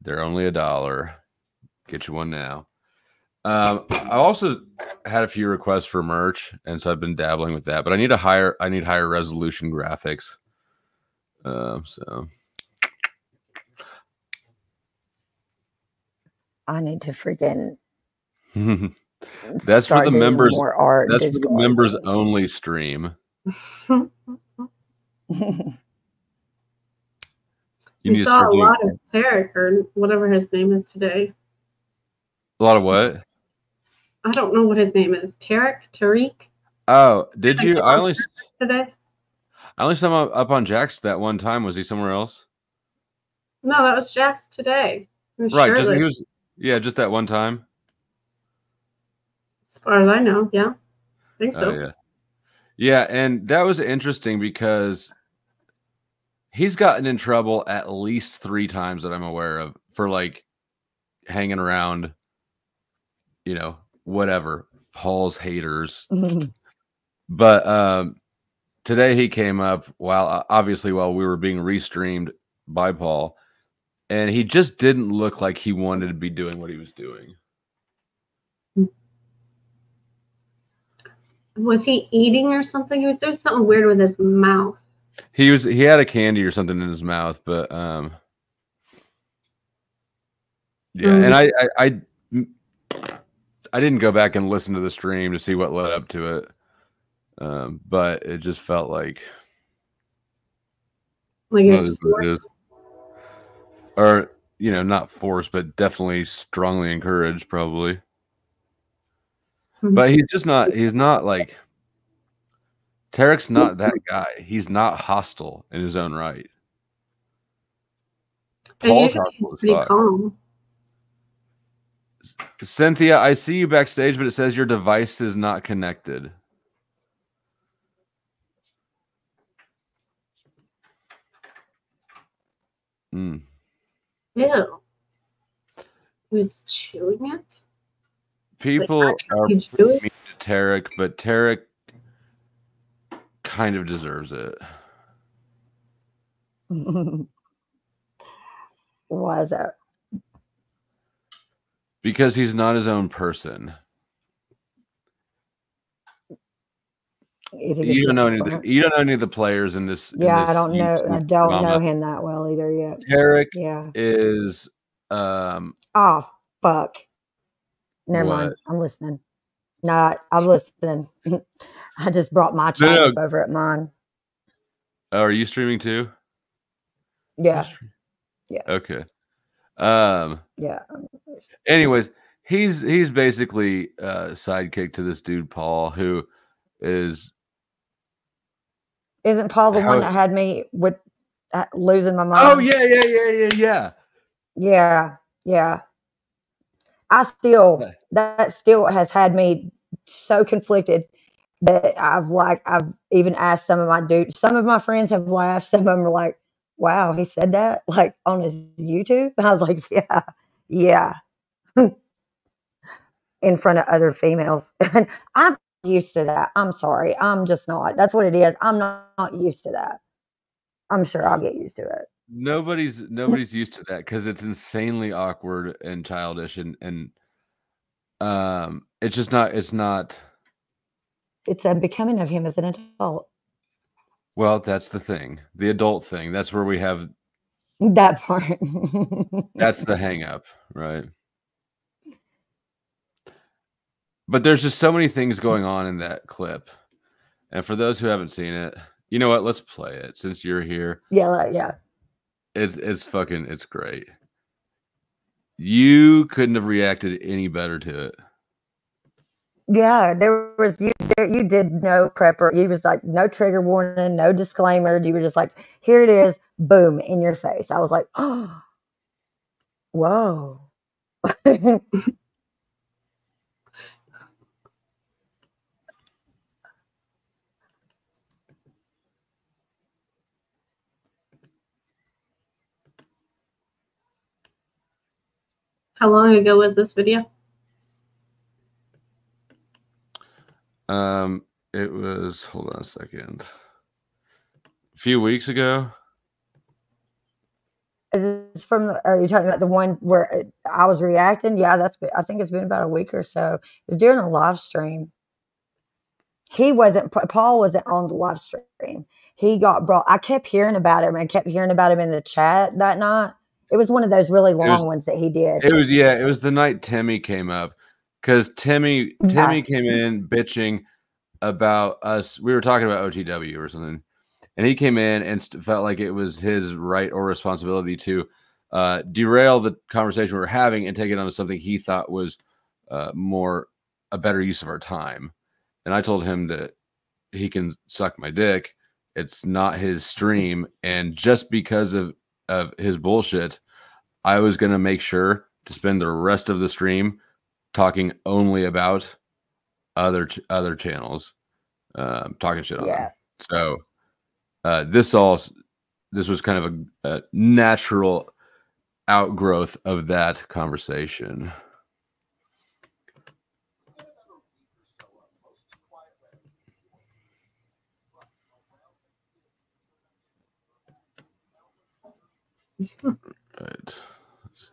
They're only $1. Get you one now. I also had a few requests for merch, and so I've been dabbling with that. But I need higher resolution graphics. So I need to freaking that's for the members. More art. That's for the members only stream. You saw a lot of Tarek or whatever his name is today. A lot of what? I don't know what his name is. Tariq? Oh, did you? I only saw him up on Jack's that one time. Was he somewhere else? No, that was Jack's today. Right, just that one time. As far as I know, yeah. I think so. Yeah. Yeah, and that was interesting because he's gotten in trouble at least 3 times that I'm aware of for like hanging around, whatever, Paul's haters. But today he came up while we were being restreamed by Paul, and he just didn't look like he wanted to be doing what he was doing. Was he eating or something? He was doing something weird with his mouth. He had a candy or something in his mouth, but and I didn't go back and listen to the stream to see what led up to it. But it just felt like it was or not forced, but definitely strongly encouraged, probably. But he's not like Tarek's not that guy. He's not hostile in his own right. Paul's pretty calm. Cynthia, I see you backstage, but it says your device is not connected. Ew. Who's chewing it? People are mean to Tarek, but Tarek kind of deserves it. Why is that? Because he's not his own person. You don't know any of the players in this. Yeah, I don't know. I don't know him that well either yet. Tarek is. Oh fuck! Never mind. I'm listening. No, I'm listening. I just brought my chat up over at mine. Oh, are you streaming too? Yeah. Yeah. Okay. Yeah. Anyways, he's basically a sidekick to this dude Paul, who is. Isn't Paul the one that had me with losing my mind? Oh yeah. Yeah. That still has had me so conflicted that I've even asked some of my friends have laughed. Some of them are like, wow, he said that like on his YouTube. And I was like, yeah. In front of other females. And I'm used to that. I'm sorry. I'm just not. That's what it is. I'm not used to that. I'm sure I'll get used to it. Nobody's used to that because it's insanely awkward and childish and it's just not. It's unbecoming of him as an adult. Well, that's the thing. The adult thing. That's where we have that part. That's the hang up, right? But there's just so many things going on in that clip. And for those who haven't seen it, you know what? Let's play it since you're here. Yeah. It's great. You couldn't have reacted any better to it. Yeah, you did no prepper. You was like, no trigger warning, no disclaimer. You were just like, here it is, boom, in your face. I was like, oh, whoa. How long ago was this video? It was, hold on a second, a few weeks ago. Is from are you talking about the one where I was reacting? Yeah, I think it's been about a week or so. It was during a live stream. Paul wasn't on the live stream. He got brought. I kept hearing about him and kept hearing about him in the chat that night. It was one of those really long ones that he did. It was the night Timmy came up, because Timmy came in bitching about us. We were talking about OTW or something, and he came in and felt like it was his right or responsibility to derail the conversation we were having and take it onto something he thought was a better use of our time. And I told him that he can suck my dick. It's not his stream, and just because of his bullshit, I was going to make sure to spend the rest of the stream talking only about other channels, talking shit on them. So this was kind of a natural outgrowth of that conversation. Right. Let's see.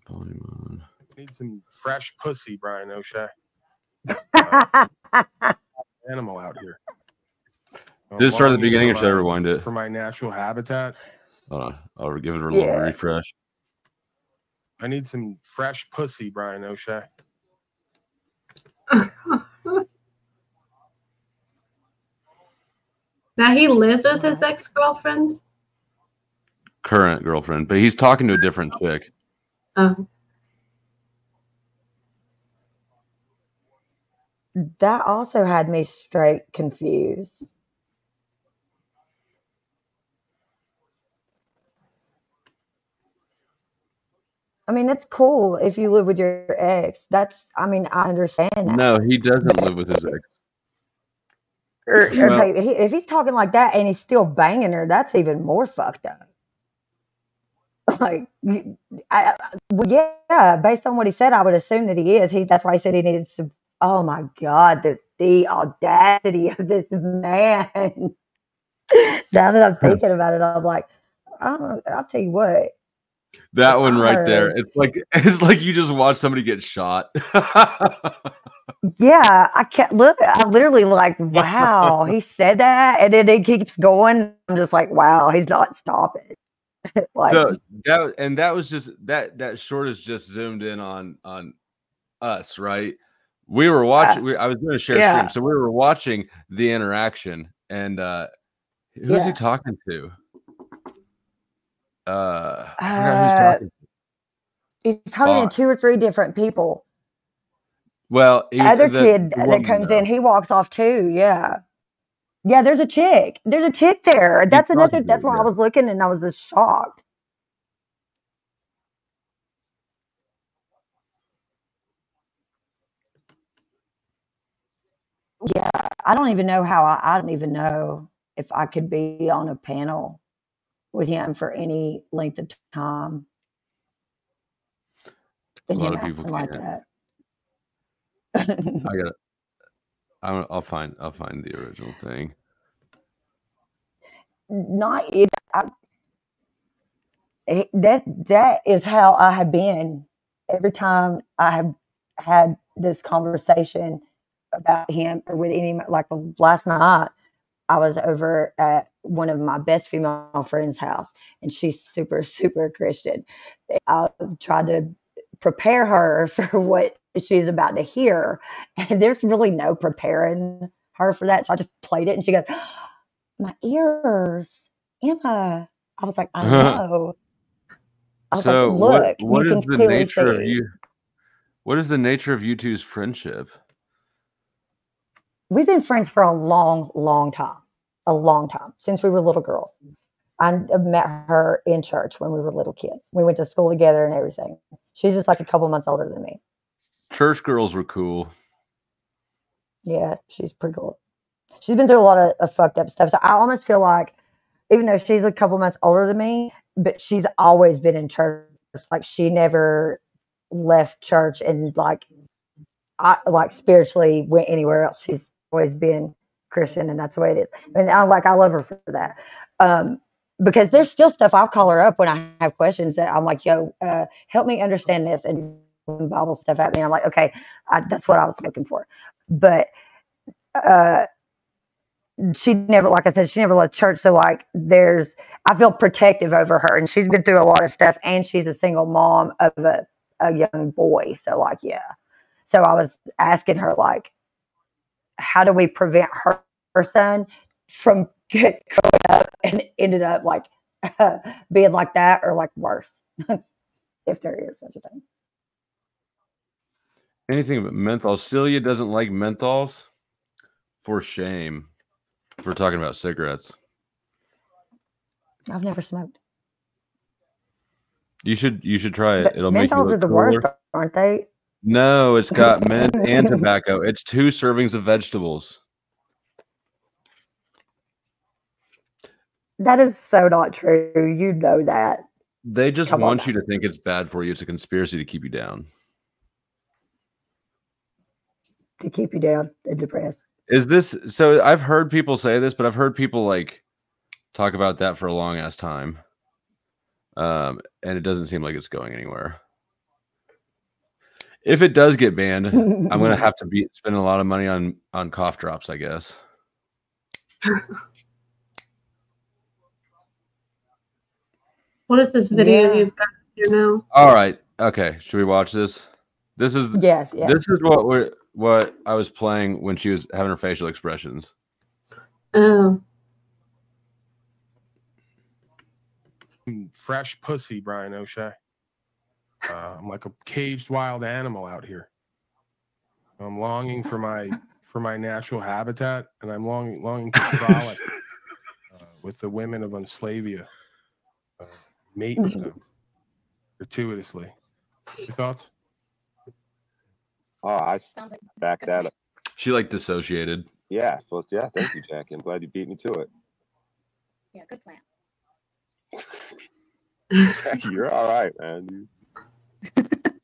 Volume on. Need some fresh pussy, Brian O'Shea. Animal out here. Did it start at the beginning, or should I rewind it? For my natural habitat. Hold on. I'll give it a little refresh. I need some fresh pussy, Brian O'Shea. Now he lives with his ex-girlfriend? Current girlfriend, but he's talking to a different chick. Oh. That also had me straight confused. I mean, it's cool if you live with your ex. I understand that. No, he doesn't live with his ex. If he's talking like that and he's still banging her, that's even more fucked up. Like, based on what he said, I would assume that he is. That's why he said he needed some. Oh my God, the audacity of this man. Now that I'm thinking about it, I'm like, I'll tell you what. That one right there. It's like you just watch somebody get shot. Yeah, I can't look. I literally like, wow, he said that, and then he keeps going. I'm just like, wow, he's not stopping. Like, so that was just that short is just zoomed in on us, right? We were watching. I was going to share stream, so we were watching the interaction, and who's he talking to? I forgot who's talking to. He's talking to 2 or 3 different people. Well, other kid that comes in, he walks off too. Yeah, there's a chick. There's a chick there. That's another. That's why I was looking and I was just shocked. Yeah, I don't even know how. I don't even know if I could be on a panel with him for any length of time. A lot of people like that. I'll find the original thing. That is how I have been every time I have had this conversation about him or with any, like last night I was over at one of my best female friends' house, and she's super, super Christian. I tried to prepare her for what she's about to hear, and there's really no preparing her for that. So I just played it, and she goes, "My ears, Emma." I was like, "I know." I was so like, "Look, what is the nature of you? What is the nature of you two's friendship? We've been friends for a long, long time. A long time, since we were little girls. I met her in church when we were little kids. We went to school together and everything. She's just like a couple months older than me. Church girls were cool. Yeah, she's pretty cool. She's been through a lot of fucked up stuff. So I almost feel like, even though she's a couple months older than me, but she's always been in church. Like, she never left church and like spiritually went anywhere else. She's always been Christian, and that's the way it is. And I love her for that. because there's still stuff I'll call her up when I have questions that I'm like, yo, help me understand this, and Bible stuff at me. I'm like, okay, that's what I was looking for. But she never, like I said, she never left church. So like I feel protective over her, and she's been through a lot of stuff, and she's a single mom of a young boy. So like, yeah. So I was asking her, like, how do we prevent her son from growing up and ended up like being like that or like worse, if there is such a thing. Anything but menthol. Celia doesn't like menthols. For shame. We're talking about cigarettes. I've never smoked. You should try it. But It'll make you menthols look are the cooler. worst, aren't they? No, it's got mint and tobacco. It's 2 servings of vegetables. That is so not true. You know that. They just want you to think it's bad for you. It's a conspiracy to keep you down. To keep you down and depressed. Is this so? I've heard people say this, but I've heard people like talk about that for a long ass time. And it doesn't seem like it's going anywhere. If it does get banned, I'm gonna have to be spending a lot of money on cough drops, I guess. What is this video you've got here now? All right. Okay. Should we watch this? This is yes. This is what I was playing when she was having her facial expressions. Oh. Fresh pussy, Brian O'Shea. I'm like a caged wild animal out here. I'm longing for my natural habitat, and I'm longing to frolic with the women of Unslavia. Mate with them gratuitously. Your thoughts? Oh, I back that up. She like dissociated. Yeah, well, yeah. Thank you, Jackie. I'm glad you beat me to it. Yeah, good plan. Jackie, you're all right, man.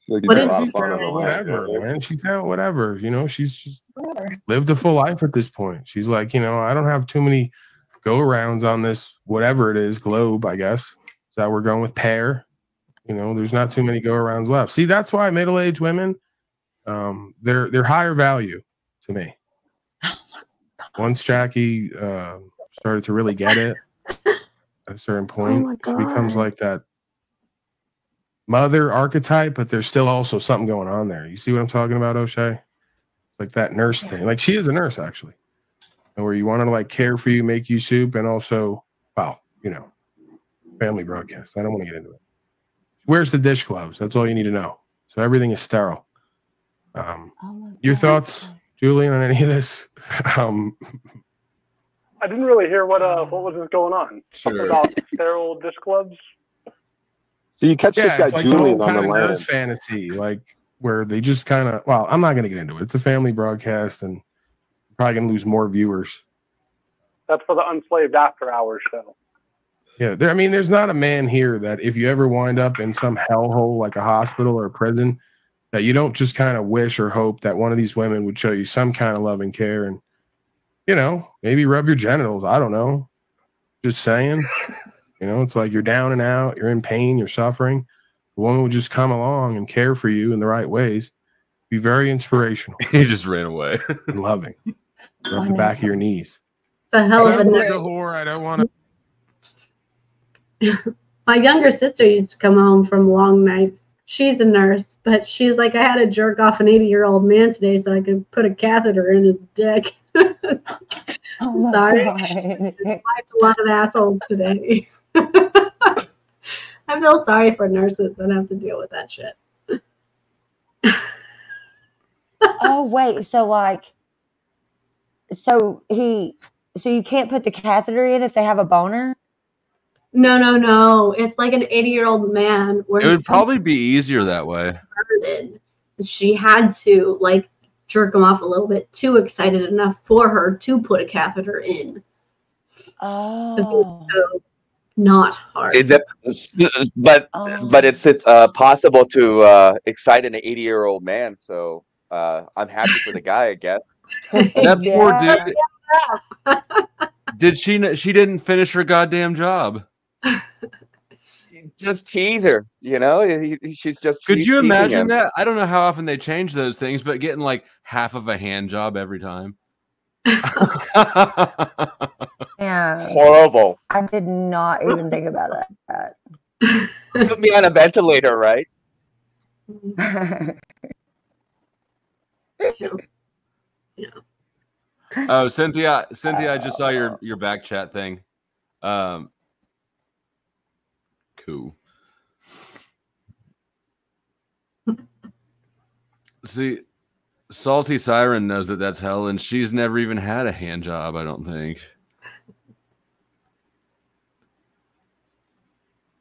Whatever, man. She found whatever. You know, she's just lived a full life at this point. She's like, you know, I don't have too many go-arounds on this, whatever it is, globe, I guess. Is that we're going with pear? You know, there's not too many go-arounds left. See, that's why middle-aged women, they're higher value to me. Once Jackie started to really get it at a certain point, she becomes like that mother archetype, but there's still also something going on there. You see what I'm talking about, O'Shea? It's like that nurse thing. Like, she is a nurse, actually. And where you want her to like care for you, make you soup, and also, well, you know, family broadcast. I don't want to get into it. Where's the dish gloves? That's all you need to know. So everything is sterile. Your thoughts, Julian, on any of this? I didn't really hear what was going on. Something about sterile dish gloves. So you catch this guy like Julian the on the kind of land. nurse fantasy, like where they just kind of. Well, I'm not going to get into it. It's a family broadcast, and probably going to lose more viewers. That's for the Unslaved After Hours show. Yeah, I mean, there's not a man here that if you ever wind up in some hellhole like a hospital or a prison, that you don't just kind of wish or hope that one of these women would show you some kind of love and care and, you know, maybe rub your genitals. I don't know. Just saying. You know, it's like you're down and out, you're in pain, you're suffering. The woman would just come along and care for you in the right ways. Be very inspirational. He just ran away. And loving. Rub the back of your knees. It's a hell of a like a whore. I don't want to. My younger sister used to come home from long nights. She's a nurse, but she's like, I had to jerk off an 80-year-old man today so I could put a catheter in his dick. I'm sorry. I've wiped a lot of assholes today. I feel sorry for nurses that have to deal with that shit. Oh, wait. So you can't put the catheter in if they have a boner? No. It's like an 80-year-old man. It would probably be easier that way. She had to like jerk him off a little bit, too excited enough for her to put a catheter in. Oh. So not hard. But it's possible to excite an 80-year-old man. So I'm happy for the guy, I guess. That poor dude. She didn't finish her goddamn job. Just tease her, you know. She's just. Could you teasing imagine him. that? I don't know how often they change those things, but getting like half of a hand job every time. Yeah. Horrible. I did not even think about that. Put me on a ventilator, right? Yeah. Oh, Cynthia, I just saw your back chat thing. Cool. See, Salty Siren knows that that's hell, and she's never even had a hand job, I don't think.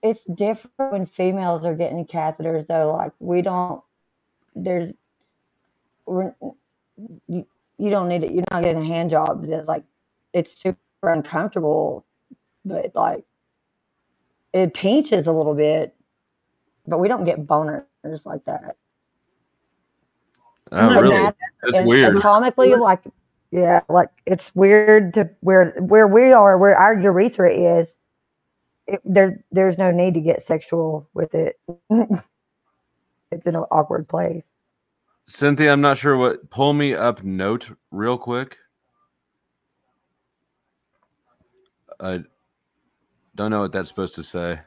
It's different when females are getting catheters, though. Like, we don't, there's, you don't need it. You're not getting a hand job. It's like, it's super uncomfortable, but like, it pinches a little bit, but we don't get boners like that. Oh, really? That's weird. Anatomically, like, yeah, like it's weird to where we are, where our urethra is. There's no need to get sexual with it. It's in an awkward place. Cynthia, I'm not sure what. Pull me up note real quick. I don't know what that's supposed to say.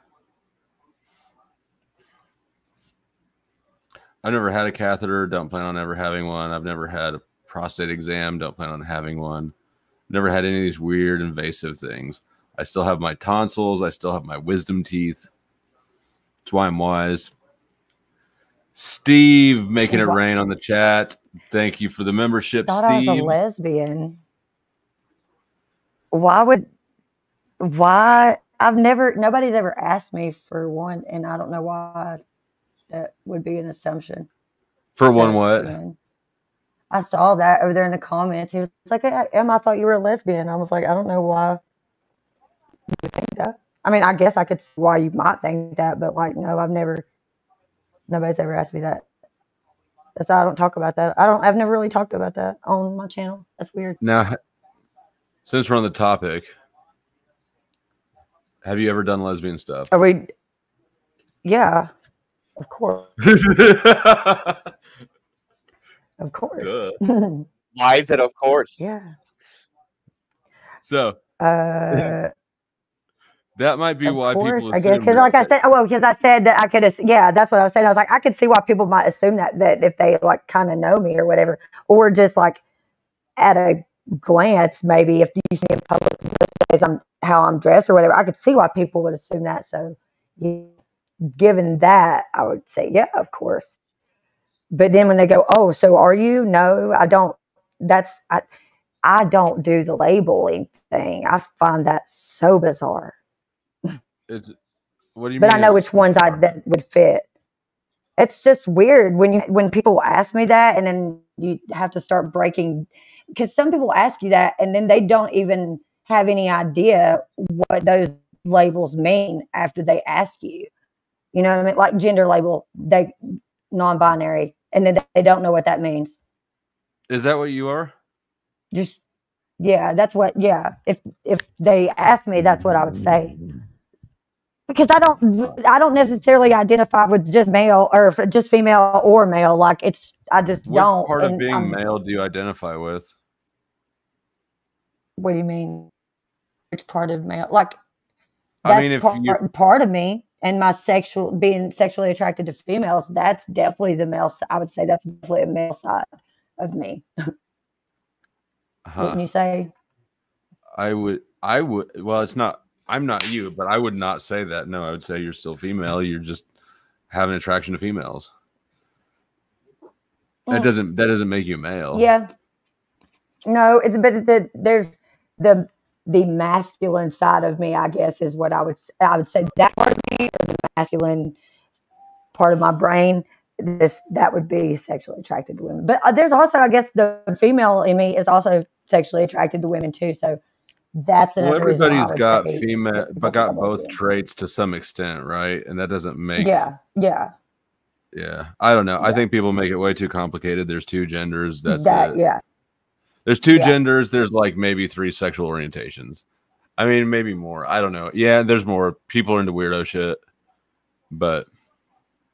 I've never had a catheter. Don't plan on ever having one. I've never had a prostate exam. Don't plan on having one. Never had any of these weird invasive things. I still have my tonsils. I still have my wisdom teeth. That's why I'm wise. Steve making it rain on the chat. Thank you for the membership, I thought Steve. I was a lesbian. Why? Nobody's ever asked me for one, and I don't know why that would be an assumption. For one what? I saw that over there in the comments. He was like, Em, I thought you were a lesbian. I was like, I don't know why you think that. I mean, I guess I could see why you might think that, but like, no, nobody's ever asked me that. That's why I don't talk about that. I've never really talked about that on my channel. That's weird. Now, since we're on the topic, have you ever done lesbian stuff? Yeah, of course. Of course. Why is it of course? Yeah. So that might be why people assume. I guess because, like I said, because I said that I could. Yeah, that's what I was saying. I was like, I could see why people might assume that if they like kind of know me or whatever, or just like at a glance, maybe if you see in public how I'm dressed or whatever, I could see why people would assume that. So, given that, I would say, yeah, of course. But then when they go, oh, so are you? No, I don't. I don't do the labeling thing. I find that so bizarre. What do you mean? But I know which ones that would fit. It's just weird when people ask me that, and then you have to start breaking, because some people ask you that, and then they don't even have any idea what those labels mean after they ask you. You know what I mean? Like gender label, non-binary, and then they don't know what that means. Is that what you are? Just, yeah, that's what, yeah. If they ask me, that's what I would say. Because I don't necessarily identify with just male or just female or male. Like I just don't. What part of being male do you identify with? What do you mean? Which part of male? Like, I mean, if part of me and my being sexually attracted to females, that's definitely the male. I would say that's definitely a male side of me. Wouldn't you say? I would. Well, it's not. I'm not you, but I would not say that. No, I would say you're still female. You're just have an attraction to females. That doesn't make you male. Yeah. No, there's the masculine side of me, I guess, is what I would say that part of me, or the masculine part of my brain. That would be sexually attracted to women. But there's also, I guess, the female in me is also sexually attracted to women too. So that's another reason. Everybody's got female, but got both traits to some extent, right? And that doesn't make. Yeah. I don't know. Yeah. I think people make it way too complicated. There's two genders. That's it. Yeah. There's two genders. There's like maybe 3 sexual orientations. I mean, maybe more. I don't know. Yeah, there's more. People are into weirdo shit. But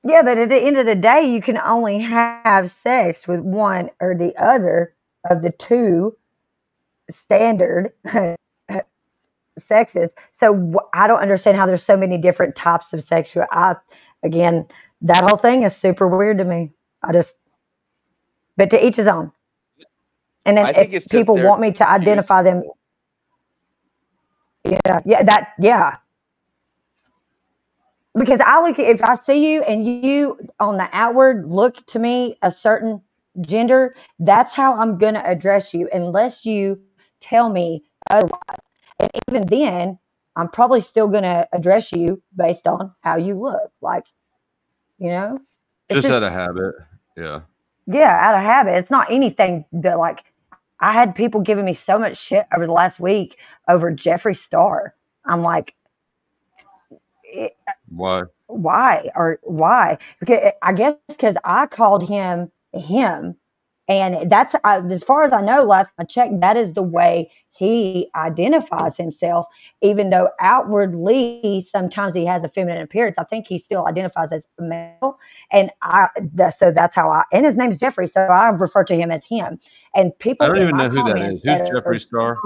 yeah, but at the end of the day, you can only have sex with one or the other of the two standard sexes. So I don't understand how there's so many different types of sexual. Again, that whole thing is super weird to me. But to each his own. And then I think it's if just people they're want me to confused. identify them, yeah. Because if I see you and you on the outward look to me a certain gender, that's how I'm going to address you unless you tell me otherwise. And even then, I'm probably still going to address you based on how you look. Like, it's just out of habit. Yeah. Yeah, out of habit. It's not anything that, like, I had people giving me so much shit over the last week over Jeffree Star. I'm like, Why? Why? Because I guess because I called him, and that's as far as I know. Last I checked, that is the way he identifies himself. Even though outwardly sometimes he has a feminine appearance, I think he still identifies as a male. And so that's how and his name's Jeffrey, so I refer to him as him. And people, I don't even know who that is. Who's Jeffree Star?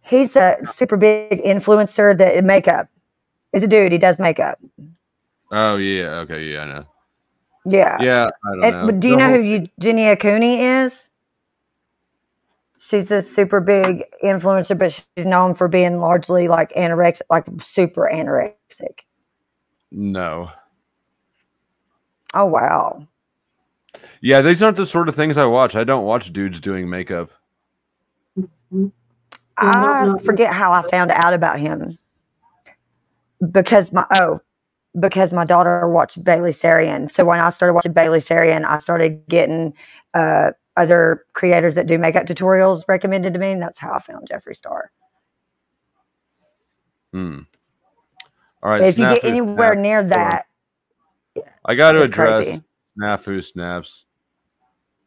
He's a super big influencer that makeup. He's a dude. He does makeup. Oh yeah. Okay. Yeah, I know. Yeah. Yeah. I don't know. Do you know who Eugenia Cooney is? She's a super big influencer, but she's known for being largely like anorexic, like super anorexic. No. Oh wow. Yeah, these aren't the sort of things I watch. I don't watch dudes doing makeup. I forget how I found out about him. Because my daughter watched Bailey Sarian. So when I started watching Bailey Sarian, I started getting other creators that do makeup tutorials recommended to me, and that's how I found Jeffree Star. All right. If you get anywhere near that, I got to address crazy. Snafu Snaps.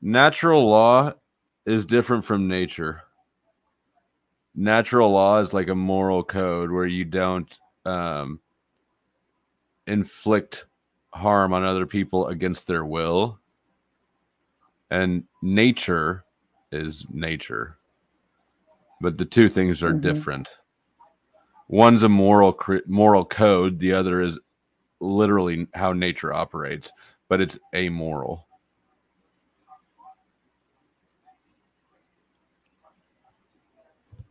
Natural law is different from nature. Natural law is like a moral code where you don't inflict harm on other people against their will. And nature is nature. But the two things are different. One's a moral code. The other is literally how nature operates, but it's amoral.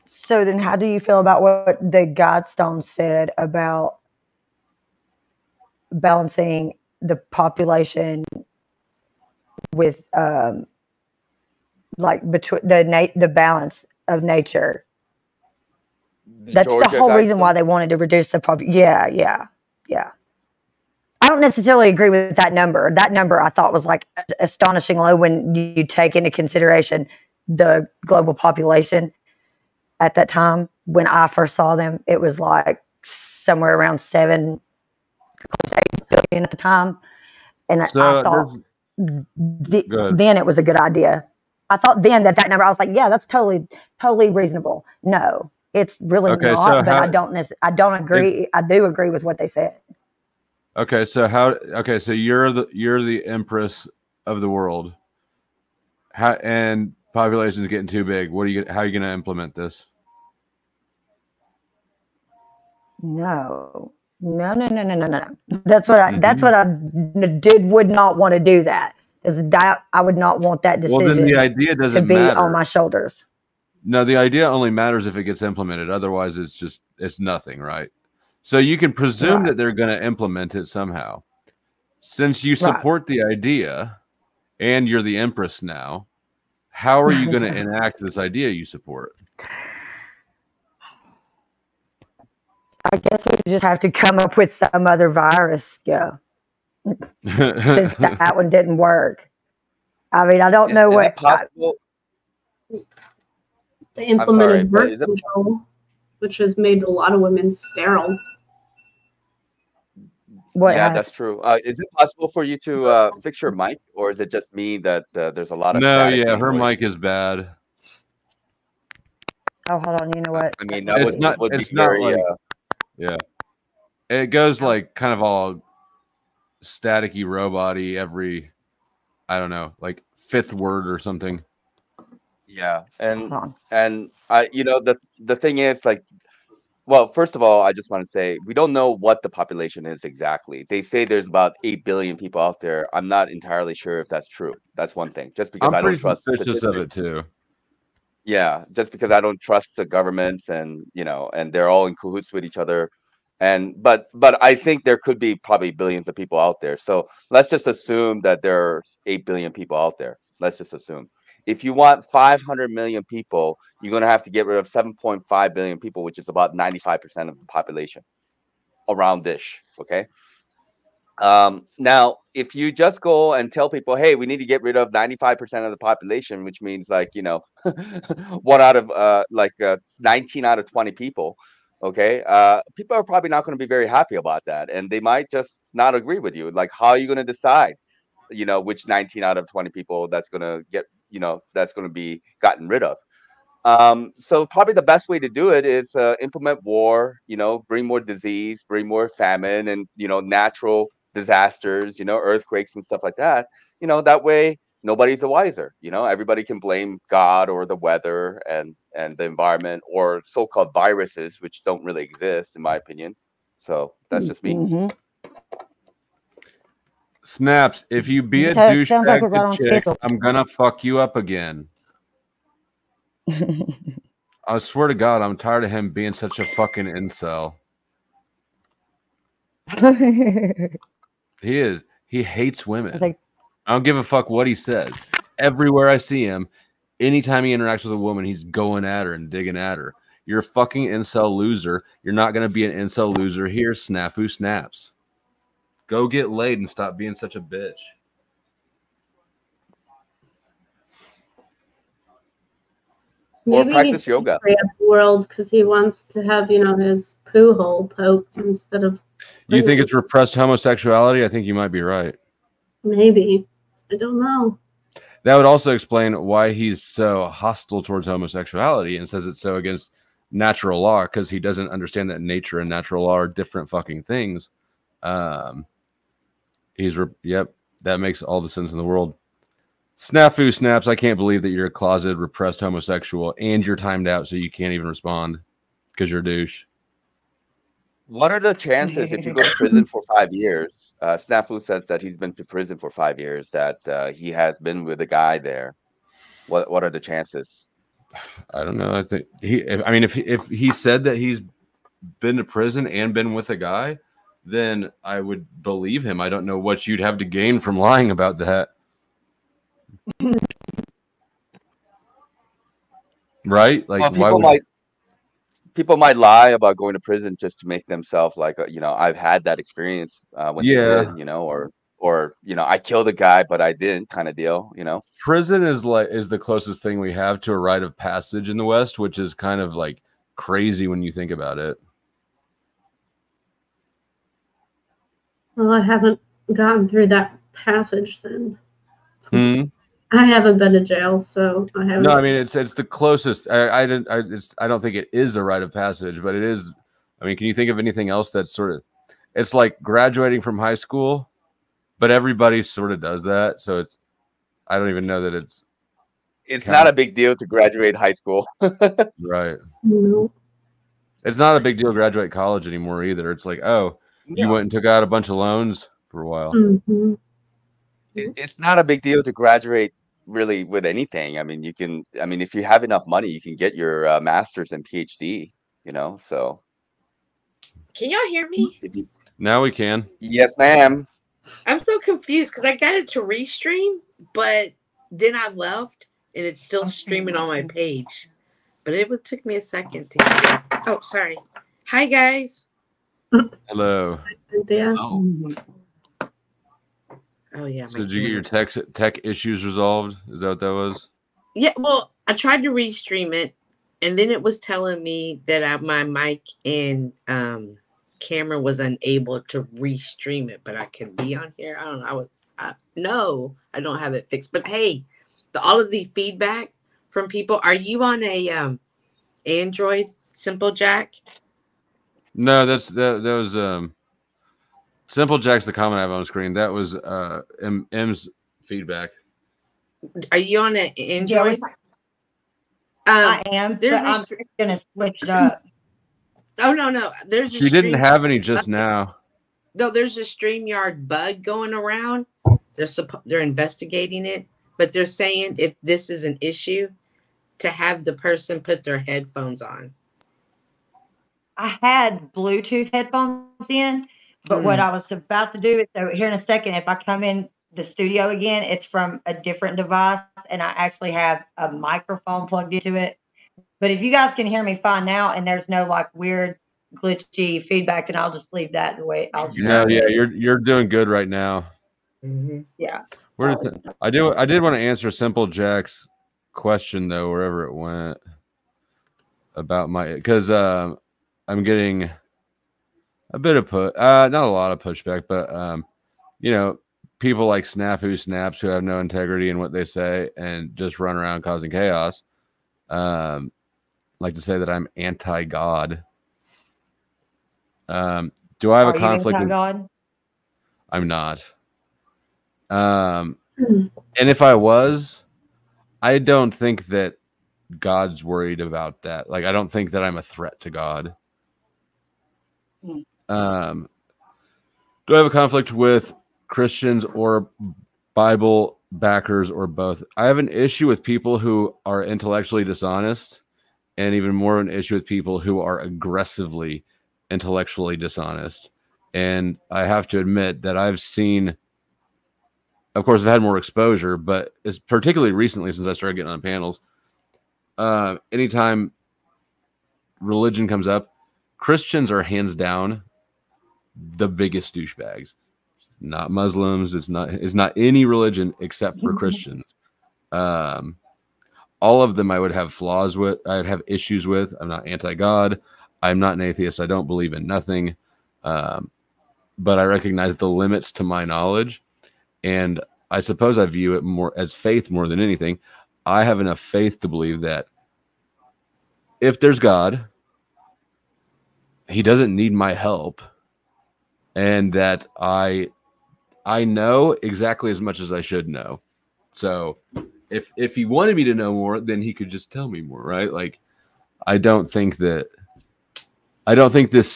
So then how do you feel about what the Guidestone said about balancing the population with like between the balance of nature? That's the whole reason why they wanted to reduce the population. Yeah. I don't necessarily agree with that number. That number I thought was like astonishing low when you take into consideration the global population at that time. When I first saw them, it was like somewhere around 7 billion at the time. And I thought then it was a good idea. I thought then that number, I was like, yeah, that's totally reasonable. No, it's really not. But I don't agree. I do agree with what they said. Okay, so so you're the empress of the world. And population is getting too big. How are you going to implement this? No. That's what I would not want to do that. I would not want that decision. Well, then the idea doesn't matter. On my shoulders. No, the idea only matters if it gets implemented. Otherwise, it's nothing, right? So you can presume that they're going to implement it somehow. Since you support the idea and you're the empress now, how are you going to enact this idea you support? I guess we just have to come up with some other virus, since that one didn't work. I mean, I don't know what. They implemented birth control, which has made a lot of women sterile. That's true. Is it possible for you to fix your mic, or is it just me that there's a lot of static? Her mic is bad. Oh, hold on. You know what? I mean, that It's not. would be It's not very. like. Yeah. It goes like kind of all staticky, robot-y every. I don't know, like fifth word or something. Yeah, Hold on. and I, the thing is, like, well, first of all, I just want to say we don't know what the population is exactly. They say there's about 8 billion people out there. I'm not entirely sure if that's true. That's one thing. Just because I'm I don't pretty trust suspicious of it statistics. too. Yeah, just because I don't trust the governments, and and they're all in cahoots with each other. And but I think there could be probably billions of people out there. So let's just assume that there's 8 billion people out there. Let's just assume. If you want 500 million people, you're going to have to get rid of 7.5 billion people, which is about 95% of the population around dish. Okay. Now, if you just go and tell people, hey, we need to get rid of 95% of the population, which means like, one out of 19 out of 20 people, okay, people are probably not going to be very happy about that. And they might just not agree with you. Like, how are you going to decide, which 19 out of 20 people that's going to that's going to be gotten rid of? So probably the best way to do it is implement war, bring more disease, bring more famine, and natural disasters, earthquakes and stuff like that. That way nobody's the wiser. Everybody can blame God or the weather and the environment or so-called viruses, which don't really exist, in my opinion. So that's just me. Mm-hmm. Snaps, if you be a Sounds like we're douchebag right to on chick, schedule. I'm gonna fuck you up again. I swear to God, I'm tired of him being such a fucking incel. He is. He hates women. Like, I don't give a fuck what he says. Everywhere I see him, anytime he interacts with a woman, he's going at her and digging at her. You're a fucking incel loser. You're not going to be an incel loser here, Snafu Snaps. Go get laid and stop being such a bitch. Or Maybe practice he's yoga. angry at the world because he wants to have, his poo hole poked instead of. You think it's repressed homosexuality? I think you might be right. Maybe. I don't know. That would also explain why he's so hostile towards homosexuality and says it's so against natural law, because he doesn't understand that nature and natural law are different fucking things. Yep, that makes all the sense in the world. Snafu Snaps, I can't believe that you're a closeted, repressed homosexual and you're timed out so you can't even respond because you're a douche. What are the chances if you go to prison for 5 years? Snafu says that he's been to prison for 5 years, that he has been with a guy there. What are the chances? I don't know. I think if he said that he's been to prison and been with a guy, then I would believe him. I don't know what you'd have to gain from lying about that. Right? Like, well, people might lie about going to prison just to make themselves like, I've had that experience when they did, or I killed a guy, but I didn't, kind of deal, Prison is the closest thing we have to a rite of passage in the West, which is kind of like crazy when you think about it. Well, I haven't gotten through that passage then. I haven't been to jail, so I haven't. No, I mean it's the closest. I don't think it is a rite of passage, but it is. I mean, can you think of anything else that's sort of? It's like graduating from high school, but everybody sort of does that. So it's. I don't even know that it's. It's not a big deal to graduate high school. Right. No. It's not a big deal to graduate college anymore either. It's like, oh, you went and took out a bunch of loans for a while. Mm-hmm. It's not a big deal to graduate really with anything. I mean, if you have enough money, you can get your master's and PhD, so. Can y'all hear me? Now we can. Yes, ma'am. I'm so confused because I got it to restream, but then I left and it's still streaming on my page. But it took me a second to get it. Oh, sorry. Hi, guys. Hello. Oh, yeah. So did you get your tech issues resolved? Is that what that was? Yeah, well, I tried to restream it, and then it was telling me that my mic and camera was unable to restream it, but I could be on here. I don't know. No, I don't have it fixed. But hey, all of the feedback from people. Are you on a Android Simple Jack? No, that was Simple Jack's the comment I have on the screen. That was M's feedback. Are you on an Android? I am, but I'm gonna switch it up. Oh no. There's she didn't have any just now. No, there's a StreamYard bug going around. They're investigating it, but they're saying if this is an issue, to have the person put their headphones on. I had Bluetooth headphones in, but what I was about to do is, so here in a second, if I come in the studio again, it's from a different device, and I actually have a microphone plugged into it. But if you guys can hear me fine now, and there's no like weird glitchy feedback, and I'll just leave that the way I'll just you're doing good right now. Yeah. I did want to answer Simple Jack's question though, wherever it went, about because I'm getting a bit of not a lot of pushback, but you know, people like Snafu Snaps who have no integrity in what they say and just run around causing chaos. Like to say that I'm anti-God. Do I have a conflict? God? I'm not. And if I was, I don't think that God's worried about that. Like, I don't think that I'm a threat to God. Do I have a conflict with Christians or Bible backers or both? I have an issue with people who are intellectually dishonest, and even more of an issue with people who are aggressively intellectually dishonest. And I have to admit that I've seen, of course, I've had more exposure, but it's particularly recently since I started getting on panels. Anytime religion comes up, Christians are hands down the biggest douchebags. Not Muslims. It's not any religion except for Christians. All of them I would have flaws with. I'd have issues with. I'm not anti-God. I'm not an atheist. I don't believe in nothing. But I recognize the limits to my knowledge. And I suppose I view it more as faith more than anything. I have enough faith to believe that if there's God, he doesn't need my help. And that I know exactly as much as I should know. So if he wanted me to know more, then he could just tell me more, right? Like, I don't think this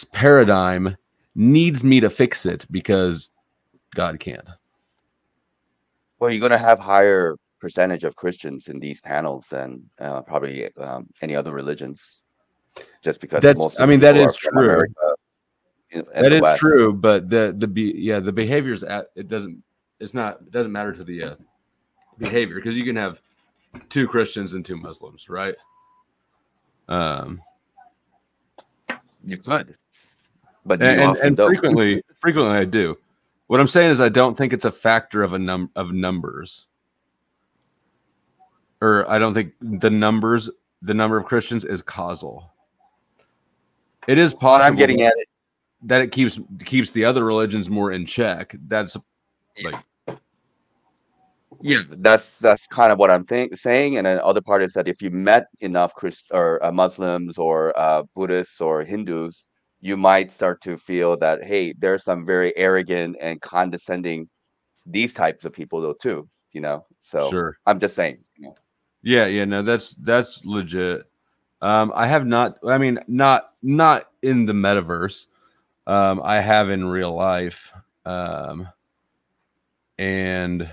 paradigm needs me to fix it because God can't. Well, you're going to have higher percentage of Christians in these panels than probably any other religions, just because that is true. America, that is West. True, but the behaviors it doesn't matter to the behavior, because you can have 2 Christians and 2 Muslims, right? You could, but and frequently I do. What I'm saying is I don't think it's a factor of numbers, or I don't think the number of Christians is causal. It is possible. What I'm getting at it that it keeps the other religions more in check. That's like. Yeah, that's kind of what I'm saying. And then the other part is that if you met enough Muslims or Buddhists or Hindus, you might start to feel that, hey, there's some very arrogant and condescending these types of people though too, you know. So sure. I'm just saying. You know. Yeah, no, that's legit. I have not. I mean, not in the metaverse. I have in real life, and.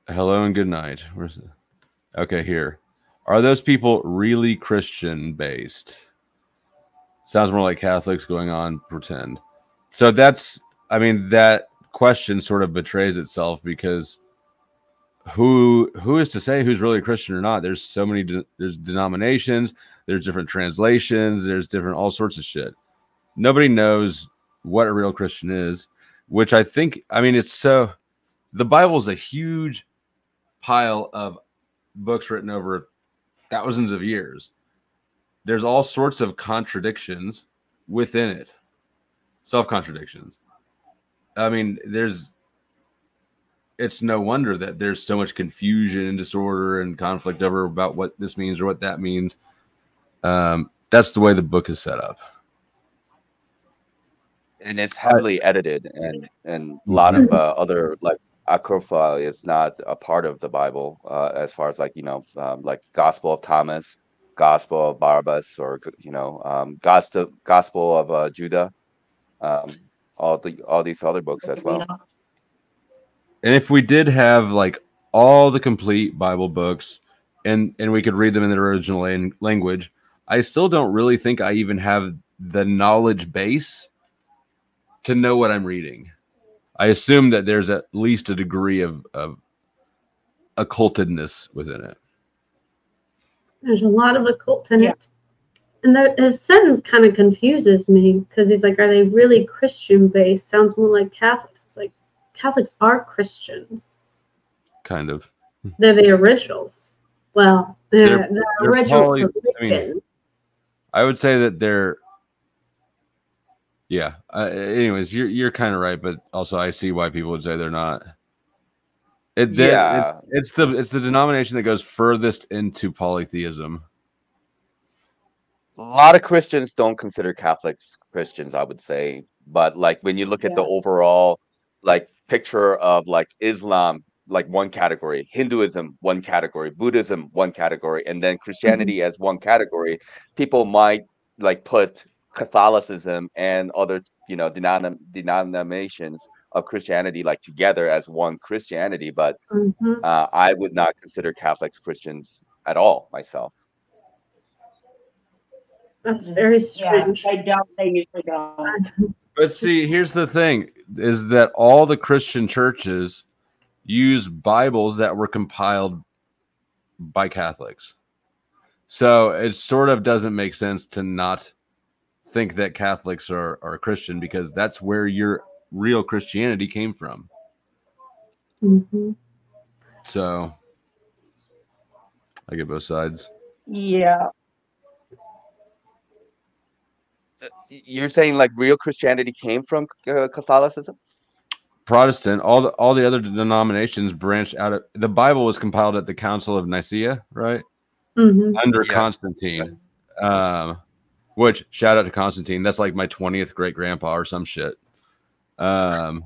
Hello and good night. Where's it? Okay, here. Are those people really Christian based? Sounds more like Catholics going on pretend. So that question sort of betrays itself, because who is to say who's really Christian or not? There's so many there's denominations, there's different translations, there's different all sorts of shit. Nobody knows what a real Christian is, which it's so the Bible's a huge pile of books written over thousands of years. There's all sorts of contradictions within it, self-contradictions. I mean, there's it's no wonder that there's so much confusion and disorder and conflict over about what this means or what that means. That's the way the book is set up. And it's heavily edited, and a lot of other, like Apocrypha is not a part of the Bible, as far as like like Gospel of Thomas, Gospel of Barabbas, or Gospel of Judah, all these other books as well. And if we did have like all the complete Bible books, and we could read them in their original language, I still don't really think I even have the knowledge base to know what I'm reading. I assume that there's at least a degree of occultedness within it. There's a lot of occult in it. And his sentence kind of confuses me, because he's like, are they really Christian based? Sounds more like Catholics. It's like, Catholics are Christians. Kind of. They're the originals. Well, they're original religion. I would say that they're. Yeah. Anyways, you're kind of right, but also I see why people would say they're not. It's the denomination that goes furthest into polytheism. A lot of Christians don't consider Catholics Christians, I would say. But like when you look at the overall like picture of like Islam, like one category, Hinduism, one category, Buddhism, one category, and then Christianity as one category, people might like put Catholicism and other, denominations of Christianity like together as one Christianity. But I would not consider Catholics Christians at all myself. That's very strange. They don't. They usually don't. But see, here's the thing: is that all the Christian churches use Bibles that were compiled by Catholics. So it sort of doesn't make sense to not think that Catholics are Christian, because that's where your real Christianity came from. So I get both sides. Yeah. You're saying like real Christianity came from Catholicism? Protestant, all the other denominations branched out of the Bible. Was compiled at the Council of Nicaea, right? Under Constantine. Which, shout out to Constantine. That's like my 20th great grandpa or some shit. There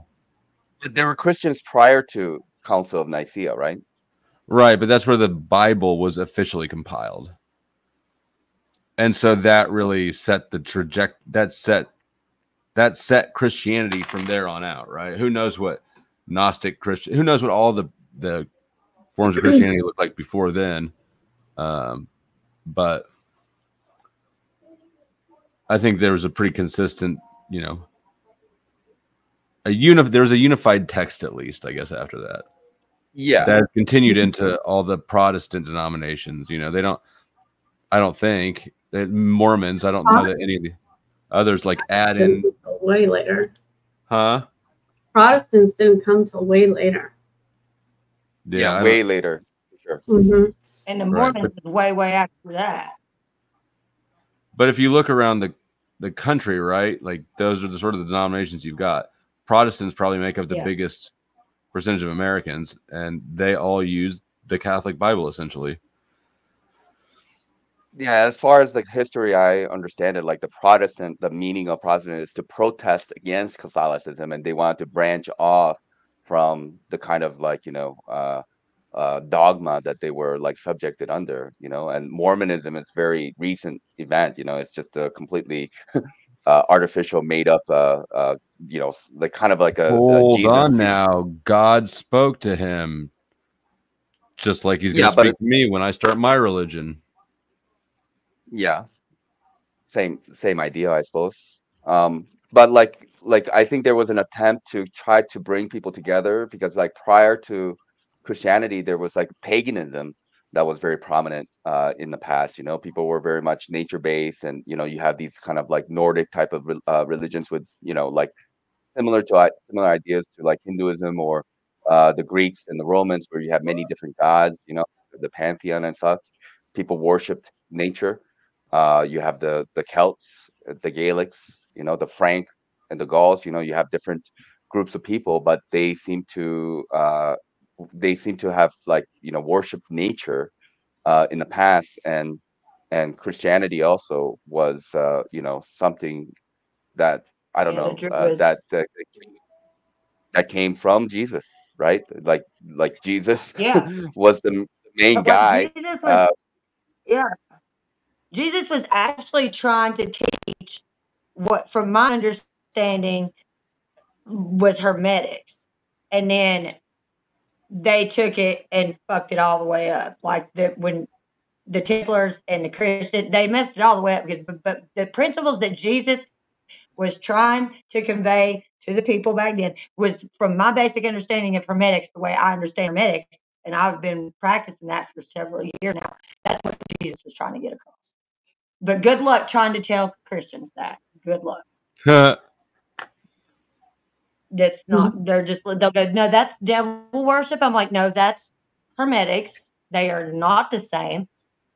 were Christians prior to Council of Nicaea, right? Right, but that's where the Bible was officially compiled. And so that really set the trajectory. That set Christianity from there on out, right? Who knows what Gnostic Christian? Who knows what all the forms of Christianity looked like before then? But I think there was a pretty consistent, there was a unified text, at least, I guess, after that. Yeah, that continued into all the Protestant denominations. They don't. I don't think that Mormons. I don't know that any of the others like add in way later. Huh? Protestants didn't come till way later. Yeah, way later. For sure. And the Mormons is way after that. But if you look around the country, right, like those are the sort of the denominations you've got. Protestants probably make up the biggest percentage of Americans, and they all use the Catholic Bible essentially. Yeah, as far as like history, I understand it. Like the meaning of Protestant is to protest against Catholicism, and they wanted to branch off from the kind of like dogma that they were like subjected under. And Mormonism is very recent event. It's just a completely artificial, made up. Like kind of like a Hold Jesus on now. God spoke to him, just like he's going to speak to me when I start my religion. Yeah, same idea, I suppose. But like I think there was an attempt to try to bring people together, because like prior to Christianity, there was like paganism that was very prominent in the past. People were very much nature based, and you have these kind of like Nordic type of religions with like similar ideas to like Hinduism or the Greeks and the Romans, where you have many different gods. The pantheon and such. People worshipped nature. You have the Celts, the Gaelics, the Frank and the Gauls. You have different groups of people, but they seem to have like worshipped nature in the past, and Christianity also was something that I don't Yeah, the know Druids. that came from Jesus, right? Like Jesus Yeah. was the main Like guy. Jesus was, yeah, Jesus was actually trying to teach what, from my understanding, was hermetics, and then they took it and fucked it all the way up. Like when the Templars and the Christian, they messed it all the way up because, but the principles that Jesus was trying to convey to the people back then was, from my basic understanding of hermetics, the way I understand hermetics, and I've been practicing that for several years now. That's what Jesus was trying to get across. But good luck trying to tell Christians that. Good luck. That's not, they'll go, no, that's devil worship. I'm like, no, that's hermetics. They are not the same,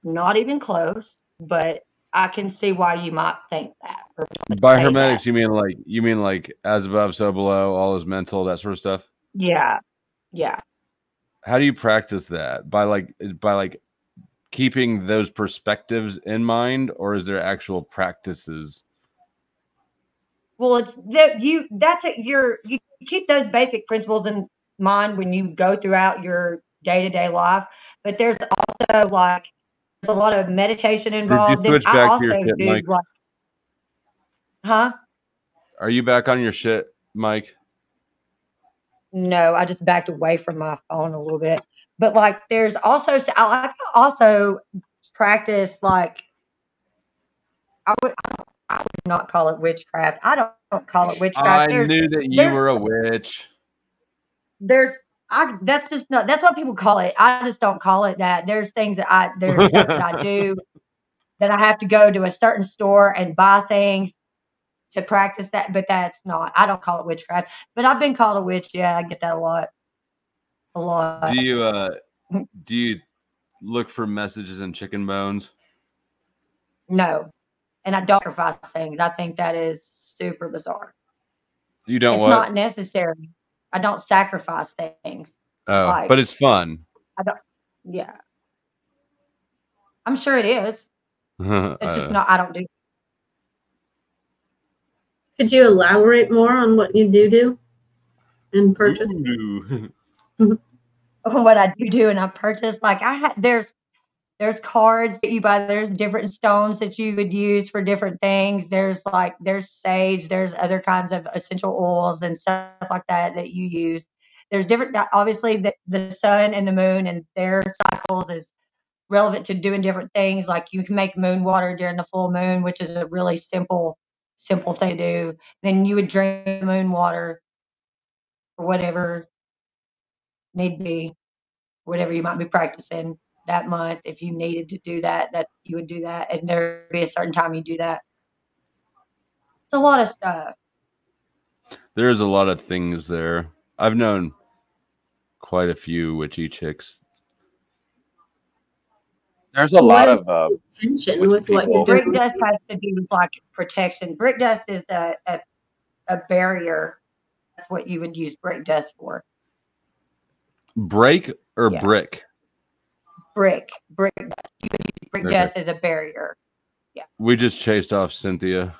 not even close, but I can see why you might think that. Or By say hermetics, that. you mean like as above, so below, all is mental, that sort of stuff? Yeah. Yeah. How do you practice that? By like keeping those perspectives in mind, or is there actual practices? Well, it's that you keep those basic principles in mind when you go throughout your day-to-day life, but there's also like there's a lot of meditation Did you involved. Then switch I back to your also shit, do Mike? like, huh? Are you back on your shit, Mike? No, I just backed away from my phone a little bit. But like there's also I like to also practice like I would not call it witchcraft. I don't call it witchcraft. I knew that you There's were a witch. there's I that's just not that's what people call it. I just don't call it that. There's things that there's stuff that I do that I have to go to a certain store and buy things to practice that, but that's not, I don't call it witchcraft. But I've been called a witch, yeah, I get that a lot. A lot. Do you look for messages in chicken bones? No. And I don't sacrifice things. I think that is super bizarre. You don't It's what? not necessary. I don't sacrifice things. Oh, Like, but it's fun. I don't, yeah. I'm sure it is. It's just not, I don't do. Could you elaborate more on what you do and purchase? What I do and I purchase, like there's cards that you buy, there's different stones that you would use for different things. There's sage, there's other kinds of essential oils and stuff like that you use. There's different, obviously the sun and the moon and their cycles is relevant to doing different things. Like you can make moon water during the full moon, which is a really simple thing to do. Then you would drink moon water or whatever need be, whatever you might be practicing that month. If you needed to do that you would do that, and there'd be a certain time you do that. It's a lot of stuff. There's a lot of things there. I've known quite a few witchy chicks. There's a lot of tension with what you're Brick doing. dust has to do with like protection. Brick dust is a barrier. That's what you would use brick dust for. Break or brick? Brick dust. You would use brick dust as a barrier. Yeah. We just chased off Cynthia.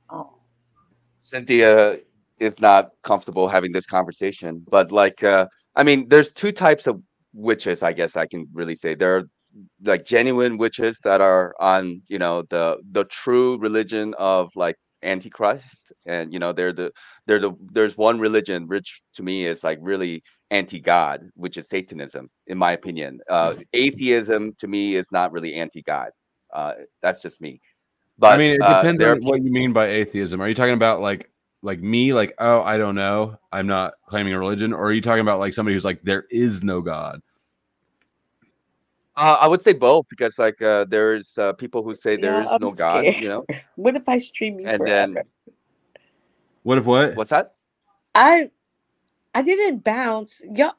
Oh. Cynthia is not comfortable having this conversation, but like I mean, there's two types of witches, I guess I can really say. There are like genuine witches that are on, the true religion of like Antichrist, and there's one religion which to me is like really anti-God, which is Satanism, in my opinion. Atheism to me is not really anti-God. That's just me. But I mean, it depends on what you mean by atheism. Are you talking about like me, like, oh, I don't know, I'm not claiming a religion, or are you talking about like somebody who's like, there is no God? I would say both, because like there's people who say there is I'm no God, scared. What if I stream you and forever? then what if what? What's that? I didn't bounce. Y'all,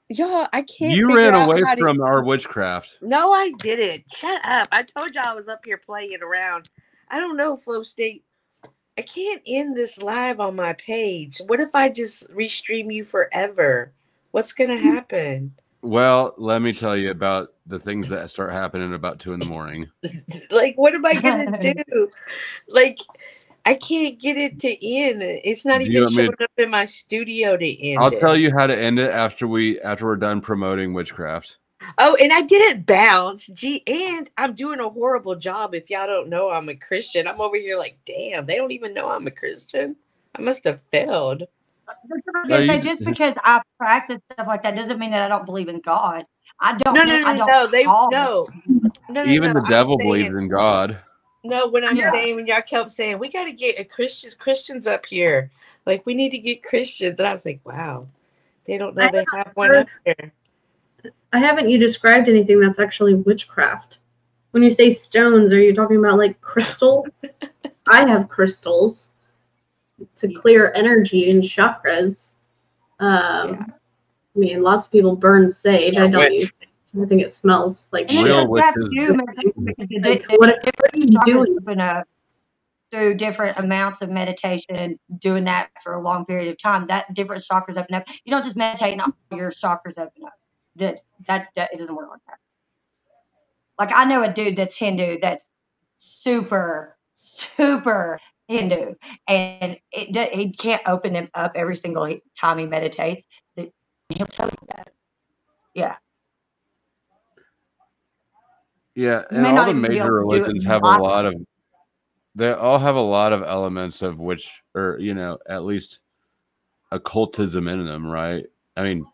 I can't. You ran away from our witchcraft. No, I didn't. Shut up. I told y'all I was up here playing around. I don't know, Flow State. I can't end this live on my page. What if I just restream you forever? What's gonna happen? Well, let me tell you about the things that start happening about 2 a.m. Like, what am I gonna do? Like, I can't get it to end. It's not Do you even want me showing up in my studio to end I'll tell it. you how to end it after we're done promoting witchcraft. Oh, and I didn't bounce. Gee, and I'm doing a horrible job. If y'all don't know I'm a Christian, I'm over here like, damn, they don't even know I'm a Christian. I must have failed. So just because I practice stuff like that doesn't mean that I don't believe in God. I don't. No. Even the devil believes in God. No, when I'm saying, when y'all kept saying we got to get a Christians up here, like we need to get Christians, and I was like, wow, they don't know they have one up here. I haven't you described anything that's actually witchcraft. When you say stones, are you talking about like crystals? I have crystals to clear energy and chakras. I mean, lots of people burn sage. I don't use sage. I think it smells like real shit. Like, what are you doing? Through different amounts of meditation and doing that for a long period of time, that different chakras open up. You don't just meditate and all your chakras open up. That it doesn't work like that. Like I know a dude that's Hindu that's super Hindu, and he can't open them up every single time he meditates. He'll tell you that. Yeah. Yeah, and all the major religions have they all have a lot of elements of which, or at least occultism in them, right? I mean,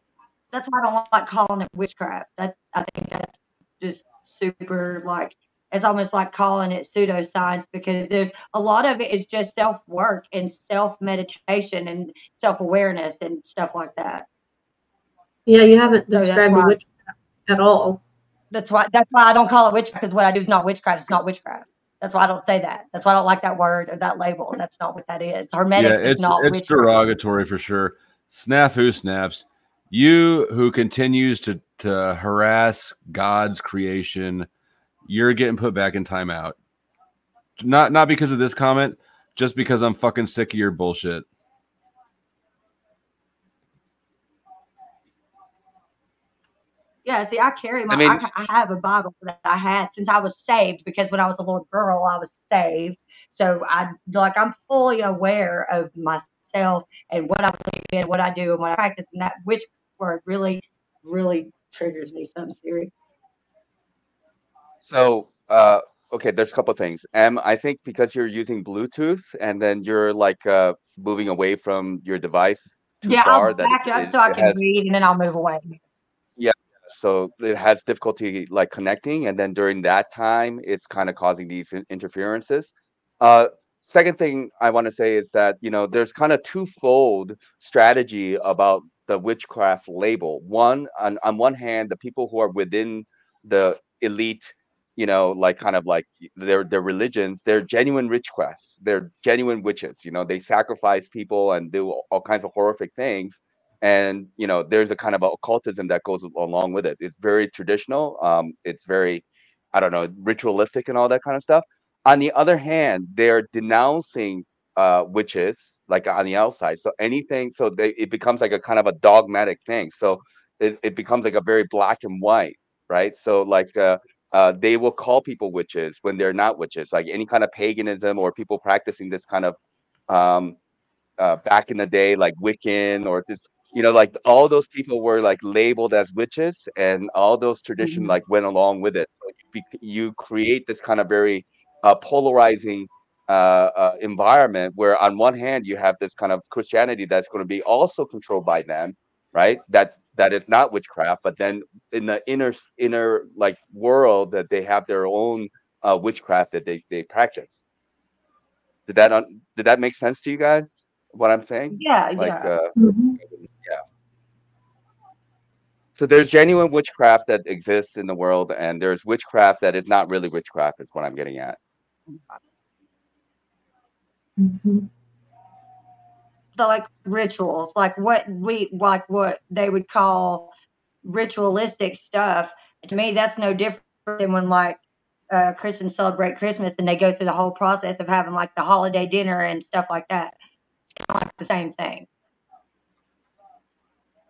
that's why I don't like calling it witchcraft. I think that's just super, like, it's almost like calling it pseudoscience, because there's a lot of it is just self work and self meditation and self awareness and stuff like that. Yeah, you haven't described witchcraft at all. That's why I don't call it witchcraft, because what I do is not witchcraft. It's not witchcraft. That's why I don't say that. That's why I don't like that word or that label. That's not what that is. Hermetics is not witchcraft. It's derogatory for sure. Snafu snaps. You who continues to harass God's creation, you're getting put back in timeout. Not because of this comment, just because I'm fucking sick of your bullshit. Yeah, see, I carry I have a Bible that I had since I was saved, because when I was a little girl, I was saved. So I'm fully aware of myself and what I believe in, what I do, and what I practice. And that witch word really, really triggers me something serious. So, okay, there's a couple of things. I think because you're using Bluetooth and then you're like moving away from your device too far, I'll back up so I can read, and then I'll move away. Yeah, so it has difficulty like connecting, and then during that time, it's kind of causing these interferences. Second thing I want to say is that there's kind of twofold strategy about the witchcraft label. One, on one hand, the people who are within the elite, like kind of like their religions, they're genuine witchcrafts. They're genuine witches. They sacrifice people and do all kinds of horrific things. And there's a kind of occultism that goes along with it. It's very traditional. It's very, I don't know, ritualistic and all that kind of stuff. On the other hand, they're denouncing witches like on the outside. So anything, so it becomes like a kind of a dogmatic thing. So it becomes like a very black and white, right? So like they will call people witches when they're not witches. Like any kind of paganism or people practicing this kind of back in the day, like Wiccan or this, like all those people were like labeled as witches, and all those traditions like went along with it. So you create this kind of very polarizing environment where on one hand you have this kind of Christianity that's going to be also controlled by them, right? That is not witchcraft, but then in the inner like world that they have their own witchcraft that they practice. Did that make sense to you guys? What I'm saying? Yeah. Yeah. So there's genuine witchcraft that exists in the world, and there's witchcraft that is not really witchcraft, is what I'm getting at. So like rituals, like what they would call ritualistic stuff. To me, that's no different than when like Christians celebrate Christmas and they go through the whole process of having like the holiday dinner and stuff like that. It's kind of like the same thing.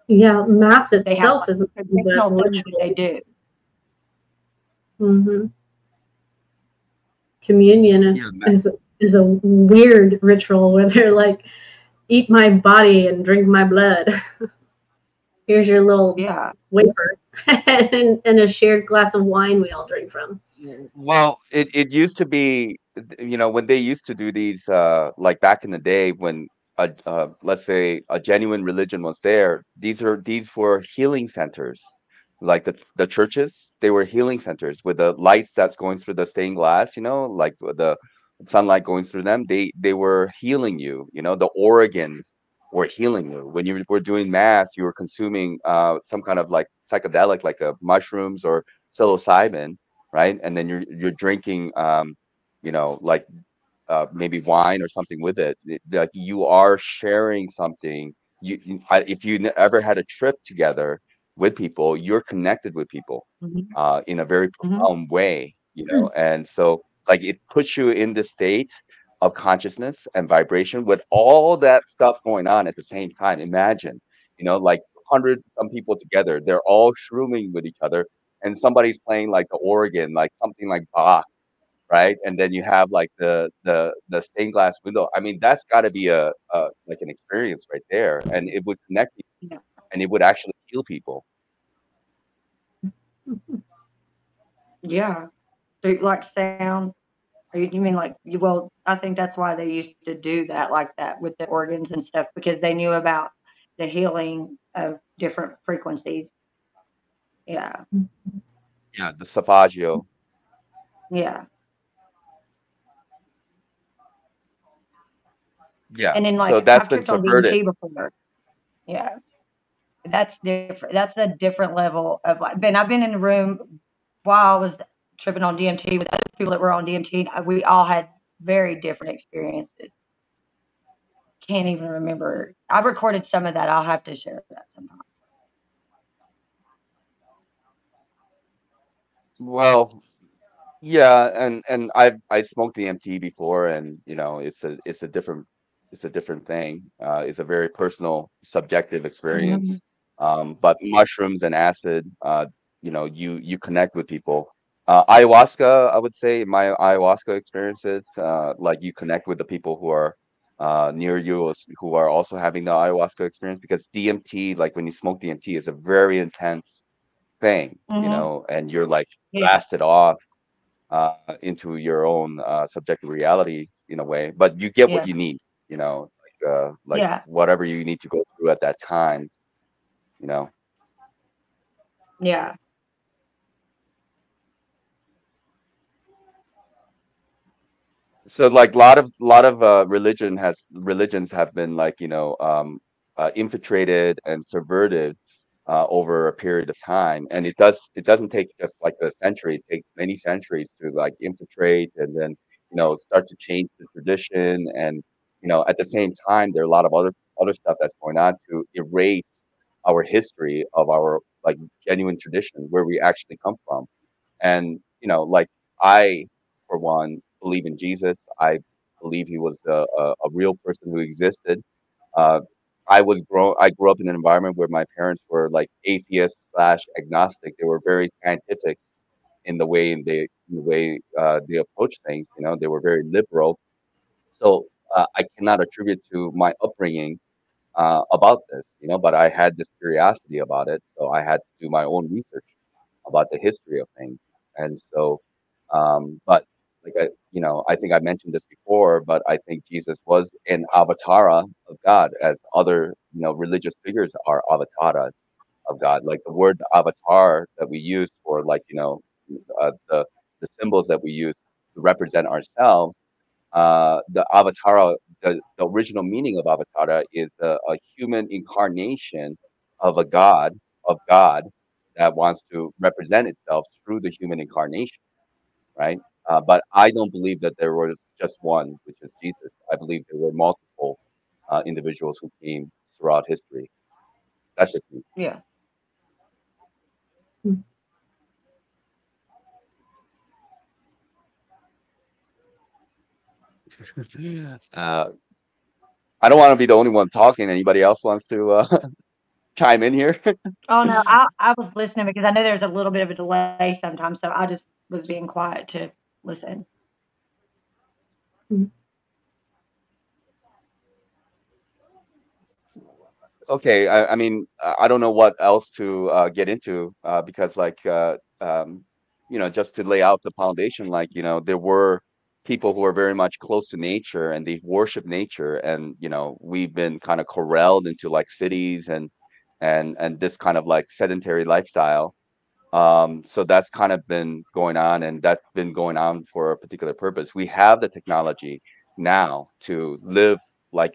Yeah, Mass They have itself like isn't traditional but things that they do. Mm-hmm. Communion Yeah, is a weird ritual where they're like, eat my body and drink my blood. Here's your little Yeah. wafer and a shared glass of wine we all drink from. well, it used to be, when they used to do these, like back in the day when let's say a genuine religion was there, these were healing centers. Like the churches, they were healing centers with the lights that's going through the stained glass, like the sunlight going through them. They were healing you, the organs were healing you. When you were doing mass, you were consuming some kind of like psychedelic, like mushrooms or psilocybin, right? And then you're drinking, like maybe wine or something with it. Like you are sharing something. If you ever had a trip together with people, you're connected with people Mm-hmm. in a very Mm-hmm. profound way, and so like it puts you in the state of consciousness and vibration with all that stuff going on at the same time. Imagine, like 100 some people together, they're all shrooming with each other, and somebody's playing like the organ, like something like Bach, right? And then you have like the stained glass window. I mean, that's got to be a like an experience right there, and it would connect people, Yeah. and it would actually heal people. Yeah. Do you like sound? Or you mean like you? Well, I think that's why they used to do that like that with the organs and stuff because they knew about the healing of different frequencies. Yeah. Yeah, the Savaggio. Yeah. Yeah, And then so like that's I've been tripped on subverted. DMT before. Yeah. That's different. That's a different level of like. Ben, I've been in the room while I was tripping on DMT with other people that were on DMT. We all had very different experiences. Can't even remember. I recorded some of that. I'll have to share that sometime. Well, yeah, and I smoked DMT before, and it's a different thing. It's a very personal, subjective Mm-hmm. experience. But mushrooms and acid, you connect with people. Ayahuasca, I would say, my ayahuasca experiences, like you connect with the people who are near you, who are also having the ayahuasca experience, because DMT, like when you smoke DMT, is a very intense thing, Mm-hmm. and you're like Yeah. blasted off into your own subjective reality in a way, but you get what Yeah. you need, like Yeah. whatever you need to go through at that time, you know. Yeah. So like a lot of religions have been like infiltrated and subverted over a period of time, and it doesn't take just like a century. It takes many centuries to like infiltrate and then start to change the tradition, and at the same time there are a lot of other stuff that's going on to erase our history of our like genuine tradition, where we actually come from. And like I, for one, believe in Jesus. I believe he was a real person who existed. Uh, I grew up in an environment where my parents were like atheists slash agnostic. They were very scientific in the way they approach things. They were very liberal. So I cannot attribute to my upbringing about this. But I had this curiosity about it, so I had to do my own research about the history of things. And so, but like I think I mentioned this before, but I think Jesus was an avatara of God, as other religious figures are avatars of God. Like the word avatar that we use for like the symbols that we use to represent ourselves, the avatara, the original meaning of avatara is a human incarnation of a god that wants to represent itself through the human incarnation, right? But I don't believe that there was just one, which is Jesus. I believe there were multiple individuals who came throughout history. That's just me. Yeah. I don't want to be the only one talking. Anybody else wants to chime in here? Oh no, I was listening because I know there's a little bit of a delay sometimes, so I just was being quiet to listen. Okay, I mean, I don't know what else to get into because, like, just to lay out the foundation, like, there were people who are very much close to nature and they worship nature, and we've been kind of corralled into like cities and this kind of like sedentary lifestyle. So that's kind of been going on, and that's been going on for a particular purpose. We have the technology now to live like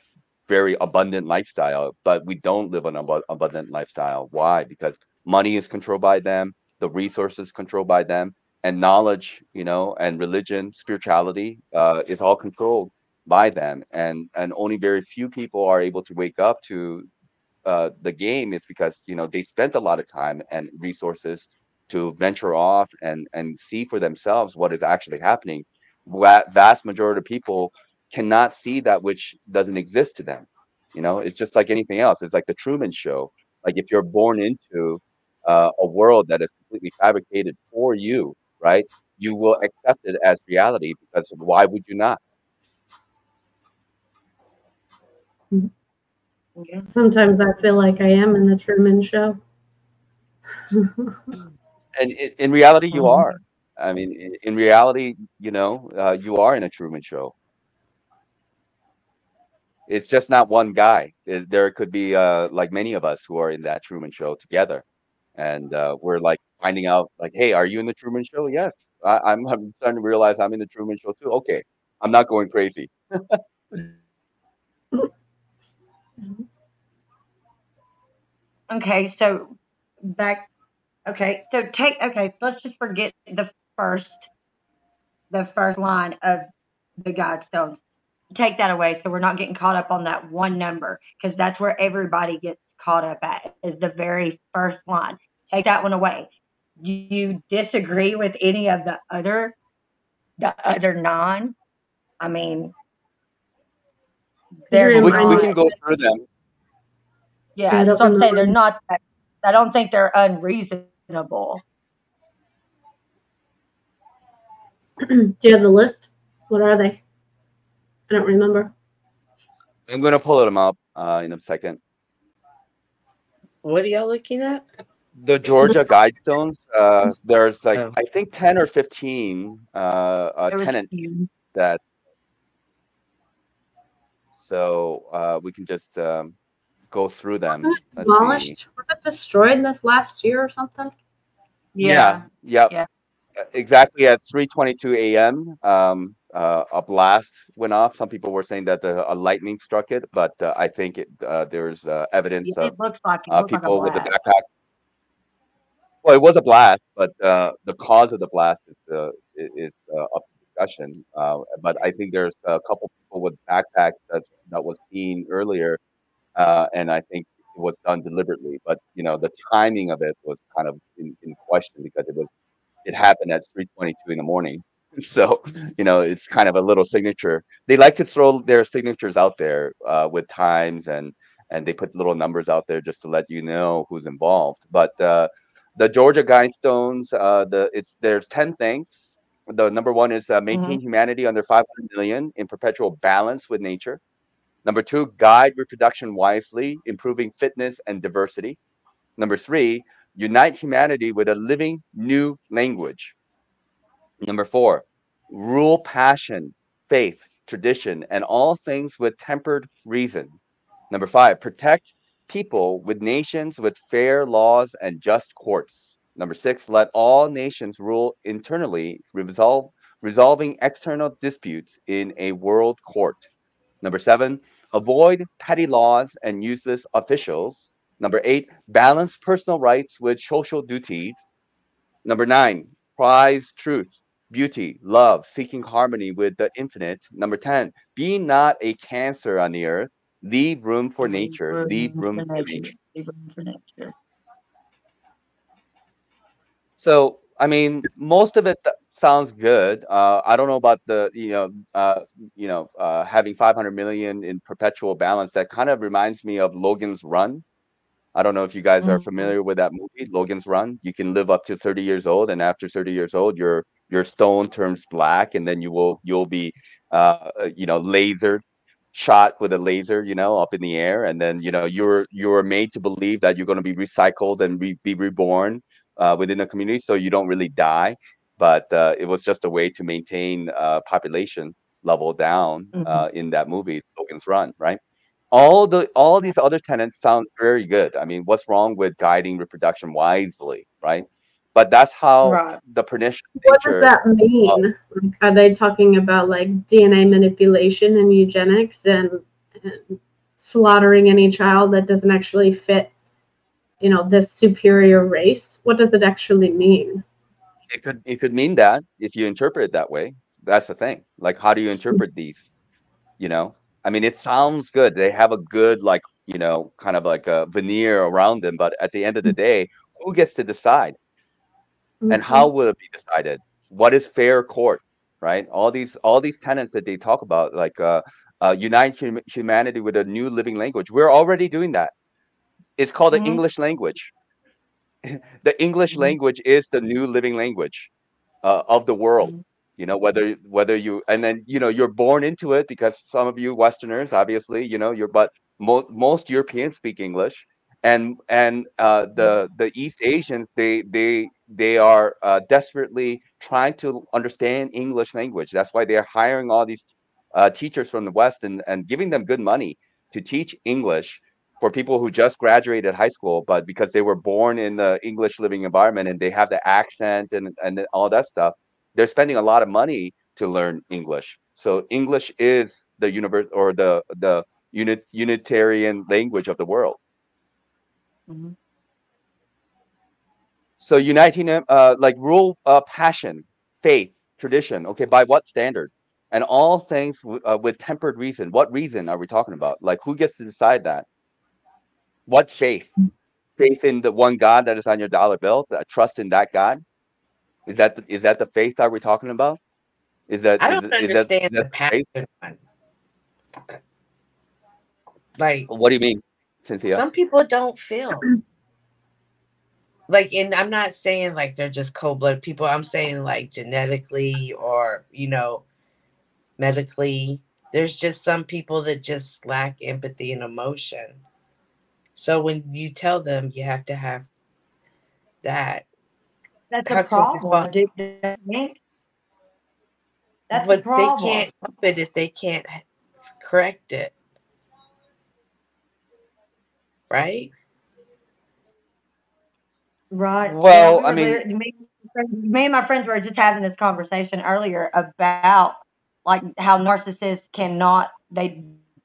very abundant lifestyle, but we don't live an abundant lifestyle. Why? Because money is controlled by them, the resources controlled by them, and knowledge, and religion, spirituality, is all controlled by them, and only very few people are able to wake up to the game is because they spent a lot of time and resources to venture off and see for themselves what is actually happening. Vast majority of people cannot see that which doesn't exist to them. It's just like anything else. It's like the Truman Show. Like if you're born into a world that is completely fabricated for you, right? You will accept it as reality because why would you not? Sometimes I feel like I am in the Truman Show. And in reality, you are. I mean, in reality, you are in a Truman Show. It's just not one guy. There could be like many of us who are in that Truman Show together, and we're like finding out, like, hey, are you in the Truman Show? Yes, I'm starting to realize I'm in the Truman Show too. Okay, I'm not going crazy. Okay, so back. Okay, so let's just forget first the first line of the guidestones. Take that away so we're not getting caught up on that one number because that's where everybody gets caught up at is the very first line. Take that one away. Do you disagree with any of the other nine? I mean, we can go through them. Yeah, that's what I'm saying. They're not. I don't think they're unreasonable. Do you have the list? What are they? I don't remember. I'm gonna pull them up in a second. What are y'all looking at? The Georgia Guidestones. There's like I think 10 or 15 tenants that. So we can just go through them. Demolished? Was it destroyed this last year or something? Yeah. Exactly at 3:22 a.m. A blast went off. Some people were saying that a lightning struck it, but I think there's evidence of people with the backpack. Well, it was a blast, but the cause of the blast is up to discussion. But I think there's a couple people with backpacks that was seen earlier, and I think it was done deliberately. But the timing of it was kind of in question because it happened at 3:22 in the morning. So, it's kind of a little signature. They like to throw their signatures out there with times and they put little numbers out there just to let you know who's involved. But the Georgia Guidestones, there's 10 things. The number one is maintain humanity under 500 million in perpetual balance with nature. Number two, guide reproduction wisely, improving fitness and diversity. Number three, unite humanity with a living new language. Number four, rule passion, faith, tradition, and all things with tempered reason. Number five, protect people with nations with fair laws and just courts. Number six, let all nations rule internally, resolving external disputes in a world court. Number seven, avoid petty laws and useless officials. Number eight, balance personal rights with social duties. Number nine, prize truth, beauty, love, seeking harmony with the infinite. Number 10, be not a cancer on the earth. Leave room for nature. Leave room for nature. Leave room for nature. So I mean, most of it sounds good. I don't know about the having 500 million in perpetual balance. That kind of reminds me of Logan's Run. I don't know if you guys are Mhm. familiar with that movie, Logan's Run. You can live up to 30 years old, and after 30 years old, your stone turns black, and then you'll be lasered, shot with a laser, up in the air, and then you're made to believe that you're going to be recycled and be reborn within the community, so you don't really die. But it was just a way to maintain population level down Mhm. in that movie, Logan's Run, right? All these other tenants sound very good. I mean, what's wrong with guiding reproduction wisely, right? But that's how Right. the pernicious What does nature that mean? of Like, are they talking about like DNA manipulation and eugenics and slaughtering any child that doesn't actually fit, this superior race? What does it actually mean? it could mean that if you interpret it that way. That's the thing. Like, how do you interpret these? You know, I mean, it sounds good. They have a good, like, kind of like a veneer around them. But at the end of the day, who gets to decide? And how Mhm. will it be decided? What is fair court, right? All these tenets that they talk about, like unite humanity with a new living language. We're already doing that. It's called the Mhm. English language. The English Mhm. language is the new living language of the world. Mhm. Whether you, and then you're born into it, because some of you Westerners, obviously, but most Europeans speak English, and the East Asians, they are desperately trying to understand English language. That's why they're hiring all these teachers from the West, and giving them good money to teach English for people who just graduated high school, but because they were born in the English living environment and they have the accent and all that stuff, they're spending a lot of money to learn English. So English is the universe, or the unitarian language of the world. Mhm. So uniting them, like rule, passion, faith, tradition. Okay, by what standard? And all things with tempered reason. What reason are we talking about? Like, who gets to decide that? What faith? Faith in the one God that is on your dollar bill. Trust in that God. Is that the faith that we're talking about? Is that I is don't is that understand is the that the faith? passion one. Like, What do you mean, Cynthia? some people don't feel like, and I'm not saying like they're just cold blooded people. I'm saying like genetically or medically. There's just some people that just lack empathy and emotion. So when you tell them you have to have that, That's a how can we problem. fall? Do you think? That's a But they problem. can't help it if they can't correct it, right? Right. Yeah, Well, we I were mean, literally me and my friends were just having this conversation earlier about like how narcissists cannot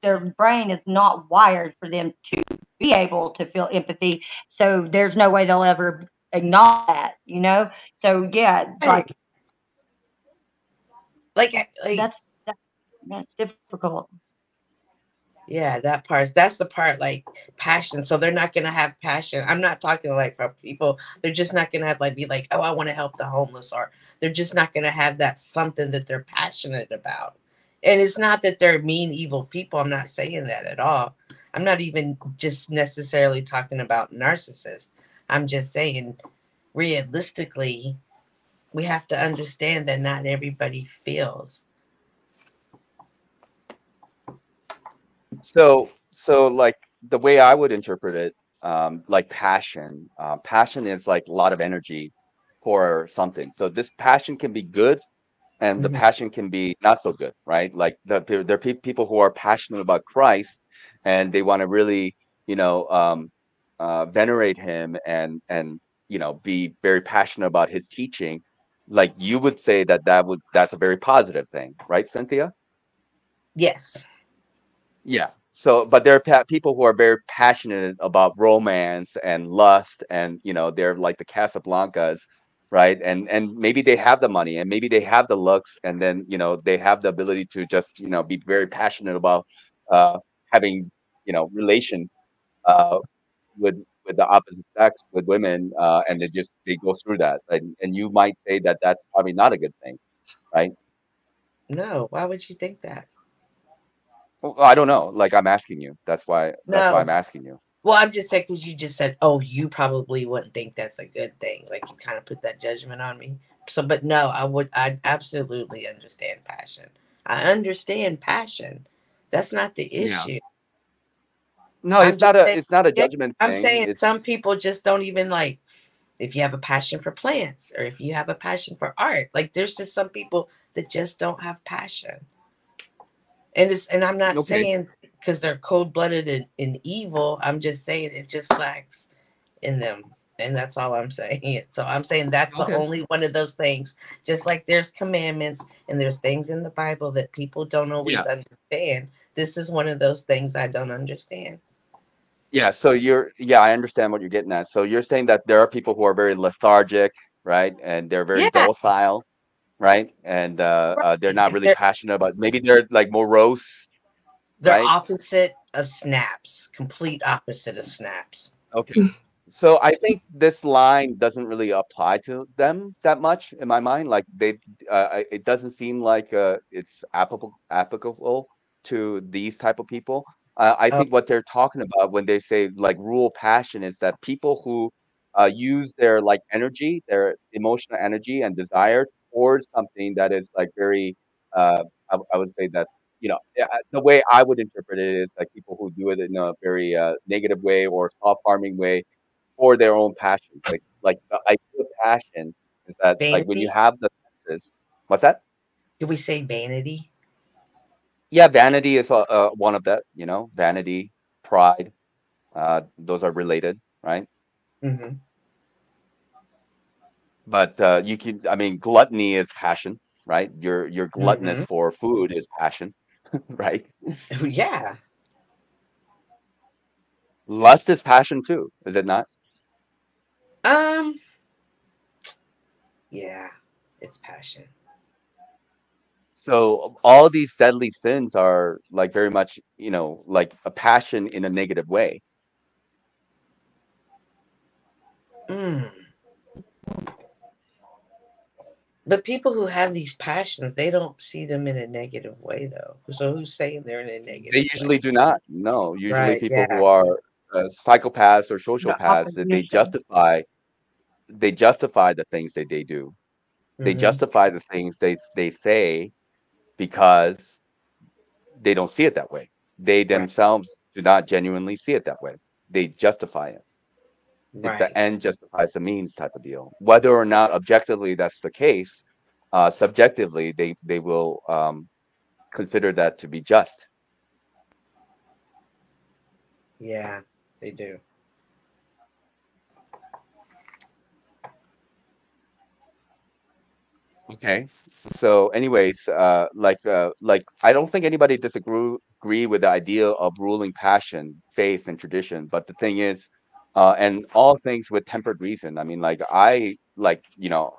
their brain is not wired for them to be able to feel empathy. So there's no way they'll ever acknowledge that. So yeah, Right. Like, that's difficult. yeah, that part. That's the part, like passion. So they're not gonna have passion. I'm not talking like for people. They're just not gonna have like be like, oh, I want to help the homeless, or they're just not gonna have that something that they're passionate about. And it's not that they're mean, evil people. I'm not saying that at all. I'm not even just necessarily talking about narcissists. I'm just saying, realistically, we have to understand that not everybody feels. so like the way I would interpret it, like passion. Passion is like a lot of energy for something. So this passion can be good, and the Mhm. passion can be not so good, right? Like there are people who are passionate about Christ, and they want to really, venerate him, and be very passionate about his teaching. Like, you would say that's a very positive thing, right, Cynthia? Yes. Yeah. So, but there are people who are very passionate about romance and lust, and they're like the Casablancas, right? And maybe they have the money, and maybe they have the looks, and then they have the ability to just be very passionate about uh, having relations uh, with with the opposite sex, with women, and they go through that, and you might say that that's probably not a good thing, right? No, why would you think that? Well, I don't know. Like I'm asking you. That's why I'm No. asking you. Well, I'm just saying because you just said, "Oh, you probably wouldn't think that's a good thing." Like you kind of put that judgment on me. So, but no, I would. I absolutely understand passion. I understand passion. That's not the Yeah. issue. No, I'm just saying. it's not a judgment I'm thing. saying It's some people just don't even like. If you have a passion for plants, or if you have a passion for art, like there's just some people that just don't have passion. And I'm not okay. saying because they're cold blooded and evil. I'm just saying it just lacks in them. And that's all I'm saying. So I'm saying that's the Okay. only one of those things. Just like there's commandments and there's things in the Bible that people don't always Yeah. understand. This is one of those things I don't understand. Yeah. So I understand what you're getting at. So you're saying that there are people who are very lethargic, right? And they're very Yeah, docile, right? And they're not right. really passionate about. Maybe they're like morose, They're right? opposite of snaps. Complete opposite of snaps. Okay. So I think this line doesn't really apply to them that much in my mind. Like it doesn't seem like it's applicable to these type of people. I Oh, think what they're talking about when they say like rule passion is that people who use their like energy, their emotional energy and desire towards something that is like very, I would say that yeah, the way I would interpret it is like people who do it in a very negative way or soft farming way for their own passion. Like the idea of passion is that like when you vanity. have the senses, what's that? Do we say vanity? Yeah, vanity is one of that. Vanity, pride, those are related, right? Mm-hmm. But I mean, gluttony is passion, right? Your gluttonous Mm-hmm. for food is passion, right? Yeah. Lust is passion too, is it not? Um. Yeah. It's passion. So all these deadly sins are like very much, like a passion in a negative way. Mm. But people who have these passions, they don't see them in a negative way, though. So who's saying they're in a They negative way? usually do not. No, usually Right. people who Yeah. are psychopaths or The sociopaths that opposition. they justify the things that they do. They Mm-hmm. justify the things they say because they don't see it that way. They Right. themselves do not genuinely see it that way. They justify it. It's the Right. end justifies the means type of deal. Whether or not objectively that's the case, subjectively they will consider that to be just. Yeah. They do. Okay. So, anyways, like I don't think anybody agree with the idea of ruling passion, faith, and tradition. But the thing is, and all things with tempered reason. I mean, like I like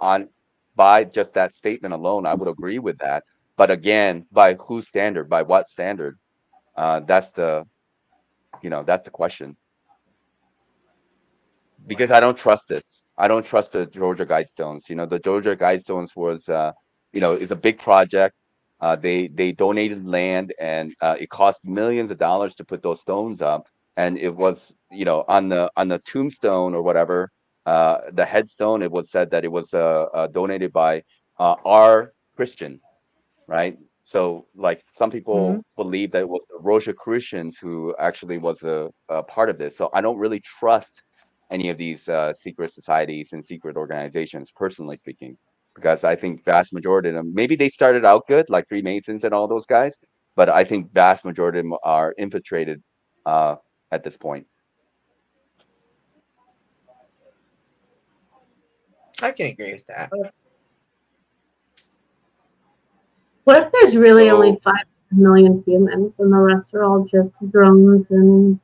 on by just that statement alone, I would agree with that. But again, by whose standard? By what standard? That's the question. Because I Right. don't trust this. I don't trust the Georgia Guidestones. The Georgia Guidestones was, is a big project. They donated land, and it cost millions of dollars to put those stones up. And it was, on the tombstone or whatever, the headstone. It was said that it was donated by our Christian, right? So, like, some Mhm. people believe that it was the Rosicrucians who actually was a part of this. So, I don't really trust any of these secret societies and secret organizations, personally speaking, because I think vast majority of them, maybe they started out good, like Freemasons and all those guys, but I think vast majority of them are infiltrated uh, at this point. I can agree with that. What if there's really only So, 5 million humans and the rest are all just drones and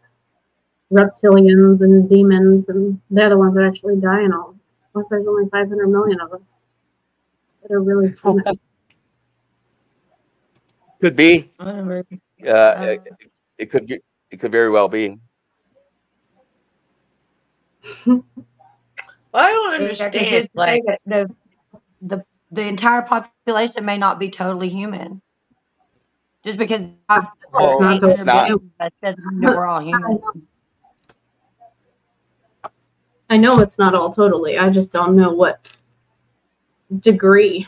reptilians and demons and they're the ones that actually die and all? What if there's only 500 million of us that are really human? could be. I agree. Uh, it, it could be. It could very well be. Well, I don't Because understand. who's to say that the entire population may not be totally human? Just because I've It's not 800 it's not. billion, that doesn't mean that we're all human. I know it's not all totally. I just don't know what degree.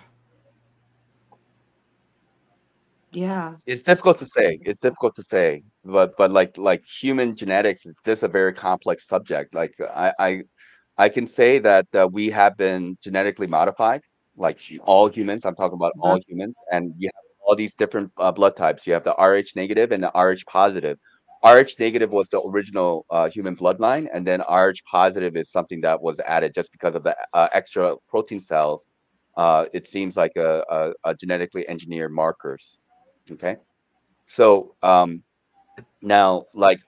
Yeah. It's difficult to say. It's difficult to say. But like human genetics is this a very complex subject. Like I can say that we have been genetically modified, like all humans. I'm talking about all humans, and you have all these different blood types. You have the Rh negative and the Rh positive. Rh negative was the original human bloodline, and then Rh positive is something that was added just because of the extra protein cells. It seems like a genetically engineered markers. Okay, so now, like,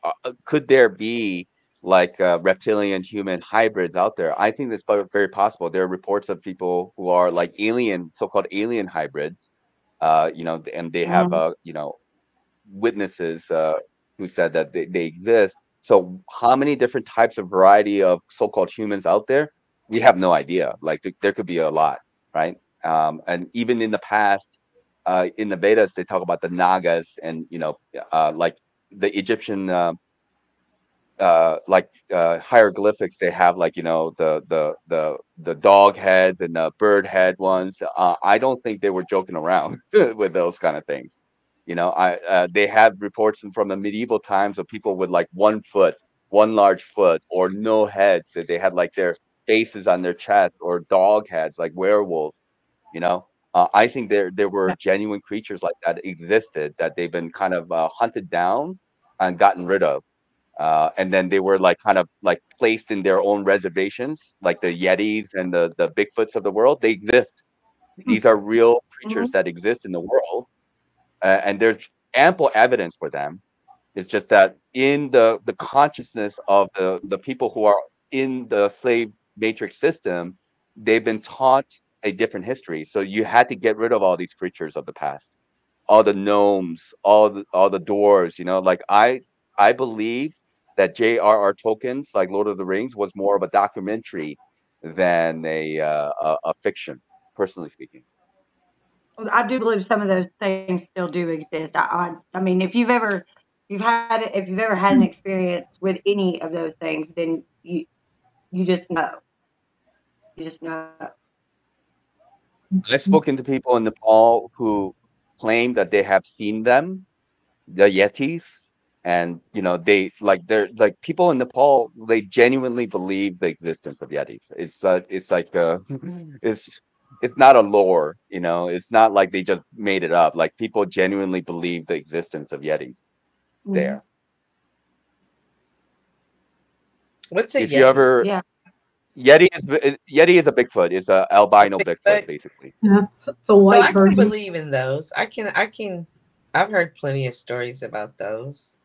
could there be like reptilian human hybrids out there? I think that's very possible. There are reports of people who are like alien, so-called alien hybrids, and they have, witnesses who said that they exist. So, how many different types of variety of so-called humans out there? We have no idea. Like, there could be a lot, right? And even in the past, in the Vedas, they talk about the Nagas and like the Egyptian hieroglyphics. They have like the dog heads and the bird head ones. I don't think they were joking around with those kind of things. They have reports from the medieval times of people with like 1 foot, one large foot, or no heads. That they had like their faces on their chest, or dog heads, like werewolves. I think there were genuine creatures like that existed, that they've been kind of hunted down and gotten rid of. And then they were like kind of like placed in their own reservations, like the Yetis and the Bigfoots of the world. They exist. These are real creatures that exist in the world, and there's ample evidence for them. It's just that in the consciousness of the people who are in the slave matrix system, they've been taught a different history. So you had to get rid of all these creatures of the past, all the gnomes, all the dwarves. Like I believe that J.R.R. Tolkien's like Lord of the Rings was more of a documentary than a fiction, personally speaking. I do believe some of those things still do exist. I mean, if you've ever had an experience with any of those things, then you just know. You just know. I've spoken to people in Nepal who claim that they have seen them, the Yetis, and they're like people in Nepal. They genuinely believe the existence of Yetis. It's like it's it's not a lore. It's not like they just made it up. Like people genuinely believe the existence of Yetis there. What's a If you Yeti? ever Yeah. Yeti is a Bigfoot. It's a albino Bigfoot, basically. Yeah, it's a So white I can version. believe in those. I've heard plenty of stories about those.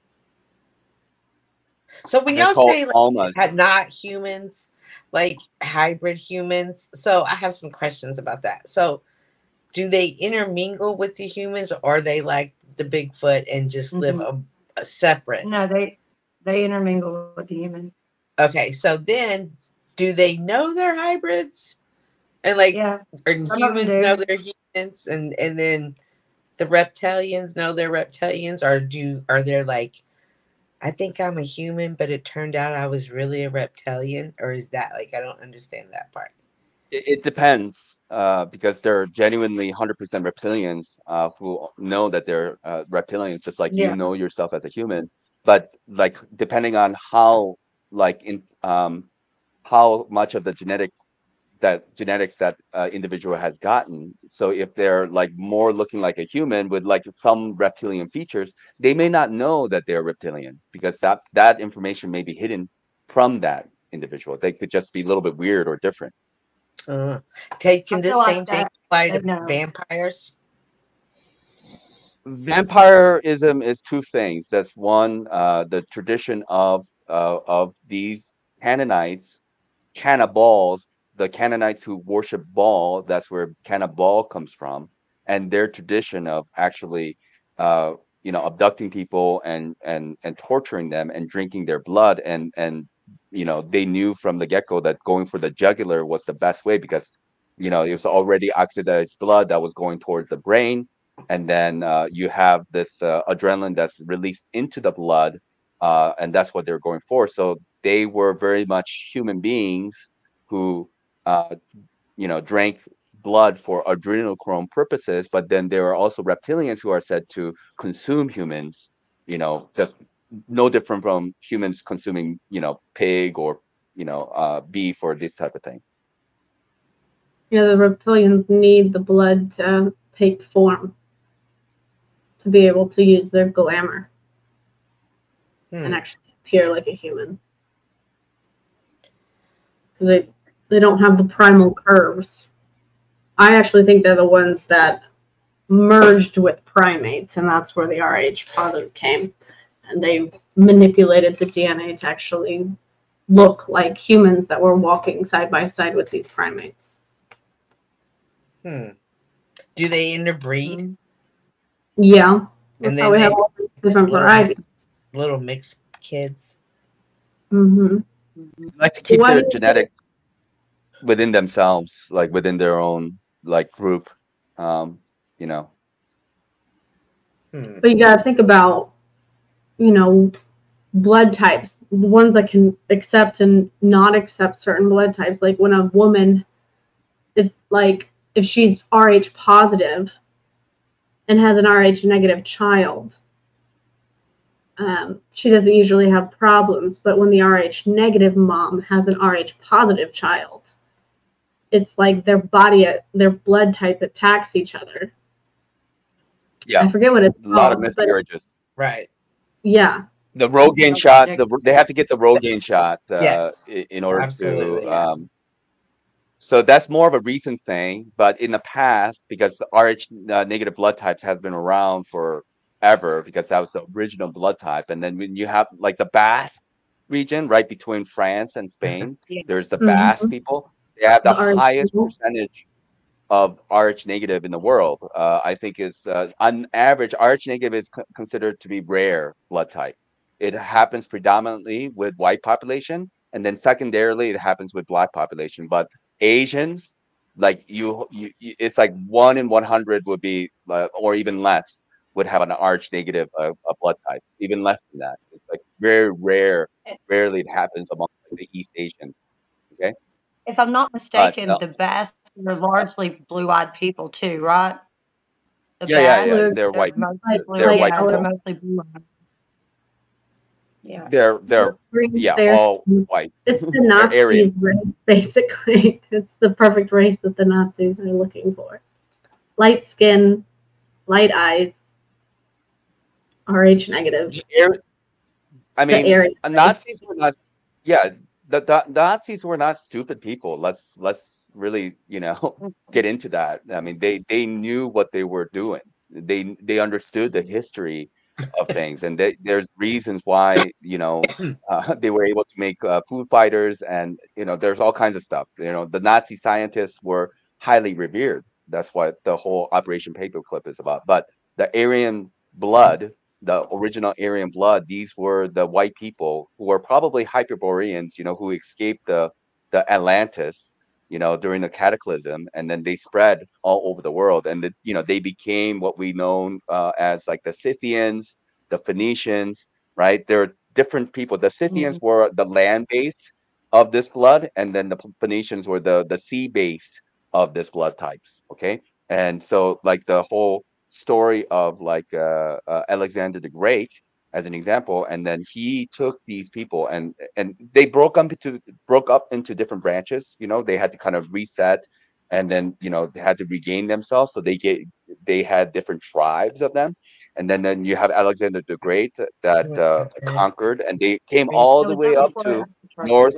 So when They're y'all called say like almas. not humans, like hybrid humans, so I have some questions about that. So do they intermingle with the humans, or are they like the Bigfoot and just live a separate? No, they intermingle with the humans. Okay, so then do they know they're hybrids? And like, Yeah, or some of them humans do. know they're humans, and then the reptilians know they're reptilians, or are they like, I think I'm a human, but it turned out I was really a reptilian, or is that like, I don't understand that part. It depends, because there are genuinely 100% reptilians who know that they're reptilians, just like you Yeah. know yourself as a human. But like depending on how like in how much of the genetics that individual has gotten. So if they're like more looking like a human with like some reptilian features, they may not know that they're reptilian, because that information may be hidden from that individual. They could just be a little bit weird or different. Okay, can I this feel like same thing that apply they to know. vampires? Vampirism is two things. That's one, the tradition of these Canaanites, cannibals, the Canaanites who worship Baal. That's where cannibal comes from, and their tradition of actually, abducting people and torturing them and drinking their blood, and they knew from the get-go that going for the jugular was the best way because it was already oxidized blood that was going towards the brain, and then you have this adrenaline that's released into the blood, and that's what they're going for. So they were very much human beings who drank blood for adrenochrome purposes, but then there are also reptilians who are said to consume humans, just no different from humans consuming, pig or, beef or this type of thing. Yeah, the reptilians need the blood to take form to be able to use their glamour and actually appear like a human. Because they don't have the primal curves. I actually think they're the ones that merged with primates, and that's where the Rh positive came. And they manipulated the DNA to actually look like humans that were walking side by side with these primates. Do they interbreed? Yeah. And That's then how we have all these different varieties. Little mixed kids. Mm-hmm. They like to keep their genetics within themselves, like within their own group, But you gotta think about, blood types, the ones that can accept and not accept certain blood types. Like when a woman is if she's Rh positive and has an Rh negative child, she doesn't usually have problems. But when the Rh negative mom has an Rh positive child, it's like their blood type attacks each other. Yeah, I forget what it's called. A lot of miscarriages. Right. Yeah. The Rogaine shot. They have to get the Rogaine shot in order to. So that's more of a recent thing, but in the past, because the Rh negative blood types has been around forever, because that was the original blood type. And then when you have the Basque region, right between France and Spain, there's the Basque people. They have the highest percentage of Rh negative in the world. I think it's on average, Rh negative is considered to be rare blood type. It happens predominantly with white population, and then secondarily it happens with black population. But Asians, it's like 1 in 100 would be, or even less, would have an Rh negative a blood type. Even less than that. It's very rare. Rarely it happens among the East Asians. Okay. If I'm not mistaken, the Basques are largely blue-eyed people too, right? The Yeah. They're white. They're white people. They're mostly blue-eyed. Yeah. They're all white. It's the Nazis race, basically. It's the perfect race that the Nazis are looking for. Light skin, light eyes, Rh negative. I mean, Nazis were not. Yeah, the Nazis were not stupid people. Let's really get into that. I mean, they knew what they were doing. They understood the history of things, and there's reasons why they were able to make food fighters, and there's all kinds of stuff. The Nazi scientists were highly revered. That's what the whole Operation Paperclip is about. But the Aryan blood, the original Aryan blood, these were the white people who were probably Hyperboreans, who escaped the Atlantis, during the cataclysm, and then they spread all over the world, and they became what we know as the Scythians, the Phoenicians, right? They're different people. The Scythians were the land base of this blood, and then the Phoenicians were the sea base of this blood types. Okay, and so the whole story of Alexander the Great as an example, and then he took these people and they broke up into different branches. They had to kind of reset, and then they had to regain themselves. So they had different tribes of them, and then you have Alexander the Great that conquered, and they came all the way up to north.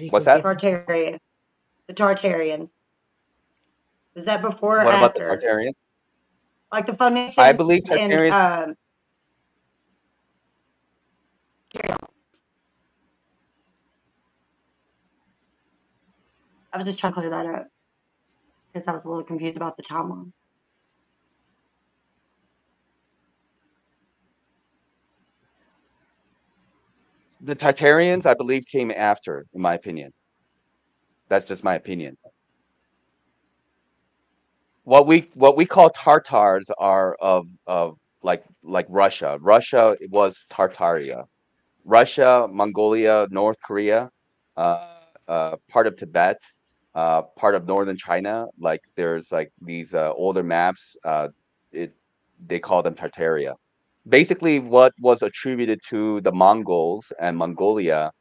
What's that? Tartarian. The Tartarians. Is that before or what about after? The Tartarians? Like the Phoenicians. I believe Tartarians. I was just trying to clear that up because I was a little confused about the timeline. The Tartarians, I believe, came after, in my opinion. That's just my opinion. What we call Tartars are of like Russia. Russia was Tartaria. Russia, Mongolia, North Korea, uh, part of Tibet, part of northern China. Like there's like these older maps. It They call them Tartaria. Basically, what was attributed to the Mongols and Mongolia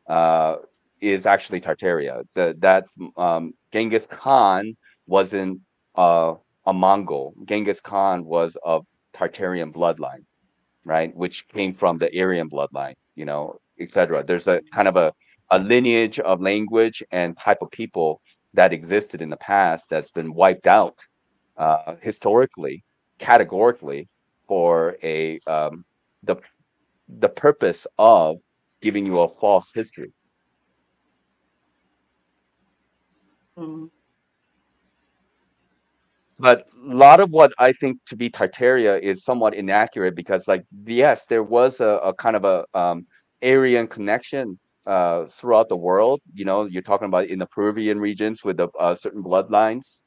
uh, is actually Tartaria. That Genghis Khan wasn't uh, a Mongol. Genghis Khan was of Tartarian bloodline, right? Which came from the Aryan bloodline, etc. There's a kind of a lineage of language and type of people that existed in the past that's been wiped out historically, categorically, for the the purpose of giving you a false history. Mm-hmm. But a lot of what I think to be Tartaria is somewhat inaccurate because, like, yes, there was a kind of a Aryan connection throughout the world. You're talking about in the Peruvian regions with the certain bloodlines,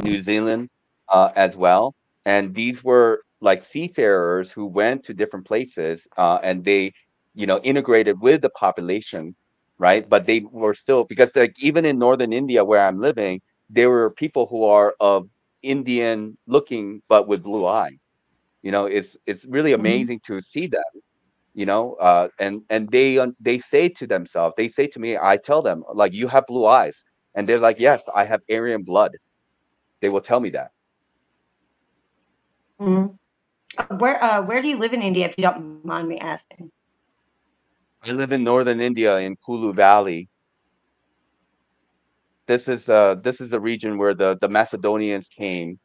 New Zealand as well. And these were like seafarers who went to different places and they, integrated with the population, right? But they were still, because like even in northern India where I'm living, there were people who are of Indian looking but with blue eyes. It's really Mm-hmm. amazing to see them. And they say to themselves, they say to me, I tell them like, you have blue eyes, and they're like, yes, I have Aryan blood. They will tell me that. Mm-hmm. Where do you live in India, if you don't mind me asking? I live in northern India in Kulu Valley. This is a region where the Macedonians came,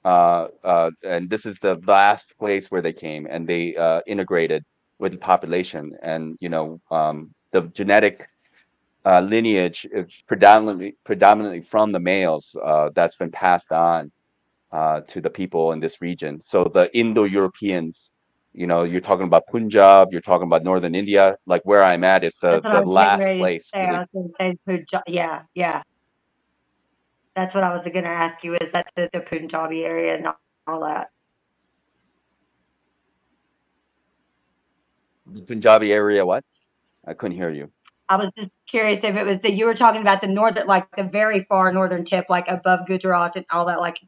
and this is the last place where they came, and they integrated with the population, and the genetic lineage is predominantly from the males that's been passed on to the people in this region. So the Indo-Europeans, you're talking about Punjab, you're talking about northern India. Like where I'm at is That's what I the was getting last ready to place say. where I they. was going to say Punjab. Yeah, yeah. That's what I was going to ask you. Is that the Punjabi area and all that? The Punjabi area, what? I couldn't hear you. I was just curious if it was that you were talking about the northern, like the very far northern tip, like above Gujarat and all that, like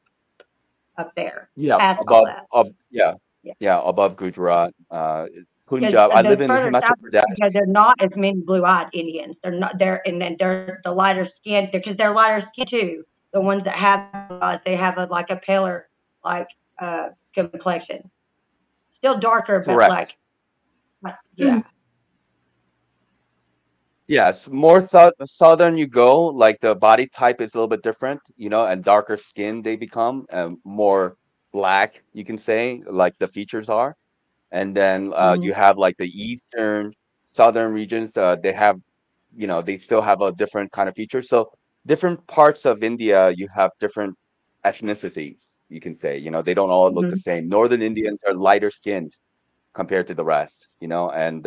up there, Yeah, past all above, that. yeah, Yeah. yeah, above Gujarat, Because Punjab. I live the in further Himachal south, Pradesh. because they're not as many blue-eyed Indians. They're not there, and then they're the lighter skin because they're lighter skin too. The ones that have they have like a paler like complexion, still darker, but Correct. yeah. Yes, more southern you go, like the body type is a little bit different, and darker skin they become, and more black, you can say, like the features are. And then Mm-hmm. you have like the eastern, southern regions. They have, they still have a different kind of feature. So different parts of India, you have different ethnicities, you can say. They don't all look the Mm-hmm. same. Northern Indians are lighter skinned compared to the rest, and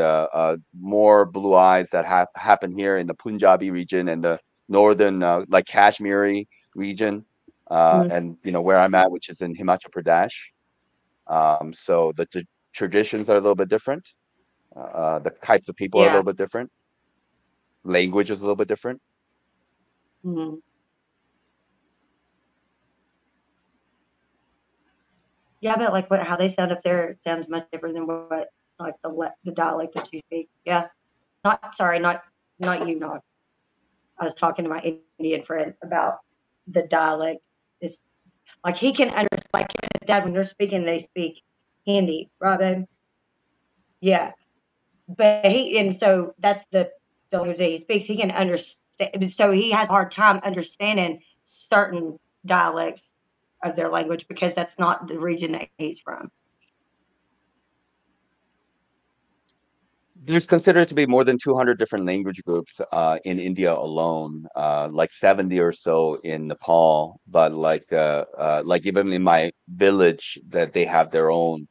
more blue eyes that happen here in the Punjabi region and the northern, like Kashmiri region, Mm-hmm. and where I'm at, which is in Himachal Pradesh. So the traditions are a little bit different. The types of people are a Yeah. little bit different. Language is a little bit different. Mm-hmm. Yeah, but like how they sound up there sounds much different than what like the dialect that you speak. Yeah. Not you, not. I was talking to my Indian friend about the dialect. It's like he can understand, like him and his dad when they're speaking, they speak Hindi, right, babe? Yeah, but and so that's the language that he speaks. He can understand, so he has a hard time understanding certain dialects of their language because that's not the region that he's from. There's considered to be more than 200 different language groups in India alone, like 70 or so in Nepal. But like even in my village, that they have their own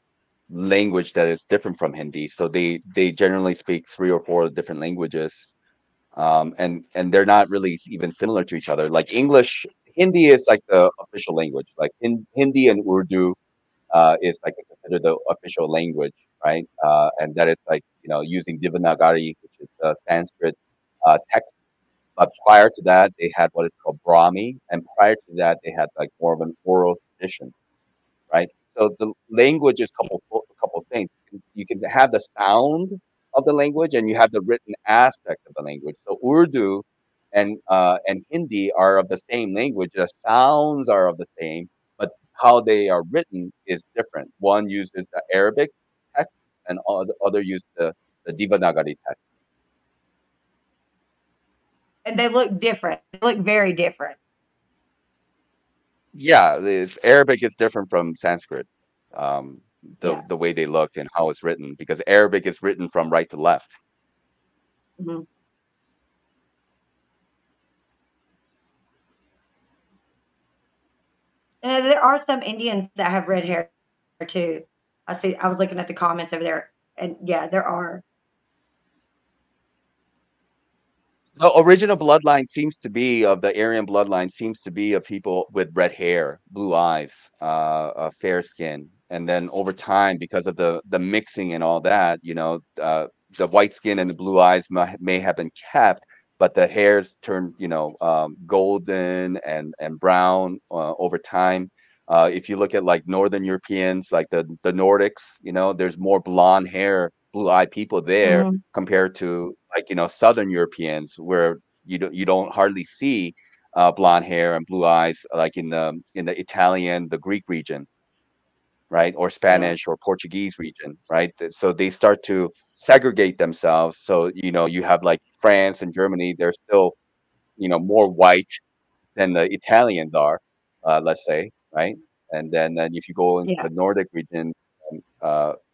language that is different from Hindi. So they generally speak 3 or 4 different languages, and they're not really even similar to each other. Like English, Hindi is like the official language. Like Hindi and Urdu is like considered the official language, right? And that is like using Devanagari, which is the Sanskrit text. But prior to that, they had what is called Brahmi, and prior to that, they had like more of an oral tradition, right? So the language is a couple things. You can have the sound of the language, and you have the written aspect of the language. So Urdu and Hindi are of the same language. The sounds are of the same, but how they are written is different. One uses the Arabic text, and other use the Devanagari text. And they look different. They look very different. Yeah, Arabic is different from Sanskrit. The Yeah. the way they look and how it's written, because Arabic is written from right to left. hmm And there are some Indians that have red hair too. I see. I was looking at the comments over there, and yeah, there are. The original bloodline seems to be of the Aryan bloodline seems to be of people with red hair, blue eyes, fair skin, and then over time, because of the mixing and all that, the white skin and the blue eyes may have been kept, but the hairs turned, golden and brown over time. If you look at like Northern Europeans, like the Nordics, there's more blonde hair, blue-eyed people there hmm compared to like Southern Europeans, where you don't hardly see blonde hair and blue eyes like in the Italian, the Greek region, right, or Yeah. Spanish or Portuguese region, right. So they start to segregate themselves. So you have like France and Germany, they're still more white than the Italians are, let's say, right. And then if you go into Yeah. the Nordic region,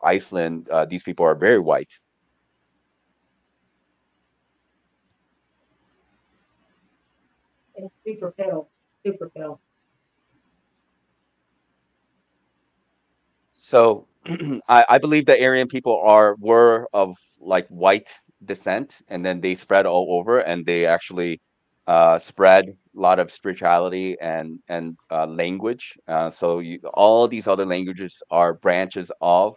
Iceland, these people are very white. It's super pale. Super pale. So I believe the Aryan people were of like white descent, and then they spread all over, and they actually spread a lot of spirituality and language. So all these other languages are branches of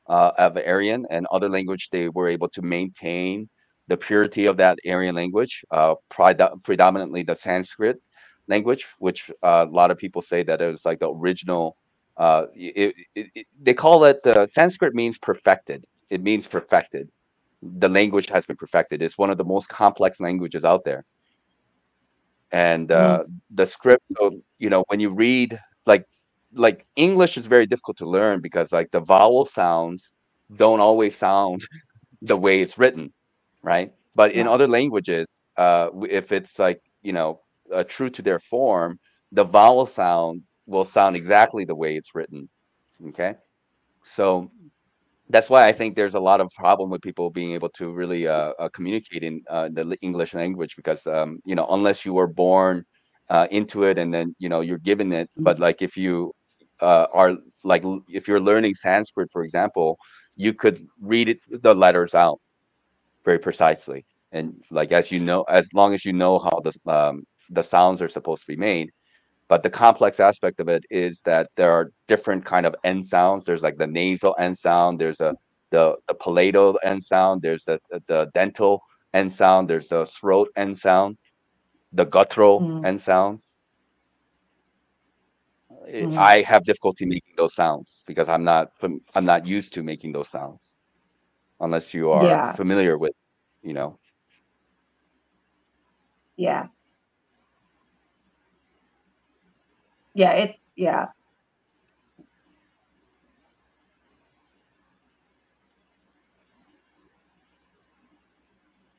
Aryan, and other language they were able to maintain the purity of that Aryan language, predominantly the Sanskrit language, which a lot of people say that it was like the original. They call it Sanskrit means perfected. It means perfected. The language has been perfected. It's one of the most complex languages out there, and hmm the script. So when you read like English is very difficult to learn because like the vowel sounds don't always sound the way it's written, right? But in Right. other languages, if it's like true to their form, the vowel sound will sound exactly the way it's written. Okay, so that's why I think there's a lot of problem with people being able to really communicate in the English language, because unless you were born into it and then you're given it. But like if you are like if you're learning Sanskrit, for example, you could read the letters out very precisely, and like as long as you know how the sounds are supposed to be made. But the complex aspect of it is that there are different kind of end sounds. There's like the nasal end sound. There's the palatal end sound. There's the dental end sound. There's the throat end sound. The guttural hmm end sound. hmm I have difficulty making those sounds because I'm not used to making those sounds unless you are Yeah. familiar with, you know. Yeah. Yeah. It's yeah.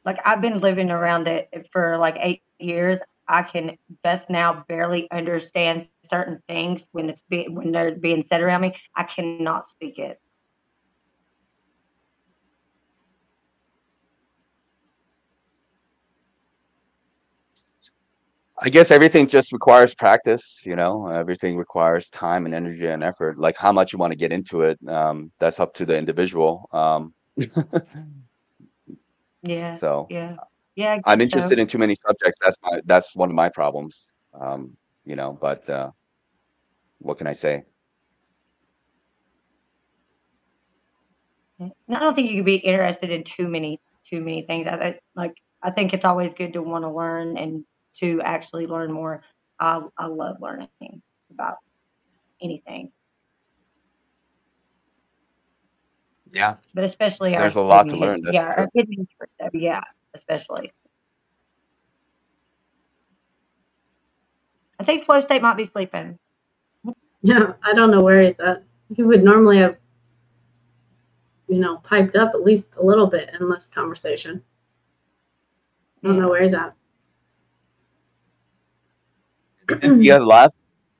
Like I've been living around it for like 8 years. I can just now barely understand certain things when they're being said around me. I cannot speak it. I guess everything just requires practice, you know, everything requires time and energy and effort. Like how much you want to get into it, that's up to the individual. Yeah, So yeah, yeah. I I'm guess so. interested in too many subjects. That's one of my problems. You know, but what can I say? I don't think you could be interested in too many things. I think it's always good to want to learn and to actually learn more. I love learning about anything, Yeah, but especially our there's a lot hidden to learn. history. That's Yeah, for our sure. hidden history stuff. Yeah, especially. I think Flow State might be sleeping. Yeah, I don't know where he's at. He would normally have, piped up at least a little bit in this conversation. I don't know where he's at. Cynthia left.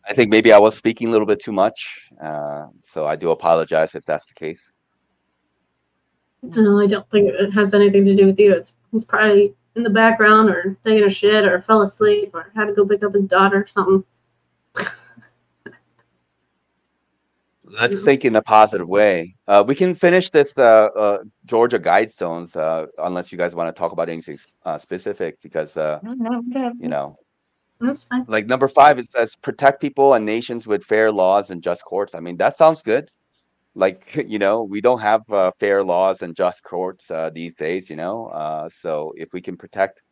I think maybe I was speaking a little bit too much, so I do apologize if that's the case. No, I don't think it has anything to do with you. He's probably in the background or taking a shit or fell asleep or had to go pick up his daughter or something. Let's think in a positive way. We can finish this Georgia Guidestones unless you guys want to talk about anything specific, because you know, That's fine. like number 5, it says protect people and nations with fair laws and just courts. I mean, that sounds good. Like, you know, we don't have fair laws and just courts these days, you know. So if we can protect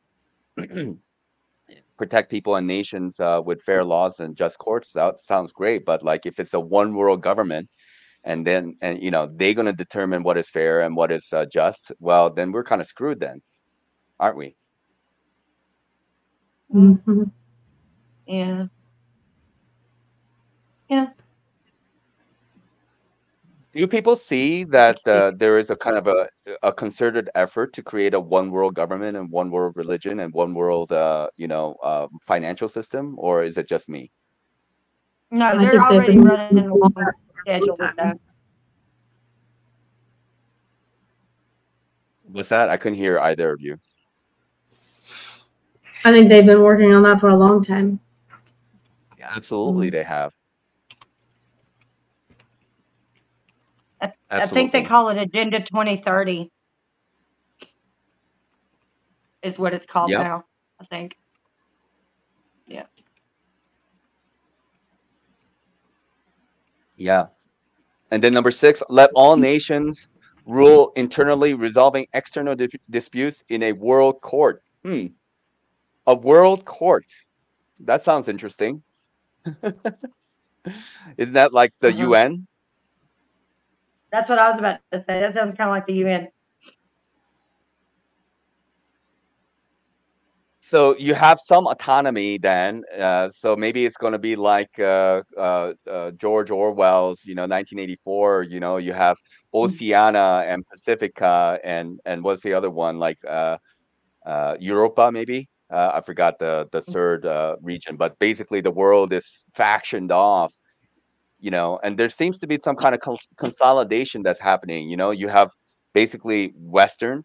people and nations with fair laws and just courts, that sounds great. But like, if it's a one world government, and you know, they're going to determine what is fair and what is just, well, then we're kind of screwed then, aren't we? Mm-hmm. Yeah. Yeah. Do people see that there is a kind of a concerted effort to create a one world government and one world religion and one world, financial system, or is it just me? No, I they're think they've already been running moving along for a schedule long with that. time. What's that? I couldn't hear either of you. I think they've been working on that for a long time. Yeah, absolutely, they have. I think they Absolutely. call it Agenda 2030 is what it's called Yep. now, I think. Yeah. Yeah. And then number 6, let all nations rule internally, resolving external disputes in a world court. A world court. That sounds interesting. Isn't that like the Uh-huh. UN? That's what I was about to say. That sounds kind of like the UN. So you have some autonomy then. So maybe it's going to be like George Orwell's, 1984. You know, you have Oceania and Pacifica, and what's the other one? Like Europa, maybe. I forgot the third region, but basically the world is factioned off. You know, and there seems to be some kind of consolidation that's happening. You know, you have basically Western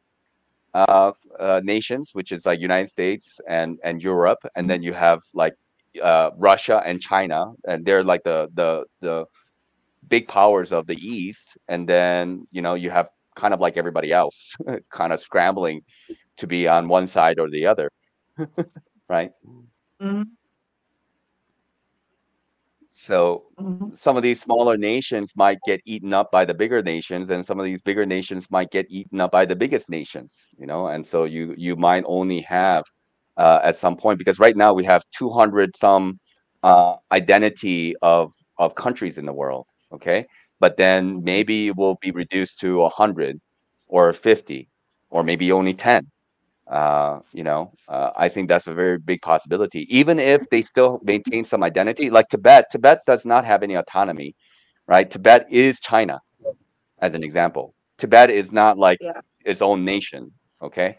nations, which is like United States and Europe, and then you have like Russia and China, and they're like the big powers of the East, and then you have kind of like everybody else, kind of scrambling to be on one side or the other, right? Mm-hmm. So Mm-hmm. some of these smaller nations might get eaten up by the bigger nations, and some of these bigger nations might get eaten up by the biggest nations, and so you might only have at some point, because right now we have 200 some identity of countries in the world, okay, but then maybe it will be reduced to 100 or 50 or maybe only 10. I think that's a very big possibility. Even if they still maintain some identity, like Tibet does not have any autonomy, right? Tibet is China, as an example. Tibet is not like Yeah. its own nation. Okay,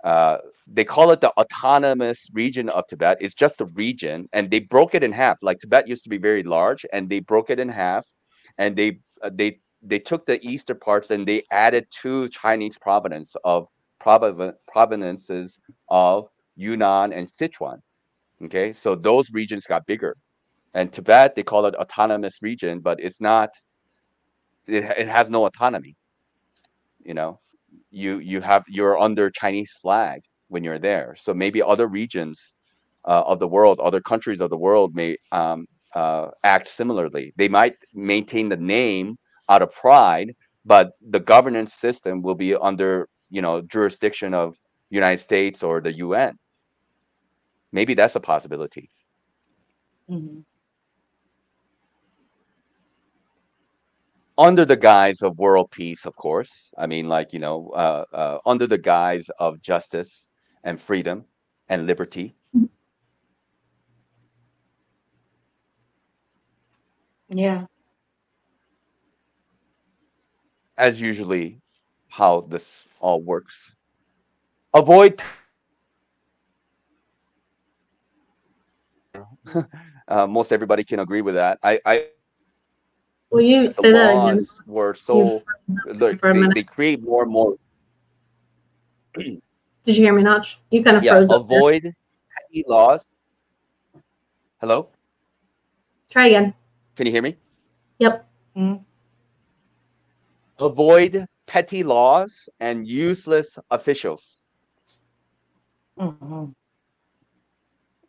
uh, they call it the autonomous region of Tibet. It's just a region, and they broke it in half. Like Tibet used to be very large, and they broke it in half, and they took the eastern parts and they added two Chinese provinces of Yunnan and Sichuan. Okay, so those regions got bigger. And Tibet, they call it autonomous region, but it's not. It has no autonomy. You know, you're under Chinese flag when you're there. So maybe other regions of the world, other countries of the world may act similarly. They might maintain the name out of pride, but the governance system will be under, jurisdiction of United States or the UN. Maybe that's a possibility. Mhm. Under the guise of world peace, of course. I mean, like, under the guise of justice and freedom and liberty. Yeah. As usually how this all works. Avoid most everybody can agree with that. I Will you the say that again? laws were You so froze up look, for a minute. they create more and more. Did you hear me, Notch? You kind of Yeah, froze up there. avoid petty laws. Hello? Try again. Can you hear me? Yep. Mhm. Avoid petty laws and useless officials. Mhm.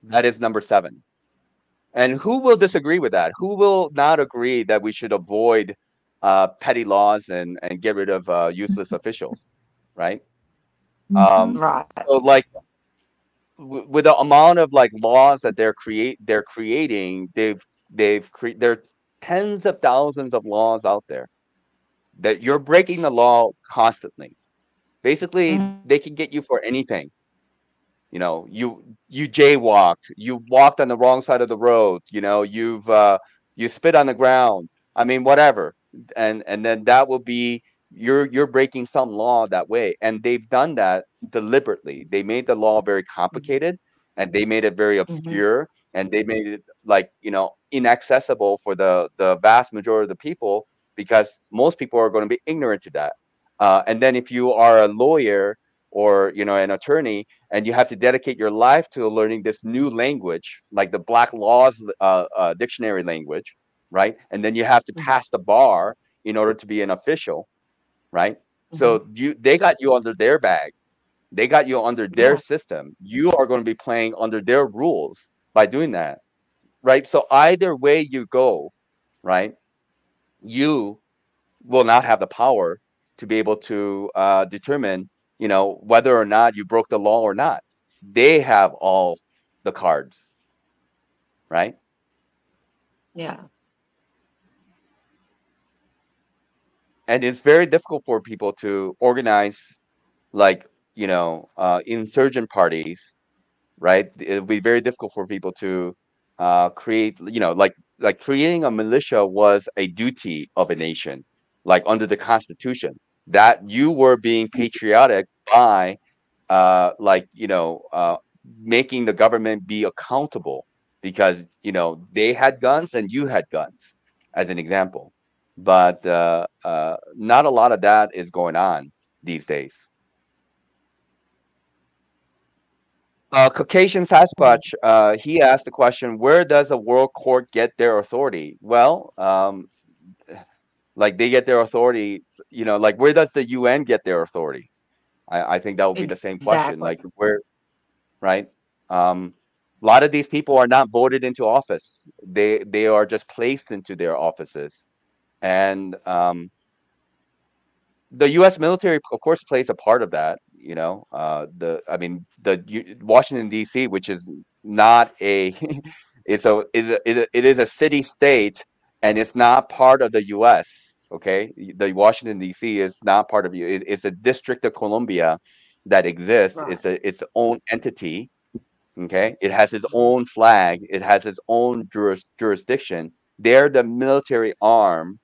That is number 7. And who will disagree with that? Who will not agree that we should avoid petty laws and get rid of useless officials, right? Mhm. Right. So like with the amount of like laws that they're creating, there are tens of thousands of laws out there that you're breaking the law constantly. Basically, Mhm. they can get you for anything. You jaywalked, you walked on the wrong side of the road, you spit on the ground. I mean, whatever. And then that will be you're breaking some law that way. And they've done that deliberately. They made the law very complicated, and they made it very Mhm. obscure, and they made it like, inaccessible for the vast majority of the people, because most people are going to be ignorant to that. And then if you are a lawyer or an attorney, and you have to dedicate your life to learning this new language, like the Black Laws dictionary language, right? And then you have to Mhm. pass the bar in order to be an official, right? Mhm. So they got you under their bag. They got you under their Yeah. system. You are going to be playing under their rules by doing that, right? So either way you go, right, you will not have the power to be able to determine, whether or not you broke the law or not. They have all the cards, right? Yeah. And it's very difficult for people to organize, like, insurgent parties, right? It'll be very difficult for people to create, like creating a militia was a duty of a nation, like under the Constitution, that you were being patriotic by, like, making the government be accountable, because they had guns and you had guns, as an example. But not a lot of that is going on these days. Caucasian Mhm. Sasquatch, he asked the question, where does a world court get their authority? Well, like they get their authority, like where does the UN get their authority? I think that would be the same question. Exactly. Like where, right? A lot of these people are not voted into office. They are just placed into their offices. And the U.S. military, of course, plays a part of that. Washington D.C., which is not a, it is a city state, and it's not part of the U.S. Okay, the Washington D.C. is not part of you. It's a District of Columbia that exists. Right. It's its own entity. Okay, it has its Mhm. own flag. It has its own jurisdiction. They're the military arm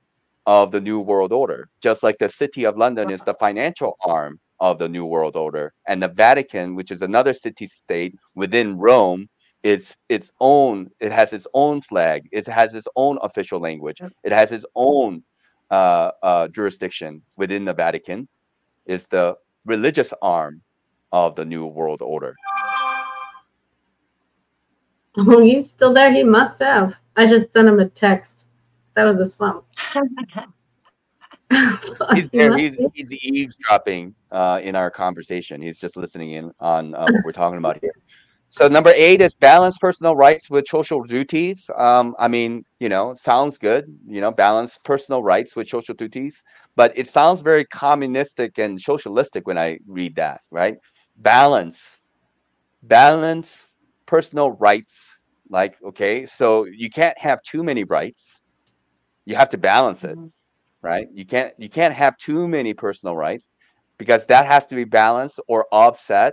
of the New World Order, just like the City of London is Right. the financial arm of the New World Order, and the Vatican, which is another city-state within Rome, is its own. It has its own flag. It has its own official language. Yep. It has its own jurisdiction within the Vatican. Is the religious arm of the New World Order. Oh, he's still there. He must have. I just sent him a text. That was his phone. He's there. He's eavesdropping in our conversation. He's just listening in on what we're talking about here. So number 8 is balance personal rights with social duties. I mean, sounds good. Balance personal rights with social duties, but it sounds very communistic and socialistic when I read that. Right? Balance personal rights. Like, okay, so you can't have too many rights. You have to balance it. Right? You can't have too many personal rights because that has to be balanced or offset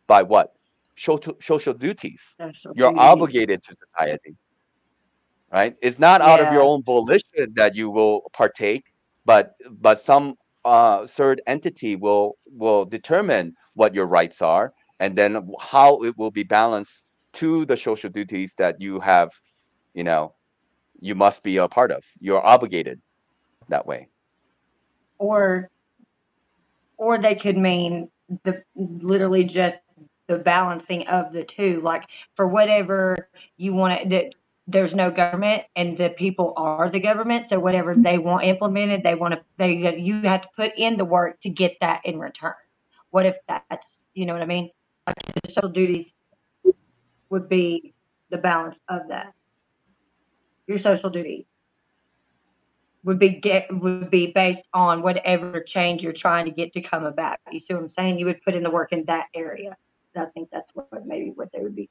by what? Social duties. You're obligated to society, right? It's not out of your Yeah. own volition that you will partake, but some third entity will determine what your rights are, and then how it will be balanced to the social duties that you have, you know, you must be a part of. You're obligated that way. Or they could mean the literally just the balancing of the two. Like for whatever you want that there's no government and the people are the government. So whatever they want implemented, you have to put in the work to get that in return. What if that's what I mean? Like the social duties would be the balance of that. Your social duties would be based on whatever change you're trying to get to come about. You see what I'm saying? You would put in the work in that area. I think that's what they would be.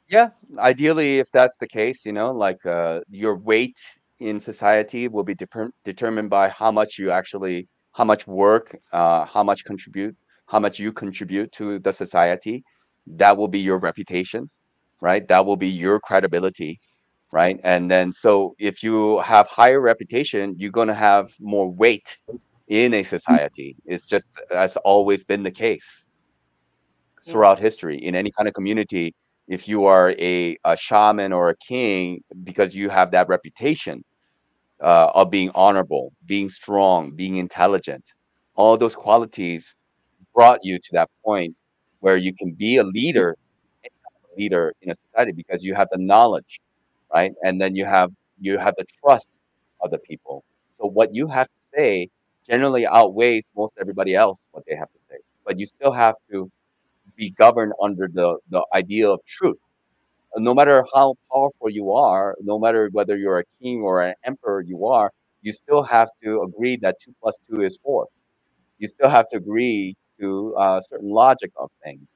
Yeah, ideally, if that's the case, like your weight in society will be determined by how much work, how much you contribute to the society. That will be your reputation, right? That will be your credibility, right? And then, so if you have higher reputation, you're going to have more weight in a society. It's just that's always been the case throughout history in any kind of community. If you are a shaman or a king, because you have that reputation of being honorable, being strong, being intelligent, all those qualities brought you to that point where you can be a leader in a society because you have the knowledge, right? And then you have the trust of the people. So what you have to say generally outweighs most everybody else what they have to say, but you still have to be governed under the idea of truth. No matter how powerful you are, no matter whether you're a king or an emperor you still have to agree that 2 + 2 is 4. You still have to agree to certain logic of things,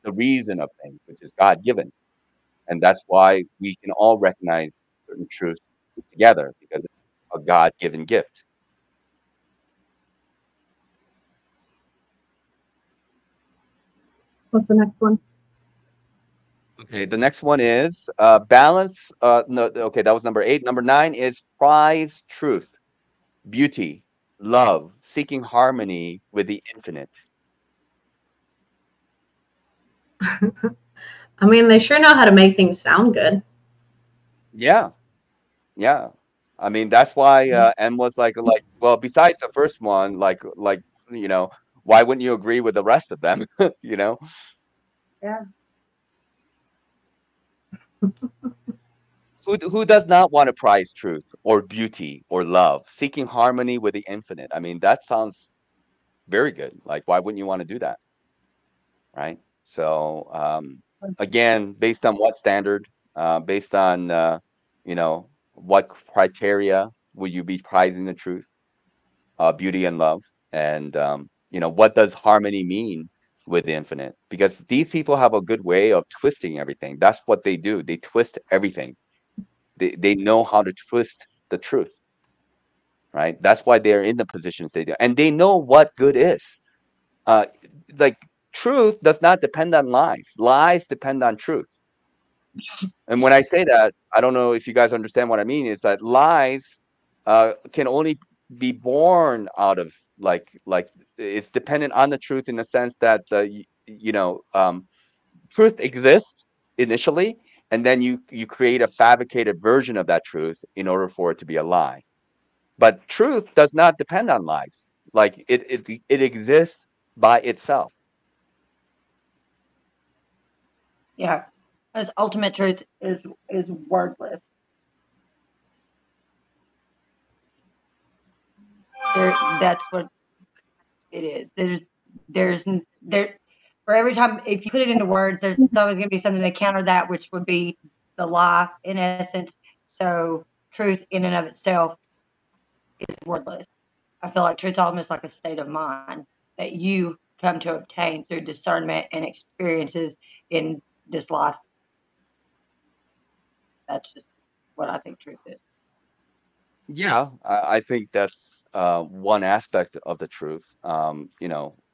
the reason of things, which is God given. And that's why we can all recognize certain truths together because it's a God given gift. What's the next one? Okay, the next one is balance. No, okay, that was number 8. Number 9 is prize truth, beauty, love, seeking harmony with the infinite. I mean, they sure know how to make things sound good. Yeah, yeah. I mean, that's why M was like, well, besides the first one, why wouldn't you agree with the rest of them? You know? Yeah. Who does not want to prize truth or beauty or love, seeking harmony with the infinite? I mean, that sounds very good. Like, why wouldn't you want to do that? Right? So, again, based on what standard, based on, what criteria would you be prizing the truth, beauty and love? And, what does harmony mean with the infinite? Because these people have a good way of twisting everything. That's what they do. They twist everything. They know how to twist the truth, right? That's why they're in the positions they do, and they know what good is. Uh, like truth does not depend on lies. Lies depend on truth. And when I say that, I don't know if you guys understand what I mean. Is that lies can only be born out of like it's dependent on the truth in the sense that truth exists initially, and then you create a fabricated version of that truth in order for it to be a lie. But truth does not depend on lies. Like it exists by itself. Yeah. Because ultimate truth is wordless. That's what it is. There's there for every time if you put it into words, there's always going to be something to counter that, which would be the lie in essence. So truth in and of itself is wordless. I feel like truth's almost like a state of mind that you come to obtain through discernment and experiences in this life. That's just what I think truth is. Yeah, I think that's one aspect of the truth.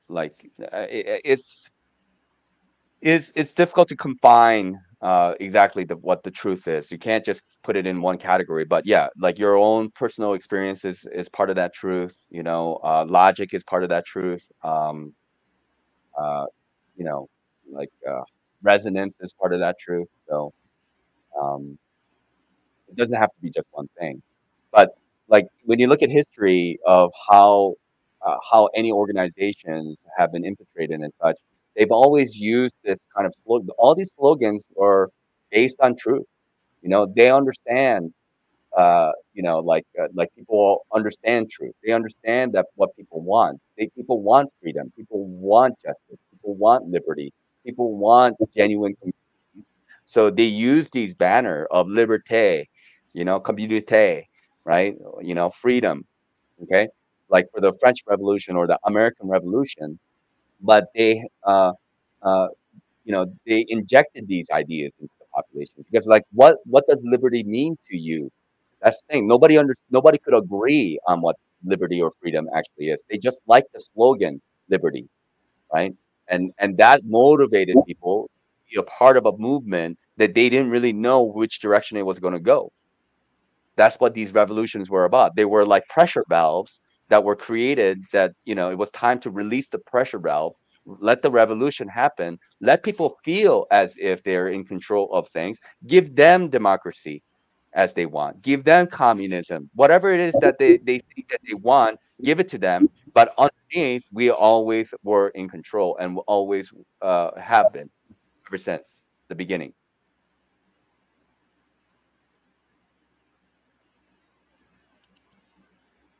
Like it's difficult to confine exactly what the truth is. You can't just put it in one category. But yeah, like your own personal experiences is part of that truth. Logic is part of that truth. Uh, you know, like resonance is part of that truth. So um, it doesn't have to be just one thing. But like when you look at history of how any organizations have been infiltrated and such, they've always used this kind of slogan. All these slogans are based on truth. They understand. Like people understand truth. They understand that what people want. People want freedom. People want justice. People want liberty. People want genuine communities. So they use these banner of liberté, communauté, right? Freedom. Okay, like for the French Revolution or the American Revolution, but uh, they injected these ideas into the population because, like, what does liberty mean to you? That's the thing. Nobody could agree on what liberty or freedom actually is. They just like the slogan liberty, right? And that motivated people to be a part of a movement that they didn't really know which direction it was going to go. That's what these revolutions were about. They were like pressure valves that were created that, it was time to release the pressure valve, let the revolution happen, let people feel as if they're in control of things, give them democracy as they want, give them communism, whatever it is that they think that they want, give it to them. But underneath, we always were in control and will always have been ever since the beginning.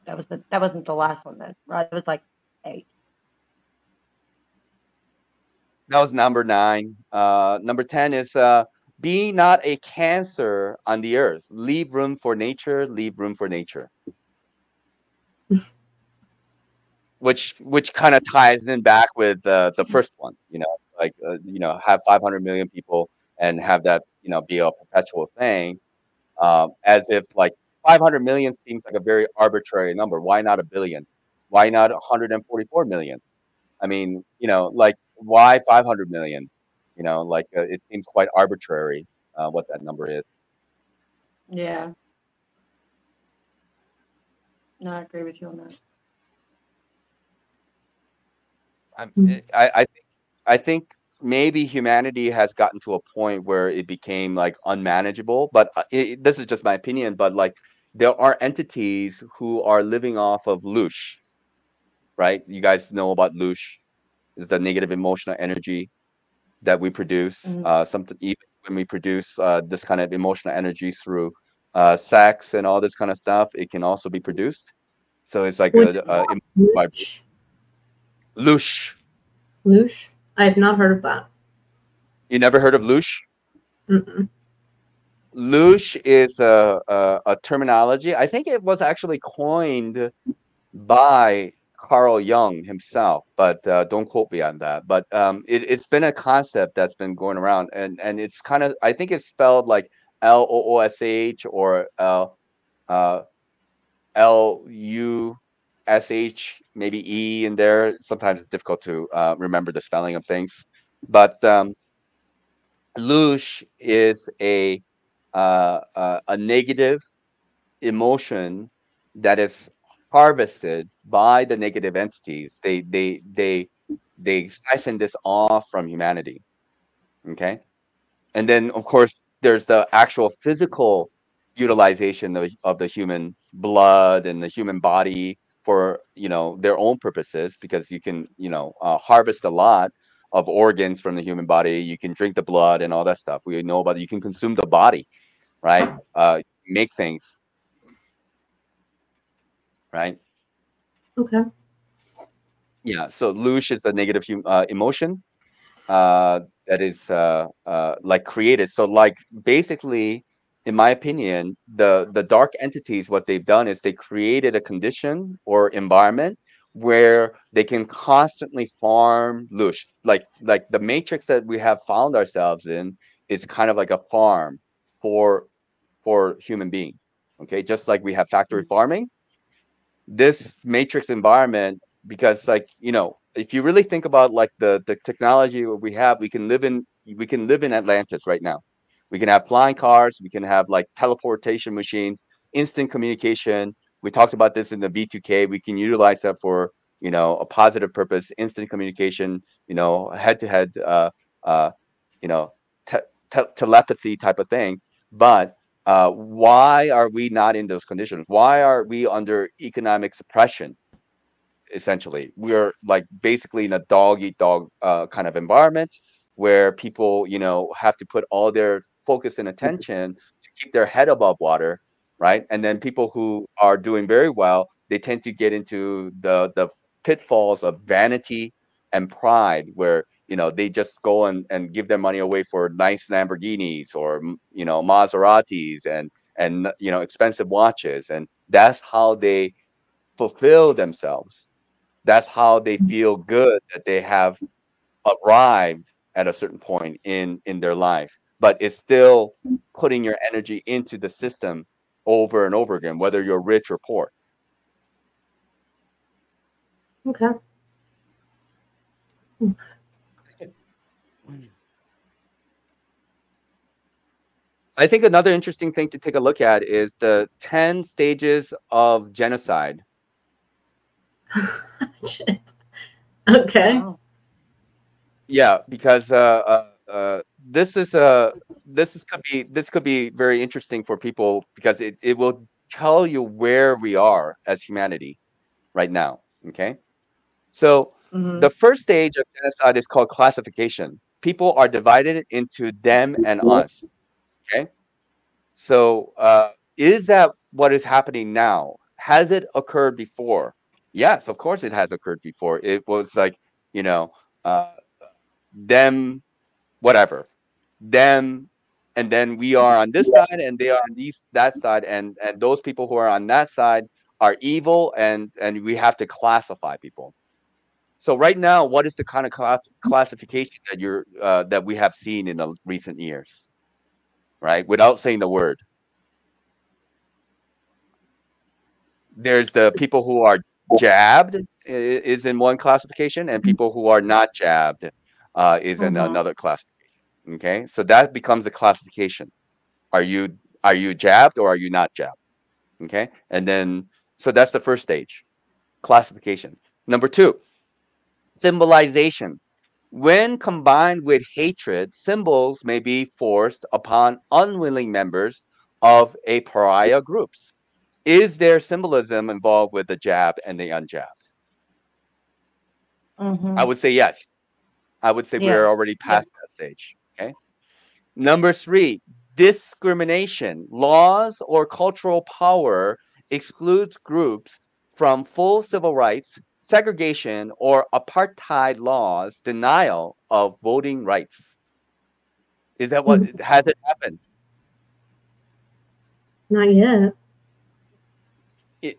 That wasn't the last one then, right? It was like 8. That was number 9. Number 10 is be not a cancer on the earth. Leave room for nature. Leave room for nature. Which kind of ties in back with the first one. Have 500 million people and have that be a perpetual thing. As if like 500 million seems like a very arbitrary number. Why not a billion? Why not 144 million? I mean, like why 500 million? It seems quite arbitrary what that number is. Yeah. No, I agree with you on that. I think maybe humanity has gotten to a point where it became like unmanageable. But this is just my opinion. But like there are entities who are living off of loosh, right? You guys know about loosh. It's the negative emotional energy that we produce. Something even when we produce this kind of emotional energy through sex and all this kind of stuff, it can also be produced. So it's like Which a vibration. Loosh. Loosh? I have not heard of that. You never heard of loosh? Mm-mm. Loosh is a terminology. I think it was actually coined by Carl Jung himself, but don't quote me on that. But it's been a concept that's been going around, and it's kind of I think it's spelled like LOOSH or uh, LUSH, maybe E in there. Sometimes it's difficult to remember the spelling of things, but loosh is a negative emotion that is harvested by the negative entities. They siphon this off from humanity. Okay, and then of course there's the actual physical utilization of the human blood and the human body for their own purposes because you can harvest a lot. of organs from the human body. You can drink the blood and all that stuff. We know about it. You can consume the body, right? Make things, right? Okay. Yeah. So louche is a negative emotion that is like created. So like basically, in my opinion, the dark entities, what they've done is they created a condition or environment where they can constantly farm louche. Like the matrix that we have found ourselves in is kind of like a farm for human beings. Okay, just like we have factory farming, this matrix environment, because like if you really think about like the technology we have, we can live in Atlantis right now. We can have flying cars, we can have like teleportation machines, instant communication. We talked about this in the V2K. We can utilize that for a positive purpose, instant communication, head to head, uh you know telepathy type of thing. But why are we not in those conditions? Why are we under economic suppression? Essentially, we're like basically in a dog eat dog kind of environment where people have to put all their focus and attention to keep their head above water, right? And then people who are doing very well, they tend to get into the pitfalls of vanity and pride, where they just go and give their money away for nice Lamborghinis or Maseratis and expensive watches, and that's how they fulfill themselves. That's how they feel good that they have arrived at a certain point in their life. But it's still putting your energy into the system over and over again, whether you're rich or poor. Okay. I think another interesting thing to take a look at is the 10 stages of genocide. Shit. Okay. Wow. Yeah, because this could be very interesting for people, because it will tell you where we are as humanity right now. Okay, so Hmm. the first stage of genocide is called classification. People are divided into them and us. Okay, so is that what is happening now? Has it occurred before? Yes, of course it has occurred before. It was like you know. Uh, them, whatever, them, and then we are on this side and they are on that side, and those people who are on that side are evil, and we have to classify people. So right now, what is the kind of classification that we have seen in the recent years, right? Without saying the word, there's the people who are jabbed is in one classification, and people who are not jabbed is in Hmm. another classification. Okay, so that becomes a classification. Are you jabbed or are you not jabbed? Okay, and then so that's the first stage, classification. Number two, symbolization. When combined with hatred, symbols may be forced upon unwilling members of a pariah groups. Is there symbolism involved with the jab and the unjabbed? I Hmm. would say yes. I would say we're Yeah. already Yeah. past that stage. Okay. Number three, discrimination. Laws or cultural power excludes groups from full civil rights, segregation, or apartheid laws, denial of voting rights. Is that what has it happened? Not yet.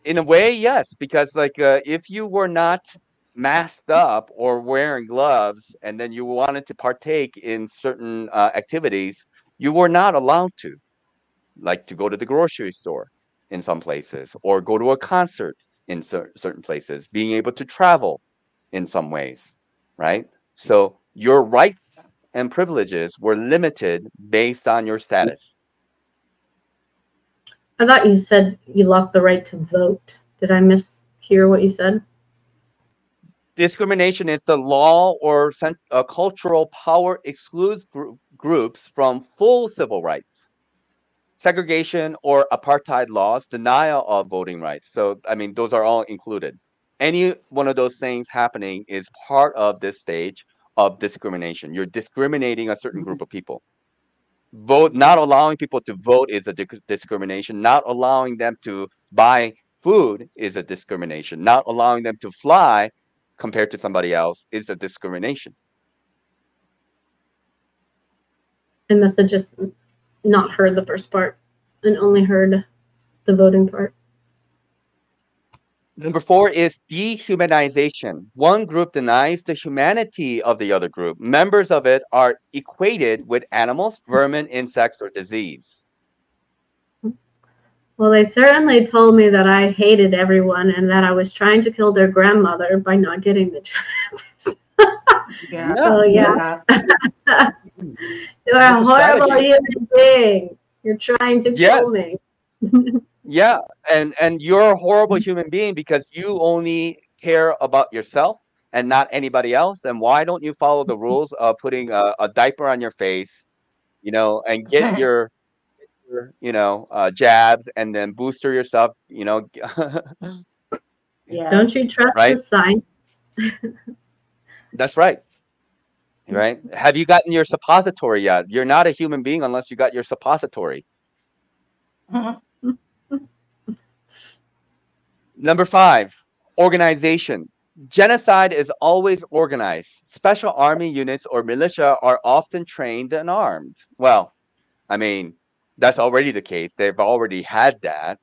In a way, yes, because like if you were not masked up or wearing gloves, and then you wanted to partake in certain activities, you were not allowed to, like to go to the grocery store in some places, or go to a concert in certain places, being able to travel in some ways, right? So your rights and privileges were limited based on your status. I thought you said you lost the right to vote. Did I mishear what you said? Discrimination is the law or cultural power excludes groups from full civil rights, segregation or apartheid laws, denial of voting rights. So, I mean, those are all included. Any one of those things happening is part of this stage of discrimination. You're discriminating a certain group of people. Not allowing people to vote is a discrimination. Not allowing them to buy food is a discrimination. Not allowing them to fly compared to somebody else is a discrimination. And must have just not heard the first part and only heard the voting part. Number 4 is dehumanization. One group denies the humanity of the other group. Members of it are equated with animals, vermin, insects, or disease. Well, they certainly told me that I hated everyone and that I was trying to kill their grandmother by not getting the traps. Yeah. So, yeah. You're a horrible human being. You're trying to kill me. Yeah, and you're a horrible human being because you only care about yourself and not anybody else. And why don't you follow the rules of putting a diaper on your face, and get your jabs and then booster yourself, Yeah. Don't you trust the science? That's right. Right? Have you gotten your suppository yet? You're not a human being unless you got your suppository. Number 5, organization. Genocide is always organized. Special army units or militia are often trained and armed. Well, I mean, that's already the case. They've already had that,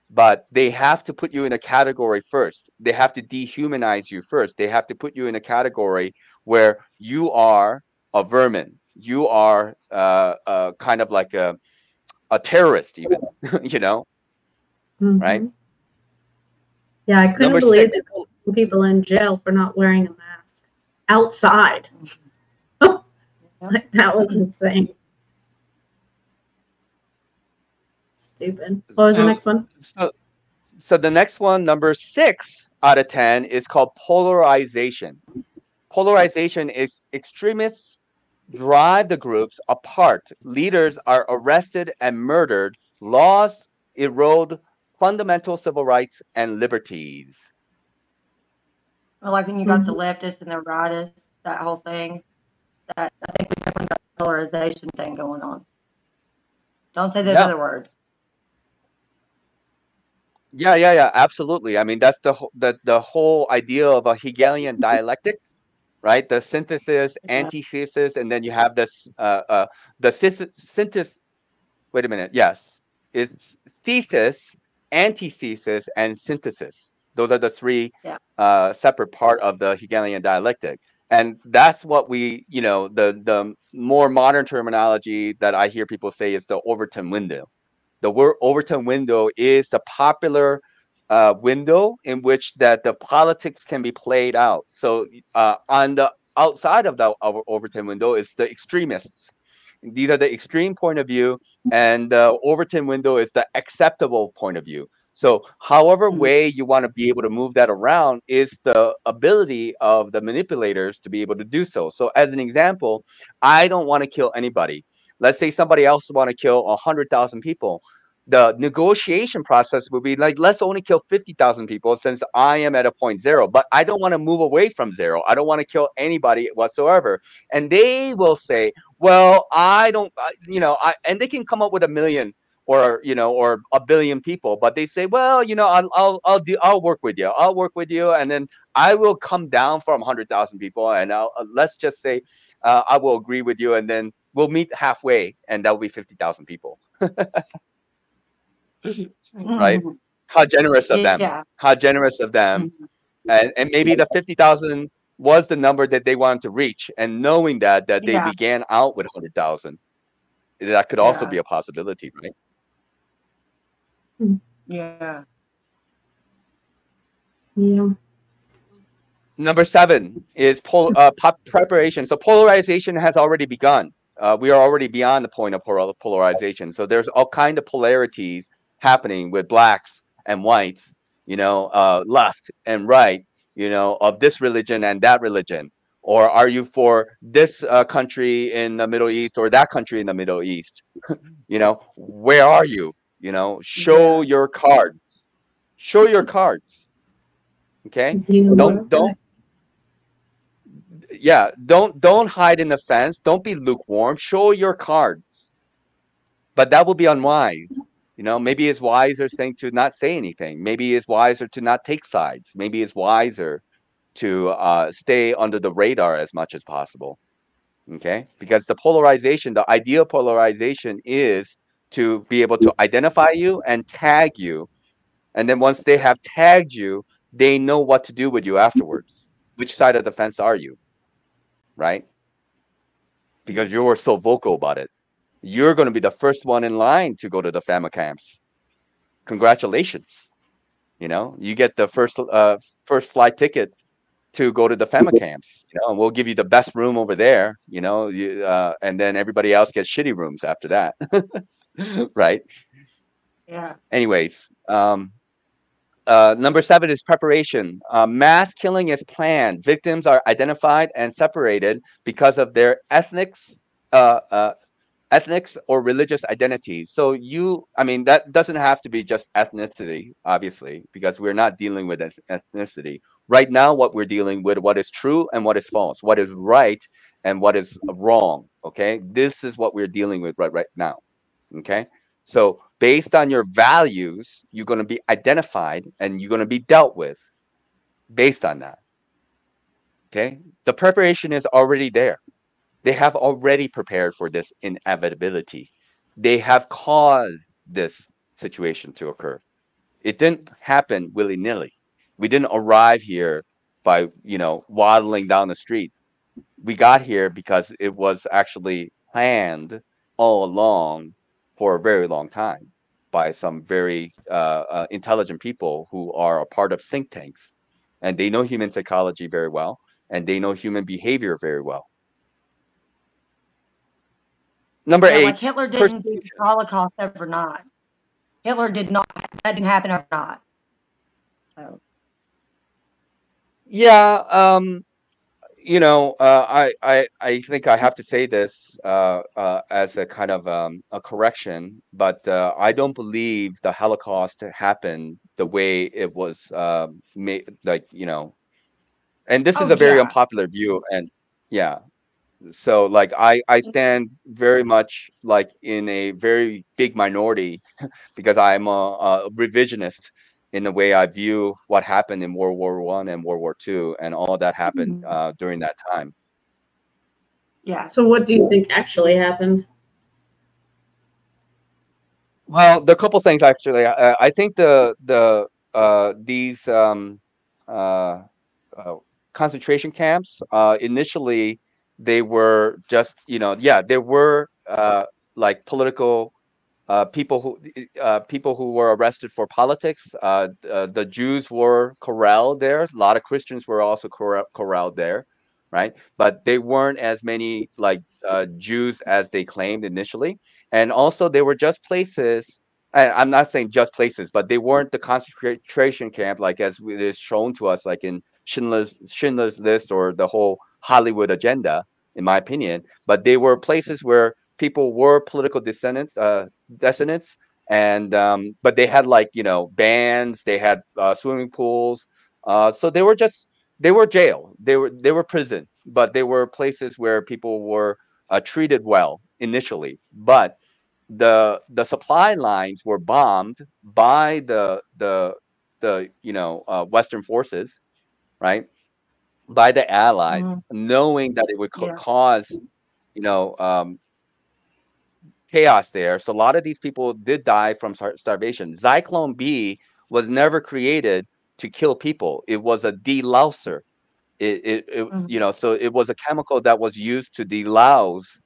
but they have to put you in a category first. They have to dehumanize you first. They have to put you in a category where you are a vermin. You are kind of like a terrorist, even, right? Yeah, I couldn't believe they put people in jail for not wearing a mask outside. Like, that was insane. Stupid. What was the next one? So the next one, number 6 out of 10, is called polarization. Polarization is extremists drive the groups apart. Leaders are arrested and murdered. Laws erode fundamental civil rights and liberties. Well, like when you got the leftists and the rightists, that whole thing. That I think we definitely got a polarization thing going on. Don't say those other words. Yeah, absolutely. I mean, that's the whole idea of a Hegelian dialectic, right? The synthesis, antithesis, and then you have this the synthesis. Wait a minute. Yes, it's thesis, antithesis, and synthesis. Those are the 3 separate part of the Hegelian dialectic, and that's what we, the more modern terminology that I hear people say is the Overton window. The word Overton window is the popular window in which that the politics can be played out. So on the outside of the Overton window is the extremists. These are the extreme point of view, and the Overton window is the acceptable point of view. So however way you want to be able to move that around is the ability of the manipulators to be able to do so. So as an example, I don't want to kill anybody. Let's say somebody else want to kill 100,000 people. The negotiation process would be like, let's only kill 50,000 people since I am at a point 0, but I don't want to move away from 0. I don't want to kill anybody whatsoever. And they will say, well, I don't, and they can come up with 1 million or, or 1 billion people, but they say, well, I'll work with you. I'll work with you. And then I will come down from 100,000 people. And let's just say, I will agree with you. And then we'll meet halfway, and that will be 50,000 people. Right? How generous of them. Yeah. How generous of them. And maybe the 50,000 was the number that they wanted to reach. And knowing that they began out with 100,000, that could also be a possibility, right? Yeah. Yeah. Number 7 is preparation. So polarization has already begun. We are already beyond the point of polarization. So there's all kind of polarities happening with blacks and whites, left and right, of this religion and that religion. Or are you for this country in the Middle East or that country in the Middle East? Where are you? Show your cards. Show your cards. Okay. Yeah, don't hide in the fence. Don't be lukewarm. Show your cards. But that will be unwise. Maybe it's wiser saying to not say anything. Maybe it's wiser to not take sides. Maybe it's wiser to stay under the radar as much as possible. Okay, because the ideal polarization is to be able to identify you and tag you, and then once they have tagged you, they know what to do with you afterwards. Which side of the fence are you, right? Because you were so vocal about it. You're going to be the first one in line to go to the FAMA camps. Congratulations. You get the first flight ticket to go to the FEMA camps, and we'll give you the best room over there, and then everybody else gets shitty rooms after that. Right. Yeah. Anyways, number 7 is preparation. Mass killing is planned. Victims are identified and separated because of their ethnics or religious identities. So that doesn't have to be just ethnicity, obviously, because we're not dealing with ethnicity. Right now, what we're dealing with, what is true and what is false, what is right and what is wrong. Okay. This is what we're dealing with right now. Okay. So based on your values, you're going to be identified and you're going to be dealt with based on that. Okay. The preparation is already there. They have already prepared for this inevitability. They have caused this situation to occur. It didn't happen willy-nilly. We didn't arrive here by, waddling down the street. We got here because it was actually planned all along for a very long time by some very intelligent people who are a part of think tanks. And they know human psychology very well, and they know human behavior very well. Number Yeah, 8, like Hitler didn't do the Holocaust overnight. Hitler did not. That didn't happen overnight. So. Yeah, I think I have to say this as a kind of a correction, but I don't believe the Holocaust happened the way it was made. And this is a very unpopular view, and yeah. So I stand very much in a very big minority because I'm a revisionist in the way I view what happened in World War I and World War II, and all that happened during that time. Yeah. So what do you think actually happened? Well, the couple things actually. I think these concentration camps initially they were just there were political people who were arrested for politics. The Jews were corralled there. A lot of Christians were also corralled there, right? But they weren't as many Jews as they claimed initially. And also, they were just places. I'm not saying just places, but they weren't the concentration camp as it is shown to us, like in Schindler's List or the whole Hollywood agenda, in my opinion. But they were places where people were political descendants, and but they had bands, they had swimming pools, so they were jail, they were prison, but they were places where people were treated well initially. But the supply lines were bombed by the Western forces, right, by the Allies, knowing that it would cause chaos there. So a lot of these people did die from starvation. Zyklon B was never created to kill people. It was a delouser. So it was a chemical that was used to delouse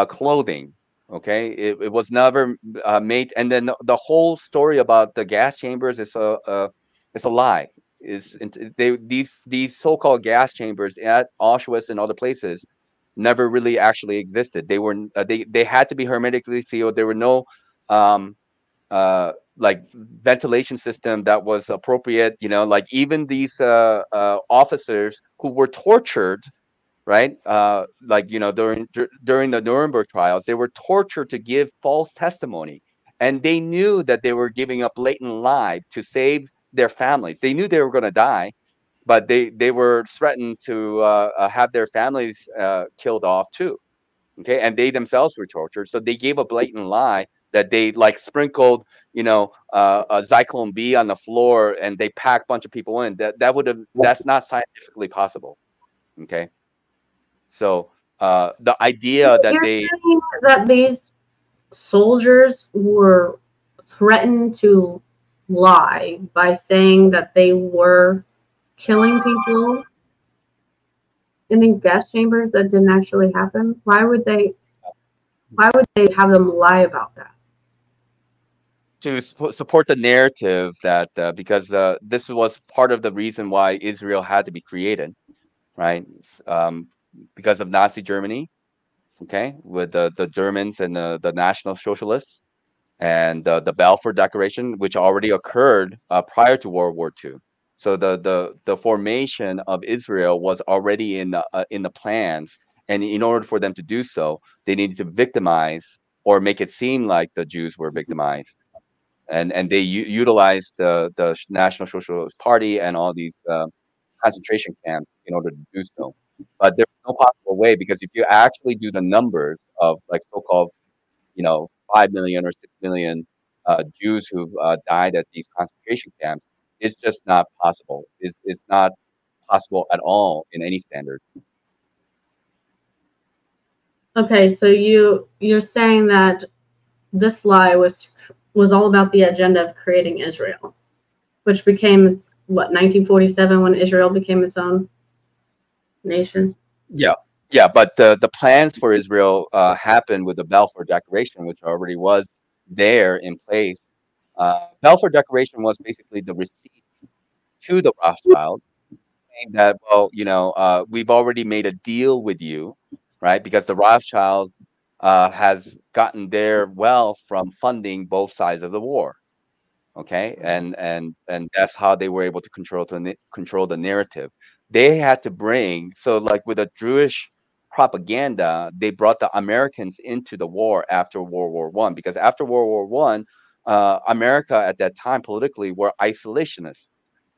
clothing. Okay, it was never made. And then the whole story about the gas chambers is it's a lie. These so-called gas chambers at Auschwitz and other places never really actually existed. They were they had to be hermetically sealed. There were no ventilation system that was appropriate. Even these officers who were tortured, right? During the Nuremberg trials, they were tortured to give false testimony, and they knew that they were giving a blatant lie to save their families. They knew they were going to die, but they were threatened to have their families killed off too. Okay, and they themselves were tortured. So they gave a blatant lie that they like sprinkled, a Zyklone B on the floor and they packed a bunch of people in. That would have that's not scientifically possible. Okay, so the idea that You're they saying that these soldiers were threatened to lie by saying that they were killing people in these gas chambers that didn't actually happen? Why would they have them lie about that? to support the narrative that because this was part of the reason why Israel had to be created, right? Because of Nazi Germany, okay, with the Germans and the National Socialists, and the Balfour Declaration, which already occurred prior to World War II. So the formation of Israel was already in the plans, and in order for them to do so, they needed to victimize or make it seem like the Jews were victimized, and they utilized the National Socialist Party and all these concentration camps in order to do so. But there's no possible way, because if you actually do the numbers of like so-called 5 million or 6 million Jews who've died at these concentration camps, it's just not possible. It's not possible at all in any standard. Okay, so you're saying that this lie was all about the agenda of creating Israel, which became what 1947 when Israel became its own nation. Yeah, yeah, but the plans for Israel happened with the Balfour Declaration, which already was there in place. Balfour Declaration was basically the receipts to the Rothschilds, saying that, well, we've already made a deal with you, right? Because the Rothschilds has gotten their wealth from funding both sides of the war. Okay, and that's how they were able to control the narrative. They had to bring, so like with the Jewish propaganda, they brought the Americans into the war after World War I, because after World War I, America at that time politically were isolationists.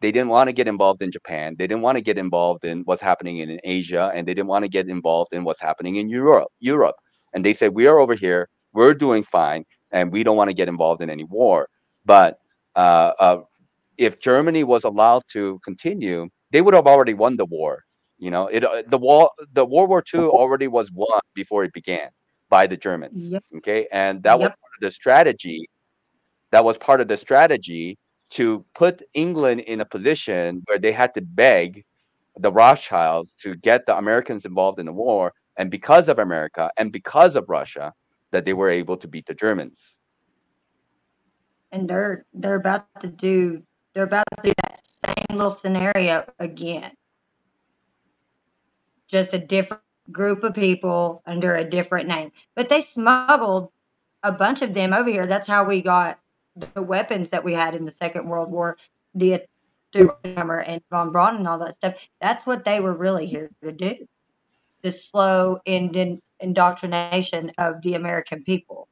They didn't want to get involved in Japan. They didn't want to get involved in what's happening in Asia, and they didn't want to get involved in what's happening in Europe. And they said, we are over here, we're doing fine, and we don't want to get involved in any war. But uh, uh, if Germany was allowed to continue, they would have already won the war. The World War II already was won before it began by the Germans. Yep. Okay, and that was Yep. part of the strategy. That was part of the strategy to put England in a position where they had to beg the Rothschilds to get the Americans involved in the war, and because of America and because of Russia, that they were able to beat the Germans. And they're about to do that same little scenario again. Just a different group of people under a different name. But they smuggled a bunch of them over here. That's how we got the weapons that we had in the Second World War, the hammer and von Braun and all that stuff. That's what they were really here to do. The slow indoctrination of the American people.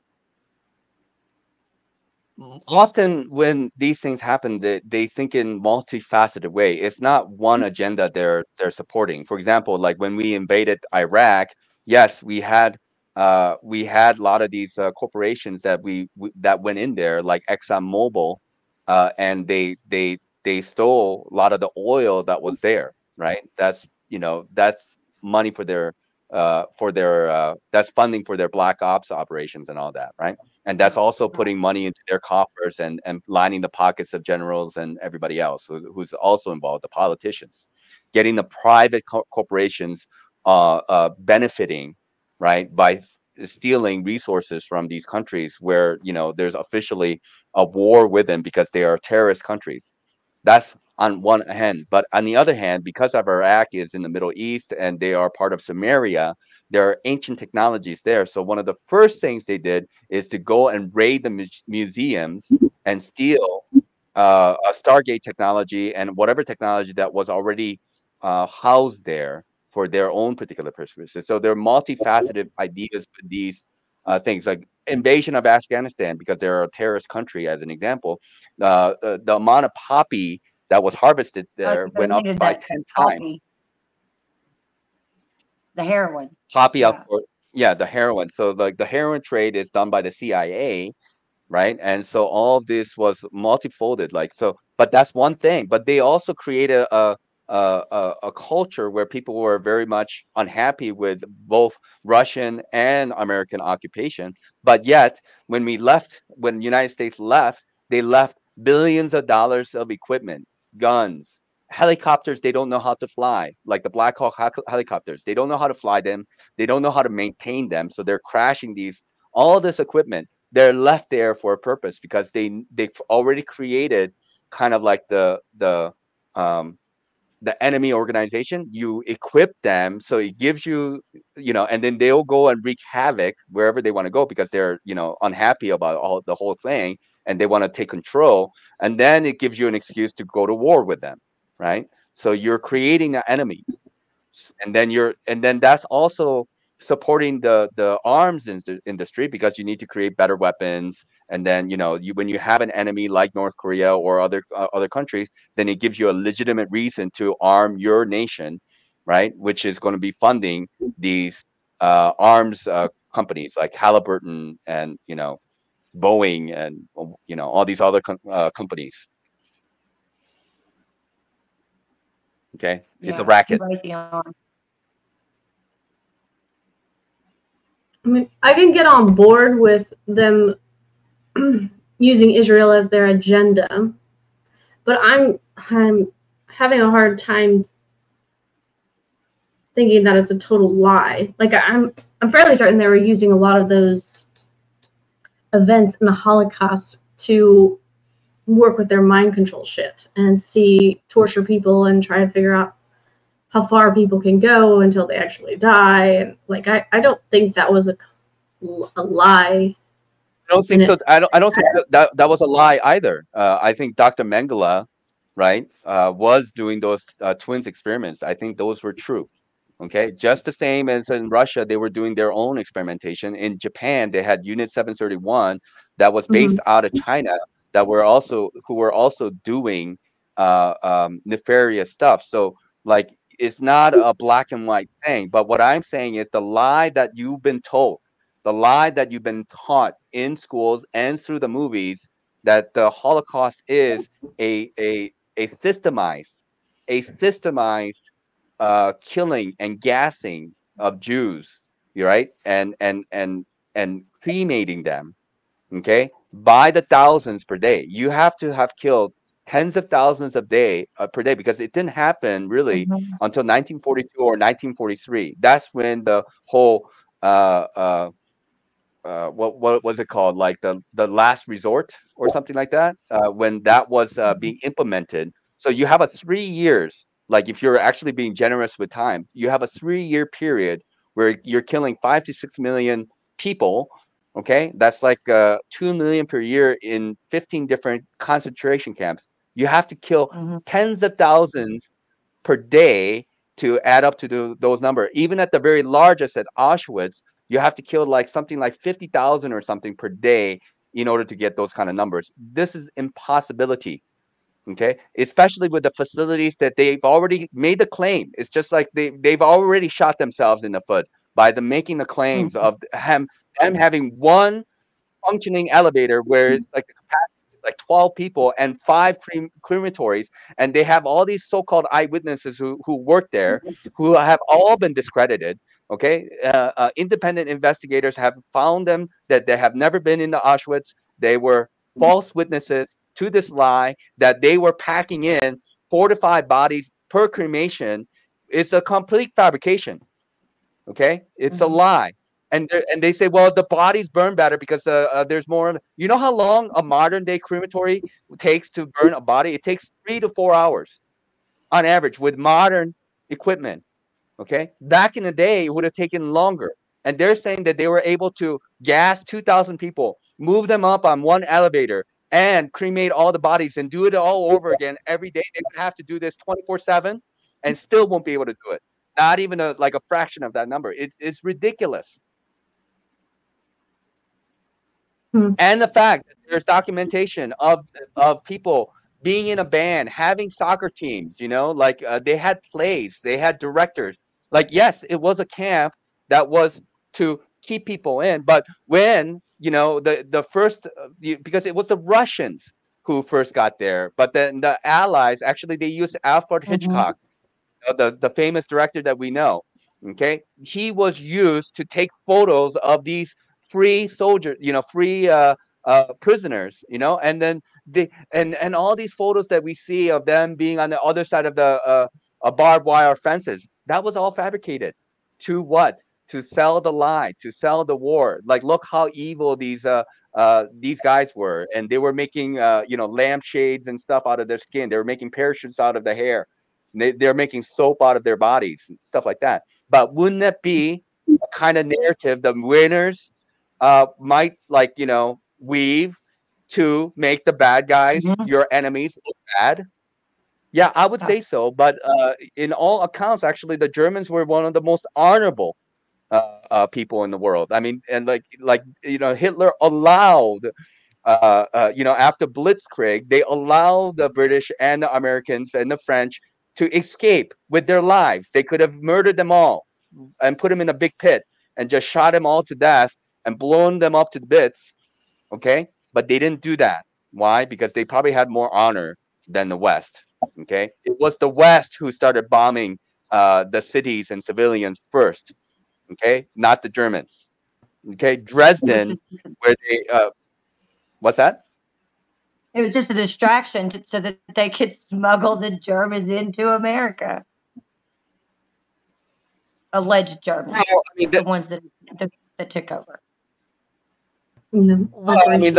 Often when these things happen, they think in multifaceted way. It's not one agenda they're supporting. For example, like when we invaded Iraq, yes, we had a lot of these corporations that went in there, like ExxonMobil, and they stole a lot of the oil that was there, right? That's money for their that's funding for their black ops operations and all that, right? And that's also putting money into their coffers and lining the pockets of generals and everybody else who's also involved, the politicians, getting the private corporations benefiting, right, by stealing resources from these countries where there's officially a war with them because they are terrorist countries. That's on one hand, but on the other hand, because of Iraq is in the Middle East and they are part of Samaria, there are ancient technologies there. So one of the first things they did is to go and raid the museums and steal a Stargate technology and whatever technology that was already housed there for their own particular purposes. So there are multifaceted ideas with these things, like invasion of Afghanistan, because they're a terrorist country, as an example. The amount of poppy that was harvested Oh, there they went up needed by that 10 times. poppy, the heroin. Poppy, Yeah. yeah, the heroin. So like the heroin trade is done by the CIA, right? And so all of this was multifolded, like so. But that's one thing. But they also created a culture where people were very much unhappy with both Russian and American occupation. But yet, when the United States left, they left billions of dollars of equipment, guns, helicopters. They don't know how to fly, like the Black Hawk helicopters. They don't know how to fly them. They don't know how to maintain them. So they're crashing all this equipment. They're left there for a purpose because they've already created kind of like um the enemy organization. You equip them, so it gives you, and then they'll go and wreak havoc wherever they want to go because they're, unhappy about the whole thing, and they want to take control. And then it gives you an excuse to go to war with them, right? So you're creating the enemies, and then that's also supporting the arms industry because you need to create better weapons. And then when you have an enemy like North Korea or other countries, then it gives you a legitimate reason to arm your nation, right? Which is going to be funding these arms companies like Halliburton and Boeing and all these other companies. Okay, it's a Yeah. racket. Raytheon. I mean, I can get on board with them using Israel as their agenda, but I'm having a hard time thinking that it's a total lie. Like I'm fairly certain they were using a lot of those events in the Holocaust to work with their mind control shit and torture people and try to figure out how far people can go until they actually die. And like I don't think that was a lie. I don't think so. I don't think that was a lie either. I think Dr. Mengele, right, was doing those twins experiments. I think those were true. Okay, just the same as in Russia, they were doing their own experimentation. In Japan, they had Unit 731 that was based out of China who were also doing nefarious stuff. So like it's not a black and white thing. But what I'm saying is the lie that you've been told, the lie that you've been taught in schools and through the movies, that the Holocaust is a systemized killing and gassing of Jews, right? And cremating them, okay, by the thousands per day. You have to have killed tens of thousands per day because it didn't happen really Mhm. until 1942 or 1943. That's when the whole uh, uh, what was it called, like the last resort or something like that, when that was being implemented. So you have a 3 years, like if you're actually being generous with time, you have a 3-year period where you're killing 5 to 6 million people. Okay, that's like 2 million per year in 15 different concentration camps. You have to kill Mhm. tens of thousands per day to add up to those numbers. Even at the very largest at Auschwitz, you have to kill like something like 50,000 or something per day in order to get those kind of numbers. This is impossibility. Okay, especially with the facilities that they've already made the claim. It's just like they've already shot themselves in the foot by making the claims Mhm. of them having one functioning elevator where it's like the capacity is like 12 people and 5 crematories, and they have all these so-called eyewitnesses who work there, who have all been discredited. Okay, independent investigators have found them that they have never been in the Auschwitz. They were false witnesses to this lie that they were packing in 4 to 5 bodies per cremation. It's a complete fabrication. Okay, it's a Mhm. lie. And they say, well, the bodies burn better because there's more. You know how long a modern day crematory takes to burn a body? It takes 3 to 4 hours on average with modern equipment. Okay, back in the day, it would have taken longer. And they're saying that they were able to gas 2,000 people, move them up on one elevator, and cremate all the bodies and do it all over again every day. They would have to do this 24/7 and still won't be able to do it. Not even like a fraction of that number. It's ridiculous. Hmm. And the fact that there's documentation of people being in a band, having soccer teams, like they had plays, they had directors. Like, yes, it was a camp that was to keep people in, but when, the first, because it was the Russians who first got there, but then the Allies, actually, they used Alfred Hitchcock, the famous director that we know. Okay, he was used to take photos of these free soldiers, free prisoners, and then and all these photos that we see of them being on the other side of the barbed wire fences, that was all fabricated. To what? To sell the lie, to sell the war. Like, look how evil these guys were, and they were making lampshades and stuff out of their skin. They were making parachutes out of the hair. They're making soap out of their bodies and stuff like that. But wouldn't that be a kind of narrative the winners might, like, weave to make the bad guys, your enemies, look bad? Yeah, I would say so. But in all accounts, actually, the Germans were one of the most honorable people in the world. I mean, and Hitler allowed after Blitzkrieg, they allowed the British and the Americans and the French to escape with their lives. They could have murdered them all and put them in a big pit and just shot them all to death and blown them up to bits. Okay, but they didn't do that. Why? Because they probably had more honor than the West. Okay, it was the West who started bombing the cities and civilians first. Okay, not the Germans. Okay, Dresden, where they what's that? It was just a distraction so that they could smuggle the Germans into America. Alleged Germans, Well, I mean, the ones that took over. Well, I mean,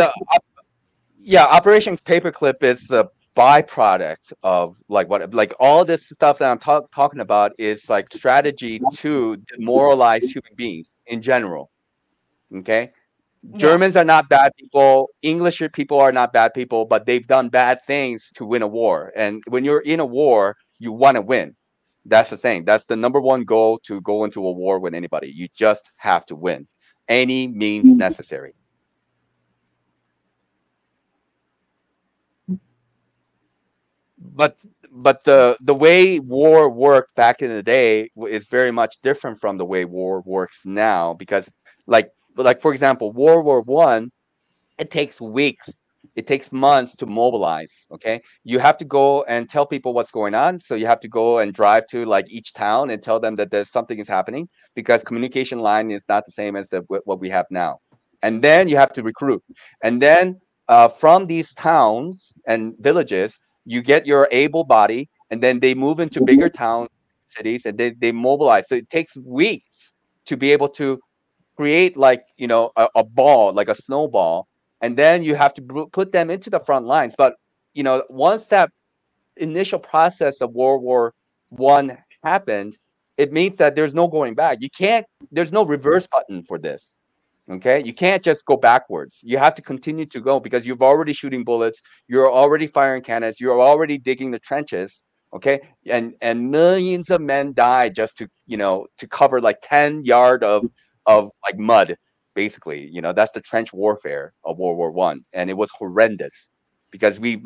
Operation Paperclip is the byproduct of like all this stuff that I'm talking about is like strategy to demoralize human beings in general. Okay, Germans are not bad people. English people are not bad people, but they've done bad things to win a war. And when you're in a war, you want to win. That's the thing. That's the number one goal to go into a war with anybody. You just have to win, any means necessary. But the way war worked back in the day is very much different from the way war works now, because like for example, World War I, it takes weeks, it takes months to mobilize. Okay, you have to go and tell people what's going on, so you have to go and drive to like each town and tell them that there's something is happening, because communication line is not the same as what we have now. And then you have to recruit, and then from these towns and villages you get your able body, and then they move into bigger towns, cities, and they mobilize. So it takes weeks to be able to create like a ball, like a snowball, and then you have to put them into the front lines. But once that initial process of World War I happened, it means that there's no going back. There's no reverse button for this. Okay, you can't just go backwards. You have to continue to go, because you've already shooting bullets, you're already firing cannons, you're already digging the trenches. Okay, and millions of men died just to cover like 10 yard of like mud, basically. That's the trench warfare of World War I, and it was horrendous, because we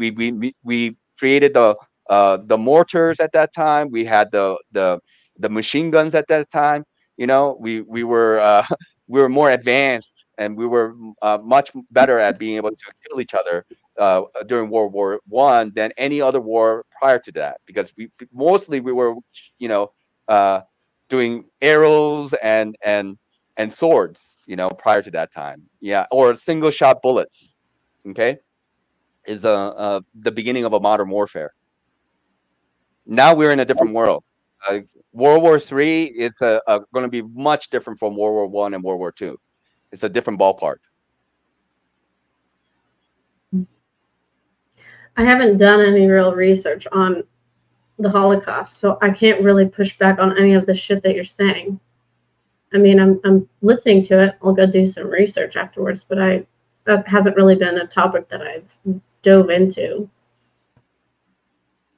created the mortars at that time. We had the machine guns at that time. We were we were more advanced, and we were much better at being able to kill each other during World War I than any other war prior to that, because we were you know uh, doing arrows and swords, prior to that time. Yeah, or single shot bullets. Okay, is the beginning of a modern warfare. Now we're in a different world. World War III is going to be much different from World War I and World War II. It's a different ballpark. I haven't done any real research on the Holocaust, so I can't really push back on any of the shit that you're saying. I mean, I'm listening to it. I'll go do some research afterwards, but that hasn't really been a topic that I've dove into.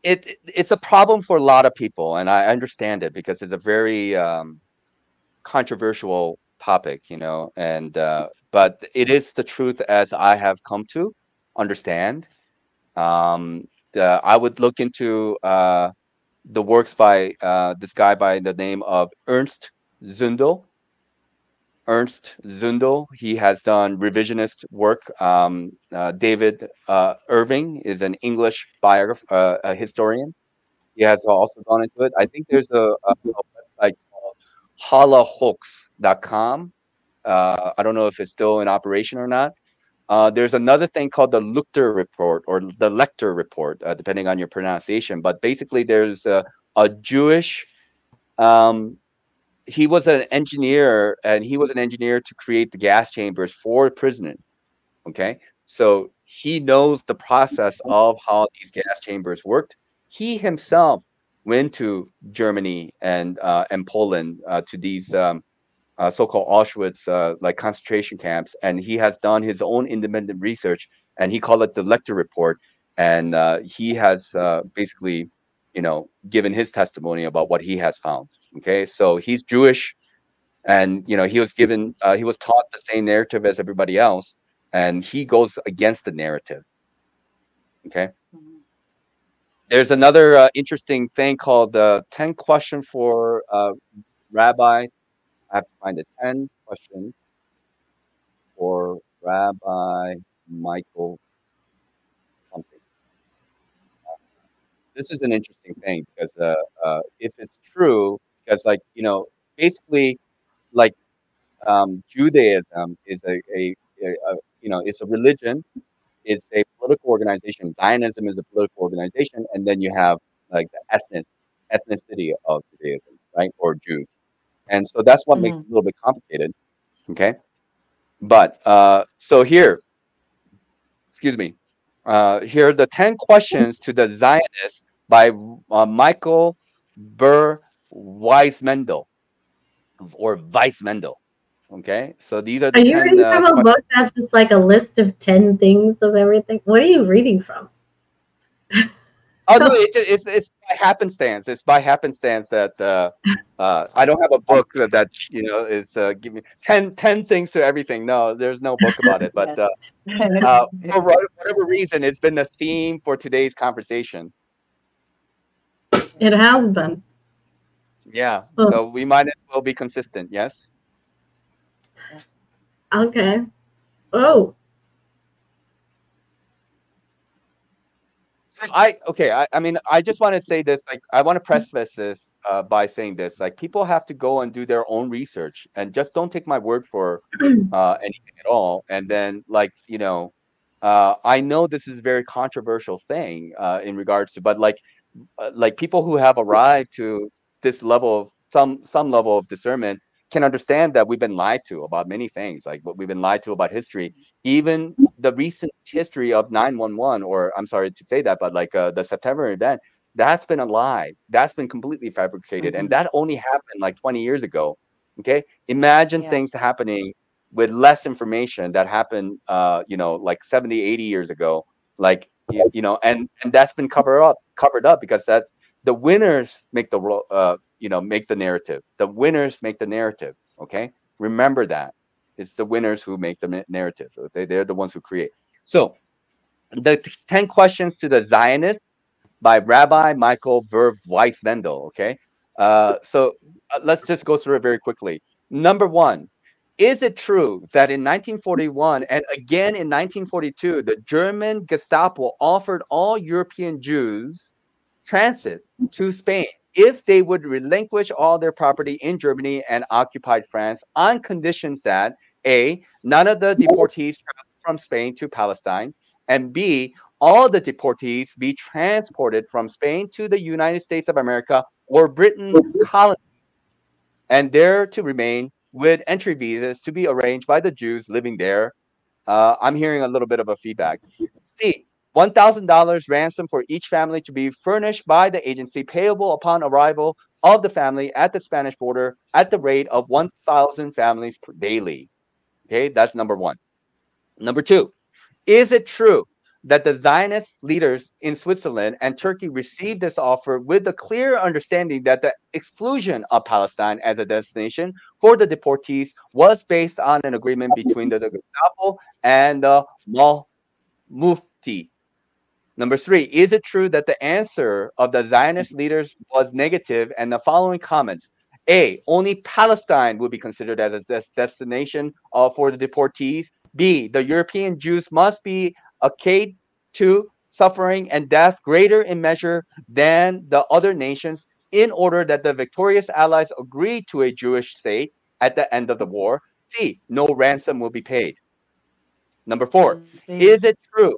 It's a problem for a lot of people, and I understand it, because it's a very controversial topic, and but it is the truth as I have come to understand. I would look into the works by this guy by the name of Zundel. Ernst Zundel. He has done revisionist work. David Irving is an English biographer, a historian. He has also gone into it. I think there's a website called halahoax.com. I don't know if it's still in operation or not. There's another thing called the Luchter report or the Lecter report, depending on your pronunciation. But basically, there's a Jewish. He was an engineer, and he was an engineer to create the gas chambers for prisoners. Okay, so he knows the process of how these gas chambers worked. He himself went to Germany and Poland to these so-called Auschwitz like concentration camps, and he has done his own independent research, and he called it the Lecter report, and he has basically, given his testimony about what he has found. Okay, so he's Jewish, and he was taught the same narrative as everybody else, and he goes against the narrative. Okay. There's another interesting thing called the 10 question for Rabbi. I have to find the 10 questions for Rabbi Michael something. This is an interesting thing because if it's true, because basically, like Judaism is it's a religion, it's a political organization. Zionism is a political organization, and then you have like the ethnicity of Judaism, right, or Jews, and so that's what makes it a little bit complicated. Okay, but so here, excuse me, here are the 10 questions to the Zionists by Michael Burr Weismendel or Weismendel. Okay, so these are the Are you 10 reading from a book that's just like a list of 10 things of everything? What are you reading from? Oh no, it's by happenstance. It's by happenstance that I don't have a book that is give me 10 things to everything. No, there's no book about it. But for whatever reason, it's been the theme for today's conversation. It has been. Yeah, so we might as well be consistent. Yes. Okay. Oh. So I mean, I just want to say this. Like, I want to preface this by saying this. Like, people have to go and do their own research, and just don't take my word for anything at all. And then, I know this is a very controversial thing in regards to, but like people who have arrived to this level of some level of discernment can understand that we've been lied to about many things, like what we've been lied to about history, even the recent history of 9/11, or I'm sorry to say that, but like the September event, that's been a lie. That's been completely fabricated, and that only happened like 20 years ago. Okay, imagine things happening with less information that happened like 70, 80 years ago, like and that's been covered up because that's the winners make make the narrative. The winners make the narrative. Okay, remember that it's the winners who make the narrative. So they're the ones who create. So the 10 questions to the Zionists by Rabbi Michael Verv Weismendel. Okay, so let's just go through it very quickly. Number one, is it true that in 1941 and again in 1942, the German Gestapo offered all European Jews transit to Spain if they would relinquish all their property in Germany and occupied France on conditions that A, none of the deportees traveled from Spain to Palestine, and B, all the deportees be transported from Spain to the United States of America or Britain colony, and there to remain with entry visas to be arranged by the Jews living there. I'm hearing a little bit of a feedback. C, $1,000 ransom for each family to be furnished by the agency payable upon arrival of the family at the Spanish border at the rate of 1,000 families daily. Okay, that's number one. Number two, is it true that the Zionist leaders in Switzerland and Turkey received this offer with the clear understanding that the exclusion of Palestine as a destination for the deportees was based on an agreement between the Gestapo and the Mufti? Number 3, is it true that the answer of the Zionist leaders was negative and the following comments? A, only Palestine will be considered as a destination for the deportees. B, the European Jews must be accused to suffering and death greater in measure than the other nations in order that the victorious allies agree to a Jewish state at the end of the war. C, no ransom will be paid. Number 4, is it true?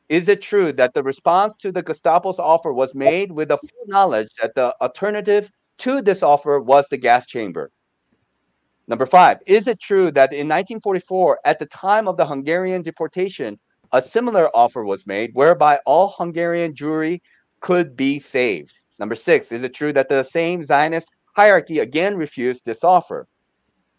Is it true that the response to the Gestapo's offer was made with the full knowledge that the alternative to this offer was the gas chamber? Number 5, is it true that in 1944, at the time of the Hungarian deportation, a similar offer was made whereby all Hungarian Jewry could be saved? Number 6, is it true that the same Zionist hierarchy again refused this offer?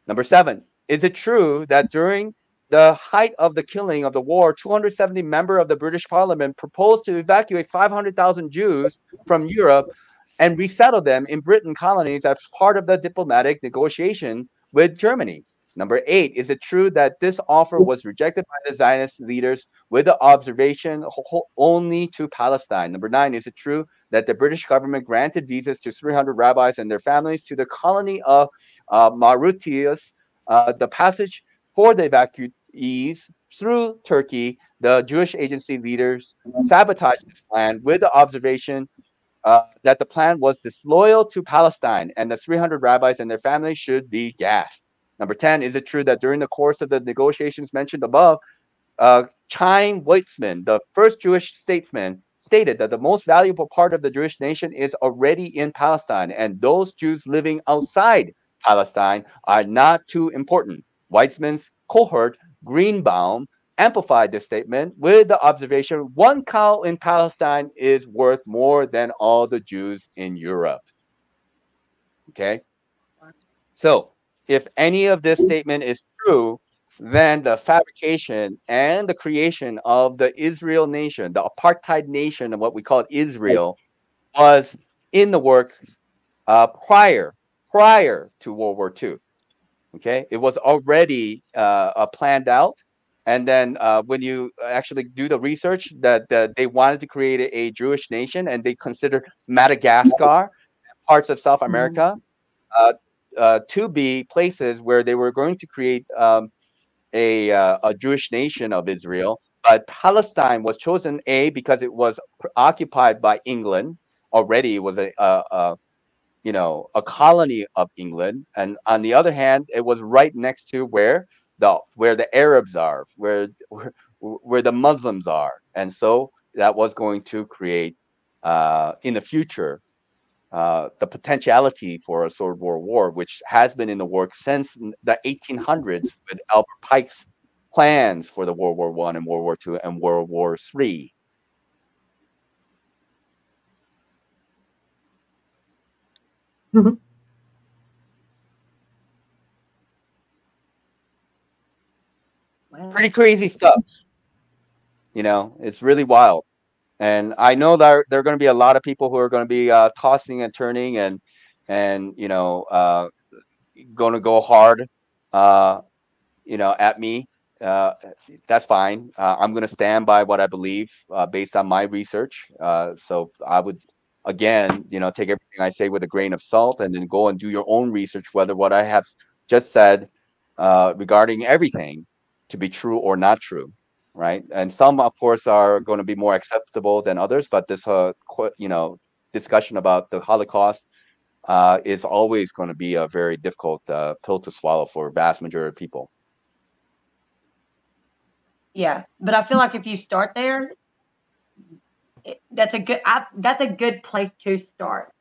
Number 7, is it true that during the height of the killing of the war, 270 members of the British Parliament proposed to evacuate 500,000 Jews from Europe and resettle them in Britain colonies as part of the diplomatic negotiation with Germany? Number 8, is it true that this offer was rejected by the Zionist leaders with the observation only to Palestine? Number 9, is it true that the British government granted visas to 300 rabbis and their families to the colony of Mauritius? The passage for the evacuees through Turkey, the Jewish agency leaders sabotaged this plan with the observation that the plan was disloyal to Palestine and the 300 rabbis and their families should be gassed. Number 10, is it true that during the course of the negotiations mentioned above, Chaim Weizmann, the first Jewish statesman, stated that the most valuable part of the Jewish nation is already in Palestine, and those Jews living outside Palestine are not too important? Weizmann's cohort, Greenbaum, amplified this statement with the observation, one cow in Palestine is worth more than all the Jews in Europe. Okay? So, if any of this statement is true, then the fabrication and the creation of the Israel nation, the apartheid nation of what we call Israel, was in the works prior to World War II. Okay, it was already planned out, and then when you actually do the research, that they wanted to create a Jewish nation, and they considered Madagascar, parts of South America, to be places where they were going to create a Jewish nation of Israel. But Palestine was chosen because it was occupied by England already. It was a colony of England, and on the other hand, it was right next to where the Arabs are, where the Muslims are, and so that was going to create in the future the potentiality for a third world war, which has been in the works since the 1800s with Albert Pike's plans for the World War I and World War II and World War III. Mhm. Pretty crazy stuff. It's really wild. And I know that there are going to be a lot of people who are going to be tossing and turning and going to go hard, at me. That's fine. I'm going to stand by what I believe based on my research. So I would, again, take everything I say with a grain of salt and then go and do your own research, whether what I have just said regarding everything to be true or not true. Right. And some, of course, are going to be more acceptable than others. But this, discussion about the Holocaust is always going to be a very difficult pill to swallow for a vast majority of people. Yeah, but I feel like if you start there, that's a good place to start.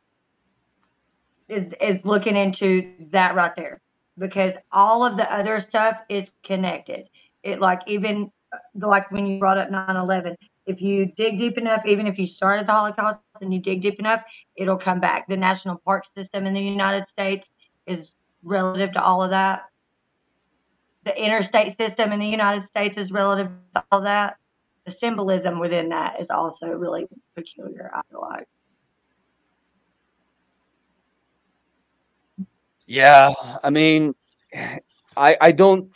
Is looking into that right there, because all of the other stuff is connected. It even like when you brought up 9/11, if you dig deep enough, even if you started the Holocaust and you dig deep enough, it'll come back. The national park system in the United States is relative to all of that. The interstate system in the United States is relative to all that. The symbolism within that is also really peculiar, I feel like. Yeah, I mean, I don't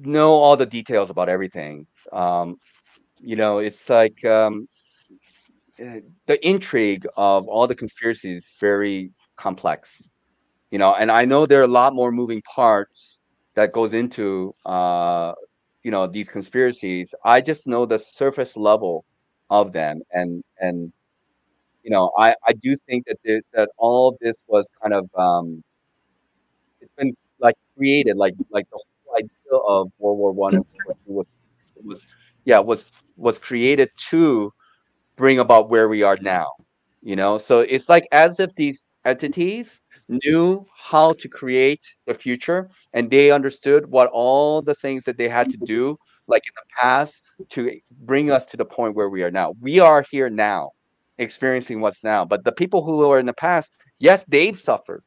know all the details about everything. it's like the intrigue of all the conspiracies is very complex. And I know there are a lot more moving parts that goes into these conspiracies. I just know the surface level of them, and I do think that that all of this was kind of it's been like created, like the whole idea of World War I and World War II was yeah was created to bring about where we are now. So it's like as if these entities knew how to create the future, and they understood what all the things that they had to do, like in the past, to bring us to the point where we are now. We are here now, experiencing what's now. But the people who were in the past, yes, they've suffered,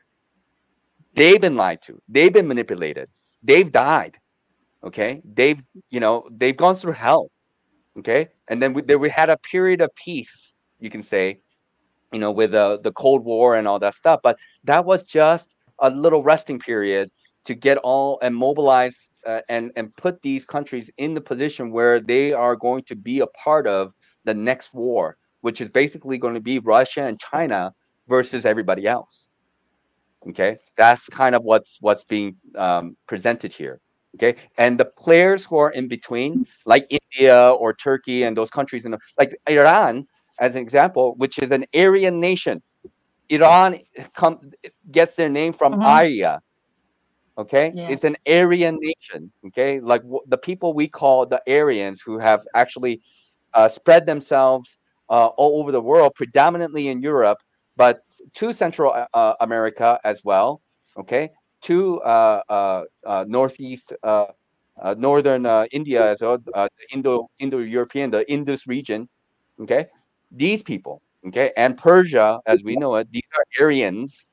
they've been lied to, they've been manipulated, they've died. Okay, they've gone through hell. Okay, and then we had a period of peace, you can say, with the Cold War and all that stuff. But that was just a little resting period to get all and mobilize and put these countries in the position where they are going to be a part of the next war, which is basically going to be Russia and China versus everybody else. Okay, that's kind of what's being presented here. Okay, and the players who are in between, like India or Turkey and those countries, like Iran, as an example, which is an Aryan nation. Iran gets their name from Arya. Okay, Yeah. it's an Aryan nation. Okay, like the people we call the Aryans, who have actually spread themselves all over the world, predominantly in Europe, but to Central America as well. Okay, to northeast, northern India as well, the Indo-European, the Indus region. Okay, these people. Okay, and Persia, as we know it, these are Aryans,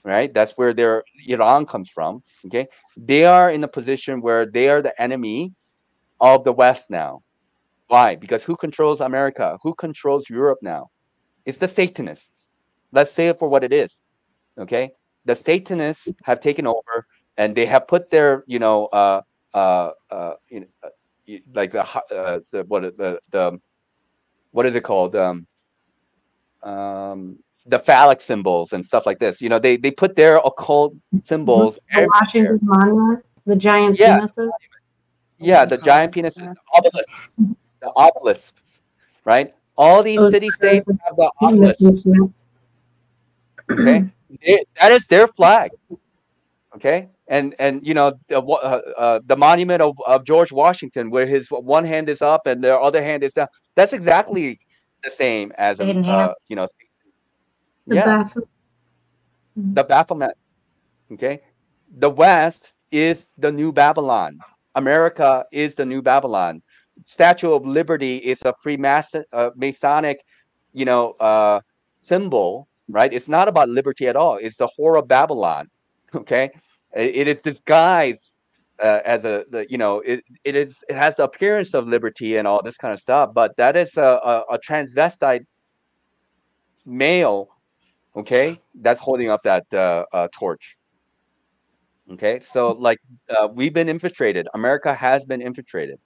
right? That's where their Iran comes from. Okay, they are in a position where they are the enemy of the West now. Why? Because who controls America? Who controls Europe now? It's the Satanists. Let's say it for what it is. Okay, the Satanists have taken over, and they have put their, like the what is it called? The phallic symbols and stuff like this. They put their occult symbols The Washington everywhere. Monument, the giant Yeah, penises. yeah, the giant penises, the obelisk, right? All these Those city states have the obelisk. Englishman. Okay, that is their flag. Okay, and the monument of George Washington, where his one hand is up and their other hand is down. That's exactly the same as The hidden hand. The yeah, bathroom. the Baphomet. Okay, the West is the new Babylon. America is the new Babylon. Statue of Liberty is a Masonic, you know, uh, symbol, right? It's not about liberty at all. It's the whore of Babylon. Okay, it is disguised as it has the appearance of liberty and all this kind of stuff, but that is a transvestite male. Okay, that's holding up that torch. Okay, so like we've been infiltrated. America has been infiltrated.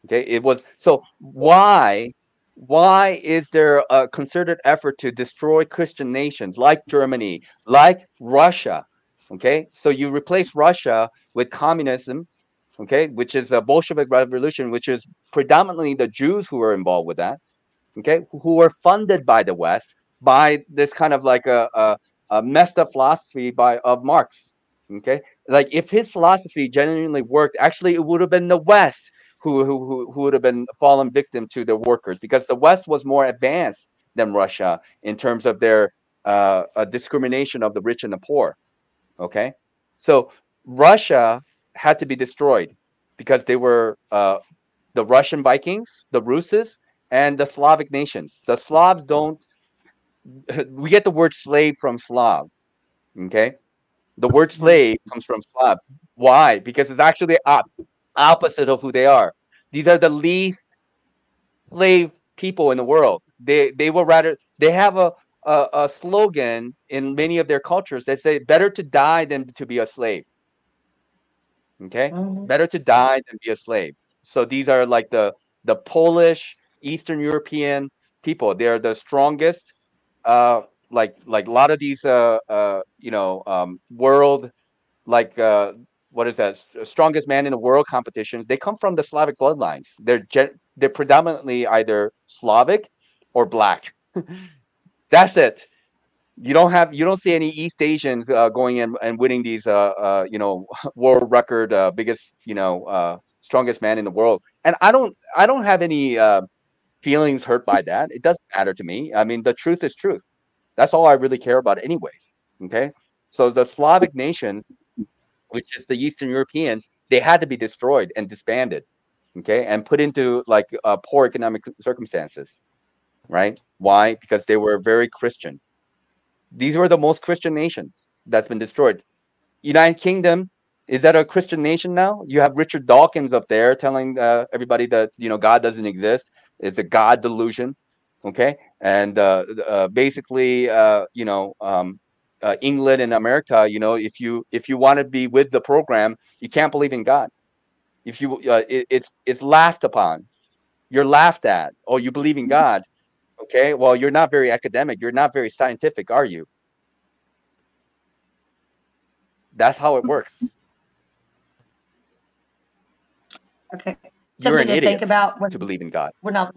Okay, it was so why is there a concerted effort to destroy Christian nations like Germany, like Russia? Okay, so you replace Russia with communism, okay, which is a Bolshevik revolution, which is predominantly the Jews who are involved with that. Okay, who were funded by the West by this kind of like a messed up philosophy of Marx. Okay, like if his philosophy genuinely worked, actually it would have been the West who would have been fallen victim to the workers, because the West was more advanced than Russia in terms of their discrimination of the rich and the poor. Okay, so Russia had to be destroyed because they were the Russian Vikings, the Russes, and the Slavic nations. The Slavs don't. We get the word slave from Slav. Okay, the word slave comes from Slav. Why? Because it's actually opposite of who they are. These are the least slave people in the world. They will rather they have a slogan in many of their cultures that say better to die than to be a slave. Okay, better to die than be a slave. So these are like the Polish, Eastern European people. They're the strongest. Like a lot of these world, like what is that, strongest man in the world competitions, they come from the Slavic bloodlines. They're predominantly either Slavic or black. That's it. You don't see any East Asians going in and winning these world record biggest strongest man in the world. And I don't have any feelings hurt by that. It doesn't matter to me. I mean, the truth is truth. That's all I really care about anyways. Okay. So the Slavic nations, which is the Eastern Europeans, they had to be destroyed and disbanded, okay, and put into like poor economic circumstances, right? Why? Because they were very Christian. These were the most Christian nations that's been destroyed. United Kingdom, is that a Christian nation now? You have Richard Dawkins up there telling everybody that God doesn't exist. It's a God delusion, okay? And basically, England and America, if you want to be with the program, you can't believe in God. If you, it's laughed upon. You're laughed at. Oh, you believe in God? Okay, well, you're not very academic. You're not very scientific, are you? That's how it works. Okay. You're Something an to think idiot about when to believe in God. we're not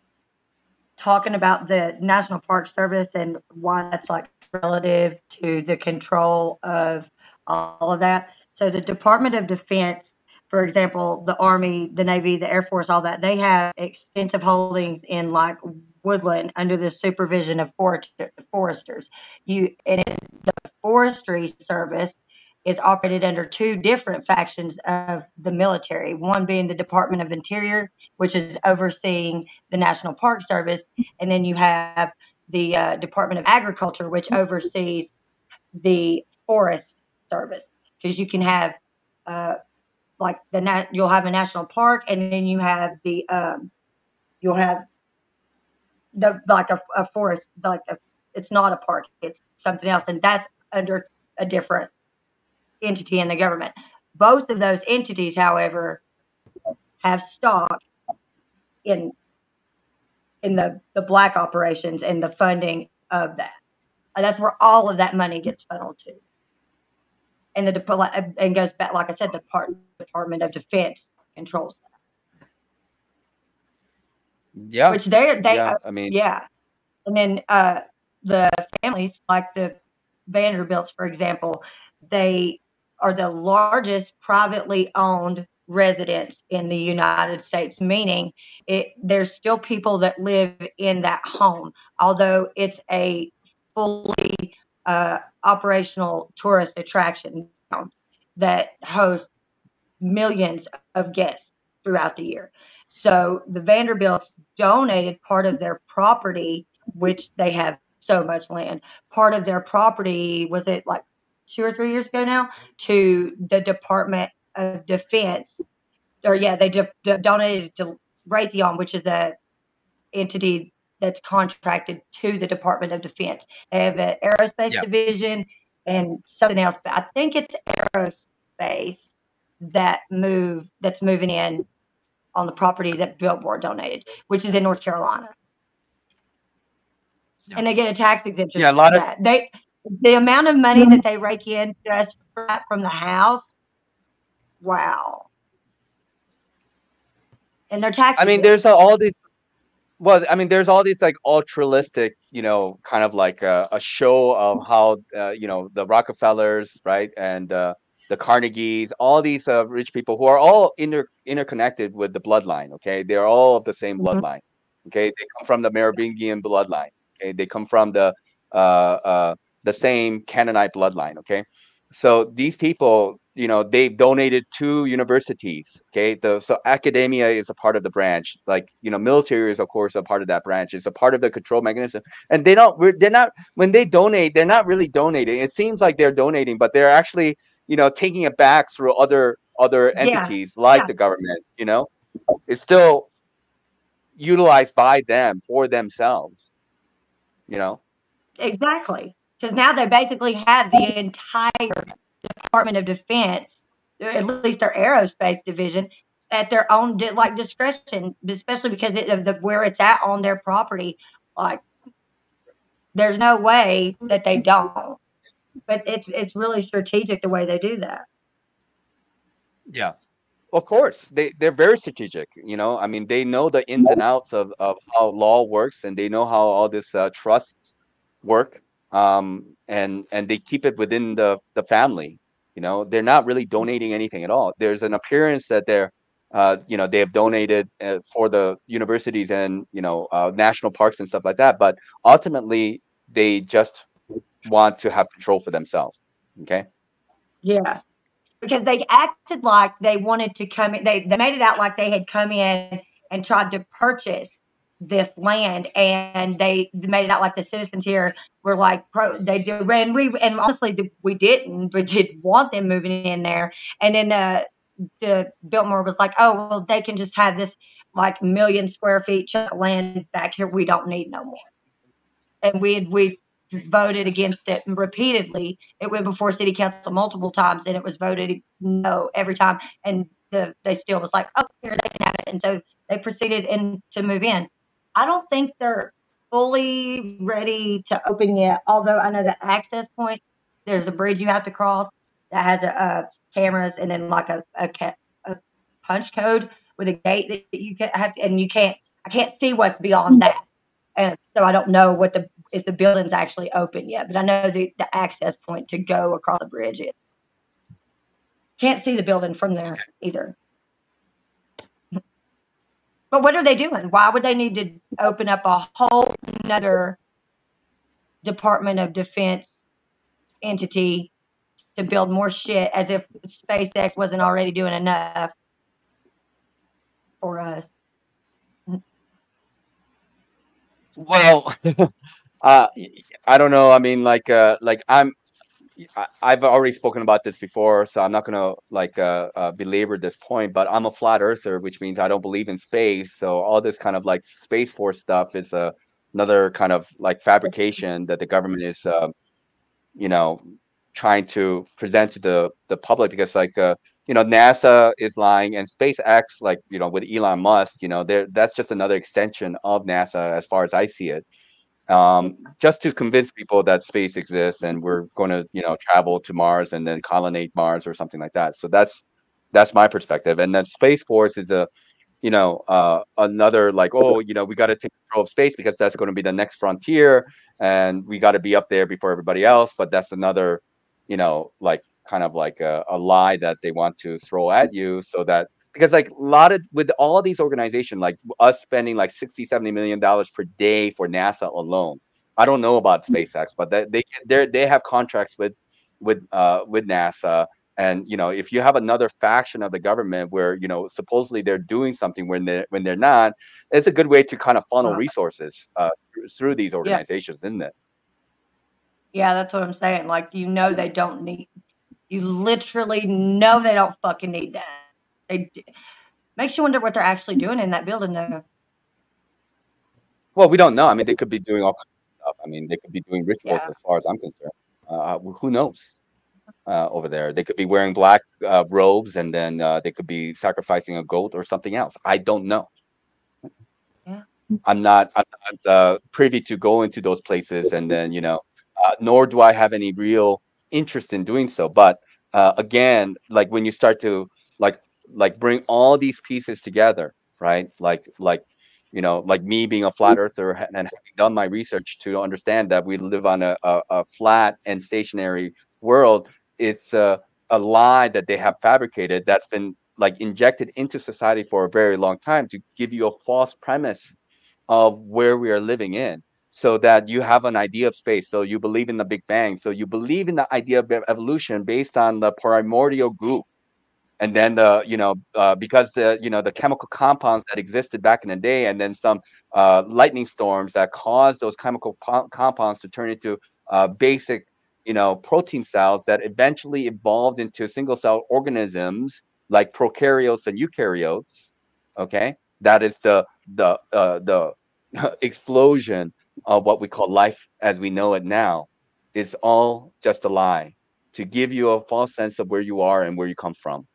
talking about the National Park Service and why that's like relative to the control of all of that. So the Department of Defense, for example, the Army, the Navy, the Air Force, all that, they have extensive holdings in like woodland under the supervision of foresters. And the Forestry Service is operated under two different factions of the military, one being the Department of Interior, which is overseeing the National Park Service, and then you have the Department of Agriculture, which oversees the Forest Service. Because you can have you'll have a national park, and then you have the you'll have the like a forest, it's not a park, it's something else, and that's under a different entity in the government. Both of those entities, however, have stock in the black operations and the funding of that. And that's where all of that money gets funneled to. And and goes back, like I said, the Department of Defense controls that. Yeah. Which I mean, yeah. And then the families, like the Vanderbilts, for example, they are the largest privately owned residents in the United States, meaning there's still people that live in that home, although it's a fully operational tourist attraction that hosts millions of guests throughout the year. So the Vanderbilts donated part of their property, which they have so much land, part of their property, was it like 2 or 3 years ago now, to the Department of Defense. Or yeah, they donated to Raytheon, which is a entity that's contracted to the Department of Defense. They have an aerospace division and something else, but I think it's aerospace that's moving in on the property that Billboard donated, which is in North Carolina. Yeah. And they get a tax exemption. Yeah, a lot of the amount of money that they rake in just from the house. Wow. And their tax. I mean, there's all these. Well, I mean, there's all these like altruistic, kind of like a show of how, the Rockefellers, right, and the Carnegies, all these rich people who are all interconnected with the bloodline. Okay, they're all of the same bloodline. Okay, they come from the Merovingian bloodline. Okay, they come from the same Canaanite bloodline. Okay, so these people, they've donated to universities. Okay, so academia is a part of the branch. Like, military is of course a part of that branch. It's a part of the control mechanism. And they're not when they donate, they're not really donating. It seems like they're donating, but they're actually, taking it back through other entities like the government. It's still utilized by them for themselves. Exactly, because now they basically have the entire Department of Defense, at least their aerospace division, at their own like discretion, especially because of where it's at on their property. Like, there's no way that they don't. But it's really strategic the way they do that. Yeah. Of course, they're very strategic. You know, I mean, they know the ins and outs of how law works, and they know how all this trusts work. And they keep it within the family. You know, they're not really donating anything at all. There's an appearance that they have donated for the universities and national parks and stuff like that. But ultimately, they just want to have control for themselves. Okay. Yeah. Because they acted like they wanted to come in. They made it out like they had come in and tried to purchase this land, and they made it out like the citizens here were like they do. And honestly, we didn't. We did want them moving in there. And then the Biltmore was like, oh well, they can just have this like 1,000,000 square feet chunk of land back here. We don't need no more. And we voted against it repeatedly. It went before city council multiple times, and it was voted no every time. And they still was like, oh, here, they can have it. And so they proceeded to move in. I don't think they're fully ready to open yet, although I know the access point, there's a bridge you have to cross that has cameras, and then like a punch code with a gate that you can have, and I can't see what's beyond that. And so I don't know if the building's actually open yet, but I know the access point to go across the bridge is. Can't see the building from there either. But what are they doing? Why would they need to open up a whole another Department of Defense entity to build more shit, as if SpaceX wasn't already doing enough for us? Well, I don't know. I mean, I've already spoken about this before, so I'm not gonna belabor this point. But I'm a flat earther, which means I don't believe in space. So all this kind of like Space Force stuff is another kind of like fabrication that the government is, you know, trying to present to the public, because NASA is lying, and SpaceX, with Elon Musk, that's just another extension of NASA as far as I see it, just to convince people that space exists and we're going to, travel to Mars and then colonate Mars or something like that. So that's my perspective. And then Space Force is another like, oh, we got to take control of space because that's going to be the next frontier, and we got to be up there before everybody else. But that's another, kind of like a lie that they want to throw at you, so that because like a lot of with all these organizations, like us spending like 60-70 million dollars per day for NASA alone. I don't know about SpaceX, but they have contracts with NASA. And if you have another faction of the government where supposedly they're doing something when they're not, it's a good way to kind of funnel resources through these organizations, isn't it? Yeah, that's what I'm saying. Like, they don't need. You literally know they don't fucking need that. Makes you wonder what they're actually doing in that building, though. Well, we don't know. I mean, they could be doing all kinds of stuff. I mean, they could be doing rituals, as far as I'm concerned. Who knows? Over there, they could be wearing black robes, and then they could be sacrificing a goat or something else. I don't know. Yeah. I'm not privy to go into those places, and then nor do I have any real interest in doing so. But again, like when you start to like bring all these pieces together, right? Like me being a flat earther and having done my research to understand that we live on a flat and stationary world. It's a lie that they have fabricated that's been like injected into society for a very long time to give you a false premise of where we are living in, so that you have an idea of space. So you believe in the Big Bang. So you believe in the idea of evolution based on the primordial group. And then because the chemical compounds that existed back in the day, and then some lightning storms that caused those chemical compounds to turn into basic protein cells that eventually evolved into single cell organisms like prokaryotes and eukaryotes. Okay, that is the explosion of what we call life as we know it now. Is all just a lie to give you a false sense of where you are and where you come from.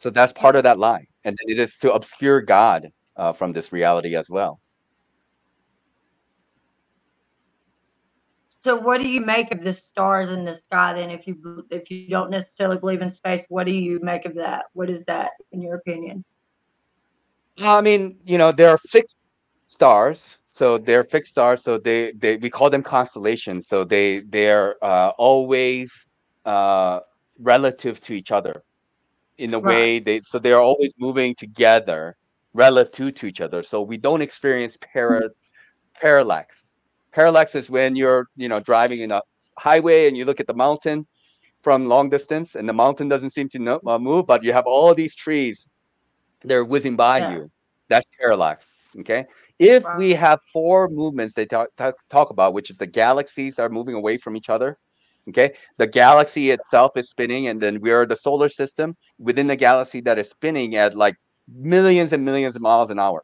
So that's part of that lie, and then it is to obscure God from this reality as well. So what do you make of the stars in the sky then? If you don't necessarily believe in space, what do you make of that? What is that in your opinion? I mean, there are fixed stars. So they're fixed stars. So they we call them constellations. So they're always uh, relative to each other in a Right. way. They're always moving together relative to each other. So we don't experience parallax. Parallax is when you're driving in a highway and you look at the mountain from long distance, and the mountain doesn't seem to move, but you have all these trees, they're whizzing by Yeah. you. That's parallax. Okay. If Right. we have four movements they talk about, which is the galaxies are moving away from each other. Okay. The galaxy itself is spinning, and then we are the solar system within the galaxy that is spinning at like millions and millions of miles an hour.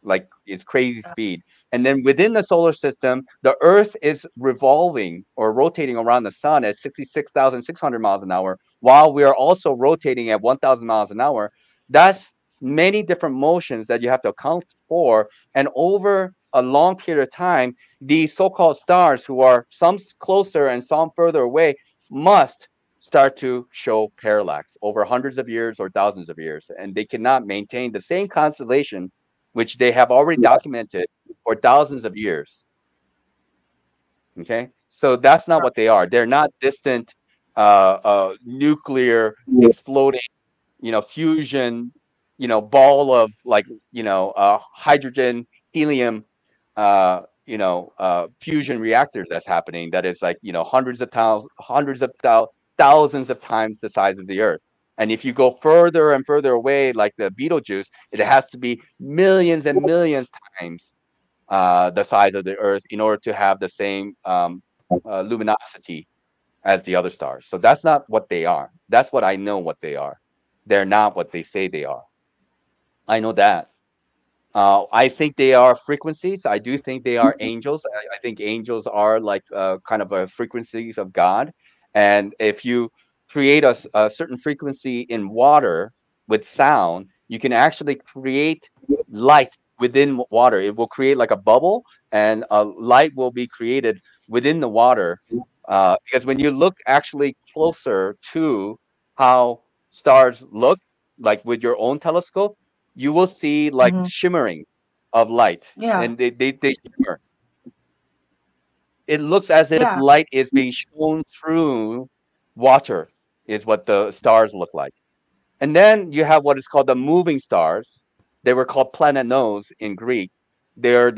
Like it's crazy speed. And then within the solar system, the Earth is revolving or rotating around the sun at 66,600 miles an hour, while we are also rotating at 1,000 miles an hour. That's many different motions that you have to account for. And over a long period of time, these so-called stars, who are some closer and some further away, must start to show parallax over hundreds of years or thousands of years. And they cannot maintain the same constellation which they have already documented for thousands of years. Okay, so that's not what they are. They're not distant nuclear exploding, fusion, ball of like hydrogen, helium, fusion reactors that's happening. That is like thousands of times the size of the Earth. And if you go further and further away, like the Betelgeuse, it has to be millions and millions times the size of the Earth in order to have the same luminosity as the other stars. So that's not what they are. That's what I know what they are. They're not what they say they are. I know that. I think they are frequencies. I do think they are angels. I think angels are like kind of a frequencies of God. And if you create a certain frequency in water with sound, you can actually create light within water. It will create like a bubble, and a light will be created within the water. Because when you look actually closer to how stars look, like with your own telescope, you will see like Hmm. shimmering of light, Yeah. and they shimmer. It looks as if Yeah. light is being shown through water, is what the stars look like. And then you have what is called the moving stars. They were called planetos in Greek. They're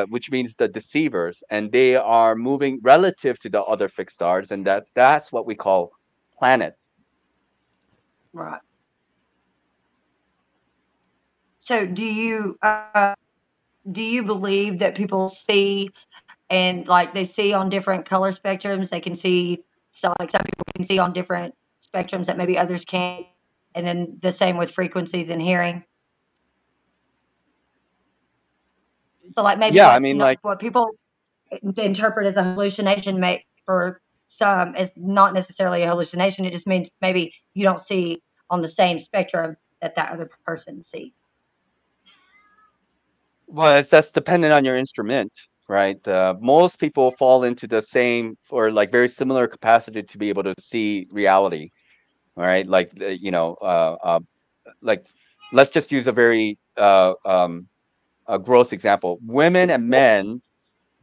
which means the deceivers, and they are moving relative to the other fixed stars, and that's what we call planet. Right. So do you believe that people see and like they see on different color spectrums? They can see, so like some people can see on different spectrums that maybe others can't, and then the same with frequencies and hearing. So like maybe Yeah, I what's mean, not like, what people interpret as a hallucination may for some is not necessarily a hallucination. It just means maybe you don't see on the same spectrum that that other person sees. well, that's dependent on your instrument, right? Most people fall into the same or like very similar capacity to be able to see reality, right? Like, like let's just use a very a gross example. Women and men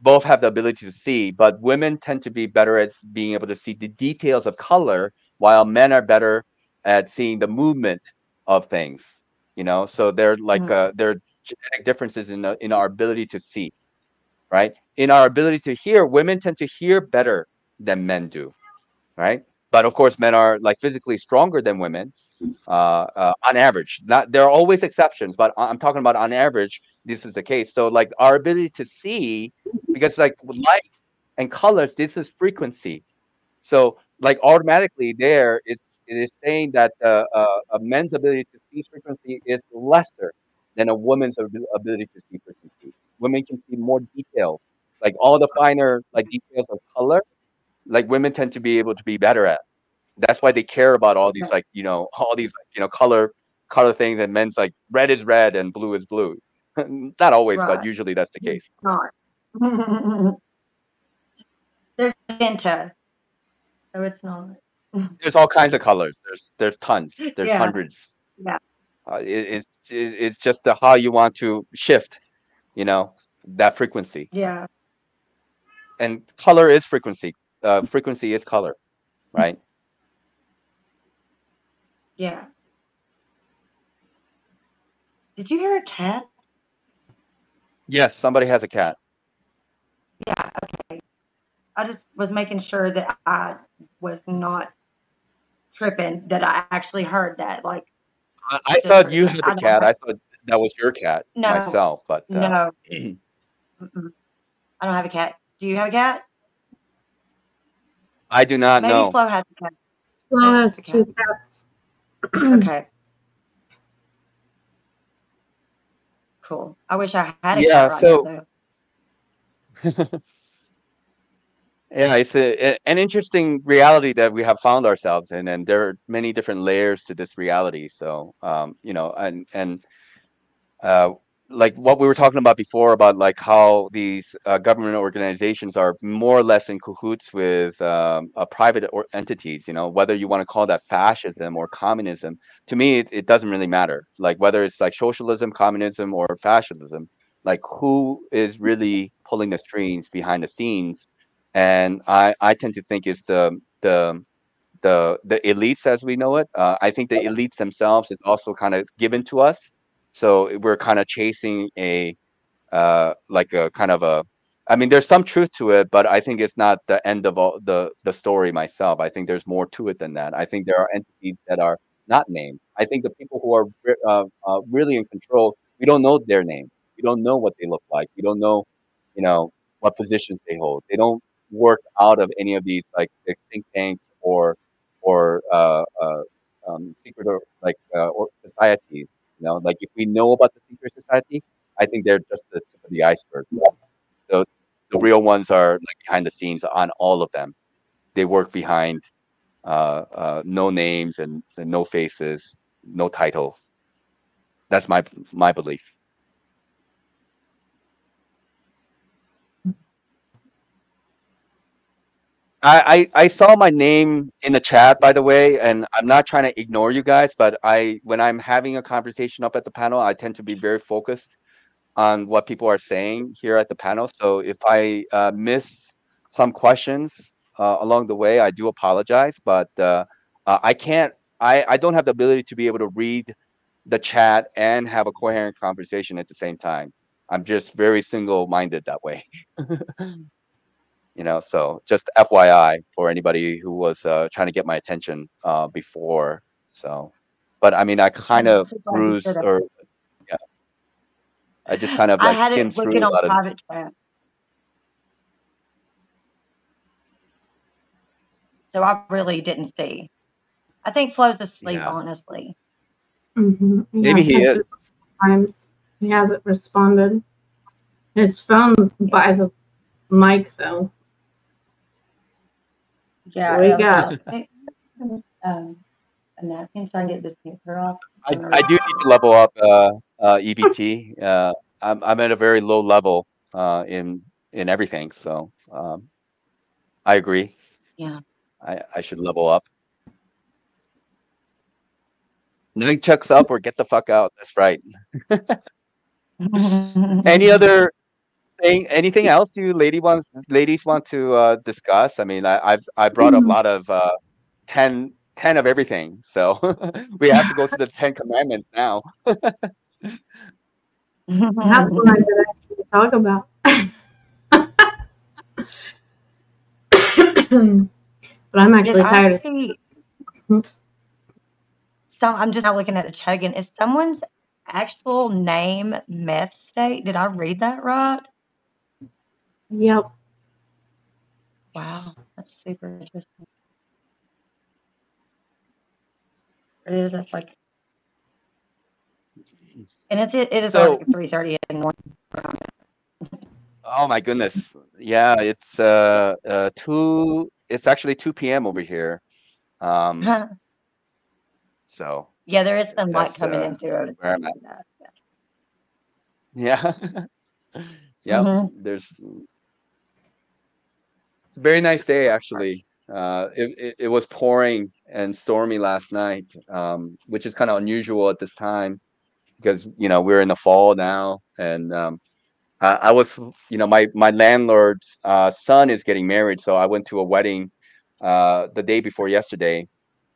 both have the ability to see, but women tend to be better at being able to see the details of color, while men are better at seeing the movement of things. So they're like Mhm. there are genetic differences in our ability to see, right? In our ability to hear, women tend to hear better than men do, right? But of course, men are like physically stronger than women on average. Not there are always exceptions, but I'm talking about on average, this is the case. So like our ability to see, because like with light and colors, this is frequency. So like automatically there, it is saying that a men's ability to see frequency is lesser than a woman's ability to see frequency. Women can see more detail, like all the finer like details of color. Like women tend to be able to be better at. That's why they care about all these like all these like color color things and meant like red is red and blue is blue. Not always, but Right. usually that's the case. Not. There's magenta, so it's not. There's all kinds of colors. There's tons. There's Yeah. hundreds. Yeah. It's just how you want to shift, that frequency. Yeah. And color is frequency. Frequency is color, right? Yeah. Did you hear a cat? Yes, somebody has a cat. Yeah. Okay. I just was making sure that I was not tripping, that I actually heard that. Like, I just thought for you the had I the don't cat. have I thought that was your cat no, myself, but no. Mm-mm. I don't have a cat. Do you have a cat? I do not Maybe know. Flo has a cat. Flo Maybe has a cat. 2 cats. Okay. Cool. I wish I had a Yeah, cat right so now, though. yeah, it's an interesting reality that we have found ourselves in, and there are many different layers to this reality. So, and uh, like what we were talking about before about like how these government organizations are more or less in cahoots with private entities. Whether you want to call that fascism or communism, to me, it doesn't really matter. Like whether it's like socialism, communism, or fascism, like who is really pulling the strings behind the scenes? And I tend to think it's the elites as we know it. I think the elites themselves is also kind of given to us, so we're kind of chasing like a kind of a. I mean, there's some truth to it, but I think it's not the end of all the story myself. I think there's more to it than that. I think there are entities that are not named. I think the people who are really in control, we don't know their name. We don't know what they look like. We don't know, what positions they hold. They don't work out of any of these like the think tanks or secret or societies. Like if we know about the secret society, I think they're just the tip of the iceberg. The the real ones are like behind the scenes on all of them. They work behind no names and no faces, no title. That's my belief. I saw my name in the chat, by the way, and I'm not trying to ignore you guys, but when I'm having a conversation up at the panel, I tend to be very focused on what people are saying here at the panel. So if I miss some questions along the way, I do apologize, but I can't. I don't have the ability to be able to read the chat and have a coherent conversation at the same time. I'm just very single-minded that way. So just FYI for anybody who was trying to get my attention before. So, but I mean, I kind I'm of so glad you said perused, that. or yeah, I just kind of I like had skimmed it looking through a on lot of. private chat, so I really didn't see. I think Flo's asleep, Yeah, honestly. Yeah, maybe I've he is. texted times. He hasn't responded. His phone's by the mic though. Yeah, Wake okay. up. A napkin so I can get this paper off. I do need to level up EBT. I'm at a very low level in everything, so I agree. Yeah. I should level up. Nunchucks up or get the fuck out. That's right. Any other thing? Anything else you ladies want to discuss? I mean, I brought up a lot of 10 of everything, so we have to go through the 10 commandments now. That's what I could actually talk about. But I'm Did actually I tired of see? So I'm just now looking at the chugging. Is someone's actual name Meth State? Did I read that right? Yep. Wow, that's super interesting. It is. That's like, and it is So, like 3:30 in the morning. oh my goodness, yeah, it's it's actually 2 p.m. over here. So Yeah, there is some light That's coming into it. where I'm at. Yeah. Yep. Mhm. It's a very nice day actually. It was pouring and stormy last night, which is kind of unusual at this time because we're in the fall now, and I was my landlord's son is getting married, so I went to a wedding the day before yesterday.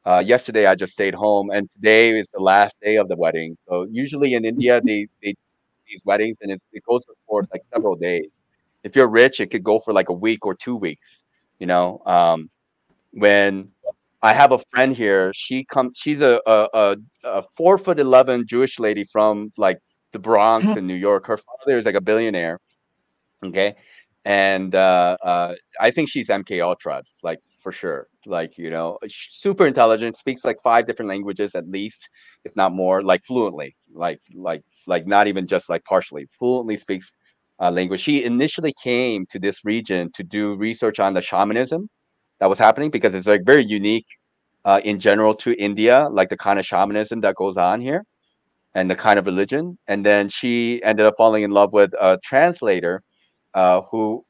Yesterday I just stayed home, and today is the last day of the wedding. So usually in India they do these weddings, and it goes for like several days. If you're rich, it could go for like a week or 2 weeks. You know, when I have a friend here, she's a 4'11" Jewish lady from like the Bronx in New York. Her father is like a billionaire. Okay. And I think she's MK Ultra, like for sure. Like, super intelligent, speaks like 5 different languages at least, if not more, like fluently, like not even just like partially, fluently speaks language. She initially came to this region to do research on the shamanism that was happening because it's like very unique in general to India, like the kind of shamanism that goes on here and the kind of religion. And then she ended up falling in love with a translator who,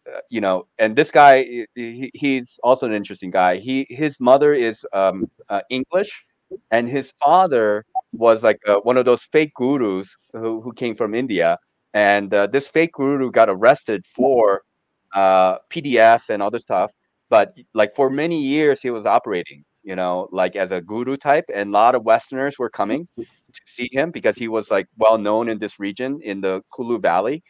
and this guy, he's also an interesting guy. His mother is English, and his father was like one of those fake gurus who came from India. And this fake guru got arrested for PDF and other stuff. But like for many years, he was operating, like as a guru type, and a lot of Westerners were coming to see him because he was like well known in this region in the Kulu Valley.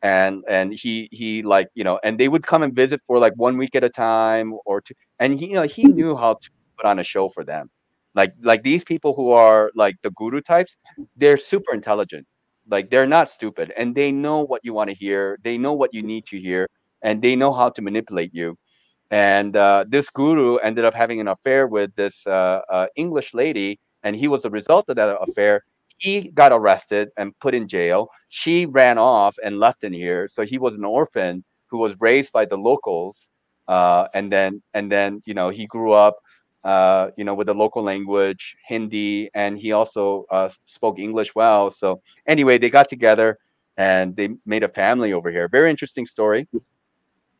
And he like, and they would come and visit for like 1 week at a time or two, and he knew how to put on a show for them. Like these people who are like the guru types, they're super intelligent. Like they're not stupid, and they know what you want to hear, they know what you need to hear, and they know how to manipulate you. And this guru ended up having an affair with this English lady, and he was a result of that affair. He got arrested and put in jail. She ran off and left in here, so he was an orphan who was raised by the locals. And then he grew up, with the local language, Hindi, and he also spoke English well. So anyway, they got together and they made a family over here. Very interesting story.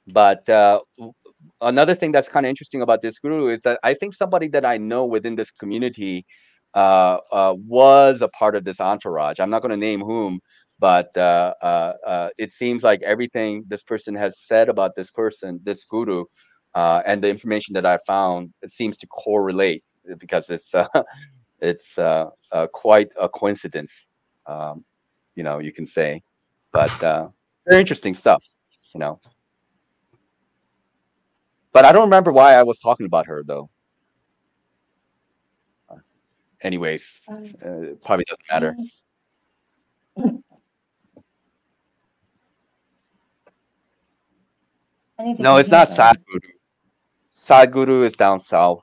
But another thing that's kind of interesting about this guru is that I think somebody that I know within this community was a part of this entourage. I'm not going to name whom, but it seems like everything this person has said about this person, this guru, and the information that I found, it seems to correlate because it's quite a coincidence, you can say. But very interesting stuff, you know. But I don't remember why I was talking about her though. Anyways, probably doesn't matter. No, it's not Sadhguru. Sadhguru is down south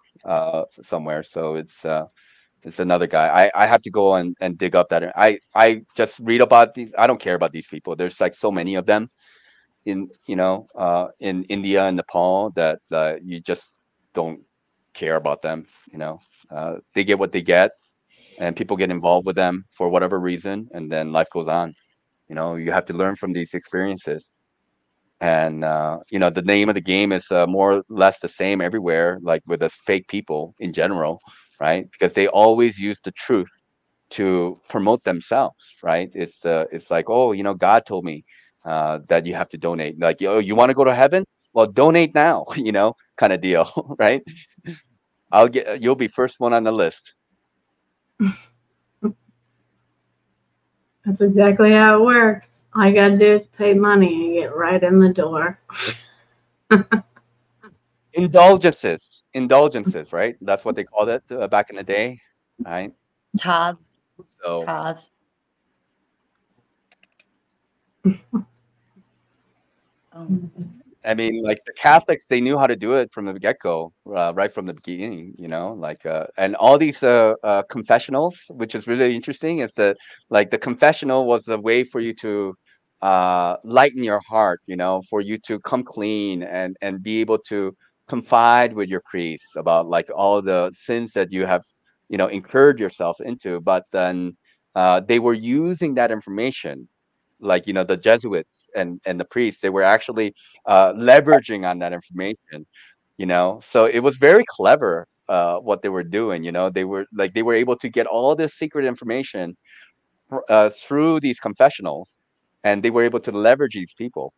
somewhere, so it's another guy. I have to go and dig up that. I just read about these. I don't care about these people. There's like so many of them in India and Nepal that you just don't care about them. They get what they get, and people get involved with them for whatever reason, and then life goes on. You have to learn from these experiences. And the name of the game is more or less the same everywhere, like with us fake people in general, right? Because they always use the truth to promote themselves, right? It's like, oh, God told me that you have to donate. Like, you want to go to heaven? Well, donate now, kind of deal, right? You'll be first one on the list. That's exactly how it works. All you gotta do is pay money and get right in the door. Indulgences, right? That's what they called it back in the day, right? Tithes. So Tithes. I mean, like the Catholics, they knew how to do it from the get-go, right from the beginning, like, and all these confessionals, which is really interesting, is that like the confessional was a way for you to lighten your heart, for you to come clean and be able to confide with your priest about like all the sins that you have incurred yourself into. But then they were using that information, like the Jesuits and the priests. They were actually leveraging on that information. So it was very clever what they were doing. They were able to get all this secret information through these confessionals, and they were able to leverage these people,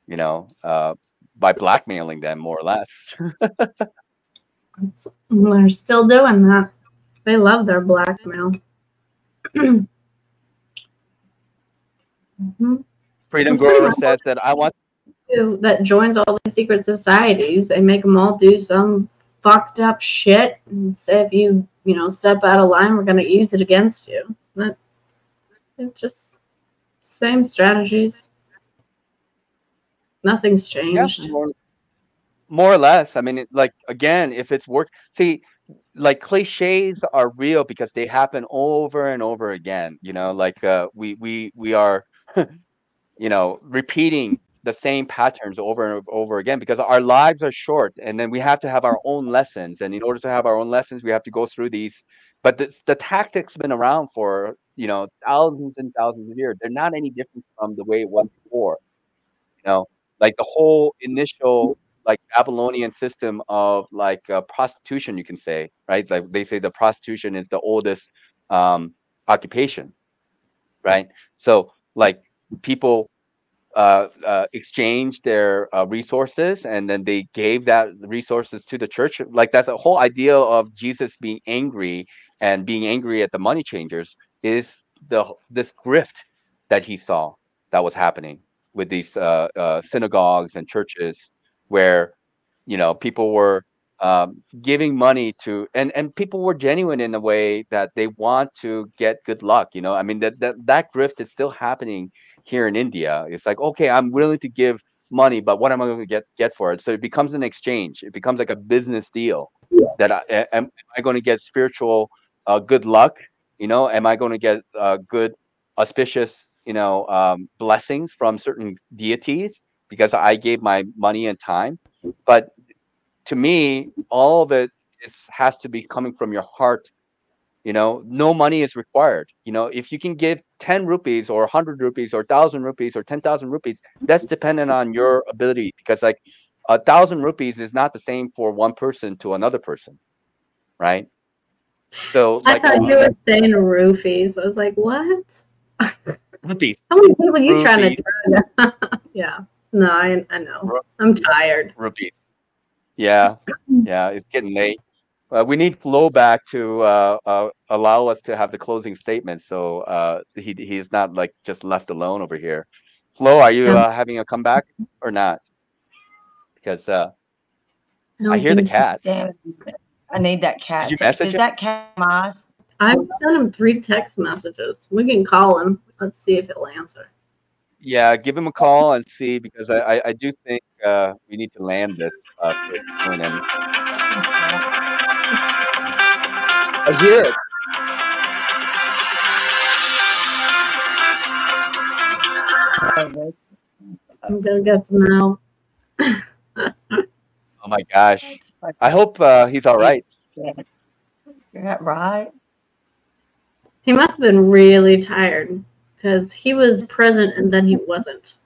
you know, uh, by blackmailing them more or less. They're still doing that. They love their blackmail. Mhm. Freedom That's pretty Grower much says that I want. that joins all these secret societies. They make them all do some fucked up shit and say if you step out of line, we're gonna use it against you. That it's just same strategies. Nothing's Yeah, changed. more or less. I mean, again, if it's work, see, like cliches are real because they happen over and over again. We are repeating the same patterns over and over again because our lives are short, and then we have to have our own lessons, and in order to have our own lessons we have to go through these. But the tactics been around for thousands and thousands of years. They're not any different from the way it was before. you know like the whole initial like Babylonian system of like prostitution, you can say, right? Like they say the prostitution is the oldest occupation, right? So like people exchanged their resources, and then they gave that resources to the church. Like that's a whole idea of Jesus being angry, and being angry at the money changers is this grift that he saw that was happening with these synagogues and churches, where people were giving money to, and people were genuine in a way that they want to get good luck. I mean that grift is still happening here in India. It's like, okay, I'm willing to give money, but what am I going to get for it? So it becomes an exchange. It becomes like a business deal. That am I going to get spiritual good luck? Am I going to get good auspicious blessings from certain deities because I gave my money and time? But to me, all of it has to be coming from your heart. No money is required. If you can give 10 rupees or 100 rupees or 1,000 rupees or 10,000 rupees, that's dependent on your ability, because like 1,000 rupees is not the same for one person to another person, right? So I like thought you were saying roofies. I was like, what? rupees. How many people are you trying Rupees. to drug? Yeah. No, I know. I'm tired. Rupees. Yeah, it's getting late. We need Flo back to allow us to have the closing statement, so he's not like just left alone over here. Flo, are you having a comeback or not? Because I hear the cats. Damn, I need that cat. Did you message Is him? that cat mice? I've sent him 3 text messages. We can call him. Let's see if he'll answer. Yeah, give him a call and see, because I do think we need to land this pretty soon. And I hear it. I'm gonna get some help. Oh my gosh! I hope he's all right. You're not right. He must have been really tired because he was present and then he wasn't.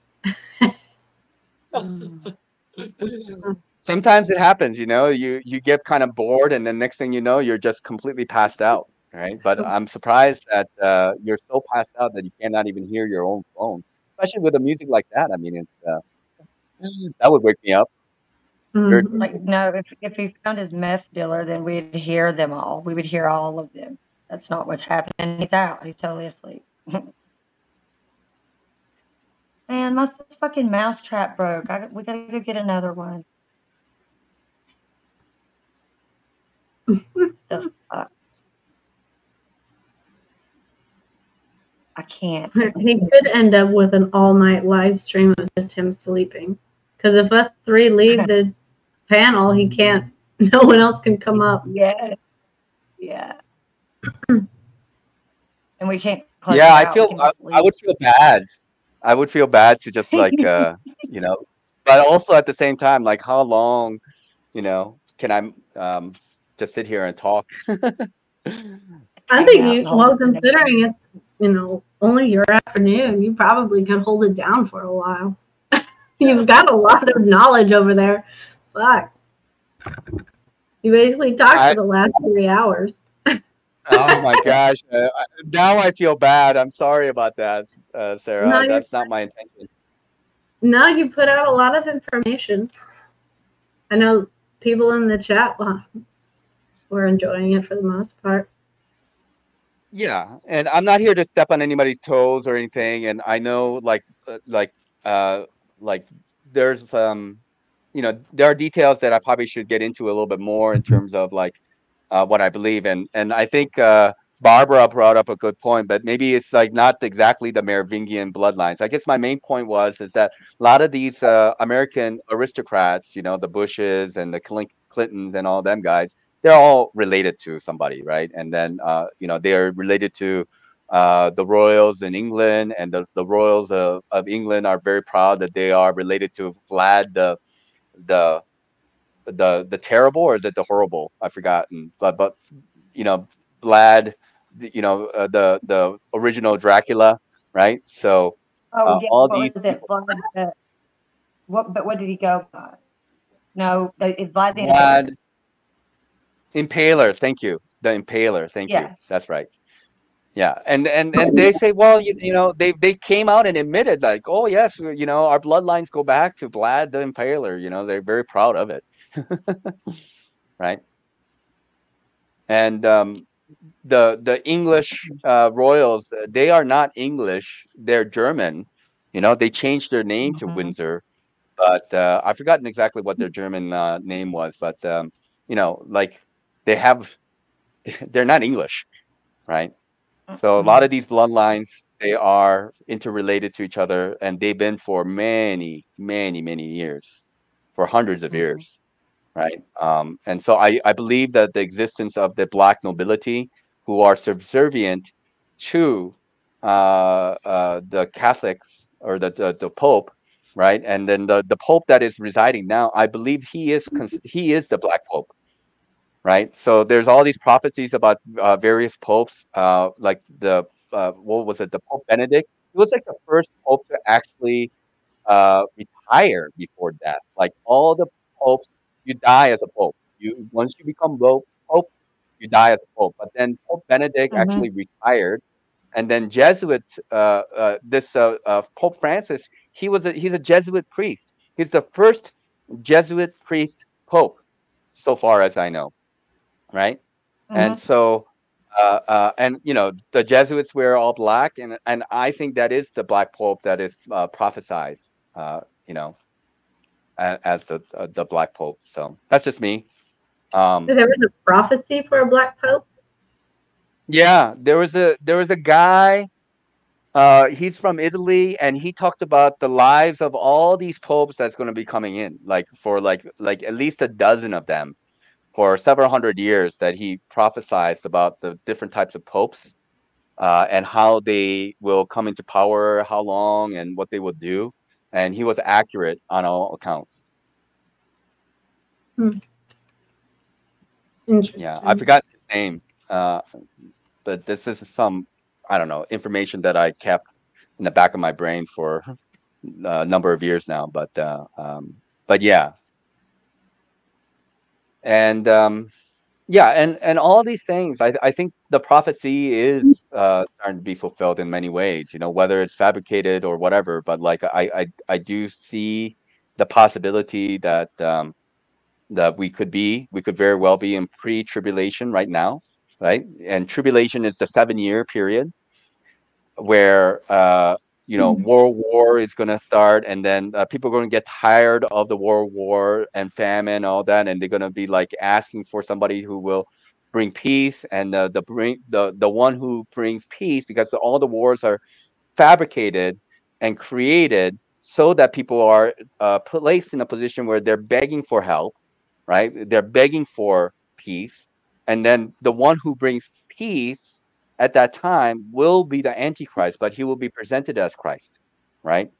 Sometimes it happens, you get kind of bored, and then next thing you know, you're just completely passed out, right? But I'm surprised that you're so passed out that you cannot even hear your own phone, especially with a music like that. I mean, that would wake me up. Like, no, if he found his meth dealer, then we'd hear them all. We would hear all of them. That's not what's happening. He's out. He's totally asleep. Man, my fucking mouse trap broke. We gotta go get another one. The fuck? I can't. He could end up with an all-night live stream of just him sleeping. Because if us 3 leave the panel, he can't. No one else can come up. Yeah. And we can't. Close Yeah, it out. I would feel bad. I would feel bad to just like but also at the same time, like how long, can I just sit here and talk? I hanging think out you, the whole well, afternoon. considering it's, only your afternoon, you probably could hold it down for a while. You've got a lot of knowledge over there. Fuck. You basically talked I for the last 3 hours. Oh my gosh. Now I feel bad. I'm sorry about that, No, Sarah. you're, That's not my intention. no, you put out a lot of information. I know people in the chat were enjoying it for the most part. Yeah, and I'm not here to step on anybody's toes or anything. And I know, uh, like there's there are details that I probably should get into a little bit more in terms of what I believe in. And I think Barbara brought up a good point, but maybe it's like not exactly the Merovingian bloodlines. I guess my main point is that a lot of these American aristocrats, the Bushes and the Clintons and all them guys, they're all related to somebody, right? And then they're related to the royals in England, and the royals of England are very proud that they are related to Vlad the the terrible, or is it the horrible? I've forgotten. But Vlad, the original Dracula, right? So Oh yeah, all what these was it? Vlad, what? But what did he go by? No, it's Vlad the Impaler. Vlad Impaler. Thank you, the Impaler. Thank you. Yes. That's right. Yeah, and they say, well, they came out and admitted like, oh yes, our bloodlines go back to Vlad the Impaler. They're very proud of it, right? And the English royals, they are not English, they're German. They changed their name to Mm-hmm. Windsor, but I've forgotten exactly what their German name was. But like they have, they're not English, right? So a lot Mm-hmm. of these bloodlines, they are interrelated to each other, and they've been for many, many, many years, for hundreds of Mm-hmm. years, right? And so I believe that the existence of the black nobility who are subservient to the Catholics, or the Pope, right? And then the Pope that is residing now, I believe he is the Black Pope, right? So there's all these prophecies about various popes, like what was it, the Pope Benedict? He was like the first pope to actually retire before death. Like all the popes, you die as a pope. Once you become pope, you die as a pope. But then Pope Benedict Mm-hmm. actually retired, and then Jesuit, this Pope Francis, he's a Jesuit priest. He's the first Jesuit priest pope, so far as I know, right? And Mm-hmm. so and the Jesuits wear all black, and I think that is the Black Pope that is prophesied, uh, you know, as the Black Pope. So that's just me. So there was a prophecy for a black pope. Yeah, there was a guy. He's from Italy, and he talked about the lives of all these popes that's going to be coming in, like for like at least a dozen of them for several hundred years. That he prophesied about the different types of popes, and how they will come into power, how long, and what they will do. And he was accurate on all accounts. Interesting. Yeah, I forgot his name, uh, but this is some, I don't know, information that I kept in the back of my brain for a number of years now. But yeah, and yeah, and all these things, I think the prophecy is starting to be fulfilled in many ways. Whether it's fabricated or whatever. But like I do see the possibility that we could very well be in pre-tribulation right now, right? And tribulation is the 7-year period where world war is going to start, and then people are going to get tired of the world war and famine, all that, and they're going to be like asking for somebody who will bring peace, and the one who brings peace, because all the wars are fabricated and created so that people are placed in a position where they're begging for help, right? They're begging for peace. And then the one who brings peace at that time will be the Antichrist, but he will be presented as Christ, right?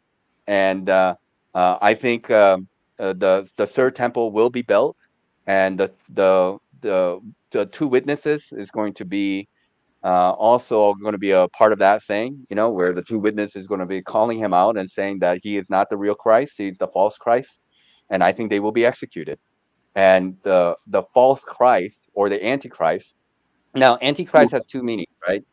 And I think the third temple will be built, and the two witnesses is going to be also going to be a part of that thing, you know, where the two witnesses is going to be calling him out and saying that he is not the real Christ, he's the false Christ, and I think they will be executed. And the false Christ or the Antichrist. Now, Antichrist has two meanings, right?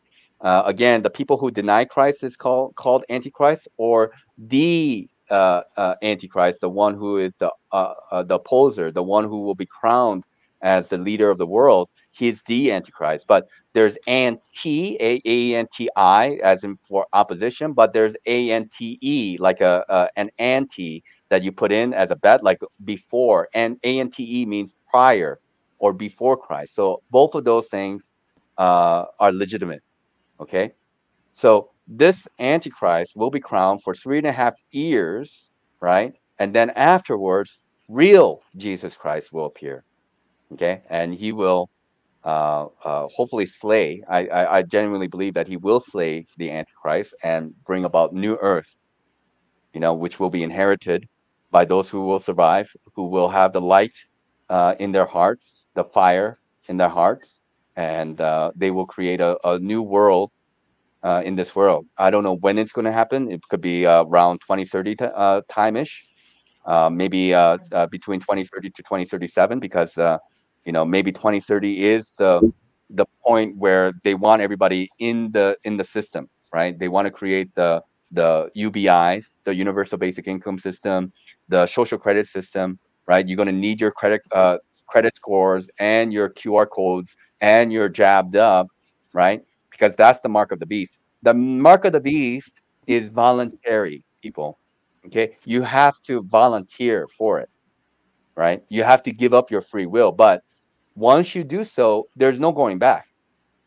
Again, the people who deny Christ is called Antichrist, or the Antichrist, the one who is the opposer, the one who will be crowned as the leader of the world. He's the Antichrist. But there's A-A-N-T-I, as in for opposition, but there's A-N-T-E, like an anti that you put in as a bet, like before. And A-N-T-E means prior or before Christ. So both of those things are legitimate. Okay. So this Antichrist will be crowned for 3.5 years, right? And then afterwards, real Jesus Christ will appear. Okay. And he will hopefully slay. I genuinely believe that he will slay the Antichrist and bring about new earth, you know, which will be inherited by those who will survive, who will have the light in their hearts, the fire in their hearts, and they will create a new world in this world. I don't know when it's going to happen. It could be around 2030 time-ish, maybe between 2030 to 2037, because you know, maybe 2030 is the point where they want everybody in the system, right? They want to create the UBIs, the universal basic income system, the social credit system, right? You're going to need your credit scores and your QR codes and your jabbed up, right? Because that's the mark of the beast. The mark of the beast is voluntary, people. Okay, you have to volunteer for it, right? You have to give up your free will, but once you do so, there's no going back.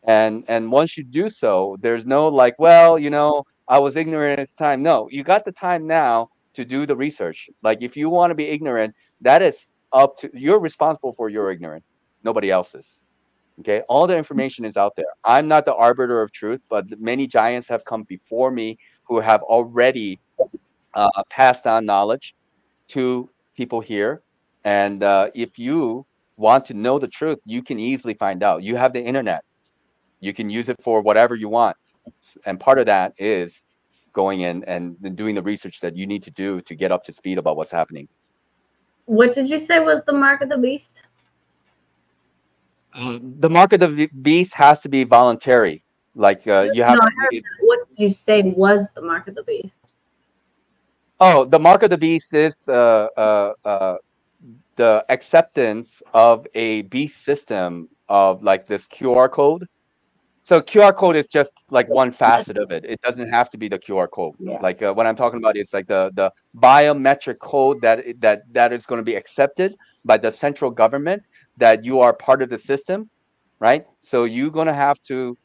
And once you do so, there's no like, well, you know, I was ignorant at the time. No, you got the time now to do the research. Like, if you want to be ignorant, that is up to you're responsible for your ignorance, nobody else's. Okay, all the information is out there. I'm not the arbiter of truth, but many giants have come before me who have already passed on knowledge to people here. And if you want to know the truth, you can easily find out. You have the internet. You can use it for whatever you want. And part of that is going in and doing the research that you need to do to get up to speed about what's happening. What did you say was the mark of the beast? The mark of the beast has to be voluntary. Like you have. No, I heard that. What did you say was the mark of the beast? Oh, the mark of the beast is the acceptance of a beast system of like this QR code. So QR code is just like one facet of it. It doesn't have to be the QR code. Yeah. Like what I'm talking about is like the biometric code that is going to be accepted by the central government, that you are part of the system, right? So you're going to have to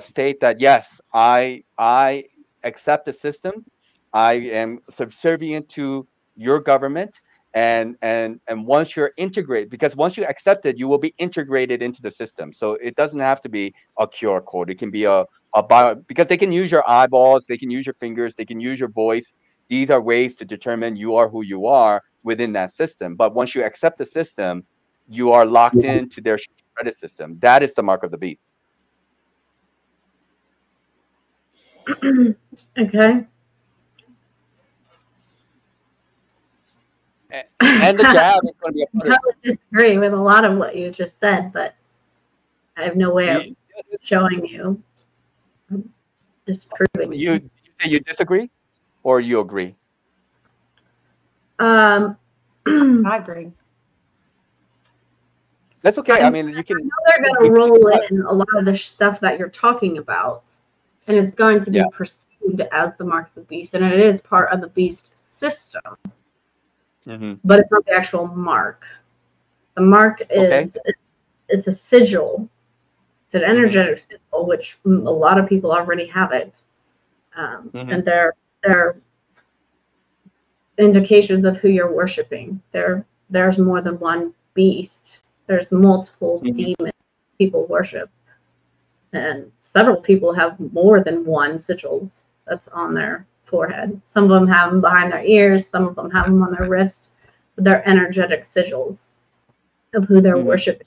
state that, yes, I accept the system. I am subservient to your government. And once you're integrated, because once you accept it, you will be integrated into the system. So it doesn't have to be a QR code. It can be a bio, because they can use your eyeballs, they can use your fingers, they can use your voice. These are ways to determine you are who you are within that system. But once you accept the system, you are locked into their credit system. That is the mark of the beast. Okay. And the jab is going to be a part I would disagree with a lot of what you just said, but I have no way of showing you, disproving you. You disagree, or you agree? I agree. That's okay. I mean, you can. I know they're going to roll in a lot of the stuff that you're talking about, and it's going to be perceived as the mark of the beast, and it is part of the beast system. Mm-hmm. But it's not the actual mark. The mark is it's a sigil. It's an energetic sigil, which a lot of people already have it, and they're indications of who you're worshiping. There's more than one beast. There's multiple demons people worship, and several people have more than one sigils that's on their forehead. Some of them have them behind their ears. Some of them have them on their wrists. They're energetic sigils of who they're worshiping.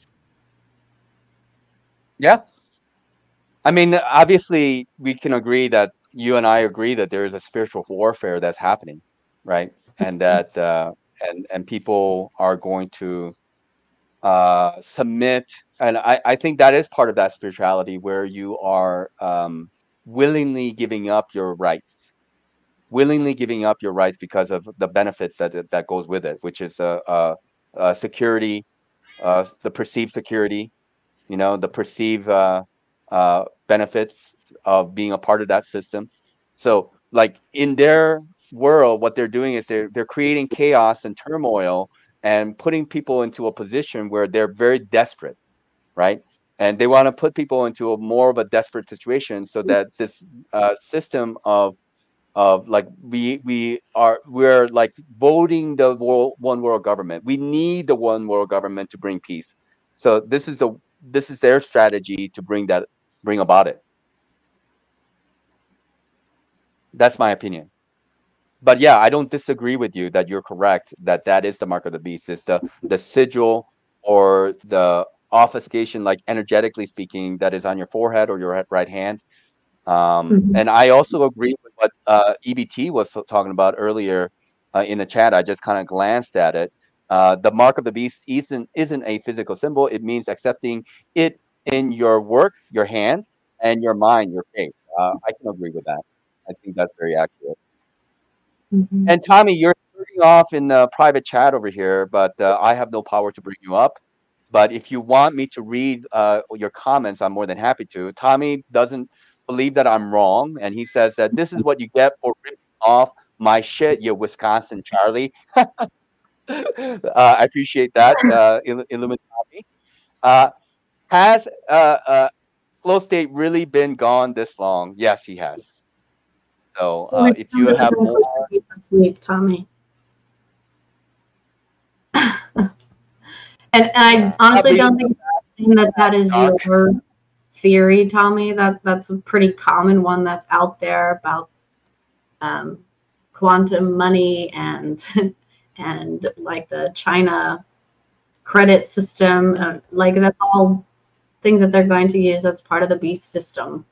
Yeah. I mean, obviously, we can agree that you and I agree that there is a spiritual warfare that's happening, right? And that and people are going to submit, and I think that is part of that spirituality where you are willingly giving up your rights, because of the benefits that goes with it, which is security, the perceived security, the perceived benefits of being a part of that system. So, like in their world, what they're doing is they're creating chaos and turmoil and putting people into a position where they're very desperate, right? And they want to put people into a more of a desperate situation so that this system of like we're like voting the one world government. We need the one world government to bring peace. So this is their strategy to bring about it. That's my opinion. But yeah, I don't disagree with you that you're correct that that is the mark of the beast. It's the sigil or the obfuscation, like energetically speaking, that is on your forehead or your right hand. And I also agree with what EBT was talking about earlier in the chat. I just kind of glanced at it. The mark of the beast isn't a physical symbol. It means accepting it in your work, your hand, and your mind, your faith. I can agree with that. I think that's very accurate. And Tommy, you're starting off in the private chat over here, but I have no power to bring you up. But if you want me to read your comments, I'm more than happy to. Tommy doesn't believe that I'm wrong, and he says that this is what you get for ripping off my shit, you Wisconsin Charlie. I appreciate that, Illuminati. Has Flow State really been gone this long? Yes, he has. So if you have more, asleep, Tommy. And I honestly don't think that is your theory, Tommy. That's a pretty common one that's out there about quantum money and and like the China credit system. Like that's all things that they're going to use as part of the beast system.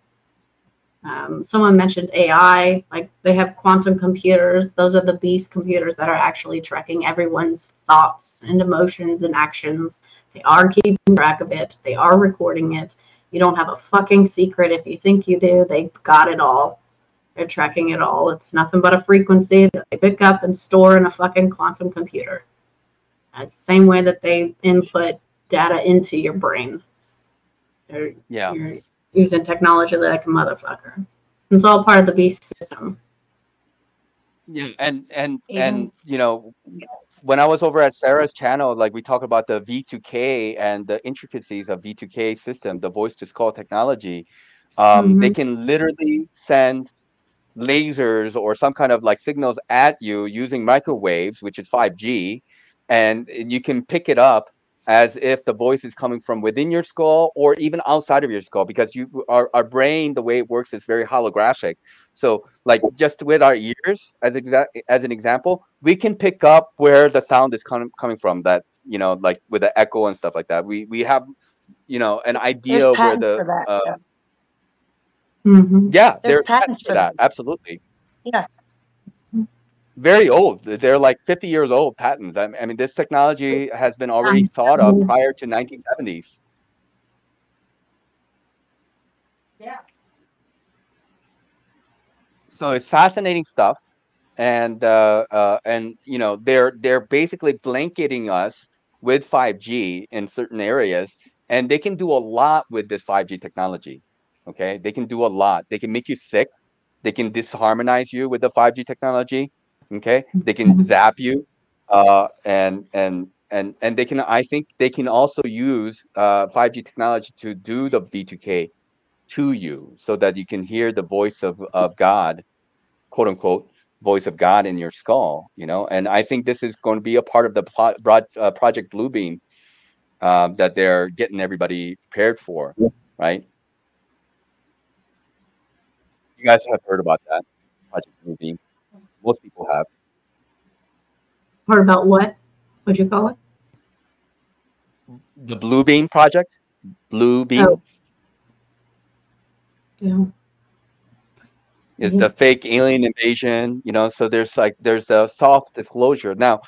Someone mentioned AI, like they have quantum computers. Those are the beast computers that are actually tracking everyone's thoughts and emotions and actions. They are keeping track of it. They are recording it. You don't have a fucking secret if you think you do. They've got it all. They're tracking it all. It's nothing but a frequency that they pick up and store in a fucking quantum computer. That's the same way that they input data into your brain. You're using technology like a motherfucker. It's all part of the beast system. Yeah, and when I was over at Sarah's channel, like we talk about the V2K and the intricacies of V2K system, the voice to skull technology. They can literally send lasers or some kind of like signals at you using microwaves, which is 5G, and you can pick it up as if the voice is coming from within your skull or even outside of your skull, because our brain, the way it works is very holographic. So like just with our ears as an example, we can pick up where the sound is coming from, that like with the echo and stuff like that. We have an idea There's where patents the for that. yeah, There's there's patents for that. that. Absolutely. Yeah. Very old. They're like 50 years old patents. I mean, this technology has been already thought of prior to 1970s. Yeah. So it's fascinating stuff, and they're basically blanketing us with 5G in certain areas, and they can do a lot with this 5G technology. Okay, they can do a lot. They can make you sick. They can disharmonize you with the 5G technology. Okay, they can zap you, and they can. I think they can also use 5G technology to do the V2K to you, so that you can hear the voice of God, quote unquote, voice of God in your skull. And I think this is going to be a part of the Project Bluebeam that they're getting everybody prepared for, right? You guys have heard about that Project Bluebeam. Most people have. Heard about what? What'd you call it? The Bluebeam project. Bluebeam. Yeah. Is the fake alien invasion, so there's a soft disclosure now.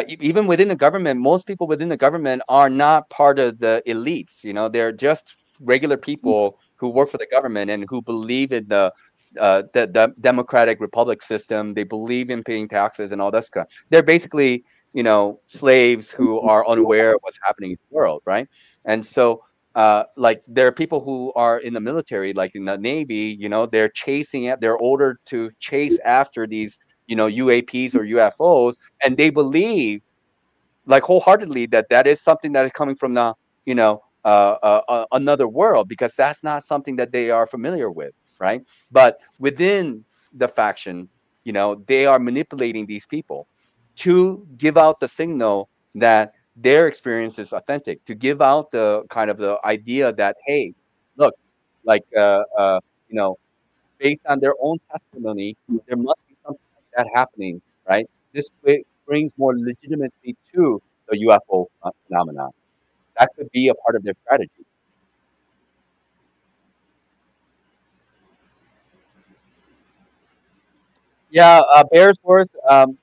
Even within the government, most people within the government are not part of the elites. They're just regular people who work for the government and who believe in the democratic republic system. They believe in paying taxes and all that stuff. They're basically slaves who are unaware of what's happening in the world, right? And so like there are people who are in the military, like in the Navy, they're ordered to chase after these, UAPs or UFOs, and they believe like wholeheartedly that is something that is coming from the, another world, because that's not something that they are familiar with, right? But within the faction, they are manipulating these people to give out the signal that their experience is authentic, to give out the kind of the idea that, hey, look, like you know based on their own testimony, there must be something like that happening, right? This brings more legitimacy to the UFO phenomenon. That could be a part of their strategy. Yeah, Bearsworth,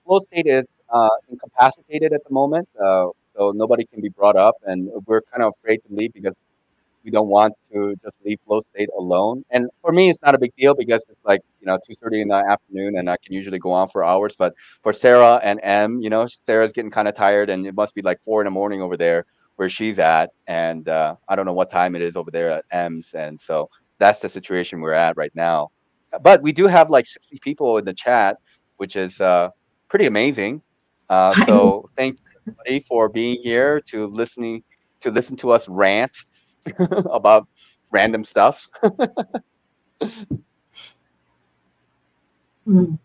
flow state is incapacitated at the moment, so nobody can be brought up, and we're kind of afraid to leave because we don't want to just leave flow state alone. And for me, it's not a big deal because it's like 2:30 in the afternoon, and I can usually go on for hours. But for Sarah and M, Sarah's getting kind of tired, and it must be like 4 in the morning over there where she's at, and I don't know what time it is over there at M's, and so that's the situation we're at right now. But we do have like 60 people in the chat, which is pretty amazing. So thank you everybody for being here to listen to us rant about random stuff. Mm.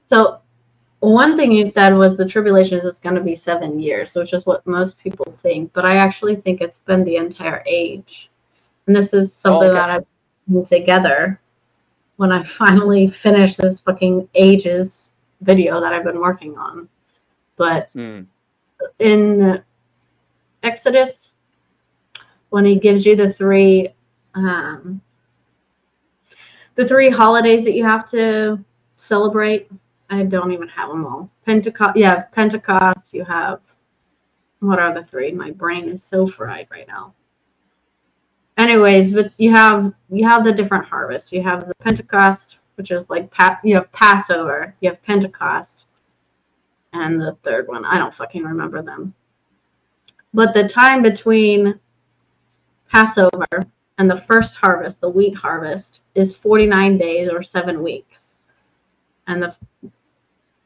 So one thing you said was the tribulation is going to be 7 years, which is what most people think. But I actually think it's been the entire age. And this is something that I've put together when I finally finish this fucking ages video that I've been working on. But in Exodus, when he gives you the three holidays that you have to celebrate, I don't even have them all. Pentecost, you have, what are the three? My brain is so fried right now. Anyways, but you have the different harvests. You have the Pentecost, which is like you have Passover, you have Pentecost, and the third one, I don't fucking remember them. But the time between Passover and the first harvest, the wheat harvest, is 49 days or 7 weeks. And the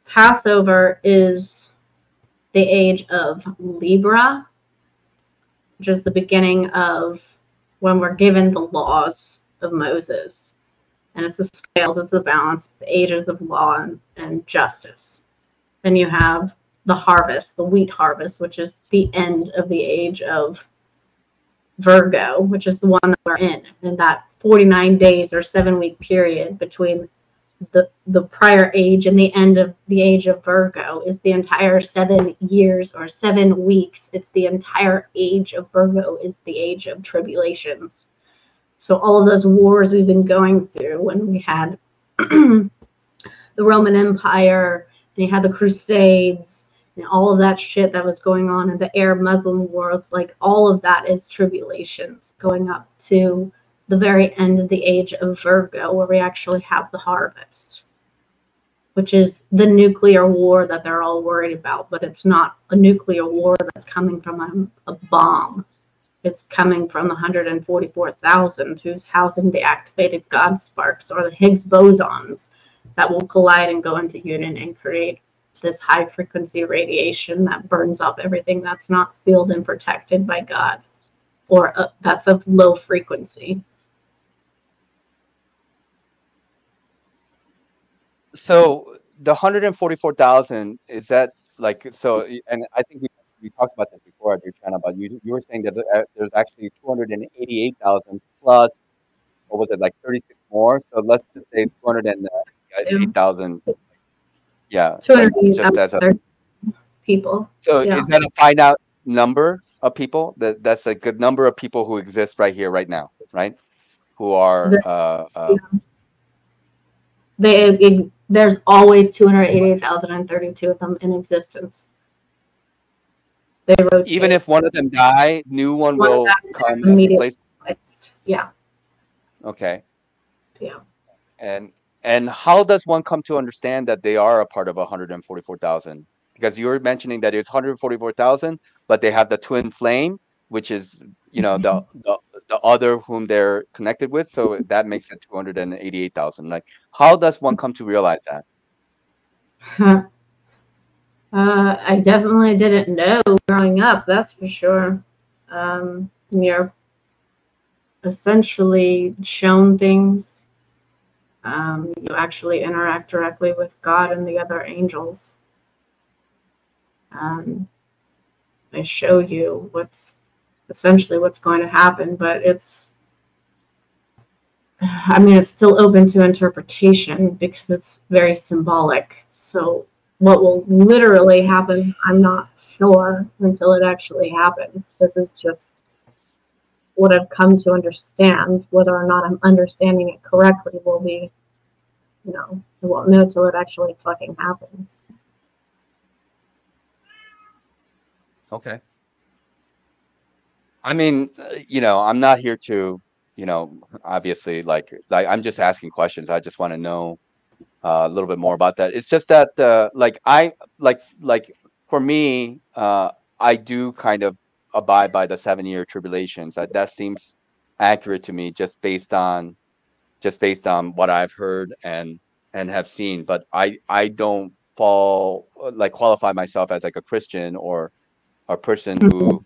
Passover is the age of Libra, which is the beginning of when we're given the laws of Moses. And it's the scales, it's the balance, it's the ages of law and justice. Then you have the harvest, the wheat harvest, which is the end of the age of Virgo, which is the one that we're in. And that 49 days or 7 week period between the prior age and the end of the age of Virgo is the entire 7 years or 7 weeks. It's the entire age of Virgo is the age of tribulations. So all of those wars we've been going through, when we had the Roman Empire and you had the Crusades and all of that shit that was going on in the Arab Muslim wars, like all of that is tribulations going up to the very end of the age of Virgo, where we actually have the harvest, which is the nuclear war that they're all worried about. But it's not a nuclear war that's coming from a bomb. It's coming from the 144,000 who's housing the activated God sparks or the Higgs bosons that will collide and go into union and create this high frequency radiation that burns up everything that's not sealed and protected by God, or that's of low frequency. So the 144,000, is that like, so, and I think we talked about this before, China, but you were saying that there's actually 288,000 plus, what was it, like 36 more? So let's just say 208,000. Yeah. 208,000 people. So yeah. Is that a finite number? of people. That's a good number of people who exist right here, right now, right? Who are there's always 288,032 of them in existence. They rotate. Even if one of them die, new one will come and replace. Yeah. Okay. Yeah. And how does one come to understand that they are a part of 144,000? Because you were mentioning that it's 144,000, but they have the twin flame, which is, you know, the other whom they're connected with. So that makes it 288,000. Like, how does one come to realize that? I definitely didn't know growing up, that's for sure. You're essentially shown things. You actually interact directly with God and the other angels. They show you what's going to happen, but it's still open to interpretation because it's very symbolic. So what will literally happen, I'm not sure until it actually happens. This is just what I've come to understand. Whether or not I'm understanding it correctly will be, I won't know till it actually fucking happens. Okay. I mean, I'm not here to, obviously, like I'm just asking questions. I just want to know a little bit more about that. It's just that, for me, I do kind of abide by the 7-year tribulations. That seems accurate to me, just based on what I've heard and have seen. But I don't qualify myself as like a Christian or a person who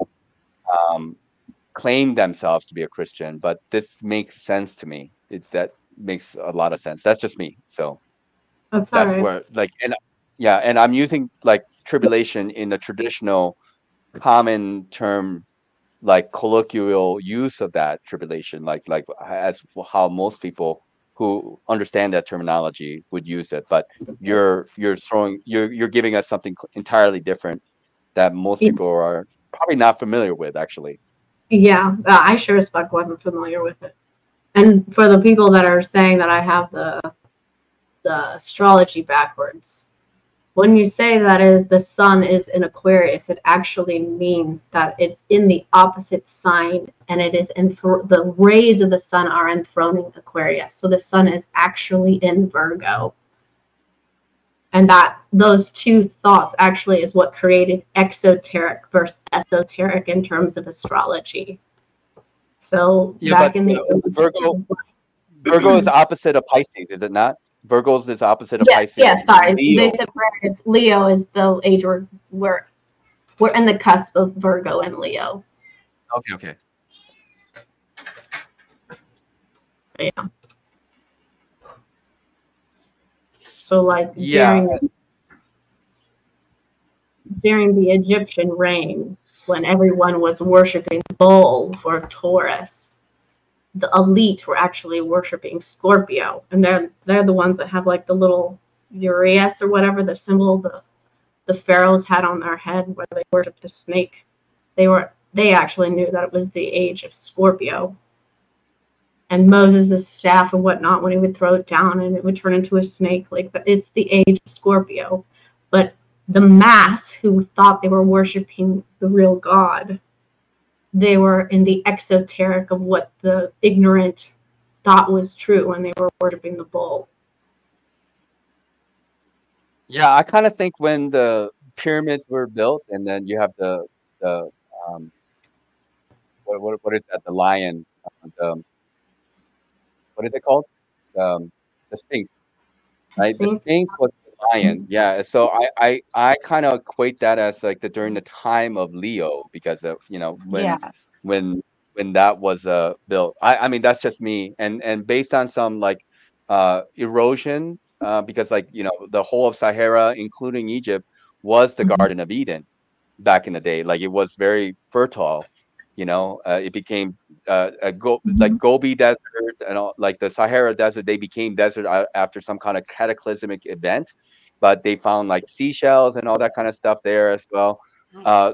claim themselves to be a Christian, but this makes sense to me. That makes a lot of sense. That's just me. So that's right. Where and I'm using like tribulation in the traditional common term, like colloquial use of that tribulation, like as how most people who understand that terminology would use it. But you're giving us something entirely different that most people are probably not familiar with, actually. Yeah, I sure as fuck wasn't familiar with it. And for the people that are saying that I have the astrology backwards, when you say that the sun is in Aquarius, it actually means that it's in the opposite sign, and it is the rays of the sun are enthroning Aquarius. So the sun is actually in Virgo. And that those two thoughts actually is what created exoteric versus esoteric in terms of astrology. So back in the Virgo is opposite of Pisces, is it not? Virgo's is opposite of Pisces. Yeah, sorry. They said Leo is the age we're in the cusp of Virgo and Leo. Okay. Yeah. So during the Egyptian reign, when everyone was worshiping the bull for Taurus, the elite were actually worshiping Scorpio, and they're the ones that have like the little uraeus or whatever, the symbol the pharaohs had on their head where they worshipped the snake. They actually knew that it was the age of Scorpio. And Moses' staff and whatnot, when he would throw it down and it would turn into a snake, like it's the age of Scorpio. But the mass who thought they were worshiping the real God, they were in the exoteric of what the ignorant thought was true when they were worshiping the bull. Yeah, I kind of think when the pyramids were built, and then you have the what is that? The lion, what is it called? The Sphinx, right? The Sphinx was the lion. Yeah. So I kind of equate that as like during the time of Leo, because of when that was built. I mean that's just me, and based on some like erosion, because like the whole of Sahara, including Egypt, was the Garden of Eden back in the day. Like it was very fertile. It became like Gobi Desert and all, like the Sahara Desert. They became desert after some kind of cataclysmic event, but they found like seashells and all that kind of stuff there as well.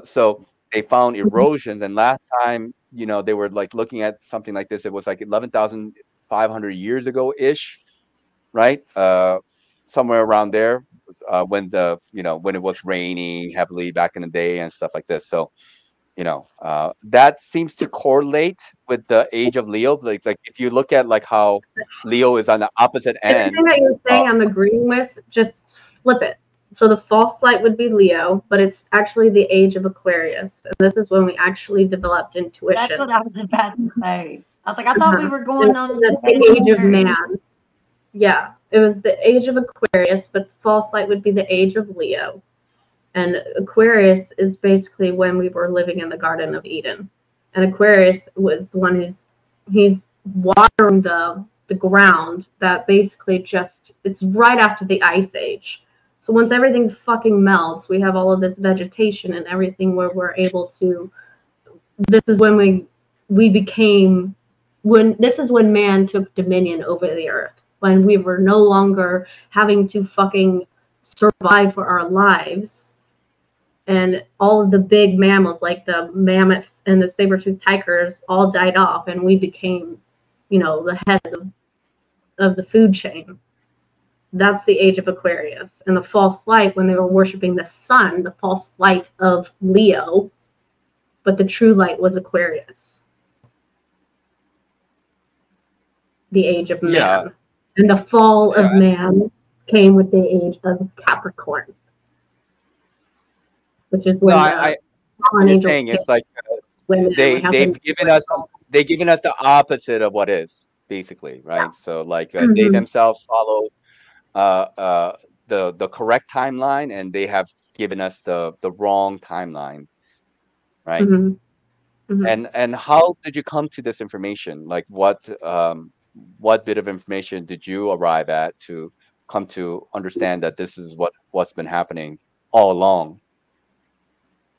So they found erosions, and last time, they were like looking at something like this, it was like 11,500 years ago ish, right? Somewhere around there, when when it was raining heavily back in the day and stuff like this. So that seems to correlate with the age of Leo. Like if you look at like how Leo is on the opposite end. Everything that you're saying, I'm agreeing with. Just flip it. So the false light would be Leo, but it's actually the age of Aquarius, and this is when we actually developed intuition. That's what I was about to say. I was like, I thought we were going on the age of man. Yeah, it was the age of Aquarius, but false light would be the age of Leo. And Aquarius is basically when we were living in the Garden of Eden. And Aquarius was the one he's watering the ground that basically it's right after the Ice Age. So once everything fucking melts, we have all of this vegetation and everything where we're able to, this is when this is when man took dominion over the earth. When we were no longer having to fucking survive for our lives. And all of the big mammals, like the mammoths and the saber-toothed tigers, all died off, and we became, the head of the food chain. That's the age of Aquarius. And the false light, when they were worshiping the sun, the false light of Leo, but the true light was Aquarius. The age of man. Yeah. And the fall of man came with the age of Capricorn. Which is when I'm saying it's like they've given us the opposite of what is, basically, right? So like they themselves follow the correct timeline, and they have given us the wrong timeline, right? And how did you come to this information? Like what bit of information did you arrive at to come to understand that this is what's been happening all along?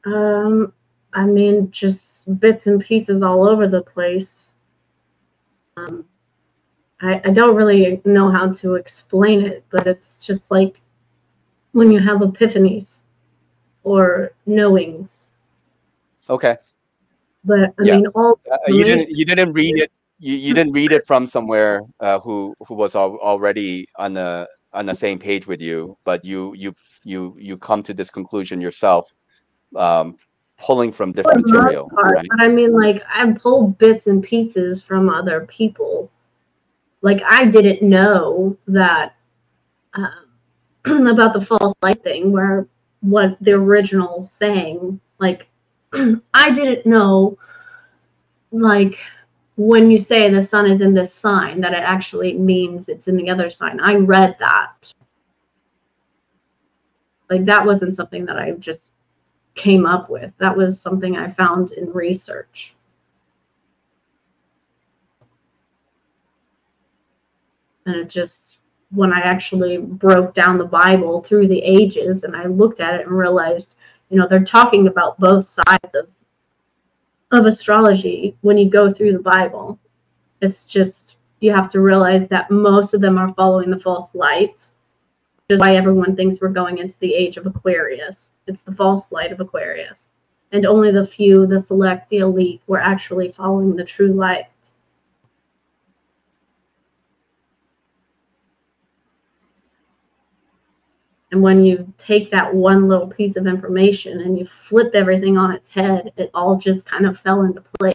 I mean, just bits and pieces all over the place. I don't really know how to explain it, but it's just like when you have epiphanies or knowings. Okay. But I mean, all you didn't read it. You didn't read it from somewhere who was already on the same page with you, but you come to this conclusion yourself. Pulling from different material, right? But I mean, like, I pulled bits and pieces from other people. Like, I didn't know that about the false light thing, where what the original saying, like, I didn't know, like, when you say the sun is in this sign, that it actually means it's in the other sign. I read that. Like, that wasn't something that I just came up with. That was something I found in research. And it just, when I actually broke down the Bible through the ages and I looked at it and realized, they're talking about both sides of astrology when you go through the Bible. It's just, you have to realize that most of them are following the false light, which is why everyone thinks we're going into the age of Aquarius. It's the false light of Aquarius. And only the few, the select, the elite, were actually following the true light. And when you take that one little piece of information and you flip everything on its head, it all just kind of fell into place.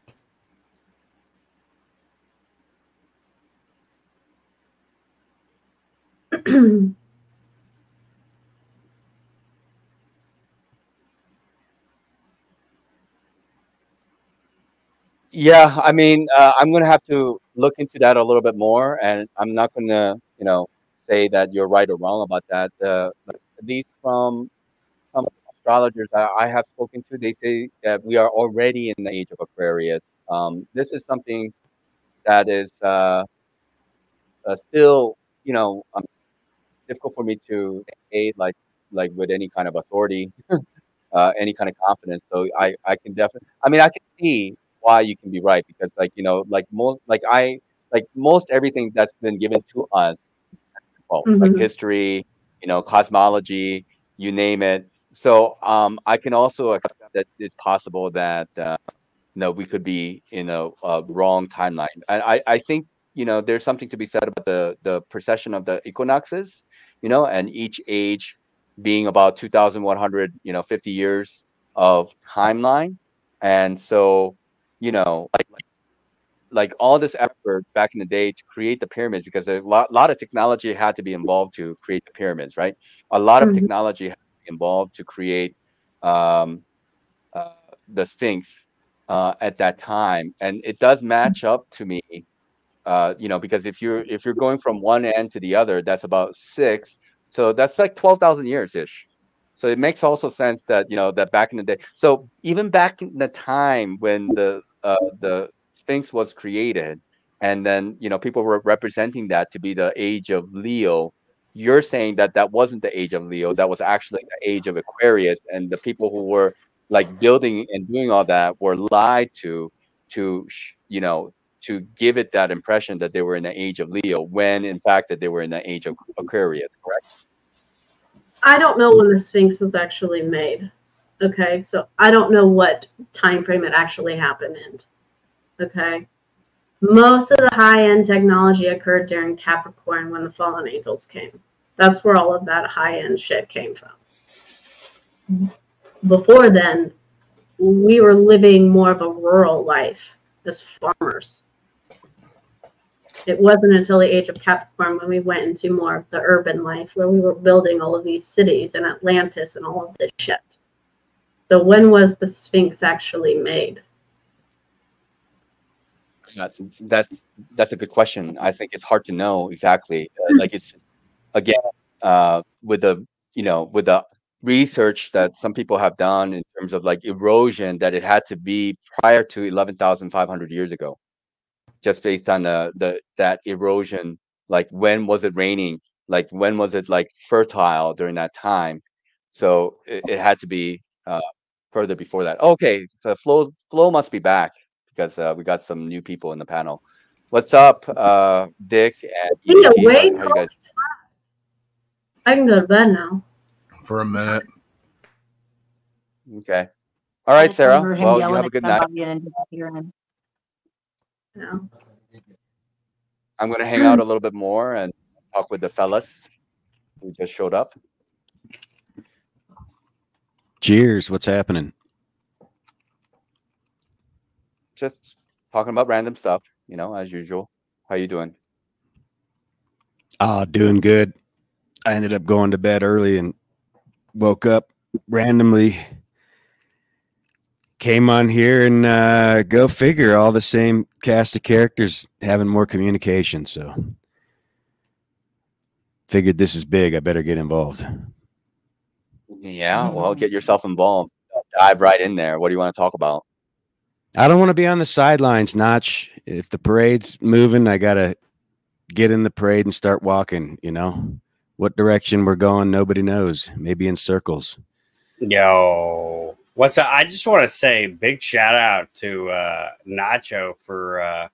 Yeah, I mean, I'm gonna have to look into that a little bit more, and I'm not gonna, say that you're right or wrong about that. Like, at least from some astrologers I have spoken to, they say that we are already in the age of Aquarius. This is something that is still, difficult for me to say, like with any kind of authority, any kind of confidence. So I can definitely, I mean, I can see why you can be right, because like most everything that's been given to us, like history, cosmology, you name it, So I can also accept that it's possible that no, we could be in a wrong timeline. And I think, you know, there's something to be said about the precession of the equinoxes, you know, and each age being about 2,100, 50 years of timeline. And so, you know, like all this effort back in the day to create the pyramids, because a lot of technology had to be involved to create the pyramids, right? A lot of Mhm. technology had to be involved to create um, uh, the Sphinx at that time, and it does match up to me, you know, because if you're going from one end to the other, that's about 6, so that's like 12,000 years ish. So it makes also sense that, you know, that back in the day, so even back in the time when the Sphinx was created, and then, you know, people were representing that to be the age of Leo. You're saying that that wasn't the age of Leo, that was actually the age of Aquarius, and the people who were like building and doing all that were lied to you know, to give it that impression that they were in the age of Leo, when in fact that they were in the age of Aquarius, correct? I don't know when the Sphinx was actually made. Okay, so I don't know what time frame it actually happened in. Okay, most of the high-end technology occurred during Capricorn when the fallen angels came. That's where all of that high-end shit came from. Before then, we were living more of a rural life as farmers. It wasn't until the age of Capricorn when we went into more of the urban life, where we were building all of these cities and Atlantis and all of this shit. So when was the Sphinx actually made? That's a good question. I think it's hard to know exactly. Like it's again with the, you know, with the research that some people have done in terms of like erosion, that it had to be prior to 11,500 years ago, just based on the that erosion. Like when was it raining? Like when was it like fertile during that time? So it had to be further before that. Okay, so flow must be back, because we got some new people in the panel. What's up, Dick and Be EBT? awake. How you guys? I can go to bed now. For a minute. Okay. All I right, just Sarah. remember him Well, you yelling have a at good night. somebody and disappearing. Yeah. I'm gonna hang out a little bit more and talk with the fellas who just showed up. Cheers. What's happening? Just talking about random stuff, you know, as usual. How you doing? Oh, doing good. I ended up going to bed early and woke up randomly. Came on here and go figure, all the same cast of characters having more communication. So figured this is big. I better get involved. Yeah, well, get yourself involved. Dive right in there. What do you want to talk about? I don't want to be on the sidelines, Notch. If the parade's moving, I got to get in the parade and start walking, you know? What direction we're going, nobody knows. Maybe in circles. Yo, what's up? I just want to say big shout out to Nacho for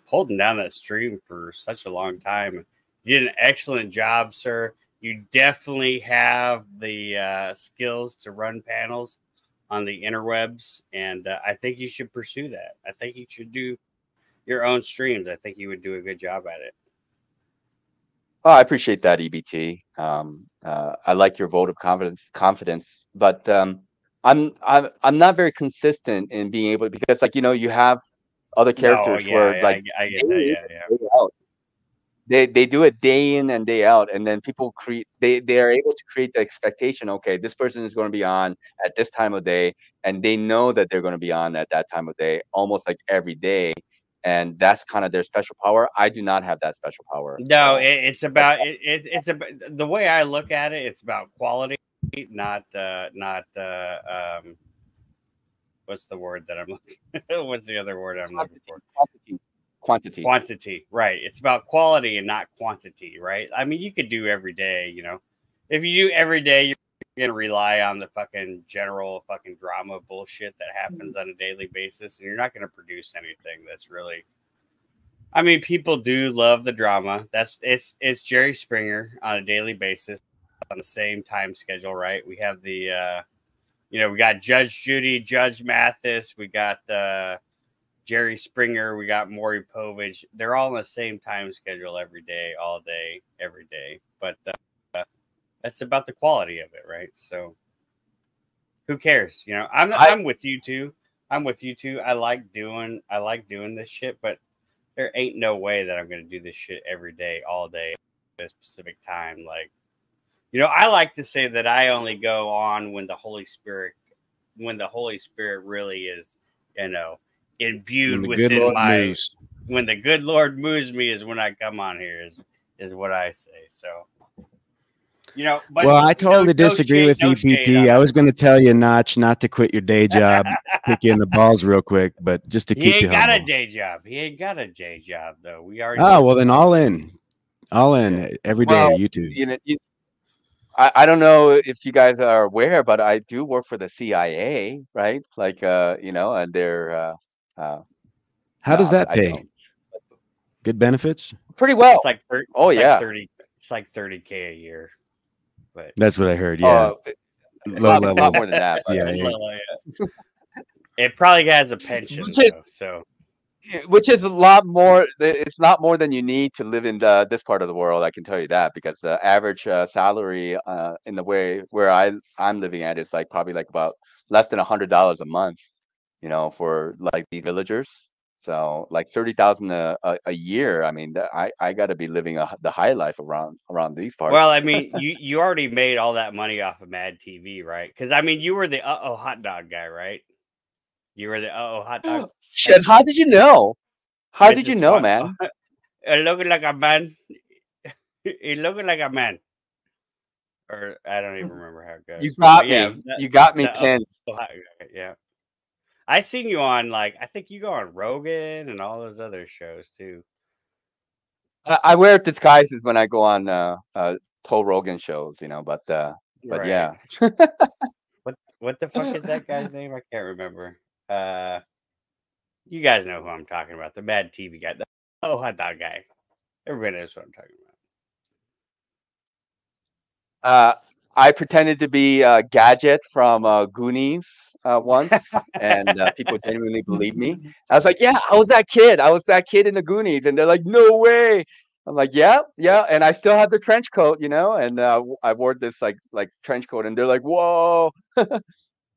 holding down that stream for such a long time. You did an excellent job, sir. You definitely have the skills to run panels on the interwebs, and I think you should pursue that. I think you should do your own streams. I think you would do a good job at it. Oh, I appreciate that, EBT. I like your vote of confidence, but I'm not very consistent in being able, because like, you know, you have other No, characters who are yeah, like I get that. Yeah, yeah. day out. They do it day in and day out, and then people create, they are able to create the expectation. Okay, this person is going to be on at this time of day, and they know that they're going to be on at that time of day, almost like every day, and that's kind of their special power. I do not have that special power. No, it's about it's about the way I look at it. It's about quality, not what's the word that I'm looking? What's the other word I'm looking for? Quantity, right? It's about quality and not quantity, right? I mean, you could do every day, you know. If you do every day, you're gonna rely on the fucking general fucking drama bullshit that happens on a daily basis, and you're not gonna produce anything that's really. I mean, people do love the drama. It's Jerry Springer on a daily basis. on the same time schedule, right? We have the we got Judge Judy, Judge Mathis, we got Jerry Springer, we got Maury Povich. They're all on the same time schedule every day, all day, every day. But that's about the quality of it, right? So who cares? I'm with you too. I'm with you too. I like doing this shit, but there ain't no way that I'm gonna do this shit every day, all day, at a specific time. Like, I like to say that I only go on when the Holy Spirit really is, imbued within my. When the good Lord moves me is when I come on here. Is what I say. So. But well, I totally disagree with EPT. I was going to tell you, Notch, not to quit your day job, kick you in the balls real quick, but just to keep you humble. He ain't got a day job. He ain't got a day job, though. We already. Oh, well, then all in every day. YouTube. I don't know if you guys are aware, but I do work for the CIA, right? Like, and they're. How does that pay? Good benefits? Pretty well. It's like 30. It's like 30K a year. But that's what I heard. Yeah, low level, a lot more than that. Yeah. It probably has a pension, which is a lot more. It's not more than you need to live in this part of the world. I can tell you that, because the average salary in the way where I'm living at is probably about less than $100 a month. For these villagers. So 30,000 a year. I mean, I got to be living the high life around these parts. Well, I mean, you already made all that money off of Mad TV, right? Because I mean, you were the hot dog guy, right? You were the hot dog. Shit! How did you know? How did you know, man? Looking like a man. He looking like a man. Or I don't even remember how it goes. You got me. You got me pinned. Yeah. I seen you on I think you go on Rogan and all those other shows too. I wear disguises when I go on Toe Rogan shows, but right. Yeah. What the fuck is that guy's name? I can't remember. You guys know who I'm talking about. The Mad TV guy. The hot dog guy. Everybody knows what I'm talking about. I pretended to be Gadget from Goonies once, and people genuinely believed me. I was like, "Yeah, I was that kid. I was that kid in the Goonies," and they're like, "No way!" I'm like, "Yeah, and I still have the trench coat, and I wore this like trench coat, and they're like, "Whoa!"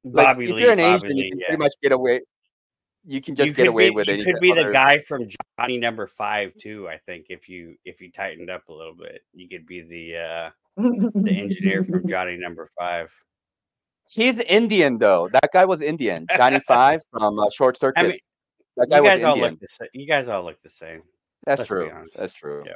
Bobby if Lee, you're an Bobby Asian, Lee, you can pretty much get away. You can just get away with it. You could be the guy from Johnny Number 5 too. I think if you tightened up a little bit, you could be the engineer from Johnny Number 5. He's Indian though. That guy was Indian. Johnny 5 from Short Circuit. I mean, that guy was Indian. You guys all look the same. That's true. That's true. Yeah.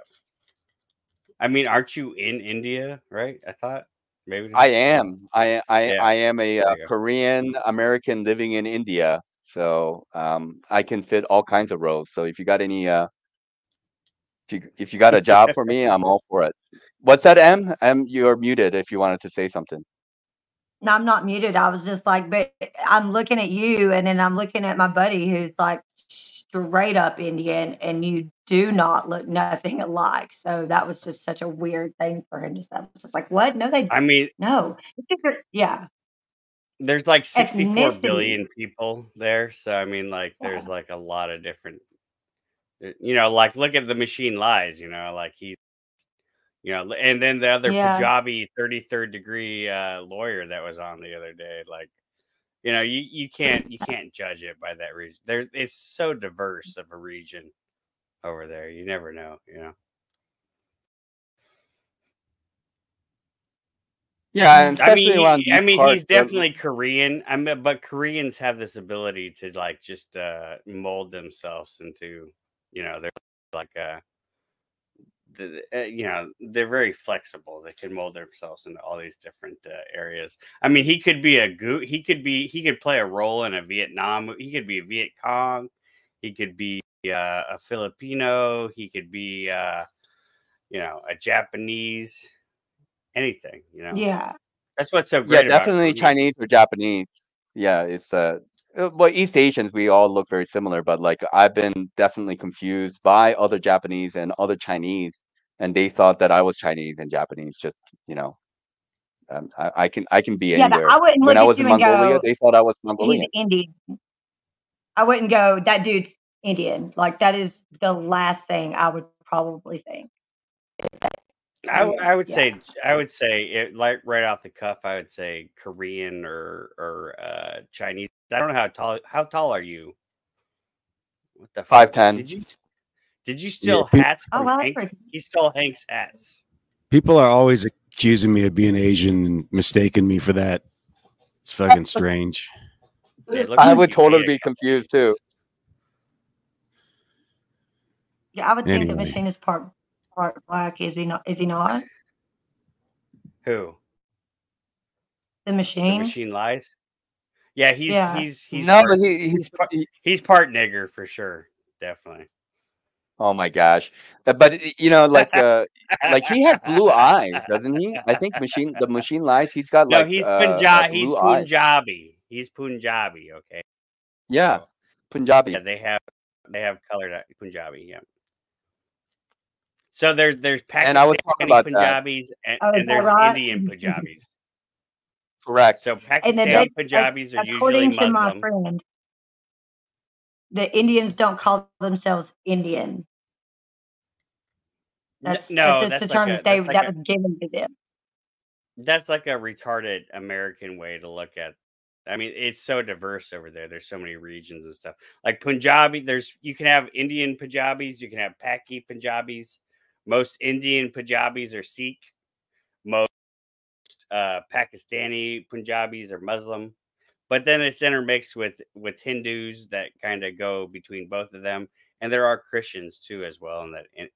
I mean, aren't you in India, right? I thought maybe. I am. I am a Korean American living in India. So I can fit all kinds of roles. So if you got any, if you got a job for me, I'm all for it. What's that, M? M, you're muted if you wanted to say something. No, I'm not muted. I was just but I'm looking at you, and then I'm looking at my buddy who's straight up Indian, and you do not look nothing alike. So that was just such a weird thing for him to say. I was just like, what? No, I mean, no. Yeah. There's 64 billion people there. So, I mean, there's a lot of different, look at The Machine Lies, he's, and then the other Punjabi 33rd degree lawyer that was on the other day, you can't judge it by that region. It's so diverse of a region over there. You never know, Yeah, and especially around these parts, he's definitely Korean. But Koreans have this ability to just mold themselves into, they're they're very flexible. They can mold themselves into all these different areas. I mean, he could play a role in a Vietnam. He could be a Viet Cong. He could be a Filipino. He could be a Japanese. Anything, Yeah, that's what's so great. Yeah, definitely Chinese or Japanese. Yeah, it's well, East Asians, we all look very similar, but I've been definitely confused by other Japanese and other Chinese, and they thought that I was Chinese and Japanese. Just I can be Yeah, anywhere. I wouldn't When look I at was you in and Mongolia, go, they thought I was he's Mongolian. Indian. I wouldn't go, that dude's Indian. Like, that is the last thing I would probably think. I would Yeah. say it, like right off the cuff, I would say Korean or Chinese. I don't know how tall are you? What the fuck? 5'10". Did you steal Yeah, hats Oh, from wow. Hank? He stole Hank's hats. people are always accusing me of being Asian and mistaking me for that. It's fucking strange. It looks I like would you totally ate a be couple confused too. Yeah, I would think the Anyway, machine is part black. Is he not? Is he not? Who? The The machine? machine lies. Yeah, Yeah. he's No, part he he's part nigger for sure, definitely. Oh my gosh. But you know, like he has blue eyes, doesn't he? I think the machine lies. He's got No, like he's blue eyes. Punjabi. He's Punjabi. Okay, Yeah, so yeah, Punjabi. they have colored Punjabi. Yeah. So there's And I was Pakistani talking about that. Punjabis Oh, is and that there's right? Indian Punjabis. Correct. So And then Pakistani Punjabis are usually according to my Muslim. friend, the Indians don't call themselves Indian. That's No, the term that that was given to them. that's like a retarded American way to look at. I mean, it's so diverse over there. There's so many regions and stuff. Like Punjabi, you can have Indian Punjabis, you can have Paki Punjabis. Most Indian Punjabis are Sikh. Most Pakistani Punjabis are Muslim. But then it's intermixed with Hindus that kind of go between both of them, and there are Christians too as well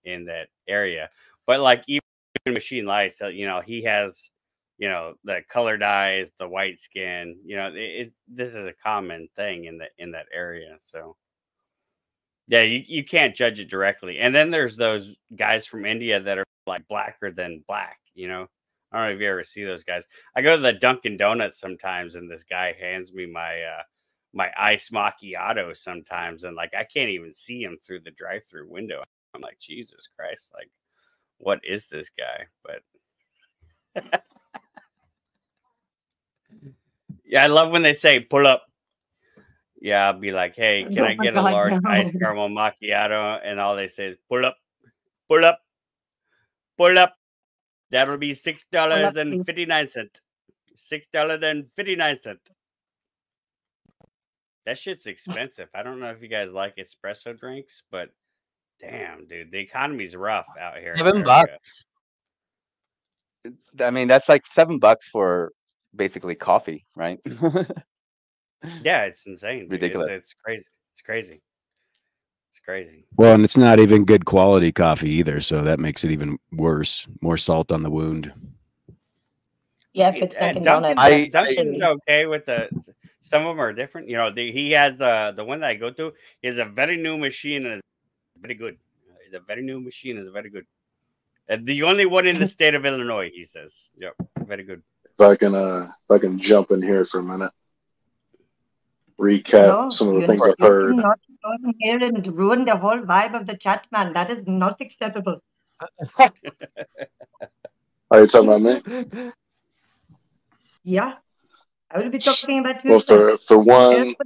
in that area. But like even Machine Lights, you know, he has, you know, the colored eyes, the white skin. You know, this is a common thing in that area. So yeah, you can't judge it directly. And then there's those guys from India that are like blacker than black. You know, I don't know if you ever see those guys. I go to the Dunkin' Donuts sometimes, and this guy hands me my ice macchiato sometimes, and like I can't even see him through the drive-through window. I'm like, Jesus Christ, like what is this guy? But yeah, I love when they say pull up. Yeah, I'll be like, hey, can I get a large iced caramel macchiato? And all they say is pull up, pull up, pull up. That'll be $6.59. $6.59. That shit's expensive. I don't know if you guys like espresso drinks, but damn, dude, the economy's rough out here. $7. I mean, that's like $7 for basically coffee, right? Yeah, it's insane. Dude. Ridiculous. It's crazy. It's crazy. It's crazy. well, and it's not even good quality coffee either, so that makes it even worse. More salt on the wound. Yeah, if it's Dunkin' Dunkin', Donuts. Dunkin's okay with some of them are different. You know, he has the one that I go to is a very new machine and it's very good. It's a very new machine. Is very good. The only one in the state of Illinois, he says. Yep, very good. If I can jump in here for a minute, recap some of the things I've heard. Not go in here and ruin the whole vibe of the chat, man. That is not acceptable. Are you talking about me? Yeah, I will be talking about you. Well, for one,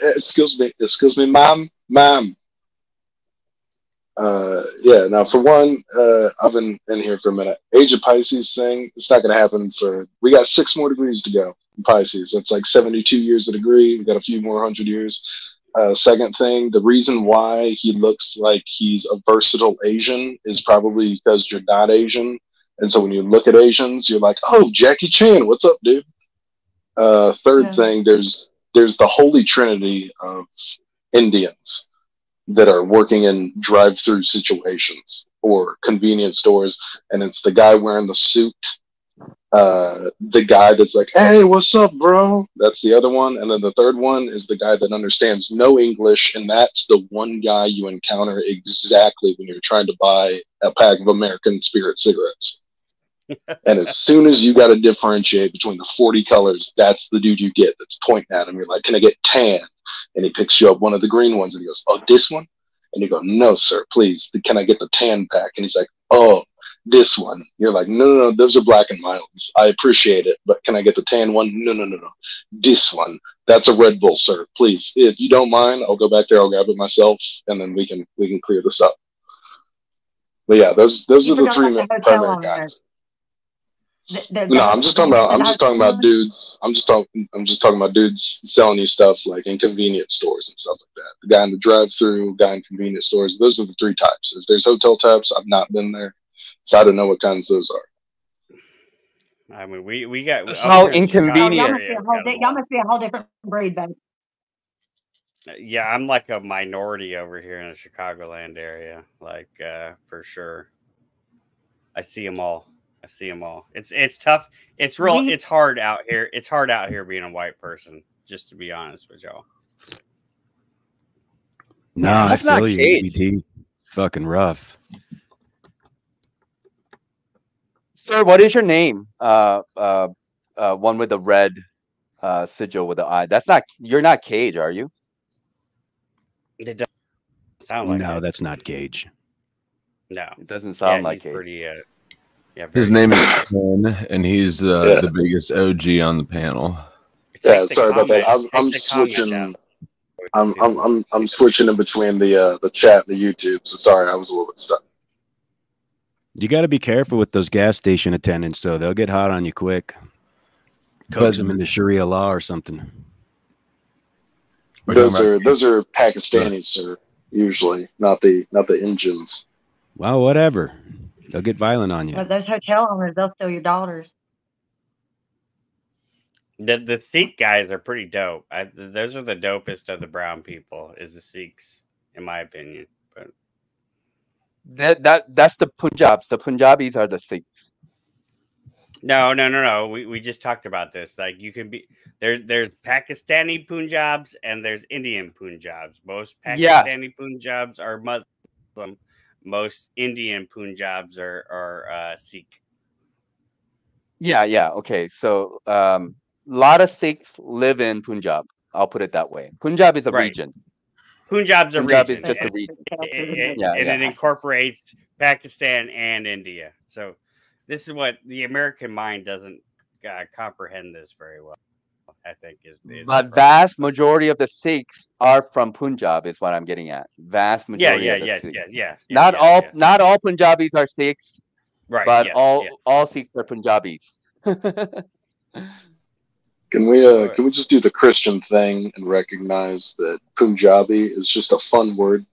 excuse me, ma'am. Yeah, now for one, I've been in here for a minute. Age of Pisces thing, it's not going to happen we got 6 more degrees to go in Pisces. That's like 72 years a degree. We got a few more 100 years. Second thing, the reason why he looks like he's a versatile Asian is probably because you're not Asian. And so when you look at Asians, you're like, oh, Jackie Chan, what's up, dude? Third thing, there's the holy trinity of Indians that are working in drive-through situations or convenience stores, and it's the guy wearing the suit, the guy that's like, hey, what's up, bro? That's the other one. And then the third one is the guy that understands no English, and that's the one guy you encounter exactly when you're trying to buy a pack of American Spirit cigarettes. And as soon as you got to differentiate between the 40 colors, that's the dude you get that's pointing at him. You're like, can I get tan? And he picks you up one of the green ones and he goes, oh, this one? And you go, no, sir, please. Can I get the tan pack? And he's like, oh. this one. You're like, no, no, no, those are black and milds. I appreciate it, but can I get the tan one? No, no, no, no. This one. That's a Red Bull, sir. Please, if you don't mind, I'll go back there. I'll grab it myself, and then we can clear this up. But yeah, those You are the forgot three about the hotel primary owner. guys. No, I'm just talking about dudes. I'm just talking about dudes selling you stuff like in convenience stores and stuff like that. The guy in the drive-through, guy in convenience stores. Those are the three types. If there's hotel types, I've not been there, so I don't know what kinds those are. I mean, we got That's how inconvenient. Y'all must be a whole different breed, babe. Yeah, I'm like a minority over here in the Chicagoland area, like for sure. I see them all. It's tough. It's real. It's hard out here. It's hard out here being a white person. Just to be honest with y'all. Nah, I feel you, EBT. Fucking rough. Sir, what is your name? One with the red sigil with the eye. That's not. You're not Cage, are you? It doesn't sound like no, it. that's not Gage. No, it doesn't sound like he's pretty. His name is Ken, and he's the biggest OG on the panel. Yeah, sorry about that. I'm switching. I'm switching in between the chat and the YouTube. So sorry, I was a little bit stuck. You got to be careful with those gas station attendants, though. They'll get hot on you quick. Coax them into Sharia law or something. Those are Pakistanis, sir. Usually, not the Indians. Well, whatever. They'll get violent on you. But those hotel owners, they'll steal your daughters. The Sikh guys are pretty dope. Those are the dopest of the brown people, is the Sikhs, in my opinion. But that's the Punjabs. The Punjabis are the Sikhs. No. We just talked about this. Like you can be there's Pakistani Punjabs and there's Indian Punjabs. Most Pakistani Punjabs are Muslim. Most Indian Punjabs are Sikh. Yeah. Okay. So a lot of Sikhs live in Punjab. I'll put it that way. Punjab is a region. Punjab is just a region. It incorporates Pakistan and India. So this is what the American mind doesn't comprehend this very well. I think is but vast majority of the Sikhs are from Punjab is what I'm getting at. Vast majority of the Sikhs. Not all Punjabis are Sikhs, right? But all Sikhs are Punjabis. Can we just do the Christian thing and recognize that Punjabi is just a fun word?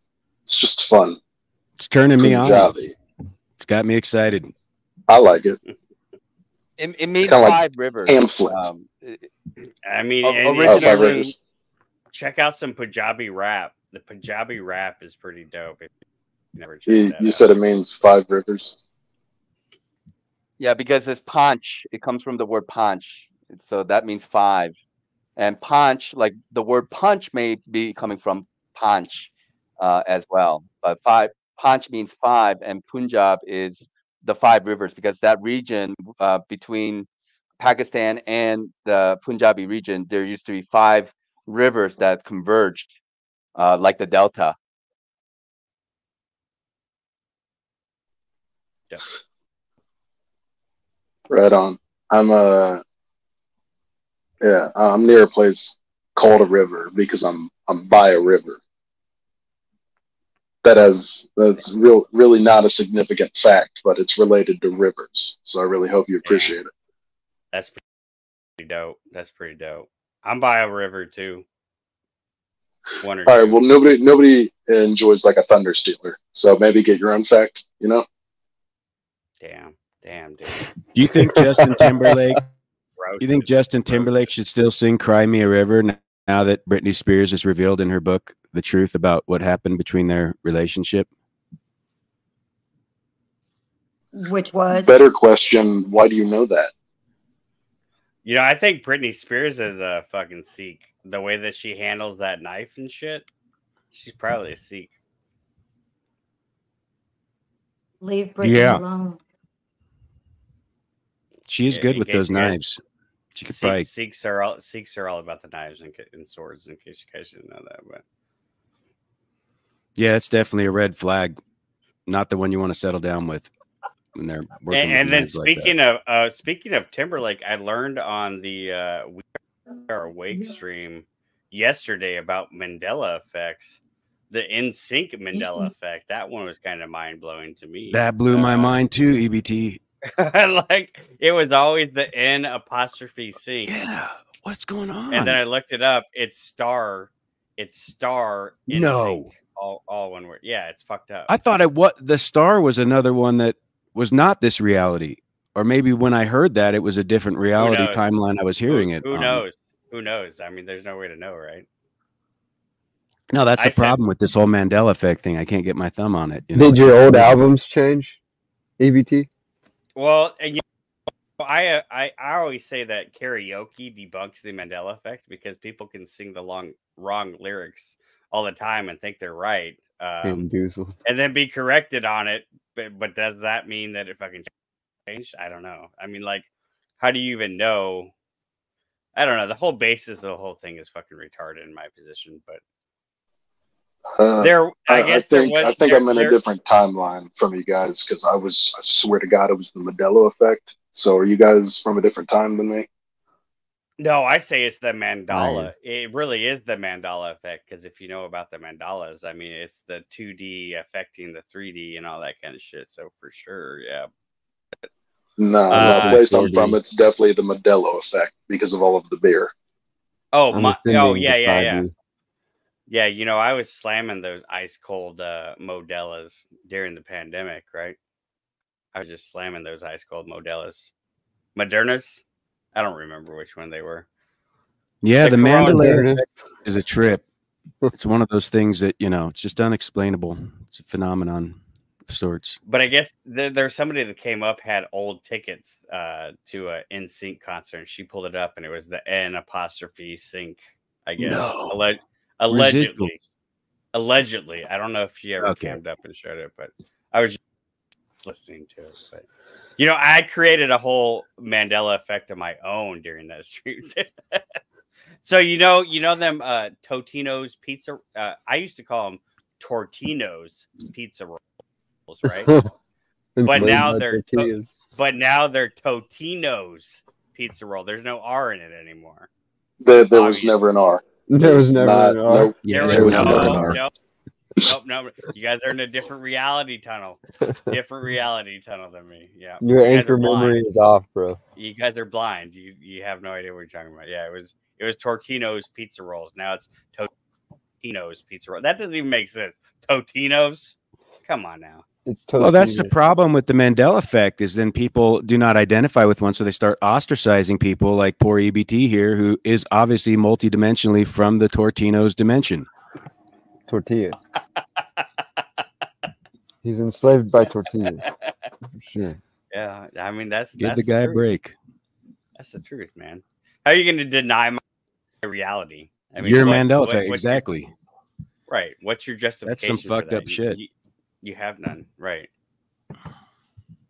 It's just fun. It's turning me Punjabi. on. It's got me excited. I like it. It means five rivers. I mean, originally, check out some Punjabi rap. The Punjabi rap is pretty dope. If you never you said it means 5 rivers. Yeah, because it's panch. It comes from the word panch, so that means 5. And panch, like the word punch, may be coming from panch as well. But panch means 5, and Punjab is the 5 rivers because that region between Pakistan and the Punjabi region, there used to be 5 rivers that converged, like the delta. Yeah. Right on. I'm near a place called a river because I'm by a river. That's really not a significant fact, but it's related to rivers. So I really hope you appreciate it. That's pretty dope. I'm by a river too. All right. Well, nobody enjoys like a thunder stealer. So maybe get your own fact. You know. Damn, dude. Do you think Justin Timberlake? Should still sing "Cry Me a River" now that Britney Spears has revealed in her book the truth about what happened between their relationship? Which was better question. Why do you know that? You know, I think Britney Spears is a fucking Sikh. The way that she handles that knife and shit, she's probably a Sikh. Leave Britney alone. She's good with those knives. She could probably. Sikhs are all about the knives and swords. In case you guys didn't know that, but yeah, it's definitely a red flag. Not the one you want to settle down with. when they're working. And then with speaking of Timberlake, I learned on the We Are Awake stream yesterday about Mandela effects, the NSYNC Mandela effect. That one was kind of mind blowing to me. That blew my mind too, EBT. Like it was always the N apostrophe sync. Yeah, what's going on? And then I looked it up. It's star. No, all one word. Yeah, it's fucked up. I thought the star was another one that was not this reality, or maybe when I heard that it was a different reality timeline. I was hearing it. Who knows? Who knows? I mean, there's no way to know, right? No, that's the problem with this whole Mandela effect thing. I can't get my thumb on it. Did your old albums change, EBT? Well, and I always say that karaoke debunks the Mandela effect because people can sing the wrong lyrics all the time and think they're right, and then be corrected on it. But does that mean that it fucking changed? I don't know. I mean, like, how do you even know? I don't know. The whole basis of the whole thing is fucking retarded in my position, but. I think I'm in a different timeline from you guys because I swear to God, it was the Mandela effect. So are you guys from a different time than me? No, I say it's the mandala. It really is the mandala effect because if you know about the mandalas, I mean, it's the 2D affecting the 3D and all that kind of shit. So for sure, yeah. No, the place I'm from, it's definitely the Modelo effect because of all of the beer. Yeah. Yeah, you know, I was slamming those ice cold Modelas during the pandemic, right? I was just slamming those ice cold Modelas. Modernas? I don't remember which one they were. Yeah, the Mandela effect is a trip. It's one of those things that, you know, it's just unexplainable. It's a phenomenon of sorts. But I guess there's somebody that came up, had old tickets to a NSYNC concert, and she pulled it up, and it was the N apostrophe sync, I guess. No. Allegedly, I don't know if she ever cammed up and showed it, but I was just listening to it. But you know, I created a whole Mandela effect of my own during that stream. So you know them Totino's pizza. I used to call them Tortino's pizza rolls, right? but now they're Totino's pizza roll. There's no R in it anymore. There was never an R. There was never an R. Nope. Yeah, there was never an R. Nope. You guys are in a different reality tunnel. Different reality tunnel than me. Yeah. Your anchor memory is off, bro. You guys are blind. You have no idea what you're talking about. Yeah, it was Tortino's pizza rolls. Now it's Totino's pizza roll. That doesn't even make sense. Totino's? Come on now. Well, that's the problem with the Mandela effect is then people do not identify with one, so they start ostracizing people like poor EBT here, who is obviously multidimensionally from the Tortino's dimension. Tortilla. He's enslaved by tortillas. For sure. Yeah, I mean that's the guy a break. That's the truth, man. How are you going to deny my reality? I mean, your Mandela effect, exactly. Right. What's your justification? That's some fucked up shit. You have none, right?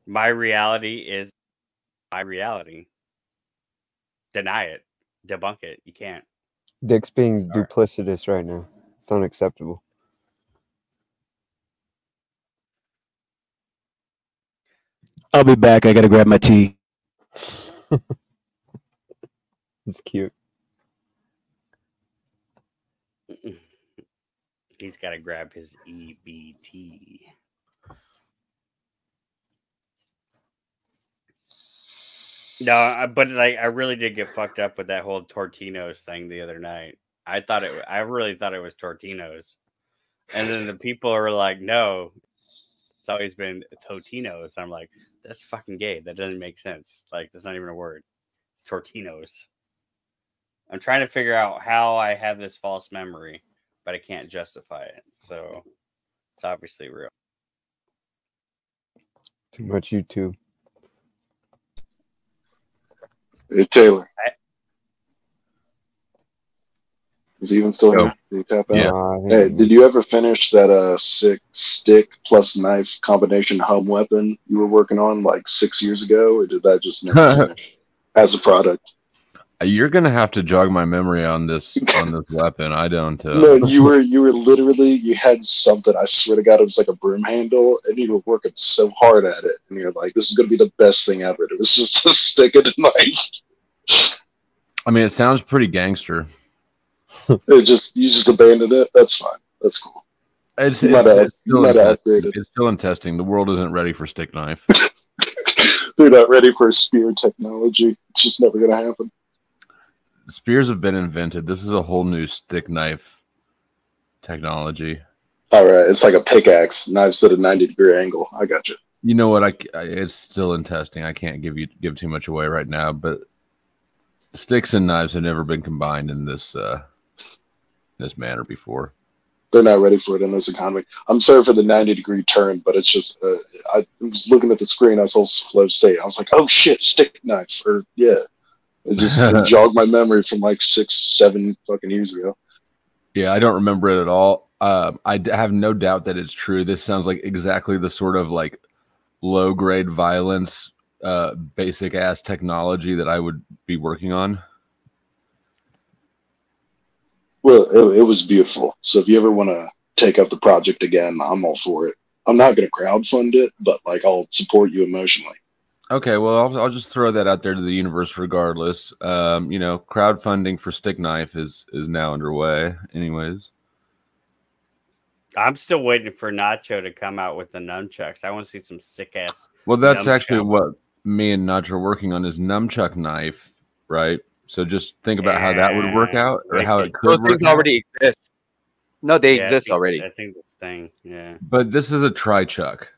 My reality is my reality. Deny it, debunk it. You can't. Dick's being duplicitous right now. It's unacceptable. I'll be back. I gotta grab my tea. It's cute. He's got to grab his EBT. No, but like I really did get fucked up with that whole Tortino's thing the other night. I really thought it was Tortino's, and then the people are like, "No, it's always been Totino's." I'm like, "That's fucking gay. That doesn't make sense. Like, that's not even a word. It's Tortino's." I'm trying to figure out how I have this false memory, but I can't justify it. So it's obviously real. Too much YouTube. Hey, Taylor. Is he even still here? Did he tap out? Yeah. Hey, did you ever finish that stick plus knife combination hub weapon you were working on like 6 years ago, or did that just never finish as a product? You're gonna have to jog my memory on this weapon. I don't. No, you were literally, you had something. I swear to God, it was like a broom handle, and you were working so hard at it, and you're like, "This is gonna be the best thing ever." It was just a stick and a knife. I mean, it sounds pretty gangster. You just abandoned it. That's fine. That's cool. It's still in testing. The world isn't ready for stick knife. They're not ready for spear technology. It's just never gonna happen. Spears have been invented. This is a whole new stick knife technology. All right, it's like a pickaxe, knives at a 90-degree angle. I got you. You know what? It's still in testing. I can't give too much away right now, but sticks and knives have never been combined in this manner before. They're not ready for it in this economy. I'm sorry for the 90-degree turn, but it's just I was looking at the screen. I saw flow state. I was like, oh shit, stick knife. Or yeah. It just jogged my memory from like 6-7 fucking years ago. Yeah, I don't remember it at all. I have no doubt that it's true. This sounds like exactly the sort of like low grade violence, basic ass technology that I would be working on. Well, it was beautiful. So if you ever want to take up the project again, I'm all for it. I'm not going to crowdfund it, but like I'll support you emotionally. Okay, well, I'll just throw that out there to the universe regardless. You know, crowdfunding for stick knife is now underway anyways. I'm still waiting for Nacho to come out with the nunchucks. I want to see some sick ass. Well, that's actually what me and Nacho are working on is nunchuck knife, right? So just think about how that would work out or how it could Those work things out. already exist. No, they exist already. I think this thing, yeah. But this is a tri-chuck.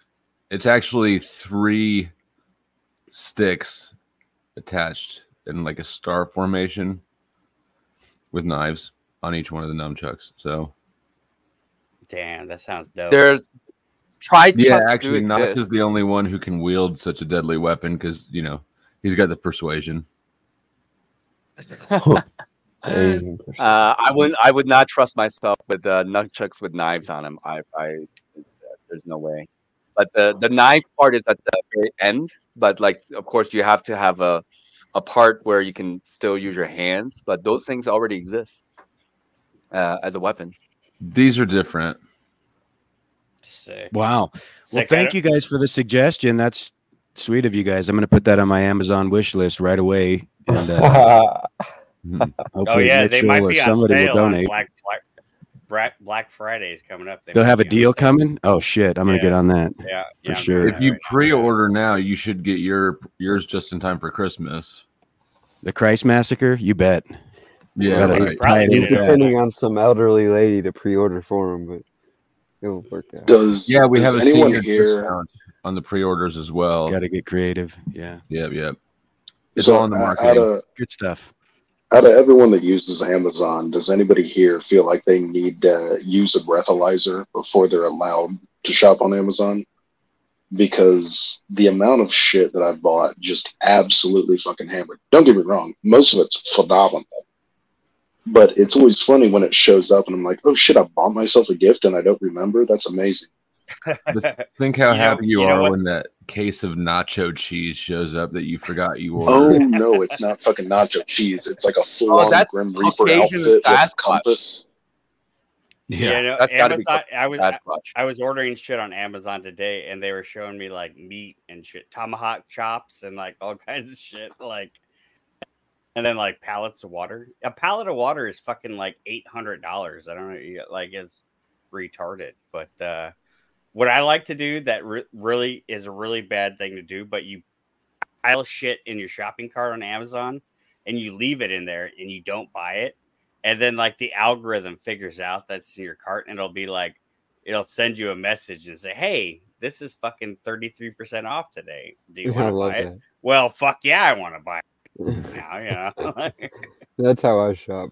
It's actually 3 sticks attached in like a star formation with knives on each one of the nunchucks. So damn, that sounds dope. They're tri-chucks. Yeah, actually, Notch is the only one who can wield such a deadly weapon because you know he's got the persuasion. I would not trust myself with nunchucks with knives on them. There's no way. But the knife part is at the very end. But like, of course, you have to have a part where you can still use your hands. But those things already exist as a weapon. These are different. Sick. Wow. Well, thank you guys for the suggestion. That's sweet of you guys. I'm going to put that on my Amazon wish list right away. And hopefully Mitchell or somebody will donate. Black Friday is coming up. They'll have a deal coming? Oh, shit. I'm going to get on that. Yeah, for sure. If you pre-order now, you should get yours just in time for Christmas. The Christ Massacre? You bet. Yeah, right. He's depending on some elderly lady to pre-order for him, but it'll work out. We have a anyone senior here discount on the pre-orders as well. Got to get creative. Yeah. Yep. It's So, all in the marketing. Good stuff. Out of everyone that uses Amazon, does anybody here feel like they need to use a breathalyzer before they're allowed to shop on Amazon? Because the amount of shit that I've bought just absolutely fucking hammered. Don't get me wrong, most of it's phenomenal. But it's always funny when it shows up and I'm like, oh shit, I bought myself a gift and I don't remember. That's amazing. But think how happy you are when that case of nacho cheese shows up that you forgot you ordered. Oh no, it's not fucking nacho cheese. It's like a full-on Grim Reaper outfit with compass. Yeah, no, that's gotta be I was ordering shit on Amazon today, and they were showing me like meat and shit, tomahawk chops, and like all kinds of shit, like, and then like pallets of water. A pallet of water is fucking like $800. I don't know, like it's retarded. But what I like to do that really is a really bad thing to do, but you pile shit in your shopping cart on Amazon and you leave it in there and you don't buy it. And then like the algorithm figures out that's in your cart and it'll be like, it'll send you a message and say, hey, this is fucking 33% off today. Do you want to buy it? Well, fuck yeah, I want to buy it. Now, That's how I shop.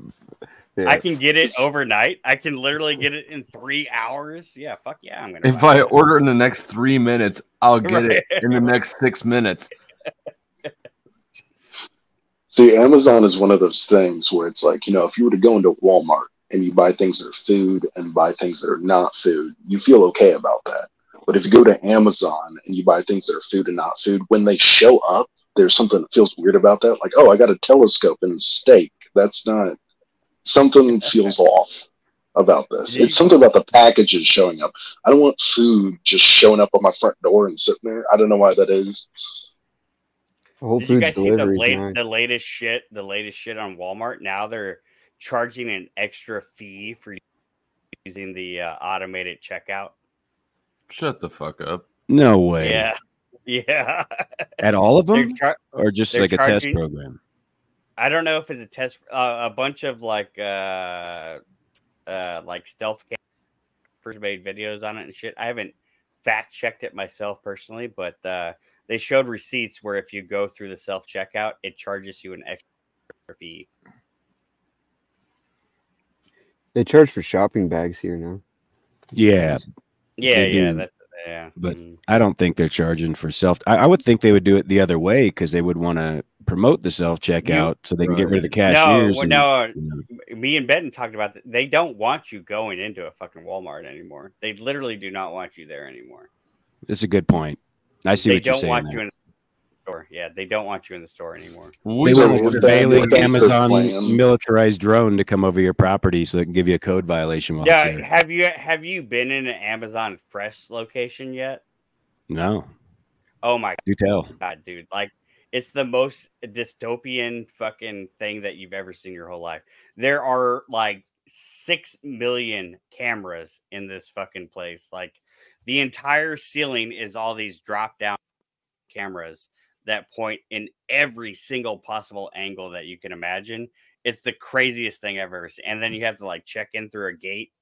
Yeah. I can get it overnight. I can literally get it in 3 hours. Yeah, fuck yeah, I'm gonna. If I order in the next 3 minutes, I'll get it in the next 6 minutes. See, Amazon is one of those things where it's like, if you were to go into Walmart and you buy things that are food and buy things that are not food, you feel okay about that. But if you go to Amazon and you buy things that are food and not food, when they show up, there's something that feels weird about that. Like, oh, I got a telescope and steak. That's not something feels off about this. It's something about the packages showing up. I don't want food just showing up on my front door and sitting there. I don't know why that is. Did you guys see the latest shit? The latest shit on Walmart. Now they're charging an extra fee for using the automated checkout. Shut the fuck up. No way. Yeah. Yeah. At all of them? Or just like a test program? I don't know if it's a test. A bunch of like stealth campers made videos on it and shit. I haven't fact checked it myself personally, but they showed receipts where if you go through the self checkout, it charges you an extra fee. They charge for shopping bags here now. Yeah. Yeah. But I don't think they're charging for self. I would think they would do it the other way because they would want to promote the self checkout so they can get rid of the cashiers. Me and Benton talked about that. They don't want you going into a fucking Walmart anymore. They literally do not want you there anymore. That's a good point. I see what you're saying. They don't want you in the store. Yeah, they don't want you in the store anymore. They want a surveilling Amazon militarized drone to come over your property so they can give you a code violation. While Yeah, have you been in an Amazon Fresh location yet? No. Oh my God, dude! Like, it's the most dystopian fucking thing that you've ever seen your whole life. There are like 6 million cameras in this fucking place. Like, the entire ceiling is all these drop down cameras that point in every single possible angle that you can imagine. It's the craziest thing I've ever seen. And then you have to like check in through a gate.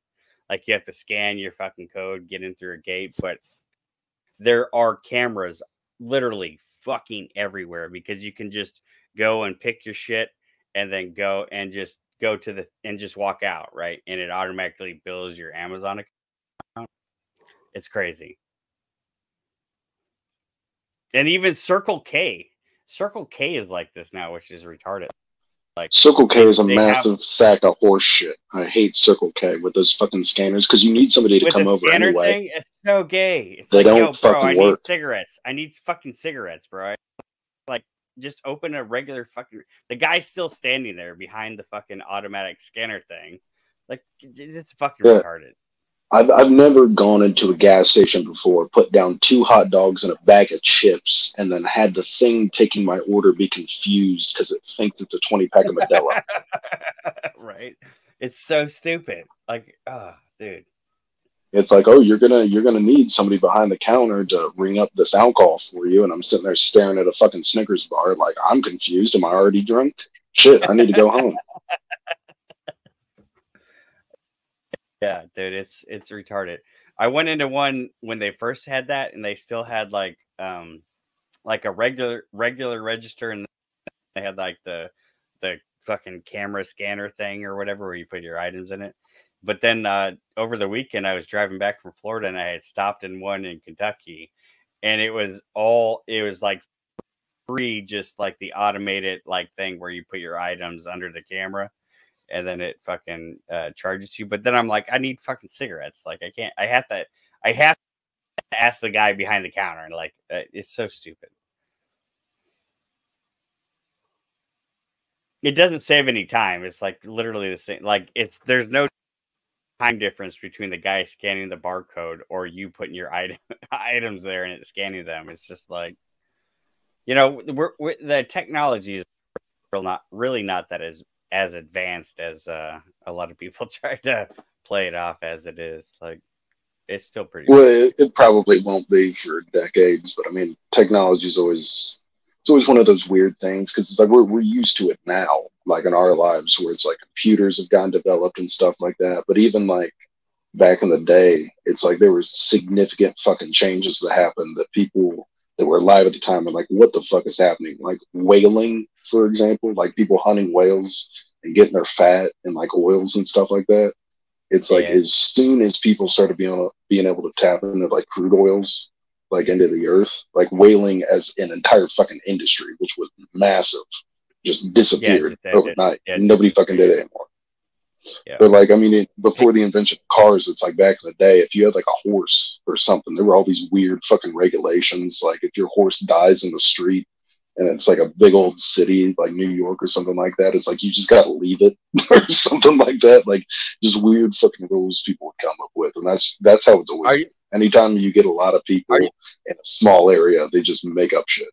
Like, you have to scan your fucking code, get in through a gate. But there are cameras literally fucking everywhere because you can just go and pick your shit and then go to and just walk out, right? And it automatically bills your Amazon account. It's crazy. And even Circle K is like this now, which is retarded. Like, Circle K is a massive sack of horse shit. I hate Circle K with those fucking scanners because you need somebody to come over anyway. Thing, it's so gay. It's they like, don't yo, bro, fucking work. Need cigarettes. I need fucking cigarettes, bro. Like, just open a regular fucking. The guy's still standing there behind the fucking automatic scanner thing. Like, it's fucking retarded. I've never gone into a gas station before, put down 2 hot dogs and a bag of chips, and then had the thing taking my order be confused because it thinks it's a 20-pack of Modelo. Right? It's so stupid. Like, dude. It's like, oh, you're gonna need somebody behind the counter to ring up this alcohol for you, and I'm sitting there staring at a fucking Snickers bar, like, I'm confused. Am I already drunk? Shit, I need to go home. Yeah, dude, it's retarded. I went into one when they first had that, and they still had like a regular register, and they had like the fucking camera scanner thing or whatever where you put your items in it. But then over the weekend, I was driving back from Florida, and I had stopped in one in Kentucky, and it was like free, just like the automated like thing where you put your items under the camera. And then it fucking charges you. But then I'm like, I need fucking cigarettes. Like, I have to ask the guy behind the counter. And like, it's so stupid. It doesn't save any time. It's like literally the same. Like, there's no time difference between the guy scanning the barcode or you putting your items there and it's scanning them. It's just like, the technology is really not that as advanced as a lot of people try to play it off as it is. Like, it's still pretty well, it probably won't be for decades, but I mean, technology is always one of those weird things because it's like we're used to it now, like in our lives, where it's like computers have gotten developed and stuff like that. But even like back in the day, it's like there were significant fucking changes that happened that people that were alive at the time are like, what the fuck is happening? Like whaling, for example, like people hunting whales and getting their fat and like oils and stuff like that. It's like as soon as people started being able to tap into like crude oils, like into the earth, like whaling as an entire fucking industry, which was massive, just disappeared overnight. Nobody fucking did it anymore. Yeah. But like, I mean, before the invention of cars, it's like back in the day, if you had like a horse or something, there were all these weird fucking regulations. Like if your horse dies in the street, and it's like a big old city like New York or something like that, it's like you just gotta leave it or something like that. Like just weird fucking rules people would come up with, and that's how it's always. Anytime you get a lot of people in a small area, they just make up shit.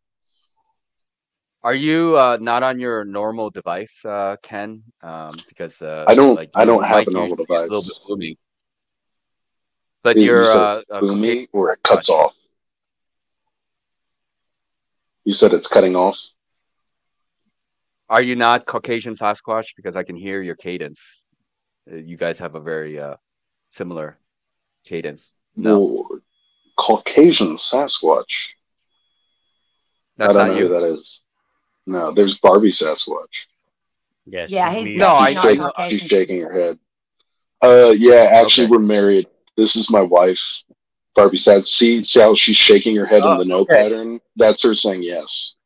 Are you not on your normal device, Ken? Because I don't like I your don't have mic a normal usually is a little bit device. booming. But You you're said it's booming or it cuts off. You said it's cutting off. Are you not Caucasian Sasquatch? Because I can hear your cadence. You guys have a very similar cadence. No, Well, Caucasian Sasquatch. that's I don't not know you. who that is. No, there's Barbie Sasquatch. Yes. Yeah, he's No, I definitely know. not She's Caucasian. shaking her head. Yeah, actually, Okay. we're married. This is my wife, Barbie Sasquatch. See how she's shaking her head in the no Okay. pattern? That's her saying yes.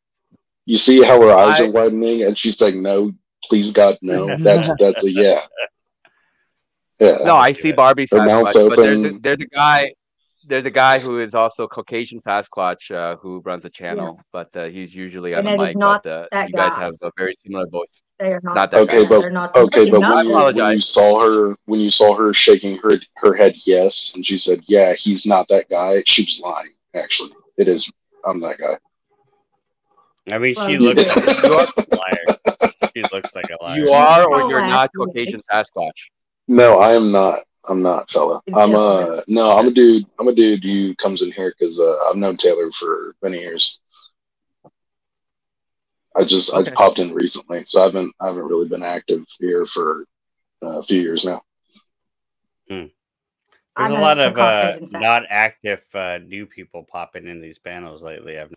You see how her eyes are widening, and she's like, "No, please God, no." That's a yeah. Yeah. No, I see Barbie Her mouth's Sasquatch, but open. there's a guy who is also Caucasian Sasquatch who runs a channel, but he's usually on And a it is mic. not But that you guys guy. have a very similar voice. They are not. Not that Okay, guy. but They're not. okay, but I when you apologize. saw her shaking her head yes, and she said, "Yeah, he's not that guy." She was lying. Actually, it is. I'm that guy. I mean, Well, she you looks do. like a liar. She looks like a liar. You are, or Oh, you're not absolutely. Caucasian Sasquatch. No, I am not. I'm not, fella. He's I'm killing it. no, I'm a dude. I'm a dude who comes in here because I've known Taylor for many years. I Okay. popped in recently, so I haven't really been active here for a few years now. There's I a know lot a of Caucasian Sasquatch. not active new people popping in these panels lately. I've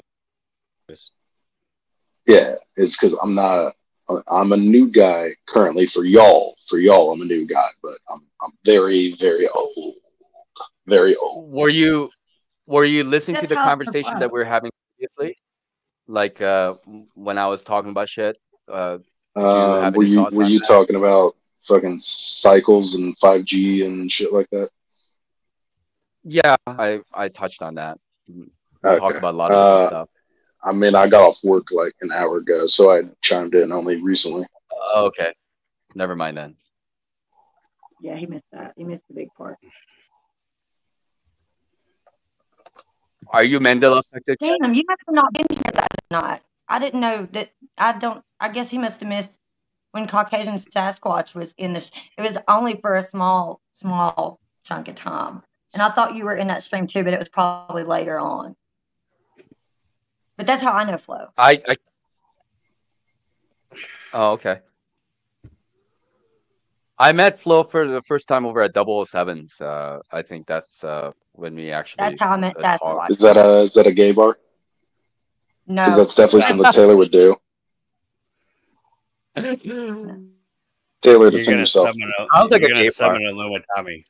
noticed. Yeah, it's because I'm a new guy currently for y'all. For y'all, I'm a new guy, but I'm very, very old. Very old. Were you listening to That's the how it's conversation fun. that we were having previously? Like when I was talking about shit? Did you have any thoughts Were on you that? talking about fucking cycles and 5G and shit like that? Yeah, I touched on that. We talked Okay. about a lot of different stuff. I mean, I got off work like an hour ago, so I chimed in only recently. Okay. Never mind then. Yeah, he missed that. He missed the big part. Are you Mandela affected? Damn, you must have not been here that night. I didn't know that. I guess he must have missed when Caucasian Sasquatch was in this. It was only for a small chunk of time, and I thought you were in that stream too, but it was probably later on. But that's how I know Flo. Oh, okay. I met Flo for the first time over at 007's. I think that's when we actually That's how I met Sasquatch. Is that a gay bar? No, Because that's definitely something Taylor would do. Taylor, You're defend gonna yourself. summon a, Sounds like you're a gonna gay bar. summon a Lumutami.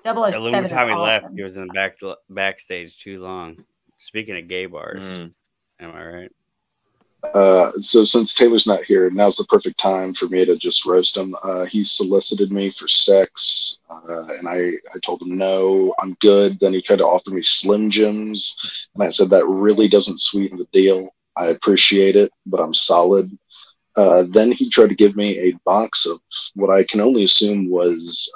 007 The is Lumutami left. awesome. He was in the backstage too long. Speaking of gay bars, am I right? So since Taylor's not here, now's the perfect time for me to just roast him. He solicited me for sex, and I told him no, I'm good. Then he tried to offer me Slim Jims, and I said that really doesn't sweeten the deal. I appreciate it, but I'm solid. Then he tried to give me a box of what I can only assume was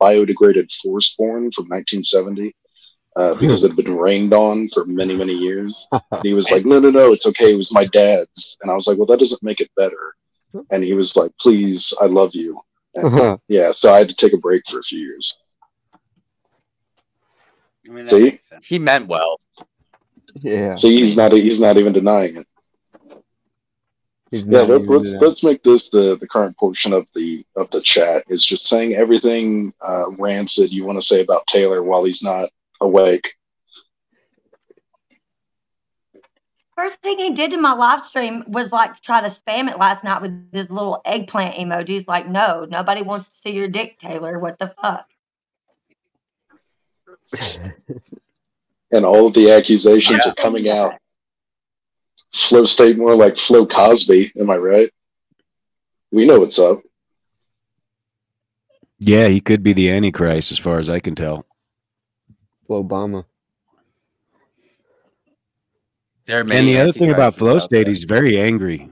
biodegraded forest porn from 1970. Because it had been rained on for many, many years. And he was like, no, it's okay. It was my dad's. And I was like, well, that doesn't make it better. And he was like, please, I love you. And, yeah, so I had to take a break for a few years. I mean, that See? makes sense. He meant well. Yeah. See, he's not even denying it. He's Yeah, not even denying. let's make this the current portion of the chat. Is just saying everything rancid you want to say about Taylor while he's not awake. First thing he did to my live stream was like try to spam it last night with his little eggplant emojis. Like, no, nobody wants to see your dick, Taylor. What the fuck? And all of the accusations are coming out. Flo State more like Flo Cosby, am I right? We know what's up. Yeah, he could be the Antichrist as far as I can tell. Obama. There are And many the other thing about antichrists flow out state, there. he's very angry.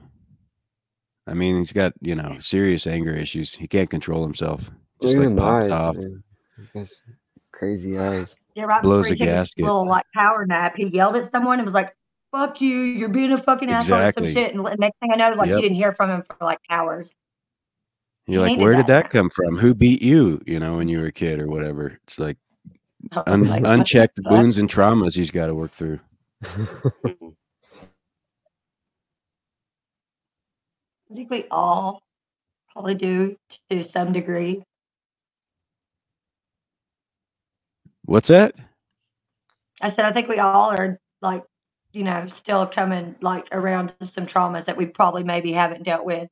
I mean, he's got, you know, serious anger issues. He can't control himself. Just Look at like them pops eyes, off, man. He's got some crazy eyes. Yeah, right before blows he a took his gasket. little like power nap, he yelled at someone and was like, "Fuck you! You're being a fucking asshole," or some Exactly. shit. And next thing I know, like you Yep. didn't hear from him for like hours. You're He like, needed where did that. that come from? Who beat you, you know, when you were a kid or whatever? It's like Like, unchecked what? wounds and traumas he's got to work through. I think we all probably do to some degree. What's that? I said I think we all are like, you know, still coming like around to some traumas that we probably maybe haven't dealt with.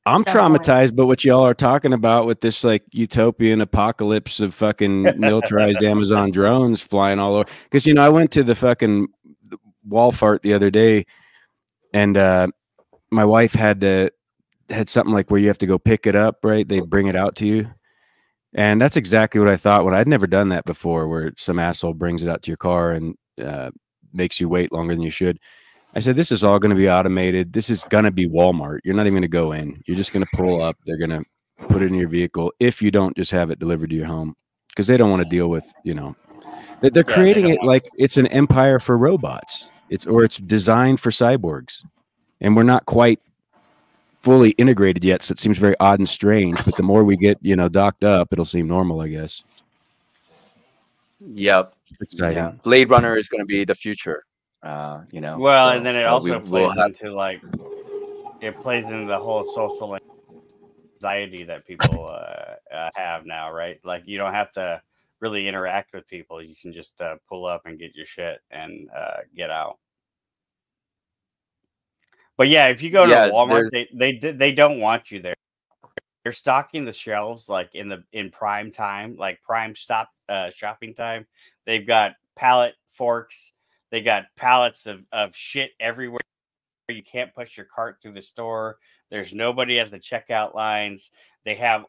I'm At some point. traumatized by what y'all are talking about with this like utopian apocalypse of fucking militarized Amazon drones flying all over. Because, you know, I went to the fucking Walmart the other day, and my wife had something like where you have to go pick it up, right? They bring it out to you. And that's exactly what I thought when I'd never done that before, where some asshole brings it out to your car and makes you wait longer than you should. I said, this is all going to be automated. This is going to be Walmart. You're not even going to go in. You're just going to pull up. They're going to put it in your vehicle if you don't just have it delivered to your home, because they don't want to deal with, you know, they're creating it like it's an empire for robots. It's designed for cyborgs, and we're not quite fully integrated yet. So it seems very odd and strange, but the more we get, you know, docked up, it'll seem normal, I guess. Yep. Exciting. Yeah. Blade Runner is going to be the future. You know. Well, so, and then it also plays into like it plays into the whole social anxiety that people have now, right? Like you don't have to really interact with people. You can just pull up and get your shit and get out. But yeah, if you go to Walmart, they don't want you there. They're stocking the shelves like in prime time, like prime shopping time. They've got pallet forks. They got pallets of shit everywhere. You can't push your cart through the store. There's nobody at the checkout lines. They have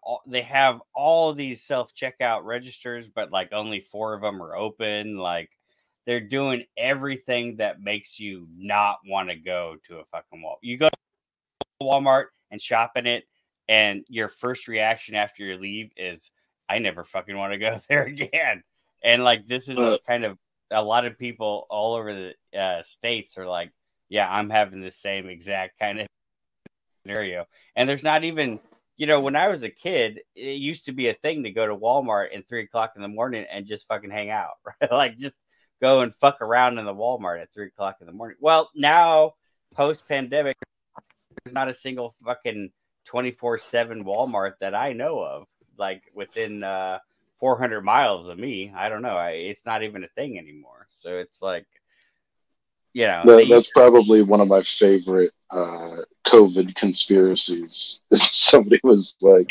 all of these self-checkout registers, but like only 4 of them are open. Like they're doing everything that makes you not want to go to a fucking Walmart. You go to Walmart and shop in it, and your first reaction after you leave is, I never fucking want to go there again. And like this is kind of a lot of people all over the states are like, yeah, I'm having the same exact kind of scenario. And there's not even, you know, when I was a kid, it used to be a thing to go to Walmart at 3 o'clock in the morning and just fucking hang out, right? Like just go and fuck around in the Walmart at 3 o'clock in the morning. Well, now post pandemic, there's not a single fucking 24/7 Walmart that I know of, like within 400 miles of me. I don't know. It's not even a thing anymore. So it's like, you know, that's probably one of my favorite COVID conspiracies. Somebody was like,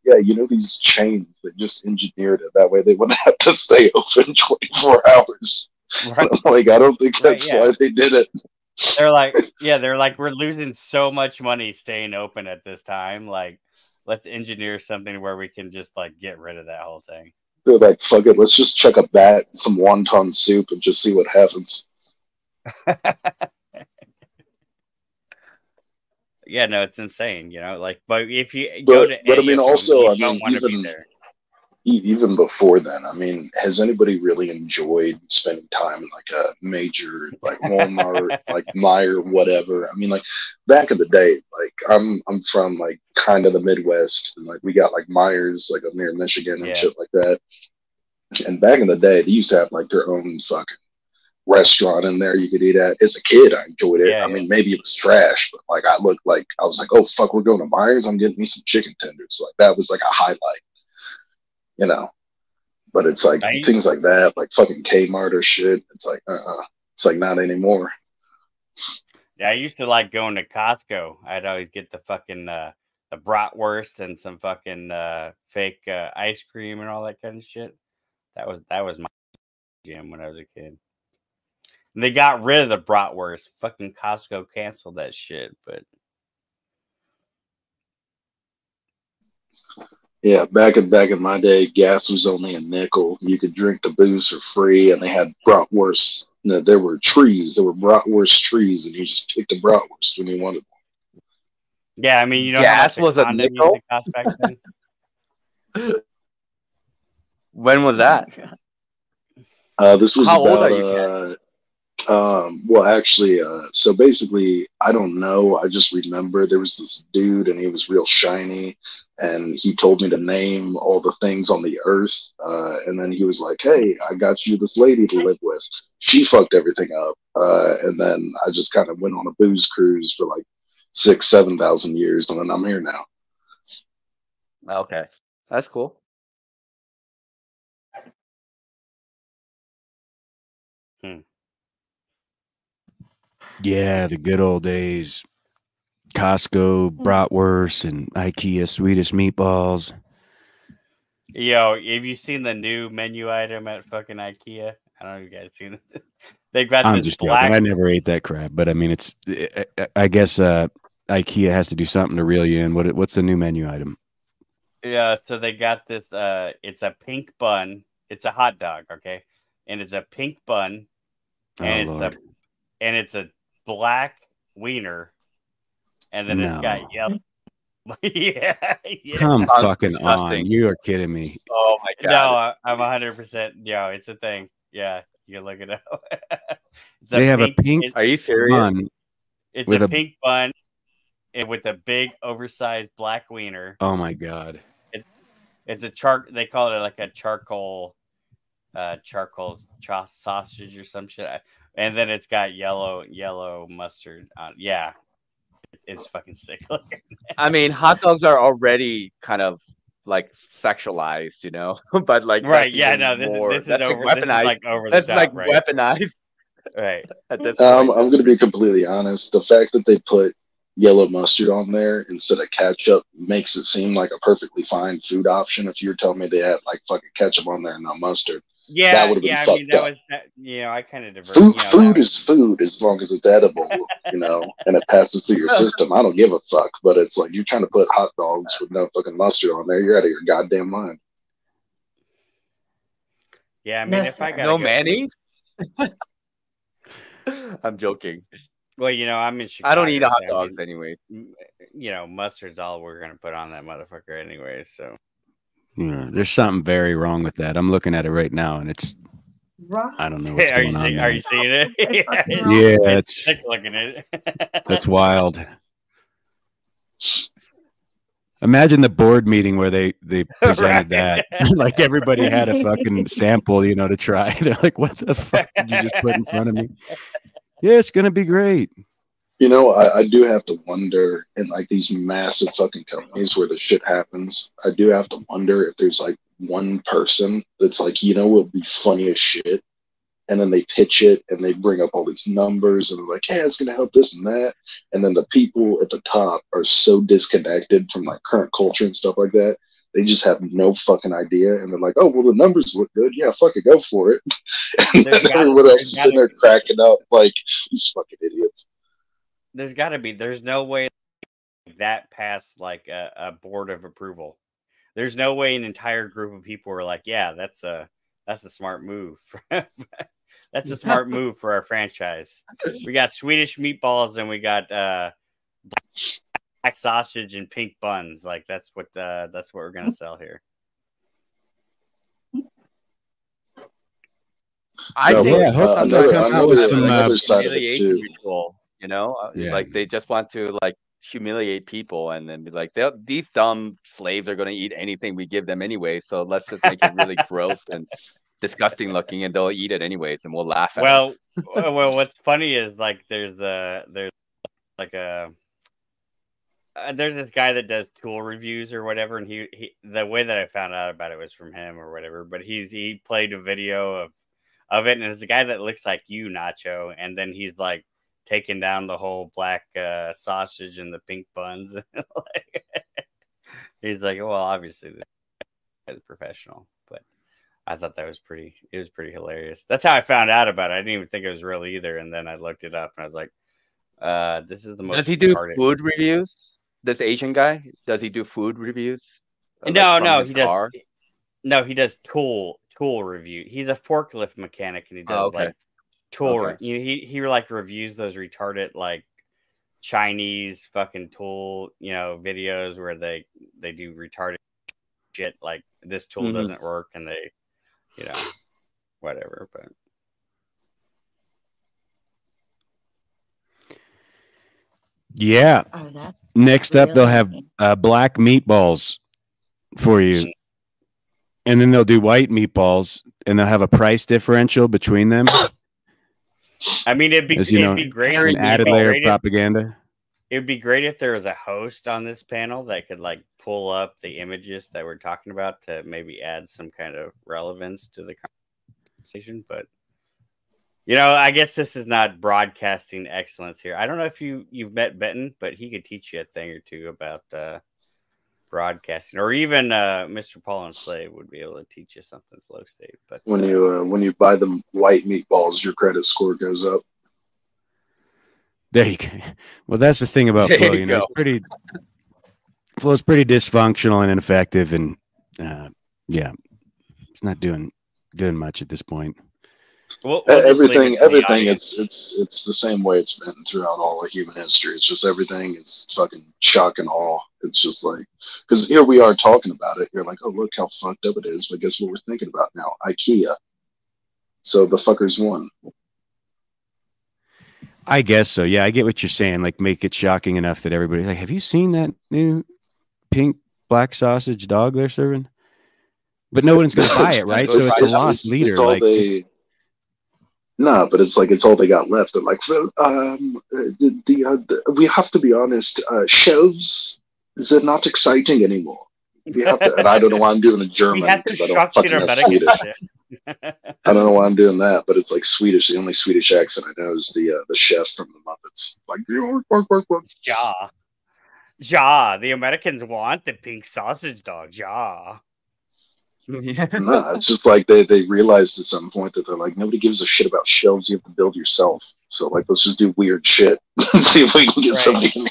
yeah, you know, these chains, they just engineered it that way they wouldn't have to stay open 24 hours. Right. Like, I don't think that's why they did it. They're like, we're losing so much money staying open at this time. Like, let's engineer something where we can just like get rid of that whole thing. They're like, fuck it, let's just chuck a bat in some wonton soup and just see what happens. Yeah, no, it's insane, you know. Like, but if you go to, but I mean, also, I mean, even before then, I mean, has anybody really enjoyed spending time in like a major, like Walmart, like Meijer, whatever? I mean, like back in the day, like I'm from like kind of the Midwest, and like we got like Meijers, like up near Michigan and shit like that. And back in the day, they used to have like their own fucking restaurant in there you could eat at. As a kid, I enjoyed it. I mean, maybe it was trash, but like I was like, oh fuck, we're going to Meijers. I'm getting me some chicken tenders. Like that was like a highlight, you know. But it's like things like that, like fucking Kmart or shit. It's like, it's like not anymore. Yeah, I used to like going to Costco. I'd always get the fucking the bratwurst and some fucking fake ice cream and all that kind of shit. That was my jam when I was a kid. And they got rid of the bratwurst. Fucking Costco canceled that shit, but yeah, back in my day, gas was only a nickel. You could drink the booze for free, and they had bratwurst No, there were trees. There were bratwurst trees, and he just picked a bratwurst when he wanted. Yeah, I mean, you know Gas how much was a a condom used nickel. to cost back then? When was that? This was How old are about you, Ken? well, actually, so basically, I don't know. I just remember there was this dude, and he was real shiny, and he told me to name all the things on the earth, and then he was like, "Hey, I got you this lady to live with. She fucked everything up," and then I just kind of went on a booze cruise for like 6, 7 thousand years, and then I'm here now. Okay, that's cool. Yeah, the good old days. Costco, bratwurst, and IKEA Swedish meatballs. Yo, have you seen the new menu item at fucking IKEA? I don't know if you guys seen it. They got I'm this just black. joking. I never ate that crap, but I mean, I guess IKEA has to do something to reel you in. What's the new menu item? Yeah, so they got this. It's a pink bun. It's a hot dog, okay, and it's a pink bun, and Lord. it's a black wiener, and then it's got No. yellow. Yeah. Come Sounds fucking disgusting. on. You are kidding me. Oh my No, god. I'm 100%. Yeah, it's a thing. Yeah, you can look it up. It's They have a pink Are you serious? bun It's with a a pink bun and with a big oversized black wiener. Oh my god. It's a they call it like a charcoal sausage or some shit. And then it's got yellow mustard on. Yeah. It's fucking sick looking. I mean, hot dogs are already kind of like sexualized, you know, but like Right, that's yeah, even no, this more. is That's like over. This is weaponized. like over the That's top, like right? weaponized Right. at this point. I'm going to be completely honest. The fact that they put yellow mustard on there instead of ketchup makes it seem like a perfectly fine food option. If you were telling me they had like fucking ketchup on there and no mustard, that Yeah, would have been yeah. I fucked mean, that up. was that. You know, I kind of divert. Food, You know, food is food as long as it's edible, you know, and it passes through your system. I don't give a fuck. But it's like you're trying to put hot dogs with no fucking mustard on there. You're out of your goddamn mind. Yeah, I mean, No, if I sir. gotta No go, mayonnaise? I'm joking. well, you know, I'm in Chicago. I don't eat hot so I dogs mean, anyway. you know, mustard's all we're gonna put on that motherfucker anyway. So Yeah, there's something very wrong with that. I'm looking at it right now, and it's I don't know what's are going on. Are you seeing it? Yeah, Yeah, it's sick looking at it. that's wild. Imagine the board meeting where they presented Right. that. Like everybody had a fucking sample, you know, to try. They're like, "What the fuck did you just put in front of me?" Yeah, it's gonna be great. You know, I do have to wonder in like these massive fucking companies where the shit happens. I do have to wonder if there's like one person that's like, you know, what would be funny as shit, and then they pitch it and they bring up all these numbers and they're like, "Hey, it's gonna help this and that," and then the people at the top are so disconnected from like current culture and stuff like that. They just have no fucking idea, and they're like, "Oh, well, the numbers look good. Yeah, fuck it, go for it." And then everyone else is sitting there cracking up like these fucking idiots. There's got to be. There's no way that passed like a board of approval. There's no way an entire group of people were like, "Yeah, that's a smart move." That's a smart move for our franchise. We got Swedish meatballs and we got black sausage and pink buns. Like that's what we're gonna sell here. I No, think yeah, hopefully they come out with some another side of it humiliation too. ritual. You know, Yeah. like they just want to like humiliate people and then be like, these dumb slaves are going to eat anything we give them anyway. So let's just make it really gross and disgusting looking, and they'll eat it anyways, and we'll laugh at them. Well, what's funny is like there's like there's this guy that does tool reviews or whatever, and he the way that I found out about it was from him or whatever. But he played a video of it, and it's a guy that looks like you, Nacho, and then he's like taking down the whole black sausage and the pink buns. He's like, well, obviously this guy's professional, but I thought that was pretty hilarious. That's how I found out about it. I didn't even think it was real either, and then I looked it up and I was like, this is the most. Does he do food reviews? This Asian guy, does he do food reviews? No, he does. No, he does tool review. He's a forklift mechanic, and he does like tool. Okay. He like reviews those retarded like Chinese fucking tool, videos where they do retarded shit like this tool doesn't work and they, whatever. But yeah. Oh, Next up, they'll have black meatballs for you. And then they'll do white meatballs, and they'll have a price differential between them. I mean, it'd be great. An added layer of propaganda. It would be great if there was a host on this panel that could like pull up the images that we're talking about to maybe add some kind of relevance to the conversation. But I guess this is not broadcasting excellence here. I don't know if you've met Benton, but he could teach you a thing or two about broadcasting, or even Mr. Paul and Slave would be able to teach you something flow state. But when you buy them white meatballs, your credit score goes up. There you go. Well, that's the thing about Flow. Flow's pretty dysfunctional and ineffective, and it's not doing much at this point. We'll everything it's the same way it's been throughout all of human history. It's just everything is fucking shock and awe. It's just like, because here we are talking about it, you're like, oh, look how fucked up it is, but guess what we're thinking about now? IKEA. So the fuckers won. I guess so. Yeah, I get what you're saying. Like, make it shocking enough that everybody's like, have you seen that new pink black sausage dog they're serving? But no one's going to buy it, right? So it's a lost leader. No, but it's like it's all they got left. They're like, we have to be honest. Shelves are not exciting anymore. We have to, and I don't know why I'm doing a German. We have to shock you know Swedish. I don't know why I'm doing that, but it's like Swedish. The only Swedish accent I know is the chef from the Muppets. Like, ja. The Americans want the pink sausage dog. Ja. No, it's just like they realized at some point that they're like, nobody gives a shit about shelves. You have to build yourself. So like, let's just do weird shit and see if we can get something.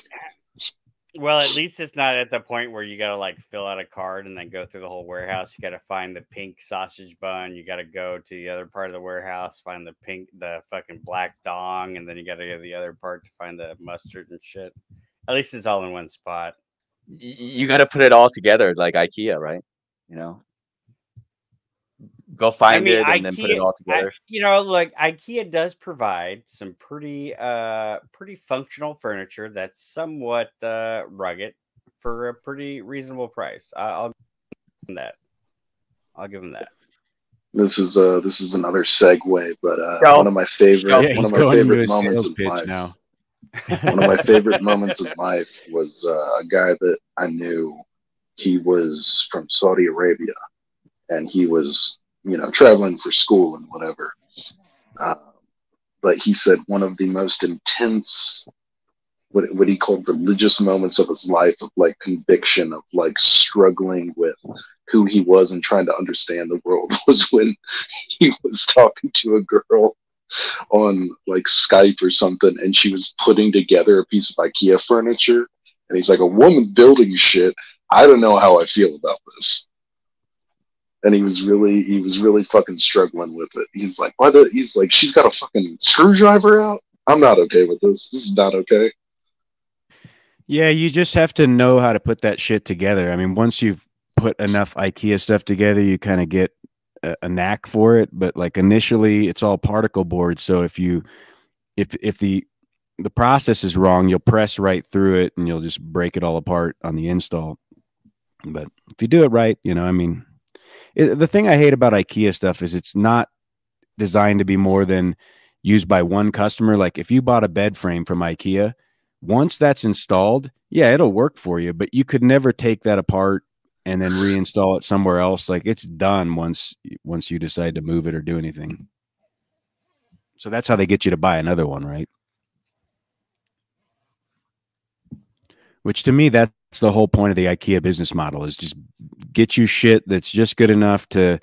Well, at least it's not at the point where you gotta like fill out a card and then go through the whole warehouse. You gotta find the pink sausage bun. You gotta go to the other part of the warehouse, find the fucking black dong, and then you gotta go to the other part to find the mustard and shit. At least it's all in one spot. You gotta put it all together like IKEA, right? Go find it and then put it all together. Look, IKEA does provide some pretty functional furniture that's somewhat rugged for a pretty reasonable price. I'll give them that. This is another segue, but one of my favorite moments in life. Now. One of my favorite moments in life was a guy that I knew. He was from Saudi Arabia, and he was traveling for school and whatever. But he said one of the most intense, what he called religious moments of his life, of like conviction, of like struggling with who he was and trying to understand the world, was when he was talking to a girl on like Skype or something, and she was putting together a piece of IKEA furniture, and he's like, a woman building shit, I don't know how I feel about this. And he was really fucking struggling with it. He's like, she's got a fucking screwdriver out? I'm not okay with this. This is not okay. Yeah, you just have to know how to put that shit together. I mean, once you've put enough IKEA stuff together, you kind of get a knack for it. But like initially, it's all particle board. So if the process is wrong, you'll press right through it and you'll just break it all apart on the install. But if you do it right, the thing I hate about IKEA stuff is it's not designed to be more than used by one customer. Like if you bought a bed frame from IKEA, once that's installed, yeah, it'll work for you, but you could never take that apart and then reinstall it somewhere else. Like it's done once you decide to move it or do anything. So that's how they get you to buy another one, right? Which to me, that's the whole point of the IKEA business model, is just get you shit that's just good enough to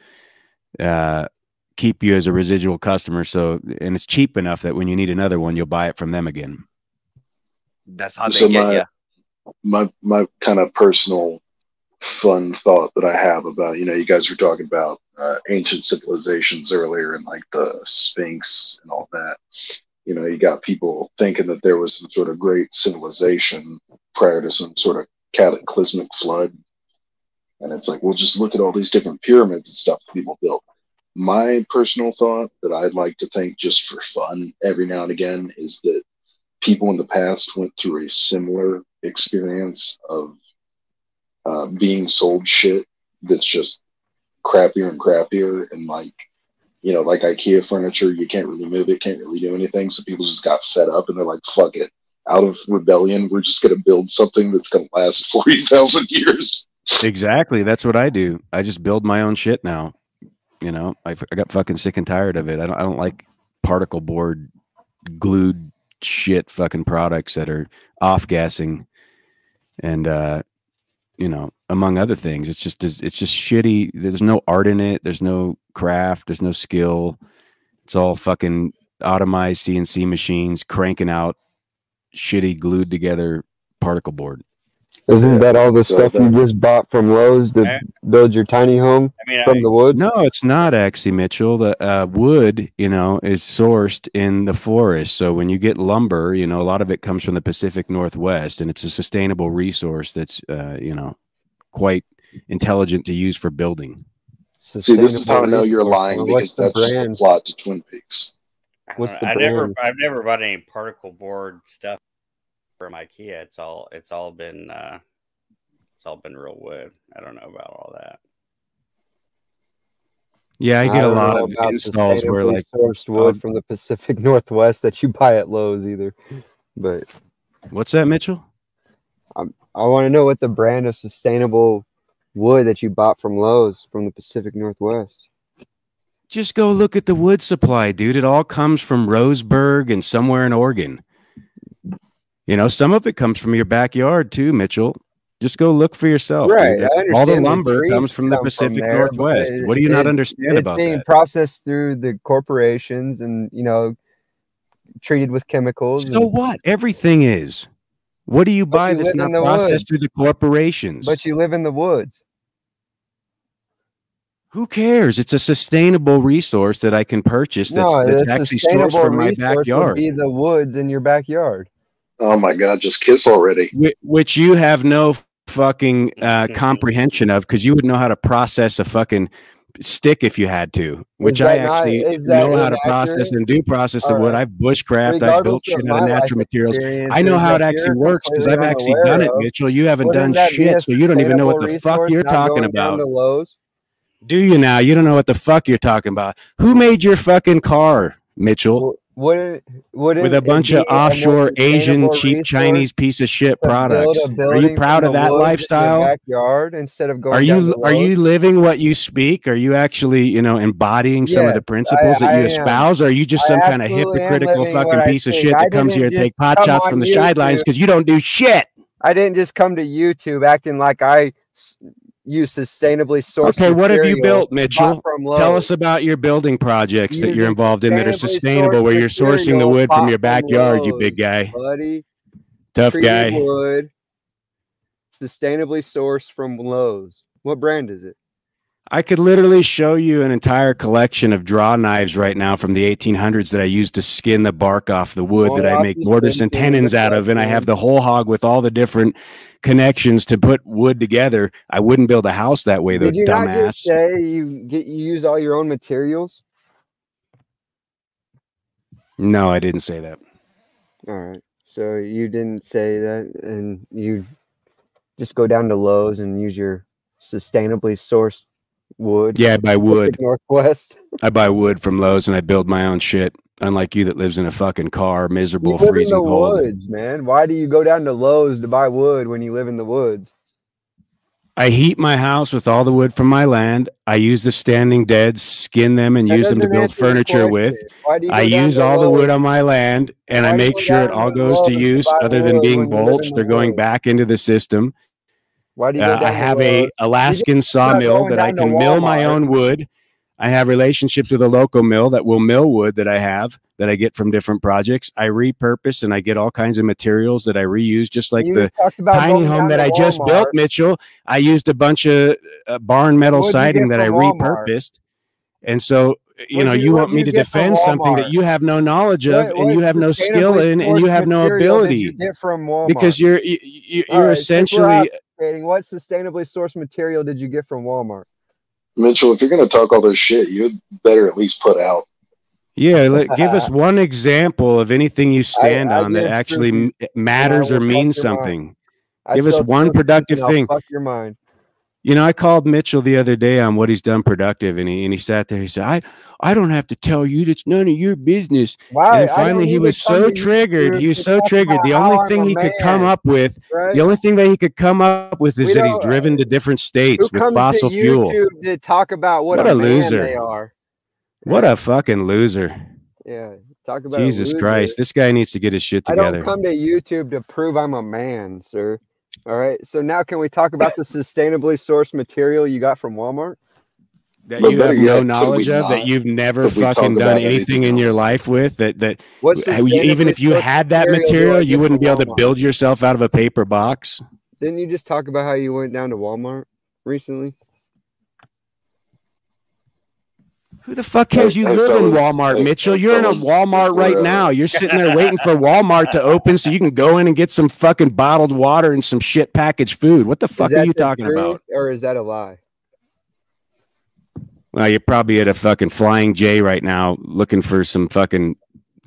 keep you as a residual customer. So, and it's cheap enough that when you need another one, you'll buy it from them again. That's how they get you. My kind of personal fun thought that I have about, you guys were talking about ancient civilizations earlier and like the Sphinx and all that. You got people thinking that there was some sort of great civilization prior to some sort of cataclysmic flood. And it's like, well, just look at all these different pyramids and stuff that people built. My personal thought that I'd like to think just for fun every now and again is that people in the past went through a similar experience of being sold shit that's just crappier and crappier, and like IKEA furniture, you can't really move it, can't really do anything, so people just got fed up and they're like, fuck it, out of rebellion we're just going to build something that's going to last 40,000 years. Exactly, that's what I do. I just build my own shit now. I got fucking sick and tired of it. I don't like particle board glued shit fucking products that are off gassing and among other things. It's just shitty. There's no art in it. There's no craft. There's no skill. It's all fucking automized CNC machines cranking out shitty glued together particle board. Isn't that all the stuff you just bought from Lowe's to build your tiny home from the woods? No, it's not actually, Mitchell. The wood, is sourced in the forest. So when you get lumber, a lot of it comes from the Pacific Northwest, and it's a sustainable resource that's, quite intelligent to use for building. See, this is how I know you're lying, because that's just the plot to Twin Peaks. I've never bought any particle board stuff from IKEA. It's all been real wood. I don't know about all that. Yeah, I get a lot of installs where like sourced wood from the Pacific Northwest that you buy at Lowe's either. But what's that, Mitchell? I want to know what the brand of sustainable wood that you bought from Lowe's from the Pacific Northwest. Just go look at the wood supply, dude. It all comes from Roseburg and somewhere in Oregon. Some of it comes from your backyard too, Mitchell. Just go look for yourself. Right. Dude. All the lumber comes from the Pacific Northwest. What do you not understand about that? It's being processed through the corporations and, treated with chemicals. So what? Everything is. What do you buy that's not processed through the corporations? But you live in the woods. Who cares? It's a sustainable resource that I can purchase that's actually sourced from my backyard. Would be the woods in your backyard. Oh my God, just kiss already. Which you have no fucking comprehension of, because you would know how to process a fucking stick if you had to, which I actually know how to process and do process the wood. I've bushcraft, I've built shit out of natural materials. I know how it actually works because I've actually done it, Mitchell. You haven't done shit, so you don't even know what the fuck you're talking about. Do you now? You don't know what the fuck you're talking about. Who made your fucking car, Mitchell? With a bunch of offshore Asian cheap Chinese piece of shit products. Are you proud of that lifestyle? Backyard instead of going. Are you living what you speak? Are you actually embodying some of the principles that you espouse? Or are you just some kind of hypocritical fucking piece of shit that comes here to take pot shots from the sidelines because you don't do shit? I didn't just come to YouTube acting like I use sustainably sourced. Okay, what have you built, Mitchell? Tell us about your building projects that you're involved in that are sustainable, where you're sourcing the wood from your backyard, you big guy. Buddy. Tough guy. Wood, sustainably sourced from Lowe's. What brand is it? I could literally show you an entire collection of draw knives right now from the 1800s that I used to skin the bark off the wood that I make mortise and tenons out of, and I have the whole hog with all the different connections to put wood together. I wouldn't build a house that way, though, dumbass. Did you not just say you use all your own materials? No, I didn't say that. All right, so you didn't say that, and you just go down to Lowe's and use your sustainably sourced wood. Yeah, I buy wood. Northwest. I buy wood from Lowe's and I build my own shit. Unlike you that lives in a fucking car, miserable, freezing cold. Woods, man. Why do you go down to Lowe's to buy wood when you live in the woods? I heat my house with all the wood from my land. I use the standing deads, skin them, and use them to build furniture with. I use all the wood on my land, and I make sure it all goes to use. Other than being mulched, they're going back into the system. Why do you I have a Alaskan sawmill that I can mill my own wood. I have relationships with a local mill that will mill wood that I get from different projects. I repurpose and I get all kinds of materials that I reuse, just like the tiny home that I just built, Mitchell. I used a bunch of barn metal siding that I repurposed. And so, you want me to defend something that you have no knowledge of and you have no skill in and you have no ability. Get from Walmart? Because you're essentially. What sustainably sourced material did you get from Walmart? Mitchell, if you're going to talk all this shit, you'd better at least put out. Yeah, give us one example of anything you stand on that actually matters or means something. Give us one productive thing. Fuck your mind. I called Mitchell the other day on what he's done productive, and he sat there. He said, I don't have to tell you. That's none of your business. Why? And finally, he was so triggered. He was so triggered. The only thing he could come up with, the only thing that he could come up with is that he's driven to different states with fossil fuel. To talk about what a man loser they are. What a fucking loser. Yeah, talk about Jesus Christ. This guy needs to get his shit together. I don't come to YouTube to prove I'm a man, sir. All right. So now can we talk about the sustainably sourced material you got from Walmart? That you have no knowledge of, that you've never fucking done anything in your life with, that even if you had that material, you wouldn't be able to build yourself out of a paper box. Didn't you just talk about how you went down to Walmart recently? Who the fuck cares? You live in Walmart, Mitchell. You're in a Walmart right now. You're sitting there waiting for Walmart to open so you can go in and get some fucking bottled water and some shit packaged food. What the fuck are you talking about? Or is that a lie? Well, you're probably at a fucking Flying J right now looking for some fucking,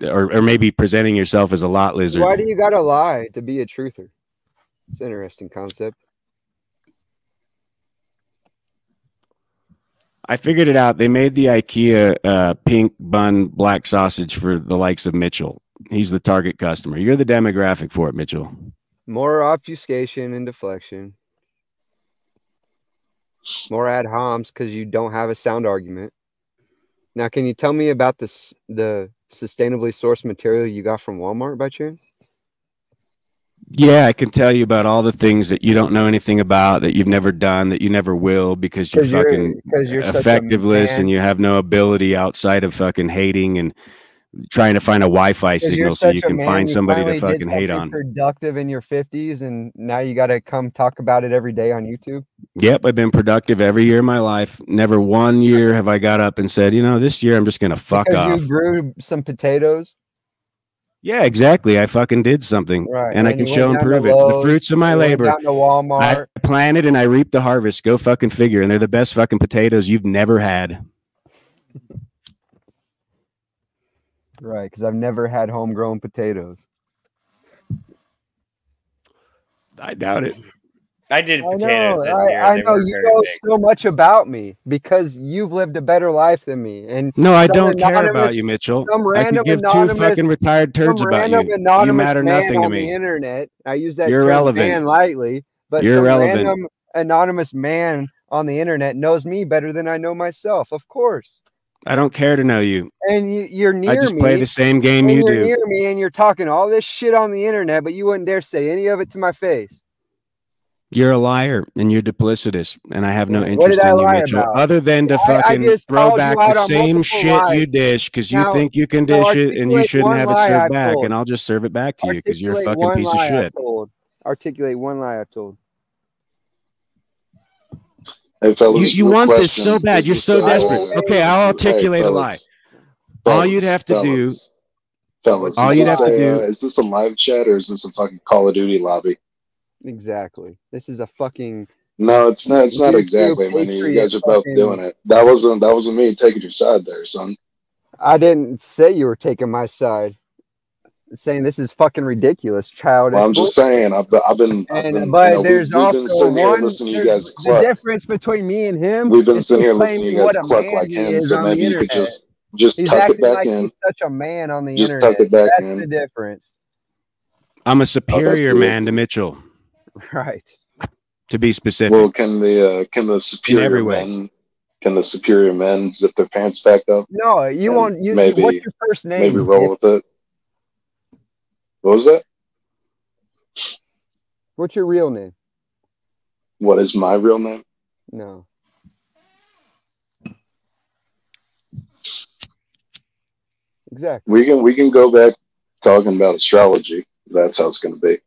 or maybe presenting yourself as a lot lizard. Why do you gotta lie to be a truther? It's an interesting concept. I figured it out. They made the IKEA pink bun black sausage for the likes of Mitchell. He's the target customer. You're the demographic for it, Mitchell. More obfuscation and deflection. More ad homs because you don't have a sound argument. Now, can you tell me about the sustainably sourced material you got from Walmart by chance? Yeah, I can tell you about all the things that you don't know anything about, that you've never done, that you never will, because you're effectiveless and you have no ability outside of fucking hating and trying to find a Wi-Fi signal so you can find somebody to fucking hate on. Productive in your 50s, and now you got to come talk about it every day on YouTube. Yep, I've been productive every year of my life. Never one year have I got up and said, this year I'm just gonna fuck off. You grew some potatoes. Yeah, exactly. I fucking did something, right? And I can show and prove it. The fruits of my labor. Down to Walmart. I planted and I reaped the harvest. Go fucking figure. And they're the best fucking potatoes you've never had. Right, because I've never had homegrown potatoes. I doubt it. I did potatoes. I know you know so much about me because you've lived a better life than me. And no, I don't care about you, Mitchell. I could give two fucking retired turds about you. You matter nothing to me. The internet. I use that You're term irrelevant. man lightly, but you're some irrelevant. random anonymous man on the internet knows me better than I know myself. Of course. I don't care to know you. And you're near me. I just play the same game you do. You're near me, and you're talking all this shit on the internet, but you wouldn't dare say any of it to my face. You're a liar and you're duplicitous, and I have no interest in you, Mitchell, other than to fucking throw back the same shit you dish because you think you can dish it and you shouldn't have it served back, and I'll just serve it back to you because you're a fucking piece of shit. Articulate one lie I've told. Hey, fellas, you want this so bad. You're so desperate. Okay, I'll articulate a lie. All you'd have to do. Fellas, all you'd have to do. Is this a live chat or is this a fucking Call of Duty lobby? Exactly. This is a fucking. No, it's not. It's not exactly. Man, you guys are both doing it. That wasn't me taking your side there, son. I didn't say you were taking my side. I'm saying this is fucking ridiculous, child. Well, I'm just saying. I've been. But there's also the difference between me and him. We've been sitting here listening to you guys cluck like him, so maybe you could just tuck it back in. He's such a man on the internet. Just tuck it back in. That's the difference. I'm a superior man to Mitchell. Right. To be specific. Well, can the superior men zip their pants back up? No, you won't. Maybe. What's your first name? Maybe roll with it. What was that? What's your real name? What is my real name? No. Exactly. We can go back talking about astrology. That's how it's going to be.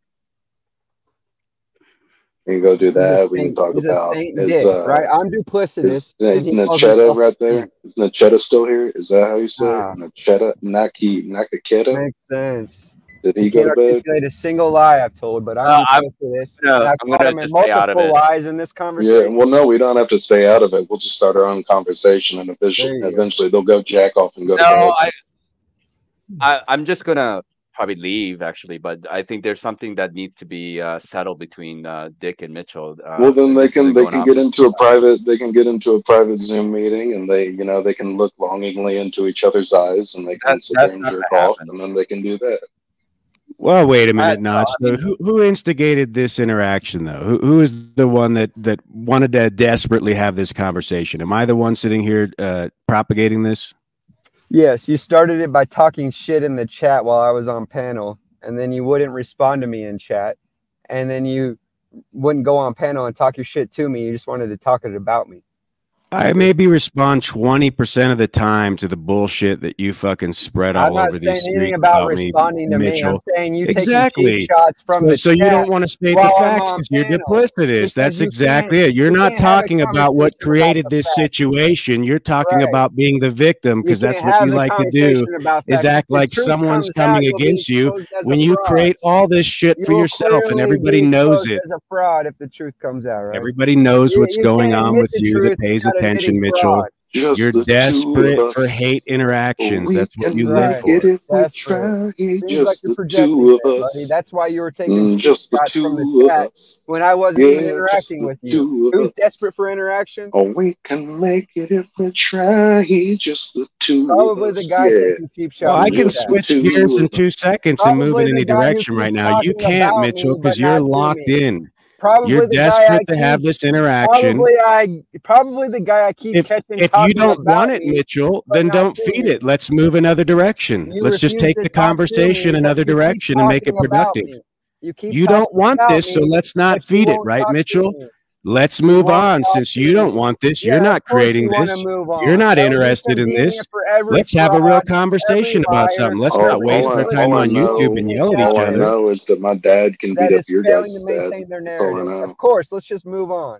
We can go do that. We can talk He's a about saint dick, right? I'm duplicitous. is And he calls Nachetta himself right there? Is Nachetta still here? Is that how you say it? Ah. Nachetta? Nakaketa? Makes sense. Did He he go can't to bed? articulate a single lie I've told, but I'm duplicitous. And I've I'm caught gonna him in just stay out of multiple it. lies in this Yeah, conversation. well, no, we don't have to stay out of it. We'll just start our own conversation, and eventually they'll go jack off and go to No, bed. I'm just gonna probably leave actually, but I think there's something that needs to be settled between Dick and Mitchell. Well, then they this has been can going on get for into a private Zoom meeting, and they can look longingly into each other's eyes, and they can sit there and jerk off, and then they can do that. Well, wait a minute, Notch. So who instigated this interaction, though? Who is the one that wanted to desperately have this conversation? Am I the one sitting here propagating this? Yes, you started it by talking shit in the chat while I was on panel, and then you wouldn't respond to me in chat, and then you wouldn't go on panel and talk your shit to me. You just wanted to talk it about me. I maybe respond 20% of the time to the bullshit that you fucking spread all over these streets. I'm not saying anything about responding to me. I'm saying you taking cheap shots from the so you chat don't want to state the while I'm facts on because you're panel. duplicitous. That's you exactly can't- it. You're you not can't have a talking about what conversation about created the this facts. situation. You're talking Right. about being the victim because You that's can't what have you the like to do conversation about is facts. act If the like truth someone's comes out, coming you'll be against you exposed as when a you fraud. create all this shit for You will yourself and clearly everybody be knows exposed it. as a fraud if the truth comes out, right? Everybody knows what's You going can't on admit with the you truth that pays without attention, admitting Mitchell. fraud. Just You're the two desperate of for us. hate interactions. We That's what can you make live it for. if we Desperate. try. Seems like Just you're the projecting two of there, buddy. us. That's why you were taking cheap Just the shots from the two of chat us. when I wasn't even Yeah, just interacting the with you. two of Who's us. desperate for interactions? Oh, we can make it if we try. Just the two Probably of the us. guy Yeah. taking cheap Well, shots I in can the Just the chat. switch gears in two of 2 us. seconds and move in Probably any the guy who direction right keeps now. You talking can't, about Mitchell, me, but because you're not to locked me. in. Probably You're the guy I desperate to have keep. this interaction. Probably the guy I keep catching If talking you don't about want it, me, Mitchell, but then not don't to feed me. it. Let's move another direction. You Let's just refuse take to the talk to conversation me, but another you keep direction and make it talking about productive. me. You keep You don't talking want about this, so me, let's not but you feed it, won't right, talk to Mitchell? me. Let's You move won't on. talk Since to you don't me. want this, Yeah, you're not of course creating you want to this. move You're on. not That would be interested in convenient this. for every Let's have a real fraud, every conversation about liar, something. Let's All, not waste our time on YouTube and yell at each all I other. know is that my dad can that beat up is your failing guys' to dad. maintain their That's all I narrative. know. Of course, let's just move on.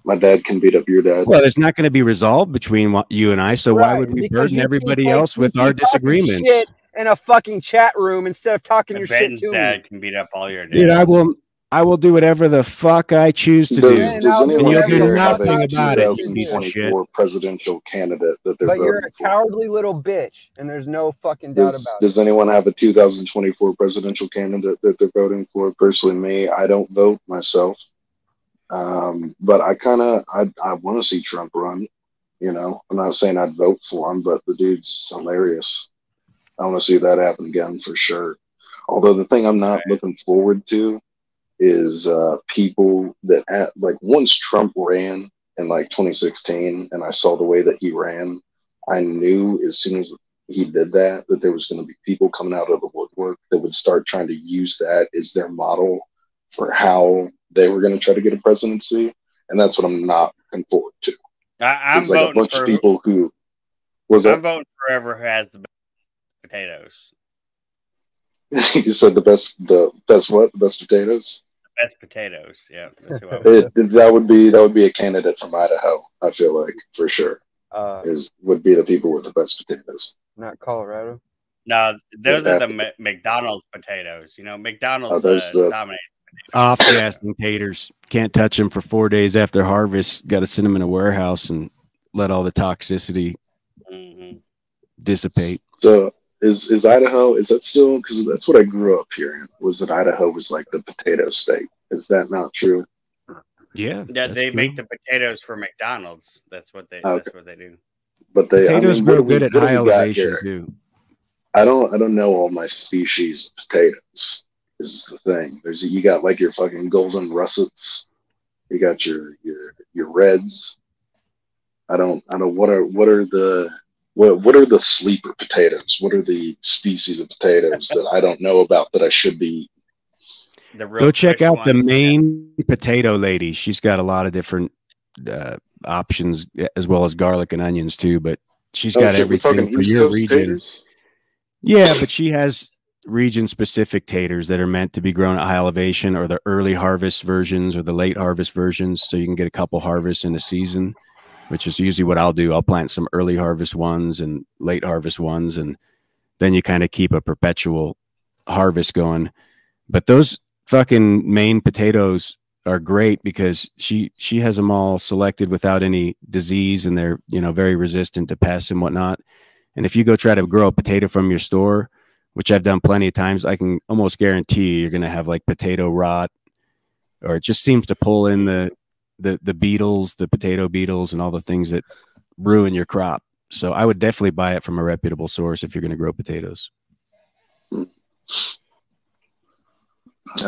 My dad can beat up your dad. Well, it's not going to be resolved between you and I, so why would we Because burden you everybody keep else with our talking disagreements? shit in a fucking chat room instead of talking your shit Benton's to dad me. can beat up all your dads. Dude, I will do whatever the fuck I choose to do. Does And anyone you'll do here have nothing a about it, you piece of shit. 2024 presidential candidate that they're But you're voting a for? cowardly little bitch, and there's no fucking doubt about it. Does anyone have a 2024 presidential candidate that they're voting for? Personally, me, I don't vote myself. But I want to see Trump run. You know, I'm not saying I'd vote for him, but the dude's hilarious. I want to see that happen again for sure. Although the thing I'm not looking forward to is people that like once Trump ran in like 2016 and I saw the way that he ran, I knew as soon as he did that there was going to be people coming out of the woodwork that would start trying to use that as their model for how they were going to try to get a presidency. And that's what I'm not looking forward to. I'm like voting a bunch for of people who I'm voting for whoever has the best potatoes. You said the best what? The best potatoes? The best potatoes. Yeah, that's who I That would be a candidate from Idaho. I feel like for sure would be the people with the best potatoes. Not Colorado. No, those are the McDonald's potatoes. You know, McDonald's dominates. Off-gassing taters. Can't touch them for 4 days after harvest. Got to send them in a warehouse and let all the toxicity dissipate. So is Idaho, is that still, because that's what I grew up hearing, was that Idaho was like the potato state. Is that not true? Yeah. They make the potatoes for McDonald's. That's what they do. But potatoes grow good at high elevation too. I don't know all my species of potatoes. Is the thing. You got like your fucking golden russets. You got your reds. I don't what are the sleeper potatoes? What are the species of potatoes that I don't know about that I should be eating? Go check out the Maine potato lady. She's got a lot of different options as well as garlic and onions too, but she's Oh got shit, we're everything talking for East your Coast region. taters. Yeah, but she has region-specific taters that are meant to be grown at high elevation, or the early harvest versions or the late harvest versions, so you can get a couple harvests in a season, which is usually what I'll do. I'll plant some early harvest ones and late harvest ones, and then you kind of keep a perpetual harvest going. But those fucking Maine potatoes are great because she has them all selected without any disease, and they're, you know, very resistant to pests and whatnot. And if you go try to grow a potato from your store, which I've done plenty of times, I can almost guarantee you're going to have like potato rot, or it just seems to pull in the beetles, the potato beetles, and all the things that ruin your crop. So I would definitely buy it from a reputable source if you're going to grow potatoes. I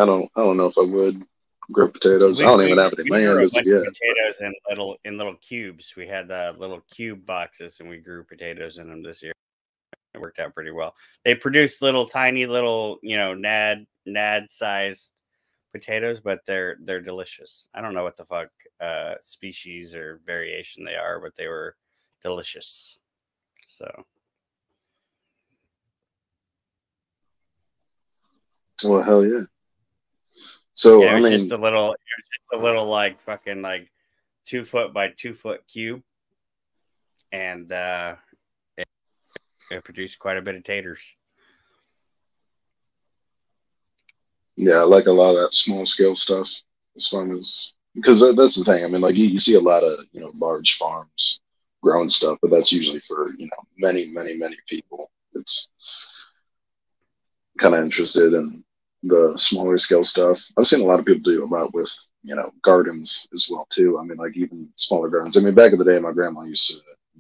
don't know if I would grow potatoes. I don't even have any We grew land a as of bunch yet. of potatoes in little cubes. We had little cube boxes, and we grew potatoes in them this year. It worked out pretty well. They produced little tiny little, you know, nad sized potatoes, but they're delicious. I don't know what the fuck species or variation they are, but they were delicious. So Well, hell yeah. So yeah, I it was mean, just a little like fucking like 2 foot by 2 foot cube, and it produced quite a bit of taters. yeah, I like a lot of that small scale stuff as far as, because that's the thing. I mean, like you see a lot of, you know, large farms growing stuff, but that's usually for, you know, many people. It's kind of interested in the smaller scale stuff. I've seen a lot of people do a lot with, you know, gardens as well too. I mean, like even smaller gardens. I mean, back in the day, my grandma used to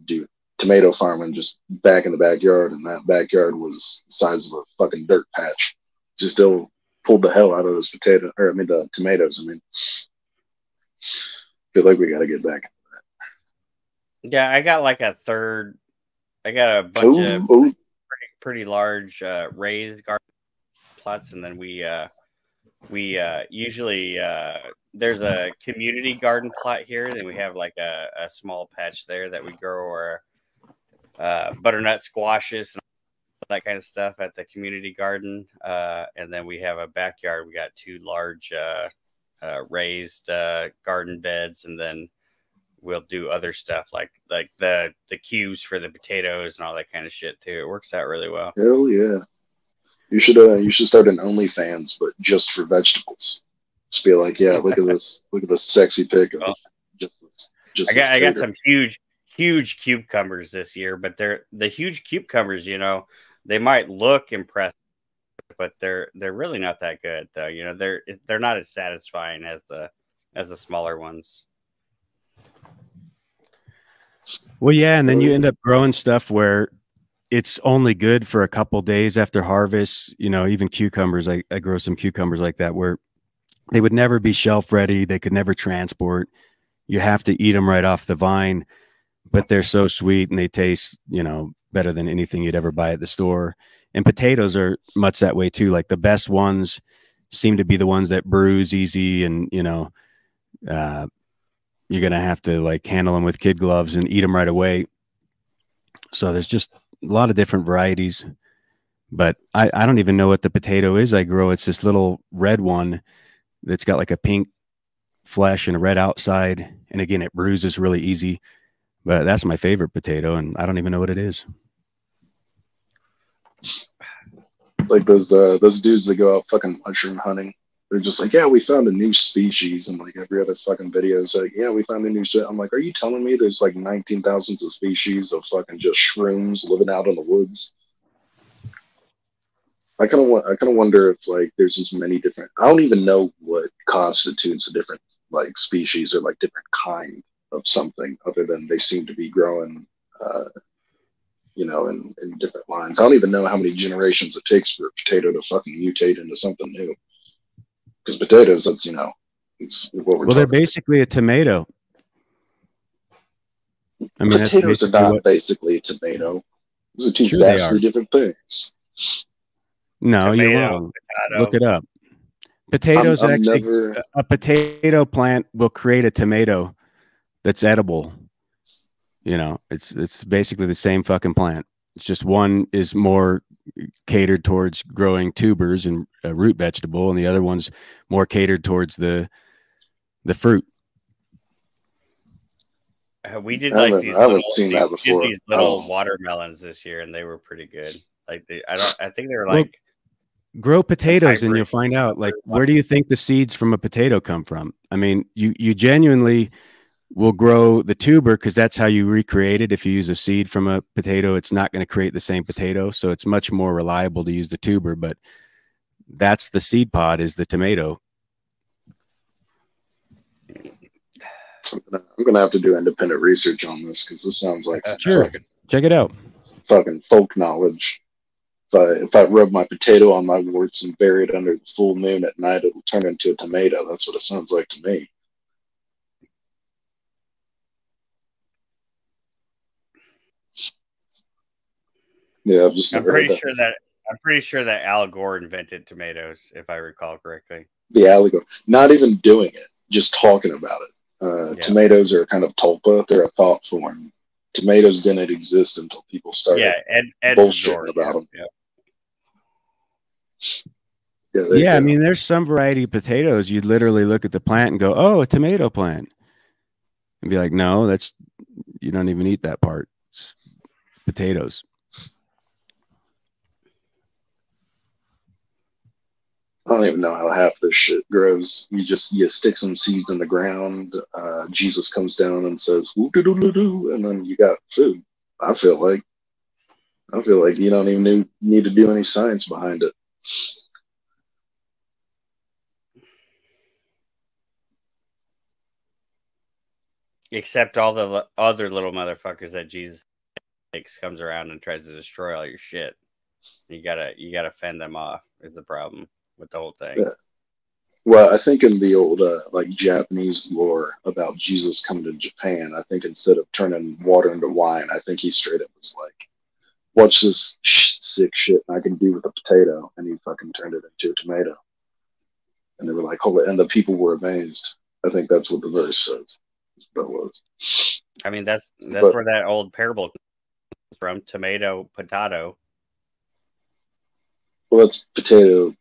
do tomato farming just back in the backyard, and that backyard was the size of a fucking dirt patch. Just still pulled the hell out of those the tomatoes. I mean, feel like we got to get back. Yeah, I got like a third. I got a bunch of pretty large raised garden plots, and then we usually there's a community garden plot here. Then we have like a small patch there that we grow our butternut squashes and that kind of stuff at the community garden. And then we have a backyard. We got 2 large raised garden beds, and then we'll do other stuff like the cubes for the potatoes and all that kind of shit too. It works out really well. Hell yeah. You should start an OnlyFans, but just for vegetables. Just be like, yeah, look at this sexy pic of just I got some huge cucumbers this year, but they're the huge cucumbers, you know, they might look impressive, but they're really not that good though. You know, they're not as satisfying as the smaller ones. Well, yeah, and then you end up growing stuff where it's only good for a couple days after harvest. You know, even cucumbers. I grow some cucumbers like that where they would never be shelf ready. They could never transport. You have to eat them right off the vine, but they're so sweet and they taste, you know, better than anything you'd ever buy at the store. And potatoes are much that way too. Like the best ones seem to be the ones that bruise easy, and, you know, you're going to have to like handle them with kid gloves and eat them right away. So there's just a lot of different varieties, but I don't even know what the potato is I grow. It's this little red one that's got like a pink flesh and a red outside. And again, it bruises really easy, but that's my favorite potato, and I don't even know what it is. Like those dudes that go out fucking mushroom hunting. They're just like, yeah, we found a new species, and like every other fucking video is like, yeah, we found a new shit. I'm like, are you telling me there's like 19,000 of species of fucking just shrooms living out in the woods? I kind of wonder if like there's as many different. I don't even know what constitutes a different like species or like different kind of something, other than they seem to be growing, you know, in different lines. I don't even know how many generations it takes for a potato to fucking mutate into something new. Because potatoes, that's, you know, it's what we're Well, they're talking basically a tomato. I mean, potatoes are not basically a tomato. Those are two Sure they vastly are. different things. No, you're wrong. Look it up. Potatoes I'm actually, never- a potato plant will create a tomato that's edible. You know, it's basically the same fucking plant. It's just one is more catered towards growing tubers and a root vegetable, and the other one's more catered towards the fruit. We did like these. I haven't seen that before. These little watermelons this year, and they were pretty good. Like I think they were Well, like grow potatoes, and you'll find out. Like, where do you think the seeds from a potato come from? I mean, you genuinely will grow the tuber because that's how you recreate it. If you use a seed from a potato, it's not going to create the same potato, so it's much more reliable to use the tuber. But that's the seed pod, is the tomato. I'm gonna have to do independent research on this because this sounds like sure. Check it out. Fucking folk knowledge. If I rub my potato on my warts and bury it under the full moon at night, it'll turn into a tomato. That's what it sounds like to me. Yeah, I've just I'm never heard pretty that. sure that I'm pretty sure that Al Gore invented tomatoes, if I recall correctly. The allegory. Not even doing it, just talking about it. Tomatoes are kind of tulpa. They're a thought form. Tomatoes didn't exist until people started bullshitting about them. Yeah, I mean, there's some variety of potatoes. You literally look at the plant and go, "Oh, a tomato plant," and be like, "No, that's you don't even eat that part. It's potatoes." I don't even know how half this shit grows. You stick some seeds in the ground. Jesus comes down and says "woo doo doo doo doo," and then you got food. I feel like you don't even need to do any science behind it. Except all the other little motherfuckers that Jesus comes around and tries to destroy all your shit. You gotta fend them off is the problem with the whole thing. Yeah. Well, I think in the old like Japanese lore about Jesus coming to Japan, I think instead of turning water into wine, I think he straight up was like, "Watch this sick shit I can do with a potato," and he fucking turned it into a tomato. And they were like, "Holy!" And the people were amazed. I think that's what the verse says. That was. I mean, that's where that old parable comes from: tomato, potato. Well, it's potato.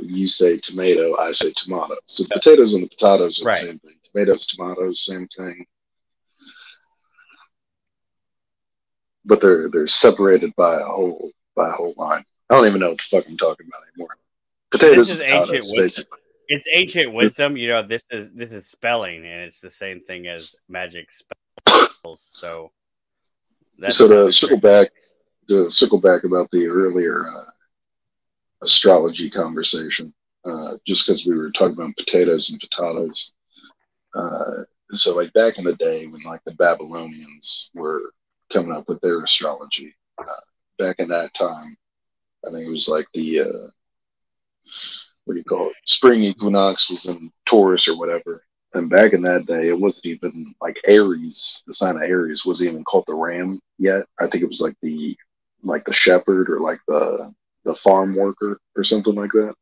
You say tomato, I say tomato. So potatoes and the potatoes are the same thing. Tomatoes, tomatoes, same thing. But they're separated by a whole line. I don't even know what the fuck I'm talking about anymore. Potatoes and potatoes, basically. It's ancient wisdom. You know, this is spelling, and it's the same thing as magic spells. So to circle back about the earlier astrology conversation, just because we were talking about potatoes and potatoes. So like back in the day when like the Babylonians were coming up with their astrology, back in that time, I think it was like the what do you call it? Spring equinox was in Taurus or whatever. And back in that day, it wasn't even like Aries. The sign of Aries wasn't even called the ram yet. I think it was like the shepherd or like the farm worker or something like that.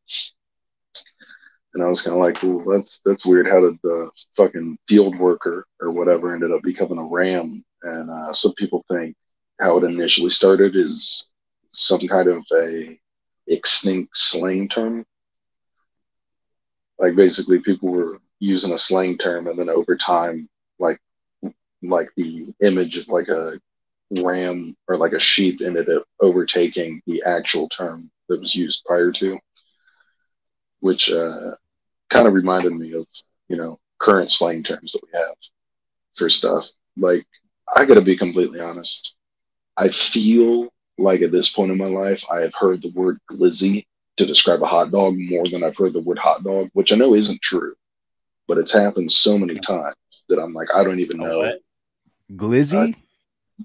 And I was kind of like, well, that's weird. How did the fucking field worker or whatever ended up becoming a ram? And some people think how it initially started is some kind of a extinct slang term. Like basically people were using a slang term, and then over time, like the image of like a ram or like a sheep ended up overtaking the actual term that was used prior to, which kind of reminded me of, you know, current slang terms that we have for stuff. Like, I gotta be completely honest. I feel like at this point in my life, I have heard the word glizzy to describe a hot dog more than I've heard the word hot dog, which I know isn't true, but it's happened so many times that I'm like, I don't even know. What? Glizzy?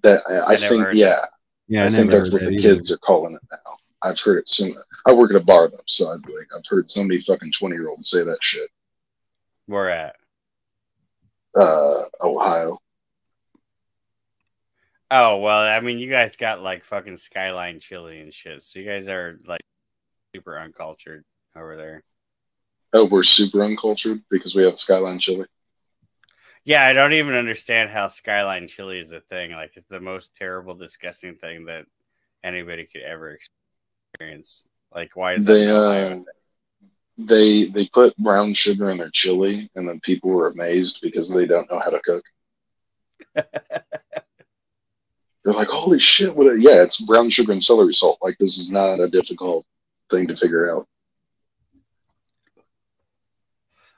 I think, yeah. Yeah, I think that's what the kids are calling it now. I've heard it so I work at a bar though, so I've heard so many fucking 20-year-olds say that shit. Where at? Ohio. Oh, well, I mean, you guys got like fucking Skyline chili and shit, so you guys are like super uncultured over there. Oh, we're super uncultured because we have Skyline chili. Yeah, I don't even understand how Skyline chili is a thing. Like, it's the most terrible, disgusting thing that anybody could ever experience. Like, why is that They an Ohio thing? they put brown sugar in their chili, and then people were amazed because they don't know how to cook. They're like, "Holy shit! Yeah, it's brown sugar and celery salt. Like, this is not a difficult thing to figure out."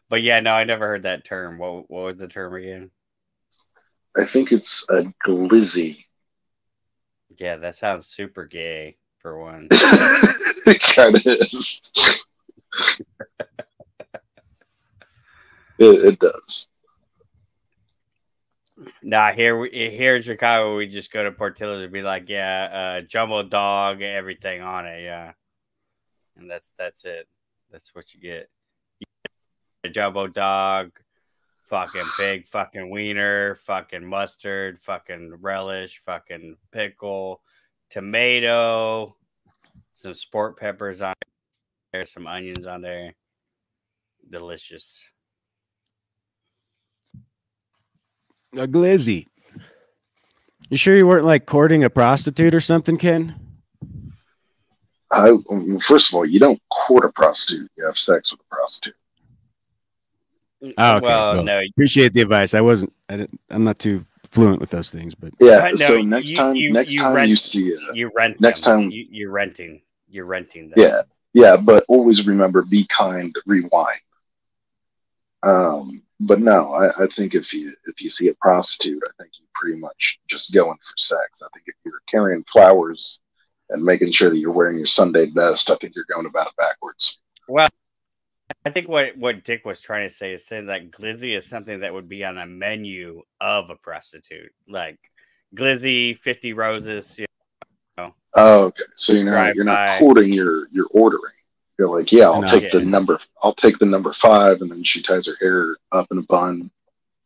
But yeah, no, I never heard that term. What was the term again? I think it's a glizzy. Yeah, that sounds super gay for one. It kind of is. It does. Nah, here in Chicago, we just go to Portillo's and be like, yeah, jumbo dog, everything on it, yeah, and that's it. That's what you get. You get a jumbo dog, fucking big, fucking wiener, fucking mustard, fucking relish, fucking pickle, tomato, some sport peppers on there, some onions on there. Delicious. A glizzy. You sure you weren't like courting a prostitute or something, Ken? First of all, you don't court a prostitute; you have sex with a prostitute. Oh, okay. Well, no. Appreciate the advice. I'm not too fluent with those things, but Yeah. No, So next time you see you rent next them. time You're renting them. yeah. But always remember, be kind, rewind. But no, I think if you see a prostitute, I think you pretty much just going for sex. I think if you're carrying flowers and making sure that you're wearing your Sunday best, I think you're going about it backwards. Well, I think what Dick was trying to say is saying that glizzy is something that would be on a menu of a prostitute, like glizzy, 50 roses. You know. Oh, okay. So you're not courting, you're ordering. You're like, yeah, I'll take the number 5, and then she ties her hair up in a bun.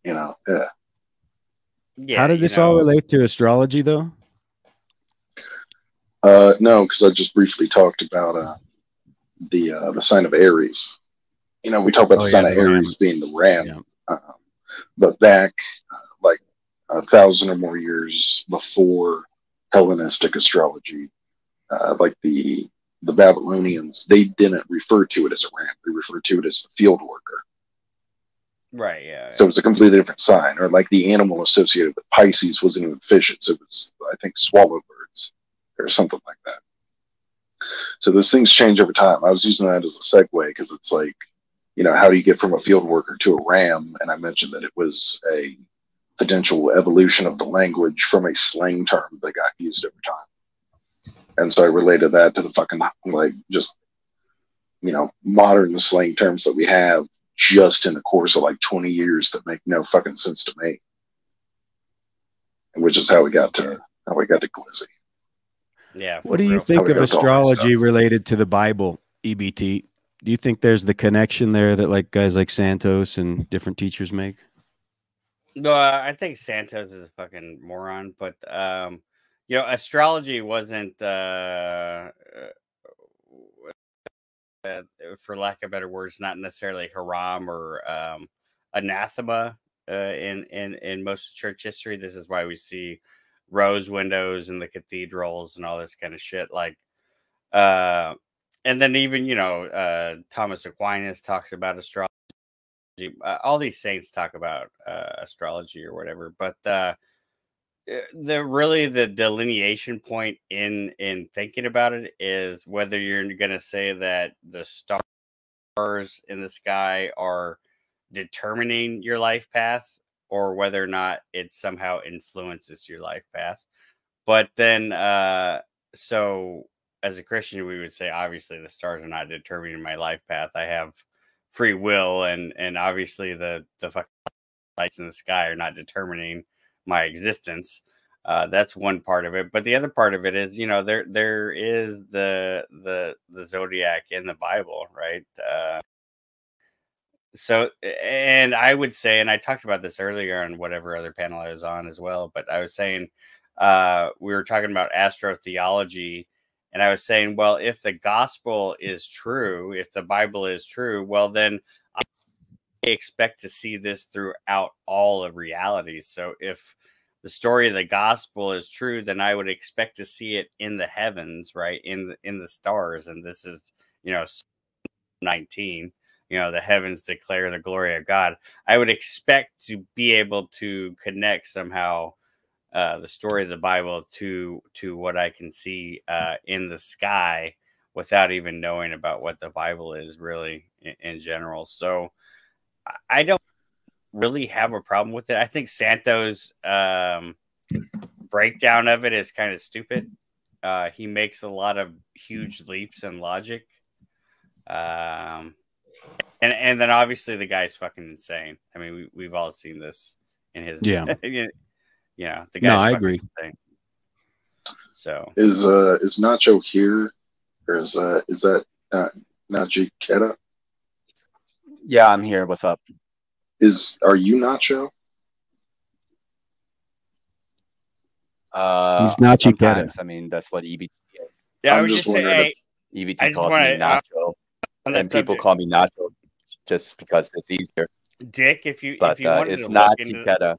Yeah. How did this all relate to astrology, though? No, because I just briefly talked about the sign of Aries. We talk about the sign of Aries being the ram, but back like 1,000 or more years before Hellenistic astrology, like the Babylonians, they didn't refer to it as a ram; they referred to it as the field worker. Right. Yeah. So it's a completely different sign. Or like the animal associated with Pisces wasn't even fishes; it was, I think, swallow birds or something like that. So those things change over time. I was using that as a segue because it's like, how do you get from a field worker to a ram? And I mentioned that it was a potential evolution of the language from a slang term that got used over time. And so I related that to the fucking, like, just, modern slang terms that we have just in the course of like 20 years that make no fucking sense to me. Which is how we got to glizzy. Yeah. What do you think of astrology related to the Bible, EBT? Do you think there's the connection there that like guys like Santos and different teachers make? No, I think Santos is a fucking moron, but astrology wasn't for lack of better words, not necessarily haram or anathema in most church history. This is why we see rose windows in the cathedrals and all this kind of shit. Like, and then even Thomas Aquinas talks about astrology. All these saints talk about astrology or whatever, but the delineation point in thinking about it is whether you're going to say that the stars in the sky are determining your life path or whether or not it somehow influences your life path. But then so as a Christian, we would say obviously the stars are not determining my life path. I have free will, and obviously the fucking lights in the sky are not determining my existence. That's one part of it, but the other part of it is, there is the zodiac in the Bible, right? So, and I would say, and I talked about this earlier on whatever other panel I was on as well, but I was saying we were talking about astrotheology, and I was saying, well, if the gospel is true, if the Bible is true, well, then expect to see this throughout all of reality. So if the story of the gospel is true, then I would expect to see it in the heavens, right? In the stars. And this is, 19, the heavens declare the glory of God. I would expect to be able to connect somehow the story of the Bible to what I can see in the sky without even knowing about what the Bible is really in general. So I don't really have a problem with it. I think Santo's breakdown of it is kind of stupid. He makes a lot of huge leaps in logic. And then obviously the guy's fucking insane. I mean, we've all seen this in his Yeah. The guy's No, I fucking agree. insane. So Is Nacho here, or is that Nachi Keta? Yeah, I'm here. What's up? Are you Nacho? He's Nachi Sometimes. Keta. I mean, that's what EBT is. yeah, I I'm would just just say, wondering hey, EBT I just calls want me to Nacho, on and that people subject, call me Nacho just because it's easier. Dick. If you But wanted it's to not look into Keta.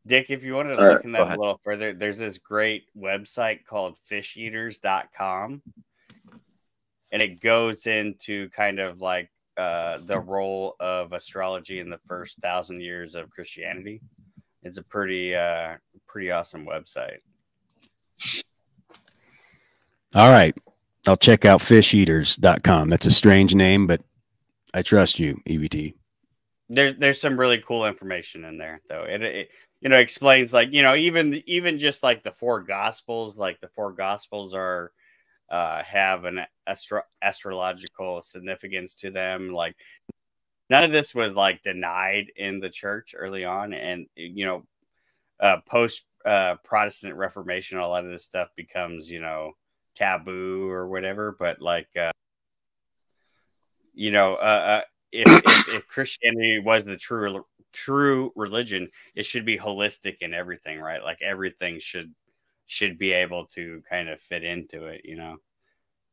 Dick, if you wanted to All look right, in go that a ahead. little further, there's this great website called fisheaters.com, and it goes into kind of like the role of astrology in the first 1,000 years of Christianity. It's a pretty awesome website. All right. I'll check out fisheaters.com. That's a strange name, but I trust you, EBT. There's some really cool information in there, though. It explains, like, even just like the four gospels, are have an astrological significance to them. Like, none of this was like denied in the church early on, and post Protestant Reformation, a lot of this stuff becomes taboo or whatever. But like if Christianity was the true religion, it should be holistic in everything, right? Like everything should be able to kind of fit into it,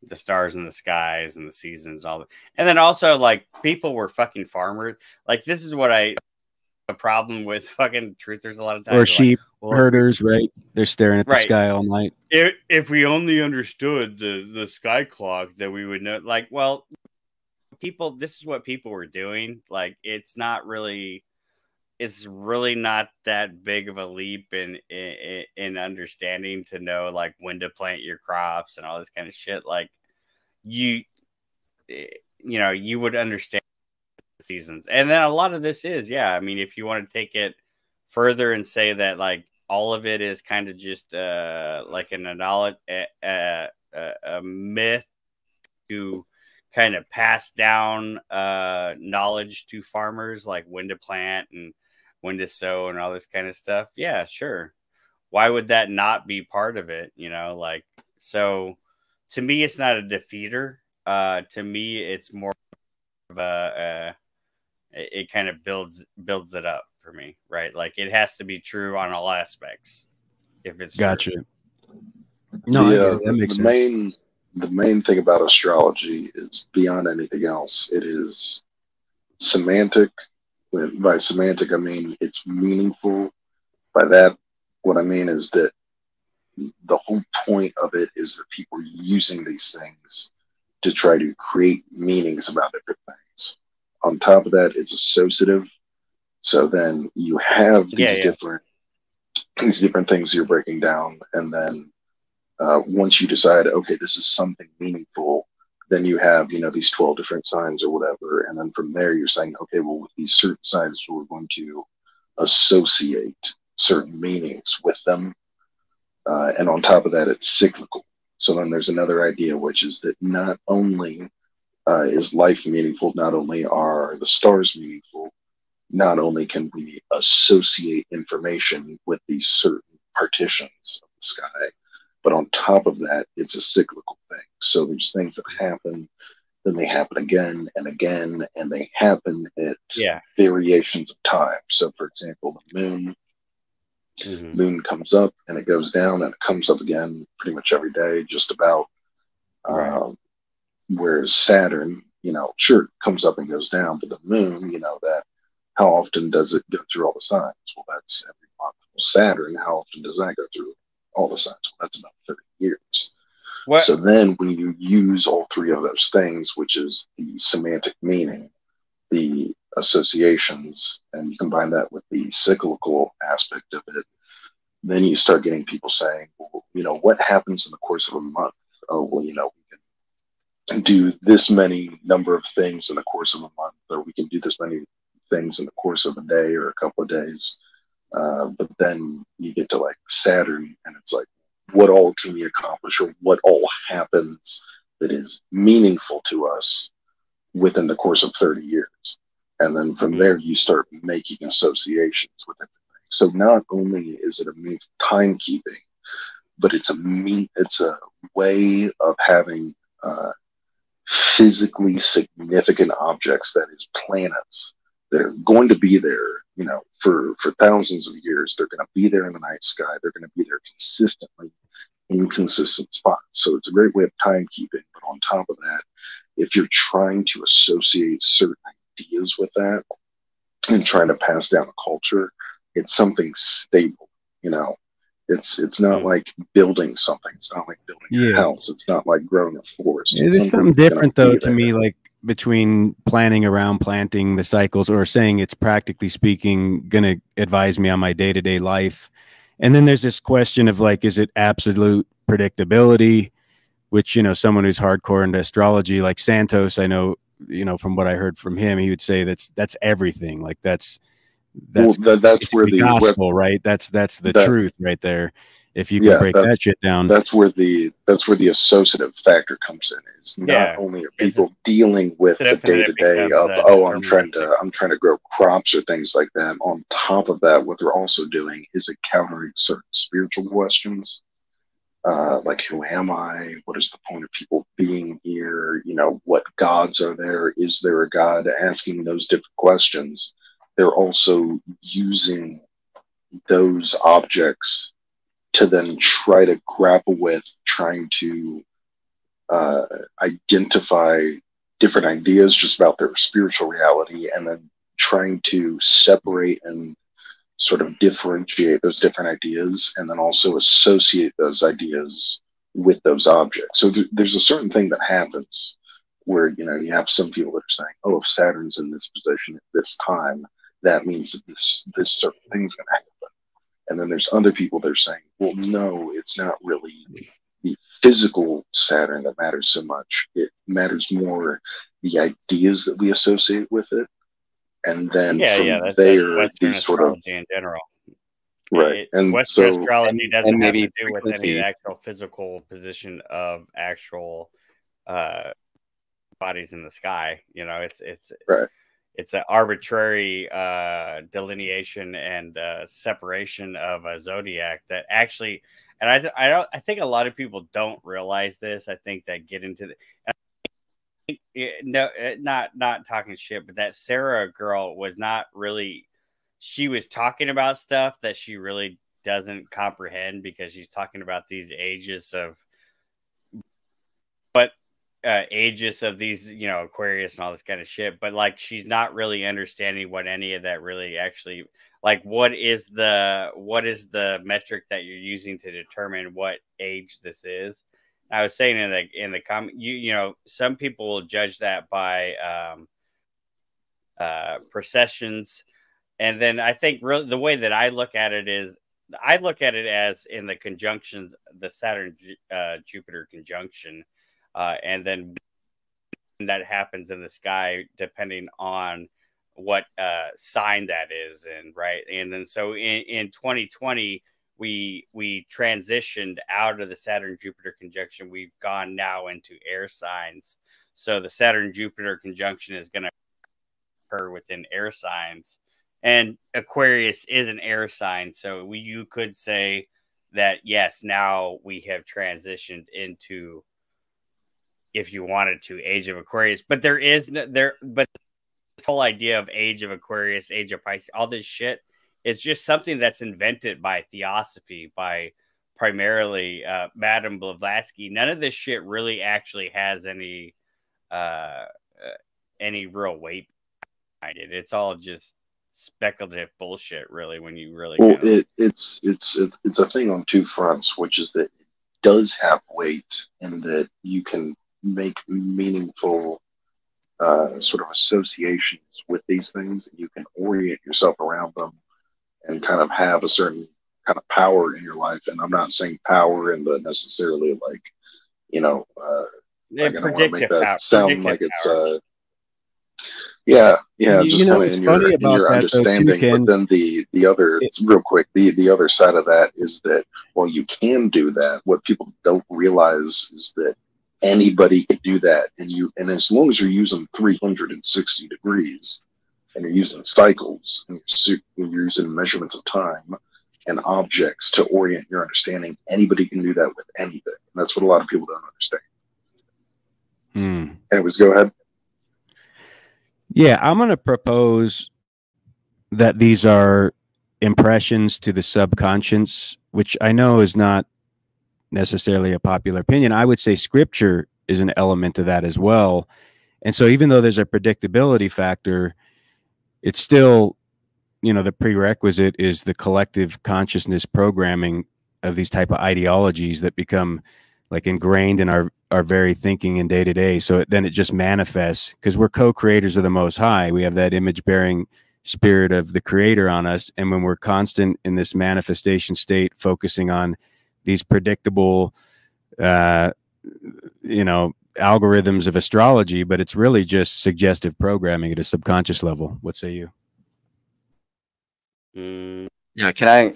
the stars in the skies and the seasons, all that. And then also, like, people were fucking farmers. Like, this is what a problem with fucking truthers a lot of times. Or sheep like, herders, right? They're staring at the right. sky all night. If we only understood the sky clock, that we would know. Like, well, this is what people were doing. Like, it's really not that big of a leap in understanding to know, like, when to plant your crops and all this kind of shit. Like, you would understand the seasons. And then a lot of this is, I mean, if you want to take it further and say that, like, all of it is kind of just like a myth to kind of pass down knowledge to farmers, like when to plant and when to sow and all this kind of stuff. Yeah, sure. Why would that not be part of it? Like, so to me, it's not a defeater. To me, it's more of it kind of builds it up for me, right? Like, it has to be true on all aspects. If it's gotcha. True. No, that makes sense. The main thing about astrology is, beyond anything else, it is semantic. By semantic, I mean it's meaningful. By that, what I mean is that the whole point of it is that people are using these things to try to create meanings about different things. On top of that, it's associative. So then you have these different things you're breaking down, and then once you decide, okay, this is something meaningful, then you have, these 12 different signs or whatever. And then from there, you're saying, okay, well, with these certain signs, we're going to associate certain meanings with them. And on top of that, it's cyclical. So then there's another idea, which is that not only is life meaningful, not only are the stars meaningful, not only can we associate information with these certain partitions of the sky, but on top of that, it's a cyclical thing. So there's things that happen, then they happen again and again, and they happen at variations of time. So, for example, the moon comes up and it goes down and it comes up again pretty much every day, just about. Right. Whereas Saturn sure, it comes up and goes down, but the moon, that how often does it go through all the signs? Well, that's every month. Well, Saturn, how often does that go through all the signs? Well, that's about 30 years. What? So then when you use all three of those things, which is the semantic meaning, the associations, and you combine that with the cyclical aspect of it, then you start getting people saying, well, what happens in the course of a month? Oh, well, we can do this many number of things in the course of a month, or we can do this many things in the course of a day or a couple of days. But then you get to like Saturn, and it's like, what all can we accomplish, or what all happens that is meaningful to us within the course of 30 years? And then from there, you start making associations with everything. So not only is it a means of timekeeping, but it's a way of having physically significant objects, that is planets, that are going to be there, for thousands of years. They're going to be there in the night sky. They're going to be there consistently in consistent spots. So it's a great way of timekeeping. But on top of that, if you're trying to associate certain ideas with that and trying to pass down a culture, it's something stable. It's not like building something. It's not like building a house. It's not like growing a forest. It is something different, though, to me, like between planning around planting the cycles, or saying it's practically speaking going to advise me on my day-to-day life. And then there's this question of like, is it absolute predictability, which, someone who's hardcore into astrology, like Santos, I know, from what I heard from him, he would say that's everything. Like that's where the gospel, right? That's the truth right there. If you can break that shit down, that's where the associative factor comes in. Is not only are people dealing with the day to day of I'm trying to grow crops or things like that. On top of that, what they're also doing is encountering certain spiritual questions, like who am I? What is the point of people being here? What gods are there? Is there a God? Asking those different questions. They're also using those objects to then try to grapple with trying to identify different ideas just about their spiritual reality, and then trying to separate and sort of differentiate those different ideas, and then also associate those ideas with those objects. So there's a certain thing that happens where, you have some people that are saying, oh, if Saturn's in this position at this time, that means that this certain thing's going to happen. And then there's other people that are saying, well, no, it's not really the physical Saturn that matters so much. It matters more the ideas that we associate with it. And then that's there, Western these sort of astrology in general. right. And Western so astrology doesn't have to do with any frequency. of the actual physical position of actual bodies in the sky. It's right. It's an arbitrary delineation and separation of a zodiac that actually, and I think a lot of people don't realize this. I think that get into not talking shit, but that Sarah girl was not really. She was talking about stuff that she really doesn't comprehend, because she's talking about these ages of ages of these, Aquarius and all this kind of shit. But like, she's not really understanding what any of that really actually, like, what is the metric that you're using to determine what age this is. I was saying in the comment, some people will judge that by processions. And then I think really the way that I look at it is, I look at it as in the conjunctions, the Saturn Jupiter conjunction. And then that happens in the sky depending on what sign that is in, right? And then so in 2020, we transitioned out of the Saturn Jupiter conjunction. We've gone now into air signs. So the Saturn Jupiter conjunction is going to occur within air signs, and Aquarius is an air sign. So you could say that, yes, now we have transitioned into, if you wanted to, age of Aquarius. But but this whole idea of age of Aquarius, age of Pisces, all this shit is just something that's invented by Theosophy, by primarily Madame Blavatsky. None of this shit really actually has any any real weight behind it. It's all just speculative bullshit, really. When you really Well, go. it's a thing on two fronts, which is that it does have weight, and that you can make meaningful sort of associations with these things. You can orient yourself around them and kind of have a certain kind of power in your life. And I'm not saying power in the necessarily like, you know, like I don't want to make that sound like it's yeah, just kind of what's in funny your about that though too, understanding. Ken? But then the other real quick, the other side of that is that while you can do that, what people don't realize is that anybody can do that, and as long as you're using 360 degrees and you're using cycles and you're using measurements of time and objects to orient your understanding, anybody can do that with anything. And that's what a lot of people don't understand. Anyways, go ahead. Yeah, I'm going to propose that these are impressions to the subconscious, which I know is not necessarily a popular opinion. I would say scripture is an element of that as well. And so even though there's a predictability factor, it's still, you know, the prerequisite is the collective consciousness programming of these type of ideologies that become like ingrained in our very thinking in day to day. So then it just manifests because we're co-creators of the Most High. We have that image bearing spirit of the Creator on us. And when we're constant in this manifestation state, focusing on these predictable, you know, algorithms of astrology, but it's really just suggestive programming at a subconscious level. What say you? Yeah, can I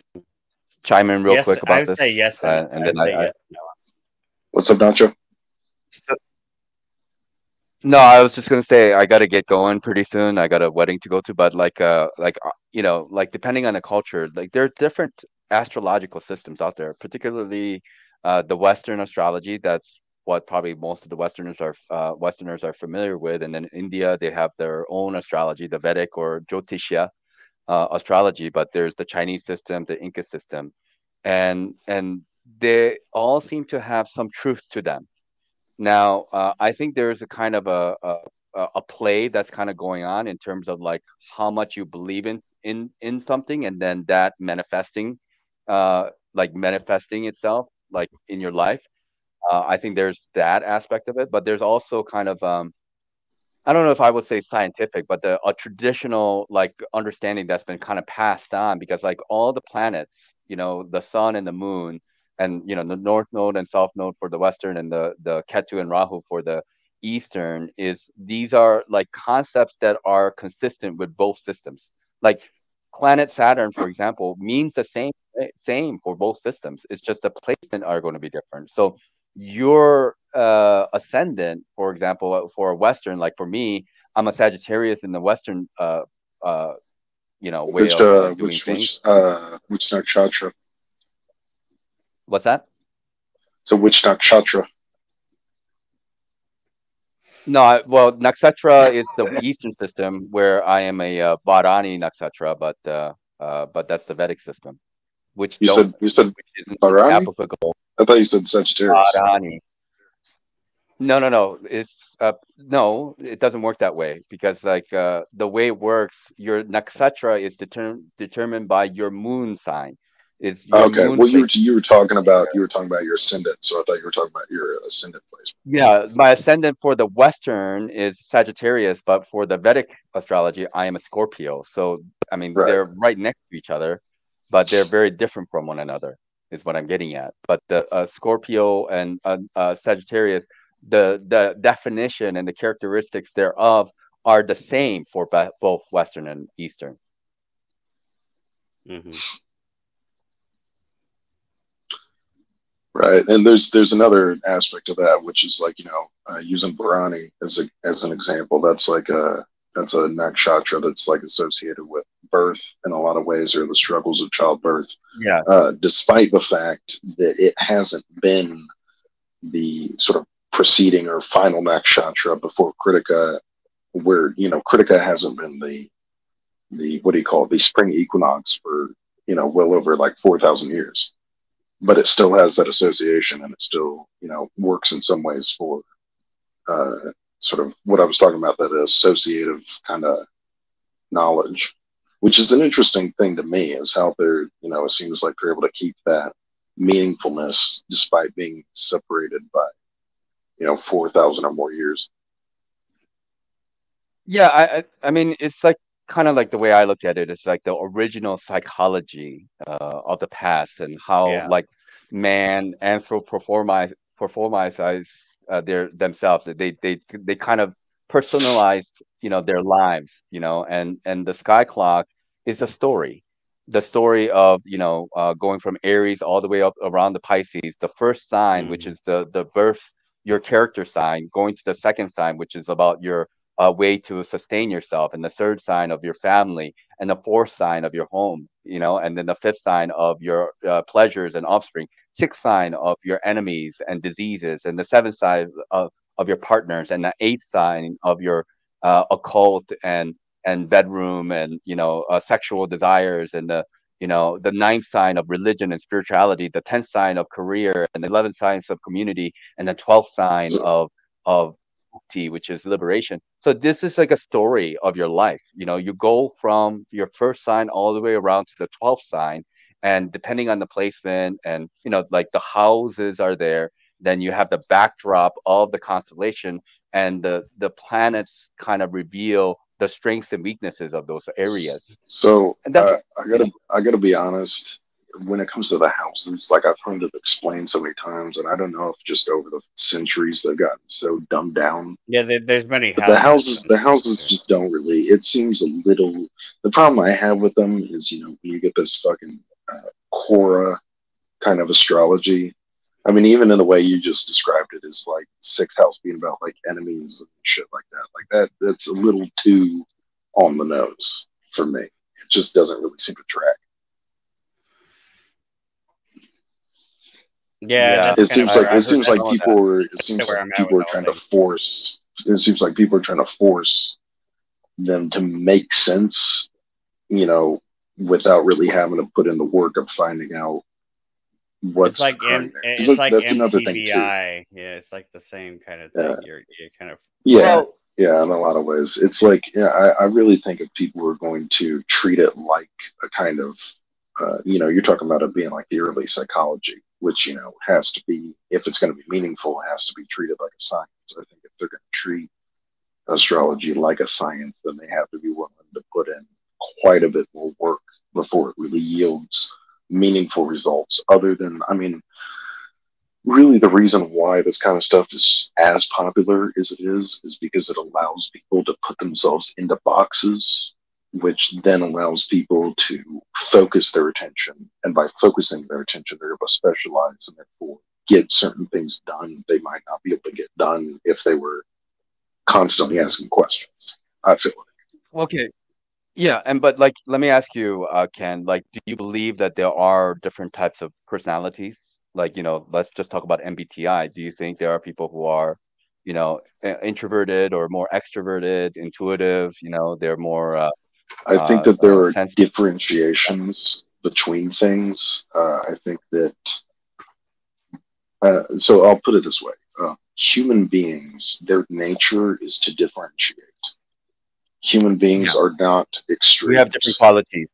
chime in real quick about I would this? say yes, And then I yes. What's up, Nacho? So, no, I was just gonna say I gotta get going pretty soon. I got a wedding to go to, but you know, like depending on the culture, like there are different astrological systems out there, particularly the Western astrology. That's what probably most of the Westerners are familiar with. And then in India, they have their own astrology, the Vedic or Jyotisha astrology. But there's the Chinese system, the Inca system, and they all seem to have some truth to them. Now, I think there's a kind of a play that's kind of going on in terms of like how much you believe in something, and then that manifesting itself like in your life. I think there's that aspect of it, but there's also kind of I don't know if I would say scientific, but a traditional like understanding that's been kind of passed on, because like all the planets, you know, the sun and the moon, and you know the north node and south node for the western, and the Ketu and Rahu for the eastern, is these are like concepts that are consistent with both systems. Like planet Saturn, for example, means the same for both systems. It's just the placement are going to be different. So your ascendant, for example, for a Western, like for me, I'm a Sagittarius in the Western, you know, way of doing things. Which nakshatra? What's that? So which nakshatra? No, well, nakshatra is the Eastern system, where I am a Bharani nakshatra, but that's the Vedic system, which you said isn't Bharani? applicable. I thought you said Sagittarius. Bharani. No. It's no, it doesn't work that way, because like the way it works, your nakshatra is determined by your moon sign. It's your okay. Moon Well, you were talking about your ascendant, so I thought you were talking about your ascendant placement. Yeah, my ascendant for the Western is Sagittarius, but for the Vedic astrology, I am a Scorpio. So I mean, they're right next to each other, but they're very different from one another, is what I'm getting at. But the Scorpio and Sagittarius, the definition and the characteristics thereof are the same for both Western and Eastern. Right, and there's another aspect of that, which is like, you know, using Bharani as an example. That's like that's a nakshatra that's like associated with birth in a lot of ways, or the struggles of childbirth. Yeah. Despite the fact that it hasn't been the sort of preceding or final nakshatra before Kritika, where, you know, Kritika hasn't been the what do you call it, the spring equinox for, you know, well over like 4,000 years. But it still has that association, and it still, you know, works in some ways for sort of what I was talking about, that associative kind of knowledge, which is an interesting thing to me, is how they're, it seems like they're able to keep that meaningfulness despite being separated by, 4,000 or more years. Yeah, I mean, it's like kind of like the way I look at it. It's like the original psychology of the past, and how like man anthropomorphize their themselves. They kind of personalize, their lives, and the sky clock is the story of, going from Aries all the way up around the Pisces, the first sign, which is the birth, your character sign, going to the second sign, which is about your way to sustain yourself, and the third sign of your family, and the fourth sign of your home, and then the fifth sign of your pleasures and offspring, sixth sign of your enemies and diseases, and the seventh sign of your partners, and the eighth sign of your occult and bedroom, and sexual desires, and the ninth sign of religion and spirituality, the 10th sign of career, and the 11th signs of community, and the 12th sign of which is liberation. So this is like a story of your life. You go from your first sign all the way around to the 12th sign, and depending on the placement, and like the houses are there, then you have the backdrop of the constellation, and the planets kind of reveal the strengths and weaknesses of those areas. So And that's I gotta be honest. When it comes to the houses, like I've heard it explained so many times, and I don't know if just over the centuries they've gotten so dumbed down. Yeah, there's many But houses. the houses just don't really. It seems a little. The problem I have with them is, when you get this fucking Quora kind of astrology. I mean, even in the way you just described it, is like sixth house being about like enemies and shit like that. Like that's a little too on the nose for me. It just doesn't really seem to track. Yeah, it seems like people are trying to force. It seems like people are trying to force them to make sense, without really having to put in the work of finding out what's it's like occurring there. it's like That's another thing too. MTVI. Yeah, it's like the same kind of thing. You're kind of yeah, in a lot of ways. It's like, I really think if people were going to treat it like a kind of, you're talking about it being like the early psychology, which, has to be, if it's going to be meaningful, it has to be treated like a science. I think if they're going to treat astrology like a science, then they have to be willing to put in quite a bit more work before it really yields meaningful results. Other than, I mean, really the reason why this kind of stuff is as popular as it is because it allows people to put themselves into boxes, which then allows people to focus their attention. And by focusing their attention, they're able to specialize and therefore get certain things done they might not be able to get done if they were constantly asking questions. I feel like. Okay. Yeah, but like, let me ask you, Ken, like, do you believe that there are different types of personalities? Like, let's just talk about MBTI. Do you think there are people who are, introverted or more extroverted, intuitive? They're more. I think that there are differentiations between things. I think that. So I'll put it this way: human beings, their nature is to differentiate. Human beings are not extremes. We have different qualities.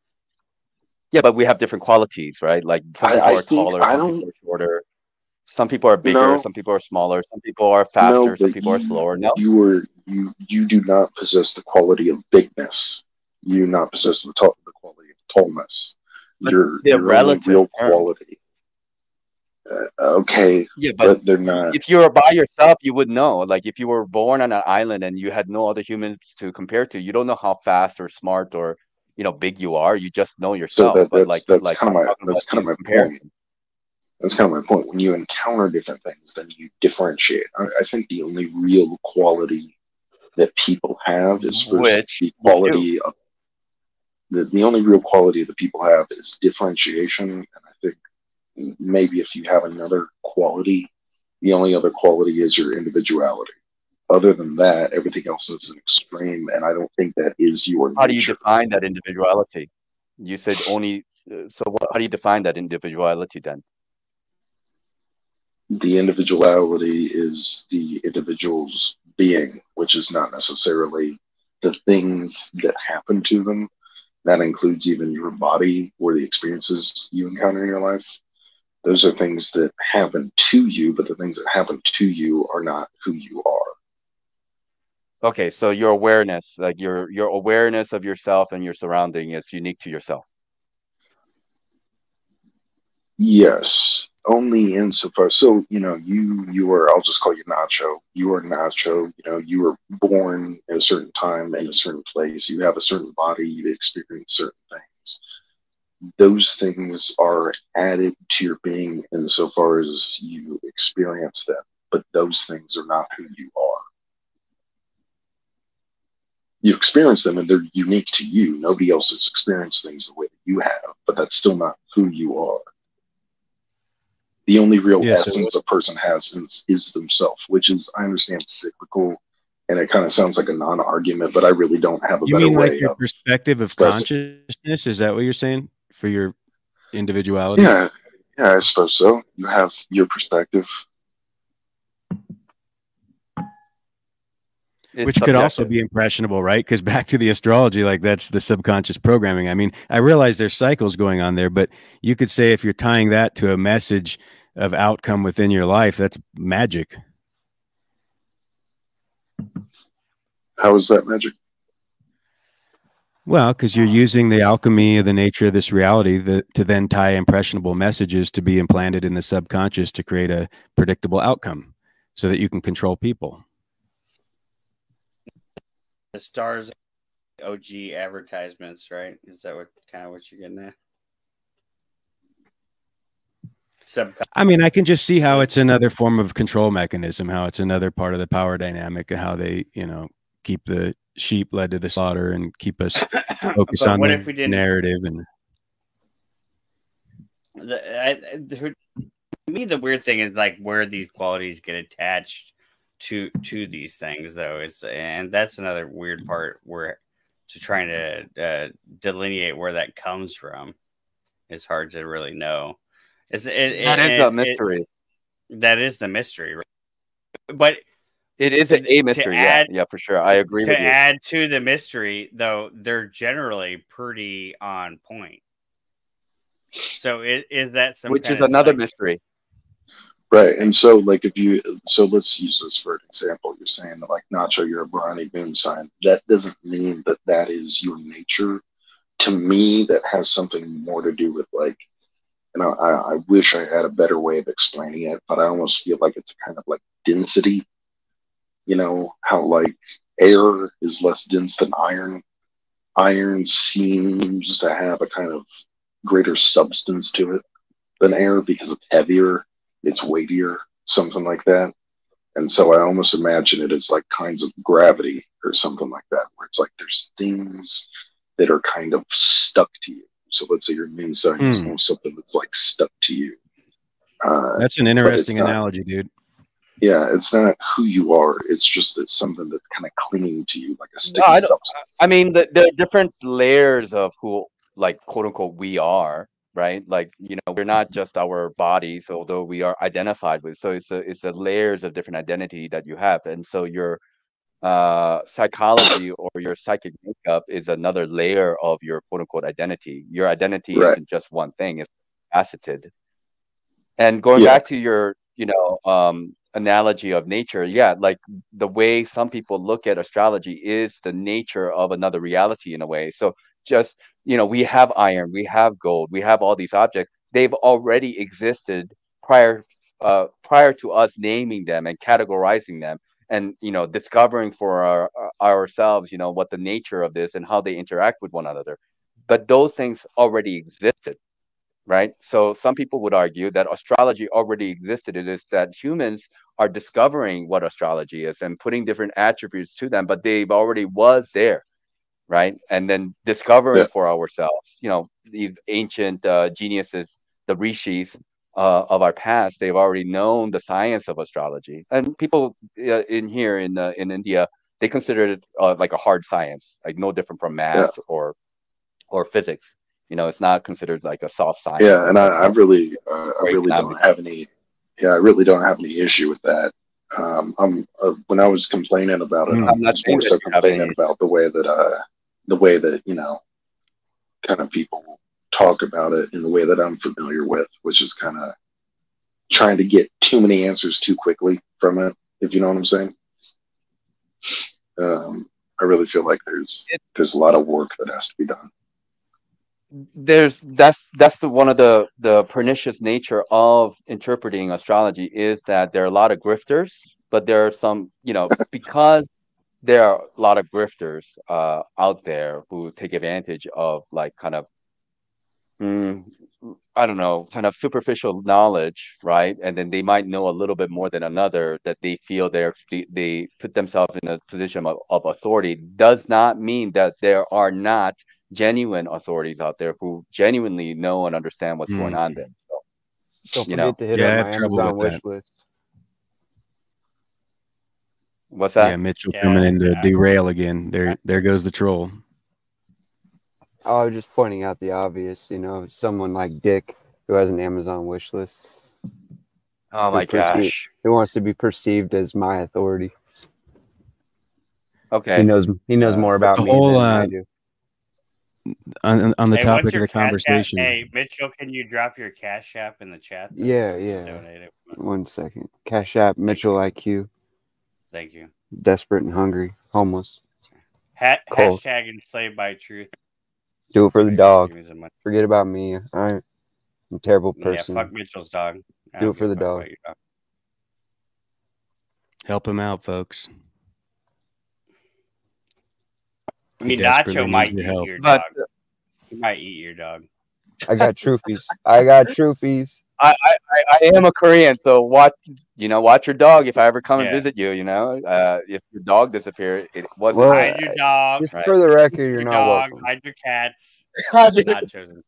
Yeah, but we have different qualities, right? Like some people are taller, some people are shorter, some people are bigger, some people are smaller, some people are faster, some people are slower. No, you do not possess the quality of bigness. You do not possess the quality of tallness. Your relative real quality. Okay, yeah, but they're not. If you're by yourself, you would know. Like if you were born on an island and you had no other humans to compare to, you don't know how fast or smart or big you are. You just know yourself. So that's kind of my point. That's kind of my point. When you encounter different things, then you differentiate. I think the only real quality that people have is the quality of the only real quality that people have is differentiation. And I think maybe if you have another quality, the only other quality is your individuality. Other than that, everything else is an extreme, and I don't think that is your nature. How do you define that individuality? You said only. So how do you define that individuality then? The individuality is the individual's being, which is not necessarily the things that happen to them. That includes even your body or the experiences you encounter in your life. Those are things that happen to you, but the things that happen to you are not who you are. Okay, so your awareness, like your awareness of yourself and your surrounding, is unique to yourself. Yes, only insofar. So, you are, I'll just call you Nacho. You are Nacho. You were born at a certain time in a certain place. You have a certain body. You experience certain things. Those things are added to your being insofar as you experience them, but those things are not who you are. You experience them and they're unique to you. Nobody else has experienced things the way that you have, but that's still not who you are. The only real essence a person has is themselves, which is, I understand, cyclical, and it kind of sounds like a non-argument, but I really don't have a You better mean way like your of perspective of expressing. consciousness? Is that what you're saying for your individuality? Yeah, I suppose so. You have your perspective. Which could also be impressionable, right? Because back to the astrology, like that's the subconscious programming. I mean, I realize there's cycles going on there, but you could say if you're tying that to a message of outcome within your life, that's magic. How is that magic? Well, because you're using the alchemy of the nature of this reality to then tie impressionable messages to be implanted in the subconscious to create a predictable outcome so that you can control people. The stars, OG advertisements, right? Is that what you're getting at? I mean, I can just see how it's another form of control mechanism, how it's another part of the power dynamic, and how they, keep the sheep led to the slaughter and keep us focused on the narrative. And to me, the weird thing is like where these qualities get attached to these things, though. And that's another weird part where trying to delineate where that comes from. It's hard to really know. That is the mystery. That is the mystery, right? But it is a mystery. Yeah, for sure. I agree with you. To add to the mystery, though, they're generally pretty on point. So is that some which is another mystery? Right. And so let's use this for an example. You're saying that, like, Nacho, you're a Brahmi moon sign. That doesn't mean that is your nature. To me, that has something more to do with, like, I wish I had a better way of explaining it, but I almost feel like it's kind of like density. How like air is less dense than iron. Iron seems to have a kind of greater substance to it than air because it's heavier, it's weightier, something like that. And so I almost imagine it as like kinds of gravity or something like that, where it's like there's things that are kind of stuck to you. So let's say your moon sign is something that's like stuck to you. That's an interesting analogy, dude. Yeah, it's not who you are. It's just that something that's kind of clinging to you like a sticky substance. I mean, the different layers of who, like, quote unquote, we are, right? Like, we're not just our bodies, although we are identified with. So it's the layers of different identity that you have. And so your psychology or your psychic makeup is another layer of your quote unquote identity. Your identity isn't just one thing, it's faceted. And going back to your, analogy of nature, like the way some people look at astrology is the nature of another reality in a way. So just, we have iron, we have gold, we have all these objects. They've already existed prior to us naming them and categorizing them and, discovering for ourselves, what the nature of this and how they interact with one another. But those things already existed. Right. So some people would argue that astrology already existed. It is that humans are discovering what astrology is and putting different attributes to them, but they've already was there. Right. And then discovering for ourselves, the ancient geniuses, the rishis of our past, they've already known the science of astrology. And people in India, they consider it like a hard science, like no different from math or physics. It's not considered like a soft science. Yeah, and I really don't have any. Yeah, I really don't have any issue with that. When I was complaining about it, I I'm not was saying more that so you have complaining any. about the way that kind of people talk about it in the way that I'm familiar with, which is kind of trying to get too many answers too quickly from it. If you know what I'm saying. I really feel like there's a lot of work that has to be done. That's the one of the pernicious nature of interpreting astrology is that there are a lot of grifters, but there are some, because there are a lot of grifters out there who take advantage of like kind of I don't know, kind of superficial knowledge, right? And then they might know a little bit more than another that they feel they put themselves in a position of authority. Does not mean that there are not genuine authorities out there who genuinely know and understand what's going on there. So, Don't forget to hit Yeah, I up have my trouble Amazon with wish that. list. what's that? Yeah, Mitchell coming in to derail again. There goes the troll. I was just pointing out the obvious, someone like Dick who has an Amazon wish list. Oh my gosh. Who wants to be perceived as my authority. Okay. He knows more about the me whole, than I do. On the Hey, topic what's of your the Cash App? conversation. Hey, Mitchell, can you drop your Cash App in the chat? Yeah. Donate it. 1 second. Cash App, Mitchell IQ. Thank you. Desperate and hungry. Homeless. Cold. Hashtag enslaved by truth. Do it for the Just dog. give me some money. Forget about me. I'm a terrible person. Yeah, fuck Mitchell's dog. I Do don't it for give the a fuck dog. about your dog. Help him out, folks. I mean, He desperately Nacho might needs eat your help. your dog. He might eat your dog. I got trophies. I got trophies. I am a Korean, so watch your dog if I ever come and Yeah. visit you. If your dog disappeared, it wasn't. Well, Hide your dog. Just for the record, you're Your not dog. welcome. Hide your cats. Hide your- Nachos.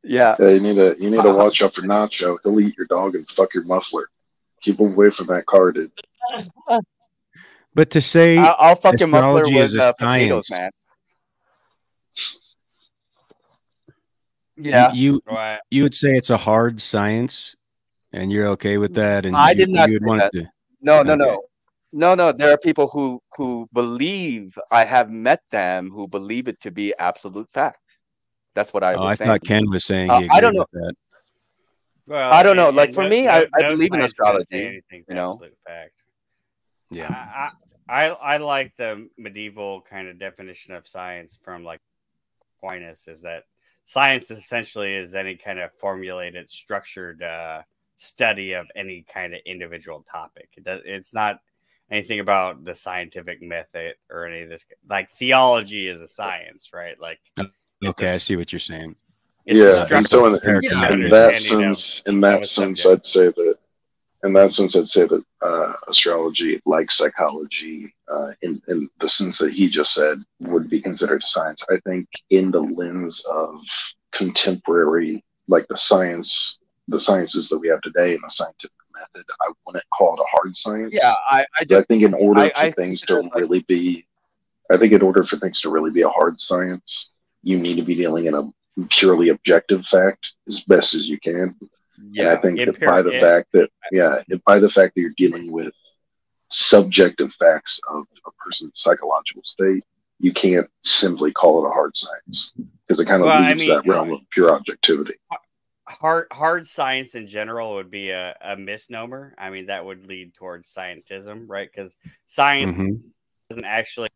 Yeah. You need to watch out for Nacho. He'll eat your dog and fuck your muffler. Keep him away from that car, dude. But to say I'll fuck your muffler astrology with is a potatoes, science, man. Yeah. you would say it's a hard science, and you're okay with that, and I did not you would say want that. to. No. Okay. There are people who believe. I have met them who believe it to be absolute fact. That's what I was saying. thought Ken was saying he I don't agreed know. with that. Well, I don't know. Like and for me, I believe in science is gonna say astrology. anything's You know. absolute fact. Yeah. I like the medieval kind of definition of science from like Aquinas, is that science essentially is any kind of formulated, structured study of any kind of individual topic. It's not anything about the scientific method or any of this. Like theology is a science, right? Like, Okay, I see what you're saying. Yeah, and so in that sense, I'd say that astrology, like psychology, in the sense that he just said, would be considered science. I think in the lens of contemporary, like the sciences that we have today and the scientific method, I wouldn't call it a hard science. Yeah, I think in order for things to really be a hard science, you need to be dealing in a purely objective fact as best as you can. Yeah, and I think that by the fact that you're dealing with subjective facts of a person's psychological state, you can't simply call it a hard science because it kind of leaves that realm of pure objectivity. Hard science in general would be a misnomer. I mean, that would lead towards scientism, right? Because science doesn't actually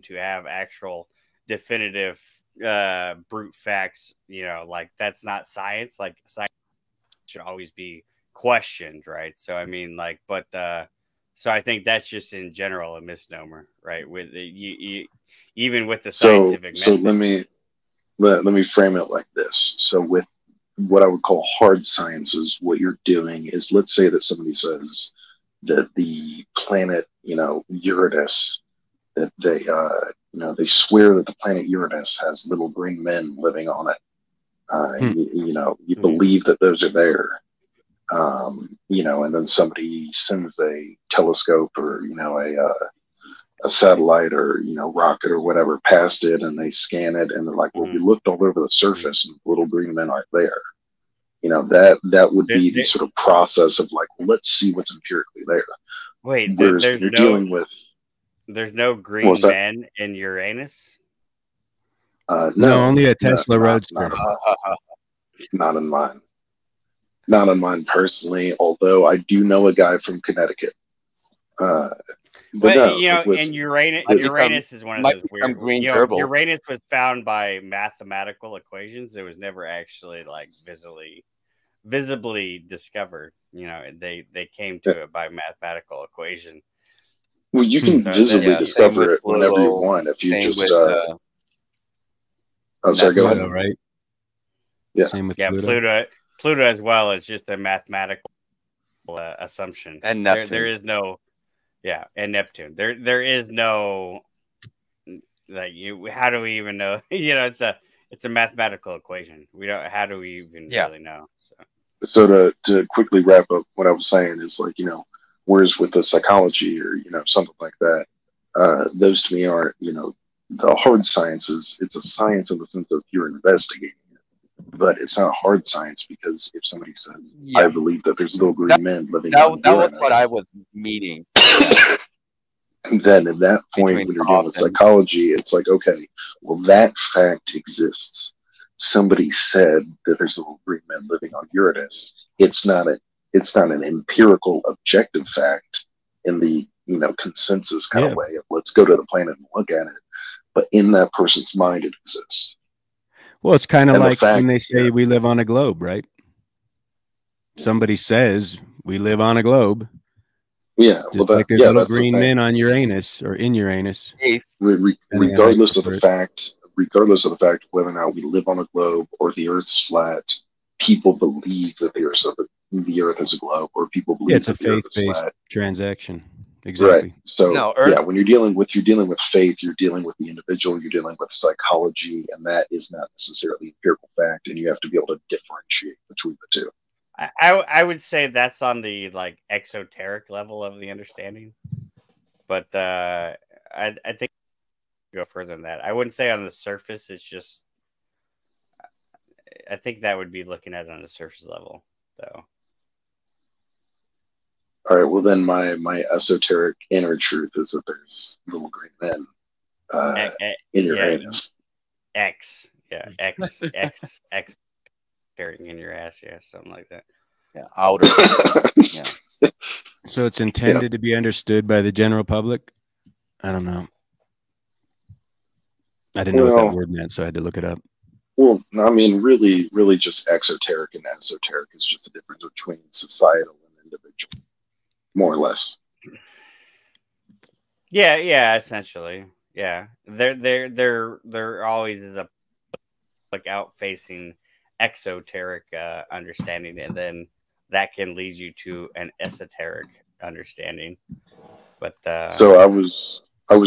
to have actual definitive brute facts. Like that's not science. Like science should always be questioned, right? So I mean, like, but so I think that's just in general a misnomer, right? With even with the scientific method. So let me frame it like this. So with what I would call hard sciences, what you're doing is, let's say that somebody says that the planet, Uranus, that they swear that the planet Uranus has little green men living on it. You believe that those are there. And then somebody sends a telescope or a satellite or rocket or whatever past it, and they scan it, and they're like, well, we looked all over the surface and little green men aren't there. that would be the sort of process of like, well, let's see what's empirically there. Wait, Whereas when you're dealing with, there's no green men in Uranus? No, only a Tesla Roadster. Not in mine. Not on mine personally, although I do know a guy from Connecticut. But no, and Uranus is one of those weird. Green turbo. Uranus was found by mathematical equations. It was never actually like visibly discovered. They came to it by mathematical equation. Well, you can visibly discover it whenever you want if you just. Oh, sorry. Go ahead. Right. Yeah. Same with Pluto. Pluto as well. It's just a mathematical assumption. And Neptune. There is no. Yeah, and Neptune. There is no. Like how do we even know? It's a mathematical equation. We don't. How do we even really know? So to quickly wrap up what I was saying is like, whereas with the psychology or, something like that, those to me are, the hard sciences. It's a science in the sense of you're investigating it, but it's not a hard science because if somebody says, I believe that there's little green men living on that was Uranus, what I was meaning. then at that point, when you're dealing with psychology, it's like, okay, well, that fact exists. Somebody said that there's little green men living on Uranus. It's not an empirical objective fact in the consensus kind of way of let's go to the planet and look at it. But in that person's mind, it exists. Well, it's kind of like when they say we live on a globe, right? Somebody says we live on a globe. Yeah, just like there's little green men on Uranus or in Uranus. Regardless of the fact whether or not we live on a globe or the Earth's flat, people believe that the Earth is a globe, or people believe it's a faith-based transaction. Exactly. Right. So when you're dealing with faith, you're dealing with the individual, you're dealing with psychology, and that is not necessarily empirical fact, and you have to be able to differentiate between the two. I would say that's on the like exoteric level of the understanding, but I think go further than that. I wouldn't say on the surface. It's just I think that would be looking at it on the surface level, though. All right. Well, then my esoteric inner truth is that there's little green men in your anus. X carrying in your ass, something like that. Yeah, outer. Yeah. So it's intended to be understood by the general public. I don't know. I didn't know what that word meant, so I had to look it up. Well, I mean, really, just exoteric and esoteric is just the difference between societal and individual, more or less. Yeah, essentially. Yeah, there always is a like out-facing exoteric understanding, and then that can lead you to an esoteric understanding. But so I was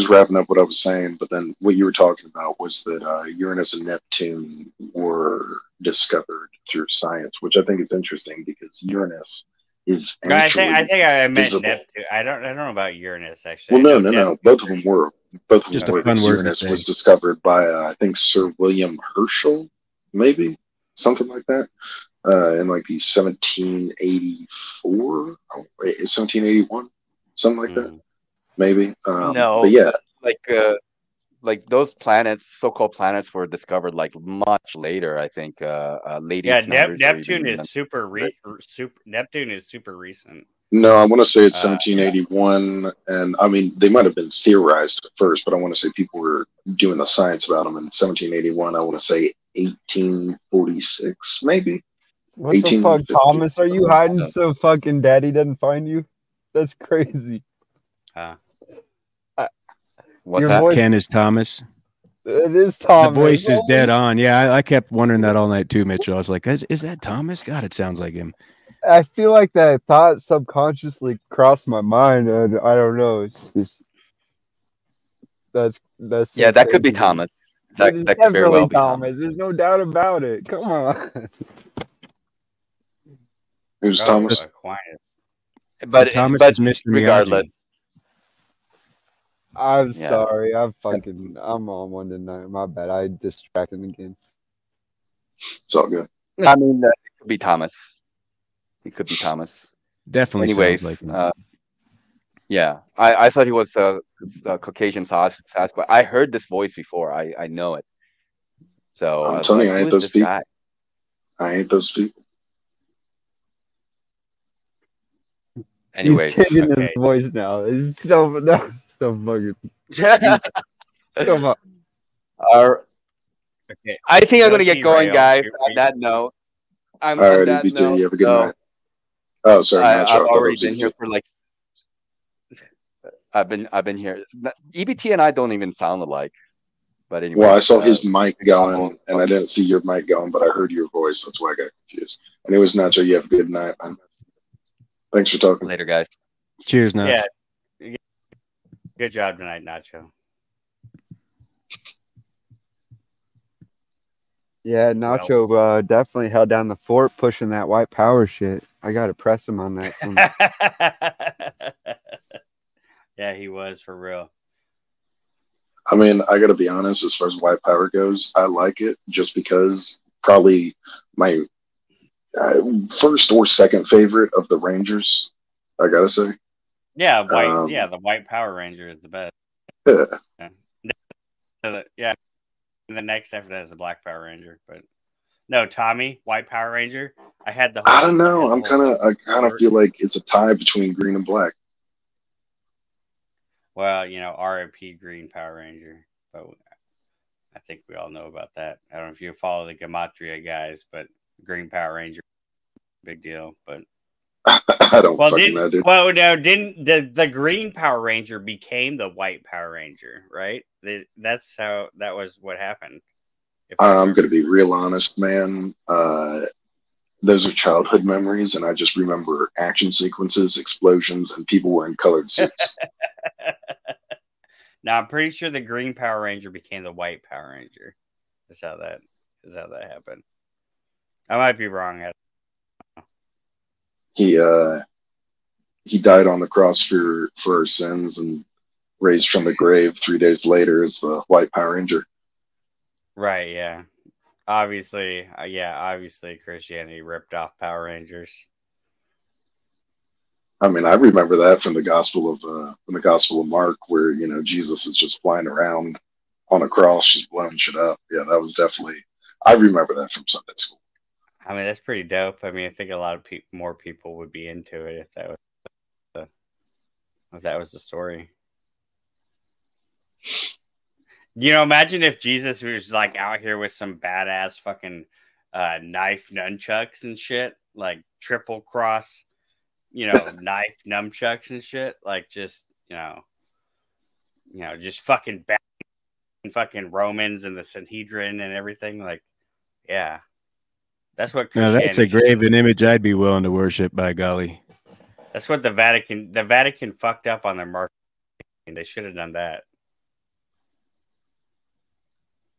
wrapping up what I was saying, but then what you were talking about was that Uranus and Neptune were discovered through science, which I think is interesting because Uranus is. I think I meant Neptune. I don't know about Uranus actually. Well, no. Both of them were. Just a fun word. Uranus was discovered by I think Sir William Herschel, maybe something like that, in like the 1784, 1781, something like that. Maybe. No, but yeah, like those planets, so-called planets, were discovered like much later. I think late. Yeah, Neptune is super recent. No, I want to say it's 1781, and I mean they might have been theorized at first, but I want to say people were doing the science about them in 1781. I want to say 1846, maybe. What the fuck, Thomas? Are you hiding so fucking Daddy doesn't find you? That's crazy. What's that? Ken is Thomas. It is Thomas. The voice is dead on. Yeah, I kept wondering that all night too, Mitchell. I was like, is that Thomas? God, it sounds like him. I feel like that thought subconsciously crossed my mind. And I don't know. It's just that's yeah, that could be Thomas. That is definitely Thomas. There's no doubt about it. Come on. Who's Thomas? But Thomas is Mr. regardless. I'm sorry. I'm on one tonight. My bad. I distracted again. It's all good. I mean, could be Thomas. He could be Thomas. Definitely Anyways, sounds like him. yeah, I thought he was a Caucasian Sasquatch. I heard this voice before. I know it. So I I'm was telling like, you, I who ain't is those this people. guy? I ain't those people. Anyways, He's changing his okay. voice now. It's so so fucking. So much. Okay. I think I'm Go gonna get going, T-Rail. guys. On that note, on Alrighty, that BJ, note, you have a good so night. Oh, sorry, Nacho. I I've thought that already was been here EBT. for like. I've been here. EBT and I don't even sound alike. But anyways, Well, I saw his mic going, and I didn't see your mic going, but I heard your voice. That's why I got confused. Anyways, Nacho, you have a good night, man. Thanks for talking. Later, guys. Cheers, Nach. Yeah. Good job tonight, Nacho. Yeah, Nacho definitely held down the fort pushing that white power shit. I got to press him on that. Some... Yeah, he was for real. I mean, I got to be honest, as far as white power goes, I like it just because probably my first or second favorite of the Rangers, I got to say. Yeah, the White Power Ranger is the best. Yeah. And the next after that is the Black Power Ranger, but no, Tommy, White Power Ranger. I had the whole. I don't know. I kind of feel like it's a tie between green and black. Well, RIP Green Power Ranger, but I think we all know about that. I don't know if you follow the Gematria guys, but Green Power Ranger, big deal. But I don't fucking know, dude. Well, no, didn't the Green Power Ranger became the White Power Ranger, right? That's how that was what happened. I'm going to be real honest, man. Those are childhood memories, and I just remember action sequences, explosions, and people wearing colored suits. Now, I'm pretty sure the Green Power Ranger became the White Power Ranger. Is how that happened. I might be wrong. I don't know. He died on the cross for our sins and raised from the grave 3 days later as the White Power Ranger. Right, yeah. Obviously Christianity ripped off Power Rangers. I mean, I remember that from the Gospel of Mark, where Jesus is just flying around on a cross, just blowing shit up. Yeah, that was definitely. I remember that from Sunday school. I mean, that's pretty dope. I mean, I think a lot of more people would be into it if that was the story. Imagine if Jesus was like out here with some badass fucking knife nunchucks and shit, like triple cross, knife nunchucks and shit, like just just fucking fucking Romans and the Sanhedrin and everything. Like, yeah, that's what. No, that's a graven image I'd be willing to worship. By golly, that's what the Vatican fucked up on their marketing. They should have done that.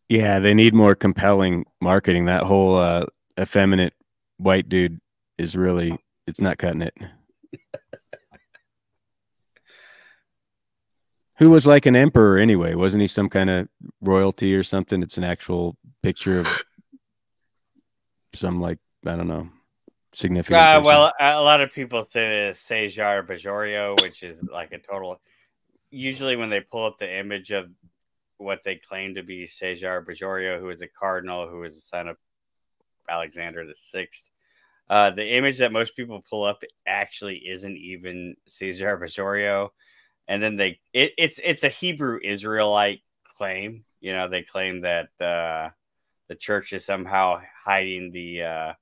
Yeah, they need more compelling marketing. That whole effeminate white dude is really, it's not cutting it. Who was like an emperor anyway? Wasn't he some kind of royalty or something? It's an actual picture of some, like, I don't know, significant person. Well, a lot of people say Cesar Borgia, which is like a total. Usually when they pull up the image of what they claim to be Cesar Borgia, who is a cardinal, who is the son of Alexander VI. The image that most people pull up actually isn't even Cesar Borgia, and then it's a Hebrew Israelite claim. They claim that the church is somehow hiding the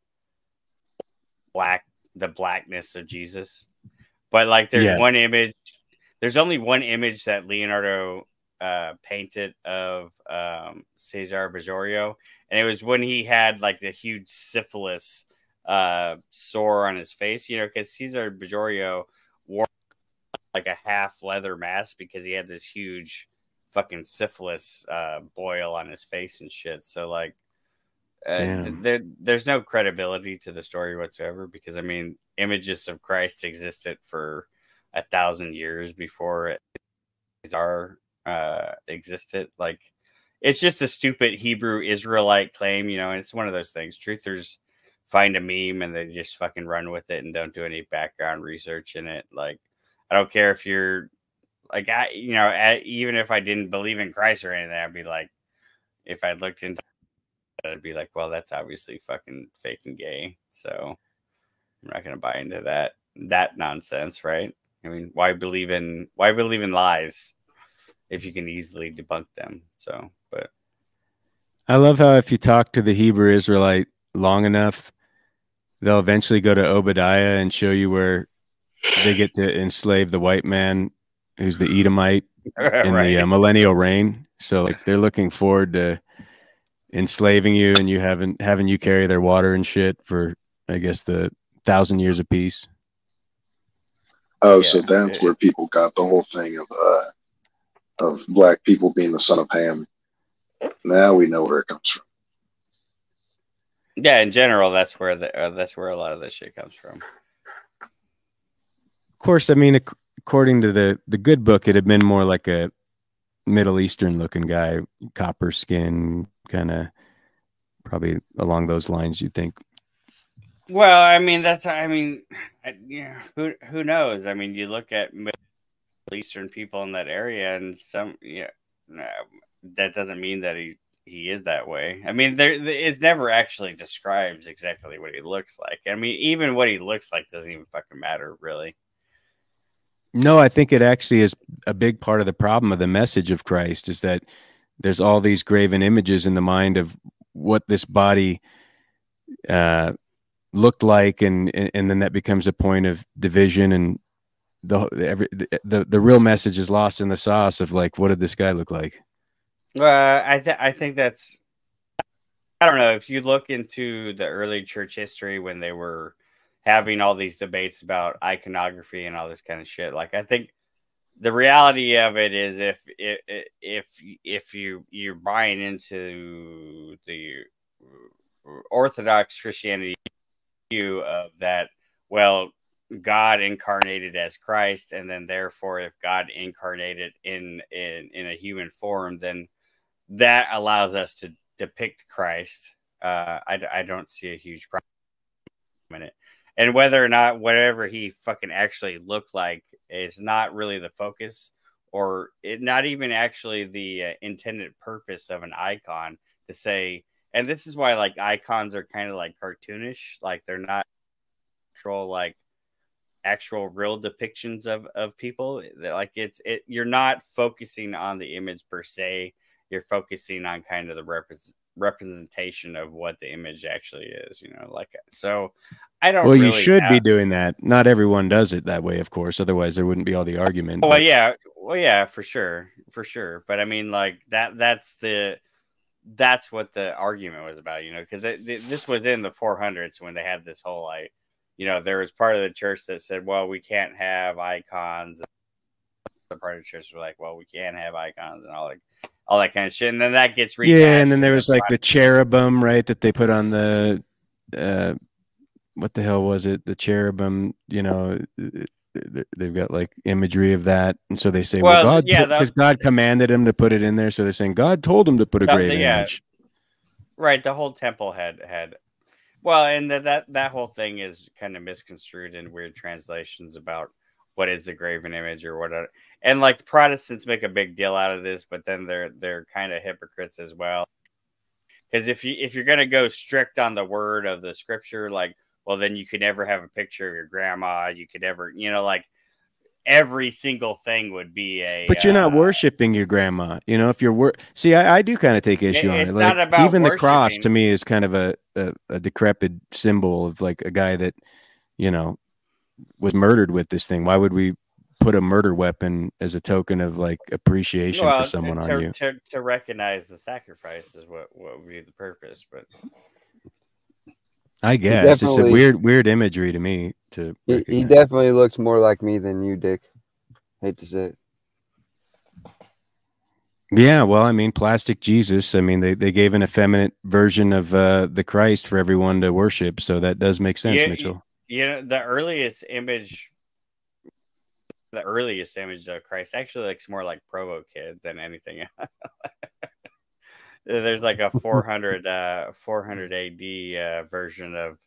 blackness of Jesus, but like there's one image. There's only one image that Leonardo painted of Cesar Borgia, and it was when he had like the huge syphilis sore on his face, because Cesar Borgia wore like a half leather mask because he had this huge fucking syphilis boil on his face and shit. So like there's no credibility to the story whatsoever, because I mean, images of Christ existed for 1,000 years before existed. Like, it's just a stupid Hebrew Israelite claim, and it's one of those things. Truthers find a meme and they just fucking run with it and don't do any background research in it. Like, I don't care if you're like, even if I didn't believe in Christ or anything, I'd be like, if I looked into it, I'd be like, well, that's obviously fucking fake and gay. So I'm not going to buy into that nonsense, right? I mean, why believe in lies if you can easily debunk them? So, but I love how if you talk to the Hebrew Israelite long enough, they'll eventually go to Obadiah and show you where they get to enslave the white man who's the Edomite in Right. the millennial reign. So like they're looking forward to enslaving you and you having you carry their water and shit for, I guess, the 1,000 years of peace. Oh, so that's where people got the whole thing of black people being the son of Ham. Now we know where it comes from. Yeah, in general, that's where a lot of this shit comes from. Of course, I mean, according to the good book, it had been more like a Middle Eastern looking guy, copper skin, kind of probably along those lines, you'd think. Well, I mean, yeah, who knows? I mean, you look at Middle Eastern people in that area, and that doesn't mean that he is that way. I mean, it never actually describes exactly what he looks like. I mean, even what he looks like doesn't even fucking matter, really. No, I think it actually is a big part of the problem of the message of Christ is that there's all these graven images in the mind of what this body looked like, and then that becomes a point of division, and the real message is lost in the sauce of like, what did this guy look like? I think that's, I don't know, if you look into the early church history when they were having all these debates about iconography and all this kind of shit, like, I think the reality of it is if you're buying into the Orthodox Christianity view of that, well, God incarnated as Christ, and then therefore if God incarnated in a human form, then that allows us to depict Christ. I don't see a huge problem in it. And whether or not whatever he fucking actually looked like is not really the focus, or not even actually the intended purpose of an icon to say. And this is why like icons are kind of like cartoonish, like they're not actual real depictions of people. Like you're not focusing on the image per se. You're focusing on kind of the representation of what the image actually is, like, so I don't Well, really you should be doing that. Not everyone does it that way, of course, otherwise there wouldn't be all the argument. Well, yeah, for sure, but I mean, like, that's what the argument was about, because this was in the 400s when they had this whole, like, there was part of the church that said, well, we can't have icons. The part of the church were like, well, we can have icons, and all that kind of shit. And then that gets and then there was like the cherubim, right, that they put on the what the hell was it? The cherubim, they've got like imagery of that, and so they say, well, God, because God commanded him to put it in there, so they're saying God told him to put a graven image. Right, the whole temple had. Well, and that whole thing is kind of misconstrued in weird translations about what is a graven image or whatever. And like the Protestants make a big deal out of this, but then they're kind of hypocrites as well. Because if you're gonna go strict on the word of the scripture, like, well, then you could never have a picture of your grandma. You could never, like, every single thing would be a. But you're not worshiping your grandma, if you're see, I do kind of take issue on it. Like, even the cross to me is kind of a decrepit symbol of like a guy that, was murdered with this thing. Why would we put a murder weapon as a token of like appreciation for someone on you? To recognize the sacrifice is what would be the purpose, but. I guess it's a weird imagery to me. He definitely looks more like me than you, Dick. Hate to say it. Yeah, well, I mean, plastic Jesus. I mean, they gave an effeminate version of the Christ for everyone to worship, so that does make sense, Mitchell. The earliest image of Christ actually looks more like Provo Kid than anything else. There's like a 400 AD version of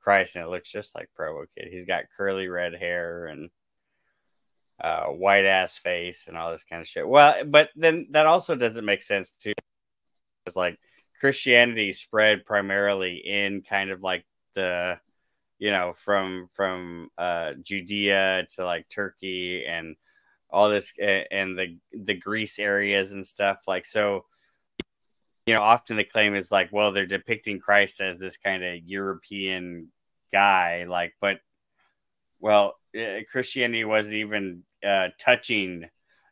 Christ, and it looks just like Provo Kid. He's got curly red hair and white ass face and all this kind of shit. Well, but then that also doesn't make sense too. It's like Christianity spread primarily in kind of like the, you know, from Judea to like Turkey and all this and the Greece areas and stuff. Like, so, you know, often the claim is like, well, they're depicting Christ as this kind of European guy, like, but well, Christianity wasn't even touching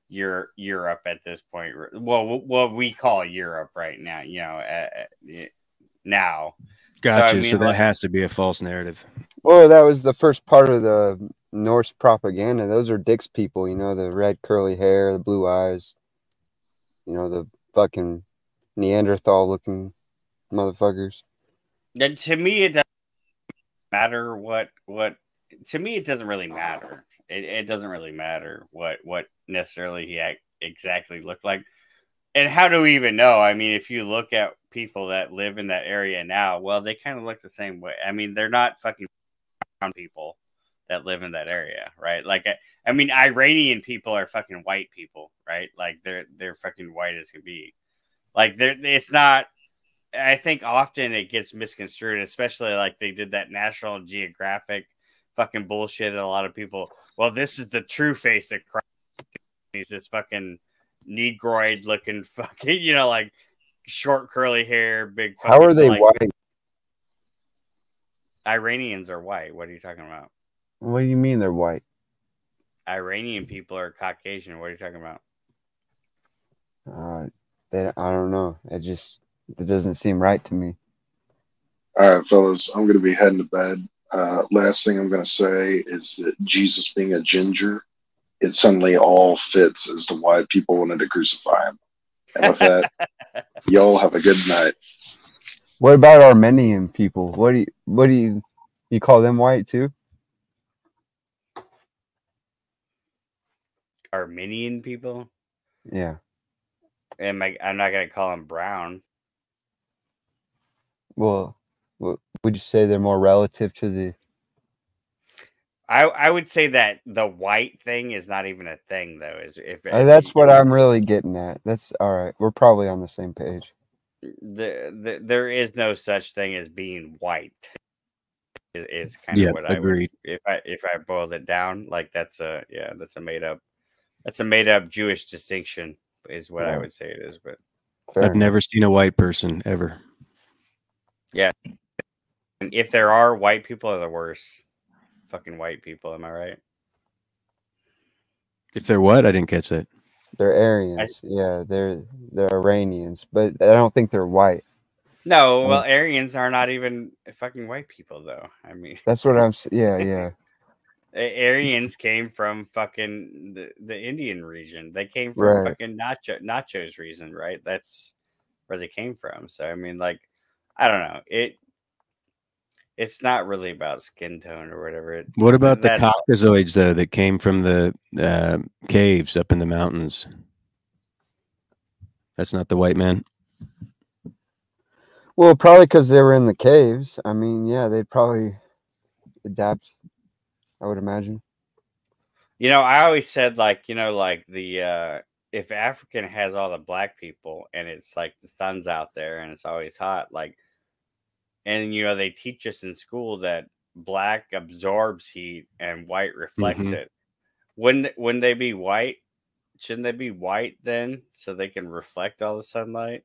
Europe at this point. Well, what we call Europe right now, you know, now. Gotcha. So, I mean, So that has to be a false narrative. Well, that was the first part of the Norse propaganda. Those are Dick's people, you know, the red curly hair, the blue eyes, you know, the fucking Neanderthal looking motherfuckers. And to me, it doesn't matter what. To me, it doesn't really matter. It doesn't really matter what necessarily he exactly looked like. And how do we even know? I mean, if you look at people that live in that area now, well, they kind of look the same way. I mean, they're not fucking brown people that live in that area, right? Like, I mean, Iranian people are fucking white people, right? Like, they're fucking white as can be. Like, it's not. I think often it gets misconstrued, especially like they did that National Geographic fucking bullshit. A lot of people, well, this is the true face of Christ. He's this fucking negroid looking fucking, you know, like short curly hair, big fucking, how are they like, white? Iranians are white. What are you talking about? What do you mean they're white? Iranian people are Caucasian. What are you talking about? I don't know. It doesn't seem right to me. All right, fellas, I'm going to be heading to bed. Last thing I'm going to say is that Jesus being a ginger, it suddenly all fits as to why people wanted to crucify him. And with that, y'all have a good night. What about Armenian people? What do you call them white too? Armenian people? Yeah. I'm not gonna call them brown. Well, would you say they're more relative to the? I would say that the white thing is not even a thing, though. That's what I'm really getting at. That's all right. We're probably on the same page. There is no such thing as being white. Is kind of what agreed. I would, if I boiled it down, like that's a made up Jewish distinction is what I would say it is. But I've never seen a white person ever. Yeah, and if there are, white people are the worst fucking white people. Am I right? If they're what? I didn't catch that. They're Aryans. Yeah, they're Iranians, but I don't think they're white. No, well, Aryans are not even fucking white people, though. I mean, that's what I'm. Yeah. Aryans came from fucking the Indian region. They came from fucking Nacho's region, right? That's where they came from. So I mean, like, I don't know. It's not really about skin tone or whatever. What about the Caucasoids though that came from the caves up in the mountains? That's not the white man. Well, probably because they were in the caves. I mean, yeah, they'd probably adapt, I would imagine. You know, I always said, like, you know, like the if African has all the black people and it's like the sun's out there and it's always hot, like, and you know, they teach us in school that black absorbs heat and white reflects it. Wouldn't they be white? Shouldn't they be white then so they can reflect all the sunlight?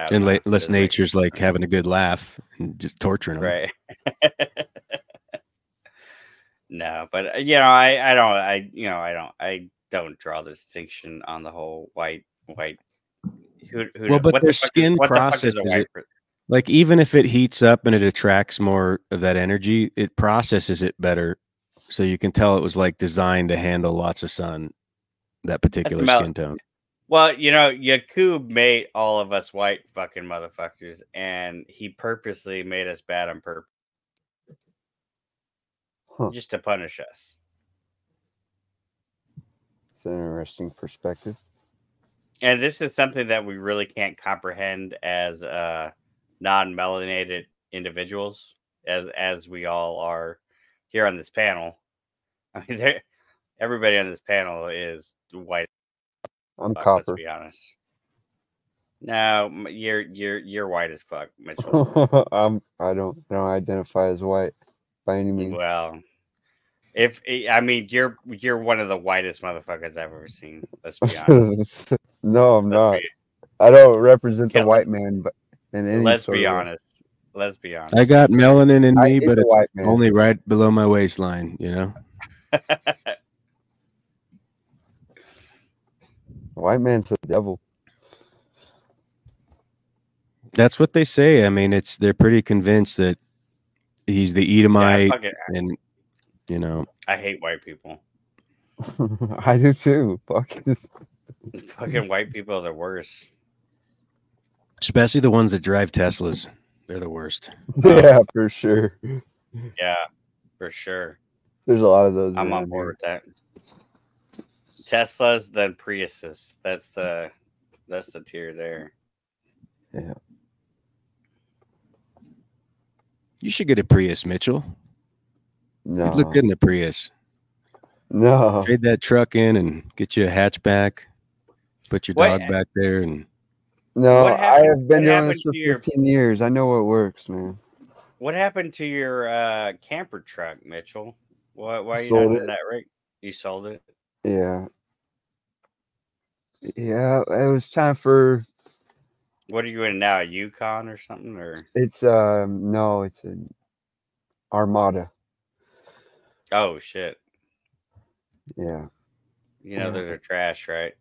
Unless nature's like having a good laugh and just torturing them. Right. No, but you know, I don't draw the distinction on the whole white. Well, but their skin processes it. Like, even if it heats up and it attracts more of that energy, it processes it better. So you can tell it was like designed to handle lots of sun, that particular skin tone. Well, you know, Yakub made all of us white fucking motherfuckers, and he purposely made us bad on purpose. Just to punish us. It's an interesting perspective. And this is something that we really can't comprehend as non-melanated individuals, as we all are here on this panel. I mean, everybody on this panel is white. I'm Let's copper. be honest. No, you're white as fuck, Mitchell. I don't identify as white by any means. Well, I mean, you're one of the whitest motherfuckers I've ever seen. Let's be honest. No, I'm not. I don't represent the white man, but in any Let's sort be of way. honest. Let's be honest. I got melanin in me, but it's white man. only right below my waistline, you know? White man's the devil. That's what they say. I mean, they're pretty convinced that he's the Edomite, and you know. I hate white people. I do too. Fucking white people are the worst. Especially the ones that drive Teslas. They're the worst. Yeah, for sure. Yeah, for sure. There's a lot of those. I'm on board with that. Teslas, then Priuses. That's the tier there. Yeah. You should get a Prius, Mitchell. No. You'd look good in a Prius. No. Trade that truck in and get you a hatchback. Put your dog back there and. No, I have been doing this for 15 years. I know what works, man. What happened to your camper truck, Mitchell? Why are you not Sold doing it. that right? You sold it? Yeah. Yeah, it was time for. What are you in now? A Yukon or something? Or It's no, it's an Armada. oh shit! Yeah. You know those are trash, right?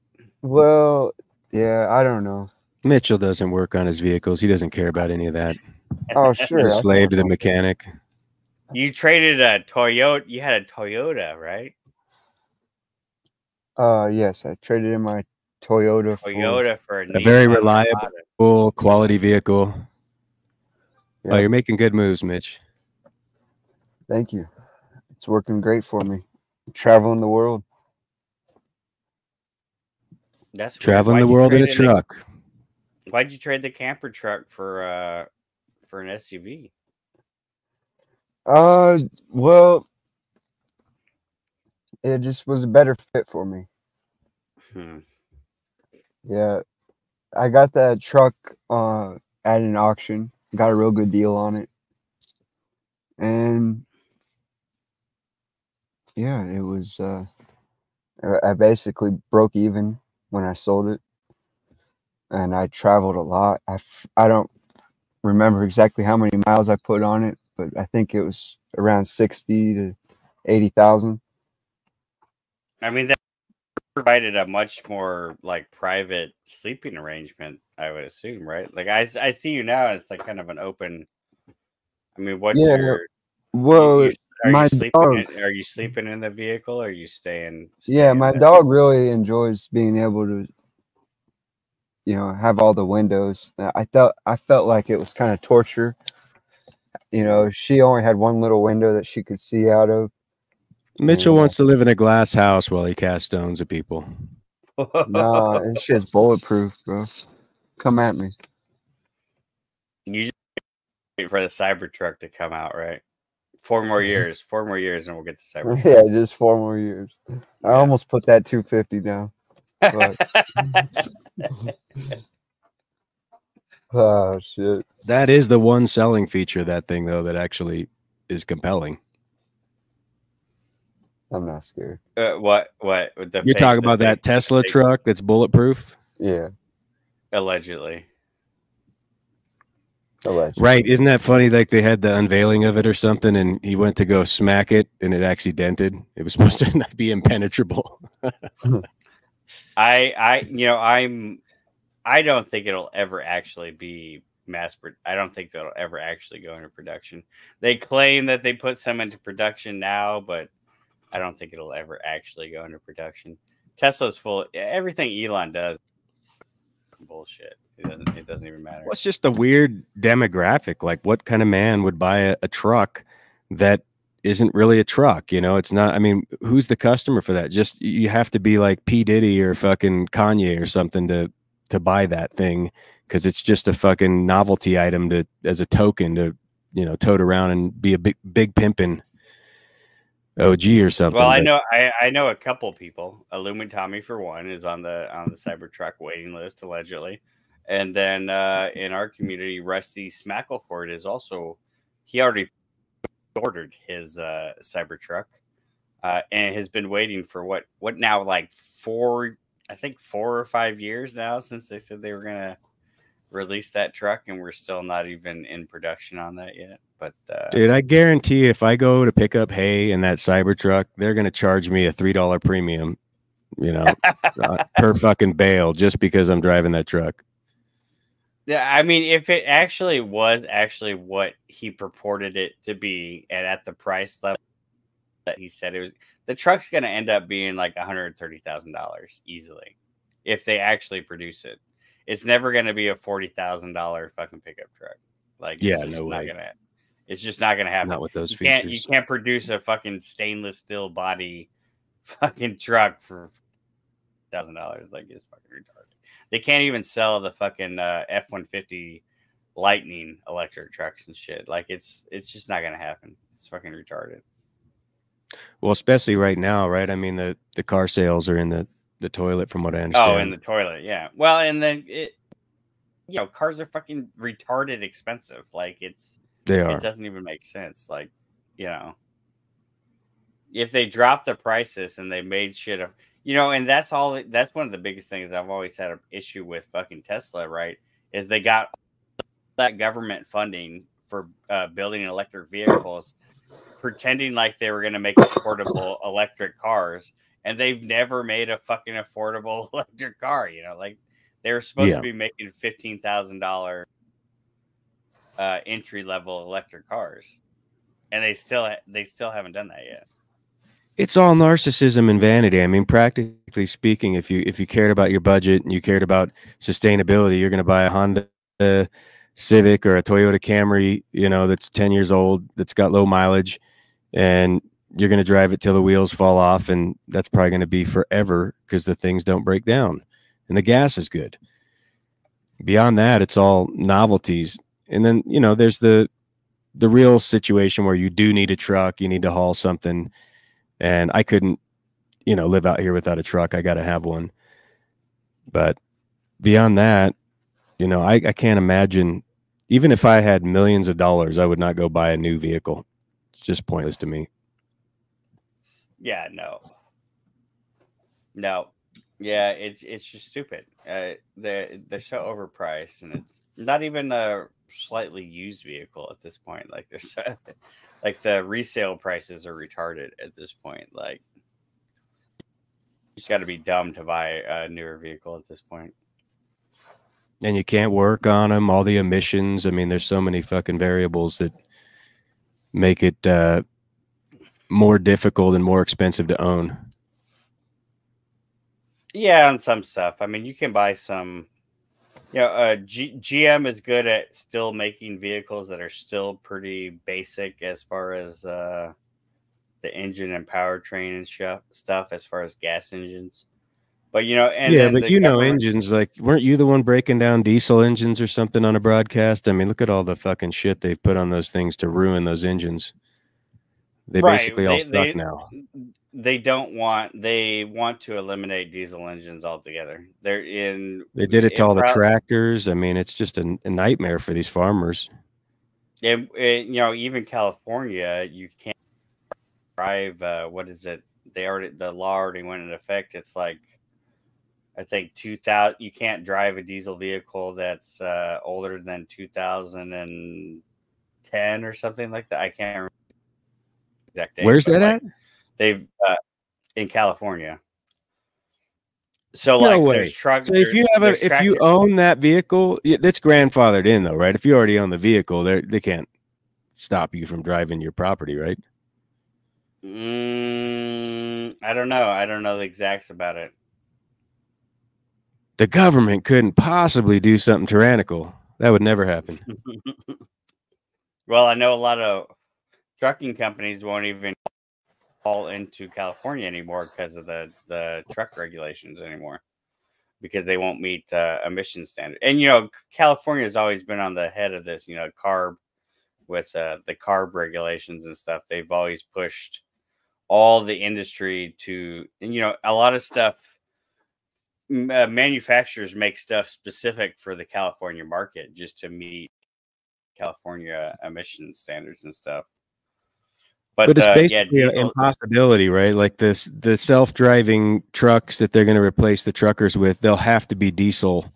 Well, yeah, I don't know. Mitchell doesn't work on his vehicles. He doesn't care about any of that. Oh, sure. He's a slave to the mechanic. You traded a Toyota. You had a Toyota, right? Yes, I traded in my Toyota for a very reliable, quality vehicle. Yeah. Oh, you're making good moves, Mitch. Thank you. It's working great for me. Traveling the world. That's traveling the world in a truck. Why'd you trade the camper truck for an SUV? Well, it just was a better fit for me. Yeah, I got that truck at an auction. Got a real good deal on it, and yeah, it was. I basically broke even when I sold it, and I traveled a lot. I don't remember exactly how many miles I put on it, but I think it was around 60 to 80,000. I mean, that provided a much more like private sleeping arrangement, I would assume, right? Like I see you now, it's like kind of an open. I mean, what's your? Well, my dog. Are you sleeping in the vehicle? Or are you staying Yeah, my dog really enjoys being able to, have all the windows. I felt like it was kind of torture. She only had one little window that she could see out of. Mitchell wants to live in a glass house while he casts stones at people. No, this shit's bulletproof, bro. Come at me. You just wait for the Cybertruck to come out, right? 4 more years. 4 more years, and we'll get the Cybertruck. Yeah, just 4 more years. I almost put that 250 down. But... oh shit! That is the one selling feature of that thing, though, that actually is compelling. I'm not scared. What? You're talking about that Tesla truck that's bulletproof? Yeah. Allegedly. Right. Isn't that funny? Like they had the unveiling of it or something, and he went to go smack it, and it actually dented. It was supposed to not be impenetrable. I don't think it'll ever actually be I don't think that'll ever actually go into production. They claim that they put some into production now, but I don't think it'll ever actually go into production. Tesla's full. Everything Elon does, bullshit. It doesn't even matter. Well, it's just a weird demographic. Like, what kind of man would buy a truck that isn't really a truck? It's not. I mean, who's the customer for that? Just you have to be like P. Diddy or fucking Kanye or something to buy that thing, because it's just a fucking novelty item as a token to you know, tote around and be a big pimpin' OG or something. Well, but I know a couple people. Illumin Tommy, for one, is on the Cybertruck waiting list allegedly, and then in our community, Rusty Smackleford is also. He already ordered his Cybertruck, and has been waiting for what now, like 4 or 5 years now since they said they were gonna release that truck, and we're still not even in production on that yet. But dude, I guarantee if I go to pick up hay in that Cybertruck, they're gonna charge me a $3 premium, you know, per fucking bale just because I'm driving that truck. yeah, I mean, if it actually was what he purported it to be, and at the price level that he said it was, the truck's going to end up being like $130,000 easily if they actually produce it. It's never going to be a $40,000 fucking pickup truck. Like, yeah, it's just no not way. gonna. It's just not going to happen. Not with those You features. can't produce a fucking stainless steel body fucking truck for $1,000. Like, it's fucking retarded. They can't even sell the fucking F-150 Lightning electric trucks and shit. Like, it's just not gonna happen. It's fucking retarded. Well, especially right now, right? I mean, the car sales are in the toilet, from what I understand. Oh, in the toilet, yeah. Well, and then cars are fucking retarded expensive. Like, they are. It doesn't even make sense. Like, if they drop the prices and they made shit of, and that's one of the biggest things I've always had an issue with fucking Tesla, right? Is they got that government funding for building electric vehicles, pretending like they were going to make affordable electric cars, and they've never made a fucking affordable electric car. Like, they were supposed to be making $15,000 entry level electric cars, and they still haven't done that yet. It's all narcissism and vanity. I mean, practically speaking, if you cared about your budget and you cared about sustainability, you're going to buy a Honda Civic or a Toyota Camry, that's 10 years old, that's got low mileage, and you're going to drive it till the wheels fall off, and that's probably going to be forever because the things don't break down and the gas is good. Beyond that, it's all novelties. And then, there's the real situation where you do need a truck, you need to haul something. And I couldn't, live out here without a truck. I got to have one. But beyond that, I can't imagine, even if I had millions of dollars, I would not go buy a new vehicle. It's just pointless to me. Yeah, no. Yeah, it's just stupid. They're so overpriced, and it's not even a slightly used vehicle at this point. Like, there's like the resale prices are retarded at this point. Like, you just got to be dumb to buy a newer vehicle at this point. And you can't work on them, all the emissions. I mean, there's so many fucking variables that make it more difficult and more expensive to own. Yeah, on some stuff. I mean, you can buy some. GM is good at still making vehicles that are still pretty basic as far as the engine and powertrain and stuff as far as gas engines. But engines, like, weren't you the one breaking down diesel engines or something on a broadcast? I mean, look at all the fucking shit they've put on those things to ruin those engines. They basically all suck now. They want to eliminate diesel engines altogether. They did it to all the tractors. I mean, it's just a nightmare for these farmers. And even California, you can't drive. What is it? The law already went into effect. It's like, I think 2000. You can't drive a diesel vehicle that's older than 2010 or something like that. I can't remember the exact date. Where's that at? They've in California. So no like, way. There's trucks. So if you own that vehicle, that's grandfathered in, though, right? If you already own the vehicle, they can't stop you from driving your property, right? I don't know. I don't know the exacts about it. The government couldn't possibly do something tyrannical. That would never happen. Well, I know a lot of trucking companies won't even haul into California anymore because of the truck regulations anymore, because they won't meet emission standard. And California has always been on the head of this, CARB with the carb regulations and stuff. They've always pushed all the industry to, and, you know, a lot of stuff. Manufacturers make stuff specific for the California market just to meet California emission standards and stuff. But it's basically yeah, an impossibility, right? Like the self-driving trucks that they're going to replace the truckers with, they'll have to be diesel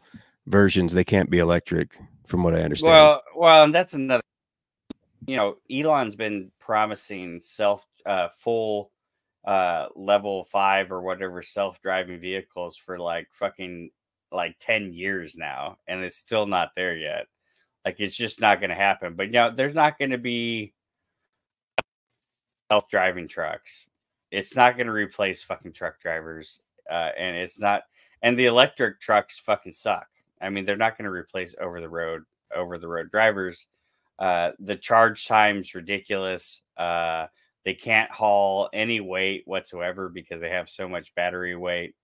versions. They can't be electric, from what I understand. Well, and that's another. You know, Elon's been promising full level 5 or whatever self-driving vehicles for like fucking like 10 years now, and it's still not there yet. Like, it's just not going to happen. But you know, there's not going to be self-driving trucks. It's not going to replace fucking truck drivers, and it's not. And the electric trucks fucking suck. I mean, they're not going to replace over the road drivers. The charge time's ridiculous. They can't haul any weight whatsoever because they have so much battery weight.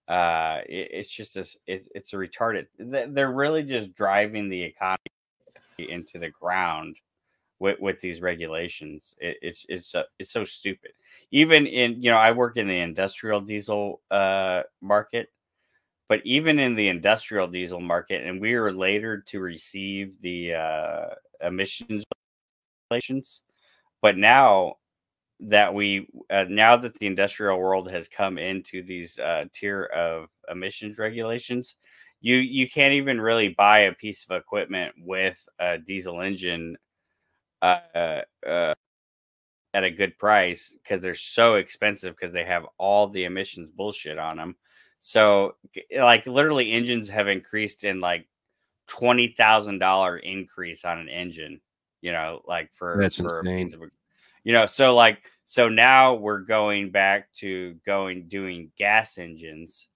It's just this. It's a retarded. They're really just driving the economy into the ground with these regulations. It's so stupid. Even in, you know, I work in the industrial diesel market, but even in the industrial diesel market, and we were later to receive the emissions regulations, but now that the industrial world has come into these tier of emissions regulations, you can't even really buy a piece of equipment with a diesel engine at a good price because they're so expensive because they have all the emissions bullshit on them. So like literally engines have increased in like $20,000 increase on an engine, you know, like That's for insane. a piece of, you know, so now we're going back to doing gas engines,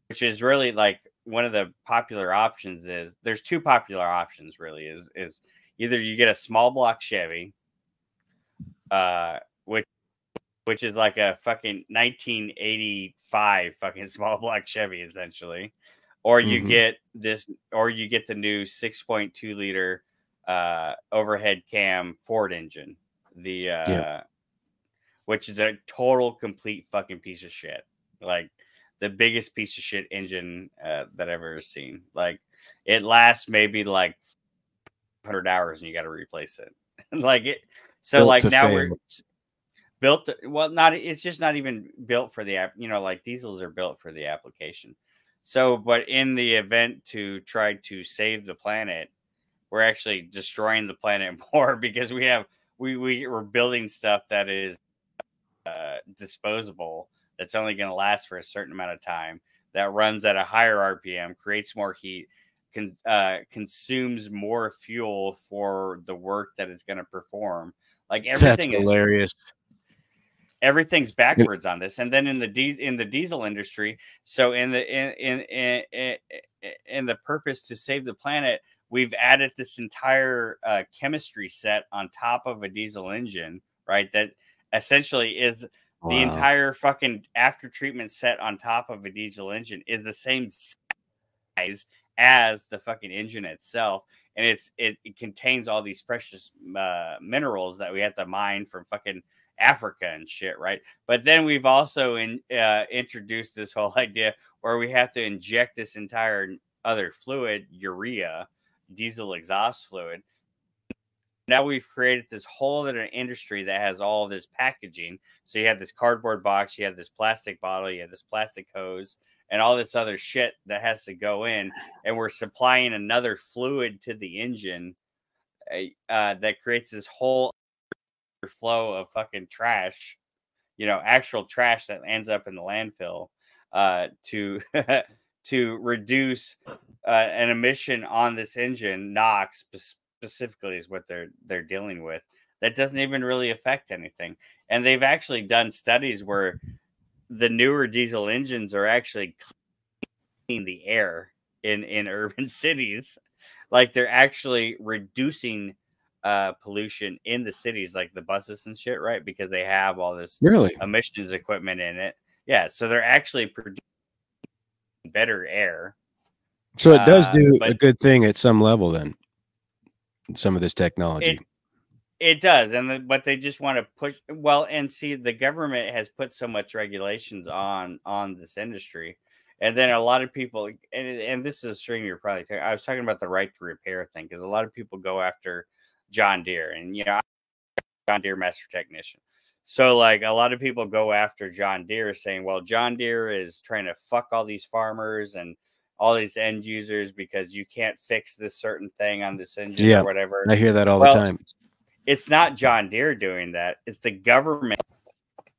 which is really like one of the popular options. Is there's two popular options really is either you get a small block Chevy, which is like a fucking 1985 fucking small block Chevy essentially, or you get the new 6.2 liter overhead cam Ford engine, which is a total complete fucking piece of shit, like the biggest piece of shit engine that I've ever seen. Like it lasts maybe like 100 hours and you got to replace it. Like it. So Built like to now fail. we're built. Well, not, it's just not even built for the app. You know, like diesels are built for the application. So, but in the event to try to save the planet, we're actually destroying the planet more because we're building stuff that is disposable, that's only going to last for a certain amount of time, that runs at a higher RPM, creates more heat, consumes more fuel for the work that it's going to perform. Like everything That's hilarious. Everything's backwards on this. And then in the diesel industry, so in the purpose to save the planet, we've added this entire chemistry set on top of a diesel engine, right? That essentially is the entire fucking after treatment set on top of a diesel engine is the same size as the fucking engine itself, and it contains all these precious minerals that we have to mine from fucking Africa and shit, right? But then we've also introduced this whole idea where we have to inject this entire other fluid, urea, diesel exhaust fluid. Now we've created this whole other industry that has all this packaging. So you have this cardboard box, you have this plastic bottle, you have this plastic hose, and all this other shit that has to go in. And we're supplying another fluid to the engine that creates this whole flow of fucking trash, you know, actual trash that ends up in the landfill to to reduce an emission on this engine. NOx specifically is what they're dealing with. That doesn't even really affect anything. And they've actually done studies where the newer diesel engines are actually cleaning the air in urban cities. Like they're actually reducing pollution in the cities, like the buses and shit, right? Because they have all this emissions equipment in it. Yeah, so they're actually producing better air. So it does do a good thing at some level then. some of this technology. It does, but they just want to push. Well, and see, the government has put so much regulations on this industry, and then a lot of people, and this is a string you're probably. I was talking about the right to repair thing because a lot of people go after John Deere, and I'm John Deere master technician. So like a lot of people go after John Deere, saying, "Well, John Deere is trying to fuck all these farmers and all these end users because you can't fix this certain thing on this engine or whatever." I hear that all the time. It's not John Deere doing that. It's the government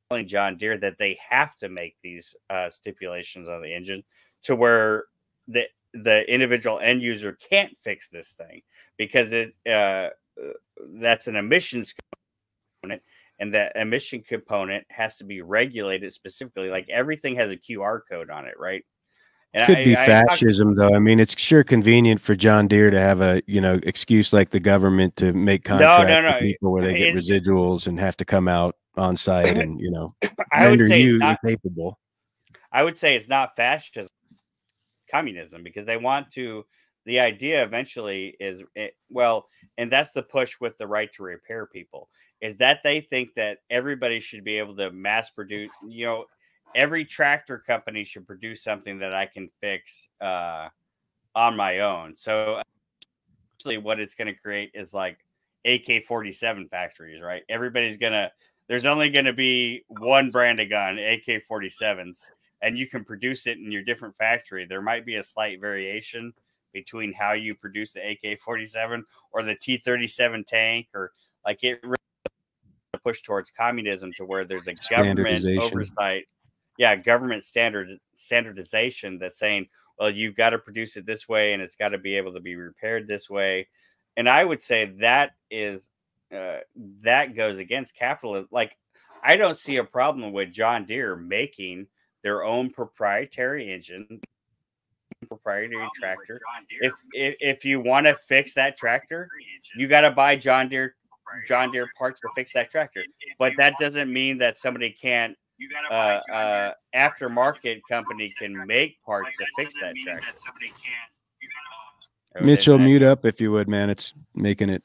telling John Deere that they have to make these stipulations on the engine to where the individual end user can't fix this thing because that's an emissions component, and that emission component has to be regulated specifically. Like everything has a QR code on it, right? It could be fascism, though. I mean, it's sure convenient for John Deere to have a excuse like the government to make contracts with people where they get residuals and have to come out on site and render you incapable. I would say it's not fascism, communism, because they want to. The idea eventually is and that's the push with the right to repair people, is that they think that everybody should be able to mass produce. Every tractor company should produce something that I can fix on my own. So actually what it's going to create is like AK-47 factories, right? There's only going to be one brand of gun, AK-47s, and you can produce it in your different factory. There might be a slight variation between how you produce the AK-47 or the T-37 tank, or like it really push towards communism to where there's a government oversight. Yeah, government standardization that's saying, well, you've got to produce it this way and it's got to be able to be repaired this way. And I would say that is that goes against capitalism. Like, I don't see a problem with John Deere making their own proprietary engine, proprietary tractor. If you want to fix that tractor, you got to buy John Deere parts to fix that tractor. But that doesn't mean that somebody can't aftermarket company can make parts to fix that tractor. Mitchell, mute up if you would, man. It's making it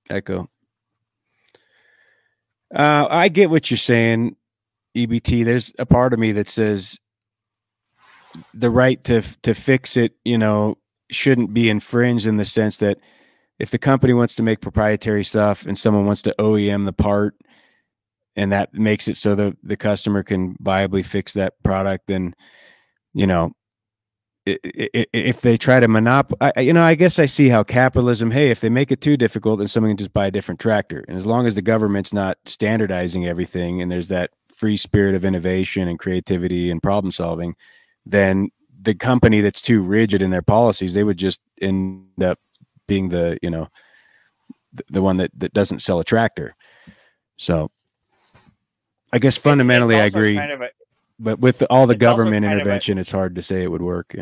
echo. I get what you're saying, EBT. There's a part of me that says the right to fix it, shouldn't be infringed in the sense that if the company wants to make proprietary stuff and someone wants to OEM the part, and that makes it so the customer can viably fix that product, then, if they try to monopolize, I guess I see how capitalism, hey, if they make it too difficult, then someone can just buy a different tractor. And as long as the government's not standardizing everything and there's that free spirit of innovation and creativity and problem solving, then the company that's too rigid in their policies, they would just end up being the one that doesn't sell a tractor. So I guess fundamentally I agree, but with all the government intervention, it's hard to say it would work,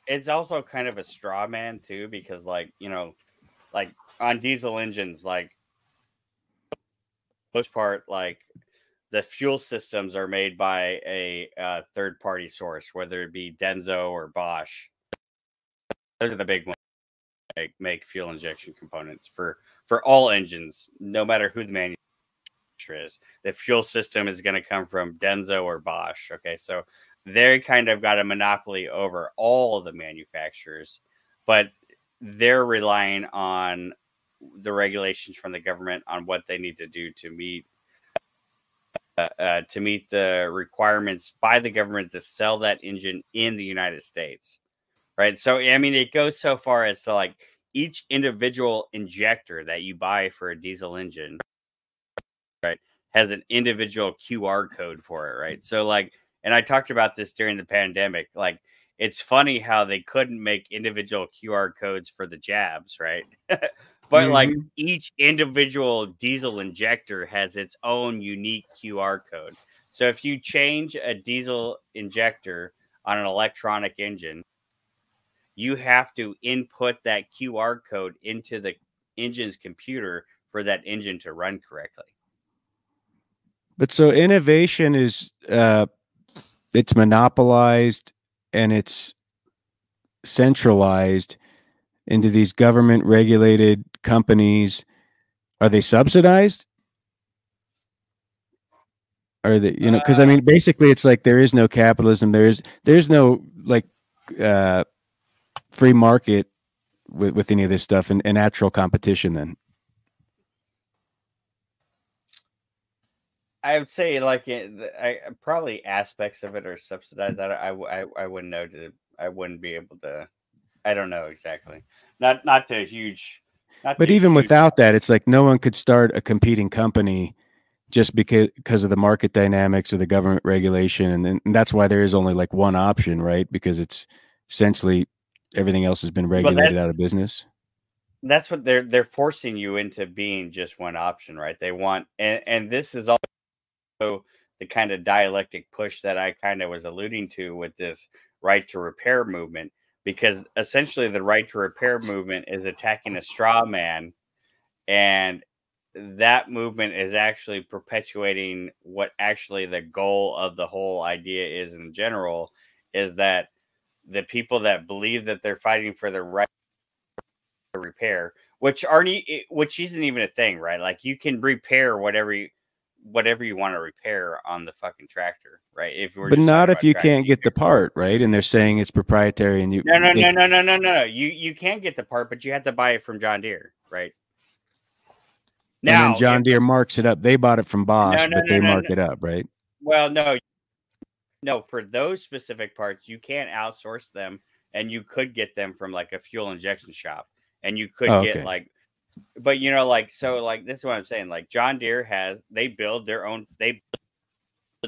It's also kind of a straw man too, because like on diesel engines, like most part, like the fuel systems are made by a third party source, whether it be Denso or Bosch. Those are the big ones that make fuel injection components for all engines, no matter who the manufacturer is. The fuel system is going to come from Denso or Bosch. Okay, so they kind of got a monopoly over all of the manufacturers, but they're relying on the regulations from the government on what they need to do to meet the requirements by the government to sell that engine in the United States, right? So I mean, it goes so far as to like each individual injector that you buy for a diesel engine, right, has an individual QR code for it, right? So like, and I talked about this during the pandemic, like it's funny how they couldn't make individual QR codes for the jabs, right? But like each individual diesel injector has its own unique QR code. So if you change a diesel injector on an electronic engine, you have to input that QR code into the engine's computer for that engine to run correctly. But so innovation is it's monopolized and it's centralized into these government regulated companies, are they subsidized? Are they, you know, because I mean, basically it's like there is no capitalism. There's no like free market with any of this stuff and natural competition then. I would say like probably aspects of it are subsidized. I wouldn't know. I wouldn't be able to. I don't know exactly. Not to a huge. But even without that, it's like no one could start a competing company just because of the market dynamics or the government regulation, and that's why there is only like one option, right? Because it's essentially everything else has been regulated out of business. That's what they're forcing you into being just one option, right? They want, and this is also the kind of dialectic push that I kind of was alluding to with this right to repair movement, because essentially the right to repair movement is attacking a straw man, and that movement is actually perpetuating what actually the goal of the whole idea is in general, is that the people that believe that they're fighting for the right to repair, which isn't even a thing, right? Like you can repair whatever you want to repair on the fucking tractor, right? But not if you can't get the part, right? And they're saying it's proprietary, and no. You can't get the part, but you have to buy it from John Deere, right? Now, and then John Deere marks it up. They bought it from Bosch, but they mark it up, right? Well, no, for those specific parts, you can't outsource them, and you could get them from like a fuel injection shop, and you could get like, but you know, like, so like, this is what I'm saying. Like John Deere they build the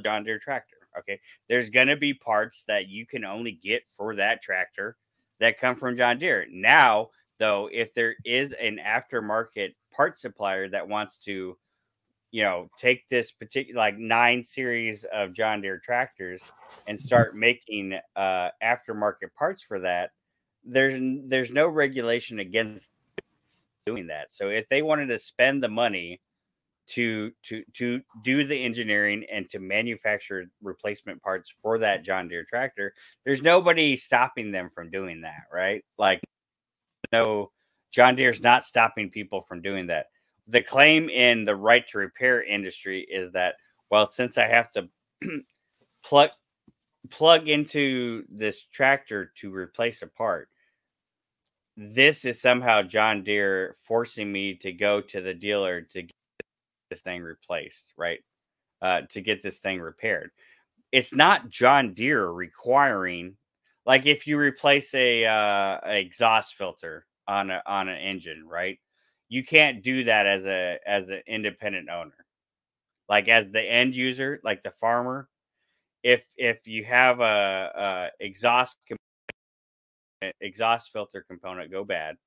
John Deere tractor. Okay. There's going to be parts that you can only get for that tractor that come from John Deere. Now, though, if there is an aftermarket part supplier that wants to, you know, take this particular like 9 series of John Deere tractors and start making aftermarket parts for that, there's no regulation against doing that. So if they wanted to spend the money to do the engineering and to manufacture replacement parts for that John Deere tractor, there's nobody stopping them from doing that, right? Like, no, John Deere's not stopping people from doing that. The claim in the right to repair industry is that, well, since I have to plug into this tractor to replace a part, this is somehow John Deere forcing me to go to the dealer to get this thing replaced, right? To get this thing repaired. It's not John Deere requiring, like if you replace a exhaust filter on an engine, right? You can't do that as an independent owner. Like as the end user, like the farmer, if you have a exhaust filter component go bad,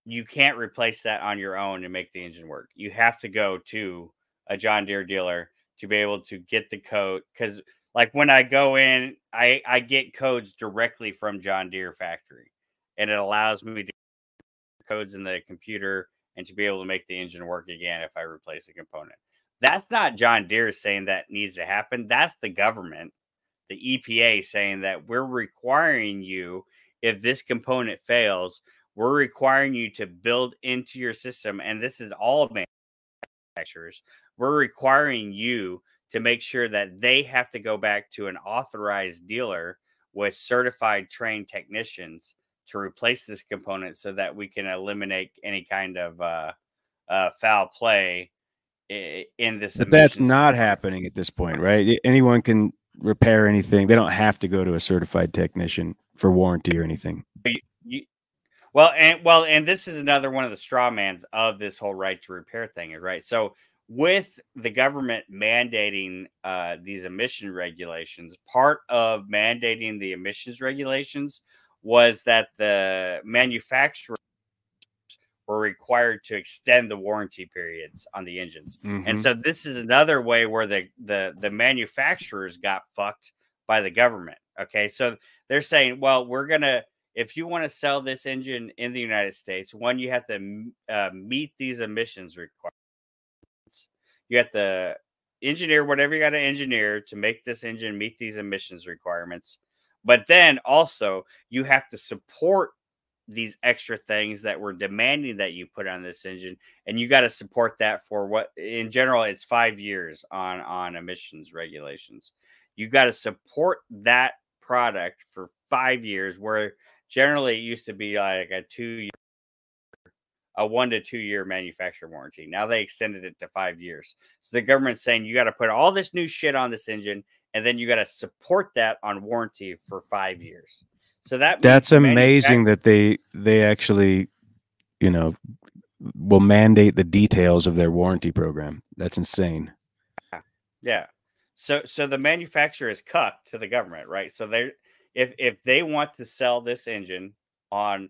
you can't replace that on your own and make the engine work. You have to go to a John Deere dealer to be able to get the code. Because like when I go in, I get codes directly from John Deere factory, and it allows me to get codes in the computer and to be able to make the engine work again if I replace a component. That's not John Deere saying that needs to happen. That's the government, the EPA, saying that we're requiring you, if this component fails, we're requiring you to build into your system, and this is all manufacturers, we're requiring you to make sure that they have to go back to an authorized dealer with certified trained technicians to replace this component so that we can eliminate any kind of foul play in this. But that's not happening at this point, right? Anyone can repair anything. They don't have to go to a certified technician for warranty or anything. And this is another one of the straw mans of this whole right to repair thing, right? So with the government mandating these emission regulations, part of mandating the emissions regulations was that the manufacturers were required to extend the warranty periods on the engines. And so this is another way where the manufacturers got fucked by the government. Okay, so they're saying, well, we're gonna, if you want to sell this engine in the United States, one, you have to meet these emissions requirements. You have to engineer whatever you got to engineer to make this engine meet these emissions requirements. But then also you have to support these extra things that we're demanding that you put on this engine, and you got to support that for what in general it's 5 years on emissions regulations. You got to support that product for 5 years, where generally it used to be like a 1 to 2 year manufacturer warranty. Now they extended it to 5 years. So the government's saying you got to put all this new shit on this engine, and then you got to support that on warranty for 5 years. So that's amazing that they actually, you know, will mandate the details of their warranty program. That's insane. Yeah. So the manufacturer is cucked to the government, right? So they if they want to sell this engine on,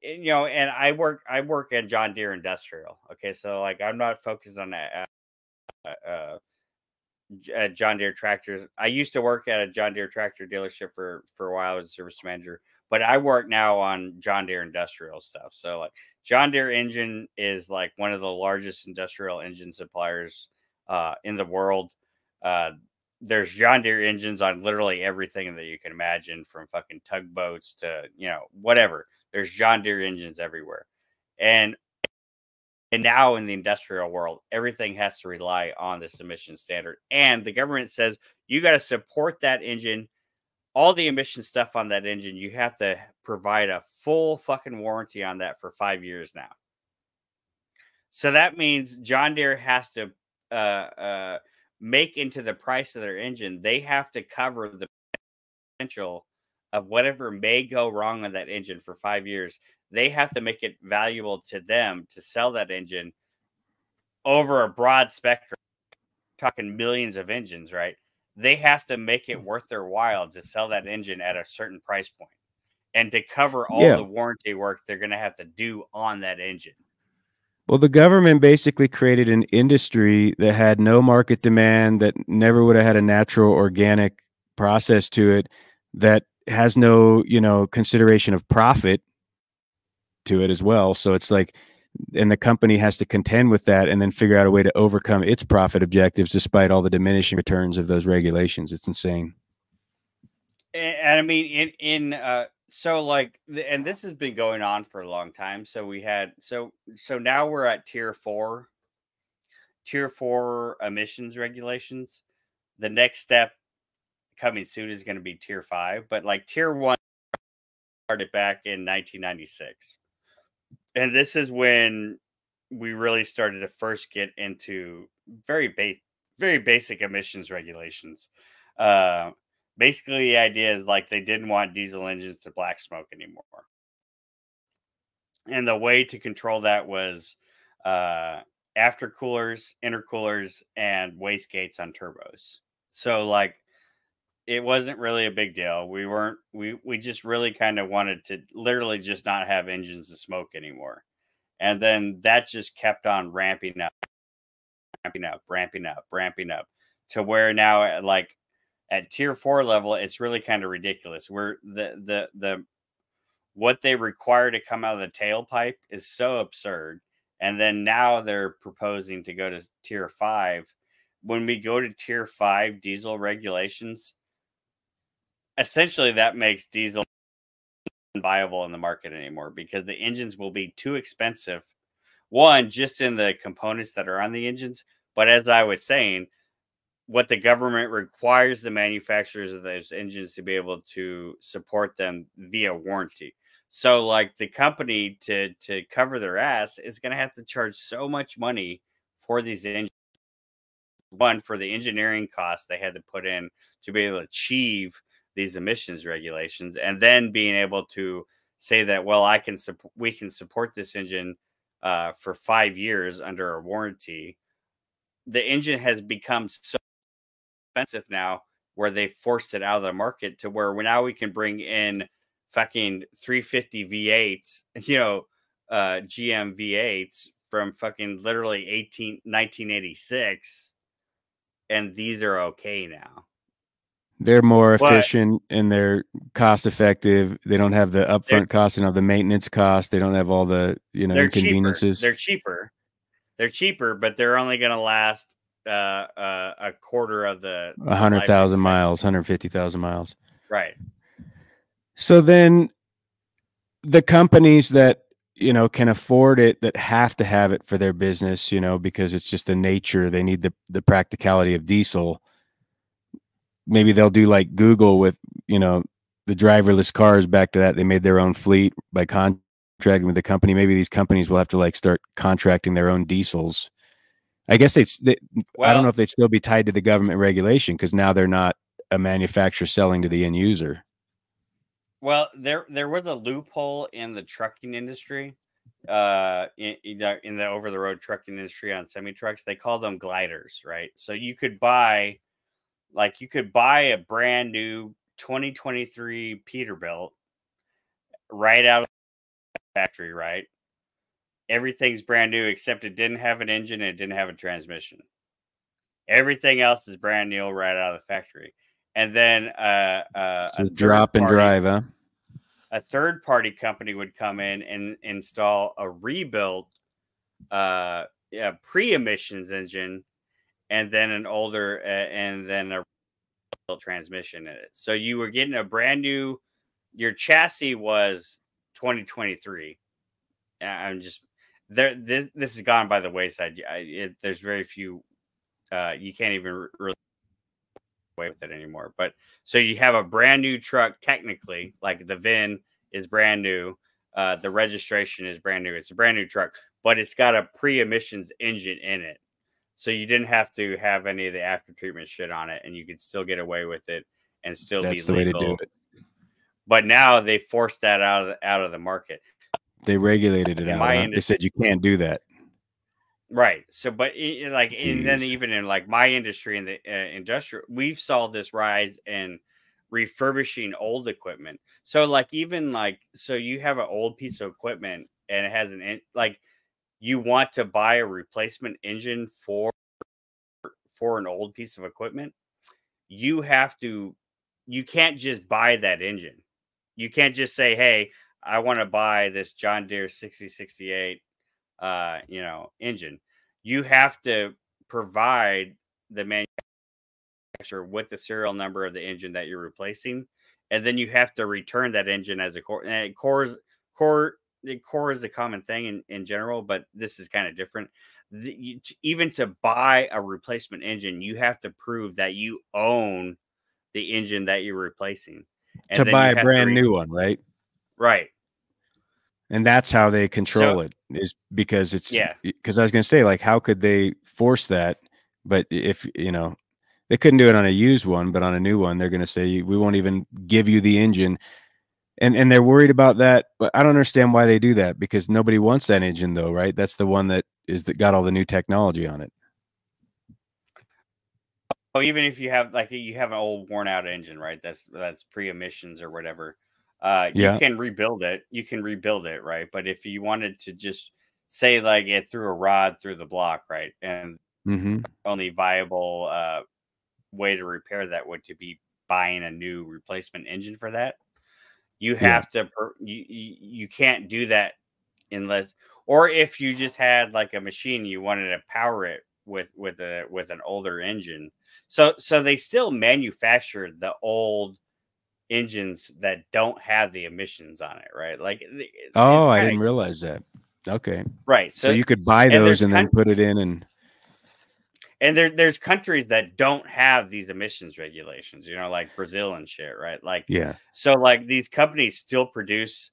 you know, and I work at John Deere Industrial. Okay, so like I'm not focused on John Deere tractors. I used to work at a John Deere tractor dealership for a while as a service manager, but I work now on John Deere Industrial stuff. So like John Deere engine is like one of the largest industrial engine suppliers in the world. There's John Deere engines on literally everything that you can imagine, from fucking tugboats to, you know, whatever. There's John Deere engines everywhere. And now in the industrial world, everything has to rely on this emission standard. And the government says you got to support that engine, all the emission stuff on that engine. You have to provide a full fucking warranty on that for 5 years now. So that means John Deere has to make into the price of their engine. They have to cover the potential of whatever may go wrong on that engine for 5 years. They have to make it valuable to them to sell that engine over a broad spectrum, talking millions of engines, right? They have to make it worth their while to sell that engine at a certain price point, and to cover all the warranty work they're going to have to do on that engine. Well, the government basically created an industry that had no market demand, that never would have had a natural organic process to it, that has no, you know, consideration of profit to it as well. So it's like, and the company has to contend with that and then figure out a way to overcome its profit objectives despite all the diminishing returns of those regulations. It's insane. And I mean, so like, and this has been going on for a long time. So we had, so now we're at tier 4 emissions regulations. The next step coming soon is going to be tier 5, but like tier 1 started back in 1996. And this is when we really started to first get into very basic emissions regulations. Basically, the idea is like they didn't want diesel engines to black smoke anymore. And the way to control that was aftercoolers, intercoolers, and wastegates on turbos. So like, it wasn't really a big deal. We just really kind of wanted to literally just not have engines to smoke anymore. And then that just kept on ramping up to where now at tier 4 level, it's really kind of ridiculous. Where the what they require to come out of the tailpipe is so absurd. And then now they're proposing to go to tier 5. When we go to tier 5 diesel regulations, essentially that makes diesel unviable in the market anymore, because the engines will be too expensive. One, just in the components that are on the engines. But as I was saying, what the government requires the manufacturers of those engines to be able to support them via warranty. So like the company to cover their ass is going to have to charge so much money for these engines. One, for the engineering costs they had to put in to be able to achieve these emissions regulations, and then being able to say that, well, we can support this engine for 5 years under a warranty. The engine has become so expensive now, where they forced it out of the market, to where now we can bring in fucking 350 V8s, you know, GM V8s from fucking literally 1986, and these are okay now. They're more efficient and they're cost effective. They don't have the upfront cost and all the maintenance cost. They don't have all the, you know, inconveniences. They're cheaper, but they're only going to last a quarter of the 100,000 miles, 150,000 miles. Right. So then the companies that, you know, can afford it, that have to have it for their business, you know, because it's just the nature, they need the practicality of diesel. Maybe they'll do like Google with, you know, the driverless cars. Back to that, they made their own fleet by contracting with the company. Maybe these companies will have to like start contracting their own diesels. I guess I don't know if they'd still be tied to the government regulation, because now they're not a manufacturer selling to the end user. Well, there was a loophole in the trucking industry, in the over the road trucking industry on semi trucks. They call them gliders, right? So you could buy a brand new 2023 Peterbilt right out of the factory, right? Everything's brand new except it didn't have an engine and it didn't have a transmission. Everything else is brand new right out of the factory. And then So drop and drive, huh? A third party company would come in and install a rebuilt pre-emissions engine, and then an older and then a transmission in it. So you were getting a brand new, your chassis was 2023. I'm just there. This has gone by the wayside. There's very few. You can't even really away with it anymore. But so you have a brand new truck, technically, like the VIN is brand new. The registration is brand new. It's a brand new truck, but it's got a pre-emissions engine in it. So you didn't have to have any of the after treatment shit on it, and you could still get away with it and still That's be the legal. way to do it. But now they forced that out of the market. They regulated it out. Huh? They said you can't do that. Right. So, but and then even in like my industry, in the industrial, we've saw this rise in refurbishing old equipment. So like, even like, so you have an old piece of equipment and it has like, you want to buy a replacement engine for an old piece of equipment. You can't just buy that engine. You can't just say, hey, I want to buy this John Deere 6068 engine. You have to provide the manufacturer with the serial number of the engine that you're replacing, and then you have to return that engine as a core. And core is a common thing in general, but this is kind of different. Even to buy a replacement engine, you have to prove that you own the engine that you're replacing, and to then buy you a have brand new one, right? Right. And that's how they control it, is because it's, because I was going to say, like, how could they force that? But if, you know, they couldn't do it on a used one, but on a new one, they're going to say, we won't even give you the engine. And they're worried about that. But I don't understand why they do that, because nobody wants that engine though, right? That's the one that got all the new technology on it. Oh, even if you have an old worn out engine, right? That's pre-emissions or whatever. You can rebuild it. You can rebuild it, right? But if you wanted to just say like it threw a rod through the block, right? And only viable way to repair that would to be buying a new replacement engine for that. You have to you can't do that unless, or if you just had like a machine, you wanted to power it with an older engine. So they still manufacture the old engines that don't have the emissions on it, right? Like, I didn't realize that. Okay, right. So you could buy those and then put it in, and there's countries that don't have these emissions regulations, you know, like Brazil and shit, right? Like, so like these companies still produce.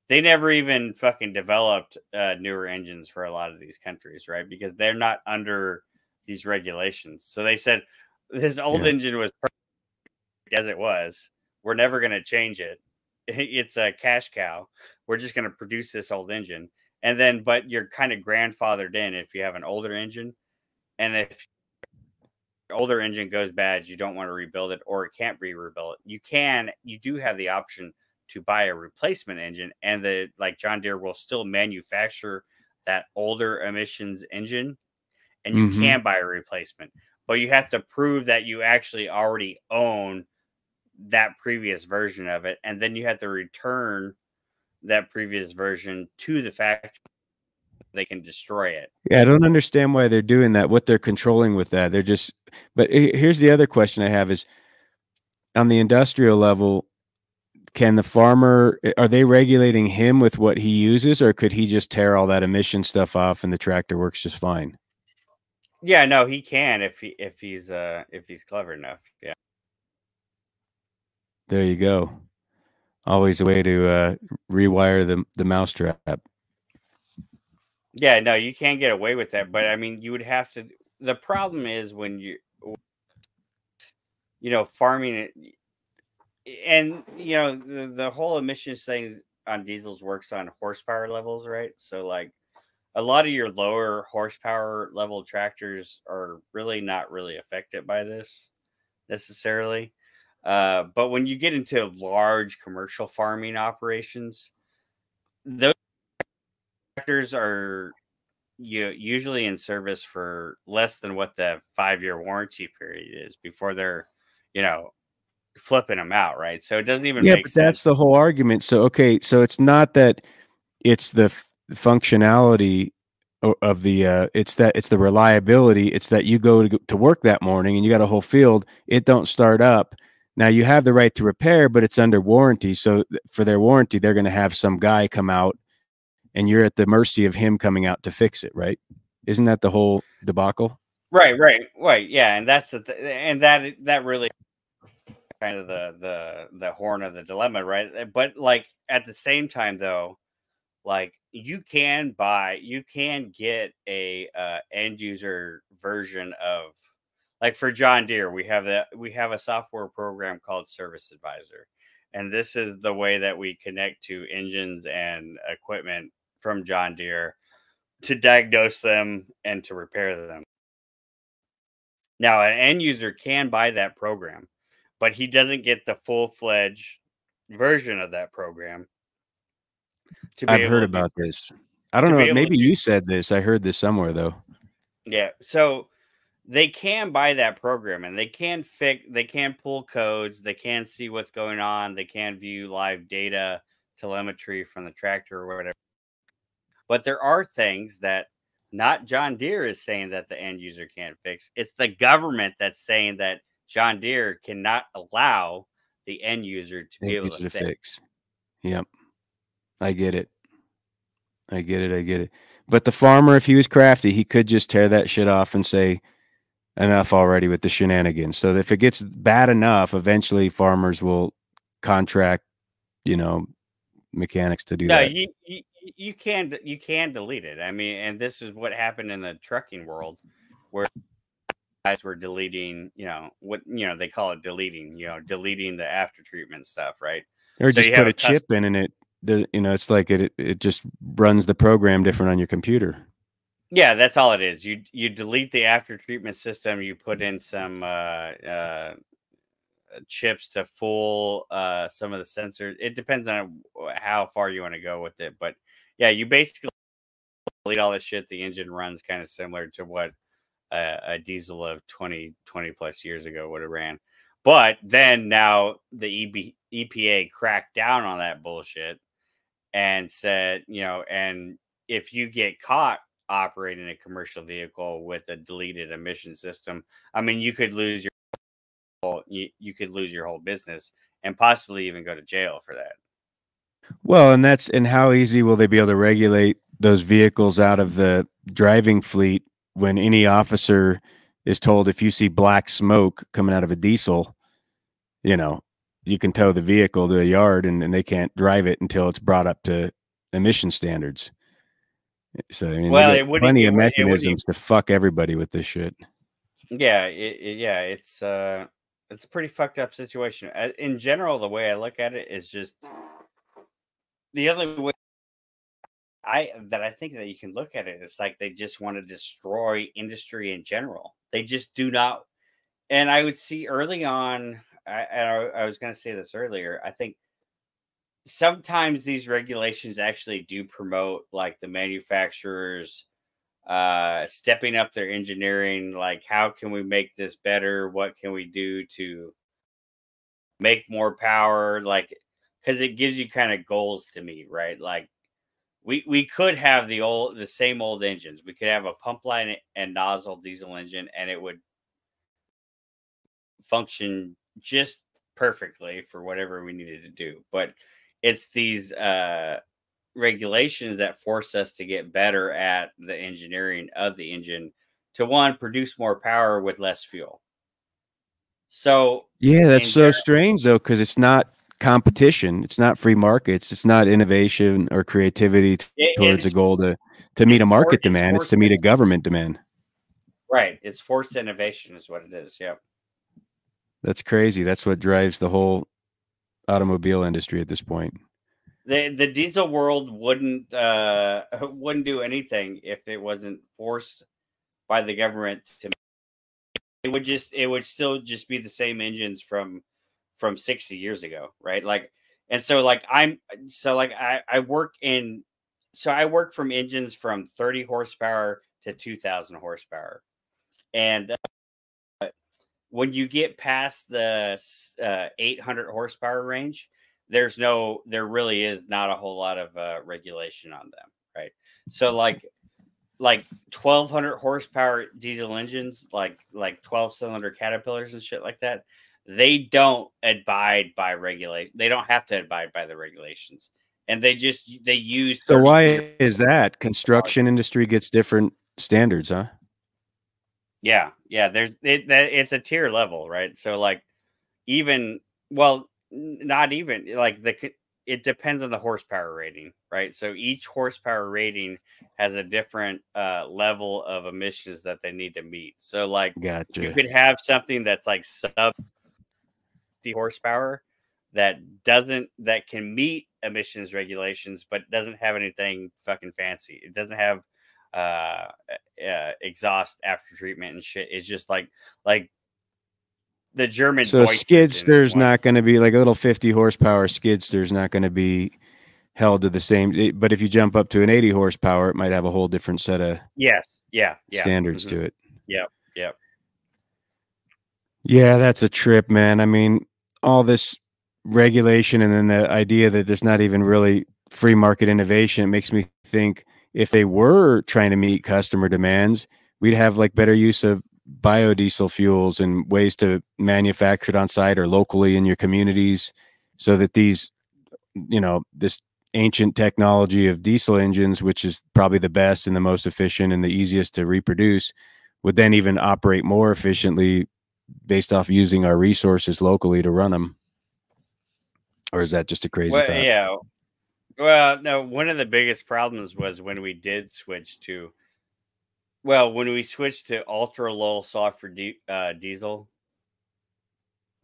They never even fucking developed newer engines for a lot of these countries, right? Because they're not under these regulations. So they said this old engine was perfect as it was. We're never going to change it. It's a cash cow. We're just going to produce this old engine. And then, but you're kind of grandfathered in if you have an older engine. And if your older engine goes bad, you don't want to rebuild it, or it can't be rebuilt. You do have the option to buy a replacement engine, and like John Deere will still manufacture that older emissions engine, and you can buy a replacement, but you have to prove that you actually already own that previous version of it, and then you have to return that previous version to the factory. They can destroy it. Yeah, I don't understand why they're doing that, what they're controlling with that. They're just, but here's the other question I have is, on the industrial level, can the farmer, are they regulating him with what he uses, or could he just tear all that emission stuff off and the tractor works just fine? Yeah, no, he can if he's clever enough. Yeah. There you go. Always a way to rewire the mousetrap. Yeah, no, you can't get away with that. But I mean, you would have to. The problem is when farming it, and the whole emissions thing on diesels works on horsepower levels, right? So like a lot of your lower horsepower level tractors are really not really affected by this necessarily. But when you get into large commercial farming operations, those tractors are usually in service for less than what the 5-year warranty period is before they're, flipping them out, right? So it doesn't even Yeah, make but sense. that's the whole argument. So, okay, so it's not that it's the functionality of the it's the reliability. It's that you go to work that morning and you got a whole field, it don't start up. Now you have the right to repair, but it's under warranty. So for their warranty, they're going to have some guy come out and you're at the mercy of him coming out to fix it, right? Isn't that the whole debacle? Right. Yeah, and that's and that really kind of the horn of the dilemma, right? But like at the same time though, like you can get a end user version of, like for John Deere, we have a software program called Service Advisor, and this is the way that we connect to engines and equipment from John Deere to diagnose them and to repair them. Now, an end user can buy that program, but he doesn't get the full-fledged version of that program to be I've able heard to do, about this. I don't to be know. able to Maybe do. you said this. I heard this somewhere though. Yeah. So they can buy that program and they can pull codes, they can see what's going on, they can view live data, telemetry from the tractor or whatever. But there are things that not John Deere is saying that the end user can't fix. It's the government that's saying that John Deere cannot allow the end user to be able to fix. Yep. I get it. I get it. But the farmer, if he was crafty, he could just tear that shit off and say, enough already with the shenanigans. So if it gets bad enough, eventually farmers will contract, mechanics to do No, that. you can delete it. I mean, and this is what happened in the trucking world, where guys were deleting, what they call it deleting, deleting the after treatment stuff, right? Or So just you put have a chip in and it's like it just runs the program different on your computer. Yeah, that's all it is. You delete the after treatment system. You put in some chips to fool some of the sensors. It depends on how far you want to go with it, but yeah, you basically delete all this shit. The engine runs kind of similar to what a diesel of 20 plus years ago would have ran. But then now the EPA cracked down on that bullshit and said, and if you get caught operating a commercial vehicle with a deleted emission system, I mean, you could lose your whole business and possibly even go to jail for that. Well, and how easy will they be able to regulate those vehicles out of the driving fleet when any officer is told if you see black smoke coming out of a diesel, you can tow the vehicle to a yard and they can't drive it until it's brought up to emission standards. So, I mean, Well, they got plenty of mechanisms to fuck everybody with this shit. Yeah, it's a pretty fucked up situation. In general, the way I look at it is just the other way I think that you can look at it is like they just want to destroy industry in general. They just do not. And I would see early on, I was going to say this earlier, I think sometimes these regulations actually do promote like the manufacturers stepping up their engineering, like how can we make this better, what can we do to make more power, like because it gives you kind of goals to meet, right? Like we could have the same old engines. We could have a pump line and nozzle diesel engine and it would function just perfectly for whatever we needed to do. But it's these regulations that force us to get better at the engineering of the engine to, one, produce more power with less fuel. So Yeah, that's in so general, strange though, because it's not competition, it's not free markets, it's not innovation or creativity towards a it's goal to meet a market it's demand. It's forced to meet a government demand. right. It's forced innovation is what it is. Yep. That's crazy. That's what drives the whole automobile industry at this point. The diesel world wouldn't wouldn't do anything if it wasn't forced by the government to. It would still just be the same engines from 60 years ago, right? Like, and so like I work in, so I work from engines from 30 horsepower to 2000 horsepower, and when you get past the 800 horsepower range, there really is not a whole lot of regulation on them, right? So like 1200 horsepower diesel engines, like 12-cylinder Caterpillars and shit like that, they don't abide by regulation. They don't have to abide by the regulations, and they use So 30 why is that? Construction industry gets different standards, huh? Yeah, it's a tier level, right? So like even well, not even like it depends on the horsepower rating, right? So each horsepower rating has a different level of emissions that they need to meet. So like you Gotcha. could have something that's like sub 50 horsepower that can meet emissions regulations but doesn't have anything fucking fancy. It doesn't have exhaust after treatment and shit. It's just like the German So a Deutz engine is skidster's one. not going to be like a little 50 horsepower skidster's not going to be held to the same. But if you jump up to an 80 horsepower, it might have a whole different set of Yes. Yeah. standards Mhm. to it. Yep. Yeah, that's a trip, man. I mean, all this regulation and then the idea that there's not even really free market innovation, it makes me think if they were trying to meet customer demands, we'd have like better use of biodiesel fuels and ways to manufacture it on site or locally in your communities so that these, this ancient technology of diesel engines, which is probably the best and the most efficient and the easiest to reproduce, would then even operate more efficiently based off using our resources locally to run them. Or is that just a crazy Well, thought? yeah. Well, no, one of the biggest problems was when we did switch to, when we switched to ultra low sulfur diesel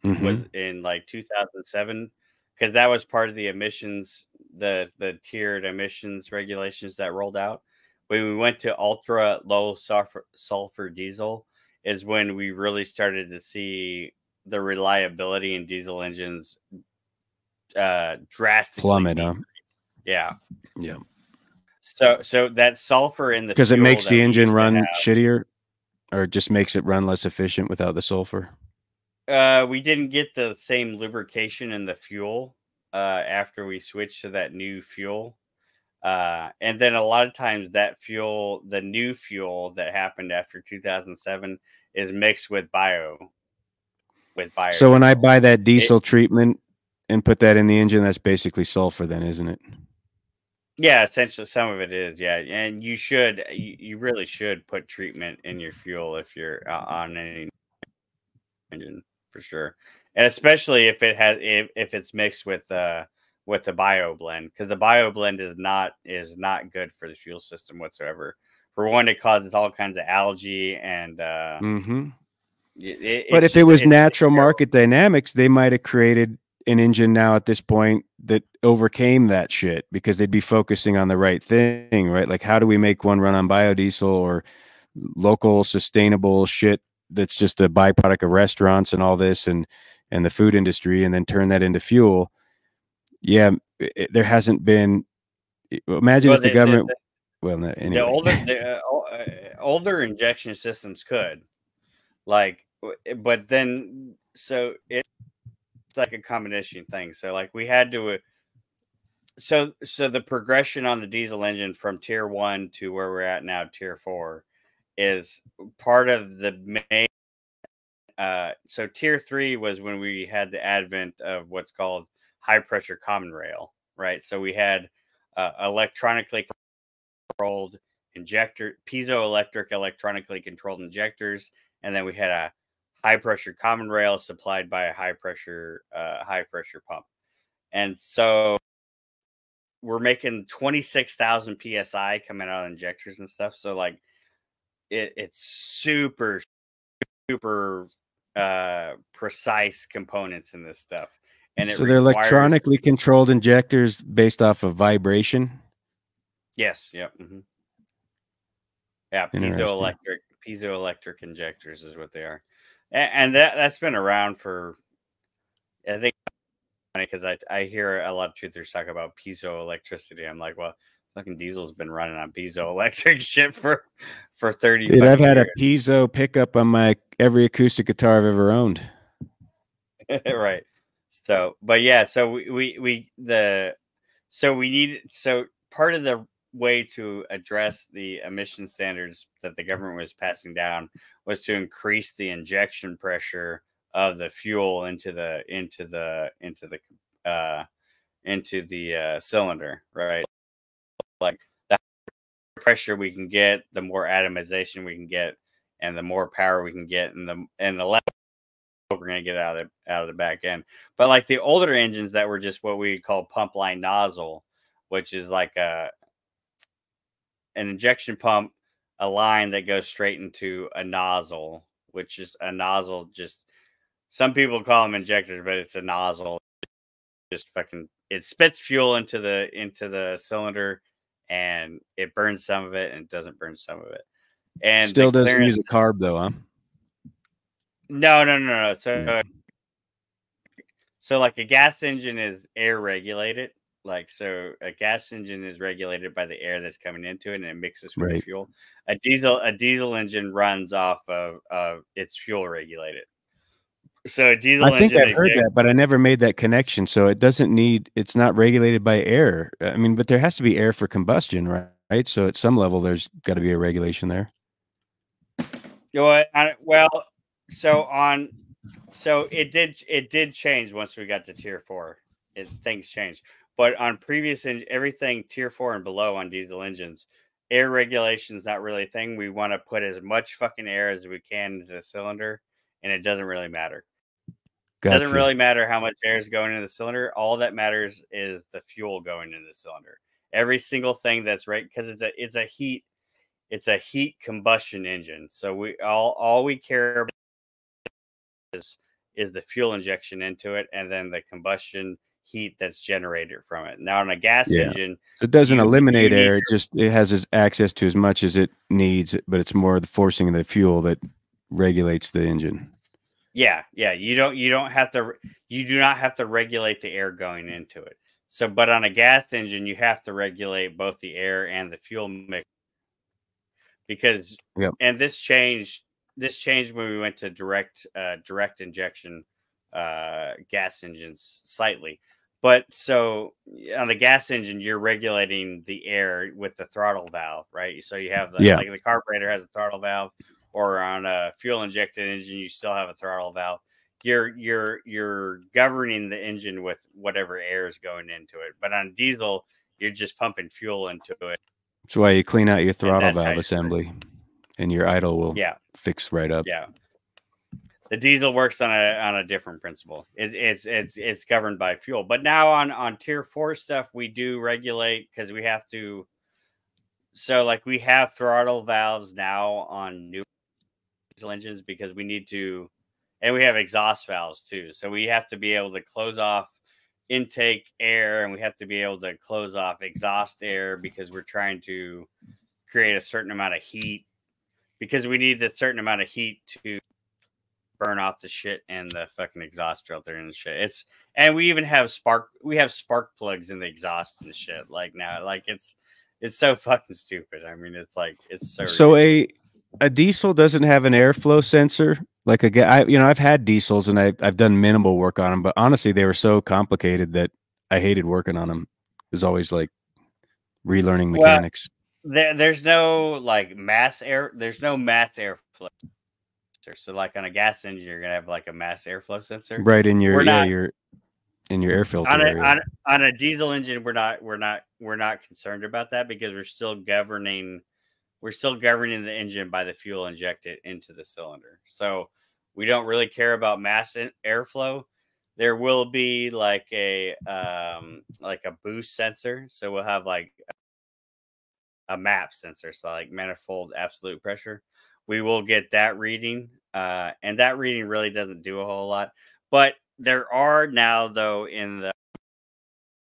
was in like 2007, because that was part of the emissions, the tiered emissions regulations that rolled out. When we went to ultra low sulfur diesel is when we really started to see the reliability in diesel engines drastically Plummet, huh? decrease. Yeah. Yeah. So that sulfur in the Because it fuel makes that the we engine used to run have, shittier, or it just makes it run less efficient without the sulfur. we didn't get the same lubrication in the fuel after we switched to that new fuel. And then a lot of times that fuel, the new fuel that happened after 2007, is mixed with So when I biodiesel. buy that diesel treatment and put that in the engine, that's basically sulfur then, isn't it? Yeah, essentially some of it is, yeah. And you really should put treatment in your fuel if you're on any engine for sure. And especially if if it's mixed with the bio blend, because the bio blend is not good for the fuel system whatsoever. For one, it causes all kinds of algae and But if it was natural market dynamics, they might have created an engine now at this point that overcame that shit because they'd be focusing on the right thing, right? Like, how do we make one run on biodiesel or local sustainable shit that's just a byproduct of restaurants and all this and the food industry, and then turn that into fuel? Yeah, there hasn't been. Imagine if the government. Well, no, anyway. The older injection systems could, but then it's like a combination thing. So like we had to. So the progression on the diesel engine from tier 1 to where we're at now, tier 4, is part of the main so tier 3 was when we had the advent of what's called high pressure common rail, right? So we had electronically controlled piezoelectric electronically controlled injectors, and then we had a high pressure common rail supplied by a high pressure pump. And so we're making 26,000 psi coming out of injectors and stuff. So like it's super precise components in this stuff. And it so they're electronically controlled injectors based off of vibration. Yes. Yep. Yeah. Piezoelectric injectors is what they are. And that's been around for, I think, because I hear a lot of truthers talk about piezoelectricity. I'm like, well, fucking Diesel's been running on piezoelectric shit for 30 Dude, I've had years. a piezo pickup on my every acoustic guitar I've ever owned. Right. So, but yeah, so part of the way to address the emission standards that the government was passing down was to increase the injection pressure of the fuel into the cylinder, right? Like the pressure we can get, the more atomization we can get, and the more power we can get, and the less we're going to get out of the back end. But like the older engines that were just what we call pump line nozzle, which is like an injection pump, a line that goes straight into a nozzle, which is a nozzle. Just some people call them injectors, but it's a nozzle. Just fucking, it spits fuel into the cylinder, and it burns some of it, and it doesn't burn some of it. And still doesn't use a carb though, huh? No. So like a gas engine is air regulated. Like, so a gas engine is regulated by the air that's coming into it, and it mixes with the fuel. A diesel engine runs off of it's fuel regulated. So a diesel engine, I think I've heard that, but I never made that connection. So it's not regulated by air. I mean, but there has to be air for combustion, right? So at some level, there's got to be a regulation there. So it did change once we got to tier 4. Things changed, but on previous everything tier 4 and below on diesel engines, air regulation is not really a thing. We want to put as much fucking air as we can into the cylinder, and it doesn't really matter. Gotcha. It doesn't really matter how much air is going into the cylinder. All that matters is the fuel going into the cylinder. Every single thing that's right, because it's a heat combustion engine. So we all we care about is the fuel injection into it, and then the combustion heat that's generated from it. Now on a gas engine, it doesn't eliminate air. It has access to as much as it needs, but it's more the forcing of the fuel that regulates the engine. Yeah. You do not have to regulate the air going into it. So, but on a gas engine, you have to regulate both the air and the fuel mix, because and this changed when we went to direct injection gas engines slightly. But so on the gas engine, you're regulating the air with the throttle valve, right? So you have like the carburetor has a throttle valve, or on a fuel injected engine, you still have a throttle valve. You're governing the engine with whatever air is going into it. But on diesel, you're just pumping fuel into it. That's why you clean out your throttle valve assembly, and your idle will fix right up. Yeah. The diesel works on a different principle. It's governed by fuel. But now on tier 4 stuff, we do regulate, because we have to. So like we have throttle valves now on new diesel engines, because we need to, and we have exhaust valves too. So we have to be able to close off intake air, and we have to be able to close off exhaust air, because we're trying to create a certain amount of heat, because we need a certain amount of heat to burn off the shit and the fucking exhaust filter and shit. And we even have spark plugs in the exhaust and shit. Like now, like it's so fucking stupid. I mean, it's so ridiculous. A diesel doesn't have an airflow sensor. Like I've had diesels and I've done minimal work on them, but honestly, they were so complicated that I hated working on them. It was always like relearning mechanics. There's no like mass airflow So like on a gas engine, you're gonna have like a mass airflow sensor. Right in your We're not your in your air filter on a area. on a diesel engine. We're not concerned about that because we're still governing the engine by the fuel injected into the cylinder. So we don't really care about mass airflow. There will be like a boost sensor. So we'll have like a MAP sensor, so like manifold absolute pressure. We will get that reading, and that reading really doesn't do a whole lot. But there are now, though, in the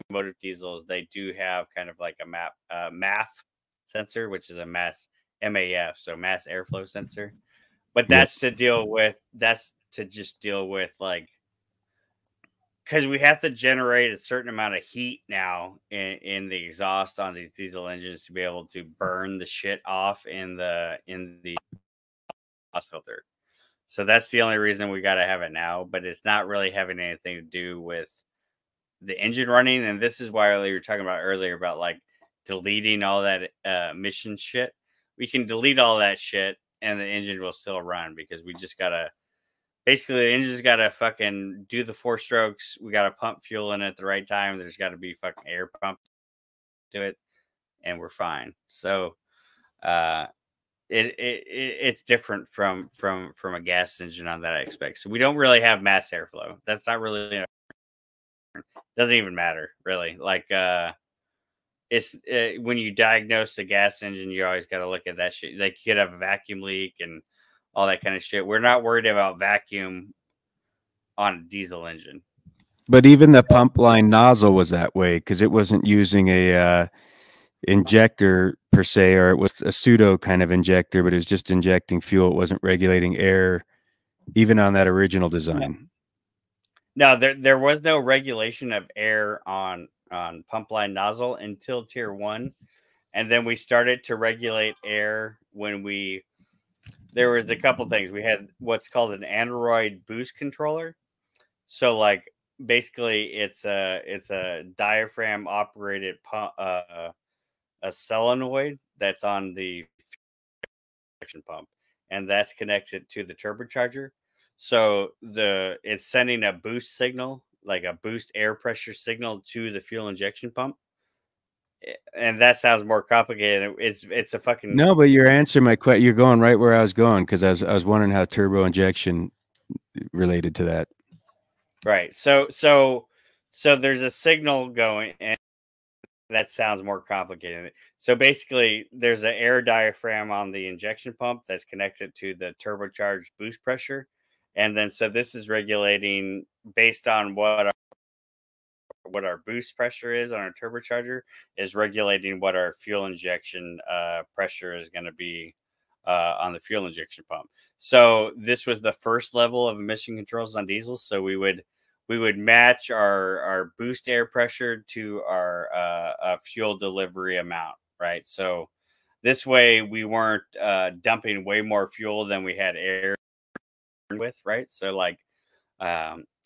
motor diesels, they do have kind of like a MAF sensor, which is a MAF, so mass airflow sensor. But that's to just deal with like, because we have to generate a certain amount of heat now in the exhaust on these diesel engines to be able to burn the shit off in the exhaust filter. So that's the only reason we got to have it now, but it's not really having anything to do with the engine running. And this is why we were talking about earlier about like deleting all that emission shit. We can delete all that shit and the engine will still run because we just got to basically, the engine's got to fucking do the 4 strokes. We got to pump fuel in at the right time. There's got to be fucking air pumped to it, and we're fine. So, it's different from a gas engine on that aspect. So we don't really have mass airflow. That's not really doesn't even matter really. Like it's when you diagnose a gas engine, you always got to look at that shit. Like you could have a vacuum leak and all that kind of shit. We're not worried about vacuum on a diesel engine. But even the pump line nozzle was that way because it wasn't using a injector per se, or it was a pseudo kind of injector, but it was just injecting fuel. It wasn't regulating air, even on that original design. No, there was no regulation of air on pump line nozzle until tier 1, and then we started to regulate air when there was a couple things. We had what's called an Android boost controller. So like basically it's a diaphragm operated pump, a solenoid that's on the injection pump, and that's connected to the turbocharger. So it's sending a boost signal, like a boost air pressure signal to the fuel injection pump. And that sounds more complicated. It's a fucking No, but you're answering my question. You're going right where I was going because I was wondering how turbo injection related to that. Right. So there's a signal going, and that sounds more complicated. So basically, there's an air diaphragm on the injection pump that's connected to the turbocharged boost pressure, and then so this is regulating based on what our boost pressure is on our turbocharger, is regulating what our fuel injection pressure is going to be on the fuel injection pump. So this was the first level of emission controls on diesels. So we would match our boost air pressure to our fuel delivery amount, right? So this way we weren't dumping way more fuel than we had air with, right? So like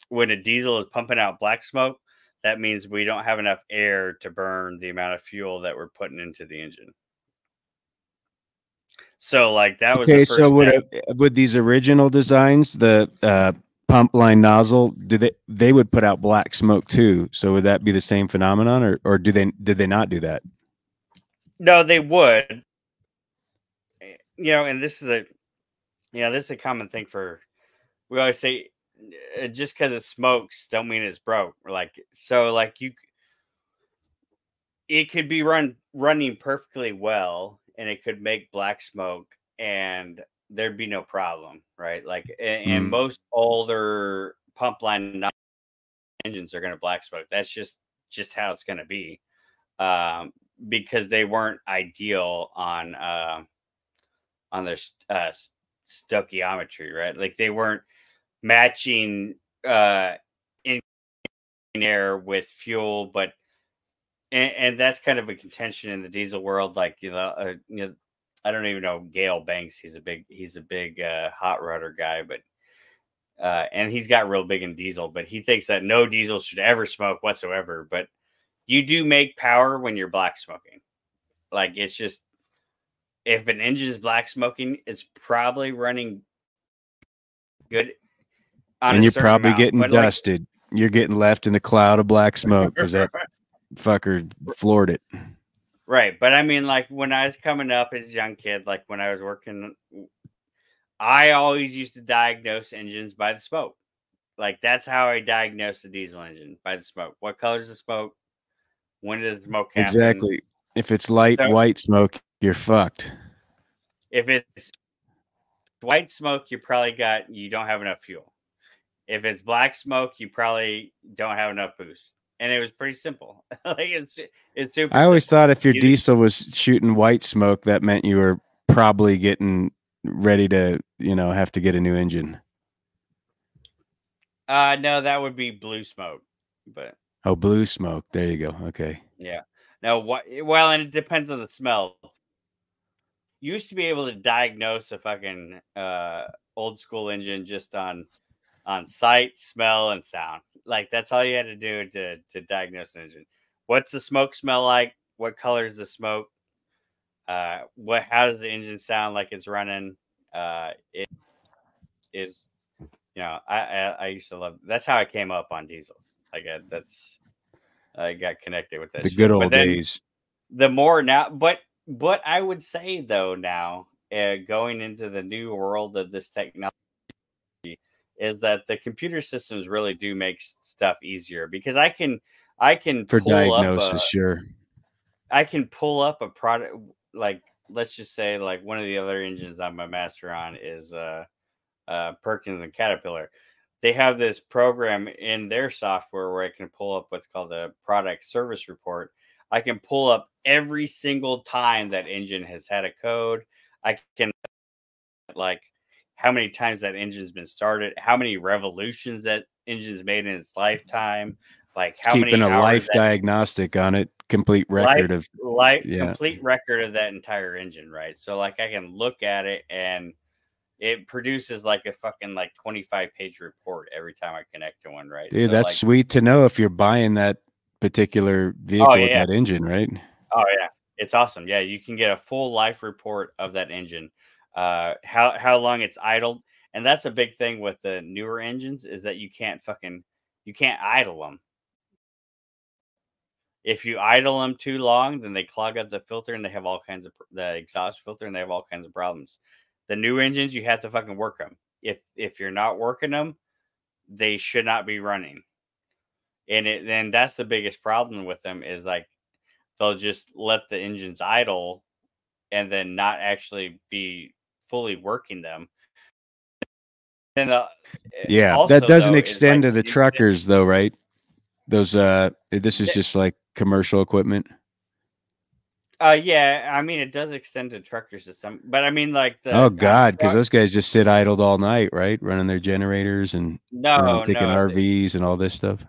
when a diesel is pumping out black smoke, that means we don't have enough air to burn the amount of fuel that we're putting into the engine. So like that was okay. The first So step. would these original designs, the pump line nozzle, they would put out black smoke too? So would that be the same phenomenon, or did they not do that? No, they would. And this is a common thing we always say, just because it smokes don't mean it's broke. It could be running perfectly well, and it could make black smoke, and there'd be no problem, right? Like, and most older pump line engines are going to black smoke. That's just how it's going to be, because they weren't ideal on their stoichiometry, right? Like they weren't matching in air with fuel, but and that's kind of a contention in the diesel world. Like I don't even know Gale Banks. He's a big hot rudder guy, but and he's got real big in diesel. But he thinks that no diesel should ever smoke whatsoever. But you do make power when you're black smoking. Like it's just, if an engine is black smoking, it's probably running good on And a you're certain probably amount, getting but like dusted. You're getting left in a cloud of black smoke because that fucker floored it. right. But I mean, like when I was coming up as a young kid, like when I was working, I always used to diagnose engines by the smoke. Like that's how I diagnosed the diesel engine, by the smoke. What color's the smoke? When does the smoke happen? Exactly. If it's light So white smoke, you're fucked. if it's white smoke, you don't have enough fuel. If it's black smoke, you probably don't have enough boost. And it was pretty simple. Like it's super I always simple. thought if your You- diesel was shooting white smoke, that meant you were probably getting ready to, have to get a new engine. No, that would be blue smoke. But Oh, blue smoke. There you go. Okay. yeah. No, well, and it depends on the smell. You used to be able to diagnose a fucking old school engine just on sight, smell, and sound. Like that's all you had to do to diagnose an engine. What's the smoke smell like? What color is the smoke? How does the engine sound like it's running? It is, I used to love. That's how I came up on diesels. I got connected with that The shit. good But old then days. the more now, but I would say though now, going into the new world of this technology, is that the computer systems really do make stuff easier because I can For pull up diagnosis, sure. a product, like let's just say like one of the other engines I'm a master on is Perkins and Caterpillar. They have this program in their software where I can pull up what's called a product service report. I can pull up every single time that engine has had a code. I can like how many times that engine's been started, how many revolutions that engine's made in its lifetime, like how Keeping many a hours life that diagnostic on it, complete record of yeah. complete record of that entire engine, right? So like I can look at it and it produces like a fucking like 25-page report every time I connect to one, right? Dude, So that's like, sweet to know if you're buying that particular vehicle with yeah. that engine, right? Oh yeah, it's awesome. Yeah, you can get a full life report of that engine, how long it's idled, and that's a big thing with the newer engines is that you can't idle them. If you idle them too long, then they clog up the filter and they have all kinds of the exhaust filter and they have all kinds of problems. The new engines, you have to fucking work them. If you're not working them, they should not be running. And then that's the biggest problem with them is like they'll just let the engines idle and then not actually be fully working them. And Yeah, also, that doesn't though, is like extend to the truckers though, right? Those this is just like commercial equipment. Yeah, I mean it does extend to truckers to some, but I mean like Oh God, because those guys just sit idled all night, right? Running their generators and taking RVs and all this stuff.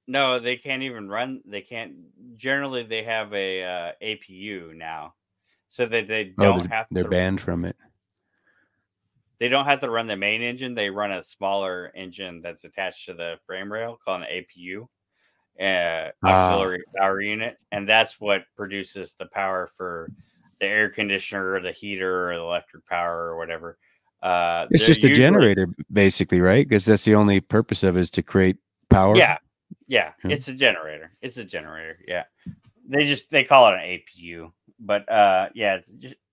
No, they can't even run. They can't. Generally, they have a APU now, so that they don't have they're to. banned from it. They don't have to run the main engine. They run a smaller engine that's attached to the frame rail called an APU, auxiliary power unit, and that's what produces the power for the air conditioner or the heater or the electric power or whatever. It's just a generator, basically, right? Because that's the only purpose of it is to create power. Yeah, it's a generator. It's a generator. Yeah, they call it an APU, but yeah,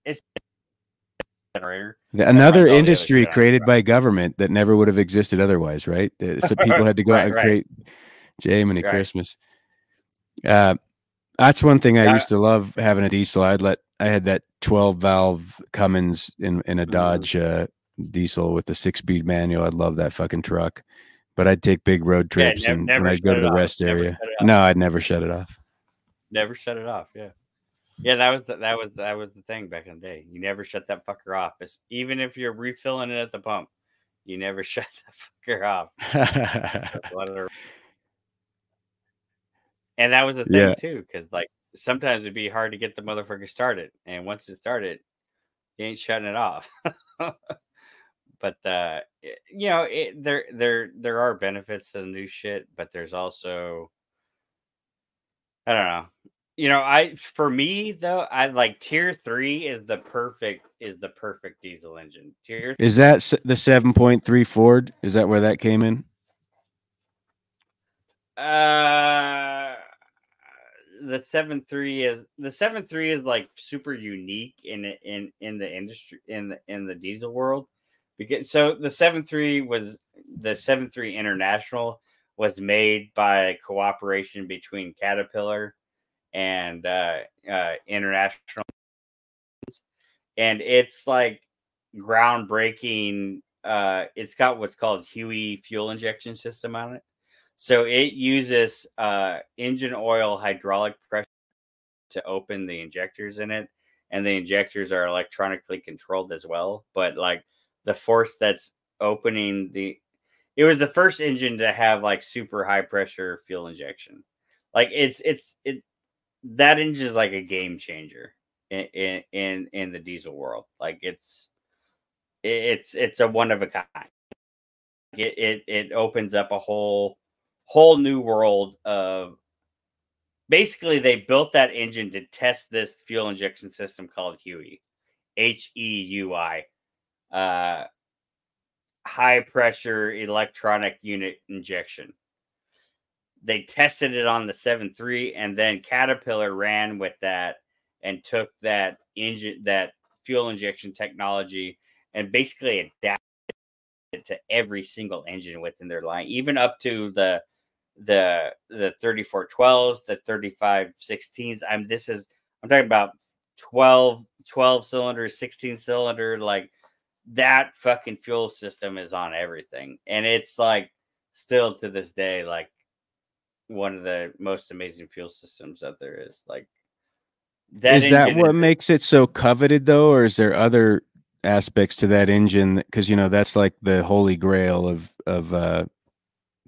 it's a generator. Another industry created by government that never would have existed otherwise, right? So people had to go out and create Jiminy Christmas. That's one thing I used to love having a diesel. I had that 12-valve Cummins in a Dodge diesel with the 6-speed manual. I'd love that fucking truck. But I'd take big road trips and when I'd go to the rest area. No, I'd never shut it off. Never shut it off. Yeah. Yeah, that was the thing back in the day. You never shut that fucker off. Even if you're refilling it at the pump, you never shut that fucker off. And that was the thing too, because like sometimes it'd be hard to get the motherfucker started, and once it started, you ain't shutting it off. But you know, there are benefits to the new shit, but there's also, I don't know. You know, for me though, I like tier 3 is the perfect diesel engine. Is that the 7.3 Ford? Is that where that came in? The 7.3 is like super unique in the industry in the diesel world, because so the 7.3 International was made by a cooperation between Caterpillar and International, and it's like groundbreaking. It's got what's called Huey fuel injection system on it. So it uses engine oil hydraulic pressure to open the injectors in it, and the injectors are electronically controlled as well. But like the force that's opening it was the first engine to have like super high pressure fuel injection. Like that engine is like a game changer in the diesel world. Like it's a one of a kind. It opens up a whole new world of. Basically, they built that engine to test this fuel injection system called HEUI, HEUI, high pressure electronic unit injection. They tested it on the 7.3, and then Caterpillar ran with that and took that fuel injection technology and basically adapted it to every single engine within their line, even up to the 3412s, the 3516s. I'm talking about 12 cylinder, 16 cylinder, like that fucking fuel system is on everything. And it's like still to this day, like one of the most amazing fuel systems that there is. Like Is that what makes it so coveted though, or is there other aspects to that engine? Because that's like the holy grail of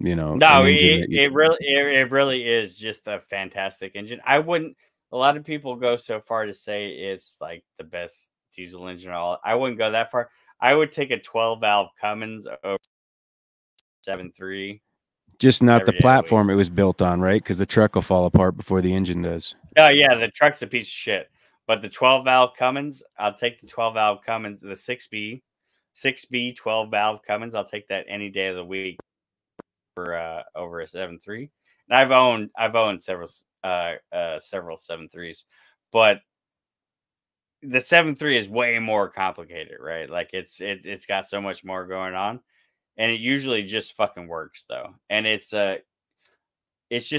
no, it really is just a fantastic engine. A lot of people go so far to say it's like the best diesel engine. I wouldn't go that far. I would take a 12-valve Cummins over 7.3. Just not the platform it was built on, right? Because the truck will fall apart before the engine does. Oh yeah, the truck's a piece of shit. But the 12-valve Cummins, I'll take the 12-valve Cummins, the 6B 12-valve Cummins. I'll take that any day of the week for over a 7.3. And I've owned several 7.3s, but the 7.3 is way more complicated, right? Like it's got so much more going on, and it usually just fucking works though. And it's just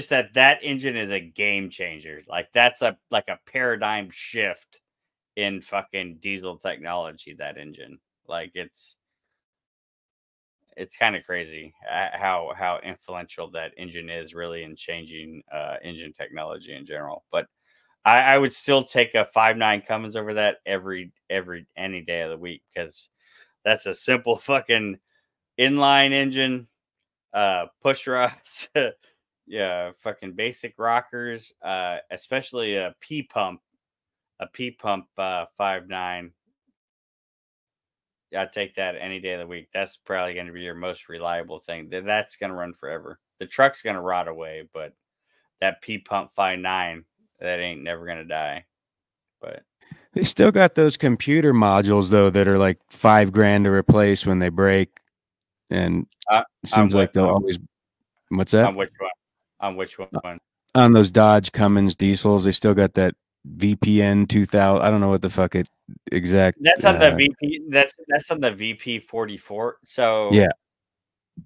that engine is a game changer. Like that's a paradigm shift in fucking diesel technology. That engine, like it's kind of crazy how influential that engine is really in changing engine technology in general. But I would still take a 5.9 Cummins over that any day of the week, because that's a simple fucking inline engine, push rods, yeah, fucking basic rockers, especially a P pump 5.9. I'd take that any day of the week. That's probably going to be your most reliable thing. That's going to run forever. The truck's going to rot away, but that P pump 5.9, that ain't never going to die. But they still got those computer modules though that are like $5,000 to replace when they break, and it seems like they'll always. What's that? On which one? On which one? On those Dodge Cummins diesels, they still got that VPN 2000. I don't know what the fuck it exact. That's on the VP. That's on the VP 44. So yeah,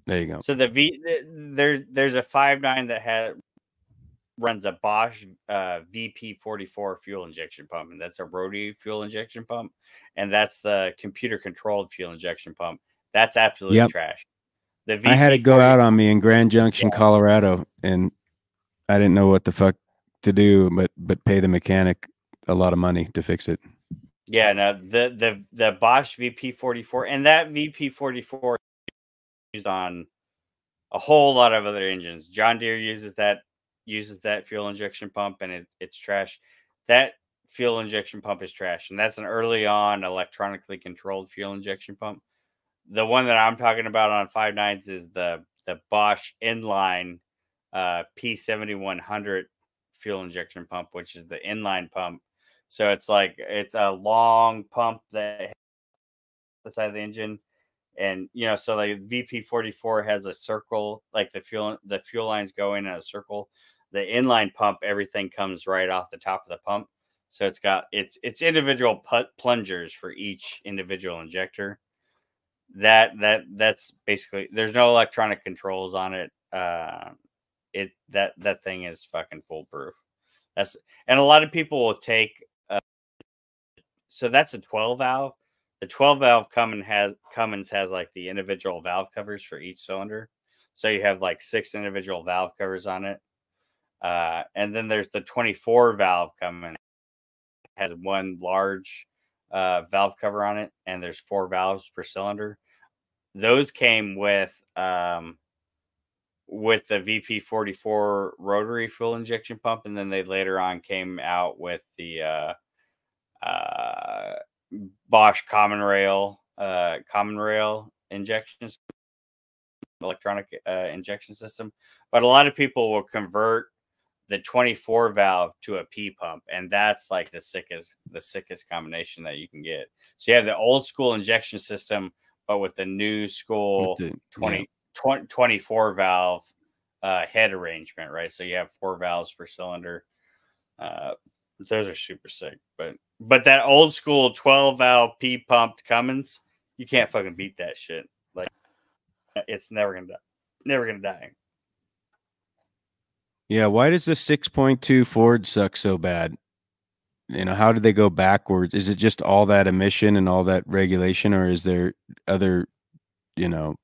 there you go. So there's a 5.9 that runs a Bosch VP 44 fuel injection pump, and that's a rotary fuel injection pump, and that's the computer controlled fuel injection pump. That's absolute trash. I had it go out on me in Grand Junction, Colorado, and I didn't know what the fuck to do, but pay the mechanic a lot of money to fix it. Yeah, no, the Bosch VP 44, and that VP 44 used on a whole lot of other engines. John Deere uses that fuel injection pump, and it's trash. That fuel injection pump is trash, and that's an early on electronically controlled fuel injection pump. The one that I'm talking about on 5.9s is the Bosch inline P7100 fuel injection pump, which is the inline pump. So it's like it's a long pump that hits the side of the engine, and so like VP44 has a circle, like the fuel lines go in a circle. The inline pump, everything comes right off the top of the pump, so it's got it's individual plungers for each individual injector. That's basically, there's no electronic controls on it. That thing is fucking foolproof. And a lot of people will take so that's a 12 valve. The 12 valve Cummins has like the individual valve covers for each cylinder, so you have like 6 individual valve covers on it. And then there's the 24 valve Cummins, has one large valve cover on it, and there's 4 valves per cylinder. Those came with the VP44 rotary fuel injection pump, and then they later on came out with the Bosch common rail injection electronic injection system. But a lot of people will convert the 24 valve to a P pump, and that's like the sickest combination that you can get. So you have the old school injection system, but with the new school 24 valve head arrangement, right? So you have 4 valves per cylinder. Those are super sick, but that old school 12 valve P pumped Cummins, you can't fucking beat that shit. Like, it's never gonna die. Yeah, why does the 6.2 Ford suck so bad? How did they go backwards? Is it just all that emission and all that regulation, or is there other,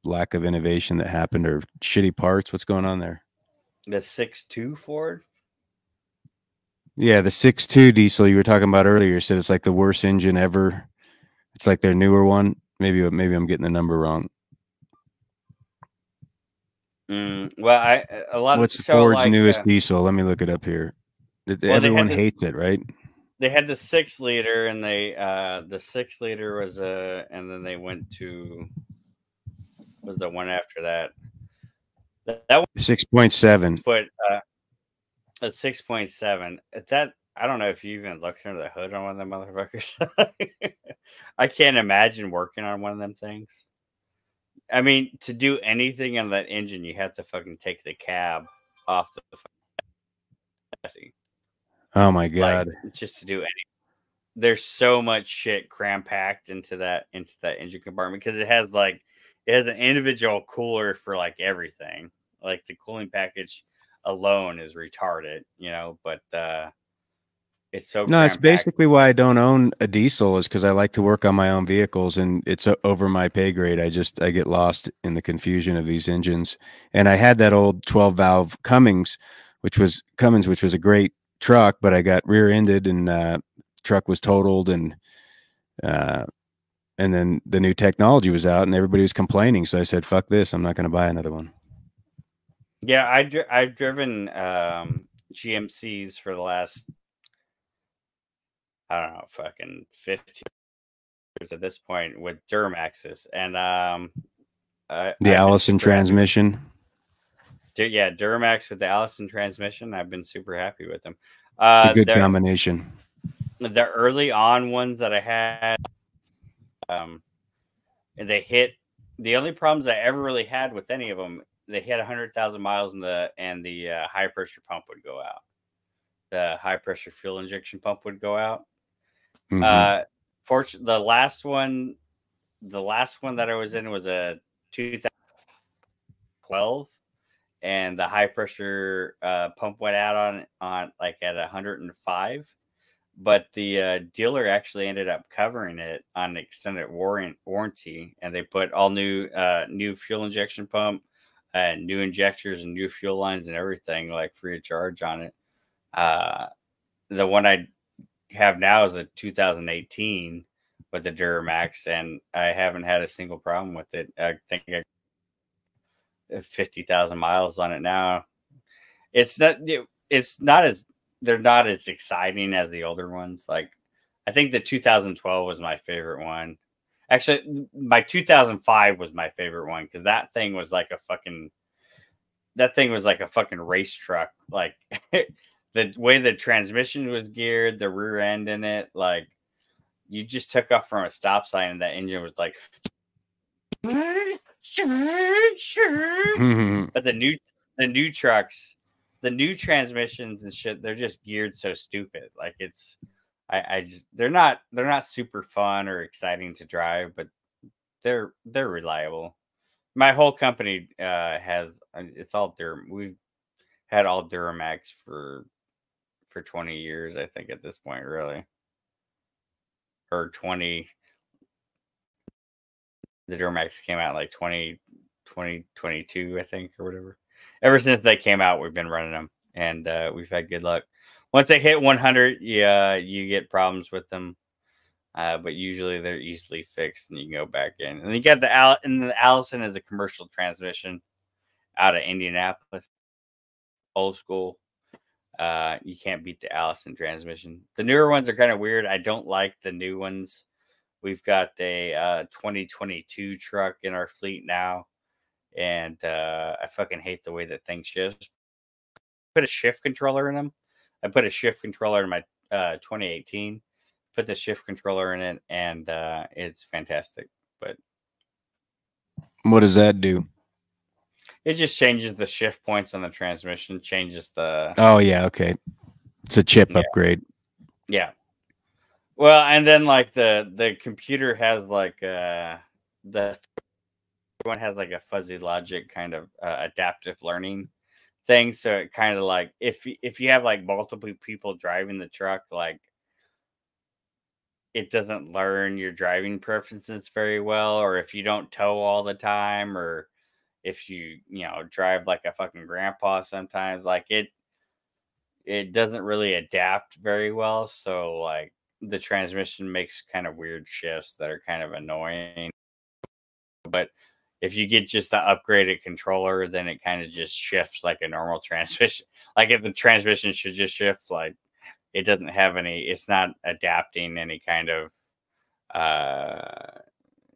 lack of innovation that happened, or shitty parts? What's going on there? The 6.2 Ford? Yeah, the 6.2 diesel you were talking about earlier said it's like the worst engine ever. It's like their newer one. Maybe I'm getting the number wrong. Well, What's Ford's newest diesel? Let me look it up here. Everyone hates it, right? They had the 6 liter, and the 6 liter was and then they went to was the one after that. That was 6.7. But at 6.7, that I don't know if you even looked under the hood on one of them motherfuckers. I can't imagine working on one of them things. I mean, to do anything on that engine, you have to fucking take the cab off the chassis. Oh my god! Like, just to do anything. There's so much shit cram packed into that engine compartment, because it has an individual cooler for like everything. Like the cooling package alone is retarded, but it's so no, it's basically why I don't own a diesel, is because I like to work on my own vehicles, and it's over my pay grade. I get lost in the confusion of these engines. And I had that old 12 valve Cummins, which was a great truck, but I got rear-ended, and truck was totaled, and then the new technology was out, and everybody was complaining. So I said, "Fuck this! I'm not going to buy another one." Yeah, I've driven GMCs for the last, I don't know, fucking 15 years at this point, with Duramaxes, and the Allison transmission. Yeah, Duramax with the Allison transmission. I've been super happy with them. It's a good combination. The early on ones that I had, and they hit. The only problems I ever really had with any of them, they hit 100,000 miles, and the high pressure pump would go out. The high pressure fuel injection pump would go out. Mm-hmm. Fortunately, the last one that I was in was a 2012, and the high pressure pump went out on like at 105. But the dealer actually ended up covering it on extended warranty, and they put all new fuel injection pump, new injectors, and new fuel lines and everything, like free of charge on it. The one I have now is a 2018 with the Duramax, and I haven't had a single problem with it. I think I have 50,000 miles on it now. They're not as exciting as the older ones. Like, I think the 2012 was my favorite one. Actually, my 2005 was my favorite one, because that thing was like a fucking race truck. Like, the way the transmission was geared, the rear end in it, like you just took off from a stop sign and that engine was like but the new trucks, the new transmissions and shit, they're just geared so stupid. Like it's I just they're not super fun or exciting to drive, but they're reliable. My whole company has it's all we've had all Duramax for 20 years, I think, at this point, really. Or 20. The Duramax came out like 2022, I think, or whatever. Ever since they came out, we've been running them, and we've had good luck. Once they hit 100, yeah, you get problems with them, but usually they're easily fixed, and you can go back in. And you got the Allison is a commercial transmission out of Indianapolis, old school. You can't beat the Allison transmission. The newer ones are kind of weird. I don't like the new ones. We've got a 2022 truck in our fleet now, and I fucking hate the way that thing shifts. Put a shift controller in them. I put a shift controller in my 2018. Put the shift controller in it, and it's fantastic. But what does that do? It just changes the shift points on the transmission. Changes the. Oh yeah, okay. It's a chip upgrade. Yeah. Well, and then like the computer has like the one has like a fuzzy logic kind of adaptive learning thing. So it kind of like if you have like multiple people driving the truck, like it doesn't learn your driving preferences very well, or if you don't tow all the time, or if you drive like a fucking grandpa sometimes, like it doesn't really adapt very well. So like the transmission makes kind of weird shifts that are kind of annoying. But if you get just the upgraded controller, then it kind of just shifts like a normal transmission. Like if the transmission should just shift, like it doesn't have any, it's not adapting any kind of,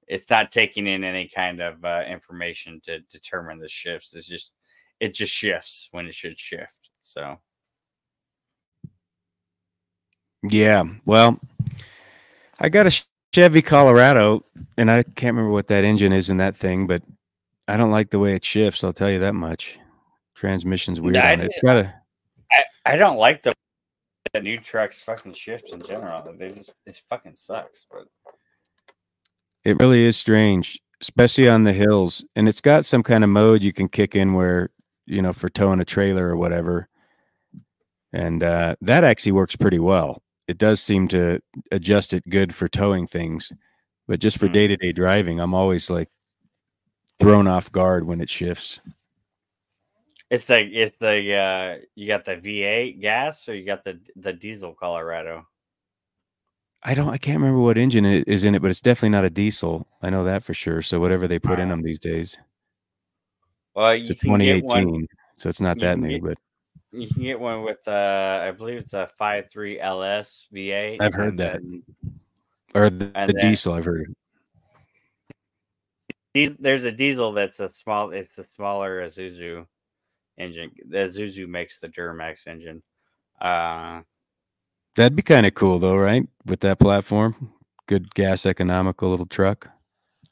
it's not taking in any kind of information to determine the shifts. It just shifts when it should shift. So. Yeah, well, I got a Chevy Colorado, and I can't remember what that engine is in that thing, but I don't like the way it shifts. I'll tell you that much. Transmission's weird on it. It's got a. I don't like the new trucks fucking shift in general. It fucking sucks. But it really is strange, especially on the hills. And it's got some kind of mode you can kick in where for towing a trailer or whatever. And that actually works pretty well. It does seem to adjust it good for towing things, but just for day-to-day driving, I'm always like thrown off guard when it shifts. It's the you got the V8 gas, or you got the diesel Colorado? I can't remember what engine is in it, but it's definitely not a diesel. I know that for sure. So whatever they put in them these days. Well, it's a 2018, so it's not that new, but you can get one with I believe it's a 5.3 LS V8. I've heard that. Or the diesel, I've heard. There's a diesel it's a smaller Isuzu engine. The Isuzu makes the Duramax engine. That'd be kind of cool though, right? With that platform. Good gas economical little truck.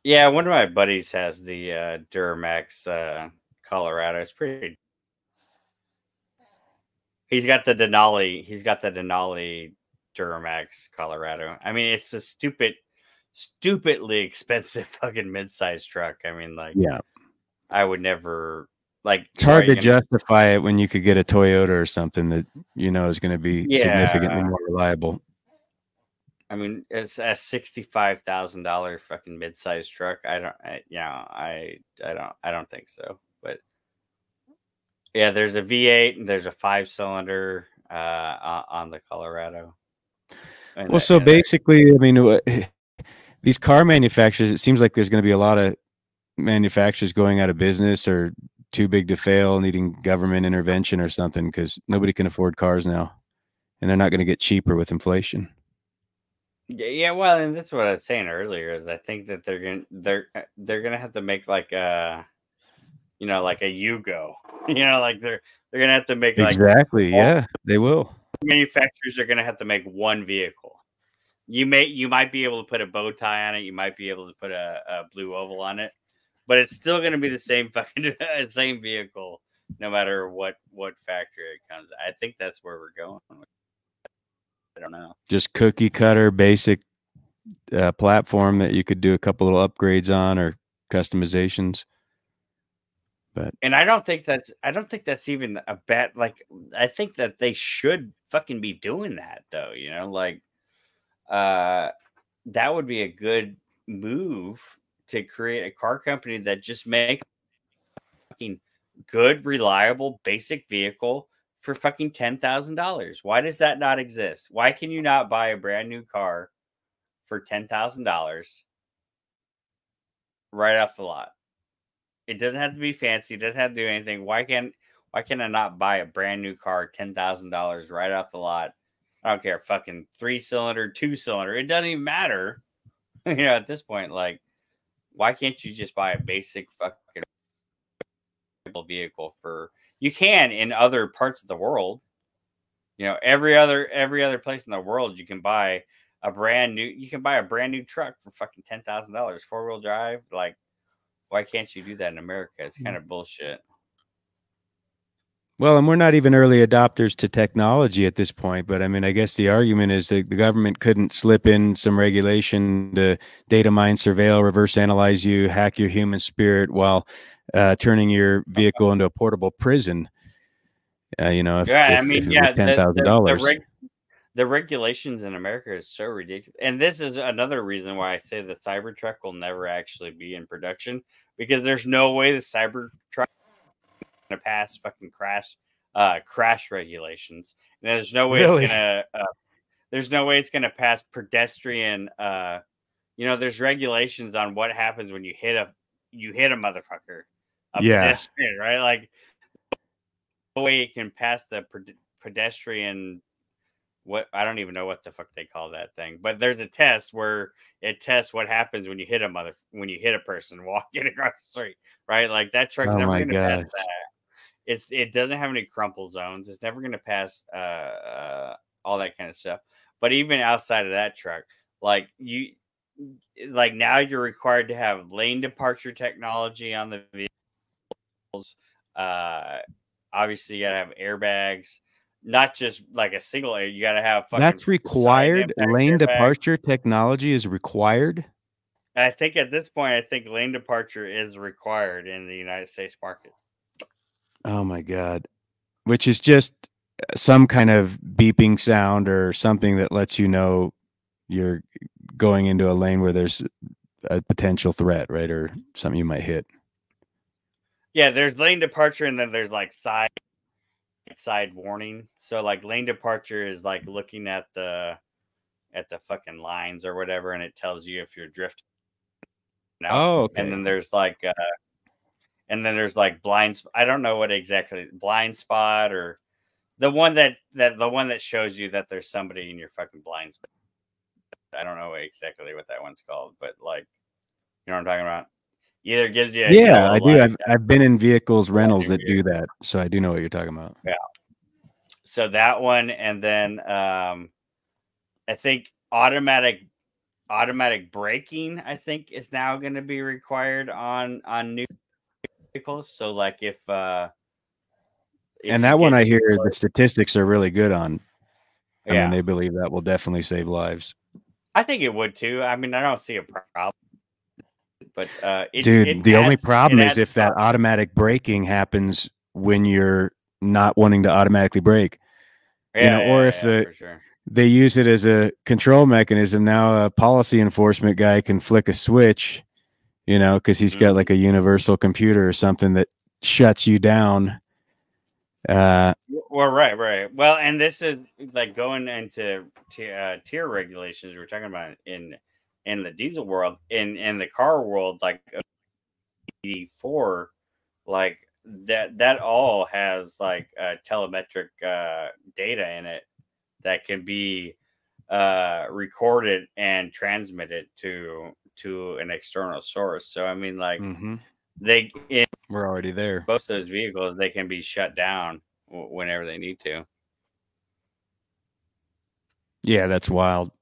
Yeah, one of my buddies has the Duramax Colorado. It's pretty. He's got the Denali Duramax Colorado. I mean, it's a stupidly expensive fucking mid-sized truck. I mean, like, yeah, I would never like. It's hard to justify it when you could get a Toyota or something that is going to be significantly more reliable. I mean, it's a $65,000 fucking mid-sized truck. I don't think so. But yeah, there's a V8 and there's a 5-cylinder on the Colorado. Well, so basically, I mean, these car manufacturers, it seems like there's going to be a lot of manufacturers going out of business or too big to fail, needing government intervention or something, because nobody can afford cars now, and they're not going to get cheaper with inflation. Yeah, well, and that's what I was saying earlier. Is I think that they're gonna have to make like you know, like a Yugo. You know, like they're gonna have to make like Exactly. Yeah, they will. manufacturers are gonna have to make one vehicle. You might be able to put a bow tie on it. You might be able to put a blue oval on it, but it's still gonna be the same fucking same vehicle, no matter what factory it comes. I think that's where we're going. I don't know. Just cookie cutter basic platform that you could do a couple little upgrades on or customizations. But And I don't think that's even a bad, like, I think that they should fucking be doing that though, you know, like that would be a good move to create a car company that just makes fucking good, reliable, basic vehicle for fucking $10,000. Why does that not exist? Why can you not buy a brand new car for $10,000 right off the lot? It doesn't have to be fancy. It doesn't have to do anything. Why can I not buy a brand new car, $10,000 right off the lot? I don't care, fucking 3-cylinder, 2-cylinder. It doesn't even matter. You know, at this point, like, why can't you just buy a basic fucking vehicle for? You can in other parts of the world. You know, every other place in the world, you can buy a brand new truck for fucking $10,000, 4-wheel drive. Like, why can't you do that in America? It's kind of bullshit. well, and we're not even early adopters to technology at this point. But I mean, I guess the argument is that the government couldn't slip in some regulation to data mine, surveil, reverse analyze you, hack your human spirit while turning your vehicle into a portable prison. You know, if it were $10,000. The regulations in America is so ridiculous. And this is another reason why I say the Cybertruck will never actually be in production, because there's no way the Cybertruck is going to pass fucking crash regulations. And there's no way there's no way it's going to pass pedestrian. You know, there's regulations on what happens when you hit a motherfucker, pedestrian, right? Like, no way it can pass the pedestrian. What, I don't even know what the fuck they call that thing, but there's a test where it tests what happens when you hit a person walking across the street, right? Like, that truck's never going to pass that. It doesn't have any crumple zones. It's never going to pass all that kind of stuff. But even outside of that truck, like now you're required to have lane departure technology on the vehicles. Obviously, you gotta have airbags. Not just like a single air. You got to have fucking. That's required. Lane departure technology is required. I think at this point, lane departure is required in the United States market. Oh my God. Which is just some kind of beeping sound or something that lets you know you're going into a lane where there's a potential threat, right? Or something you might hit. Yeah, there's lane departure, and then there's like side warning. So like lane departure is like looking at the fucking lines or whatever, and it tells you if you're drifting out. Oh, okay. And then there's like blind. I don't know what exactly blind spot, or the one that shows you that there's somebody in your fucking blind spot. I don't know exactly what that one's called, but like, you know what I'm talking about? Either gives you I do. I've been in vehicles rentals that do that, so I do know what you're talking about. Yeah. So that one, and then I think automatic braking, I think, is now going to be required on new vehicles. So like if and that one I hear the statistics are really good on. I mean, they believe that will definitely save lives. I think it would too. I mean, I don't see a problem. But the only problem is if that automatic braking happens when you're not wanting to automatically brake. Or if they use it as a control mechanism. Now a policy enforcement guy can flick a switch, because he's got like a universal computer or something that shuts you down. Well, right. Well, and this is like going into tier regulations we're talking about in the diesel world, in the car world, like 4, like that all has like telemetric data in it that can be recorded and transmitted to an external source. So I mean, like We're already there. Most of those vehicles, they can be shut down whenever they need to. Yeah, that's wild.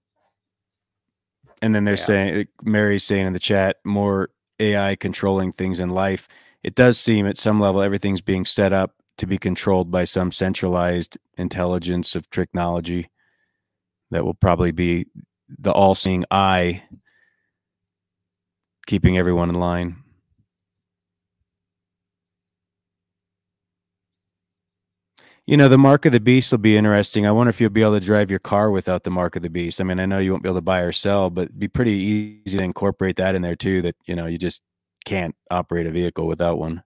And then they're saying, Mary's saying in the chat, more AI controlling things in life. It does seem at some level everything's being set up to be controlled by some centralized intelligence of technology that will probably be the all-seeing eye keeping everyone in line. You know, the mark of the beast will be interesting. I wonder if you'll be able to drive your car without the mark of the beast. I mean, I know you won't be able to buy or sell, but it'd be pretty easy to incorporate that in there too, that, you know, you just can't operate a vehicle without one.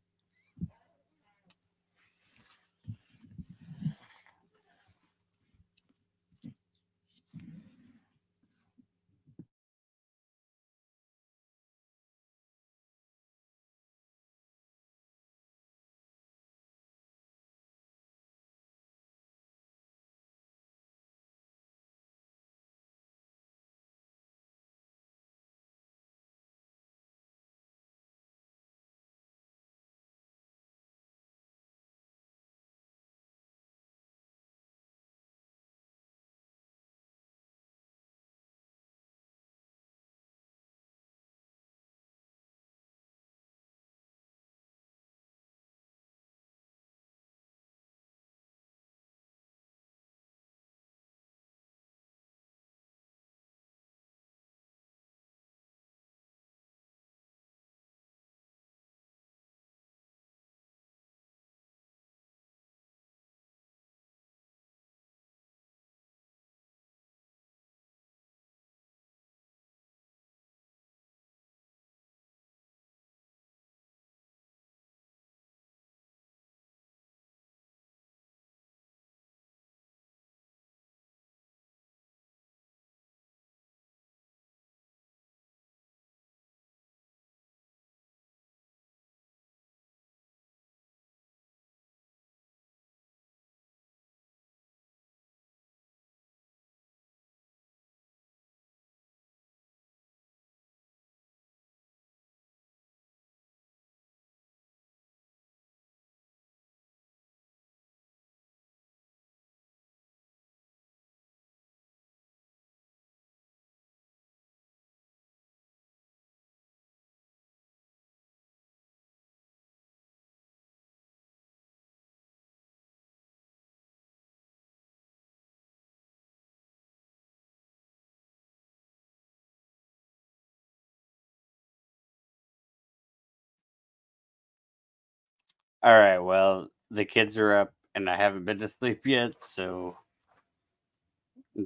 All right. Well, the kids are up, and I haven't been to sleep yet, so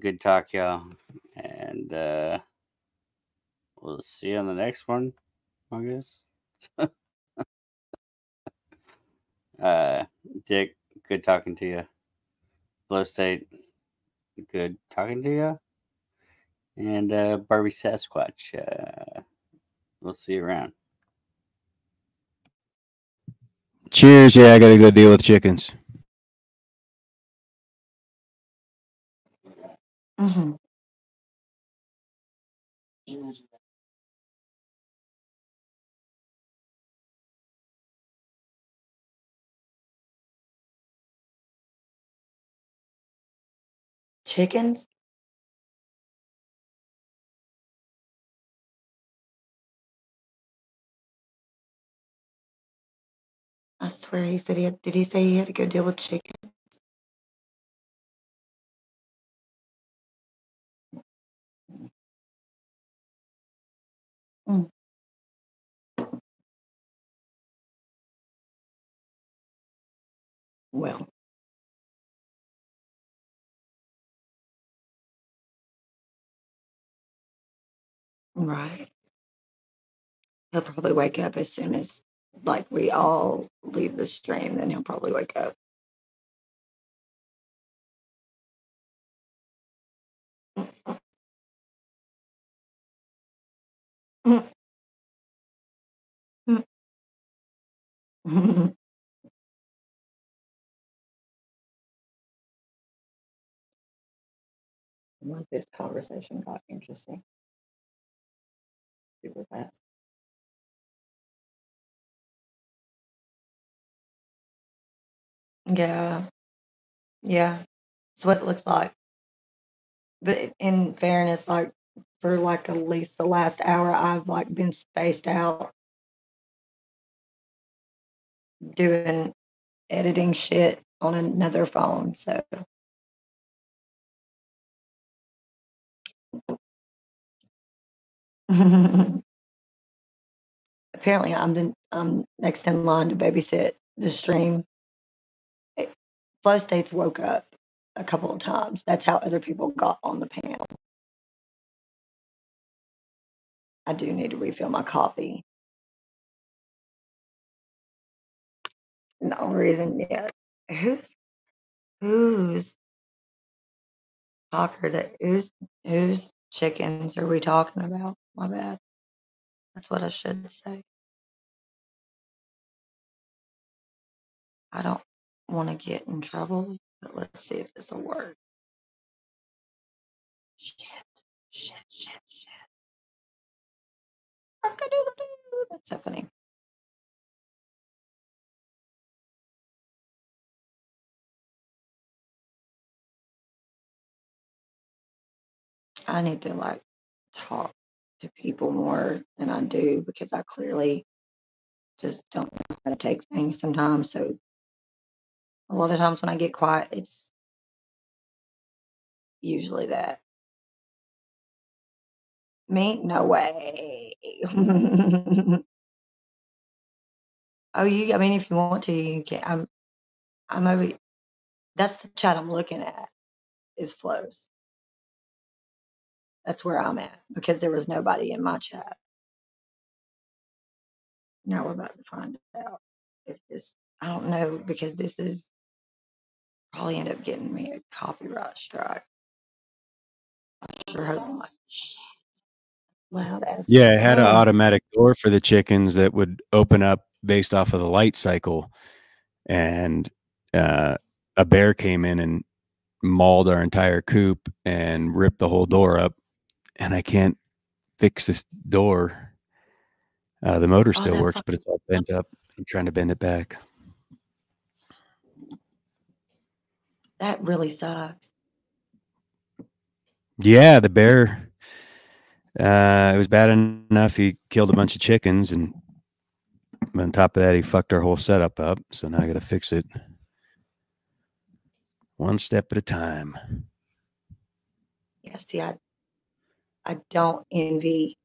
good talk, y'all. And we'll see you on the next one, I guess. uh, Dick, good talking to you. Flow State, good talking to you. And Barbie Sasquatch, we'll see you around. Cheers. Yeah, I got to go deal with chickens. Mm-hmm. Chickens? I swear he said did he say he had to go deal with chicken? Mm. Well, right. He'll probably wake up as soon as like we all leave the stream, then he'll probably wake up. Mm. Mm. Like this conversation got interesting super fast. Yeah. Yeah. It's what it looks like. But in fairness, like for like at least the last hour, I've like been spaced out doing editing shit on another phone. So apparently I'm next in line to babysit the stream. Flow States woke up a couple of times. That's how other people got on the panel. I do need to refill my coffee. No reason yet. Who's talker that whose chickens are we talking about? My bad. That's what I should say. I don't want to get in trouble, but let's see if this will work. Shit, shit, shit, shit. That's so funny. I need to like talk to people more than I do because I clearly just don't know how to take things sometimes. So a lot of times when I get quiet, it's usually that. Me? No way. Oh, I mean, if you want to, you can. I'm over. That's the chat I'm looking at. Is flows. That's where I'm at because there was nobody in my chat. Now we're about to find out if this. I don't know because this is probably end up getting me a copyright strike. I sure hope not. Shit. Loud ass. Yeah, I had an Oh. automatic door for the chickens that would open up based off of the light cycle, and a bear came in and mauled our entire coop and ripped the whole door up, and I can't fix this door. The motor still works, but it's all bent up. I'm trying to bend it back. That really sucks. Yeah, the bear. It was bad enough he killed a bunch of chickens, and on top of that, he fucked our whole setup up. So now I got to fix it one step at a time. Yeah, see, I don't envy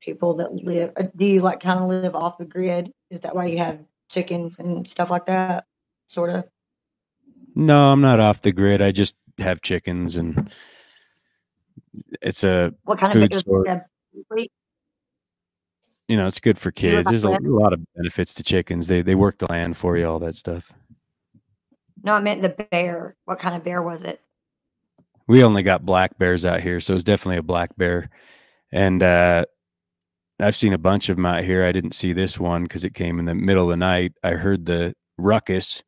people that live. Do you like kind of live off the grid? Is that why you have chicken and stuff like that? Sort of. No, I'm not off the grid. I just have chickens, and it's a What kind food of source. You know, it's good for Do you live kids. There's a outside? lot of benefits to chickens. They work the land for you, all that stuff. No, I meant the bear. What kind of bear was it? We only got black bears out here, so it's definitely a black bear. And I've seen a bunch of them out here. I didn't see this one because it came in the middle of the night. I heard the ruckus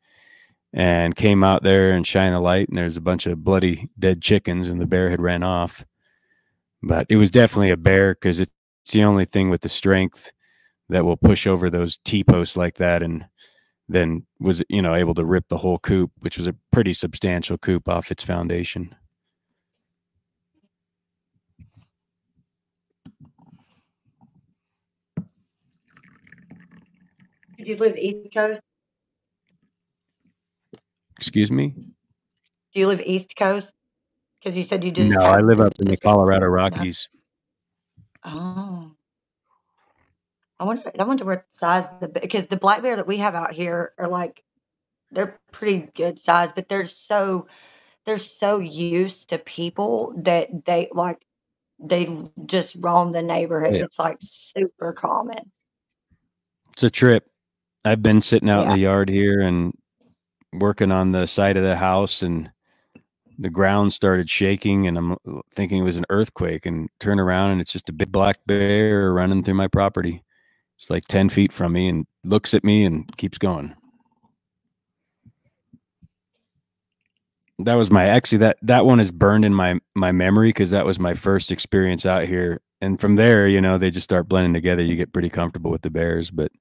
and came out there and shined the light, and there's a bunch of bloody dead chickens, and the bear had ran off. But it was definitely a bear because it's the only thing with the strength that will push over those T-posts like that, and then was, you know, able to rip the whole coop, which was a pretty substantial coop off its foundation. Did you live East Coast? Excuse me? Do you live East Coast? Because you said you just No, I live up in the Colorado Rockies. Oh. I wonder what size because the black bear that we have out here are like they're pretty good size, but they're so used to people that they just roam the neighborhood. Yeah. It's like super common. It's a trip. I've been sitting out in Yeah. the yard here and working on the side of the house, and the ground started shaking, and I'm thinking it was an earthquake, and turn around and it's just a big black bear running through my property. It's like 10 feet from me and looks at me and keeps going. That was that one is burned in my memory because that was my first experience out here. And from there, you know, they just start blending together. You get pretty comfortable with the bears, but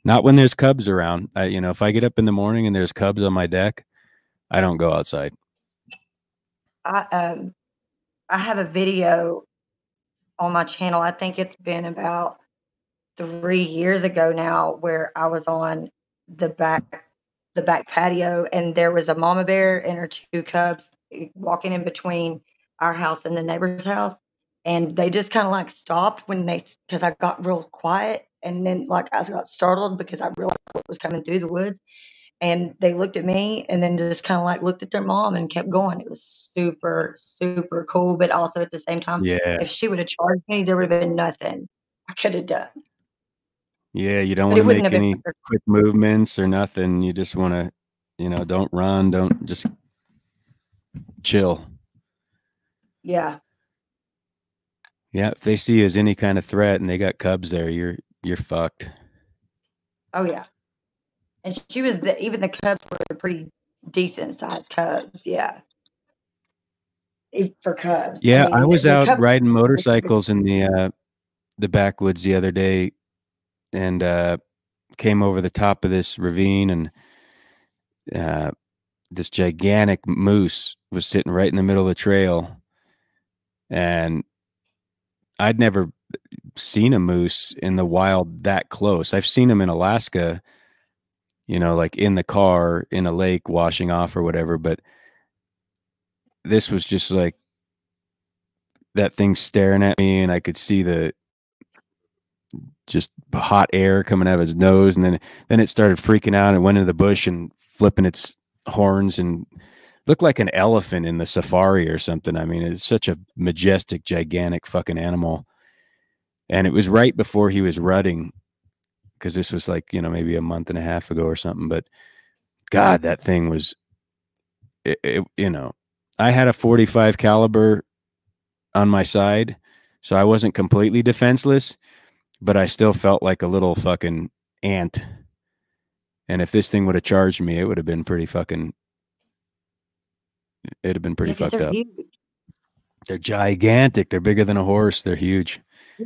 Not when there's cubs around. You know, if I get up in the morning and there's cubs on my deck, I don't go outside. I have a video on my channel. I think it's been about 3 years ago now, where I was on the back patio, and there was a mama bear and her two cubs walking in between our house and the neighbor's house, and they just kind of like stopped when because I got real quiet, and then like I got startled because I realized what was coming through the woods, and they looked at me and then just kind of like looked at their mom and kept going. It was super, super cool, but also at the same time, Yeah. if she would have charged me, there would have been nothing I could have done. Yeah, you don't But want it to wouldn't make have been any fair. quick movements or nothing. You just want to, you know, don't run, don't just chill. Yeah. Yeah, if they see you as any kind of threat and they got cubs there, you're fucked. Oh yeah. And she was even the cubs were pretty decent sized cubs. Yeah. For cubs. Yeah, I mean, was the out cubs. riding motorcycles in the backwoods the other day, and came over the top of this ravine, and this gigantic moose was sitting right in the middle of the trail, and I'd never seen a moose in the wild that close. I've seen them in Alaska, you know, like in the car in a lake washing off or whatever, but this was just like that thing staring at me, and I could see the just hot air coming out of his nose, and then it started freaking out and went into the bush and flipping its horns and looked like an elephant in the safari or something. I mean, it's such a majestic, gigantic fucking animal. And it was right before he was rutting, because this was like, you know, maybe a month and a half ago or something. But God, that thing was, you know, I had a 45 caliber on my side, so I wasn't completely defenseless, but I still felt like a little fucking ant. And if this thing would have charged me, it would have been pretty fucking, it'd have been pretty fucked up. Huge. They're gigantic. They're bigger than a horse. They're huge.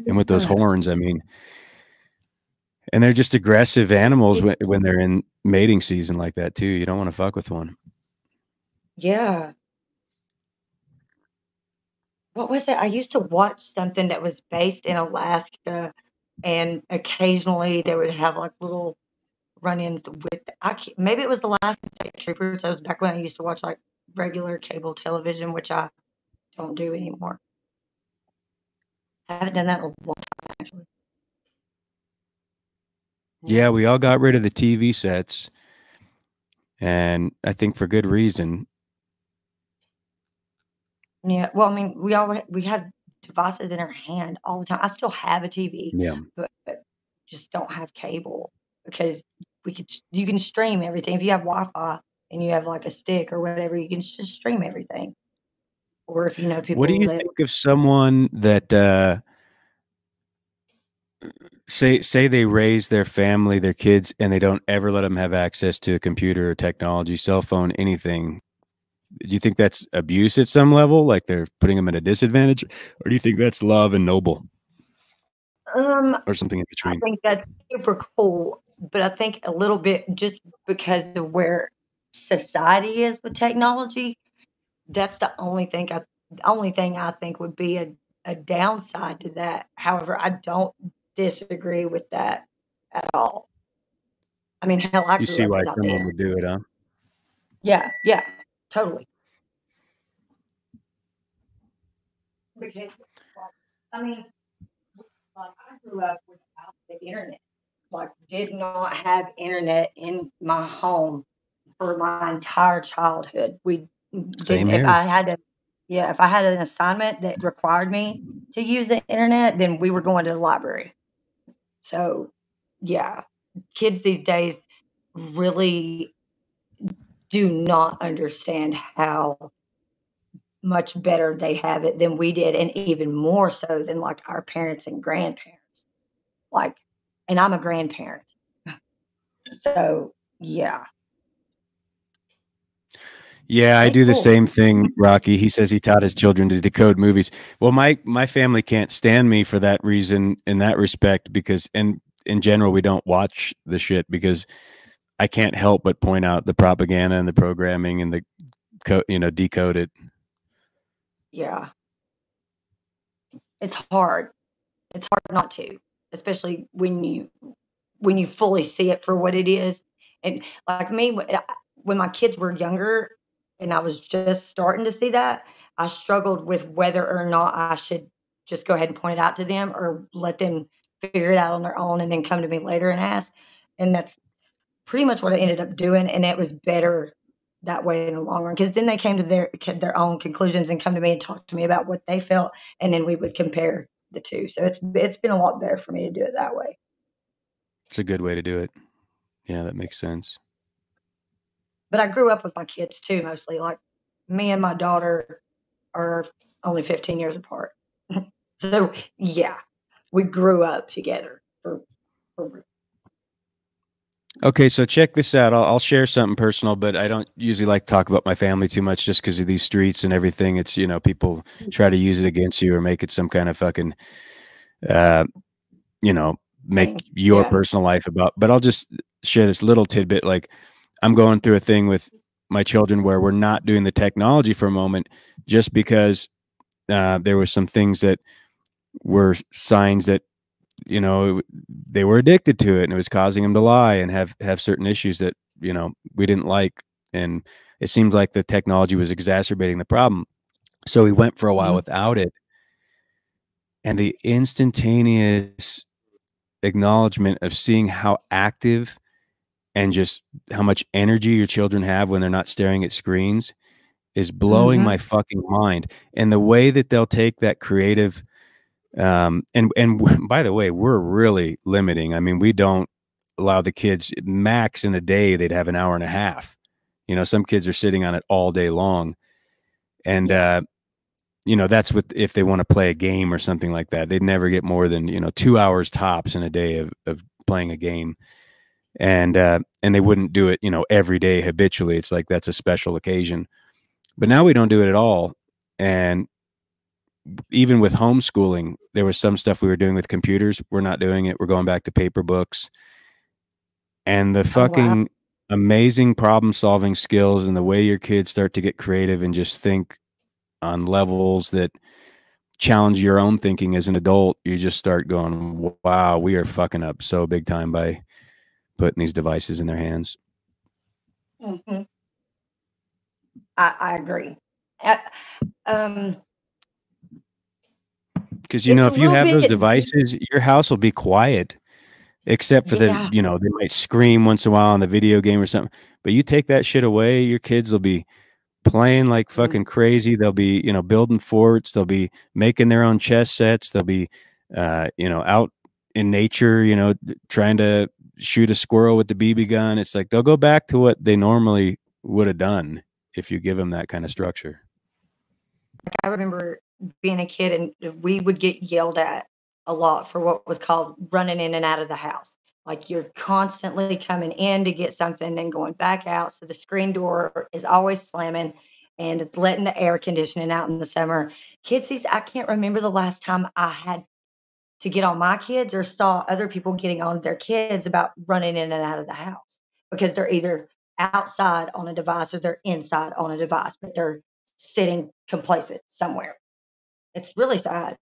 And with those horns, I mean, and they're just aggressive animals when they're in mating season like that too. You don't want to fuck with one. Yeah. What was it? I used to watch something that was based in Alaska, and occasionally they would have like little run-ins with. Maybe it was the Alaska State Troopers. That was back when I used to watch like regular cable television, which I don't do anymore. I haven't done that in a long time, actually. Yeah, we all got rid of the TV sets, and I think for good reason. Yeah, well, I mean, we had devices in our hand all the time. I still have a TV, Yeah. but just don't have cable, because you can stream everything. If you have Wi-Fi and you have like a stick or whatever, you can just stream everything. Or if you know people What do you that think of someone that say they raise their family, their kids, and they don't ever let them have access to a computer or technology, cell phone, anything? Do you think that's abuse at some level, like they're putting them at a disadvantage, or do you think that's love and noble, or something in I between? think that's super cool, but I think a little bit just because of where society is with technology, that's the only thing I think would be a downside to that. However, I don't disagree with that at all. I mean, hell, I You grew see up why without the someone internet. would do it, huh? Yeah, totally. Because, I mean, like I grew up without the internet. Like, did not have internet in my home for my entire childhood. We Same didn't. here. If I had an assignment that required me to use the internet, then we were going to the library. So, yeah, kids these days really do not understand how much better they have it than we did, and even more so than like our parents and grandparents. Like, and I'm a grandparent. So, yeah. Yeah, I Pretty do the cool. same thing, Rocky. He says he taught his children to decode movies. Well, my family can't stand me for that reason, in that respect, because, and in general, we don't watch the shit because I can't help but point out the propaganda and the programming and the decode it. Yeah. It's hard. It's hard not to, especially when you fully see it for what it is. And like me, when my kids were younger and I was just starting to see that, I struggled with whether or not I should just go ahead and point it out to them or let them figure it out on their own and then come to me later and ask. And that's pretty much what I ended up doing. And it was better that way in the long run because then they came to their own conclusions and come to me and talk to me about what they felt, and then we would compare the two. So it's been a lot better for me to do it that way. It's a good way to do it. Yeah, that makes sense. But I grew up with my kids too, mostly. Like me and my daughter are only 15 years apart. So yeah, we grew up together. Okay, so check this out. I'll share something personal, but I don't usually like to talk about my family too much just because of these streets and everything. It's, people try to use it against you or make it some kind of fucking, make your personal life about. But I'll just share this little tidbit. Like, I'm going through a thing with my children where we're not doing the technology for a moment just because there were some things that were signs that they were addicted to it and it was causing them to lie and have certain issues that we didn't like, and it seemed like the technology was exacerbating the problem. So we went for a while without it, and the instantaneous acknowledgement of seeing how active and just how much energy your children have when they're not staring at screens is blowing my fucking mind. And the way that they'll take that creative and by the way, we're really limiting. I mean, we don't allow the kids max in a day. They'd have an hour and a half. Some kids are sitting on it all day long. And, that's if they want to play a game or something like that, they'd never get more than, 2 hours tops in a day of playing a game. And they wouldn't do it, every day habitually. It's like, that's a special occasion, but now we don't do it at all. And even with homeschooling, there was some stuff we were doing with computers. We're not doing it. We're going back to paper books. And the fucking amazing problem solving skills and the way your kids start to get creative and just think on levels that challenge your own thinking as an adult, you just start going, wow, we are fucking up so big time by putting these devices in their hands. I agree. Because, if you have those devices, your house will be quiet, except for they might scream once in a while on the video game or something. But you take that shit away, your kids will be playing like fucking crazy. They'll be, building forts. They'll be making their own chess sets. They'll be, out in nature, trying to shoot a squirrel with the BB gun. It's like they'll go back to what they normally would have done if you give them that kind of structure. I remember being a kid and we would get yelled at a lot for what was called running in and out of the house. Like you're constantly coming in to get something and going back out. So the screen door is always slamming and it's letting the air conditioning out in the summer. Kids, I can't remember the last time I had to get on my kids or saw other people getting on their kids about running in and out of the house because they're either outside on a device or they're inside on a device, but they're sitting complacent somewhere. It's really sad.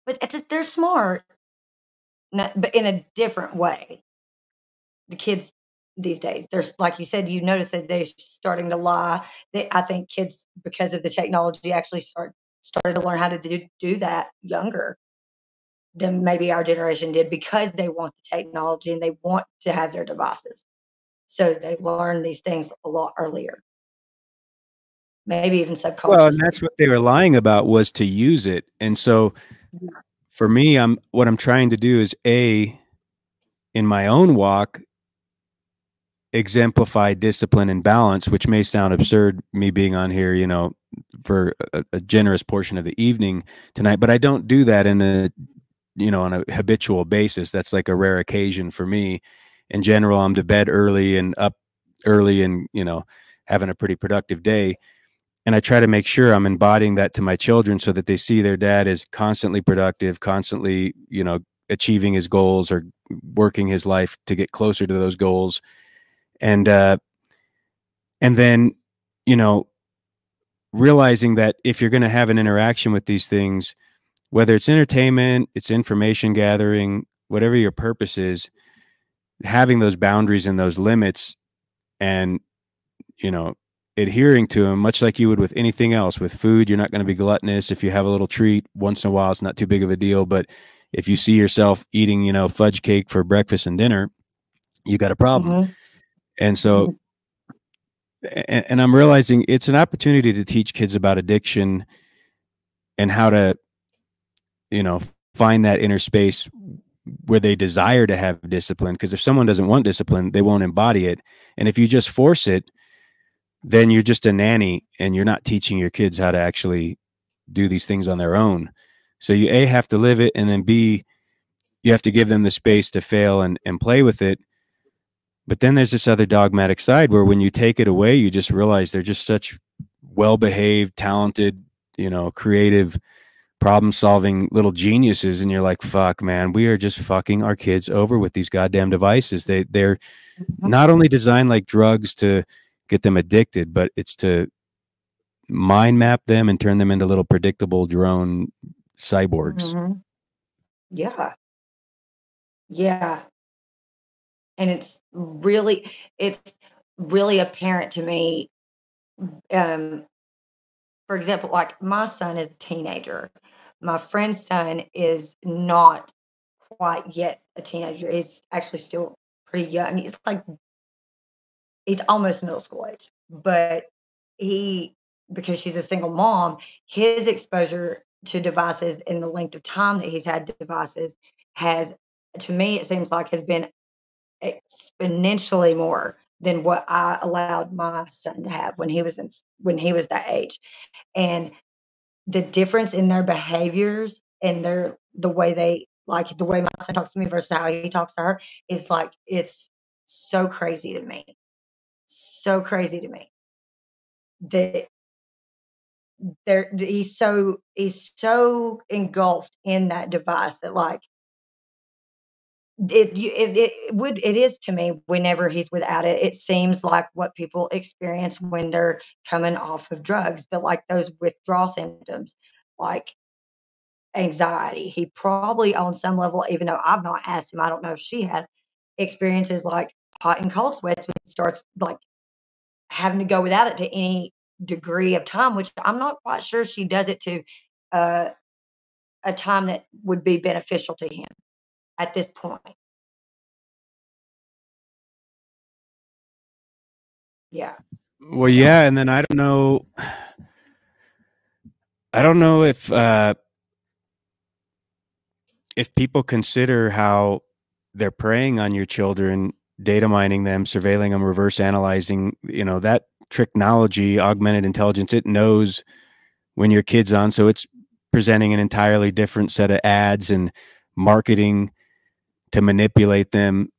But they're smart, but in a different way. The kids these days, there's like you said, you notice that they're starting to lie. I think kids, because of the technology, actually started to learn how to do that younger than maybe our generation did because they want the technology and they want to have their devices. So they learn these things a lot earlier. Maybe even subconsciously. Well, and that's what they were lying about, was to use it. And so for me, what I'm trying to do is in my own walk, exemplify discipline and balance, which may sound absurd, me being on here, for a generous portion of the evening tonight, but I don't do that on a habitual basis. That's like a rare occasion for me. In general, I'm to bed early and up early and, having a pretty productive day. And I try to make sure I'm embodying that to my children so that they see their dad is constantly productive, constantly, achieving his goals or working his life to get closer to those goals. And then, you know, realizing that if you're going to have an interaction with these things, whether it's entertainment, it's information gathering, whatever your purpose is, having those boundaries and those limits and, you know, adhering to them, much like you would with anything else. With food, you're not going to be gluttonous. If you have a little treat once in a while, it's not too big of a deal. But if you see yourself eating, you know, fudge cake for breakfast and dinner, you got a problem. And so, and I'm realizing it's an opportunity to teach kids about addiction and how to, you know, find that inner space where they desire to have discipline. Because if someone doesn't want discipline, they won't embody it. And if you just force it, then you're just a nanny and you're not teaching your kids how to actually do these things on their own. So you A, have to live it, and then B, you have to give them the space to fail and play with it. But then there's this other dogmatic side where when you take it away, you just realize they're just such well-behaved, talented, you know, creative, problem-solving little geniuses. And you're like, fuck, man, we are just fucking our kids over with these goddamn devices. They're not only designed like drugs to get them addicted, but it's to mind map them and turn them into little predictable drone cyborgs. Yeah. Yeah. And it's really apparent to me. For example, like my son is a teenager. My friend's son is not quite yet a teenager. He's actually still pretty young. He's almost middle school age. But because she's a single mom, his exposure to devices and the length of time that he's had devices has, to me, it seems like has been exponentially more than what I allowed my son to have when he was that age. And the difference in their behaviors and the way my son talks to me versus how he talks to her is like, it's so crazy to me. So crazy to me that he's so engulfed in that device that like it is to me. Whenever he's without it, it seems like what people experience when they're coming off of drugs, like those withdrawal symptoms, like anxiety. He probably on some level, even though I've not asked him, I don't know if she has, experiences like hot and cold sweats when he starts like having to go without it to any degree of time, which I'm not quite sure she does it to a time that would be beneficial to him at this point. Yeah. Well, yeah. And then I don't know if people consider how they're preying on your children, data mining them, surveilling them, reverse analyzing, you know, that technology, augmented intelligence, it knows when your kid's on. So it's presenting an entirely different set of ads and marketing to manipulate them.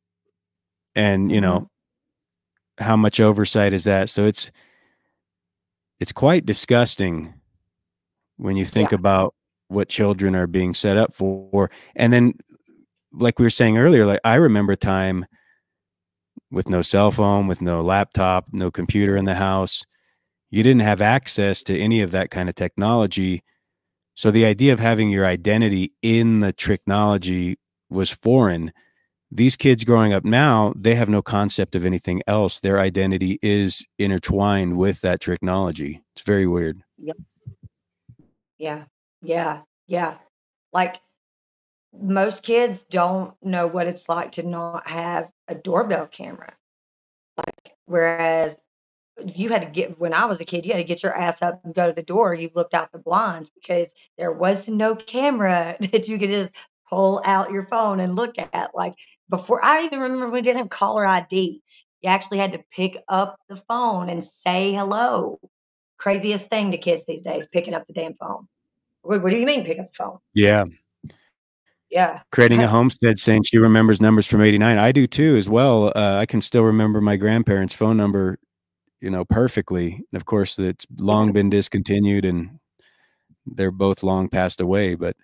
And, you know, how much oversight is that? So it's quite disgusting when you think about what children are being set up for. And then, like we were saying earlier, like I remember a time with no cell phone, with no laptop, no computer in the house. You didn't have access to any of that kind of technology. So the idea of having your identity in the technology was foreign. These kids growing up now, they have no concept of anything else. Their identity is intertwined with that technology. It's very weird. Yep. Yeah. Yeah. Yeah. Like most kids don't know what it's like to not have a doorbell camera. Like, whereas you had to when I was a kid, you had to get your ass up and go to the door. You looked out the blinds because there was no camera that you could just pull out your phone and look at. Like before, I even remember we didn't have caller ID. You actually had to pick up the phone and say hello. Craziest thing to kids these days, picking up the damn phone. What do you mean pick up the phone? Yeah. Yeah. Creating a homestead saying she remembers numbers from 89. I do too as well. I can still remember my grandparents' phone number, you know, perfectly. And of course, it's long been discontinued and they're both long passed away. But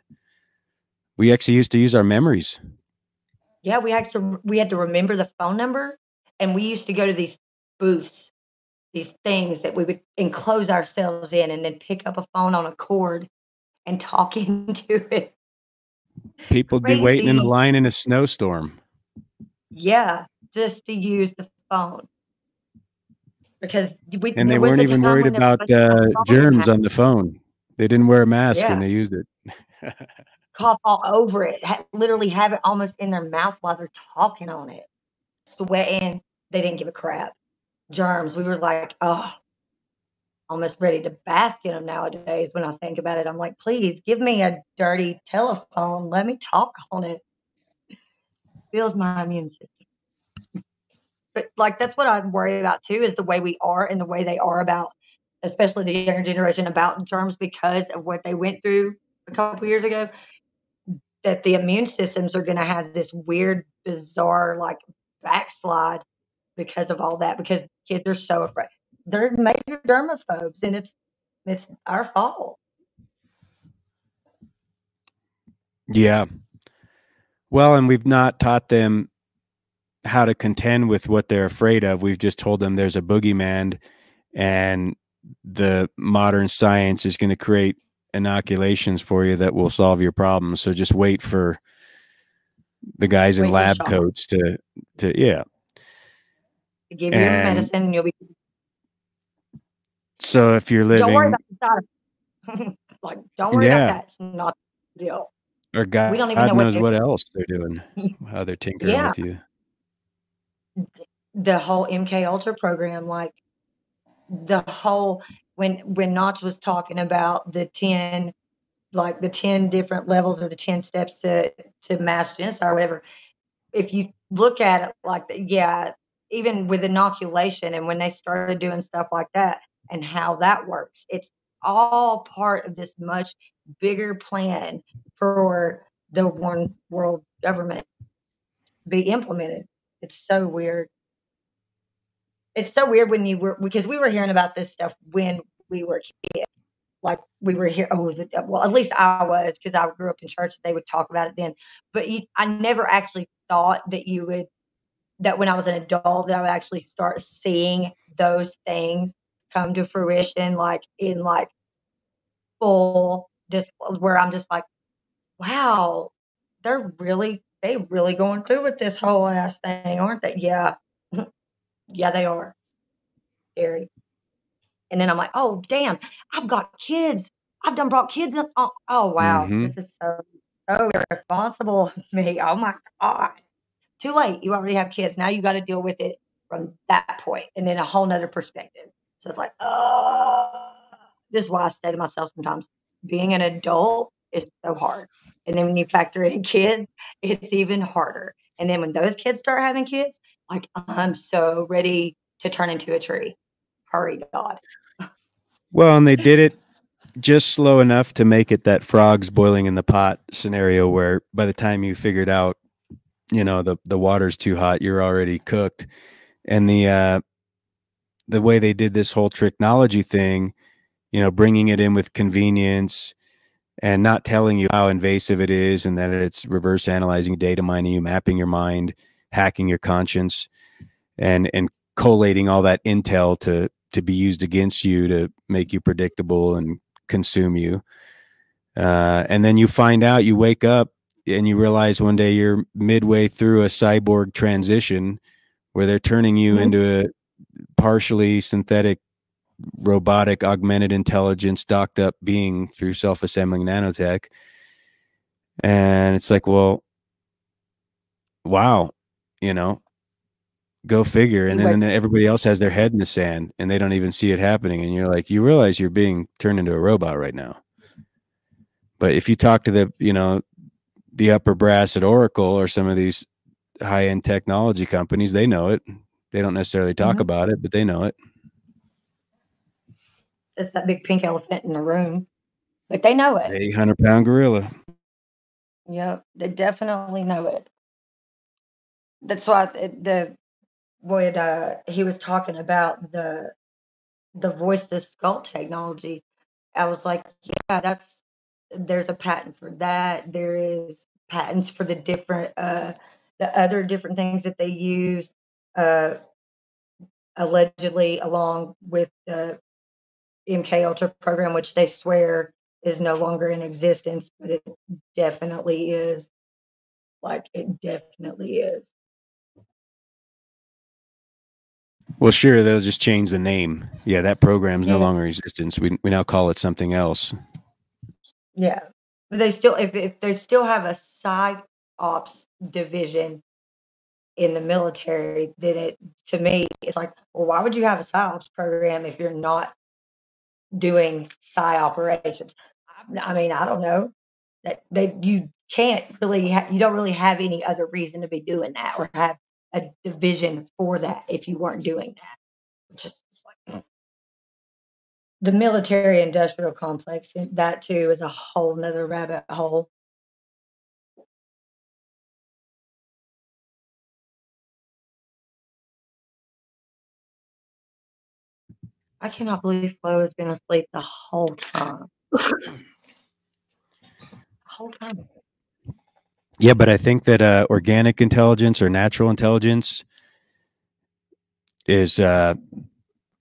We actually used to use our memories. Yeah, we had to remember the phone number, and we used to go to these booths, these things that we would enclose ourselves in, and then pick up a phone on a cord and talk into it. People would be waiting in a Crazy. line in a snowstorm. Yeah, just to use the phone. Because And they there was weren't a even time worried when there about was no phone in germs that. on the phone. They didn't wear a mask when Yeah, they used it. cough all over it. Literally have it almost in their mouth while they're talking on it, sweating. They didn't give a crap. Germs. We were like, oh, almost ready to bask in them nowadays. When I think about it, I'm like, please give me a dirty telephone. Let me talk on it. Build my immune system. But like that's what I'm worried about too, is the way we are and the way they are about, especially the younger generation, about germs because of what they went through a couple years ago. That the immune systems are going to have this weird, bizarre, like backslide because of all that. Because kids are so afraid. They're major germaphobes, and it's our fault. Yeah. Well, and we've not taught them how to contend with what they're afraid of. We've just told them there's a boogeyman, and the modern science is going to create inoculations for you that will solve your problems. So just wait for the guys in Wait for lab Sean coats to yeah. to give you a And medicine, and you'll be. so if you're Don't worry living, about the side effects. Like, don't worry about yeah, that. It's not a big deal. or We don't even God know what knows they. what else they're doing, how they're tinkering Yeah, with you. the whole MK Ultra program, like the whole when Notch was talking about the 10, like the 10 different levels or the 10 steps to mass genocide or whatever. If you look at it like that, yeah, even with inoculation and when they started doing stuff like that and how that works, it's all part of this much bigger plan for the one world government to be implemented. It's so weird. It's so weird when you were because we were hearing about this stuff when we were kids. Like we were here. Oh, well, at least I was because I grew up in church. They would talk about it then. But I never actually thought that you would that when I was an adult that I would actually start seeing those things come to fruition, like in like full disclosure, where I'm just like, wow, they really going through with this whole ass thing, aren't they? Yeah, yeah, they are scary. And then I'm like, oh damn, I've got kids. I've done brought kids up. Oh wow, Mm-hmm. this is so irresponsible of me. Oh my god. Too late. You already have kids. Now you got to deal with it from that point and then a whole nother perspective. So it's like, oh, this is why I say to myself sometimes, being an adult is so hard. And then when you factor in kids, it's even harder. And then when those kids start having kids, like I'm so ready to turn into a tree. Hurry, God. Well, and they did it just slow enough to make it that frogs boiling in the pot scenario where by the time you figured out, the water's too hot, you're already cooked. And the way they did this whole technology thing, bringing it in with convenience and not telling you how invasive it is and that it's reverse analyzing, data mining you, mapping your mind, hacking your conscience, and collating all that intel to be used against you to make you predictable and consume you. And then you find out, you wake up and you realize one day you're midway through a cyborg transition where they're turning you into a partially synthetic, robotic, augmented intelligence, docked up being through self-assembling nanotech. And it's like, well, wow, go figure. And then everybody else has their head in the sand and they don't even see it happening. And you're like, you realize you're being turned into a robot right now. But if you talk to the upper brass at Oracle or some of these high-end technology companies, they know it. They don't necessarily talk about it, but they know it. It's that big pink elephant in the room. But they know it. 800-pound gorilla. Yep, they definitely know it. That's why he was talking about the voice to skull technology. I was like, yeah, there's a patent for that. There is patents for the other different things that they use, allegedly along with the MK Ultra program, which they swear is no longer in existence, but it definitely is. Like, it definitely is. Well, sure, they'll just change the name. Yeah, that program's no longer in existence. We now call it something else. Yeah, but they still, if they still have a psych ops division in the military, then it, to me, it's like, well, why would you have a psyops program if you're not doing psy operations? I mean, I don't know. You can't really, you don't really have any other reason to be doing that or have a division for that if you weren't doing that. Just like the military industrial complex, and that too is a whole nother rabbit hole. I cannot believe Flo has been asleep the whole time. Whole time. Yeah, but I think that organic intelligence or natural intelligence is, for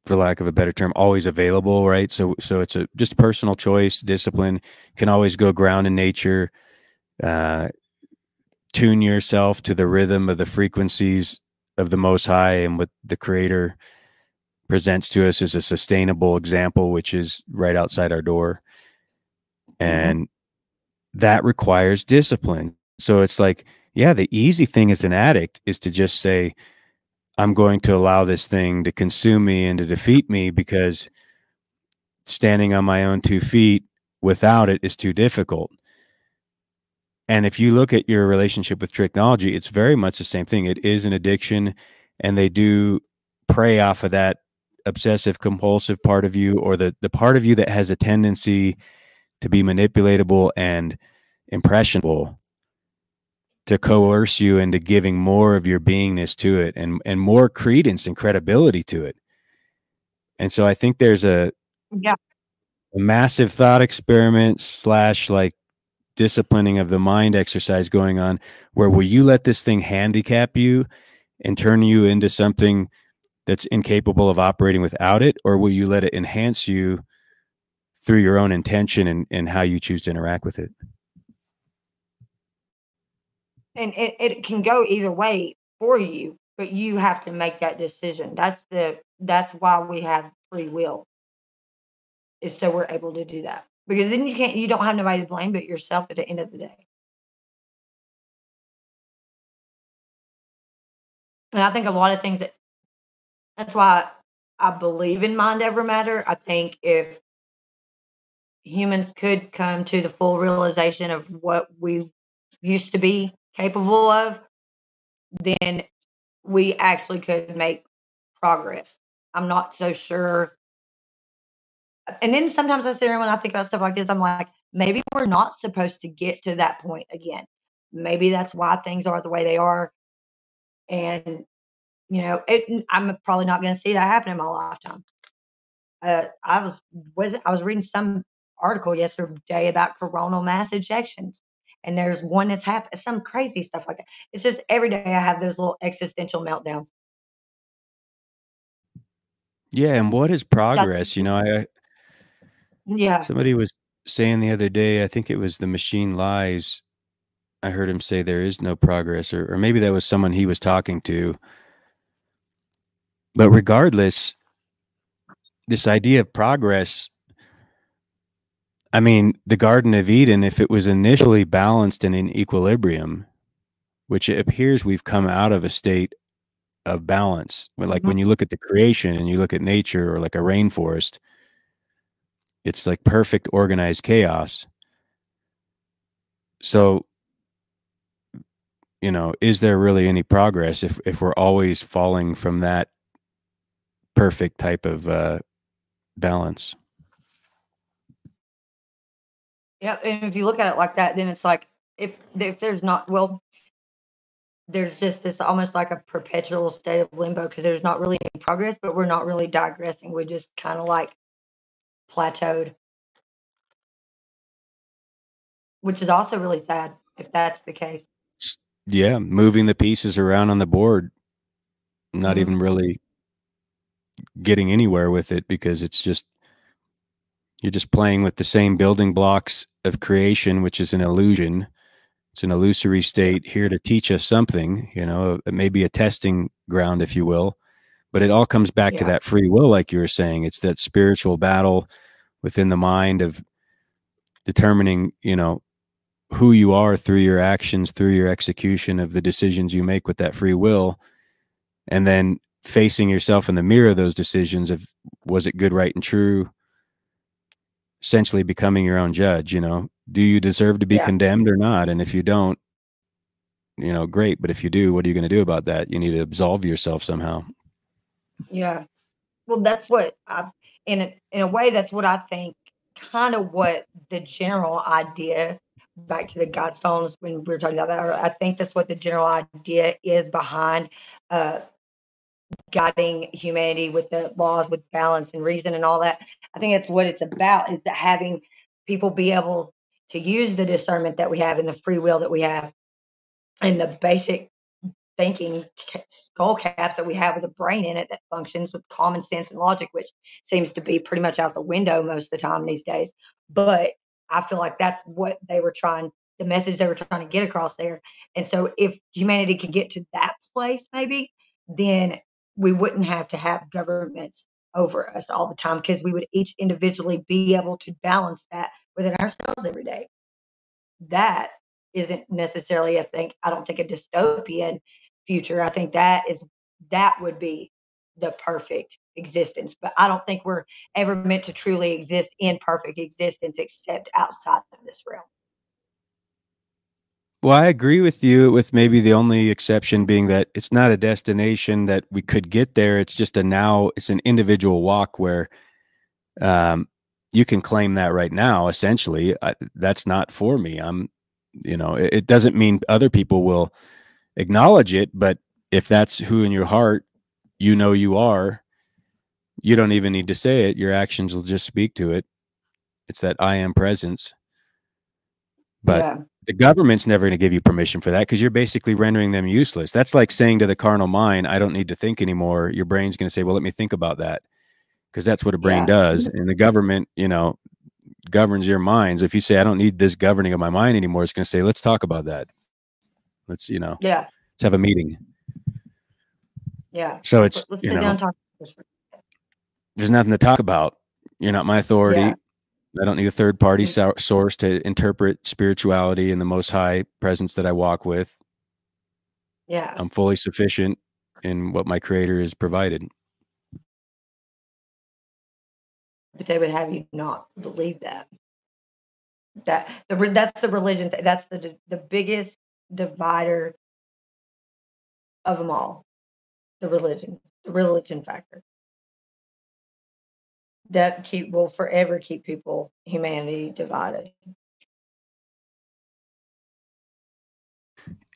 lack of a better term, always available, right? So it's just personal choice, discipline. Can always go ground in nature, tune yourself to the rhythm of the frequencies of the Most High and what the Creator presents to us as a sustainable example, which is right outside our door. And that requires discipline. So it's like, yeah, the easy thing as an addict is to just say, I'm going to allow this thing to consume me and to defeat me because standing on my own 2 feet without it is too difficult. And if you look at your relationship with technology, it's very much the same thing. It is an addiction, and they do prey off of that obsessive compulsive part of you, or the part of you that has a tendency to be manipulatable and impressionable, to coerce you into giving more of your beingness to it and more credence and credibility to it. And so I think there's a massive thought experiment / like disciplining of the mind exercise going on, where will you let this thing handicap you and turn you into something that's incapable of operating without it, or will you let it enhance you through your own intention and how you choose to interact with it? And it can go either way for you, but you have to make that decision. That's why we have free will, is so we're able to do that. Because then you don't have nobody to blame but yourself at the end of the day. And I think a lot of things that's why I believe in mind over matter. I think if humans could come to the full realization of what we used to be capable of, then we actually could make progress. I'm not so sure. And then sometimes I sit here when I think about stuff like this, I'm like, maybe we're not supposed to get to that point again. Maybe that's why things are the way they are. And, I'm probably not going to see that happen in my lifetime. I was reading some article yesterday about coronal mass ejections, and there's one that's happened, some crazy stuff like that. It's just every day I have those little existential meltdowns. Yeah, and what is progress? Somebody was saying the other day, I think it was the Machine Lies. I heard him say there is no progress, or maybe that was someone he was talking to. But regardless, this idea of progress, I mean, the Garden of Eden, if it was initially balanced and in equilibrium, which it appears we've come out of a state of balance. Like when you look at the creation and you look at nature, or like a rainforest, it's like perfect organized chaos. So, is there really any progress if we're always falling from that perfect type of balance? Yeah, and if you look at it like that, then it's like if there's not, well, there's just this almost like a perpetual state of limbo, because there's not really any progress, but we're not really digressing. We just kind of like plateaued. which is also really sad if that's the case. Yeah, moving the pieces around on the board, not Mhm. even really getting anywhere with it, because it's just, you're just playing with the same building blocks of creation, which is an illusion. It's an illusory state here to teach us something, you know, maybe a testing ground, if you will. But it all comes back to Yeah. that free will, like you were saying. It's that spiritual battle within the mind of determining, you know, who you are through your actions, through your execution of the decisions you make with that free will, and then facing yourself in the mirror of those decisions of, was it good, right, and true? Essentially becoming your own judge. You know, do you deserve to be Yeah. condemned or not? And if you don't, you know, great. But if you do, what are you going to do about that? You need to absolve yourself somehow. Yeah. Well, that's what in a way, that's what I think, kind of what the general idea, back to the Godstones when we were talking about that, I think that's what the general idea is behind uh, guiding humanity with the laws, with balance and reason and all that. I think that's what it's about, is that having people be able to use the discernment that we have and the free will that we have and the basic thinking skull caps that we have with a brain in it that functions with common sense and logic, which seems to be pretty much out the window most of the time these days. But I feel like that's what they were trying, the message they were trying to get across there. And so if humanity could get to that place, maybe, then we wouldn't have to have governments over us all the time, because we would each individually be able to balance that within ourselves every day. That isn't necessarily, I don't think, a dystopian future. I think that would be the perfect existence. But I don't think we're ever meant to truly exist in perfect existence except outside of this realm. Well, I agree with you, with maybe the only exception being that it's not a destination that we could get there. It's just it's an individual walk where you can claim that right now. Essentially, that's not for me. You know, it doesn't mean other people will acknowledge it, but if that's who in your heart you know you are, you don't even need to say it. Your actions will just speak to it. It's that I am presence. But Yeah. the government's never going to give you permission for that, because you're basically rendering them useless. That's like saying to the carnal mind, I don't need to think anymore. Your brain's going to say, well, let me think about that, because that's what a brain does. And the government, you know, governs your minds. If you say, I don't need this governing of my mind anymore, it's going to say, let's talk about that. Let's, you know, let's have a meeting. Yeah. So it's, let's you sit down know, and talk. there's nothing to talk about. You're not my authority. Yeah. I don't need a third party source to interpret spirituality and the most high presence that I walk with. Yeah. I'm fully sufficient in what my creator has provided. But they would have you not believe that. That's the religion. That's the biggest divider of them all. The religion factor. That will forever keep humanity divided.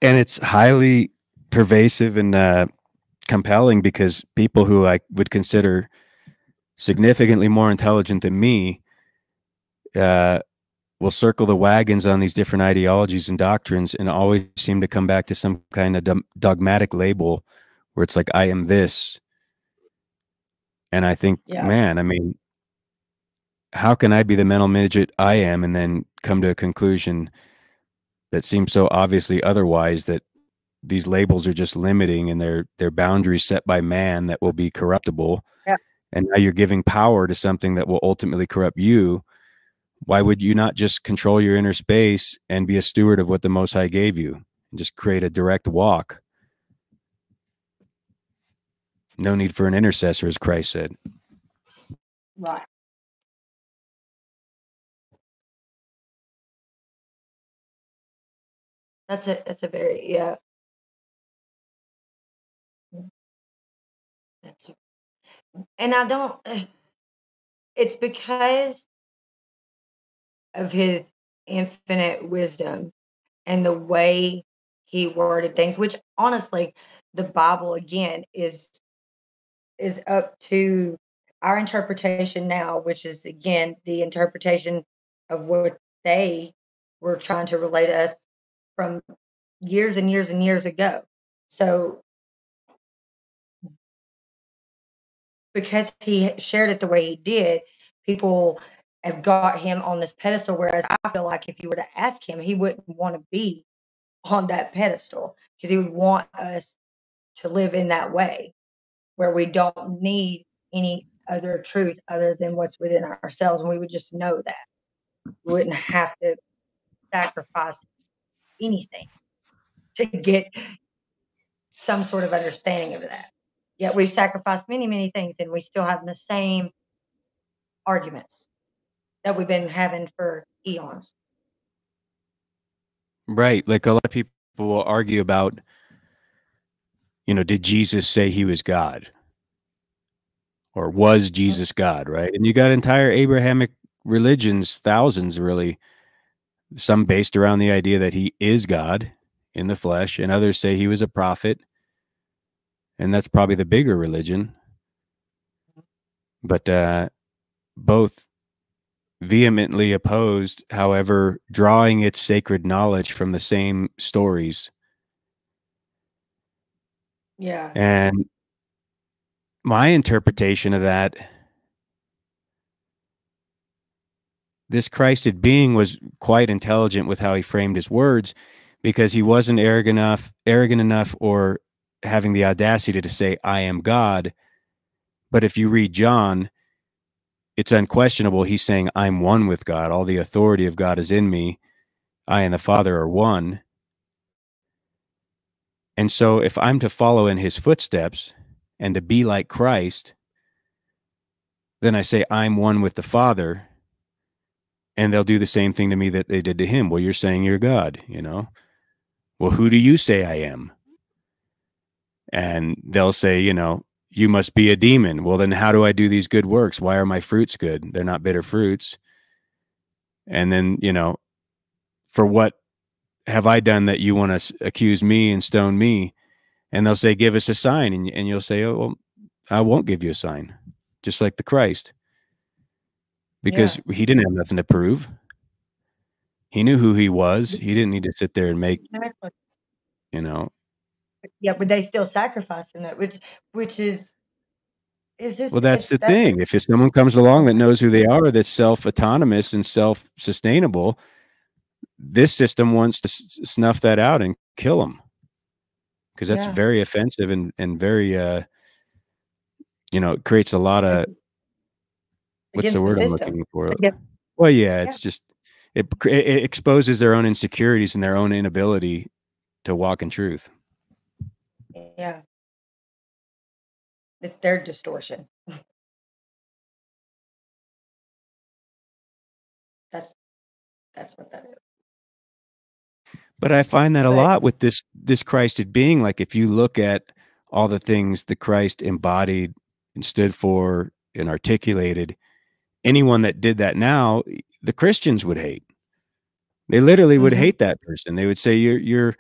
And it's highly pervasive and compelling, because people who I would consider significantly more intelligent than me will circle the wagons on these different ideologies and doctrines and always seem to come back to some kind of dogmatic label where it's like, I am this. And I think, man, I mean, how can I be the mental midget I am and then come to a conclusion that seems so obviously otherwise, that these labels are just limiting and they're boundaries set by man that will be corruptible. Yeah. And now you're giving power to something that will ultimately corrupt you. Why would you not just control your inner space and be a steward of what the Most High gave you and just create a direct walk? No need for an intercessor, as Christ said. Right. That's a very, yeah. And I don't, it's because of his infinite wisdom and the way he worded things, which honestly, the Bible again is up to our interpretation now, which is again the interpretation of what they were trying to relate us from years and years and years ago. So because he shared it the way he did, people have got him on this pedestal. Whereas I feel like if you were to ask him, he wouldn't want to be on that pedestal because he would want us to live in that way where we don't need any other truth other than what's within ourselves. And we would just know that. We wouldn't have to sacrifice anything to get some sort of understanding of that. Yet we've sacrificed many, many things and we still have the same arguments that we've been having for eons. Right. Like a lot of people will argue about, did Jesus say he was God? Or was Jesus God, right? And you got entire Abrahamic religions, thousands really, some based around the idea that he is God in the flesh, and others say he was a prophet. And that's probably the bigger religion. But both vehemently opposed, however, drawing its sacred knowledge from the same stories. Yeah. And my interpretation of that, this Christed being was quite intelligent with how he framed his words, because he wasn't arrogant enough or having the audacity to say, I am God. But if you read John, it's unquestionable. He's saying, I'm one with God. All the authority of God is in me. I and the Father are one. And so if I'm to follow in his footsteps and to be like Christ, then I say, I'm one with the Father. And they'll do the same thing to me that they did to him. Well, you're saying you're God, Well, who do you say I am? And they'll say, you must be a demon. Well, then how do I do these good works? Why are my fruits good? They're not bitter fruits. And then, for what have I done that you want to accuse me and stone me? And they'll say, give us a sign. And you'll say, oh, well, I won't give you a sign, just like the Christ. Because he didn't have nothing to prove. He knew who he was. He didn't need to sit there and make, Exactly. Yeah, but they still sacrificing it, which is just, well, that's the thing. If someone comes along that knows who they are, that's self-autonomous and self-sustainable, this system wants to snuff that out and kill them, because that's very offensive and very, it creates a lot of, what's the word I'm looking for? Well, yeah, it's just, it exposes their own insecurities and their own inability to walk in truth. Yeah. It's their distortion. That's what that is. But I find that a lot with this Christed being. Like, if you look at all the things the Christ embodied and stood for and articulated, anyone that did that now, the Christians would hate. They literally would hate that person. They would say, you're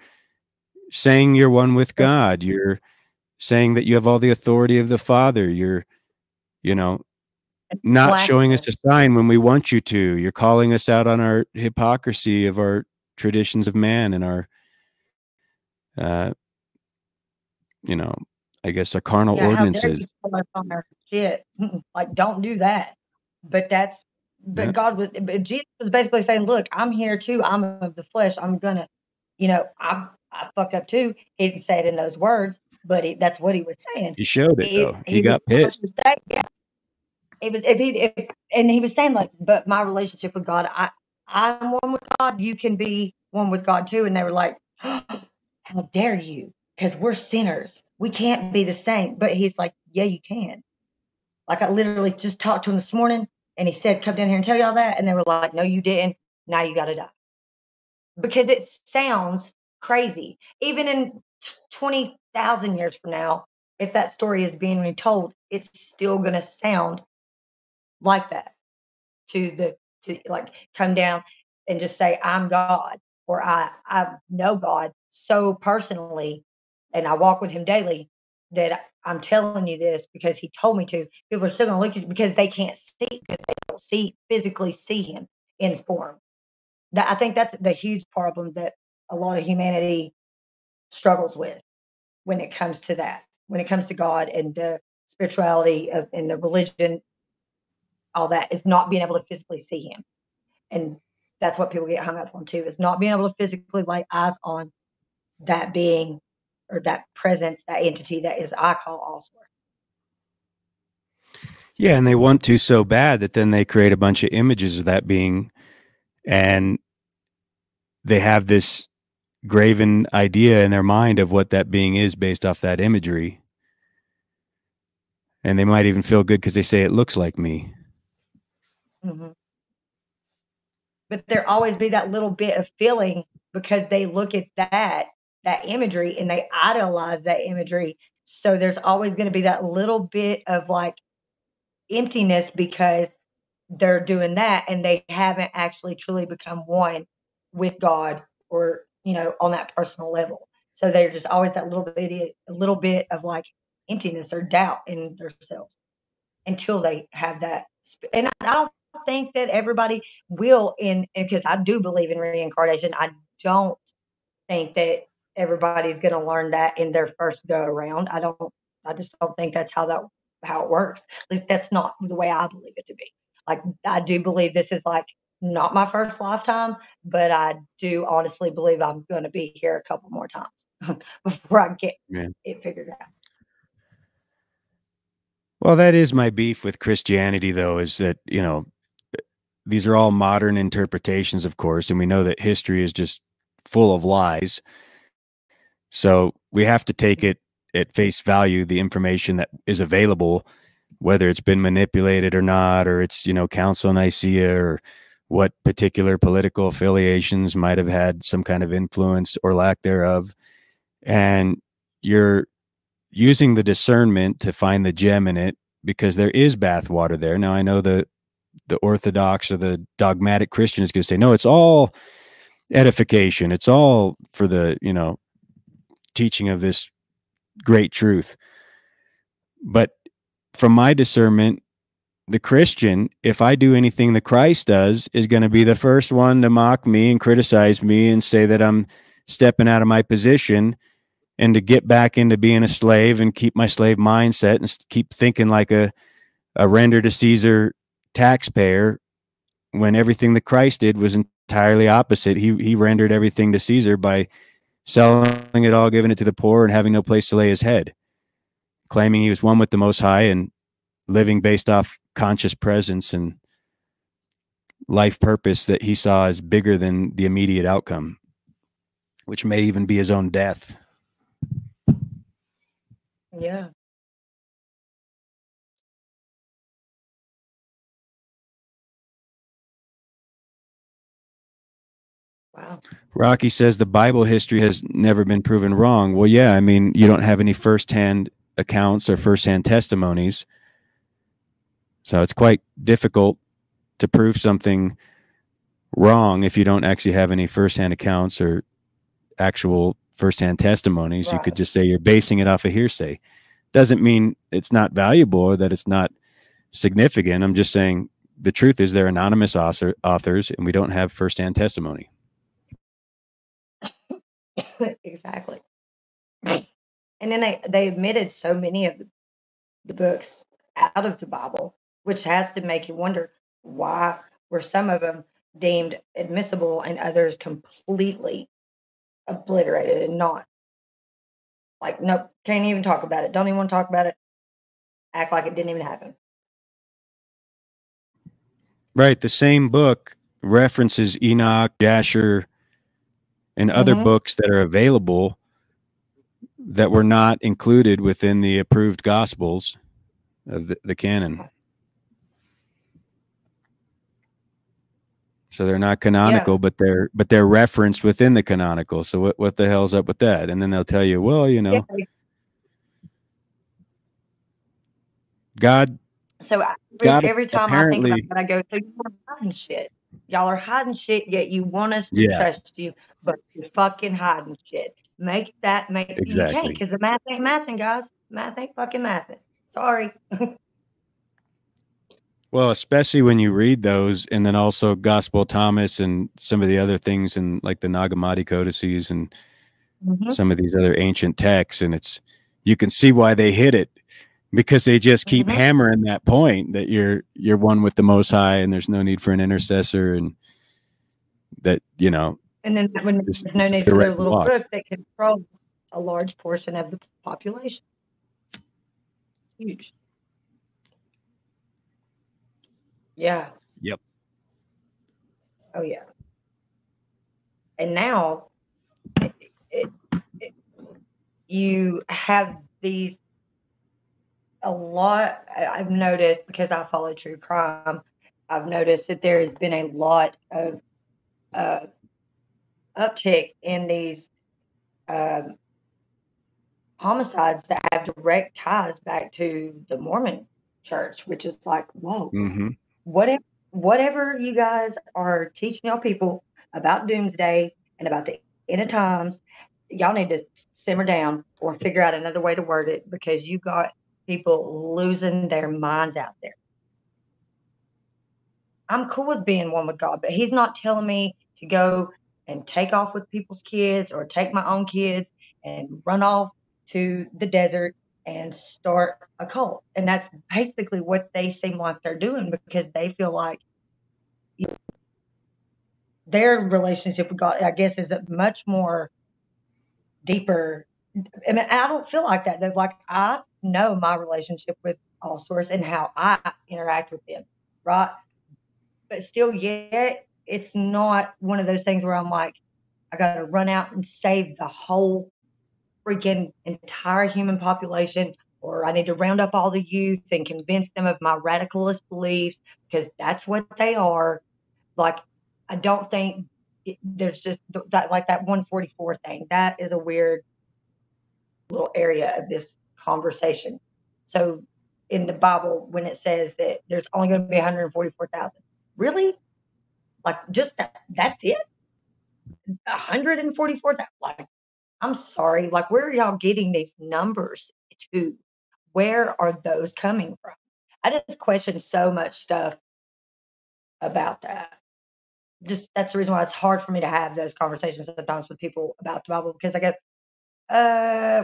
saying you're one with God. You're saying that you have all the authority of the Father. You're, not showing us a sign when we want you to. You're calling us out on our hypocrisy of our traditions of man and our, I guess our carnal ordinances. How dare you pull us on our shit? Like, don't do that. But but Jesus was basically saying, look, I'm here too. I'm of the flesh. I'm gonna, I fuck up too. He didn't say it in those words, but that's what he was saying. He showed it though. He got pissed. It was and he was saying, like, but my relationship with God, I'm one with God. You can be one with God too. And they were like, oh, how dare you? Because we're sinners. We can't be the same. But he's like, yeah, you can. Like, I literally just talked to him this morning, and he said, come down here and tell y'all that. And they were like, no, you didn't. Now you got to die. Because it sounds crazy. Even in 20,000 years from now, if that story is being retold, it's still going to sound like that to like come down and just say, I'm God, or I know God so personally and I walk with him daily that I'm telling you this because he told me to. People are still going to look at you because they can't see, because they don't physically see him in form. I think that's the huge problem that a lot of humanity struggles with when it comes to that. When it comes to God and the spirituality and the religion, all that is not being able to physically see Him, and that's what people get hung up on too, is not being able to physically lay eyes on that being or that presence, that entity that is I call Allsworth. Yeah, and they want to so bad that then they create a bunch of images of that being, and they have this graven idea in their mind of what that being is based off that imagery. And they might even feel good because they say it looks like me. Mm-hmm. But there always be that little bit of feeling because they look at that imagery and they idolize that imagery. So there's always going to be that little bit of like emptiness because they're doing that and they haven't actually truly become one with God or, on that personal level. So they're just always that little bit of like emptiness or doubt in themselves until they have that. And I don't think that everybody will because I do believe in reincarnation. I don't think that everybody's going to learn that in their first go around. I just don't think that's how it works. At least that's not the way I believe it to be. Like, I do believe this is like not my first lifetime, but I do honestly believe I'm going to be here a couple more times before I get it figured out. Well, that is my beef with Christianity, though, is that, these are all modern interpretations, of course, and we know that history is just full of lies. So we have to take it at face value, the information that is available, whether it's been manipulated or not, or it's, Council of Nicaea, or what particular political affiliations might have had some kind of influence or lack thereof. And you're using the discernment to find the gem in it, because there is bathwater there. Now, I know the Orthodox or the dogmatic Christian is going to say, no, it's all edification. It's all for the, teaching of this great truth. But from my discernment, the Christian, if I do anything that Christ does, is going to be the first one to mock me and criticize me and say that I'm stepping out of my position, and to get back into being a slave and keep my slave mindset and keep thinking like a render to Caesar taxpayer, when everything that Christ did was entirely opposite. He rendered everything to Caesar by selling it all, giving it to the poor, and having no place to lay his head, claiming he was one with the Most High and living based off conscious presence and life purpose that he saw as bigger than the immediate outcome, which may even be his own death. Yeah. Wow. Rocky says the Bible history has never been proven wrong. Well, yeah, I mean, you don't have any firsthand accounts or firsthand testimonies. So it's quite difficult to prove something wrong if you don't actually have any firsthand accounts or actual firsthand testimonies. Right. You could just say you're basing it off of hearsay. Doesn't mean it's not valuable or that it's not significant. I'm just saying the truth is they're anonymous authors, and we don't have firsthand testimony. Exactly. And then they omitted so many of the books out of the Bible, which has to make you wonder, why were some of them deemed admissible and others completely obliterated and not? Like, nope, can't even talk about it. Don't even want to talk about it. Act like it didn't even happen. Right. The same book references Enoch, Jasher, and other books that are available that were not included within the approved Gospels of the canon. So they're not canonical, but they're referenced within the canonical. So what the hell's up with that? And then they'll tell you, well, God. So every time apparently, I think about it, I go, so you're hiding shit. Y'all are hiding shit, yet you want us to trust you, but you're fucking hiding shit. Make exactly. You can't, because the math ain't mathing, guys. Math ain't fucking mathing. Sorry. Well, Well, especially when you read those, and then also Gospel of Thomas and some of the other things in like the Nag Hammadi codices and some of these other ancient texts, and you can see why they hit it, because they just keep hammering that point that you're one with the Most High, and there's no need for an intercessor, and that And then when this there's no is need the for their right little walk. group that controls a large portion of the population. Huge. Yeah. Yep. Oh yeah. And now you have these a lot. I've noticed, because I follow true crime, I've noticed that there has been a lot of uptick in these homicides that have direct ties back to the Mormon church, which is like, whoa, whatever you guys are teaching y'all people about doomsday and about the end of times, y'all need to simmer down or figure out another way to word it, because you got people losing their minds out there. I'm cool with being one with God, but He's not telling me to go and take off with people's kids or take my own kids and run off to the desert and start a cult. And that's basically what they seem like they're doing, because they feel like their relationship with God, I guess, is a much more deeper. I mean, I don't feel like that. They're like, I know my relationship with all source and how I interact with them, right? But still, yet it's not one of those things where I'm like, I got to run out and save the whole freaking entire human population, or I need to round up all the youth and convince them of my radicalist beliefs, because that's what they are. Like, I don't think there's just that, like that 144 thing. That is a weird little area of this conversation. So in the Bible, when it says that there's only going to be 144,000, really? Like, just that's it? 144,000? Like, I'm sorry. Like, where are y'all getting these numbers to? Where are those coming from? I just question so much stuff about that. Just that's the reason why it's hard for me to have those conversations sometimes with people about the Bible, because I go,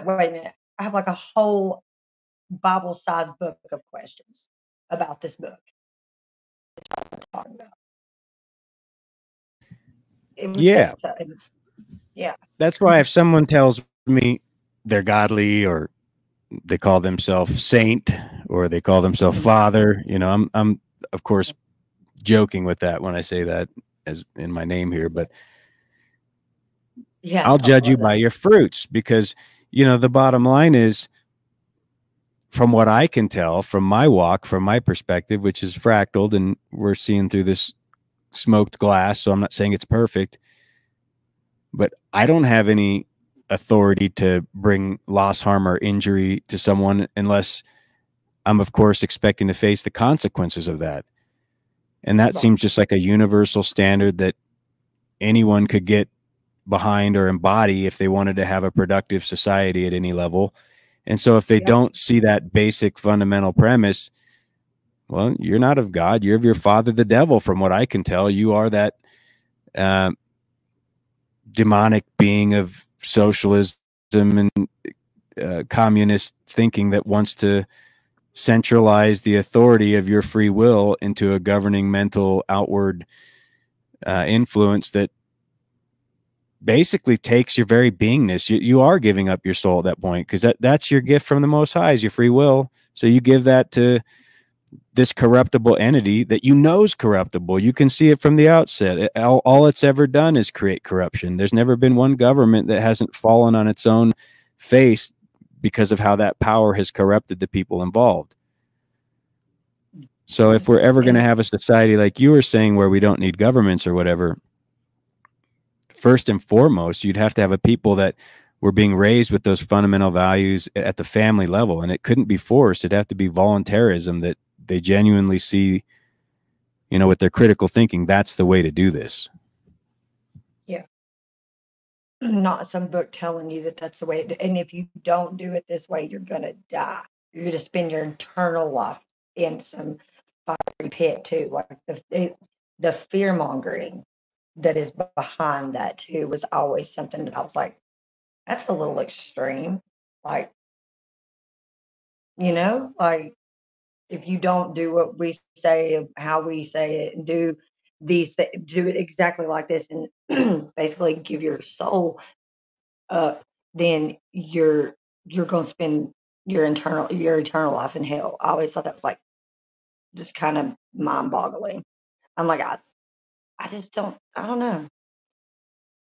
wait a minute. I have like a whole Bible-sized book of questions about this book. Yeah. Yeah. That's why if someone tells me they're godly, or they call themselves saint, or they call themselves father, I'm of course joking with that when I say that as in my name here, but yeah, I'll judge you by your fruits, because the bottom line is, from what I can tell from my walk, from my perspective, which is fractaled and we're seeing through this smoked glass, so I'm not saying it's perfect, but I don't have any authority to bring loss, harm, or injury to someone unless I'm, of course, expecting to face the consequences of that. And that seems just like a universal standard that anyone could get behind or embody if they wanted to have a productive society at any level. And so if they don't see that basic fundamental premise, well, you're not of God. You're of your father, the devil. From what I can tell, you are that demonic being of socialism and communist thinking that wants to centralize the authority of your free will into a governing mental outward influence that basically takes your very beingness. You are giving up your soul at that point, because that's your gift from the Most High, is your free will. So you give that to this corruptible entity that is corruptible. You can see it from the outset. All it's ever done is create corruption. There's never been one government that hasn't fallen on its own face because of how that power has corrupted the people involved. So if we're ever going to have a society like you were saying, where we don't need governments or whatever, first and foremost, you'd have to have a people that were being raised with those fundamental values at the family level. And it couldn't be forced. It'd have to be voluntarism, that they genuinely see, with their critical thinking, that's the way to do this. Yeah. Not some book telling you that that's the way. And if you don't do it this way, you're going to die. You're going to spend your eternal life in some fiery pit too. Like the fear mongering that is behind that too was always something that I was like, that's a little extreme. Like, like if you don't do what we say, how we say it, and do do it exactly like this, and basically give your soul up, then you're going to spend your eternal life in hell. I always thought that was like just kind of mind boggling. I'm like, I just don't, I don't know.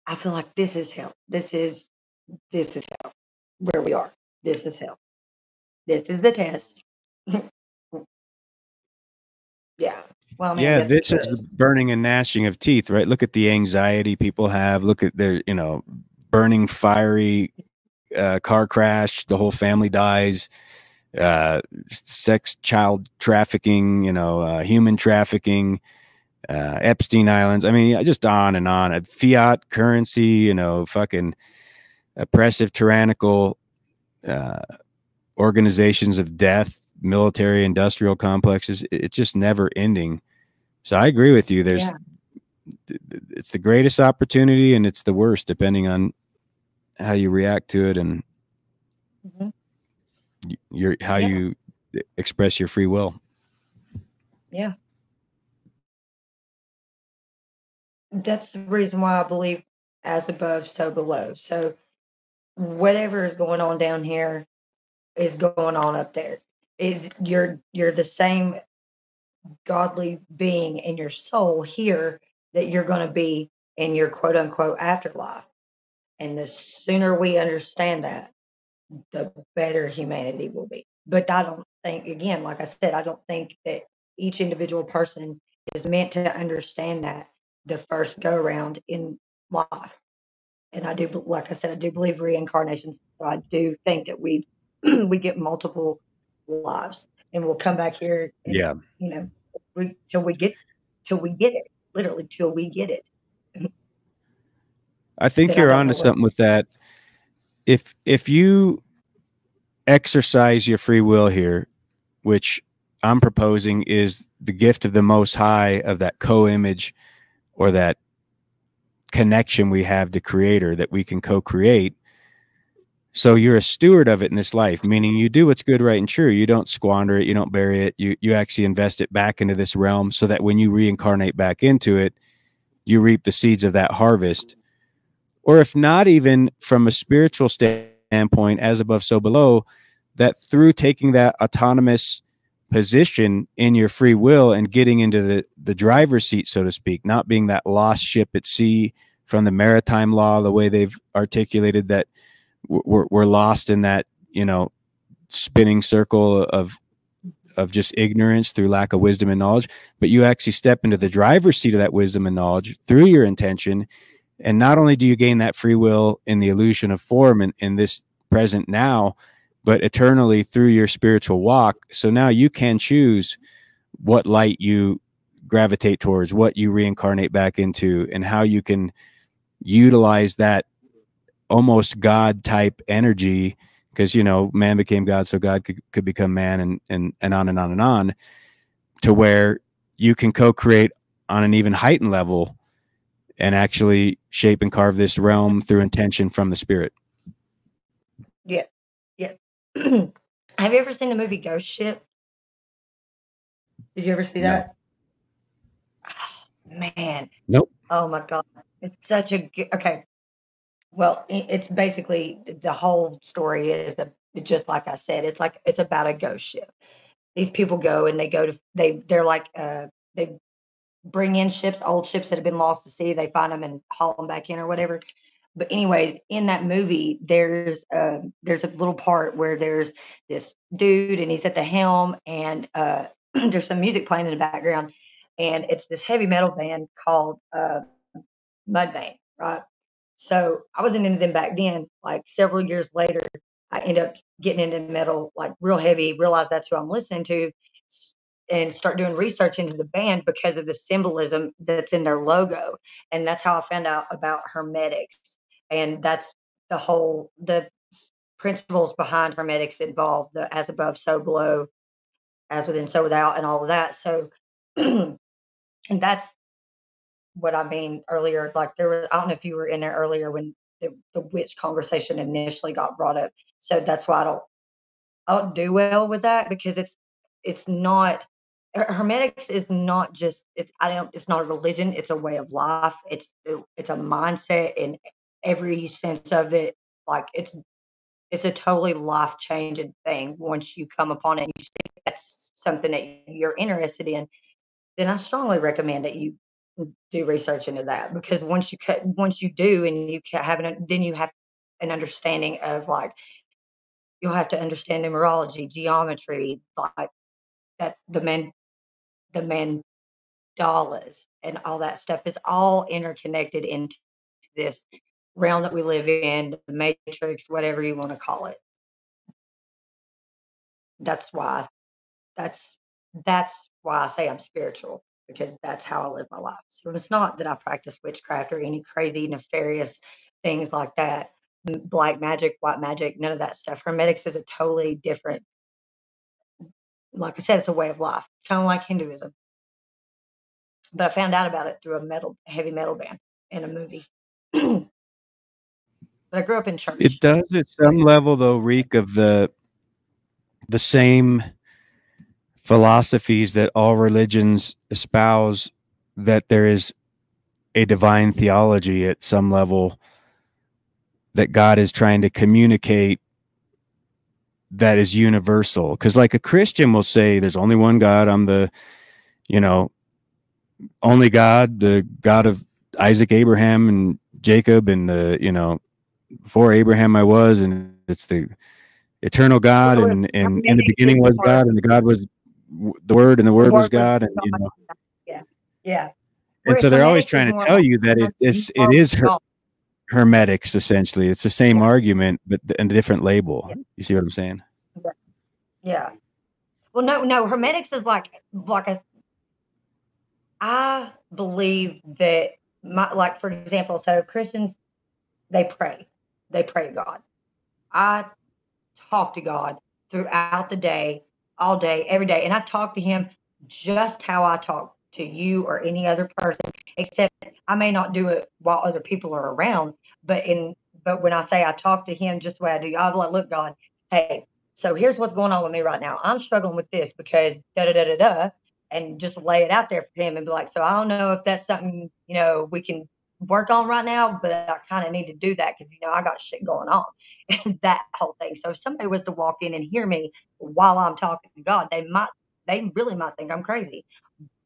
I feel like this is hell. This is hell. Where we are. This is hell. This is the test. Yeah. Well, I mean, I Yeah, guess we this is the could. burning and gnashing of teeth, right? Look at the anxiety people have. Look at their, burning, fiery car crash. The whole family dies. Sex, child trafficking, human trafficking, Epstein Islands. I mean, just on and on. Fiat currency, fucking oppressive, tyrannical organizations of death, military, industrial complexes. It's just never ending. So I agree with you. Yeah. It's the greatest opportunity and it's the worst, depending on how you react to it and how Yeah. you express your free will. Yeah. That's the reason why I believe as above, so below. So whatever is going on down here is going on up there. Is you're the same godly being in your soul here that you're going to be in your quote unquote afterlife. And the sooner we understand that, the better humanity will be. But I don't think, again, like I said, I don't think that each individual person is meant to understand that the first go around in life. And I do, like I said, I do believe reincarnations. So I do think that we we get multiple lives, and we'll come back here, and Yeah. till we get it, literally till we get it. I think Then I you're don't know onto what. something with that. If you exercise your free will here, which I'm proposing is the gift of the Most High, of that co-image or that connection we have to Creator that we can co-create. So you're a steward of it in this life, meaning you do what's good, right, and true. You don't squander it. You don't bury it. You actually invest it back into this realm so that when you reincarnate back into it, you reap the seeds of that harvest. Or if not even from a spiritual standpoint, as above, so below, that through taking that autonomous position in your free will and getting into the driver's seat, so to speak, not being that lost ship at sea from the maritime law, the way they've articulated that we're lost in that, spinning circle of just ignorance through lack of wisdom and knowledge. But you actually step into the driver's seat of that wisdom and knowledge through your intention. And not only do you gain that free will in the illusion of form in this present now, but eternally through your spiritual walk. So now you can choose what light you gravitate towards, what you reincarnate back into, and how you can utilize that almost God type energy, because man became God, so God could become man, and on and on and on, to where you can co-create on an even heightened level and actually shape and carve this realm through intention from the spirit. Yeah, yeah. Have you ever seen the movie Ghost Ship? Did you ever see No. that? Man. Nope. Oh my God. It's such a good, okay. Well, it's basically the whole story is just like I said, it's about a ghost ship. These people go and they go to they're like they bring in ships, old ships that have been lost to sea. They find them and haul them back in or whatever. But anyways, in that movie, there's a little part where there's this dude and he's at the helm, and there's some music playing in the background, and it's this heavy metal band called Mudvayne, right? So I wasn't into them back then. Like several years later, I end up getting into metal like real heavy, realize that's who I'm listening to, and start doing research into the band because of the symbolism that's in their logo. And that's how I found out about Hermetics. And that's the principles behind Hermetics involve the as above, so below, as within, so without, and all of that. So, and that's what I mean earlier. Like there was, I don't know if you were in there earlier when the witch conversation initially got brought up. So that's why I don't do well with that, because it's not, hermetics is not just, it's not a religion, it's a way of life. It's a mindset in every sense of it. Like it's a totally life changing thing once you come upon it and you think that's something that you're interested in. Then I strongly recommend that you do research into that, because once you do, and you have then you have an understanding of, like, you'll have to understand numerology, geometry, like that, the mandalas and all that stuff is all interconnected into this realm that we live in, the matrix, whatever you want to call it. That's why that's why I say I'm spiritual, because that's how I live my life. So it's not that I practice witchcraft or any crazy nefarious things like that. Black magic, white magic, none of that stuff. Hermetics is a totally different, like I said, it's a way of life, kind of like Hinduism. But I found out about it through a heavy metal band and a movie. But I grew up in church. It does at some level, though, reek of the same philosophies that all religions espouse, that there is a divine theology at some level that God is trying to communicate that is universal. Because like a Christian will say, there's only one God. I'm the, only God, the God of Isaac, Abraham, and Jacob, and before Abraham I was, and it's the eternal God, and in the beginning was God, and the God was the Word, and the Word was God, and yeah. And so they're always trying to tell you that it is hermetics, essentially. It's the same argument, but in a different label. You see what I'm saying? Yeah. Well, no. Hermetics is like I believe that like, for example, so Christians, they pray to God. I talk to God throughout the day, all day, every day, and I talk to Him just how I talk to you or any other person, except I may not do it while other people are around. But when I say I talk to Him just the way I do, I'm like, look, God, hey, so here's what's going on with me right now. I'm struggling with this because da da da da da, and just lay it out there for Him and be like, so I don't know if that's something we can work on right now, but I kind of need to do that because I got shit going on. And that whole thing. So if somebody was to walk in and hear me while I'm talking to God, they really might think I'm crazy.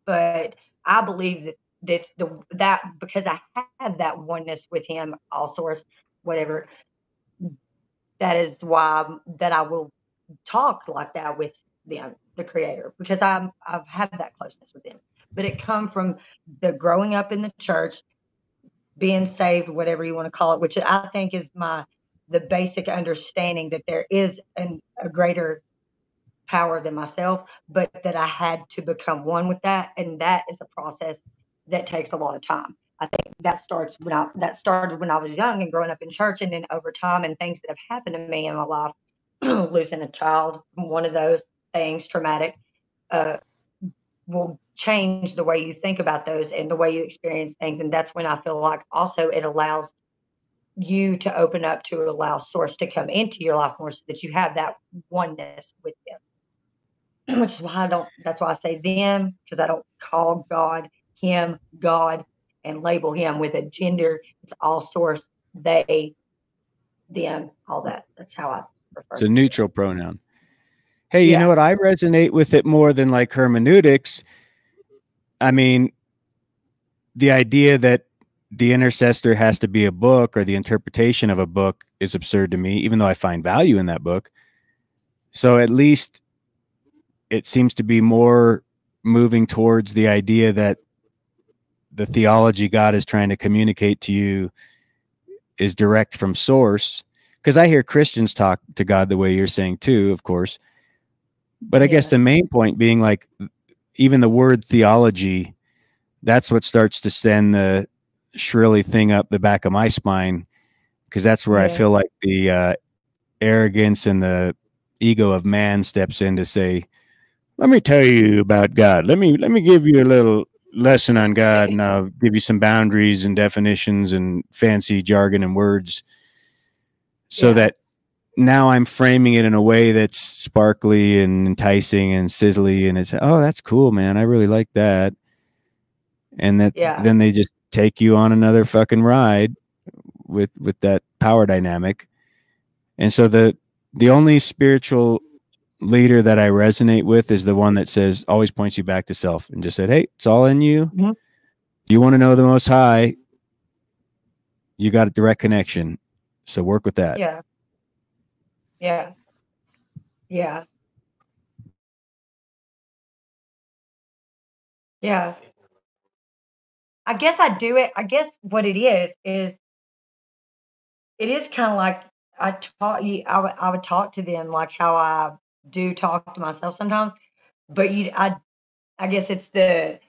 But I believe that because I have that oneness with Him, all source, whatever, that is why that I will talk like that with them, the Creator, because I've had that closeness with Him. But it come from the growing up in the church, being saved, whatever you want to call it, which I think is the basic understanding that there is a greater power than myself, but that I had to become one with that. And that is a process that takes a lot of time. I think that started when I was young and growing up in church, and then over time and things that have happened to me in my life, losing a child, one of those things, traumatic, will change the way you think about those and the way you experience things. And that's when I feel like also it allows you to open up to allow source to come into your life more, so that you have that oneness with them. Which is why that's why I say them, because I don't call God, Him, God, and label Him with a gender. It's all source, they, them, all that. That's how I prefer. It's a neutral pronoun. Hey, you know what? I resonate with it more than like hermeneutics. I mean, the idea that the intercessor has to be a book, or the interpretation of a book, is absurd to me, even though I find value in that book. So at least it seems to be more moving towards the idea that the theology God is trying to communicate to you is direct from source. Because I hear Christians talk to God the way you're saying too, of course. But I guess the main point being, like, even the word theology, that's what starts to send the shrilly thing up the back of my spine, because that's where I feel like the arrogance and the ego of man steps in to say, let me tell you about God. Let me give you a little lesson on God, and I'll give you some boundaries and definitions and fancy jargon and words, so that now I'm framing it in a way that's sparkly and enticing and sizzly, and it's, oh, that's cool, man. I really like that. And that then they just take you on another fucking ride with that power dynamic. And so the only spiritual leader that I resonate with is the one that says, always points you back to self and just said, hey, it's all in you. Mm-hmm. You want to know the Most High, you got a direct connection. So work with that. Yeah. Yeah. Yeah. Yeah. I guess I do it. I guess what it is it is kind of like I taught you. I would talk to them like how I do talk to myself sometimes. But I guess it's the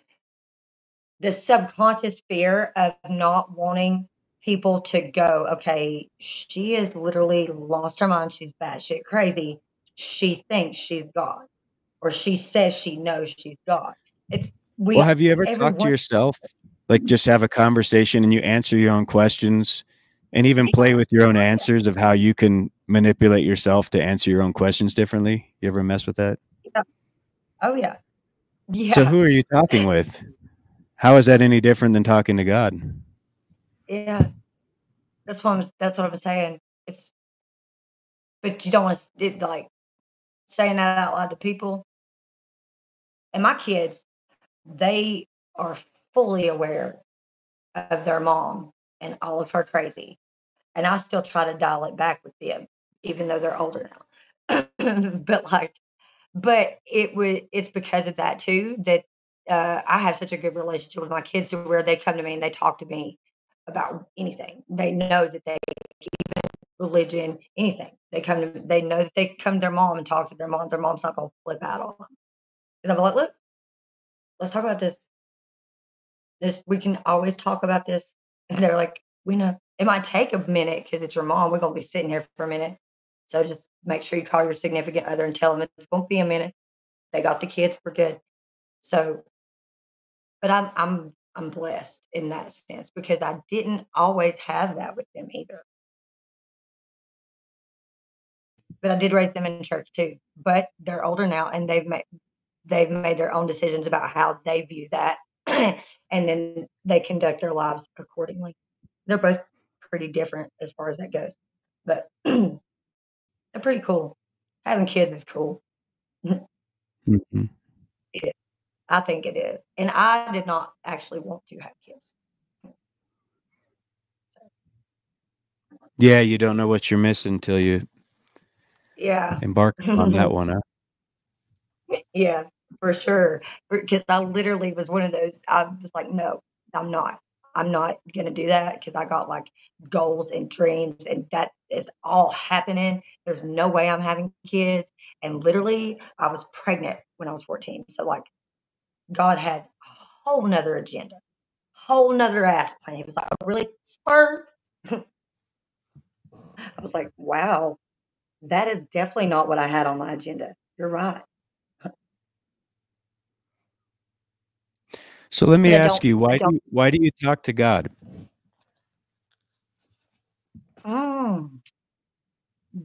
subconscious fear of not wanting people to go, okay, she has literally lost her mind. She's batshit crazy. She thinks she's God, or she says she knows she's God. Well, have you ever talked to everyone. yourself? Like, just have a conversation and you answer your own questions and even play with your own answers of how you can manipulate yourself to answer your own questions differently? You ever mess with that? Yeah. Oh yeah. Yeah. So who are you talking with? How is that any different than talking to God? Yeah. That's what I'm saying. But you don't want to like saying that out loud to people. And my kids, they are fully aware of their mom and all of her crazy. And I still try to dial it back with them, even though they're older now. but it's because of that too that I have such a good relationship with my kids to where they come to me and they talk to me about anything. They know that they even religion, anything. They know that they come to their mom and talk to their mom. Their mom's not gonna flip out on them. Because I'm like, look, let's talk about this. We can always talk about this. And they're like, we know. It might take a minute because it's your mom. We're gonna be sitting here for a minute. So just make sure you call your significant other and tell them it's gonna be a minute. They got the kids, we're good. So, but I'm blessed in that sense because I didn't always have that with them either. But I did raise them in church too. But they're older now and they've made their own decisions about how they view that. And then they conduct their lives accordingly. They're both pretty different as far as that goes. But they're pretty cool. Having kids is cool. Mm-hmm. Yeah, I think it is. And I did not actually want to have kids. Yeah, you don't know what you're missing until you embark on that one, huh? Yeah, for sure. Because I literally was one of those. I was like, no, I'm not. I'm not gonna do that because I got like goals and dreams, and that is all happening. There's no way I'm having kids. And literally, I was pregnant when I was 14. So like, God had a whole nother agenda, whole nother ass plan. He was like, oh, really, Spur? I was like, wow, that is definitely not what I had on my agenda. You're right. So let me But ask you, why do you talk to God?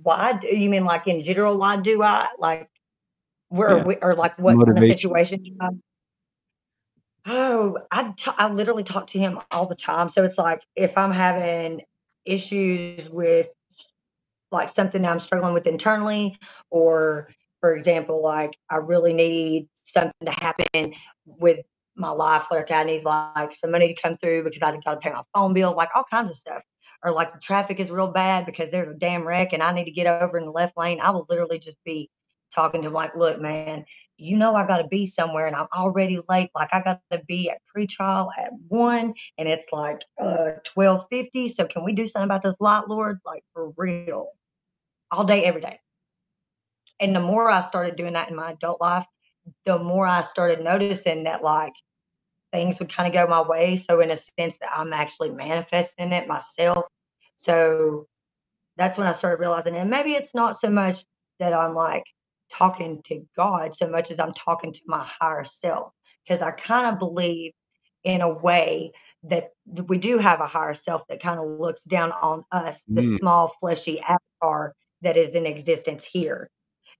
Why do you mean like in general? Why do I like Yeah. or like what kind of Motivation. situation? Oh, I literally talk to him all the time. So it's like if I'm having issues with like something that I'm struggling with internally, or for example, like I really need something to happen with my life, like I need like some money to come through because I got to pay my phone bill, like all kinds of stuff. Or like the traffic is real bad because there's a damn wreck and I need to get over in the left lane. I will literally just be talking to him like, look, man, you know I got to be somewhere and I'm already late. Like I got to be at pretrial at 1 and it's like 12:50. So can we do something about this lot, Lord? Like for real, all day, every day. And the more I started doing that in my adult life, the more I started noticing that like things would kind of go my way. So in a sense that I'm actually manifesting it myself. So that's when I started realizing, and maybe it's not so much that I'm like talking to God so much as I'm talking to my higher self. Because I kind of believe in a way that we do have a higher self that kind of looks down on us, the small fleshy avatar that is in existence here.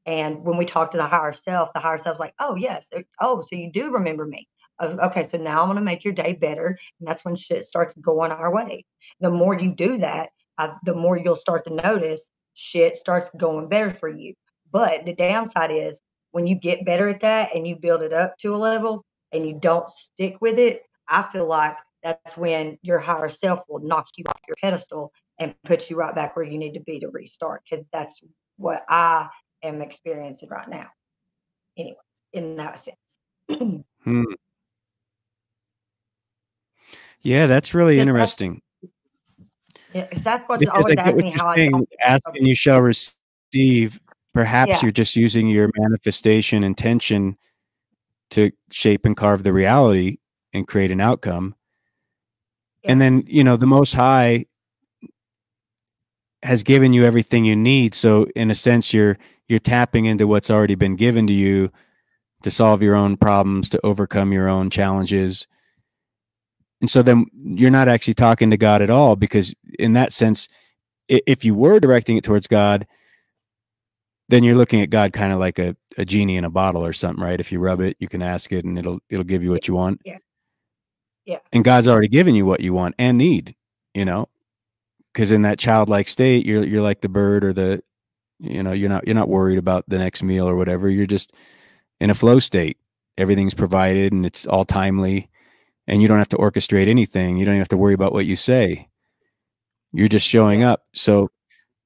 And when we talk to the higher self's like, oh, yes. Oh, so you do remember me. Okay, so now I'm going to make your day better. And that's when shit starts going our way. The more you do that, the more you'll start to notice shit starts going better for you. But the downside is when you get better at that and you build it up to a level and you don't stick with it, I feel like that's when your higher self will knock you off your pedestal and put you right back where you need to be to restart. Because that's what I am experiencing right now. Anyways, in that sense. Hmm. Yeah, that's really interesting. Yeah, Sasquatch Because I always get asks what me you're how I saying. don't. Ask and you shall receive. Perhaps Yeah. you're just using your manifestation intention to shape and carve the reality and create an outcome. And then, you know, the Most High has given you everything you need. So in a sense, you're tapping into what's already been given to you to solve your own problems, to overcome your own challenges. And so then you're not actually talking to God at all, because in that sense, if you were directing it towards God, then you're looking at God kind of like a genie in a bottle or something, right? If you rub it, you can ask it and it'll give you what you want. Yeah. Yeah. And God's already given you what you want and need, you know, because in that childlike state, you're like the bird or the, you know, you're not worried about the next meal or whatever. You're just in a flow state. Everything's provided and it's all timely, and you don't have to orchestrate anything. You don't even have to worry about what you say. You're just showing up. So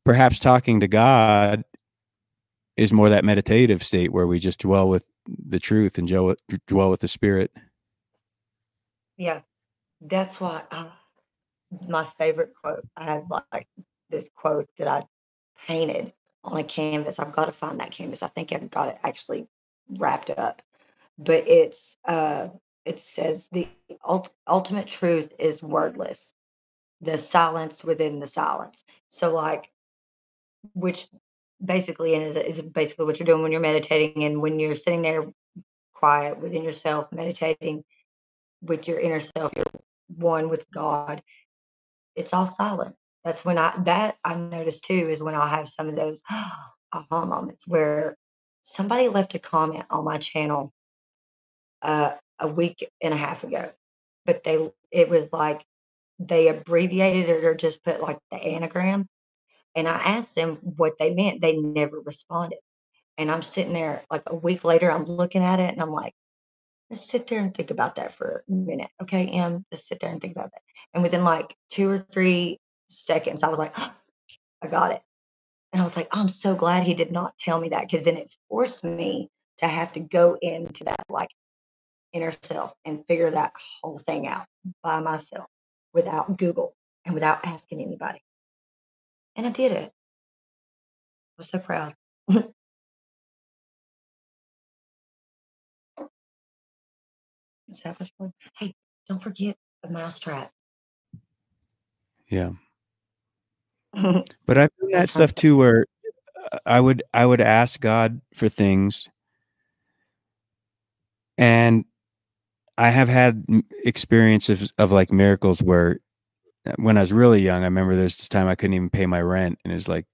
perhaps talking to God is more that meditative state where we just dwell with the truth and dwell with the spirit. Yeah. That's why my favorite quote, I have like this quote that I painted on a canvas. I've got to find that canvas. I think I've got it actually wrapped up. But it says the ultimate truth is wordless, the silence within the silence. So like, which basically is basically what you're doing when you're meditating, and when you're sitting there quiet within yourself, meditating with your inner self, you're one with God. It's all silent. That's when I noticed too, is when I have some of those aha moments where somebody left a comment on my channel a week and a half ago, but it was like they abbreviated it or just put like the anagram. And I asked them what they meant. They never responded. And I'm sitting there like a week later, I'm looking at it and I'm like, let's sit there and think about that for a minute. Okay, Em, just sit there and think about that. And within like 2 or 3 seconds, I was like, I got it. And I was like, I'm so glad he did not tell me that, because then it forced me to have to go into that like inner self and figure that whole thing out by myself without Google and without asking anybody. And I did it. I was so proud. Hey, don't forget the mousetrap. Yeah. But I've done that stuff too, where I would ask God for things, and I have had experiences of like miracles where when I was really young, I remember there's this time I couldn't even pay my rent, and it's like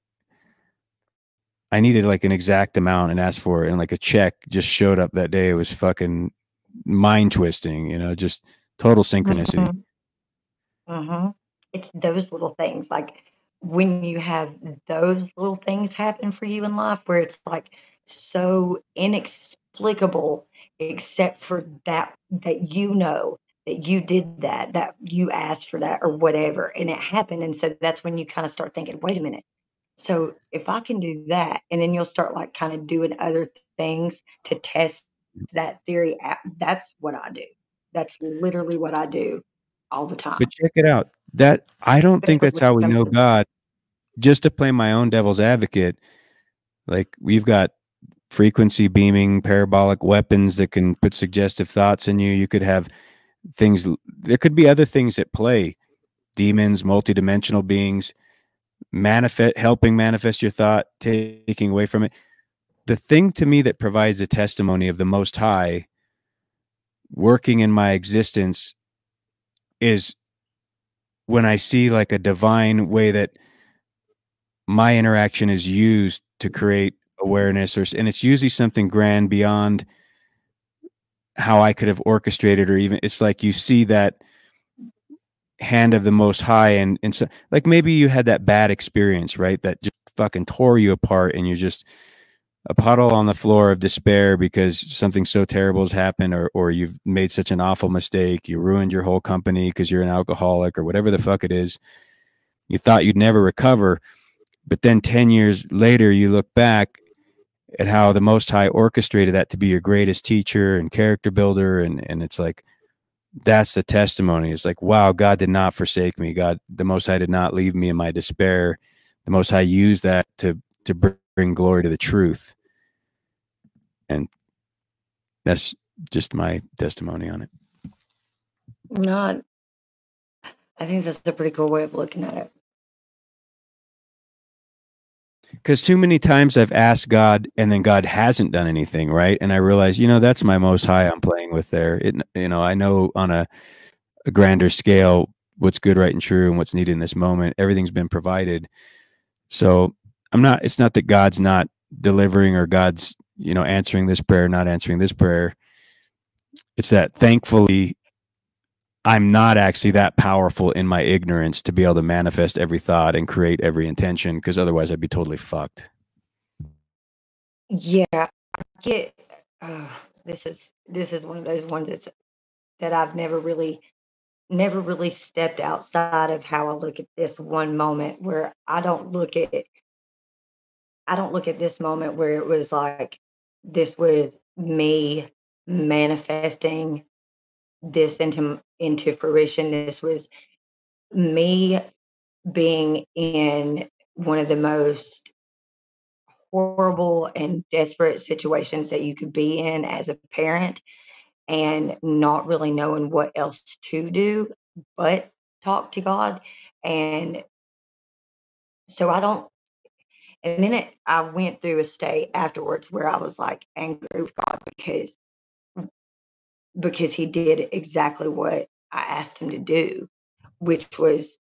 I needed like an exact amount and asked for it, and like a check just showed up that day. It was fucking mind twisting, you know, just total synchronicity. Mm-hmm. It's those little things, like when you have those little things happen for you in life, where it's like so inexplicable, except for that you know that you did that you asked for that or whatever, and it happened. And so that's when you kind of start thinking, wait a minute. So if I can do that, and then you'll start like kind of doing other things to test that theory out. That's what I do. That's literally what I do all the time. But check it out. That I don't think that's how we know God. Just to play my own devil's advocate, like we've got frequency beaming parabolic weapons that can put suggestive thoughts in you. You could have things, there could be other things at play, demons, multidimensional beings, helping manifest your thought, taking away from it. the thing to me that provides a testimony of the Most High working in my existence is when I see like a divine way that my interaction is used to create awareness, and it's usually something grand beyond how I could have orchestrated, or even it's like you see that hand of the Most High, and so like maybe you had that bad experience, right? That just fucking tore you apart, and you're just a puddle on the floor of despair because something so terrible has happened, or you've made such an awful mistake, you ruined your whole company because you're an alcoholic or whatever the fuck it is. You thought you'd never recover, but then 10 years later, you look back at how the Most High orchestrated that to be your greatest teacher and character builder, and it's like, that's the testimony. It's like, wow, God did not forsake me. God, the Most High did not leave me in my despair. The Most High used that to bring glory to the truth. And that's just my testimony on it. No, I think that's a pretty cool way of looking at it. Because too many times I've asked God and then God hasn't done anything, right? And I realize, that's my Most High I'm playing with there. I know on a grander scale what's good, right, and true, and what's needed in this moment. Everything's been provided. So it's not that God's not delivering, or God's, answering this prayer, not answering this prayer. It's that thankfully I'm not actually that powerful in my ignorance to be able to manifest every thought and create every intention, because otherwise I'd be totally fucked. Yeah, I get. This is one of those ones that I've never really stepped outside of how I look at this one moment, where I don't look at this moment where it was like this was me manifesting this into fruition. This was me being in one of the most horrible and desperate situations that you could be in as a parent, and not really knowing what else to do but talk to God. And so and then I went through a state afterwards where I was like angry with God because he did exactly what I asked him to do, which was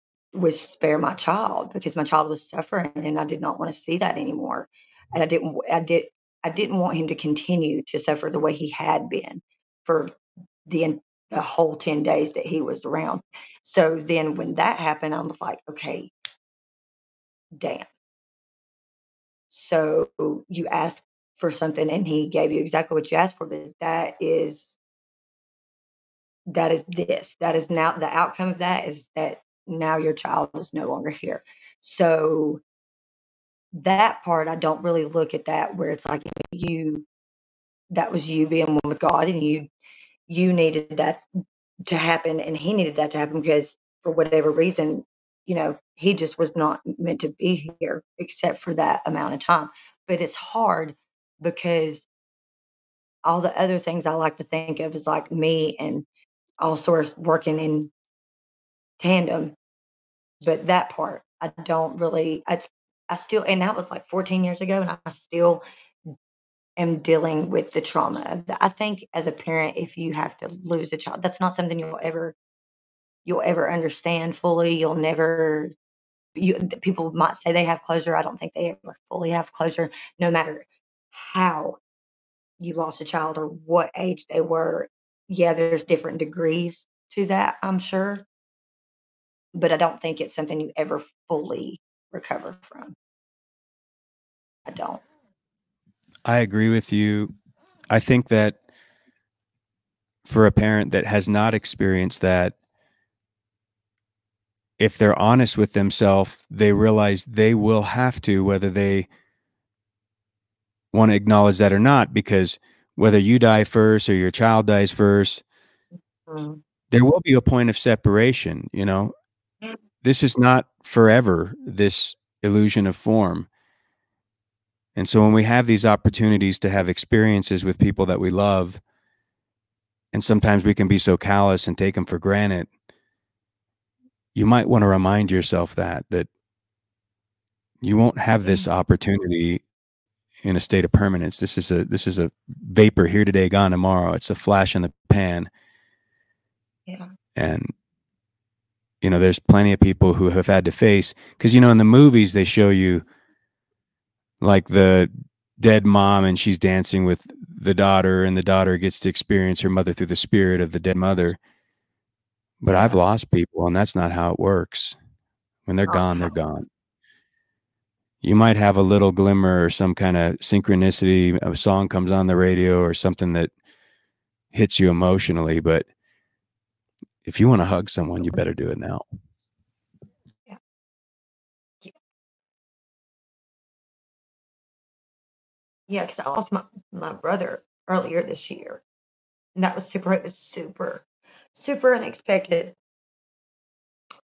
spare my child, because my child was suffering and I did not want to see that anymore. And I didn't want him to continue to suffer the way he had been for the whole 10 days that he was around. So then when that happened, I was like, okay, damn. So you asked for something and he gave you exactly what you asked for, but that is this. That is now the outcome of that is that now your child is no longer here. So that part, I don't really look at that where it's like that was you being one with God, and you needed that to happen, and he needed that to happen because for whatever reason, he just was not meant to be here except for that amount of time. But it's hard because all the other things I like to think of is like me and all sorts working in tandem. But that part, I don't really, I still, and that was like 14 years ago, and I still am dealing with the trauma. I think as a parent, if you have to lose a child, that's not something you'll ever understand fully. You'll never, people might say they have closure. I don't think they ever fully have closure, no matter how you lost a child or what age they were. Yeah, there's different degrees to that, I'm sure, but I don't think it's something you ever fully recover from. I don't. I agree with you. I think that for a parent that has not experienced that, if they're honest with themselves, they realize they will have to, whether they want to acknowledge that or not, because whether you die first or your child dies first, there will be a point of separation. This is not forever, this illusion of form. And so when we have these opportunities to have experiences with people that we love, and sometimes we can be so callous and take them for granted, you might want to remind yourself that you won't have this opportunity in a state of permanence. This is a vapor, here today, gone tomorrow. It's a flash in the pan. Yeah. And there's plenty of people who have had to face, because in the movies they show you like the dead mom and she's dancing with the daughter, and the daughter gets to experience her mother through the spirit of the dead mother. But I've lost people, and that's not how it works. When they're gone, they're gone. You might have a little glimmer or some kind of synchronicity, a song comes on the radio or something that hits you emotionally, but if you want to hug someone, you better do it now. Yeah, because I lost my brother earlier this year, and that was it was super, super unexpected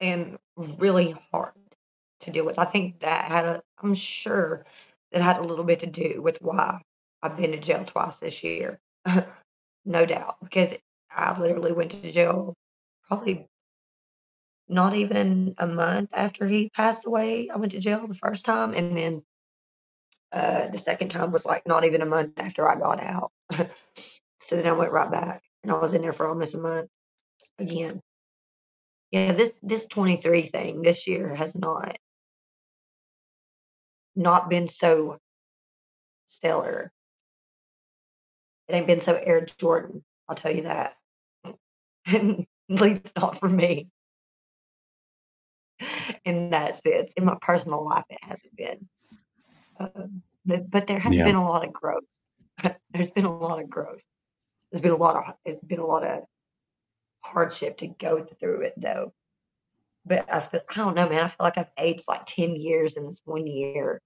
and really hard to deal with. I think that I'm sure that had a little bit to do with why I've been to jail twice this year. No doubt, because I literally went to jail probably not even a month after he passed away. I went to jail the first time, and then the second time was like not even a month after I got out. So then I went right back, and I was in there for almost a month again. Yeah, this 23 thing this year has not been so stellar. It ain't been so Air Jordan, I'll tell you that. At least not for me. In that sense, in my personal life, it hasn't been. But there has been a lot of growth. There's been a lot of growth. It's been a lot of hardship to go through it though. But I don't know, man. I feel like I've aged like 10 years in this 1 year.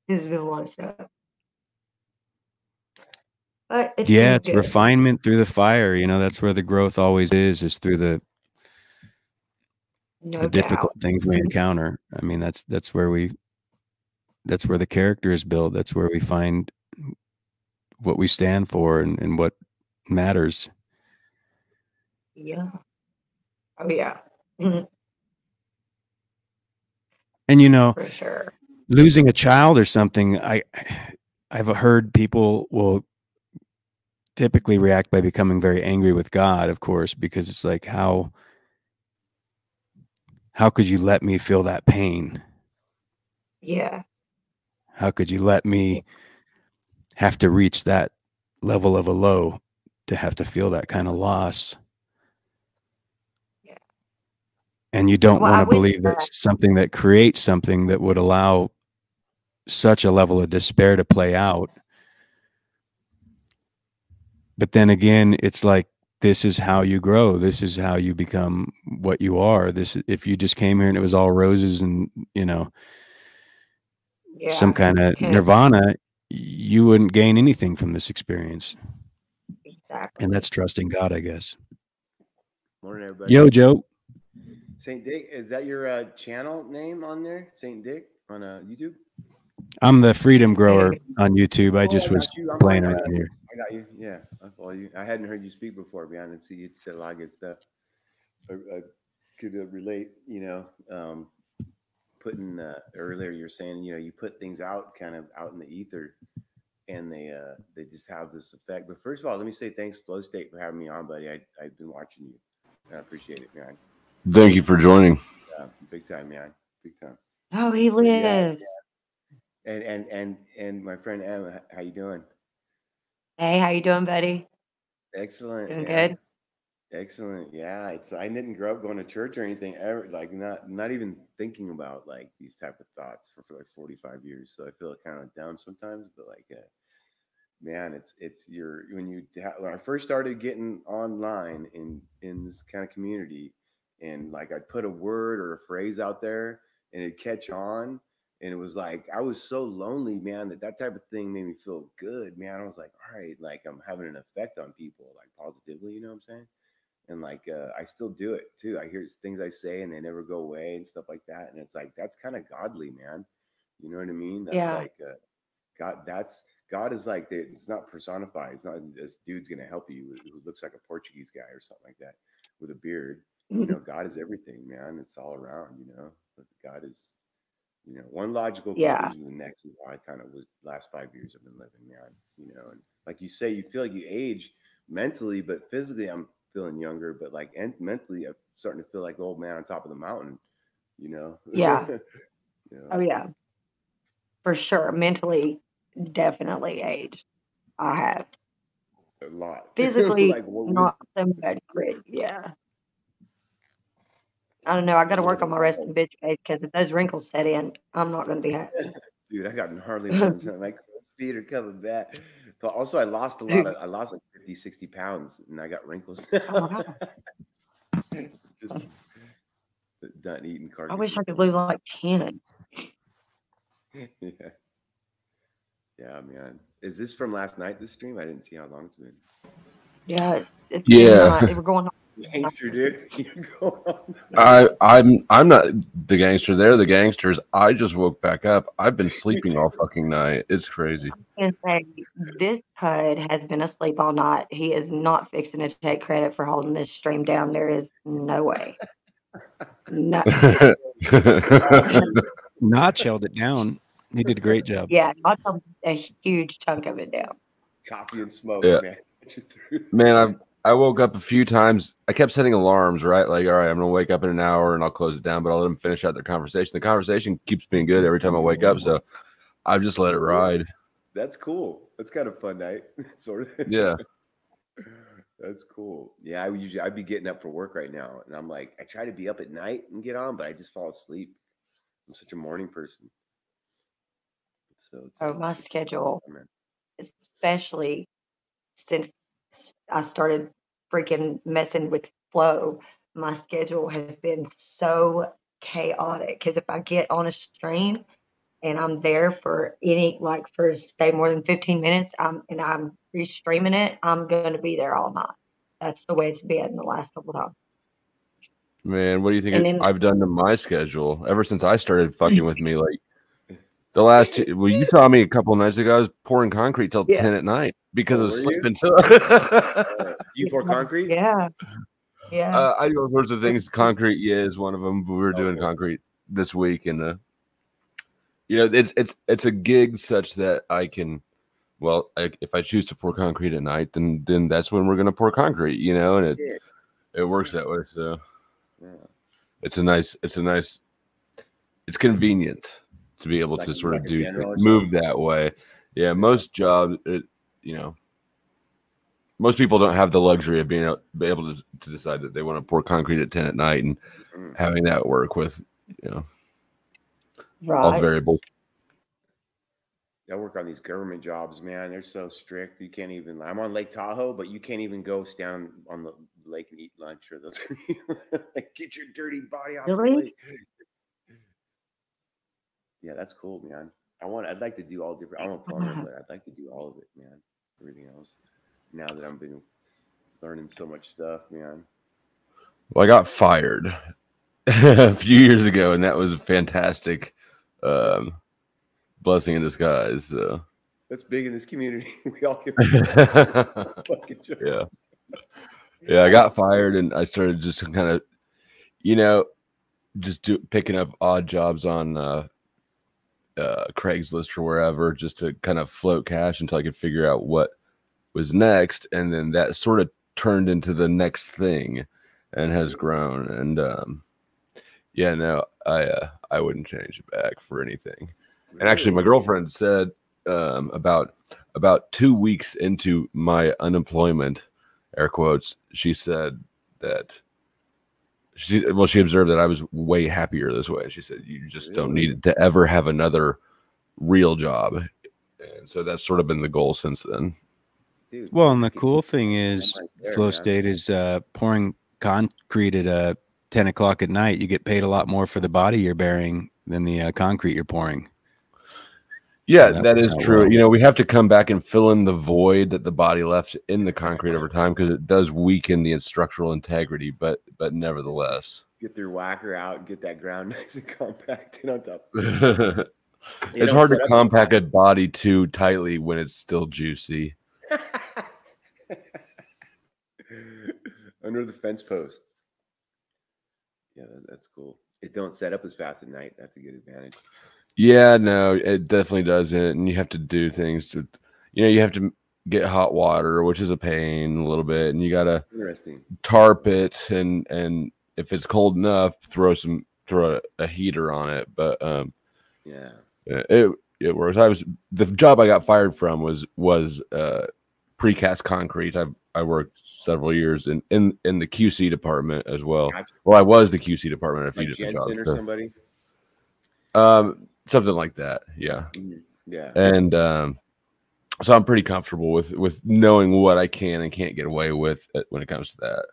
There's been a lot of stuff. But it's been it's good. refinement through the fire. That's where the growth always is through the difficult things we encounter. I mean, that's where the character is built. That's where we find what we stand for and what matters. Yeah. Oh yeah. Mhm. And For sure. losing a child or something, I've heard people will typically react by becoming very angry with God, of course, because it's like, how could you let me feel that pain? Yeah. How could you let me have to reach that level of a low to have to feel that kind of loss? Yeah. And you don't want to believe that's something that creates something that would allow such a level of despair to play out. But then again, it's like, this is how you grow. This is how you become what you are. If you just came here and it was all roses and, some kind of nirvana, you wouldn't gain anything from this experience. Exactly. And that's trusting God, I guess. Morning, everybody. Yo, Joe. St. Dick, is that your channel name on there? St. Dick on YouTube? I'm the Freedom Grower on YouTube. I just was playing around here. I got you. Yeah, I follow you. I hadn't heard you speak before, man, and see you said a lot of good stuff. I could relate, putting earlier you're saying, you put things out kind of out in the ether, and they just have this effect. But first of all, let me say thanks, Flow State, for having me on, buddy. I've been watching you, and I appreciate it, man. Thank you for joining. Yeah, big time, man. Big time. Oh, he lives. Yeah. And my friend Emma, how you doing? Hey, how you doing, buddy? Excellent. Doing man. good? Excellent. Yeah. I didn't grow up going to church or anything ever, like not even thinking about like these type of thoughts for like 45 years. So I feel kind of dumb sometimes, but like, man, when I first started getting online in this kind of community, and like I'd put a word or a phrase out there and it'd catch on, and it was like I was so lonely, man, that type of thing made me feel good, man. I was like, all right, like I'm having an effect on people, like positively, you know what I'm saying? And like I still do it too. I hear things I say and they never go away and stuff like that, and it's like that's kind of godly, man. You know what I mean? That's like God is like, it's not personified. It's not this dude's going to help you who looks like a Portuguese guy or something like that with a beard. God is everything, man. It's all around, but God is You know, one logical Yeah. conclusion to the next is how I kind of was last 5 years I've been living, man. You know, and like you say, you feel like you age mentally, but physically I'm feeling younger. But like mentally, I'm starting to feel like the old man on top of the mountain. You know. Yeah. You know? Oh yeah. For sure. Mentally, definitely aged. I have. A lot. Physically, Like what not wisdom. so much, but yeah. I don't know. I got to work on my resting bitch face because if those wrinkles set in, I'm not going to be happy. Dude, I got gnarly ones. My feet are coming back. But also I lost I lost like 50, 60 pounds and I got wrinkles. Oh my God. Just done eating I carcasses. wish I could lose like 10. Yeah. Yeah, man. Is this from last night, this stream? I didn't see how long it's been. Yeah, it's Yeah. midnight. They were going on. Gangster, dude. You're going on. I'm not the gangster. They're the gangsters. I just woke back up. I've been sleeping all fucking night. It's crazy. And say this Pud has been asleep all night. He is not fixing to take credit for holding this stream down. There is no way. No. Notch held it down. He did a great job. Yeah, Notch held a huge chunk of it down. Coffee and smokes, Yeah. man. Man, I woke up a few times. I kept setting alarms, right? Like, all right, I'm gonna wake up in an hour and I'll close it down, but I'll let them finish out their conversation. The conversation keeps being good every time I wake up, so I've just let it ride. That's cool. That's kind of fun night, sort of. Yeah. That's cool. Yeah, I'd be getting up for work right now, and I'm like, I try to be up at night and get on, but I just fall asleep. I'm such a morning person. So My schedule, especially since I started freaking messing with flow, my schedule has been so chaotic. Because if I get on a stream and I'm there for stay more than 15 minutes, I'm restreaming it, I'm gonna be there all night. That's the way it's been the last couple times. Man, what do you think And then- I've done to my schedule ever since I started fucking with me? Like the last two, well, you saw me a couple nights ago. I was pouring concrete till 10 at night because I was sleeping. So do you pour concrete? Yeah. Yeah. I do all sorts of things. Concrete, is one of them. We were doing concrete this week, and it's a gig such that I can, if I choose to pour concrete at night, then that's when we're gonna pour concrete, and it works that way. So it's convenient to be able to sort of move that way. Yeah, most jobs, most people don't have the luxury of being able to decide that they want to pour concrete at 10 at night and having that work with, all the variables. I work on these government jobs, man. They're so strict. You can't even. I'm on Lake Tahoe, but you can't even go stand on the lake and eat lunch or those. Like, get your dirty body off the lake. Yeah, that's cool, man. I'd like to do all different. I'm a plumber, but I'd like to do all of it, man. Everything else. Now that I've been learning so much stuff, man. Well, I got fired a few years ago, and that was a fantastic blessing in disguise. That's big in this community. We all get fucking jobs. Yeah. I got fired, and I started just kind of, picking up odd jobs on Craigslist or wherever, just to kind of float cash until I could figure out what was next, and then that sort of turned into the next thing and has grown. And I wouldn't change it back for anything. And actually, my girlfriend said about 2 weeks into my unemployment, air quotes, she said that she observed that I was way happier this way. She said, you just don't need to ever have another real job. And so that's sort of been the goal since then. Well, and the cool thing is, Flow State is pouring concrete at 10 o'clock at night. You get paid a lot more for the body you're burying than the concrete you're pouring. Yeah, So that is true. We have to come back and fill in the void that the body left in the concrete over time, because it does weaken the structural integrity, but nevertheless. Get their whacker out and get that ground nice and compacted on top. It's hard to compact a body too tightly when it's still juicy. Under the fence post. Yeah, that's cool. It don't set up as fast at night. That's a good advantage. Yeah, no, it definitely doesn't. And you have to do things to, you have to get hot water, which is a pain a little bit, and you gotta Interesting. tarp it, and if it's cold enough, throw a heater on it. But Yeah. it works. The job I got fired from was precast concrete. I worked several years in the QC department as well. Gotcha. Well, I was the QC department at a few Like different Jensen jobs. or somebody. Something like that. Yeah. Yeah. And so I'm pretty comfortable with knowing what I can and can't get away with when it comes to that.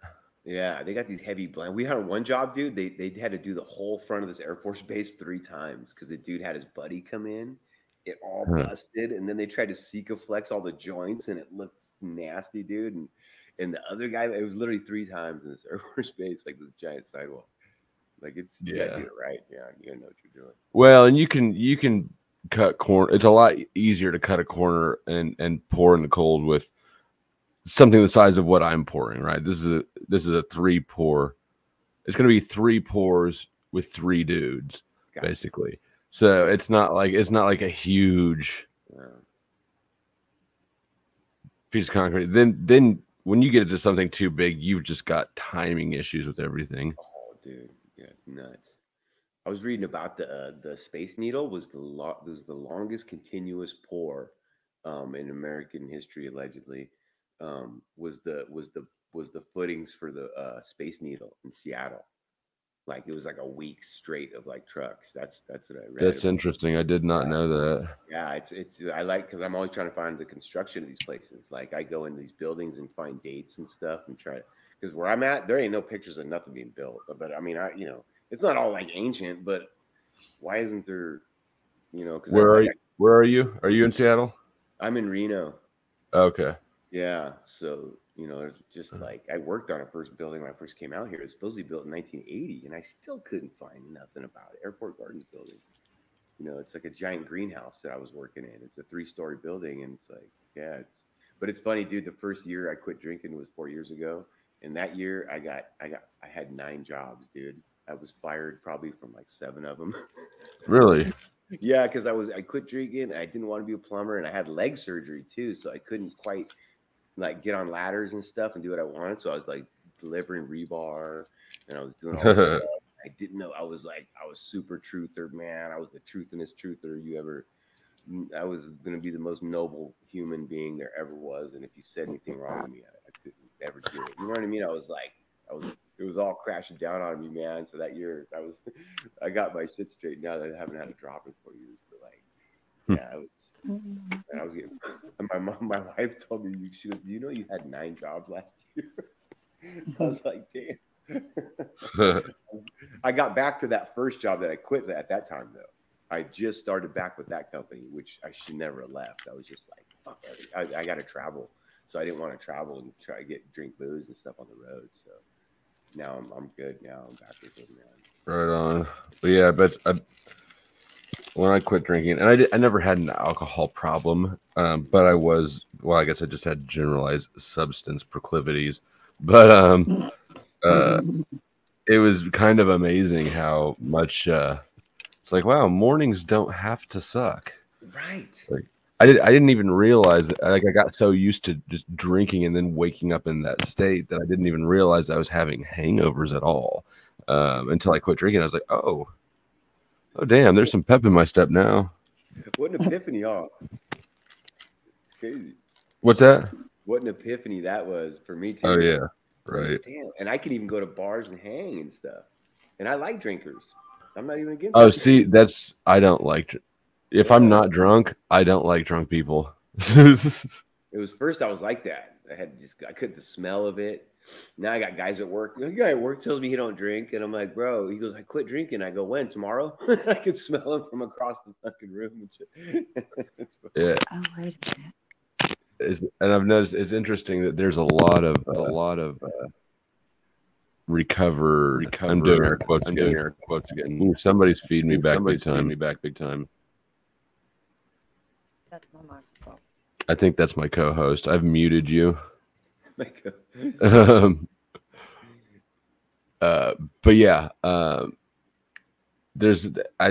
Yeah, they got these heavy blinds. We had one job, dude. They had to do the whole front of this Air Force base 3 times because the dude had his buddy come in. It all busted, and then they tried to Sikaflex all the joints, and it looked nasty, dude. And the other guy, it was literally 3 times in this Air Force base, like this giant sidewall. Like you gotta do it right. Yeah, you gotta know what you're doing. Well, and you can cut corner. It's a lot easier to cut a corner and pour in the cold with something the size of what I'm pouring. Right. This is a 3 pour. It's going to be 3 pours with 3 dudes, basically. So it's not like a huge piece of concrete. Then when you get into something too big, you've just got timing issues with everything. Oh, dude, yeah, it's nuts. I was reading about the Space Needle was the longest continuous pour in American history, allegedly. Was the footings for the Space Needle in Seattle. Like it was like a week straight of like trucks. That's what I read. That's interesting. I did not know that. Yeah, it's I like because I'm always trying to find the construction of these places. Like I go into these buildings and find dates and stuff and try because where I'm at, there ain't no pictures of nothing being built. But I mean, it's not all like ancient, but why isn't there, because where are you? Are you in Seattle? I'm in Reno. Okay. Yeah. So, it's just like I worked on a first building when I first came out here. It was supposedly built in 1980, and I still couldn't find nothing about it. Airport Gardens building. It's like a giant greenhouse that I was working in. It's a 3-story building, and it's like, but it's funny, dude. The first year I quit drinking was 4 years ago, and that year I had 9 jobs, dude. I was fired probably from like 7 of them. Really? Yeah, because I quit drinking. I didn't want to be a plumber, and I had leg surgery too, so I couldn't quite like get on ladders and stuff and do what I wanted. So I was like delivering rebar, and I was doing all this stuff. I didn't know I was super truther, man. I was the truthinest truther you ever. I was going to be the most noble human being there ever was, and if you said anything wrong to me, I couldn't ever do it. You know what I mean? It was all crashing down on me, man. So that year, I got my shit straightened out. I haven't had a drop in 4 years, but I was getting. My wife told me, she goes, "Do you know you had 9 jobs last year?" I was like, "Damn." I got back to that first job that I quit at that time, though. I just started back with that company, which I should never have left. I was just like, "Fuck everything. I got to travel," so I didn't want to travel and try to drink booze and stuff on the road. So. Now I'm good. Now I'm back with it, man. Right on. But yeah, but when I quit drinking, and I never had an alcohol problem, but I guess I just had generalized substance proclivities. But it was kind of amazing how much it's like, wow, mornings don't have to suck. Right. Like, I didn't even realize that. Like I got so used to just drinking and then waking up in that state that I didn't even realize I was having hangovers at all until I quit drinking. I was like, oh damn, there's some pep in my step now. What an epiphany, y'all! It's crazy. What's that? What an epiphany that was for me too. Oh yeah, right. Like, damn, and I can even go to bars and hang and stuff. And I like drinkers. I'm not even against. Oh, see, I don't like. If I'm not drunk, I don't like drunk people. It was first I was like that. I couldn't the smell of it. Now I got guys at work. The guy at work tells me he don't drink, and I'm like, bro. He goes, I quit drinking. I go, when? Tomorrow? I could smell him from across the fucking room and shit. Yeah. Oh, wait a minute. And I've noticed it's interesting that there's a lot of recover. I'm doing air quotes again. Ooh, somebody's feeding me back big time. That's my microphone. I think that's my co-host. I've muted you. But yeah, I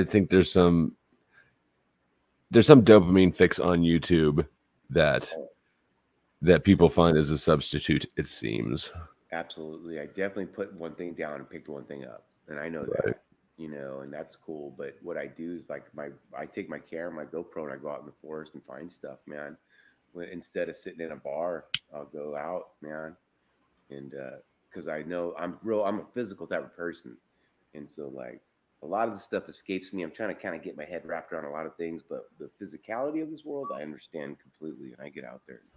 think there's some there's some dopamine fix on YouTube that people find as a substitute, it seems. Absolutely. I definitely put one thing down and picked one thing up. And I know that, you know, and that's cool. But what I do is like I take my camera, my GoPro, and I go out in the forest and find stuff, man. Instead of sitting in a bar, I'll go out, man. And because I know I'm a physical type of person. And so like a lot of the stuff escapes me. I'm trying to kind of get my head wrapped around a lot of things, but the physicality of this world, I understand completely. And I get out there and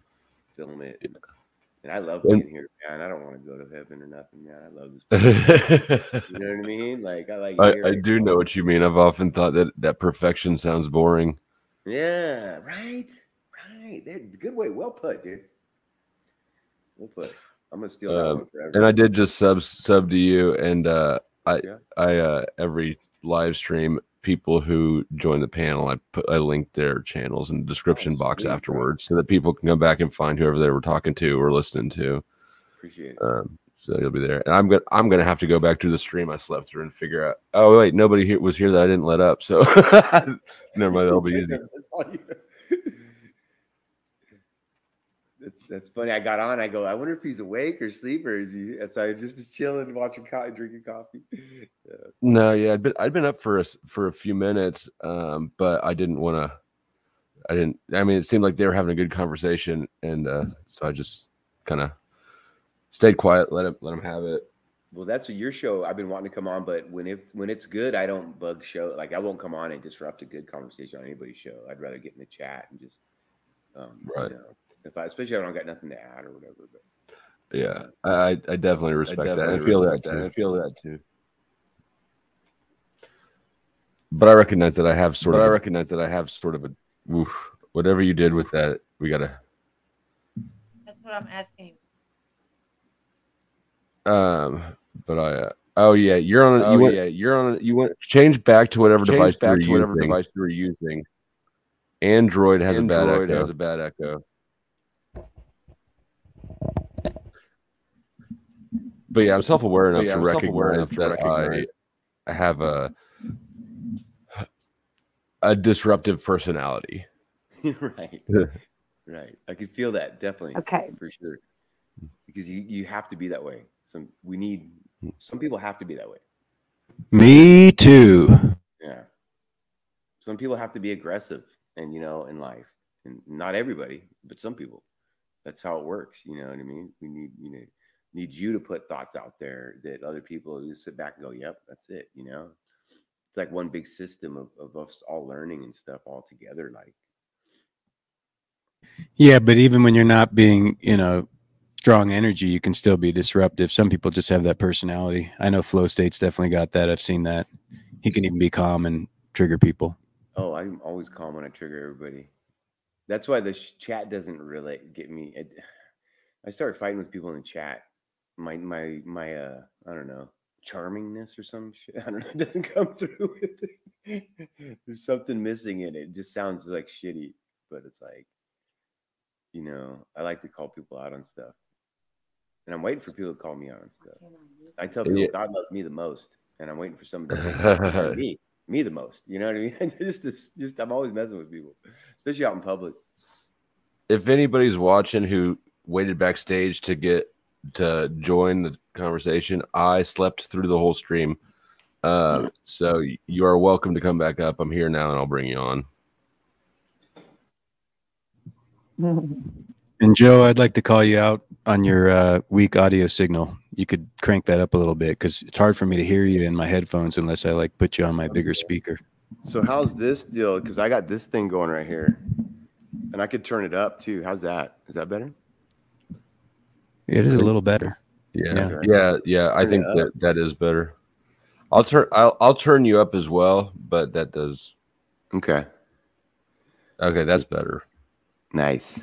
film it. And I love being here, man. I don't want to go to heaven or nothing, man. I love this place. You know what I mean? Like I do know what you mean. I've often thought that perfection sounds boring. Yeah, right. Good way. Well put, dude. Well put. I'm gonna steal that one forever. And I did just sub to you, and I every live stream, people who join the panel, I link their channels in the description box afterwards, so that people can go back and find whoever they were talking to or listening to. Appreciate it. So you'll be there, and I'm gonna have to go back to the stream I slept through and figure out. Oh wait, nobody was here that I didn't let up. So never mind, that'll be easy. That's funny. I got on. I go, I wonder if he's awake or asleep, or is he? So I just was chilling, watching drinking coffee. Yeah. No, yeah, I'd been up for a few minutes, but I didn't want to. I mean, it seemed like they were having a good conversation, and so I just kind of stayed quiet, let them have it. Well, that's your show. I've been wanting to come on, but when it's good, I don't bug show. Like I won't come on and disrupt a good conversation on anybody's show. I'd rather get in the chat and just right. You know, especially if I don't got nothing to add or whatever. But yeah, I definitely respect that. I feel that too. But I recognize that I have sort of a whatever you did with that. We gotta. That's what I'm asking. But oh yeah, you're on. You went change back to whatever device you were using. Android has a bad echo. But yeah, I'm self-aware enough to recognize that I have a disruptive personality. Right. I can feel that definitely. Okay. For sure. Because you have to be that way. Some people have to be that way. Me too. Yeah. Some people have to be aggressive, and in life, and not everybody, but some people. That's how it works. You know what I mean? We need you to put thoughts out there that other people just sit back and go, "Yep, that's it." It's like one big system of us all learning and stuff all together. Like, yeah, but even when you're not being, strong energy, you can still be disruptive. Some people just have that personality. I know Flow State's definitely got that. I've seen that. He can even be calm and trigger people. Oh, I'm always calm when I trigger everybody. That's why the chat doesn't really get me. I start fighting with people in the chat. My I don't know, charmingness or some shit. I don't know. It doesn't come through with it. There's something missing in it. It just sounds like shitty, but it's like, I like to call people out on stuff. And I'm waiting for people to call me out on stuff. I tell people God loves me the most, and I'm waiting for somebody to love me the most. You know what I mean? just I'm always messing with people, especially out in public. If anybody's watching who waited backstage to join the conversation, I slept through the whole stream. So you are welcome to come back up. I'm here now, and I'll bring you on. And Joe, I'd like to call you out on your weak audio signal. You could crank that up a little bit, because it's hard for me to hear you in my headphones unless I put you on my bigger speaker. So how's this deal? Because I got this thing going right here, and I could turn it up too. How's that? Is that better? It is a little better. Yeah. I think that is better. I'll turn you up as well, but that does. Okay, that's better. Nice.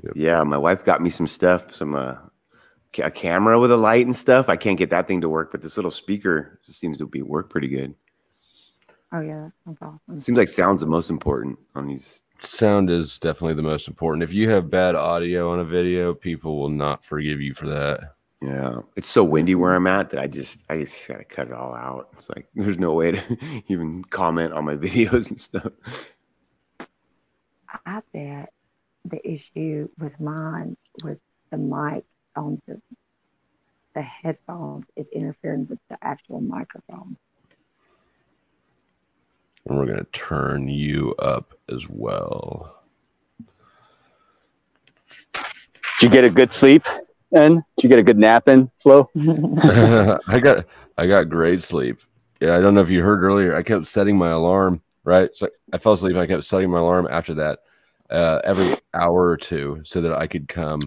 Yep. Yeah, my wife got me some stuff, a camera with a light and stuff. I can't get that thing to work, but this little speaker just seems to work pretty good. Oh yeah, that's awesome. It seems like sound's the most important on these. Sound is definitely the most important. If you have bad audio on a video, people will not forgive you for that. Yeah, it's so windy where I'm at that I just gotta cut it all out. It's like there's no way to even comment on my videos and stuff. I bet the issue with mine was the mic on the headphones is interfering with the actual microphone. And we're going to turn you up as well. Did you get a good sleep in? Did you get a good nap in, Flo? I got great sleep. Yeah, I don't know if you heard earlier. I kept setting my alarm, right? So I fell asleep and I kept setting my alarm after that every hour or two so that I could come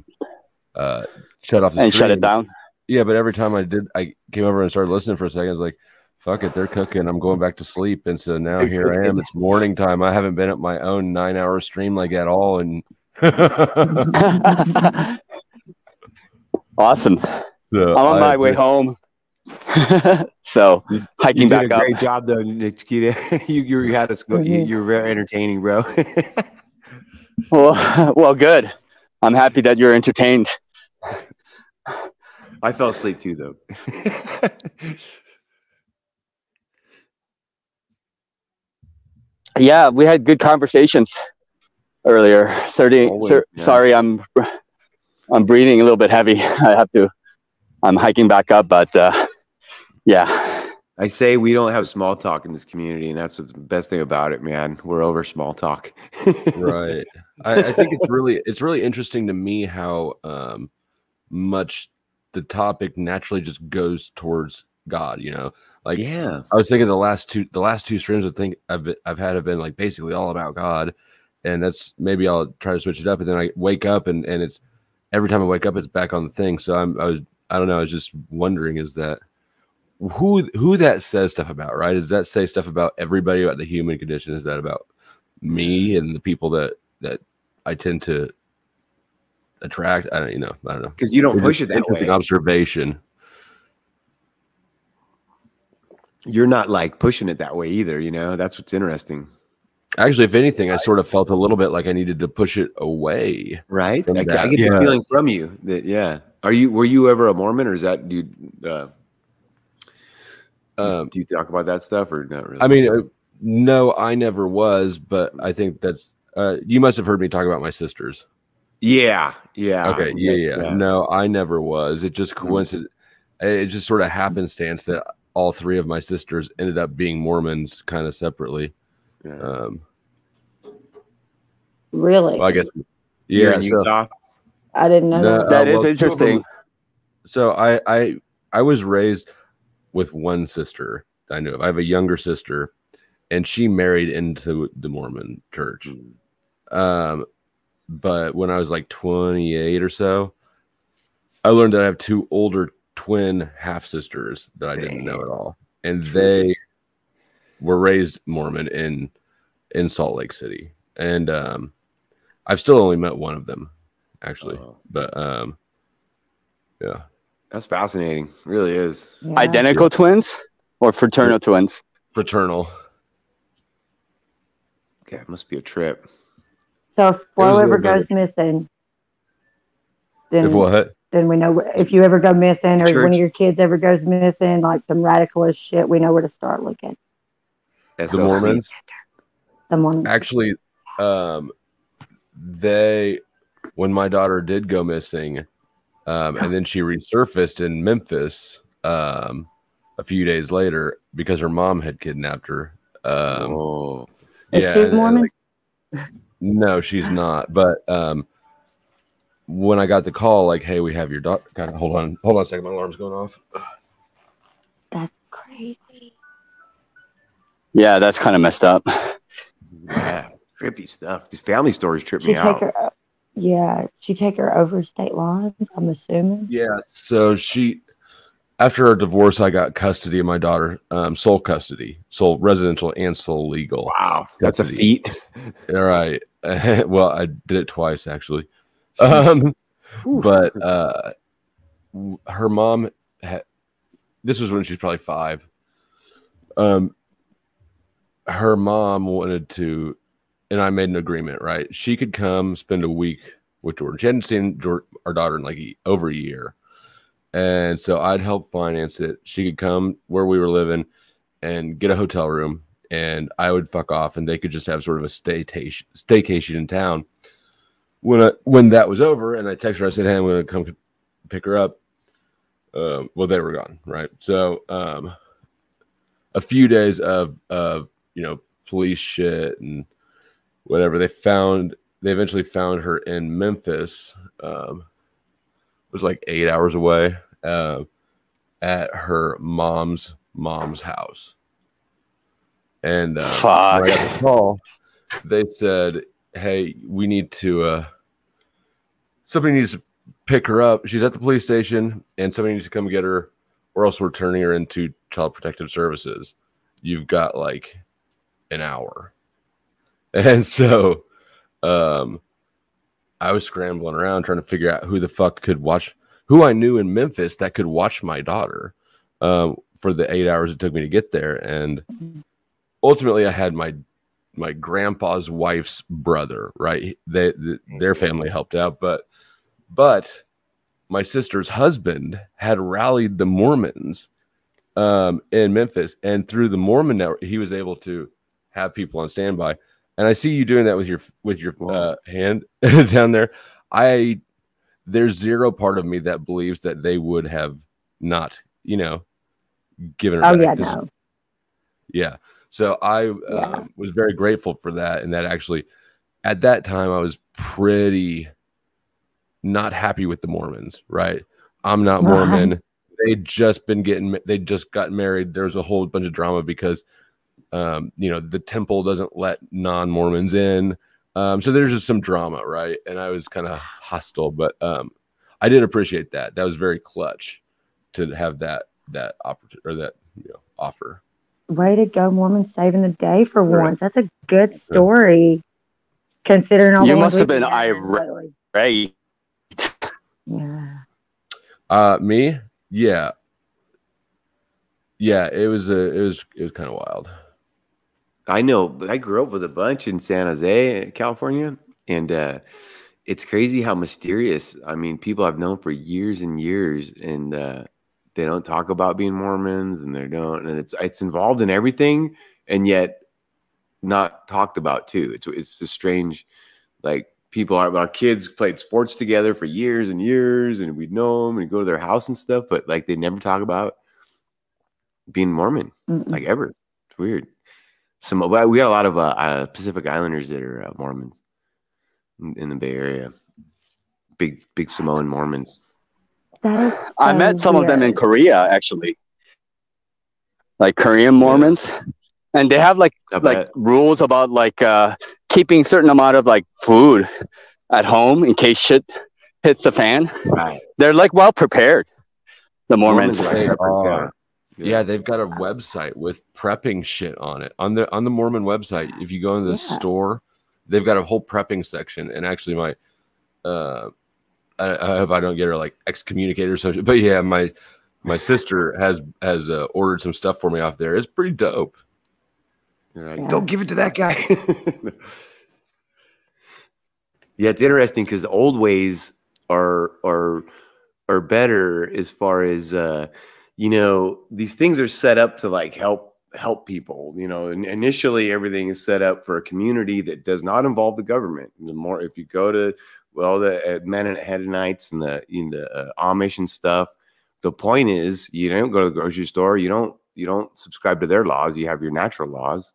shut off the and stream. shut it down. Yeah, but every time I did, I came over and started listening for a second. I was like, fuck it, they're cooking. I'm going back to sleep. And so now here I am. It's morning time. I haven't been at my own 9-hour stream like at all. And awesome. So I'm on my way home. So hiking you did back a up. great job though, Nikita. you had us go. You're very entertaining, bro. Well, good. I'm happy that you're entertained. I fell asleep too, though. Yeah, we had good conversations earlier. Sorry, I'm breathing a little bit heavy. I'm hiking back up, but yeah. I say we don't have small talk in this community, and that's what's the best thing about it, man. We're over small talk. Right. I think it's really interesting to me how much the topic naturally just goes towards God, you know. Like, yeah, I was thinking the last two streams I've had have been like basically all about God, and that's maybe I'll try to switch it up, and then I wake up and it's every time I wake up it's back on the thing. So I don't know, I was just wondering, is that who that says stuff about, right? Does that say stuff about everybody, about the human condition? Is that about me and the people that I tend to attract? I don't know. Because you don't push it that way. Observation. You're not like pushing it that way either, you know. That's what's interesting. Actually, if anything, I sort of felt a little bit like I needed to push it away. Right? I get the feeling from you that were you ever a Mormon, or is that do you talk about that stuff or not really? I mean, no, I never was, but I think that's you must have heard me talk about my sisters. Yeah. Okay, yeah. No, I never was. It just coincided. It just sort of happenstance that all three of my sisters ended up being Mormons, kind of separately. Really? Well, I guess. You're in Utah? I didn't know that. That is interesting. So I was raised with one sister that I knew of. I have a younger sister, and she married into the Mormon church. But when I was like 28 or so, I learned that I have two older twin half sisters that I didn't know at all, and they were raised Mormon in Salt Lake City. And I've still only met one of them, actually. But yeah, that's fascinating. It really is. Yeah. Identical twins or fraternal twins? Fraternal. Yeah, it must be a trip. So if Flo ever goes missing, then if what? Then we know if you ever go missing, or Church. one of your kids ever goes missing, like some radicalist shit, we know where to start looking. The Mormons. The Mormons. Actually, when my daughter did go missing, and then she resurfaced in Memphis a few days later because her mom had kidnapped her. Is she Mormon? No, she's not. But when I got the call, like, hey, we have your daughter. God, hold on a second. My alarm's going off. That's crazy. Yeah, that's kind of messed up. Yeah, trippy stuff. These family stories trip me out. She take her over state lines, I'm assuming. Yeah, so after our divorce, I got custody of my daughter, sole custody, sole residential and sole legal. Wow, that's a feat. All right. Well, I did it twice, actually. But her mom this was when she was probably 5. Her mom wanted to, and I made an agreement, right? She could come spend a week with Jordan. She hadn't seen our daughter in like over a year. And so I'd help finance it. She could come where we were living and get a hotel room and I would fuck off, and they could just have sort of a staycation in town. When that was over, and I texted her, I said, "Hey, I'm going to come pick her up." Well, they were gone, right? So a few days of police shit and whatever. They eventually found her in Memphis. It was like 8 hours away at her mom's house. And when I got the call, they said, "Hey, we need to somebody needs to pick her up. She's at the police station, and somebody needs to come get her, or else we're turning her into Child Protective Services. You've got like an hour." And so I was scrambling around trying to figure out who the fuck could watch, who I knew in Memphis that could watch my daughter for the 8 hours it took me to get there. And ultimately I had my grandpa's wife's brother, right? Their family helped out, but my sister's husband had rallied the Mormons in Memphis, and through the Mormon network, he was able to have people on standby. And I see you doing that with your hand down there. There's zero part of me that believes that they would have not, given her back. No. Yeah. So I was very grateful for that. And that actually, at that time, I was pretty not happy with the Mormons, right? I'm not Mormon. They just got married. There was a whole bunch of drama because, the temple doesn't let non-Mormons in. So there's just some drama, right? And I was kind of hostile, but I did appreciate that. That was very clutch to have that opportunity or that offer. Way to go, Mormons saving the day for once. That's a good story, considering all you the must have been irate. Yeah. Me? Yeah. Yeah, it was kind of wild. I know. I grew up with a bunch in San Jose, California, and it's crazy how mysterious. I mean, people I've known for years and years, and they don't talk about being Mormons, and it's involved in everything, and yet not talked about too. It's just strange. Like our kids played sports together for years and years, and we'd know them and go to their house and stuff, but like they never talk about being Mormon, like ever. It's weird. We got a lot of Pacific Islanders that are Mormons in the Bay Area. Big Samoan Mormons. That is I met some of them in Korea, actually, like Korean Mormons, and they have like rules about like keeping certain amount of like food at home in case shit hits the fan. Right. They're like well prepared. The Mormons. Yeah, they've got a website with prepping shit on it. On the Mormon website, if you go into the store, they've got a whole prepping section. And actually, I hope I don't get her like excommunicated or something. But yeah, my sister has ordered some stuff for me off there. It's pretty dope. Right. Don't give it to that guy. Yeah, it's interesting because old ways are better as far as these things are set up to like help people. And initially everything is set up for a community that does not involve the government. The more if you go to the Mennonites and the Amish and stuff, the point is you don't go to the grocery store. You don't subscribe to their laws. You have your natural laws.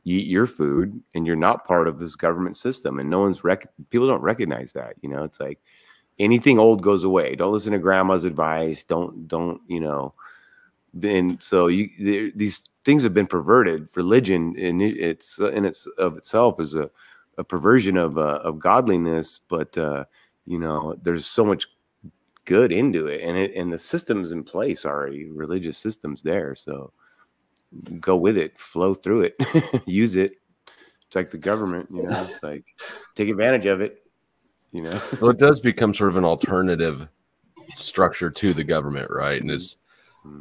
You eat your food, and you're not part of this government system. And people don't recognize that. It's like anything old goes away. Don't listen to grandma's advice. Don't. And so these things have been perverted. Religion in itself is a perversion of godliness, but there's so much good into it, and the systems in place already, religious systems there. So go with it, flow through it, use it. It's like the government, it's like take advantage of it. Well, it does become sort of an alternative structure to the government, right? And it's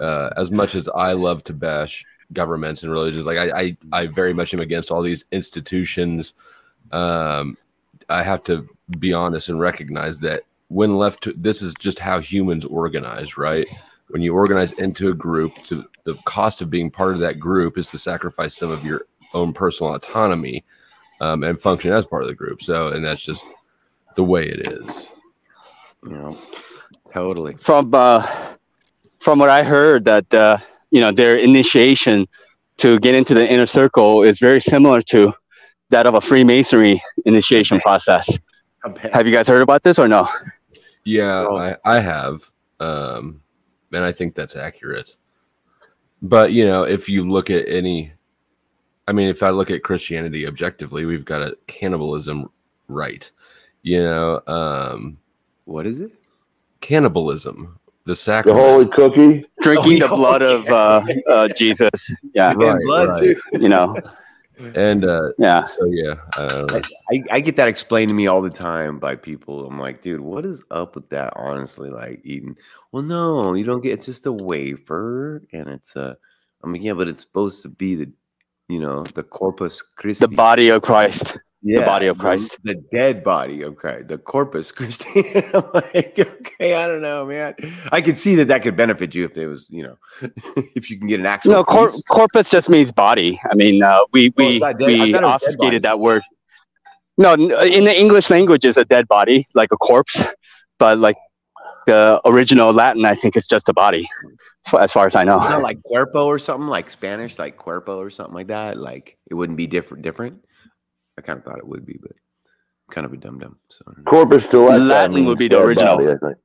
as much as I love to bash governments and religions, like I very much am against all these institutions. I have to be honest and recognize that when left to, this is just how humans organize, right? when you organize into a group, the cost of being part of that group is to sacrifice some of your own personal autonomy and function as part of the group. So, and that's just the way it is. You know, totally. From what I heard, that you know, their initiation to get into the inner circle is very similar to that of a Freemasonry initiation process. Have you guys heard about this or no? Yeah, I have, and I think that's accurate. But you know, if you look at if I look at Christianity objectively, we've got a cannibalism right. You know, what is it? Cannibalism, the The sacrament, holy cookie. Drinking the blood of Jesus. Yeah, right, blood right. too. You know, and yeah. So yeah, I get that explained to me all the time by people. I'm like, dude, what is up with that? Honestly, like eating. Well, no, you don't get. It's just a wafer, and it's a. I mean, yeah, but it's supposed to be the, you know, the Corpus Christi, The body of Christ. yeah, The body of Christ. the dead body of Christ, the Corpus Christi. I'm like, okay, I don't know, man. I could see that could benefit you if there was, you know, if you can get an actual. No, piece. corpus just means body. I mean, we it's not dead. I thought it was dead obfuscated body. that word. No, in the English language, is a dead body, like a corpse, but like the original Latin, I think it's just a body, as far as I know. It's not like cuerpo or something, like Spanish, like cuerpo or something like that. Like it wouldn't be different. I kind of thought it would be, but kind of a dum-dum. So Corpus delecta Latin would be the dead original. body, I think.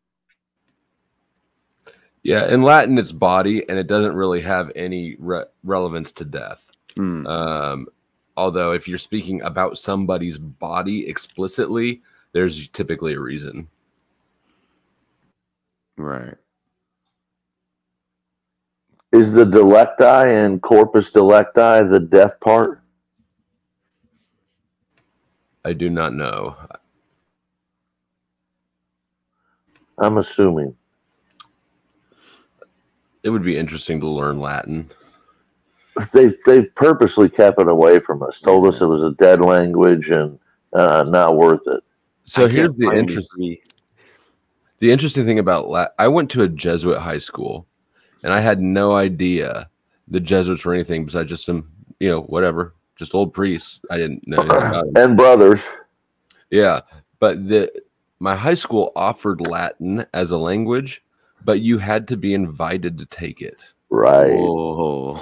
yeah. In Latin, it's body, and it doesn't really have any relevance to death. Although, if you're speaking about somebody's body explicitly, there's typically a reason. right. Is the delecti and corpus delecti the death part? I do not know. I'm assuming. It would be interesting to learn Latin. They purposely kept it away from us. Told us it was a dead language and not worth it. So I here's can't the find interesting thing about Latin. I went to a Jesuit high school, and I had no idea the Jesuits were anything besides just some, you know, whatever, just old priests. I didn't know anything about them. And brothers. Yeah, but my high school offered Latin as a language, but you had to be invited to take it. Right. Whoa.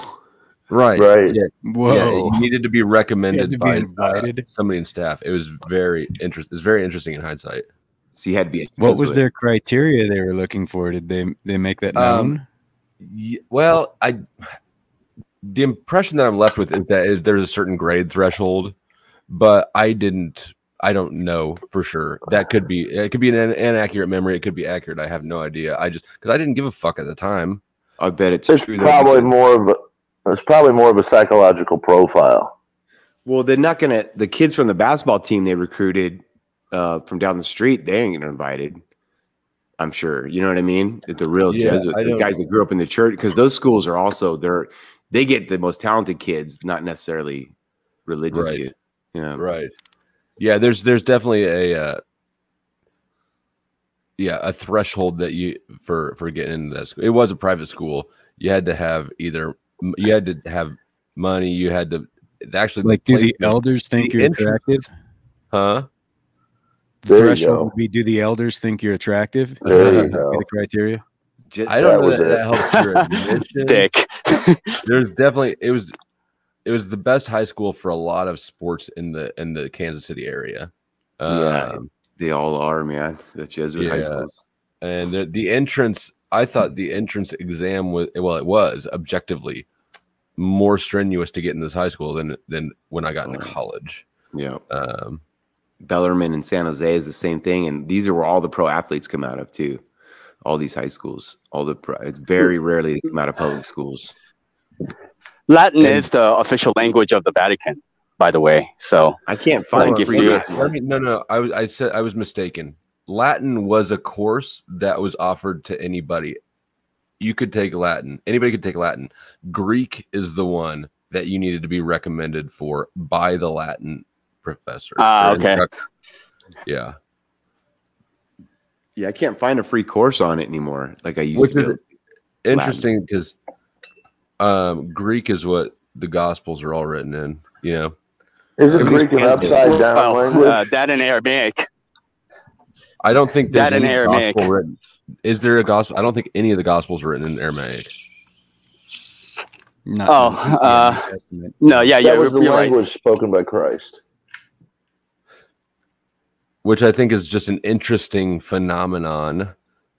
Right. Right. Yeah. Whoa. Yeah, you needed to be recommended be by invited? somebody in staff. It was very interesting. It's very interesting in hindsight. So you had to be. What was their criteria they were looking for? Did they make that known? Well, the impression that I'm left with is that there's a certain grade threshold, but I don't know for sure. It could be an inaccurate memory. It could be accurate. I have no idea. Because I didn't give a fuck at the time. I bet it's true. Probably it's probably more of a psychological profile. Well, they're not gonna. The kids from the basketball team they recruited from down the street, they ain't getting invited. I'm sure. You know what I mean? The real Jesuit, the guys that grew up in the church, because those schools are also they get the most talented kids, not necessarily religious kids. Yeah. Right. Yeah. There's definitely a threshold that you for getting into that school. It was a private school. You had to have money. You had to actually like. Do the elders think you're attractive? Huh? The threshold would be: do the elders think you're attractive? There you Be go. the criteria. I don't know that helps your admission. Dick. There's definitely it was the best high school for a lot of sports in the Kansas City area. Yeah, they all are, man. The Jesuit high schools. And the entrance, I thought the entrance exam it was objectively more strenuous to get in this high school than when I got into college. Yeah. Bellarmine in San Jose is the same thing, and these are where all the pro athletes come out of too. All these high schools, it's very rarely they come out of public schools. Latin is the official language of the Vatican, by the way. So I can't find No. I said I was mistaken. Latin was a course that was offered to anybody. You could take Latin. Anybody could take Latin. Greek is the one that you needed to be recommended for by the Latin professor. Okay. Yeah. Yeah, I can't find a free course on it anymore like I used to. interesting because Greek is what the Gospels are all written in. You know, isn't Greek an upside down language? That in Aramaic. I don't think there's That in any Aramaic. gospel written. Is there a gospel? I don't think any of the Gospels are written in Aramaic. Not no, yeah, that was the you're language right. spoken by Christ. Which I think is just an interesting phenomenon.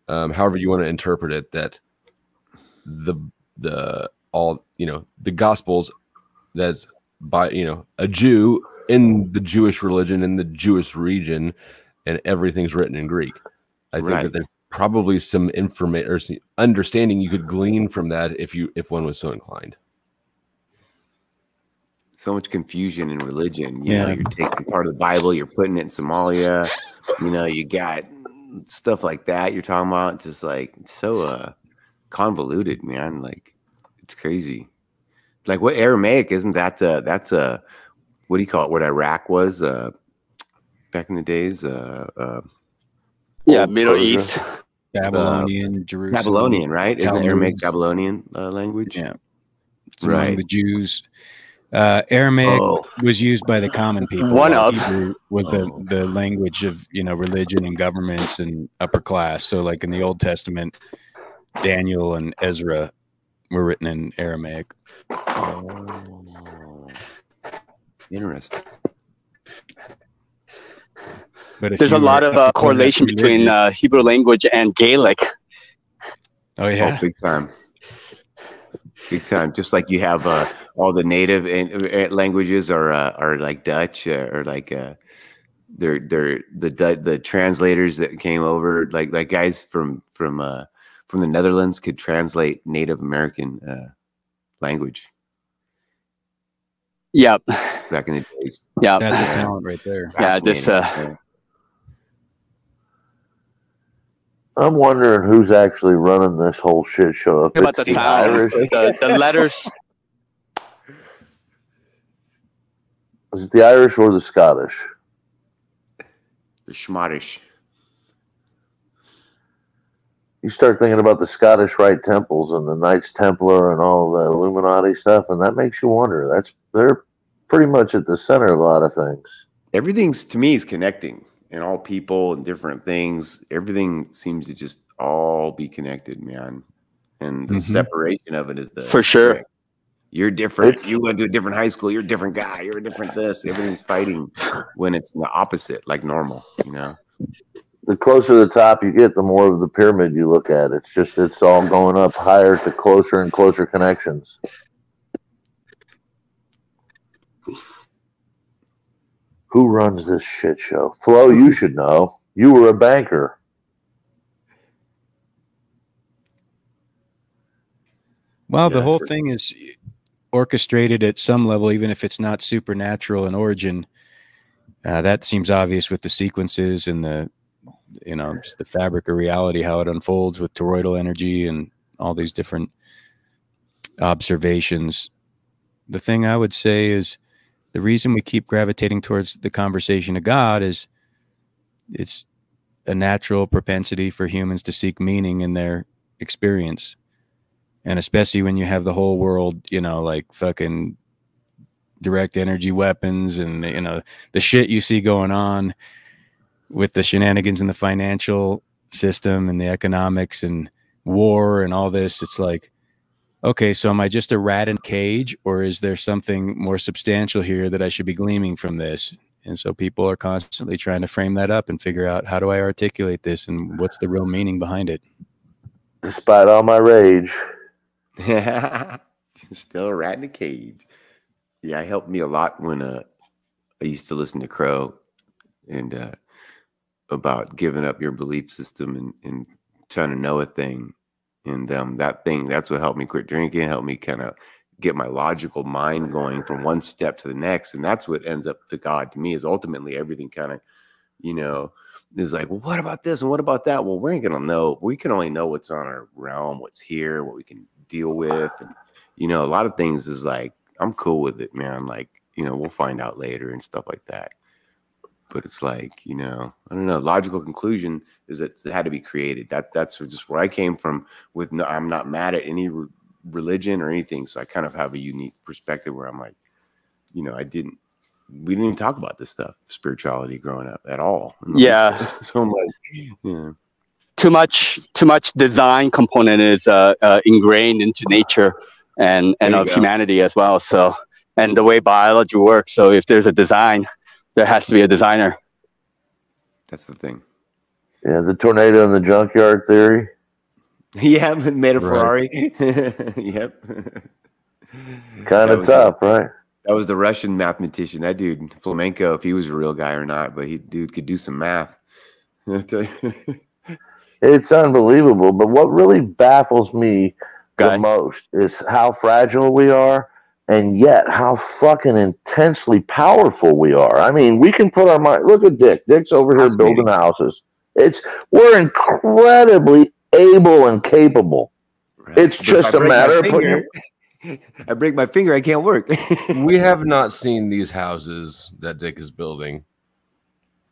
However you want to interpret it, that the Gospels that's by a Jew in the Jewish religion in the Jewish region, and everything's written in Greek. I think that there's probably some information or some understanding you could glean from that if one was so inclined. So much confusion in religion. You know, you're taking part of the Bible, you're putting it in Somalia. You know, you got stuff like that you're talking about. Just like it's so convoluted, man. Like it's crazy. Like what Aramaic isn't that? That's a what do you call it? What Iraq was back in the days. Yeah, Middle East. Babylonian, Jerusalem. Babylonian, right? Isn't Talmud. Aramaic Babylonian language? Yeah. It's among the Jews. Aramaic was used by the common people. while Hebrew was the language of religion and governments and upper class. So like in the Old Testament, Daniel and Ezra were written in Aramaic. Oh, interesting. But there's a lot of correlation between Hebrew language and Gaelic. Oh yeah, big time. Big time. Just like you have all the native languages are like Dutch or like they're the translators that came over, like guys from the Netherlands could translate Native American language. Yep. Back in the days. Yeah, that's a talent right there. Yeah, just I'm wondering who's actually running this whole shit show. If about it's the sounds, the letters. Is it the Irish or the Scottish? The Schmottish. You start thinking about the Scottish Rite Temples and the Knights Templar and all the Illuminati stuff, and that makes you wonder. They're pretty much at the center of a lot of things. Everything's to me is connecting, and all people and different things. Everything seems to just all be connected, man. And the separation of it is the for sure. trick. You're different. You went to a different high school. You're a different guy. You're a different this. Everything's fighting when it's the opposite, like normal. The closer to the top you get, the more of the pyramid you look at. It's all going up higher to closer and closer connections. Who runs this shit show? Flo, you should know. You were a banker. Well, the whole thing is orchestrated at some level, even if it's not supernatural in origin. That seems obvious with the sequences and the just the fabric of reality, how it unfolds with toroidal energy and all these different observations. The thing I would say is the reason we keep gravitating towards the conversation of God is it's a natural propensity for humans to seek meaning in their experience. And especially when you have the whole world, like fucking direct energy weapons and, the shit you see going on with the shenanigans in the financial system and the economics and war and all this. It's like, okay, so am I just a rat in a cage, or is there something more substantial here that I should be gleaming from this? And so people are constantly trying to frame that up and figure out, how do I articulate this and what's the real meaning behind it? Despite all my rage. Still a rat in a cage. Yeah, it helped me a lot when I used to listen to Crow and about giving up your belief system and trying to know a thing. And that's what helped me quit drinking, helped me kind of get my logical mind going from one step to the next. And that's what ends up to God to me, is ultimately everything kind of, is like, well, what about this and what about that? Well, we ain't gonna know. We can only know what's on our realm, what's here, what we can deal with. And, a lot of things is like, I'm cool with it, man. Like, we'll find out later and stuff like that. but it's like, you know, I don't know. Logical conclusion is that it had to be created. That's just where I came from. With no, I'm not mad at any religion or anything, so I kind of have a unique perspective where I'm like, you know, we didn't even talk about this stuff, spirituality, growing up at all. Yeah. So I'm like, yeah. Too much design component is ingrained into nature and of humanity as well. So, and the way biology works. So if there's a design, there has to be a designer. That's the thing. Yeah, the tornado in the junkyard theory. Yeah, made a Ferrari. Yep. Kind of tough, right? That was the Russian mathematician. That dude, Flamenco, if he was a real guy or not, but dude could do some math. It's unbelievable. But what really baffles me the most is how fragile we are, and yet how fucking intensely powerful we are. I mean, we can put our mind. Look at Dick. Dick's over here building houses. We're incredibly able and capable. Right. It's just a matter of putting. I break my finger, I can't work. We have not seen these houses that Dick is building.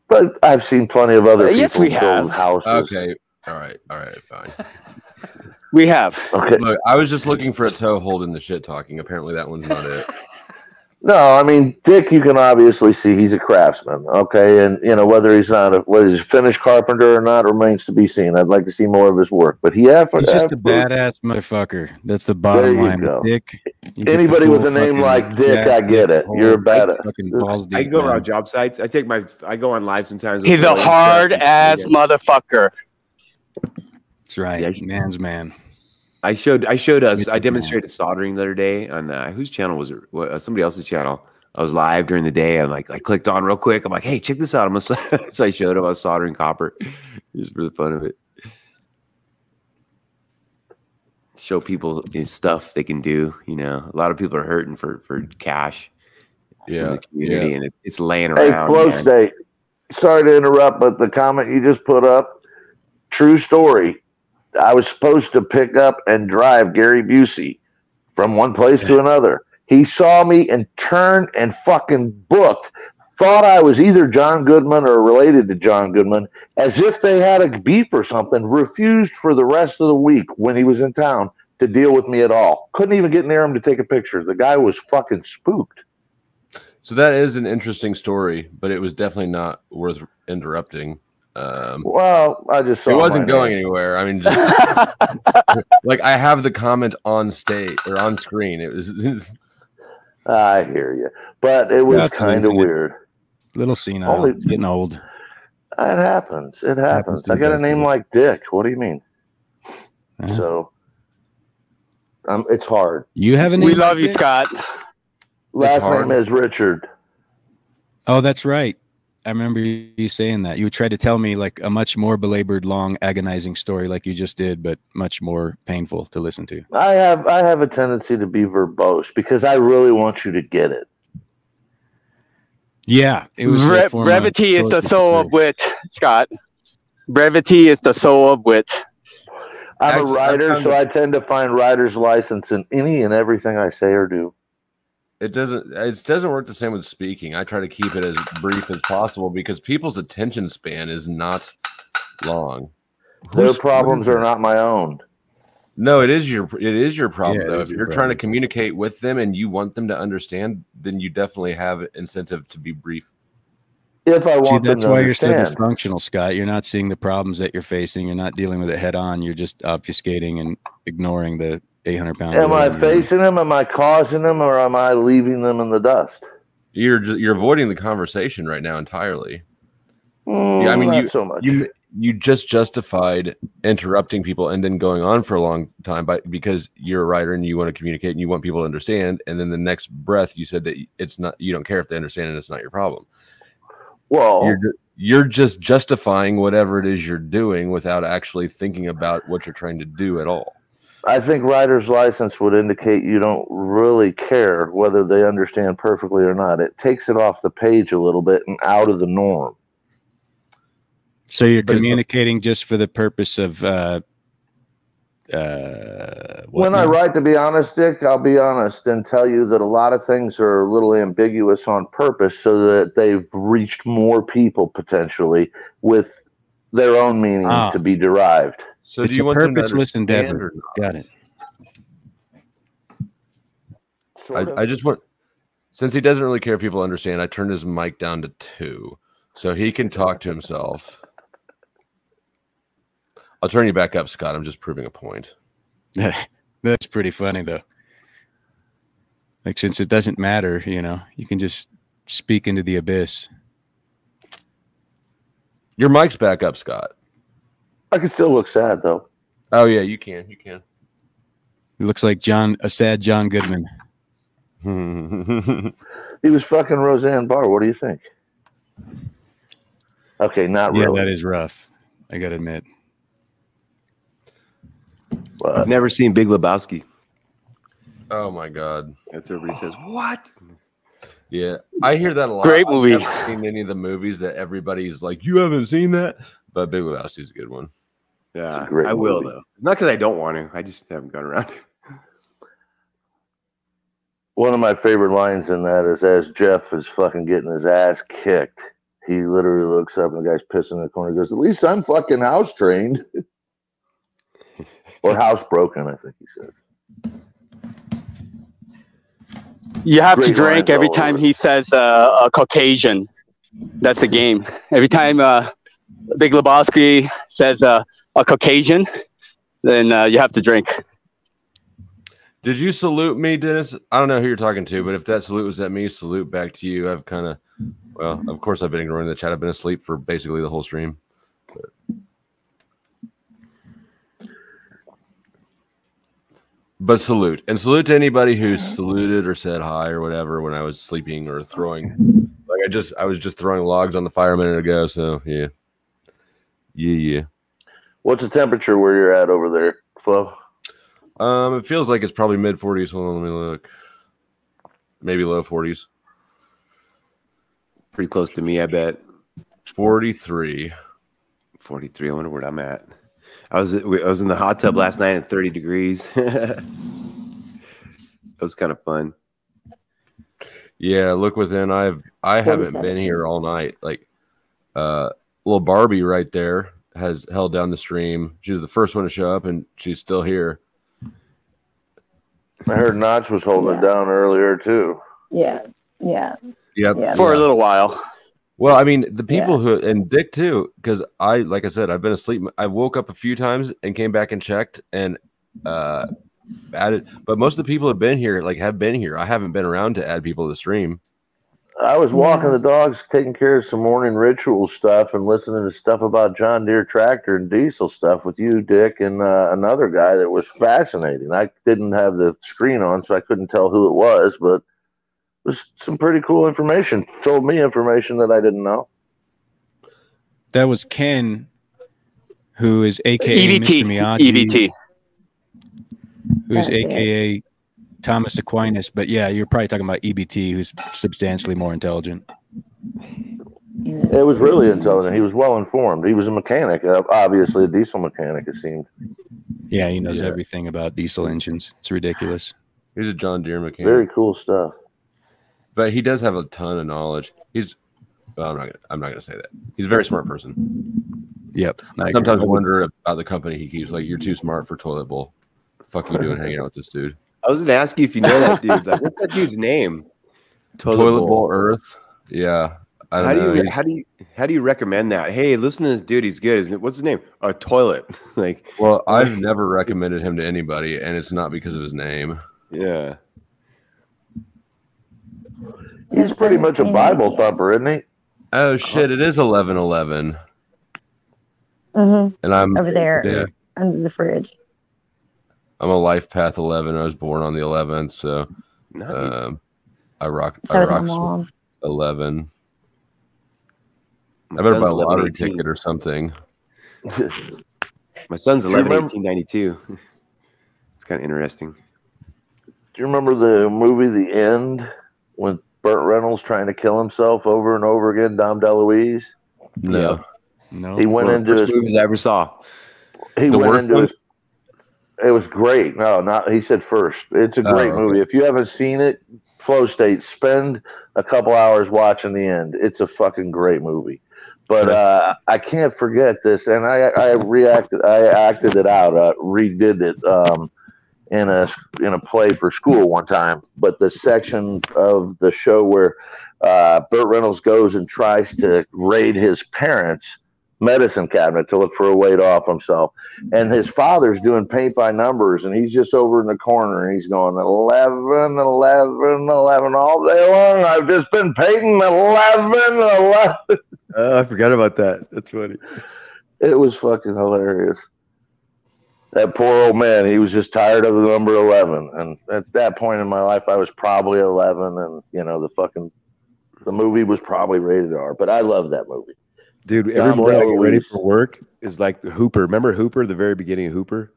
But I've seen plenty of other people yes, we build have. houses. Okay. All right, fine. We have. Okay. Look, I was just looking for a toe hold in the shit talking. Apparently that one's not it. No, I mean, Dick, you can obviously see he's a craftsman, okay? And, you know, whether he's a finished carpenter or not remains to be seen. I'd like to see more of his work. But he's just a badass motherfucker. That's the bottom line. Go. Dick, anybody with a name like Dick, I get it. You're a badass. I go around job sites. I go on live sometimes. He's a hard-ass motherfucker. That's right. Yeah. Man's man. I demonstrated soldering the other day on whose channel was it? Somebody else's channel. I was live during the day. I clicked on real quick. I'm like, hey, check this out. So I showed him I was soldering copper, just for the fun of it. Show people stuff they can do. You know, a lot of people are hurting for cash. Yeah, in the community, and it's laying Hey, around. Flow State. Sorry to interrupt, but the comment you just put up, true story. I was supposed to pick up and drive Gary Busey from one place to another. He saw me and turned and fucking booked. Thought I was either John Goodman or related to John Goodman, as if they had a beef or something. Refused for the rest of the week when he was in town to deal with me at all. Couldn't even get near him to take a picture. The guy was fucking spooked. So that is an interesting story, but it was definitely not worth interrupting. Well, I just saw it wasn't going anywhere. I mean, just, like I have the comment on stage or on screen. It was. I hear you, but it was kind of weird. Little senile, getting old. It happens. It happens. I got a name like Dick. What do you mean? So, it's hard. You have a name. We love you, Scott. Last name is Richard. Oh, that's right. I remember you saying that. You tried to tell me like a much more belabored, long, agonizing story like you just did, but much more painful to listen to. I have a tendency to be verbose because I really want you to get it. Yeah. It was brevity is the soul of wit, Scott. Brevity is the soul of wit. I'm a writer, so I tend to find writer's license in any and everything I say or do. It doesn't work the same with speaking. I try to keep it as brief as possible because people's attention span is not long. Their problems are not my own. No, it is your problem though. Yeah, if you're trying to communicate with them and you want them to understand, then you definitely have incentive to be brief. If I want them that's to why understand. you're so dysfunctional, Scott. You're not seeing the problems that you're facing. You're not dealing with it head on. You're just obfuscating and ignoring the 800-pound. Am I facing them? Am I causing them, or am I leaving them in the dust? You're avoiding the conversation right now entirely. Yeah, I mean, not so much. You just justified interrupting people and then going on for a long time because you're a writer and you want to communicate and you want people to understand. And then the next breath you said that it's not, you don't care if they understand and it's not your problem. Well, you're just justifying whatever it is you're doing without actually thinking about what you're trying to do at all. I think writer's license would indicate you don't really care whether they understand perfectly or not. It takes it off the page a little bit and out of the norm. So you're communicating just for the purpose of When I write, to be honest, Dick, I'll be honest and tell you that a lot of things are a little ambiguous on purpose so that they've reached more people potentially with their own meaning to be derived. So it's do you a want them to purposeless understand endeavor. or not? Got it. I just want, since he doesn't really care if people understand, I turned his mic down to 2 so he can talk to himself. I'll turn you back up, Scott. I'm just proving a point. That's pretty funny, though. Like, since it doesn't matter, you know, you can just speak into the abyss. Your mic's back up, Scott. I can still look sad, though. Oh, yeah, you can. You can. It looks like a sad John Goodman. He was fucking Roseanne Barr. What do you think? Okay, not really. Yeah, that is rough. I gotta admit. I've never seen Big Lebowski. Oh my God. That's everybody says, what? Yeah, I hear that a lot. Great movie. I've never seen any of the movies that everybody's like, you haven't seen that? But Big Lebowski's a good one. Yeah, I will, though. Not because I don't want to. I just haven't gone around. One of my favorite lines in that is as Jeff is fucking getting his ass kicked, he literally looks up and the guy's pissing in the corner and goes, at least I'm fucking house trained. Or housebroken, I think he said. You have to Great drink lines every all time over. he says a Caucasian. That's the game. Every time Big Lebowski says a Caucasian, then you have to drink. Did you salute me, Dennis? I don't know who you're talking to, but if that salute was at me, salute back to you. I've kind of, well, of course I've been ignoring the chat. I've been asleep for basically the whole stream. But salute. And salute to anybody who saluted or said hi or whatever when I was sleeping or throwing. Like I was just throwing logs on the fire a minute ago, so yeah. Yeah. What's the temperature where you're at over there, Flo? It feels like it's probably mid 40s. Hold on, let me look. Maybe low 40s. Pretty close to me, I bet. 43. 43. I wonder where I'm at. I was in the hot tub last night at 30 degrees. That was kind of fun. Yeah, look within. I haven't been here all night. Like little Barbie right there has held down the stream. She was the first one to show up and she's still here. I heard Notch was holding it down earlier too. Yeah. Yep. Yeah. For a little while. Well, I mean, the people who, and Dick too, because like I said, I've been asleep. I woke up a few times and came back and checked and added, but most of the people have been here. I haven't been around to add people to the stream. I was walking the dogs, taking care of some morning ritual stuff and listening to stuff about John Deere tractor and diesel stuff with you, Dick, and another guy that was fascinating. I didn't have the screen on, so I couldn't tell who it was, but it was some pretty cool information. Told me information that I didn't know. That was Ken, who is AKA EBT. Mr. Miyagi. EBT. Who's AKA Thomas Aquinas. But yeah, you're probably talking about EBT, who's substantially more intelligent. It was really intelligent. He was well informed. He was a mechanic, obviously a diesel mechanic, it seemed. Yeah, he knows everything about diesel engines. It's ridiculous. He's a John Deere mechanic. Very cool stuff. But he does have a ton of knowledge. Well, I'm not gonna say that. He's a very smart person. Yep. I sometimes wonder about the company he keeps. Like, you're too smart for toilet bowl. The fuck you doing hanging out with this dude? I was gonna ask you if you know that dude. Like, what's that dude's name? Toilet bowl Earth. Yeah. I don't know. How do you recommend that? Hey, listen to this dude. He's good, isn't it? What's his name? A toilet. Like, well, I've never recommended him to anybody, and it's not because of his name. Yeah. He's pretty much a Bible thumper, isn't he? Oh shit! It is 11/11. Mm-hmm. And I'm over there under the fridge. I'm a life path 11. I was born on the 11th, so nice. I rock. So I is my rock mom. 11. My I better buy a son's lottery 11/18. ticket or something. My son's Do you remember- 11/18/92. It's kind of interesting. Do you remember the movie The End when Burt Reynolds trying to kill himself over and over again? Dom DeLuise. No. No. He went One of into the his first movies I ever saw. He The went worst into one? his. It was great. No, not he said first. It's a great okay. movie. If you haven't seen it, Flow State, spend a couple hours watching the end. It's a fucking great movie. But I can't forget this, and I acted it out, redid it in a play for school one time. But the section of the show where Burt Reynolds goes and tries to raid his parents' medicine cabinet to look for a weight off himself, and his father's doing paint by numbers, and he's just over in the corner, and he's going 11, 11, 11 all day long. I've just been painting 11, 11. I forgot about that. That's funny. It was fucking hilarious. That poor old man, he was just tired of the number 11. And at that point in my life, I was probably 11. And, you know, the movie was probably rated R. But I love that movie. Dude, every morning I get ready for work is like the Hooper. Remember Hooper, the very beginning of Hooper?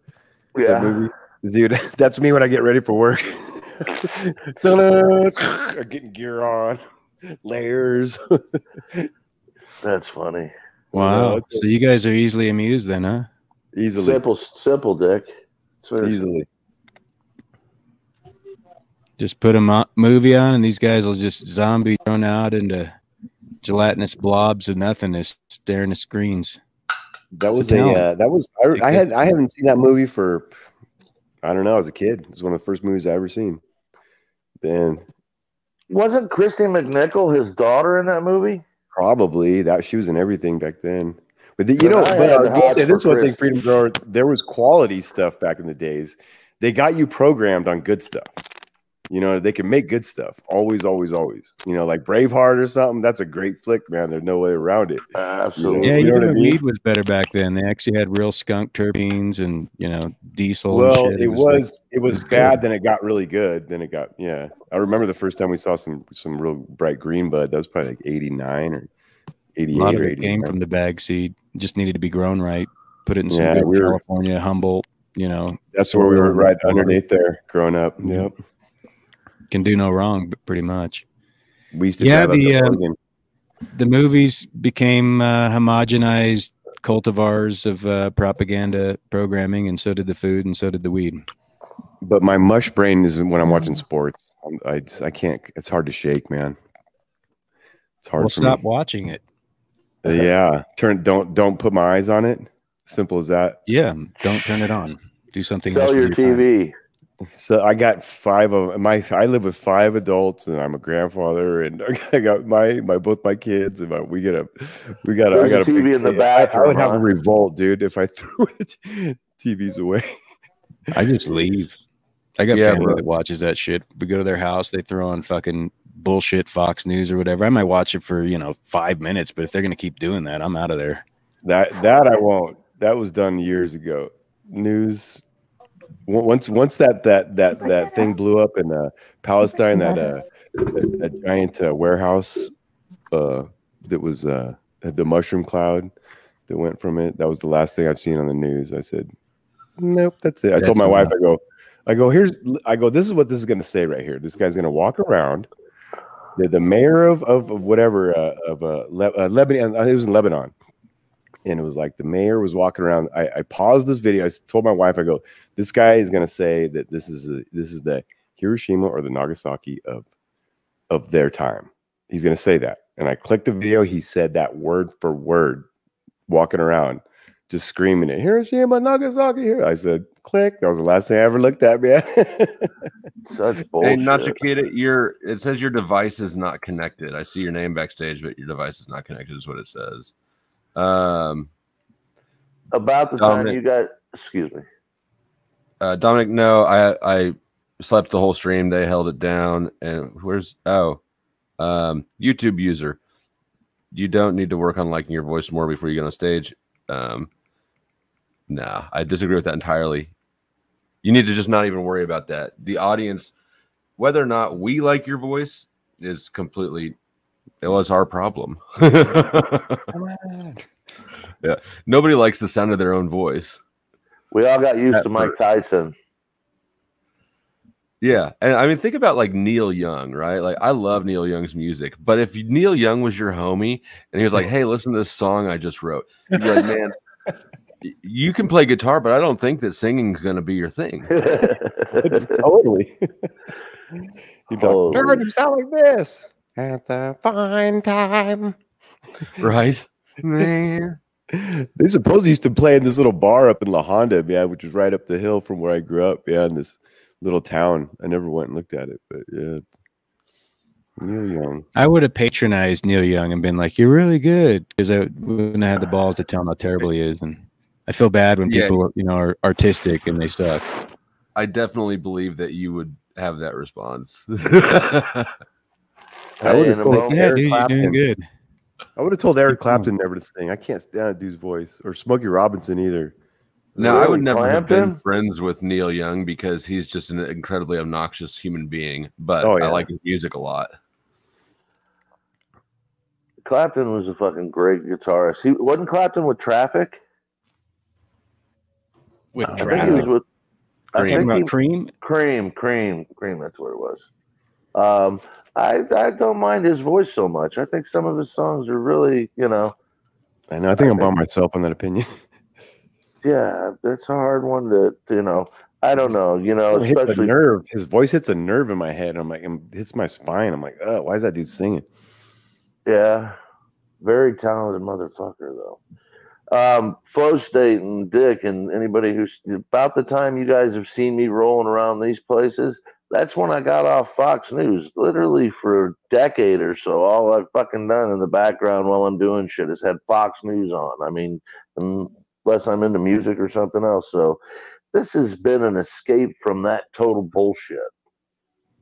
Yeah. That movie? Dude, that's me when I get ready for work. Getting gear on. Layers. That's funny. Wow. So you guys are easily amused then, huh? Easily. Simple, Dick. Easily. Just put a movie on and these guys will just zombie thrown out into gelatinous blobs of nothingness staring at screens. I haven't seen that movie for, I don't know, as a kid. It was one of the first movies I ever seen. Then wasn't Christy McNichol his daughter in that movie? Probably. She was in everything back then. But I'll say this one thing, Freedom Grower, there was quality stuff back in the days. They got you programmed on good stuff. You know, they can make good stuff. Always, always, always. You know, like Braveheart or something. That's a great flick, man. There's no way around it. Absolutely. Yeah, you know even what I the mean? weed was better back then. They actually had real skunk terpenes and, you know, diesel Well, and shit. it was bad, then it got really good. Then it got, yeah. I remember the first time we saw some real bright green bud. That was probably like 89 or 88 A lot of or it 89. came from the bag seed. It just needed to be grown right. Put it in some Yeah, good California, Humboldt, you know. That's where we were right underneath there growing up. Yep. Can do no wrong, but pretty much. We used to drive up to Oregon. The movies became homogenized cultivars of propaganda programming, and so did the food, and so did the weed. But my mush brain is when I'm watching sports. I can't. It's hard to shake, man. It's hard. Well, for stop me. watching it. Yeah, don't put my eyes on it. Simple as that. Yeah, don't turn it on. Do something Sell else. your TV. So I got 5 of my. I live with 5 adults, and I'm a grandfather, and I got both my kids, and we got a TV in the bathroom. I would have a revolt, dude, if I threw the TVs away. I just leave. I got family that watches that shit. We go to their house, they throw on fucking bullshit Fox News or whatever. I might watch it for 5 minutes, but if they're gonna keep doing that, I'm out of there. That I won't. That was done years ago. News. Once that thing blew up in Palestine, that giant warehouse that was the mushroom cloud that went from it. That was the last thing I've seen on the news. I said, nope, that's it. I told my wife, I go, this is what this is going to say right here. This guy's going to walk around. The mayor of whatever Lebanon. It was in Lebanon. And it was like the mayor was walking around. I paused this video. I told my wife, I go, this guy is going to say that this is the Hiroshima or the Nagasaki of their time. He's going to say that. And I clicked the video. He said that word for word, walking around, just screaming it, Hiroshima, Nagasaki. Here, I said, click. That was the last thing I ever looked at, man. Such bullshit. Hey, not to kid it, it says your device is not connected. I see your name backstage, but your device is not connected, is what it says. About the time you got, excuse me, Dominic, no, I slept the whole stream. They held it down. And YouTube user, you don't need to work on liking your voice more before you get on stage. Nah, I disagree with that entirely. You need to just not even worry about that. The audience, whether or not we like your voice, is completely, it was our problem. Yeah, nobody likes the sound of their own voice. We all got used to Mike Tyson. Yeah, and I mean, think about like Neil Young, right? Like, I love Neil Young's music, but if Neil Young was your homie and he was like, "Hey, listen to this song I just wrote," you'd be like, "Man, You can play guitar, but I don't think that singing is going to be your thing. Totally. You'd be like, "Heard him sound like this. It's a fine time." Right, man. They supposedly used to play in this little bar up in La Honda, yeah, which is right up the hill from where I grew up, yeah, in this little town. I never went and looked at it, but yeah. Neil Young. I would have patronized Neil Young and been like, "You're really good," because I wouldn't have had the balls to tell him how terrible he is. And I feel bad when people, are artistic and they suck. I definitely believe that you would have that response. I would have told Eric dude, you're doing Clapton. good. I would have told Eric Clapton never to sing. I can't stand that dude's voice, or Smokey Robinson either. Now, I would never have been friends with Neil Young because he's just an incredibly obnoxious human being, but I like his music a lot. Clapton was a fucking great guitarist. He wasn't Clapton with Traffic. With I Traffic. think he was with. I think about Cream. Cream. That's what it was. I don't mind his voice so much. I think some of his songs are really, I know. I think I'm by myself on that opinion. Yeah, it's a hard one to, I don't know, especially nerve. His voice hits a nerve in my head. I'm like, it hits my spine. I'm like, oh, why is that dude singing? Yeah, very talented motherfucker though. Flow State and Dick and anybody who's about the time you guys have seen me rolling around these places, that's when I got off Fox News. Literally for a decade or so, all I've fucking done in the background while I'm doing shit is had Fox News on. I mean, unless I'm into music or something else. So this has been an escape from that total bullshit.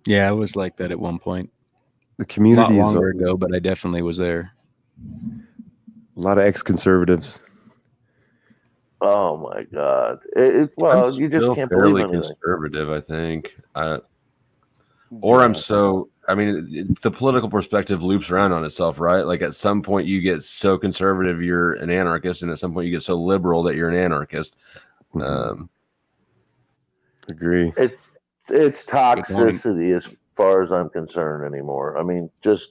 Yeah, I was like that at one point. The community a is lot longer ago, but I definitely was there. A lot of ex-conservatives. Oh my God! Well, you just can't believe anything. Conservative, I think. The political perspective loops around on itself, right? Like at some point you get so conservative you're an anarchist, and at some point you get so liberal that you're an anarchist. Agree. It's toxicity as far as I'm concerned anymore. I mean, just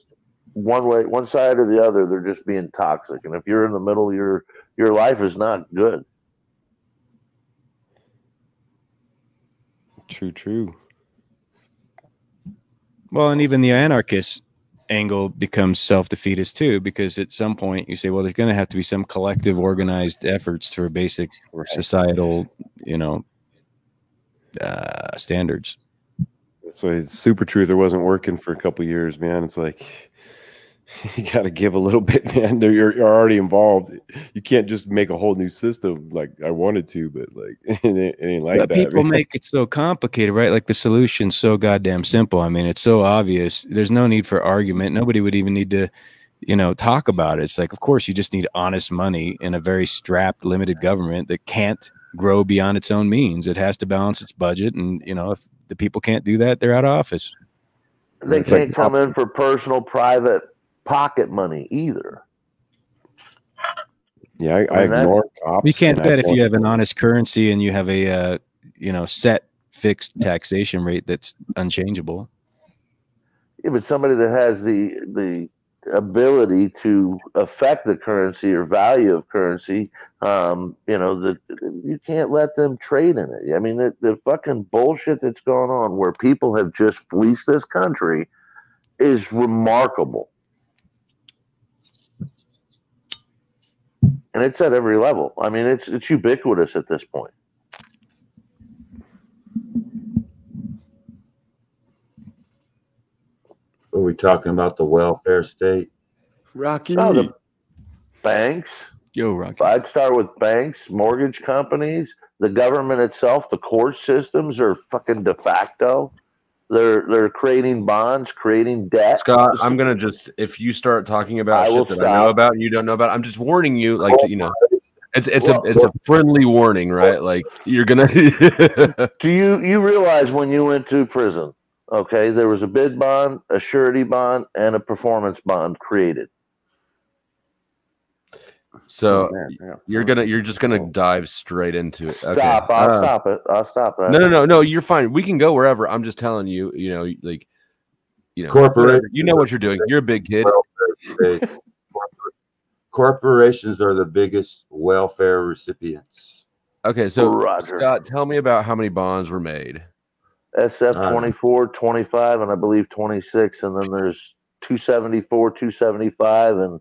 one side or the other, they're just being toxic. And if you're in the middle, your life is not good. True. Well, and even the anarchist angle becomes self-defeatist too, because at some point you say, well, there's going to have to be some collective organized efforts for basic societal, standards. So it's super true. There wasn't working for a couple of years, man. It's like you got to give a little bit, man. You're already involved. You can't just make a whole new system like I wanted to, but like it ain't like but that. People man. make it so complicated, right? Like the solution's so goddamn simple. I mean, it's so obvious. There's no need for argument. Nobody would even need to, talk about it. It's like, of course, you just need honest money in a very strapped, limited government that can't grow beyond its own means. It has to balance its budget, and if the people can't do that, they're out of office. They can't come in for personal, private pocket money either. Yeah, I ignore cops. You can't do that if you have an honest currency and you have a set fixed taxation rate that's unchangeable. Yeah, but somebody that has the ability to affect the currency or value of currency, you can't let them trade in it. I mean, the fucking bullshit that's going on where people have just fleeced this country is remarkable. And it's at every level. I mean, it's ubiquitous at this point. Are we talking about the welfare state? Rocky. No, the banks. Yo, Rocky. I'd start with banks, mortgage companies, the government itself, the court systems are fucking de facto. They're creating bonds, creating debt. Scott, I'm gonna if you start talking about shit that I know about and you don't know about, I'm just warning you. Like, it's a friendly warning, right? Like you're gonna. Do you realize when you went to prison? Okay, there was a bid bond, a surety bond, and a performance bond created. So you're just gonna dive straight into it. Okay. Stop! I'll stop it. No. You're fine. We can go wherever. I'm just telling you. Corporate. You know what you're doing. You're a big kid. corporations are the biggest welfare recipients. Okay, so Roger. Scott, tell me about how many bonds were made. SF 24, 25, and I believe 26, and then there's 274, 275, and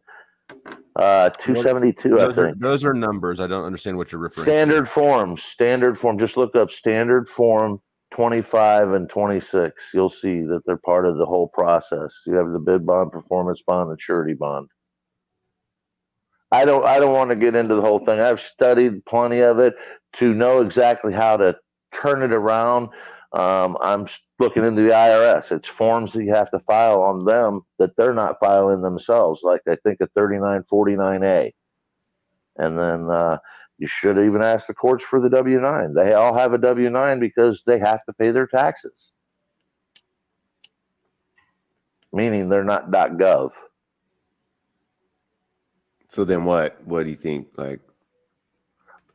272. I think those are numbers. I don't understand what you're referring standard form. Just look up standard form 25 and 26. You'll see that they're part of the whole process. You have the bid bond, performance bond, and surety bond. I don't want to get into the whole thing. I've studied plenty of it to know exactly how to turn it around. I'm looking into the IRS. It's forms that you have to file on them that they're not filing themselves, like I think a 3949A. And then you should even ask the courts for the W-9. They all have a W-9 because they have to pay their taxes, meaning they're not .gov. So then what do you think? Like,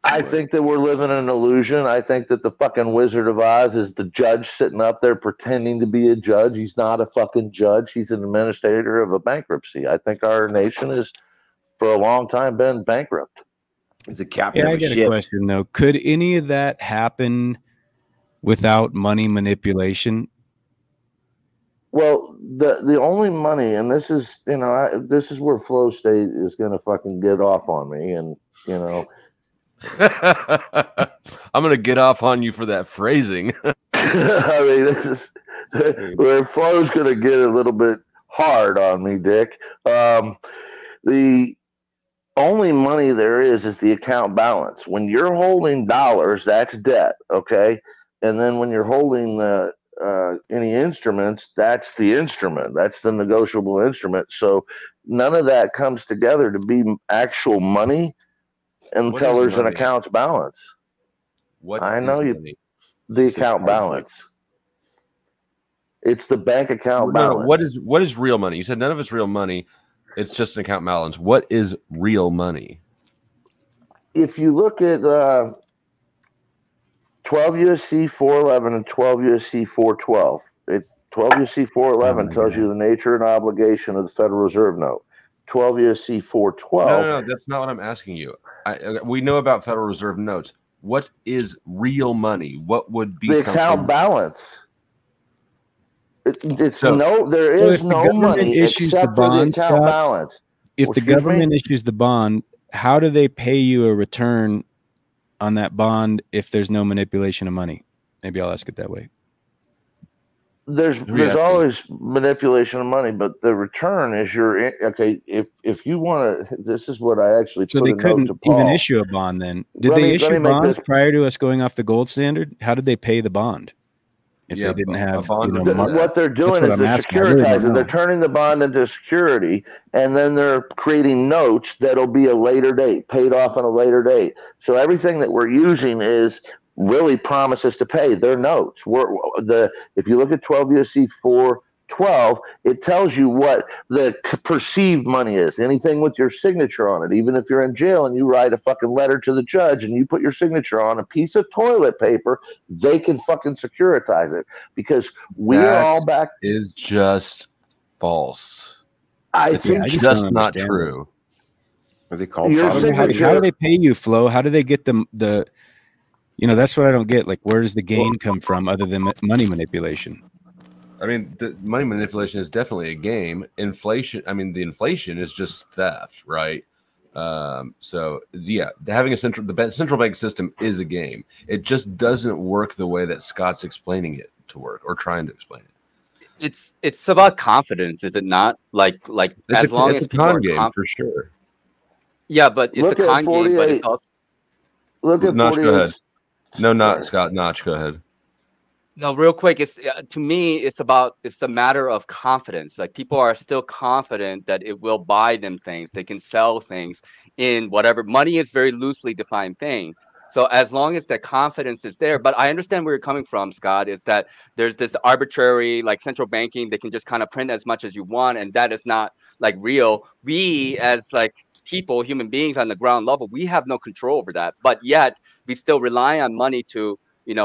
I think that we're living in an illusion. I think that the fucking Wizard of Oz is the judge sitting up there pretending to be a judge. He's not a fucking judge. He's an administrator of a bankruptcy. I think our nation has, for a long time, been bankrupt. It's a captain. Yeah, I get a question though. Could any of that happen without money manipulation? Well, the only money, and this is, this is where Flow State is going to fucking get off on me, and I'm gonna get off on you for that phrasing. I mean, this is where Flow's going to get a little bit hard on me, Dick. The only money there is the account balance. When you're holding dollars, that's debt, okay? And then when you're holding any instruments, that's the instrument. That's the negotiable instrument. So none of that comes together to be actual money until there's an account balance. What I know is you. money? The account balance. It's the bank account balance. No, what is real money? You said none of it's real money. It's just an account balance. What is real money? If you look at 12 U.S.C. 411 and 12 U.S.C. 412, 12 U.S.C. 411 tells you the nature and obligation of the Federal Reserve note. 12 U.S.C. 412. No, that's not what I'm asking you. We know about Federal Reserve notes. What is real money? What would be the account balance? There is no money except for the account balance. If the government issues the bond, how do they pay you a return on that bond if there's no manipulation of money? Maybe I'll ask it that way. There's always manipulation of money, but the return is if you want to, this is what I actually so put they a note couldn't to Paul. even issue a bond then. Did they issue bonds prior to us going off the gold standard? How did they pay the bond? If they didn't have what they're doing is they're securitizing. They're turning the bond into security, and then they're creating notes that'll be a later date, paid off on a later date. So everything that we're using is really promises to pay. They're notes. If you look at 12 U.S.C. 412, it tells you what the perceived money is. Anything with your signature on it. Even if you're in jail and you write a fucking letter to the judge and you put your signature on a piece of toilet paper, they can fucking securitize it because we're all back. Is just false. I think it's just not true. Are they called? How do they pay you, Flo? How do they get the? That's what I don't get. Like, where does the gain come from other than money manipulation? I mean, the money manipulation is definitely a game. Inflation. I mean, the inflation is just theft, right? So yeah, having the central bank system is a game. It just doesn't work the way that Scott's explaining it to work or trying to explain it. It's about confidence, is it not? Like as long as people are game for sure. Yeah, but it's a con game. But it's also Notch, go ahead. No, not Scott. Notch, go ahead. No, real quick. It's to me, it's a matter of confidence. Like people are still confident that it will buy them things. They can sell things in whatever. Money is very loosely defined thing. So as long as that confidence is there, but I understand where you're coming from, Scott, is that there's this arbitrary like central banking. They can just kind of print as much as you want, and that is not like real. We as like people, human beings on the ground level, we have no control over that. But yet we still rely on money to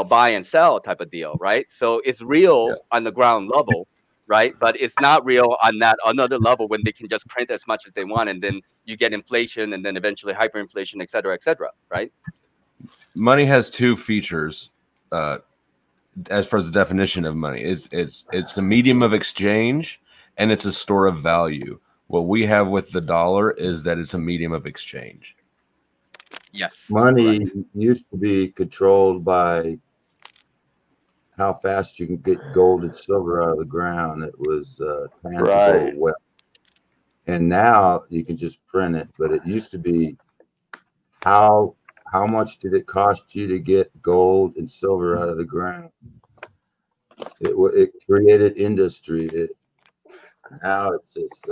buy and sell type of deal, right? So it's real on the ground level, right? But it's not real on that another level when they can just print as much as they want, and then you get inflation, and then eventually hyperinflation, et cetera, right? Money has two features. As far as the definition of money, it's a medium of exchange and it's a store of value. What we have with the dollar is that it's a medium of exchange. Yes. Money used to be controlled by how fast you can get gold and silver out of the ground. It was tangible wealth. And now you can just print it. But it used to be how much did it cost you to get gold and silver out of the ground? It created industry. Now it's just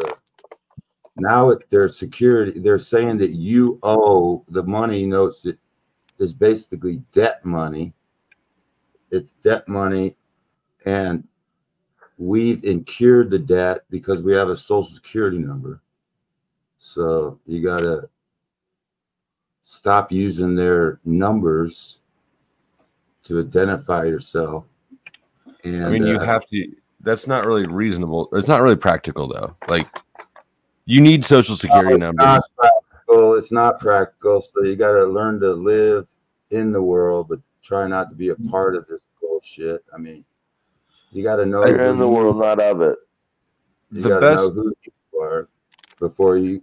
there's security. They're saying that you owe the money notes that is basically debt money. It's debt money, and we've incurred the debt because we have a social security number. So you gotta stop using their numbers to identify yourself. And I mean, you have to. That's not really reasonable. It's not really practical, though. Like, you need social security numbers. It's not practical. So you got to learn to live in the world, but try not to be a part of this bullshit. I mean, you got to know you're in the world, not of it. You got to know who you are before you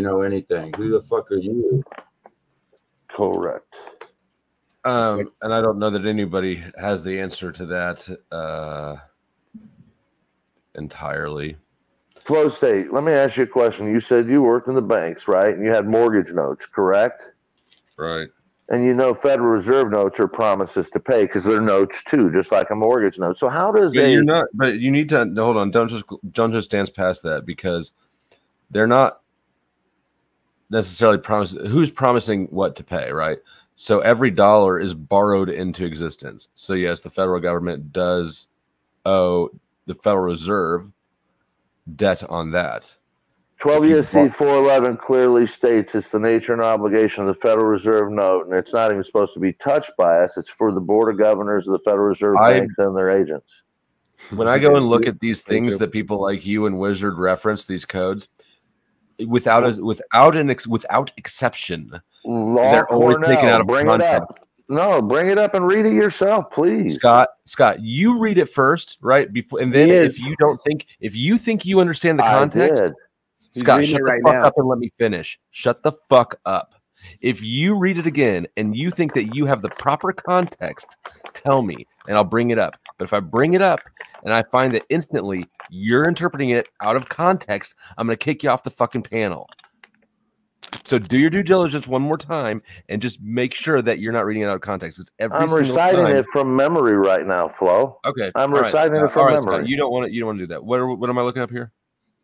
know anything. Who the fuck are you? Correct. And I don't know that anybody has the answer to that entirely. Flow State, let me ask you a question. You said you worked in the banks, right? And you had mortgage notes, correct? Right. And you know Federal Reserve notes are promises to pay because they're notes too, just like a mortgage note. So how does But you're not. But you need to hold on. Don't just dance past that, because they're not necessarily promising. Who's promising what to pay, right? So every dollar is borrowed into existence. So yes, the federal government does owe the Federal Reserve debt on that. 12 U.S.C. 411 clearly states it's the nature and obligation of the Federal Reserve note, and it's not even supposed to be touched by us. It's for the Board of Governors of the Federal Reserve banks and their agents. When I go and look at these things that people like you and Wizard reference, these codes, without exception, they're always taken out of context. No, bring it up and read it yourself, please. Scott, you read it first, right? Before, and then if you think you understand the context, Scott, shut the fuck up and let me finish. Shut the fuck up. If you read it again and you think that you have the proper context, tell me and I'll bring it up. But if I bring it up and I find that instantly you're interpreting it out of context, I'm going to kick you off the fucking panel. So do your due diligence one more time and just make sure that you're not reading it out of context. It's I'm reciting it from memory right now, Flo. Okay. I'm reciting it from memory. Scott, you don't want to do that. What am I looking up here?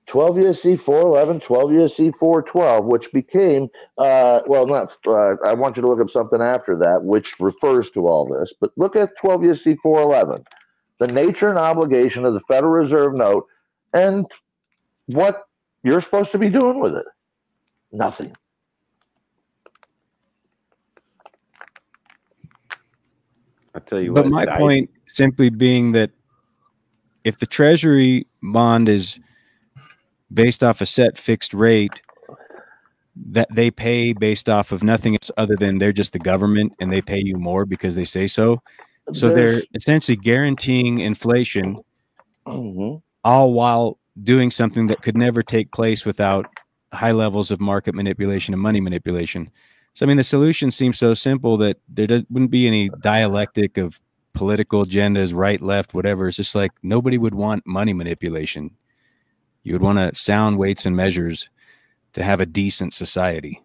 12 U.S.C. 411, 12 U.S.C. 412, which became, I want you to look up something after that, which refers to all this. But look at 12 U.S.C. 411, the nature and obligation of the Federal Reserve note, and what you're supposed to be doing with it. Nothing. I'll tell you but what. My point simply being that if the Treasury bond is based off a set fixed rate that they pay based off of nothing else other than they're just the government and they pay you more because they say so. So they're essentially guaranteeing inflation all while doing something that could never take place without high levels of market manipulation and money manipulation. So, I mean, the solution seems so simple that there wouldn't be any dialectic of political agendas, right, left, whatever. It's just like nobody would want money manipulation. You would want to sound weights and measures to have a decent society.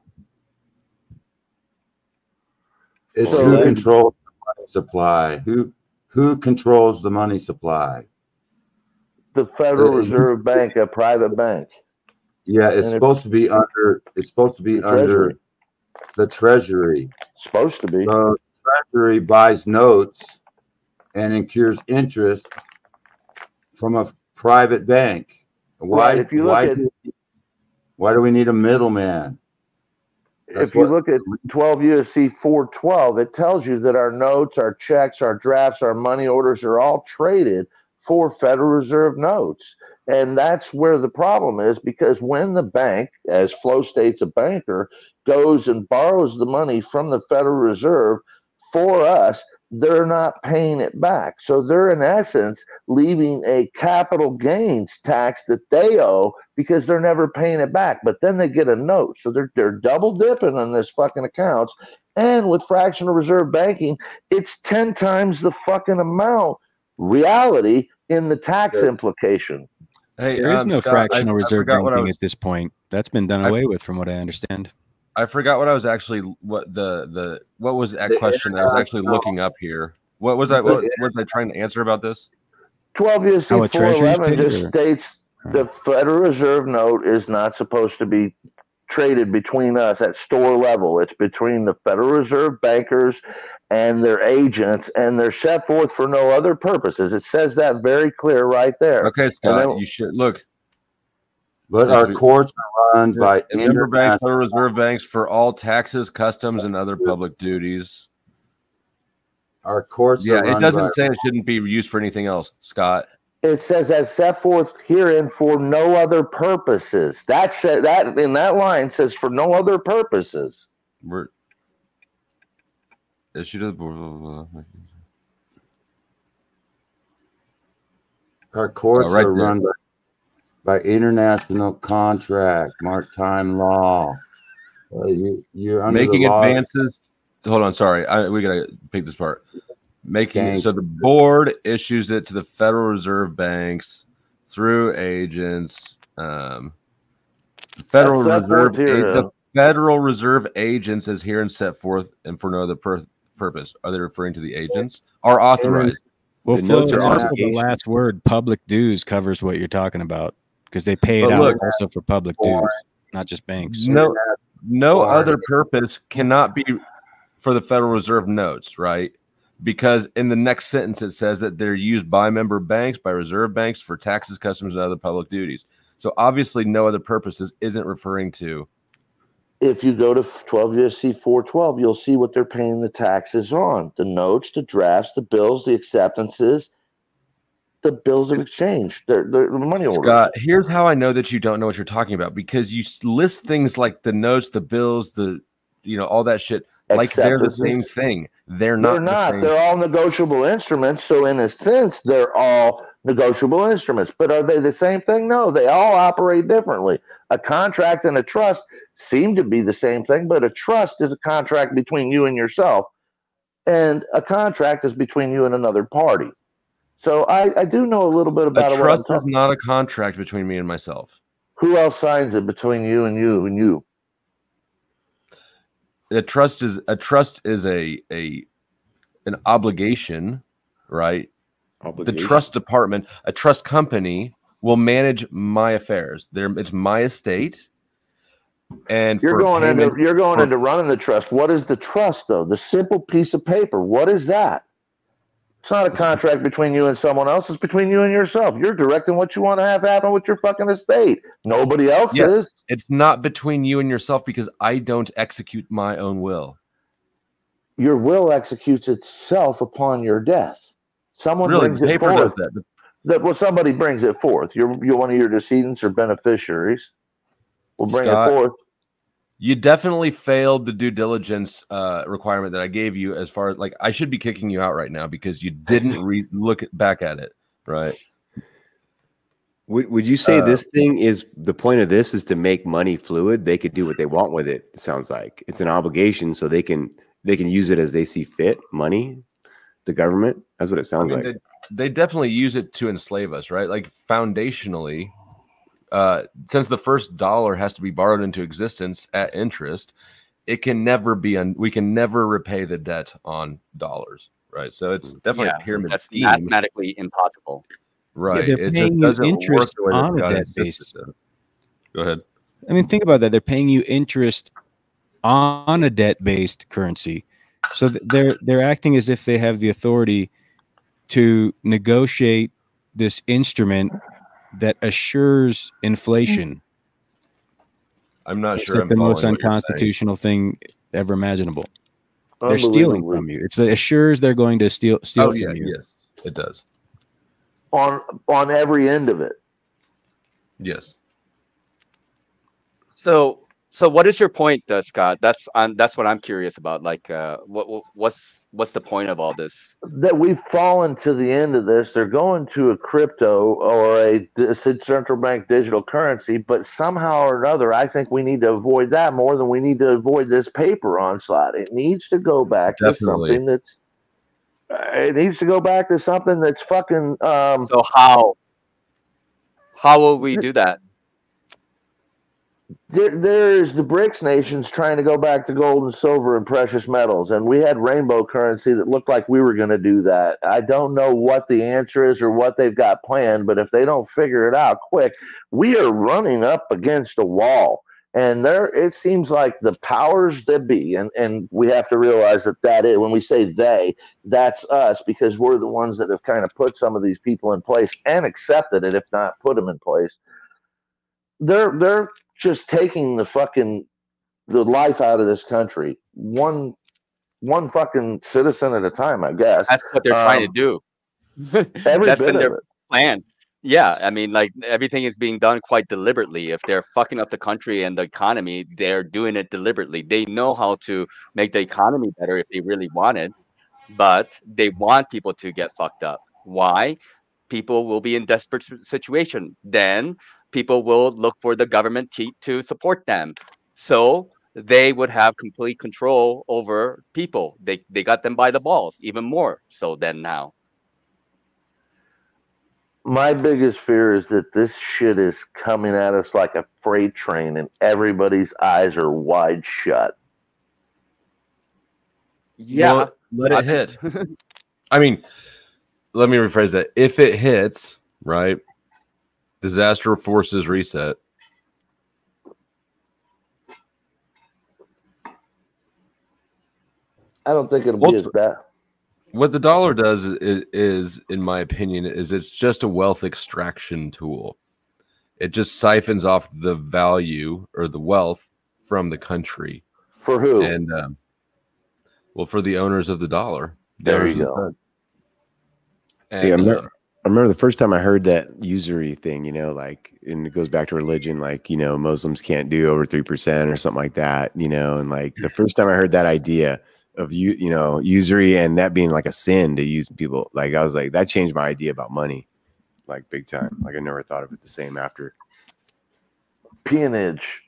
It's who controls the money supply. Who controls the money supply? The Federal Reserve Bank, a private bank. Yeah, it's supposed to be under. It's supposed to be under the Treasury. Supposed to be. So the Treasury buys notes and incurs interest from a private bank. Why? Right, if you look why do we need a middleman? If you look at 12 U.S.C. 412, it tells you that our notes, our checks, our drafts, our money orders are all traded for Federal Reserve notes. And that's where the problem is, because when the bank, as Flo states, a banker, goes and borrows the money from the Federal Reserve for us, they're not paying it back. So they're in essence leaving a capital gains tax that they owe because they're never paying it back. But then they get a note. So they're double dipping on this fucking accounts. And with fractional reserve banking, it's 10 times the fucking amount reality in the tax implication. Hey, There is no Scott, fractional I reserve forgot what I banking was. at this point. That's been done away with, from what I understand. I forgot what I was actually what was that question I was actually looking up here. What was I I trying to answer about this? 12 USC How a treasury's 411 paid, just or? states the Federal Reserve note is not supposed to be traded between us at store level. It's between the Federal Reserve bankers and their agents, and they're set forth for no other purposes. It says that very clear right there. Okay, And Scott, then, you should look. But our courts are run by member banks, international. Federal Reserve banks for all taxes, customs, and other public duties. Our courts Yeah, are it run doesn't by. say it shouldn't be used for anything else, Scott. it says as set forth herein for no other purposes. That in that line says for no other purposes. We're issued to the board. Our courts right are there. run by international contract, maritime law. You're under Making the law. advances. Hold on, sorry, we gotta pick this part. Making it so Thanks. the board issues it to the Federal Reserve banks through agents. The Federal That's set Reserve, forth here. the Federal Reserve agents, as here and set forth, and for no other purpose. Are they referring to the agents? Are authorized? Well, The Flo, notes it's are also the obligations. last word. Public dues covers what you're talking about, because they pay it But out look, also for public dues, not just banks. No other purpose cannot be for the Federal Reserve notes, right? Because in the next sentence it says that they're used by member banks, by reserve banks for taxes, customs, and other public duties. So obviously, no other purposes isn't referring to. If you go to 12 USC 412, you'll see what they're paying the taxes on: the notes, the drafts, the bills, the acceptances, the bills of exchange, the money orders. Scott, here's how I know that you don't know what you're talking about, because you list things like the notes, the bills, all that shit like they're the same Acceptances. thing. They're not. The same. They're all negotiable instruments. So in a sense, they're all negotiable instruments. But are they the same thing? No, they all operate differently. A contract and a trust seem to be the same thing, but a trust is a contract between you and yourself, and a contract is between you and another party. So I do know a little bit about A it. What I'm trust is talking. not a contract between me and myself. Who else signs it between you and you and you? A trust is an obligation, right? Obligation. The trust department, a trust company, will manage my affairs. It's my estate, and You're for going payment, into running the trust. What is the trust, though? The simple piece of paper. What is that? It's not a contract between you and someone else. It's between you and yourself. You're directing what you want to have happen with your fucking estate. Nobody else Yeah, is. it's not between you and yourself, because I don't execute my own will. Your will executes itself upon your death. Someone Really, brings the it paper forth. does that. Somebody brings it forth. You're one of your decedents or beneficiaries will bring Scott, it forth. You definitely failed the due diligence requirement that I gave you. As far as I should be kicking you out right now because you didn't look back at it, right? Would you say this thing is the point of this is to make money fluid? They could do what they want with it. It sounds like it's an obligation, so they can use it as they see fit. Money, the government. That's what it sounds like. They definitely use it to enslave us, right? Like foundationally, since the first dollar has to be borrowed into existence at interest, it can never be we can never repay the debt on dollars, right? So it's definitely a pyramid that's scheme. mathematically impossible. Right. Yeah, they're it paying just you doesn't interest work the way that on a God debt insisted base. to. Go ahead. I mean, think about that. They're paying you interest on a debt-based currency, so they're acting as if they have the authority to negotiate this instrument that assures inflation. I'm not It's sure like I'm the most following what you're saying. unconstitutional thing ever imaginable. They're stealing from you. It assures they're going to steal Oh from yeah, you. yes, it does. on every end of it. Yes. So what is your point, Scott? That's what I'm curious about. Like, what's the point of all this? That we've fallen to the end of this. They're going to a crypto or a central bank digital currency, but somehow or another, I think we need to avoid that more than we need to avoid this paper onslaught. It needs to go back to something that's. It needs to go back to something that's fucking. So how will we do that? There's the BRICS nations trying to go back to gold and silver and precious metals, and we had rainbow currency that looked like we were going to do that. I don't know what the answer is or what they've got planned, but if they don't figure it out quick, we are running up against a wall. And it seems like the powers that be, and we have to realize that is, when we say they, that's us, because we're the ones that have kind of put some of these people in place and accepted it, if not put them in place. They're just taking the life out of this country, one fucking citizen at a time, I guess. That's what they're trying to do. That's been their plan. Yeah, I mean, like, everything is being done quite deliberately. If they're fucking up the country and the economy, they're doing it deliberately. They know how to make the economy better if they really wanted, but they want people to get fucked up. Why? People will be in desperate situation. Then people will look for the government to support them. So they would have complete control over people. They got them by the balls, even more so than now. My biggest fear is that this shit is coming at us like a freight train and everybody's eyes are wide shut. Yeah. Well, let it hit. I mean, let me rephrase that. If it hits, right, disaster forces reset. I don't think it'll be as bad. What the dollar does is, in my opinion, is it's just a wealth extraction tool. It just siphons off the value or the wealth from the country. For who? And well, for the owners of the dollar. There you go. And, yeah, I remember the first time I heard that usury thing, like, and it goes back to religion, like, Muslims can't do over 3% or something like that, and like the first time I heard that idea of usury and that being like a sin to use people, like, I was like, that changed my idea about money, like, big time. Like, I never thought of it the same after. Peonage.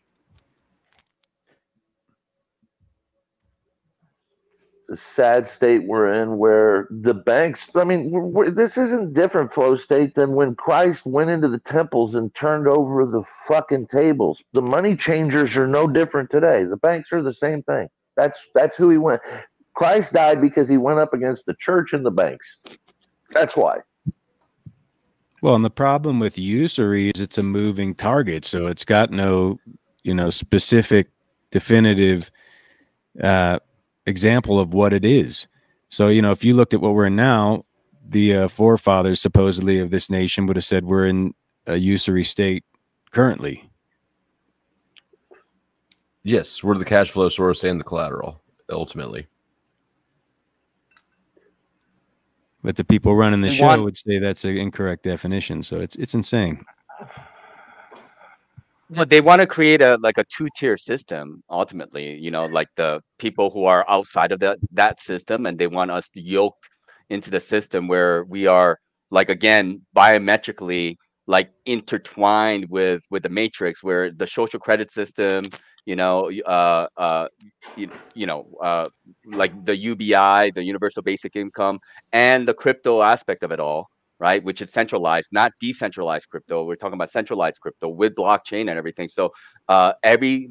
The sad state we're in where the banks, I mean, this isn't different, Flow State, than when Christ went into the temples and turned over the fucking tables. The money changers are no different today. The banks are the same thing. That's who he went. Christ died because he went up against the church and the banks. That's why. Well, and the problem with usury is it's a moving target, so it's got no, specific, definitive example of what it is. So, if you looked at what we're in now, the forefathers supposedly of this nation would have said we're in a usury state currently. Yes, we're the cash flow source and the collateral, ultimately. But the people running the show would say that's an incorrect definition. So it's insane. Well, they want to create a two-tier system ultimately, like the people who are outside of that system, and they want us yoked into the system where we are, like, again, biometrically, like, intertwined with the matrix, where the social credit system, like the UBI, the universal basic income, and the crypto aspect of it all, right? Which is centralized, not decentralized crypto. We're talking about centralized crypto with blockchain and everything. So every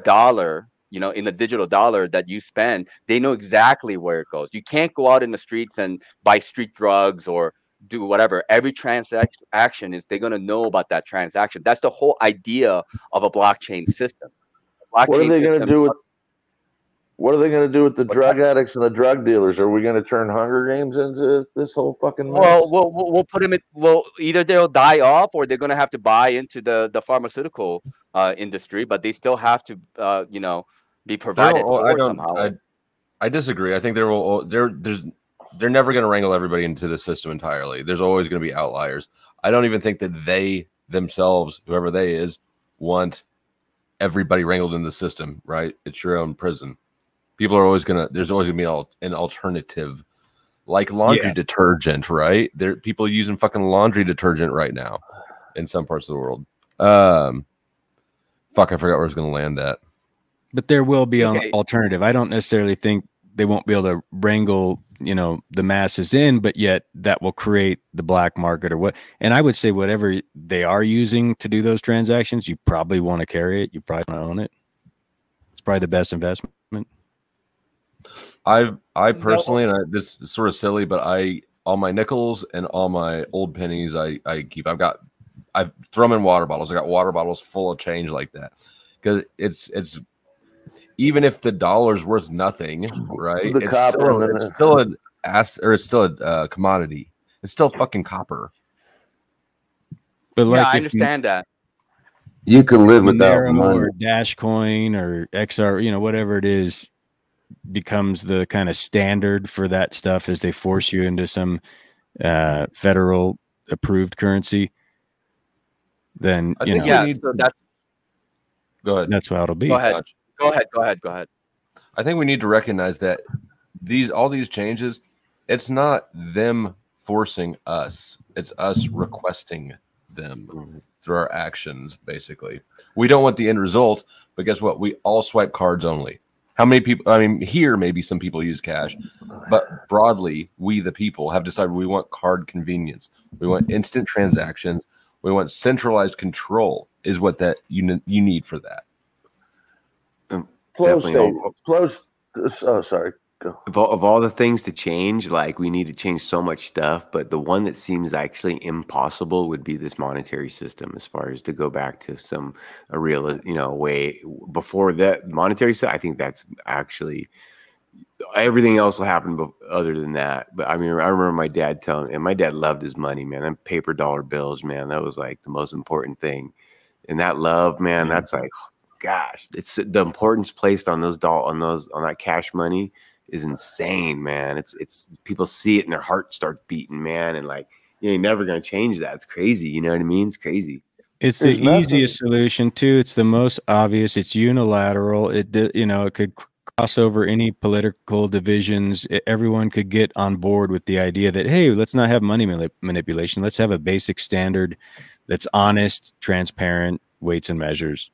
dollar, in the digital dollar that you spend, they know exactly where it goes. You can't go out in the streets and buy street drugs or do whatever. Every transaction they're going to know about that transaction. That's the whole idea of a blockchain system. What are they going to do with? What are they going to do with the drug addicts and the drug dealers? Are we going to turn Hunger Games into this whole fucking mess? Well, we'll put them in. Well, either they'll die off, or they're going to have to buy into the pharmaceutical industry. But they still have to, be provided for somehow. I disagree. I think there's they're never going to wrangle everybody into the system entirely. There's always going to be outliers. I don't even think that they themselves, whoever they is, want everybody wrangled in the system, right? It's your own prison. People are always going to, there's always going to be an alternative, like laundry detergent, right? There, people are using fucking laundry detergent right now in some parts of the world. Fuck, I forgot where I was going to land at. But there will be an alternative. I don't necessarily think they won't be able to wrangle, you know, the masses in, but yet that will create the black market or what. And I would say whatever they are using to do those transactions, you probably want to carry it. You probably want to own it. It's probably the best investment. I personally, and this is sort of silly, but all my nickels and all my old pennies I keep. I throw them in water bottles. I got water bottles full of change like that, because it's even if the dollar's worth nothing, right? It's still a commodity. It's still fucking copper. But yeah, I understand that. You can live without money. Or Dash Coin or XR, you know, whatever it is, becomes the kind of standard for that stuff as they force you into some federal approved currency. Then you know, yeah, so that's go ahead. That's what it'll be. Go ahead. Go ahead. I think we need to recognize that all these changes, it's not them forcing us. It's us requesting them through our actions, basically. We don't want the end result, but guess what? We all swipe cards only. How many people, I mean, here maybe some people use cash, but broadly, we the people have decided we want card convenience. We want instant transactions. We want centralized control is what that you need for that. Oh, sorry. Of all the things to change, like we need to change so much stuff, but the one that seems actually impossible would be this monetary system, as far as to go back to a real, you know, way before that monetary system. I think that's actually everything else will happen other than that. But I mean, I remember my dad telling me, and my dad loved his money, man. And paper dollar bills, man, that was like the most important thing. And that love, man, that's like, gosh, it's the importance placed on on that cash money is insane, man. It's people see it and their heart starts beating, man, and like you ain't never gonna change that. It's crazy, you know what I mean? It's crazy. It's the easiest solution too. It's the most obvious. It's unilateral. It could cross over any political divisions. Everyone could get on board with the idea that, hey, let's not have money manipulation. Let's have a basic standard that's honest, transparent, weights and measures.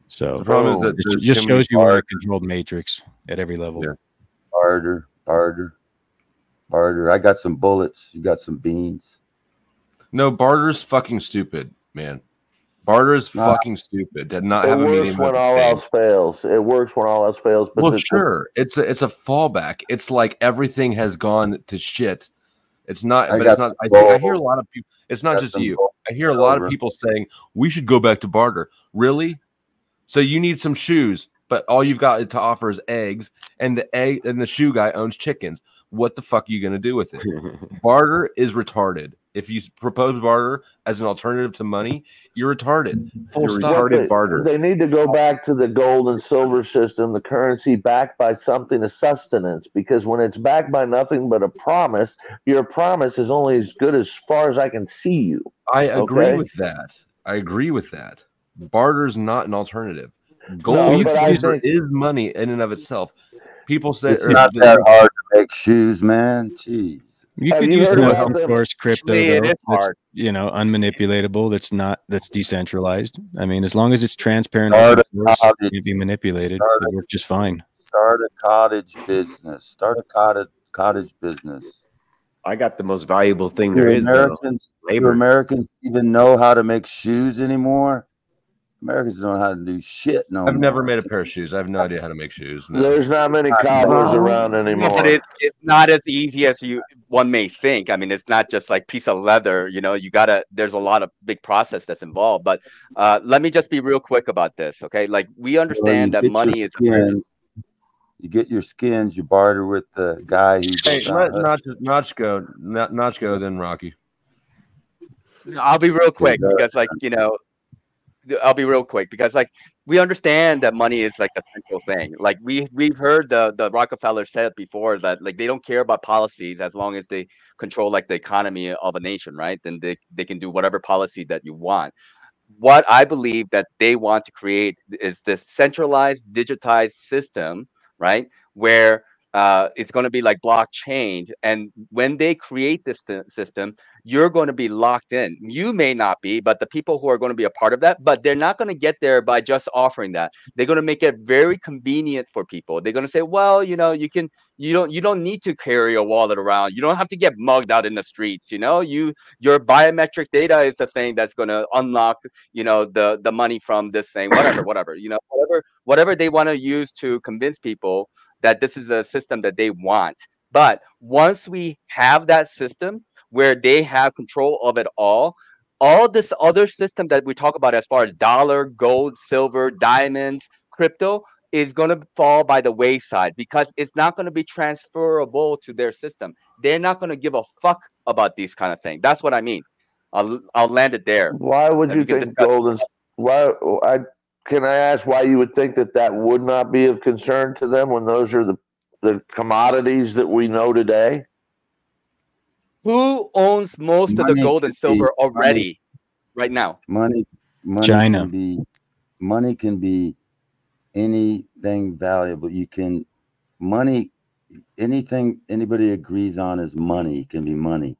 So the problem is that it just shows you are a controlled matrix at every level. Yeah. Barter. I got some bullets. You got some beans. No, barter's fucking stupid, man. Barter is fucking stupid. Did not have a meeting. It works when all else fails. It works when all else fails. But well, sure, it's a fallback. It's like everything has gone to shit. It's not, but it's not. I hear a lot of people. It's not just you. I hear a lot of people saying we should go back to barter. Really? So you need some shoes, but all you've got to offer is eggs, and the shoe guy owns chickens. What the fuck are you going to do with it? Barter is retarded. If you propose barter as an alternative to money, you're retarded. Full stop. Retarded barter. They need to go back to the gold and silver system, the currency backed by something of sustenance, because when it's backed by nothing but a promise, your promise is only as good as far as I can see you. I agree with that. Barter's not an alternative. Gold and silver is money in and of itself. People say it's not that hard to make shoes, man. Jeez. You could use of course crypto though, that's, you know, unmanipulatable. That's decentralized. I mean, as long as it's transparent, it can be manipulated. It works just fine. Start a cottage business. Start a cottage business. I got the most valuable thing there is. Do Americans even know how to make shoes anymore? Americans don't know how to do shit no more. I've never made a pair of shoes. I have no idea how to make shoes. No. There's not many cobblers around anymore. But it's not as easy as one may think. I mean, it's not just like piece of leather. You know, there's a lot of big process that's involved. But let me just be real quick about this, okay? Like we understand that money is. You get your skins. You barter with the guy who. Hey, Notch go, then Rocky. I'll be real quick because, like, you know. I'll be real quick because, like, we understand that money is like a central thing. Like we've heard the Rockefeller said before that like they don't care about policies as long as they control like the economy of a nation, right? Then they can do whatever policy that you want. What I believe that they want to create is this centralized, digitized system, right? Where it's going to be like blockchain. And when they create this system, you're going to be locked in. You may not be, but the people who are going to be a part of that, but they're not going to get there by just offering that. They're going to make it very convenient for people. They're going to say, well, you don't need to carry a wallet around. You don't have to get mugged out in the streets. Your biometric data is the thing that's going to unlock the money from this thing, whatever whatever they want to use to convince people that this is a system that they want. But once we have that system where they have control of it all this other system that we talk about as far as dollar, gold, silver, diamonds, crypto is going to fall by the wayside because it's not going to be transferable to their system. They're not going to give a fuck about these kind of things. That's what I mean. I'll land it there. Why would you think gold is? Can I ask why you would think that would not be of concern to them when those are the commodities that we know today? Who owns most of the gold and silver already right now? Money China. Money can be anything valuable. Anything anybody agrees on is money can be money.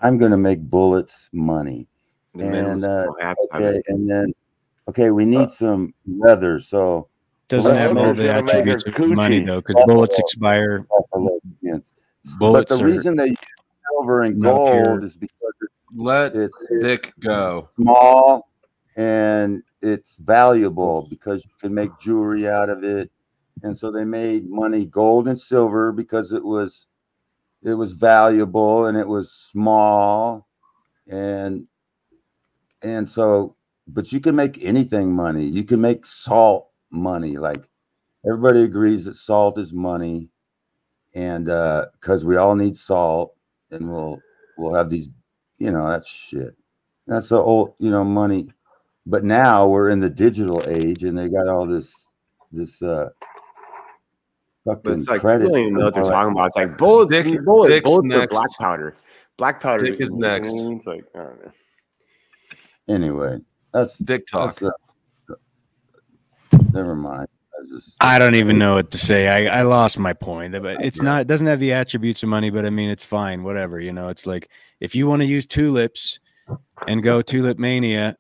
I'm going to make bullets money. And we need some leather. So doesn't have all the attributes of money though, because bullets expire. But the reason they use silver and gold is because it's Dick go small and it's valuable because you can make jewelry out of it. And so they made money gold and silver because it was valuable and it was small and so, but you can make anything money. You can make salt money. Like everybody agrees that salt is money, and because we all need salt, and we'll have these, that's shit. That's the old, money. But now we're in the digital age, and they got all this but it's like credit. People don't even know what they're talking about. It's like bullets are black powder. Black powder is next. It's like, I don't know. Anyway, that's Dick talk. Never mind. I don't even know what to say. I lost my point. But it doesn't have the attributes of money, but I mean, it's fine. Whatever. It's like if you want to use tulips and go tulip mania,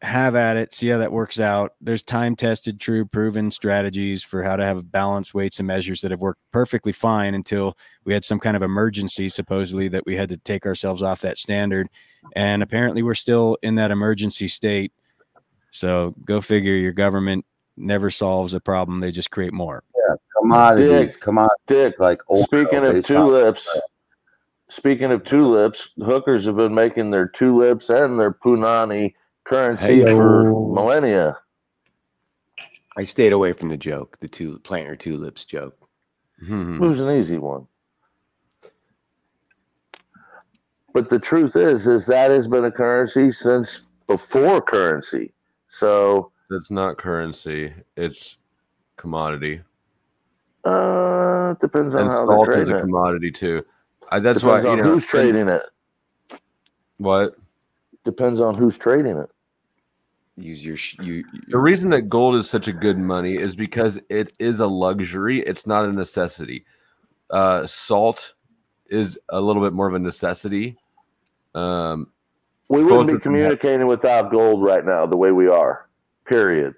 have at it, see how that works out. There's time-tested, true, proven strategies for how to have balanced weights and measures that have worked perfectly fine until we had some kind of emergency, supposedly, that we had to take ourselves off that standard. And apparently we're still in that emergency state. So go figure, your government never solves a problem. They just create more. Yeah, commodities, like oil. Speaking of tulips, hookers have been making their tulips and their punani currency for millennia. I stayed away from the joke, the plant your tulips joke. It was an easy one. But the truth is that has been a currency since before currency. So it's not currency; it's commodity. Depends on how salt they're is trading a it. commodity too. That's Depends why on who's trading it. What? Depends on who's trading it. Use the reason that gold is such a good money is because it is a luxury. It's not a necessity. Salt is a little bit more of a necessity. We wouldn't be communicating without gold right now the way we are. Period.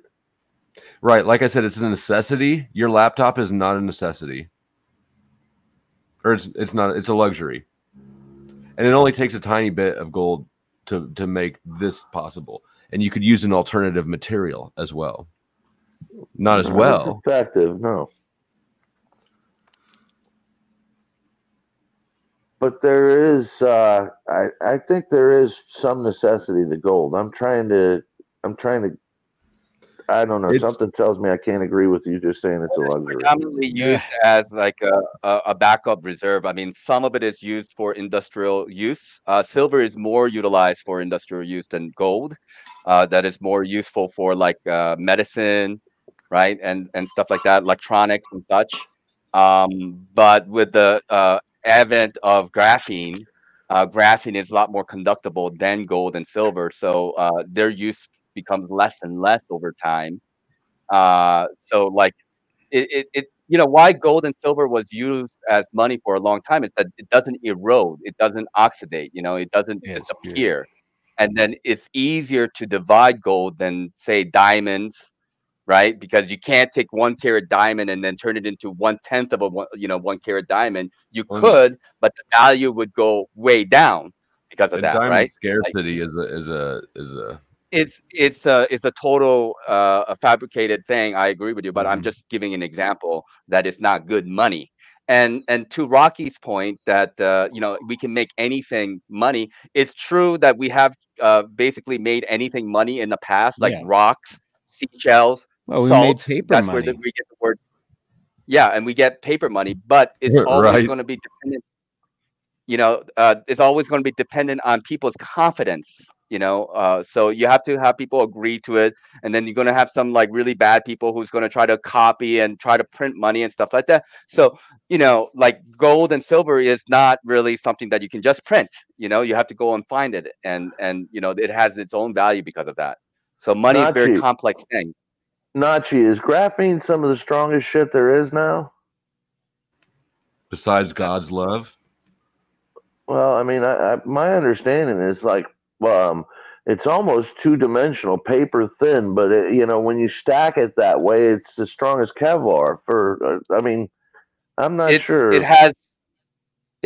Right. Like I said, it's a necessity. Your laptop is not a necessity. Or it's not. It's a luxury. And it only takes a tiny bit of gold to make this possible. And you could use an alternative material as well. Not as well. It's effective, no. But there is, I think there is some necessity to gold. I'm trying to, I don't know. Something tells me I can't agree with you just saying it's a luxury. Commonly used as like a backup reserve. I mean, some of it is used for industrial use. Silver is more utilized for industrial use than gold. that is more useful for like medicine, right, and stuff like that, electronics and such. But with the advent of graphene, graphene is a lot more conductible than gold and silver, so their use becomes less and less over time. So like why gold and silver was used as money for a long time is that it doesn't erode, it doesn't oxidate, it doesn't Yes, good. disappear. And then it's easier to divide gold than say diamonds, right? Because you can't take 1 carat diamond and then turn it into 1/10 of a 1 carat diamond. You Well, could, but the value would go way down because of and that, diamond right? Like scarcity is a it's a total a fabricated thing. I agree with you, but I'm Mhm. just giving an example that it's not good money. And to Rocky's point that we can make anything money. It's true that we have basically made anything money in the past, like Yeah. rocks, seashells, Well, we made salt. paper That's where money. we get the word. Yeah, and we get paper money, but it's always Right. going to be dependent. It's always going to be dependent on people's confidence. So you have to have people agree to it, and then you're going to have some like really bad people who's going to try to copy and try to print money and stuff like that. So like gold and silver is not really something that you can just print. You have to go and find it, and it has its own value because of that. So money is a very Nachi, complex thing. Nachi, is graphene some of the strongest shit there is now? Besides God's love. Well, I mean, my understanding is like, it's almost two-dimensional, paper thin, but when you stack it that way, it's as strong as Kevlar. I mean, I'm not It sure.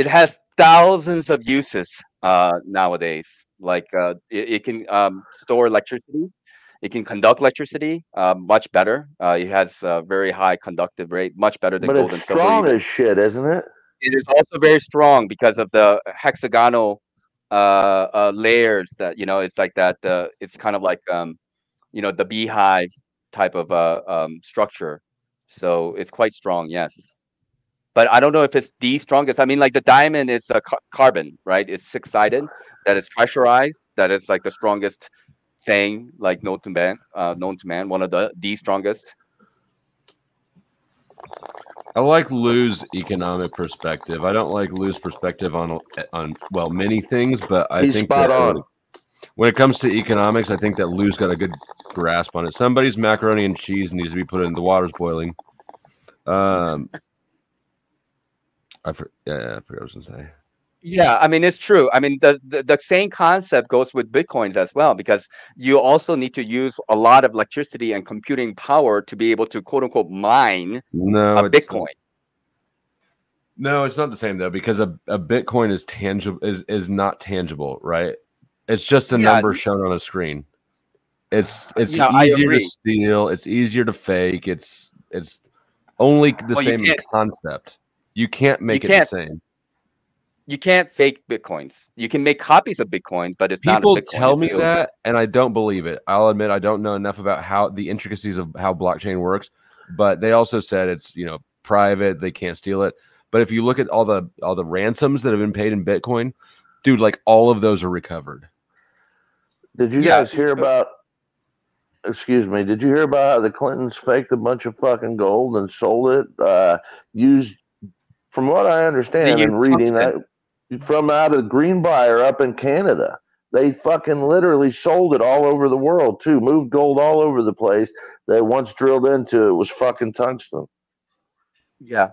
has thousands of uses nowadays. Like it can store electricity. It can conduct electricity much better. It has a very high conductive rate, much better than But gold it's and silver strong even. as shit, isn't it? It is also very strong because of the hexagonal layers that it's like that. It's kind of like the beehive type of structure. So it's quite strong, yes. But I don't know if it's the strongest. I mean, like the diamond is a carbon, right? It's six-sided, that is pressurized, that is like the strongest thing, like known to man, one of the strongest. I like Lou's economic perspective. I don't like Lou's perspective on many things, but I He's think spot that on. when it comes to economics, I think that Lou's got a good grasp on it. Somebody's macaroni and cheese needs to be put in the water's boiling. I forgot what I was gonna say. Yeah, I mean it's true. I mean the same concept goes with bitcoins as well, because you also need to use a lot of electricity and computing power to be able to quote unquote mine No, a Bitcoin. No, it's not the same though, because a Bitcoin is tangible is not tangible, right? It's just a Yeah, number shown on a screen. It's I easier to agree. steal. It's easier to fake. It's only the Well, you same can't concept. You can't you make it the can't same. you can't fake Bitcoins. You can make copies of Bitcoins, but it's not a People Bitcoin. tell It's me still that, and I don't believe it. I'll admit I don't know enough about how the intricacies of how blockchain works, but they also said it's private. They can't steal it. But if you look at all the ransoms that have been paid in Bitcoin, dude, like all of those are recovered. Did you Yeah, guys hear about? Excuse me. Did you hear about how the Clintons faked a bunch of fucking gold and sold it? Used, from what I they understand use and reading, tungsten. that from out of Greenbrier up in Canada, they fucking literally sold it all over the world too. Moved gold all over the place. They once drilled into it was fucking tungsten. Yeah,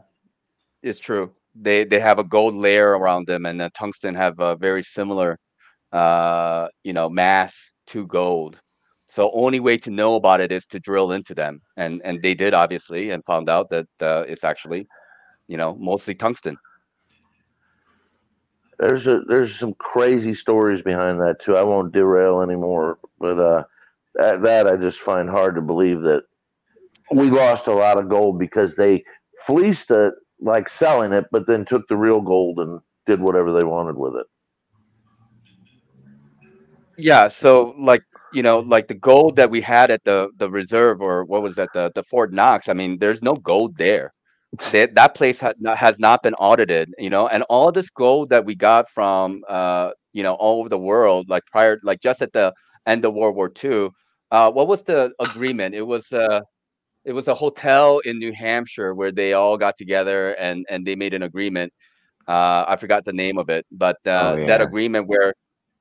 it's true. They have a gold layer around them, and the tungsten have a very similar mass to gold. So only way to know about it is to drill into them, and they did obviously, and found out that it's actually mostly tungsten. There's some crazy stories behind that too. I won't derail anymore, but that I just find hard to believe that we lost a lot of gold because they fleeced it, like selling it, but then took the real gold and did whatever they wanted with it. Yeah, so like the gold that we had at the reserve, or what was that, the Fort Knox. I mean, there's no gold there. That place has not been audited, and all this gold that we got from all over the world, like prior, like just at end of World War II. What was the agreement? It was a hotel in New Hampshire where they all got together and they made an agreement. I forgot the name of it, but that agreement where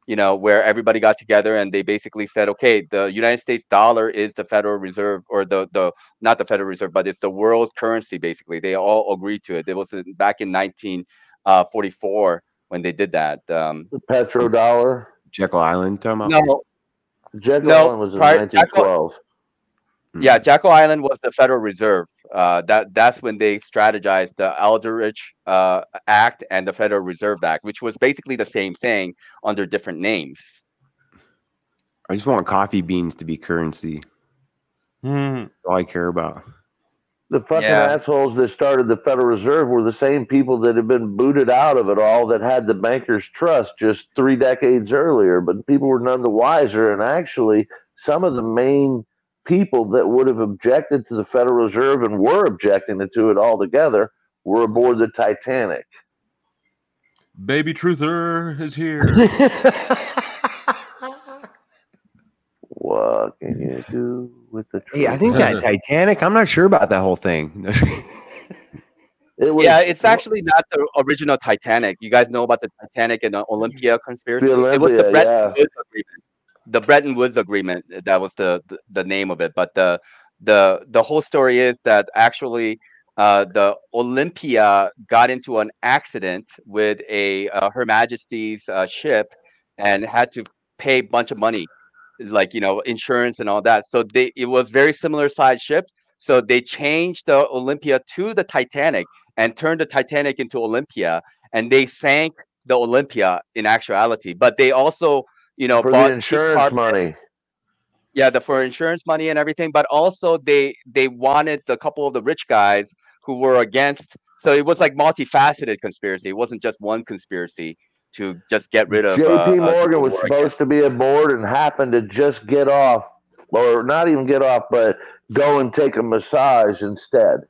where everybody got together and they basically said, okay, the United States dollar is the Federal Reserve, or the not the Federal Reserve, but it's the world currency. Basically, they all agreed to it. It was back in 1944 when they did that. The petrodollar. Jekyll Island, talking about? No, Jekyll Island was in 1912. Yeah, Jekyll Island was the Federal Reserve. That's when they strategized the Aldrich Act and the Federal Reserve Act, which was basically the same thing under different names. I just want coffee beans to be currency. That's all I care about. The fucking assholes that started the Federal Reserve were the same people that had been booted out of it all, that had the bankers' trust just 3 decades earlier. But people were none the wiser. And actually, some of the main people that would have objected to the Federal Reserve and were objecting to it altogether were aboard the Titanic. Baby Truther is here. What can you do with the truth? Hey, I think that Titanic, I'm not sure about that whole thing. It's actually not the original Titanic. You guys know about the Titanic and the Olympia conspiracy? It was the Bretton Woods Agreement. The Bretton Woods Agreement, that was the name of it. But the whole story is that actually the Olympia got into an accident with Her Majesty's ship and had to pay a bunch of money, like insurance and all that. So it was very similar size ships. So they changed the Olympia to the Titanic and turned the Titanic into Olympia, and they sank the Olympia in actuality. But they also for bought the insurance money. Yeah, for insurance money and everything. But also they wanted a couple of the rich guys who were against. So it was like multifaceted conspiracy. It wasn't just one conspiracy to just get rid of. J.P. Morgan was supposed to be aboard and happened to just get off, or not even get off, but go and take a massage instead.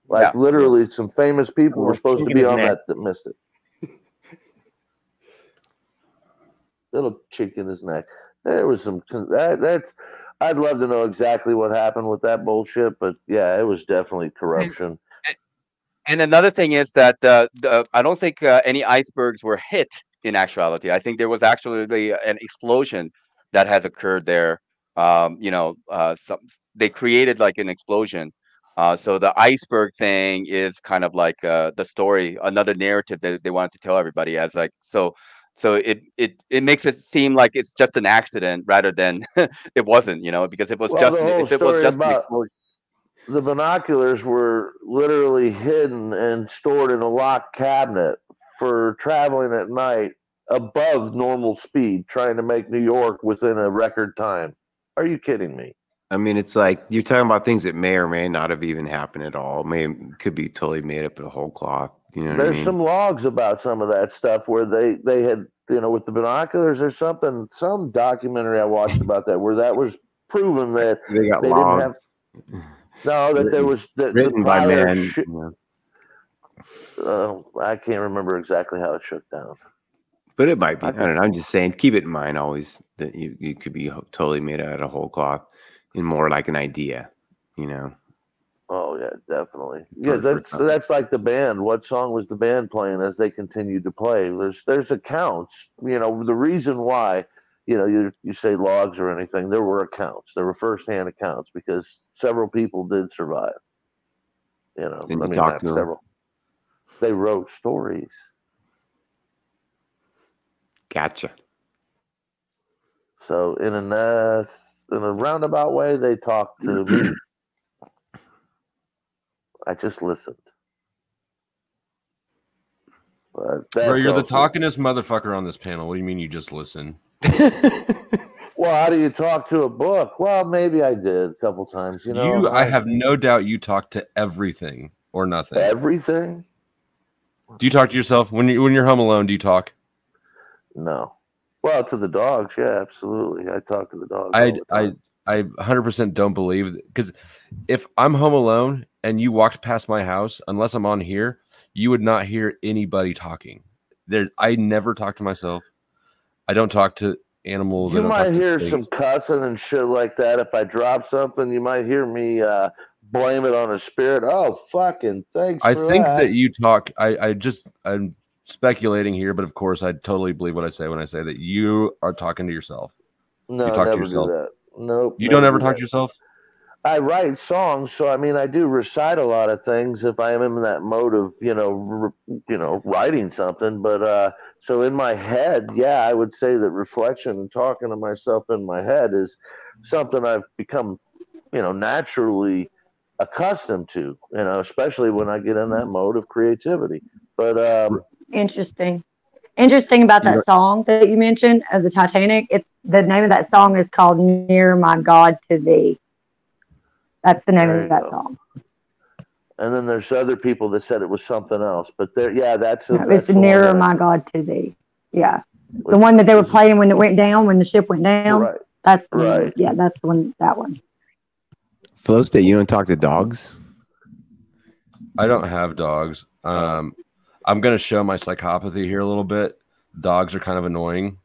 Like literally, some famous people were supposed to be on that missed it. Little chink in his neck. There was some. That's. I'd love to know exactly what happened with that bullshit, but yeah, it was definitely corruption. And another thing is that I don't think any icebergs were hit in actuality. I think there was actually an explosion that has occurred there. They created like an explosion. So the iceberg thing is kind of like the story, another narrative that they wanted to tell everybody as like so. So it makes it seem like it's just an accident rather than it wasn't, because if it was just an explosion. The binoculars were literally hidden and stored in a locked cabinet for traveling at night above normal speed, trying to make New York within a record time. Are you kidding me? I mean, it's like you're talking about things that may or may not have even happened at all. Could be totally made up of whole cloth. There's some logs about some of that stuff where they had, with the binoculars or something, some documentary I watched about that where that was proven that they got didn't have. No, that there was written by man. I can't remember exactly how it shook down. But it might be. I don't know. I'm just saying, keep it in mind always that you could be totally made out of whole cloth and more like an idea, Oh yeah, definitely. That's like the band. What song was the band playing as they continued to play? There's accounts. The reason why, you say logs or anything. There were accounts. There were firsthand accounts because several people did survive. Several. They wrote stories. Gotcha. So in a roundabout way, they talked to me. I just listened. Bro, you're the talkingest motherfucker on this panel. What do you mean you just listen? Well, how do you talk to a book? Well, maybe I did a couple times. I have no doubt you talk to everything or nothing. Everything? Do you talk to yourself when you're home alone? Do you talk? No. Well, to the dogs, yeah, absolutely. I talk to the dogs. I 100% don't believe, because if I'm home alone and you walked past my house, unless I'm on here, you would not hear anybody talking. I never talk to myself. I don't talk to animals. I You don't might talk to hear things. some cussing and shit like that. If I drop something, you might hear me blame it on a spirit. Oh, fucking thanks I for think that. that you talk. I'm speculating here, but of course, I totally believe what I say when I say that you are talking to yourself. No, You talk to never do yourself. that. Nope. You don't never ever do talk that. to yourself. I write songs, so I mean, I do recite a lot of things if I am in that mode of writing something. But so in my head, yeah, I would say that reflection and talking to myself in my head is something I've become, naturally accustomed to. Especially when I get in that mode of creativity. But Interesting. Interesting about that song that you mentioned of the Titanic. It's the name of that song is called "Near My God to Thee." That's the name there of you that go. song. And then there's other people that said it was something else. But that's No, that's it's the one "Nearer that My God to Thee." Yeah, the one that they were playing when it went down, when the ship went down. Right. That's the Right. one. Yeah, that's the one. That one. Flow State, you don't talk to dogs? I don't have dogs. I'm gonna show my psychopathy here a little bit. Dogs are kind of annoying.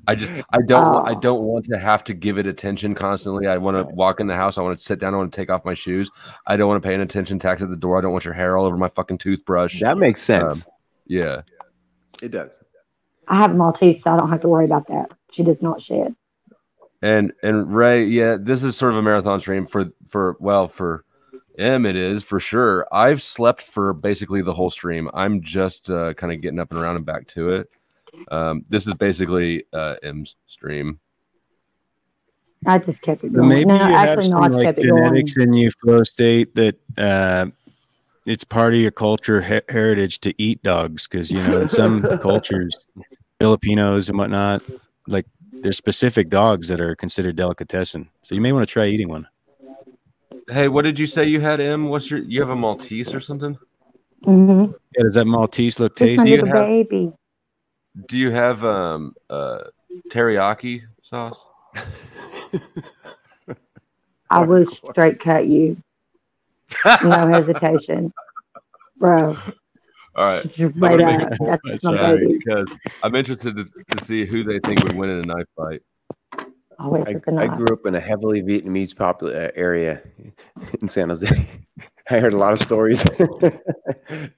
I don't want to have to give it attention constantly. I want to walk in the house. I want to sit down. I want to take off my shoes. I don't want to pay an attention tax at the door. I don't want your hair all over my fucking toothbrush. That makes sense. Yeah, it does. I have a Maltese, so I don't have to worry about that. She does not shed. And Ray, yeah, this is sort of a marathon stream for M. It is for sure. I've slept for basically the whole stream. I'm just kind of getting up and around and back to it. This is basically M's stream. I just kept it But going. maybe No, you have actually, no, some I like kept it going. genetics in you, Flow State, that it's part of your culture heritage to eat dogs, because in some cultures, Filipinos and whatnot, like there's specific dogs that are considered delicatessen. So you may want to try eating one. Hey, what did you say you had, M? You have a Maltese or something? Mm-hmm. Yeah, does that Maltese look It's my tasty? little baby. Do you have teriyaki sauce? I will straight cut you. No hesitation, bro. All right, Straight up. That's my baby. because I'm interested to see who they think would win in a knife fight. Always with the I knife. grew up in a heavily Vietnamese popular area in San Jose. I heard a lot of stories.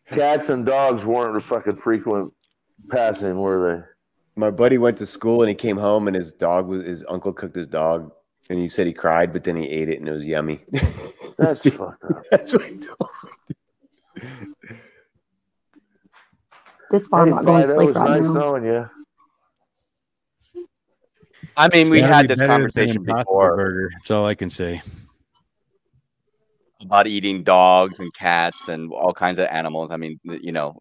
Cats and dogs weren't fucking frequent passing, were they? My buddy went to school and he came home and his uncle cooked his dog and he said he cried, but then he ate it and it was yummy. That's fucked up. That's what he told me. This far, I'm not going to It sleep was right nice now. knowing you. I mean, It's we gotta had be this better than conversation Impossible before Burger. That's all I can say. about eating dogs and cats and all kinds of animals. I mean,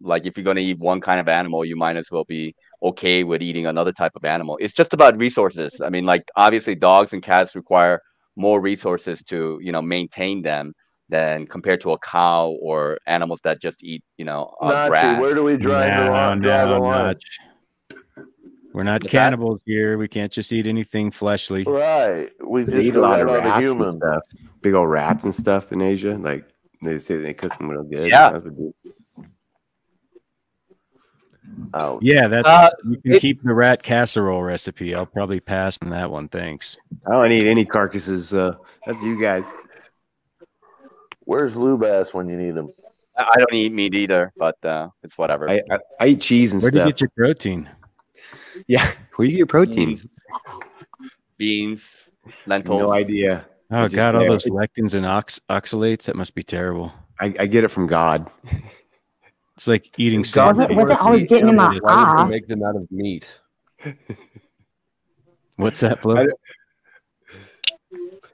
like if you're going to eat one kind of animal, you might as well be okay with eating another type of animal. It's just about resources. I mean, like obviously dogs and cats require more resources to, maintain them than compared to a cow or animals that just eat, Nachi, grass. where do we draw the line? Notch. We're not What's that? cannibals here. We can't just eat anything fleshly. Right. We They just eat a go lot right of on the rats human. and stuff. Big old rats and stuff in Asia. Like they say they cook them real good. Yeah. That's what they do. Oh. Yeah, that's you can keep the rat casserole recipe. I'll probably pass on that one. Thanks. I don't eat any carcasses. That's you guys. Where's Lubass when you need him? I don't eat meat either, but it's whatever. I eat cheese and Where do you stuff. get your protein? Yeah, where do you get your protein? Beans, lentils. No idea. Oh It's just God, all there. those lectins and oxalates. That must be terrible. I get it from God. It's like eating If God sand. didn't Wasn't want us to always eat getting in my animals, why would eye. He make them out of meat? What's that, Flo?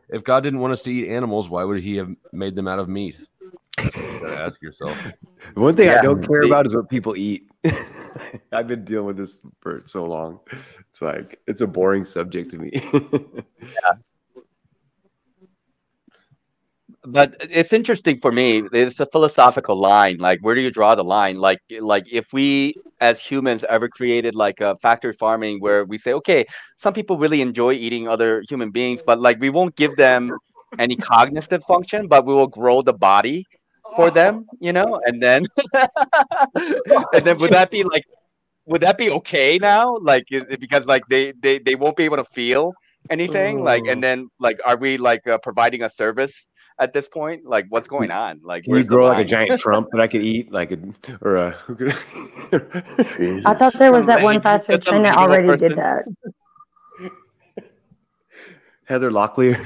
If God didn't want us to eat animals, why would He have made them out of meat? You gotta ask yourself. One thing I Yeah. don't care about is what people eat. I've been dealing with this for so long. It's like it's a boring subject to me. But it's interesting for me. It's a philosophical line. Like, where do you draw the line? Like if we as humans ever created like a factory farming where we say, okay, some people really enjoy eating other human beings, but like we won't give them any cognitive function, but we will grow the body for them, you know, and then and then would that be like, would that be okay now? Like, because like they won't be able to feel anything, like, and then like, are we like providing a service at this point? Like, what's going on? Like, Can you where's the grow like a line? giant Trump that I could eat, like a or a? I thought there was that Like, one fast food just a chain that medieval already did person. that. Heather Locklear.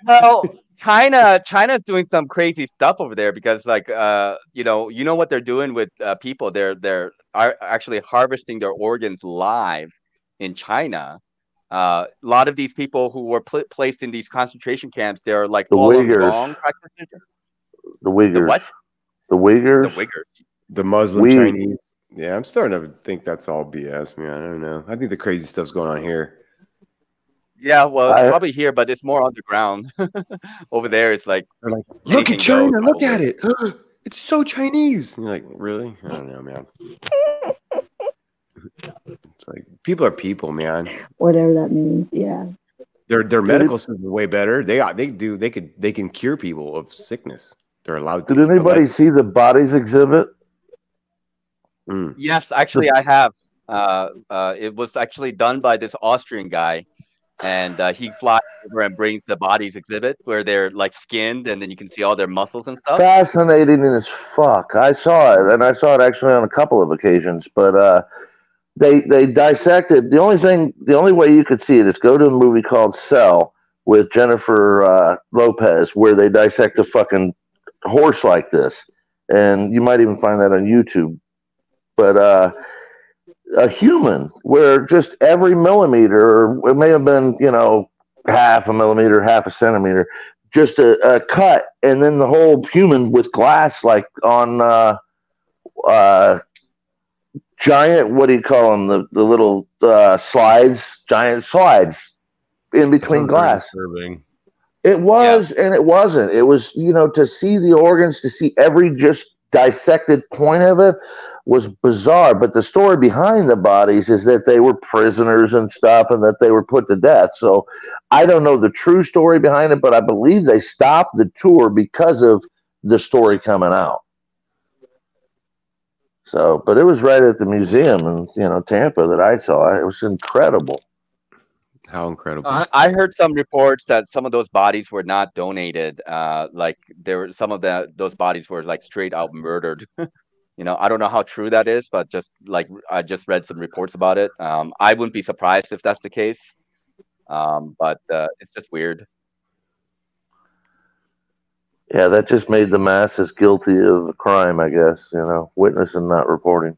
Well, China's doing some crazy stuff over there because like you know what they're doing with people. They're are actually harvesting their organs live in China. A lot of these people who were placed in these concentration camps, they're like The Falun Uyghurs. Gong practitioners. The The Uyghurs. what? The The Uyghurs. Uyghurs. The Muslim We- Chinese. Yeah, I'm starting to think that's all BS, man. I don't know. I think the crazy stuff's going on here. Yeah, well, I- probably here, but it's more underground. Over there, it's like They're like, look anything at China, goes, look at probably. it. It's so Chinese. And you're like, really? I don't know, man. It's like people are people, man. Whatever that means. Yeah. Their medical system is way better. They can cure people of sickness. They're allowed to. Did but, anybody like, see the bodies exhibit? Yes, actually, I have. It was actually done by this Austrian guy, and he flies over and brings the bodies exhibit where they're like skinned, and then you can see all their muscles and stuff. Fascinating as fuck. I saw it, and I saw it actually on a couple of occasions. But they dissected. The only way you could see it is go to a movie called Cell with Jennifer Lopez, where they dissect a fucking horse like this, and you might even find that on YouTube. But a human, where just every millimeter, or it may have been, half a millimeter, half a centimeter, just a cut, and then the whole human with glass, like on giant, what do you call them? The little slides, giant slides in between glass. It was, and it wasn't. It was, to see the organs, to see every just dissected point of it was bizarre. But the story behind the bodies is that they were prisoners and stuff, and that they were put to death. So I don't know the true story behind it, but I believe they stopped the tour because of the story coming out. So, but it was right at the museum in, Tampa that I saw. It was incredible. How incredible! I heard some reports that some of those bodies were not donated. Like there were some of those bodies were like straight out murdered. I don't know how true that is, but just like I just read some reports about it. I wouldn't be surprised if that's the case. But it's just weird. Yeah, that just made the masses guilty of a crime, I guess. Witnessing, not reporting.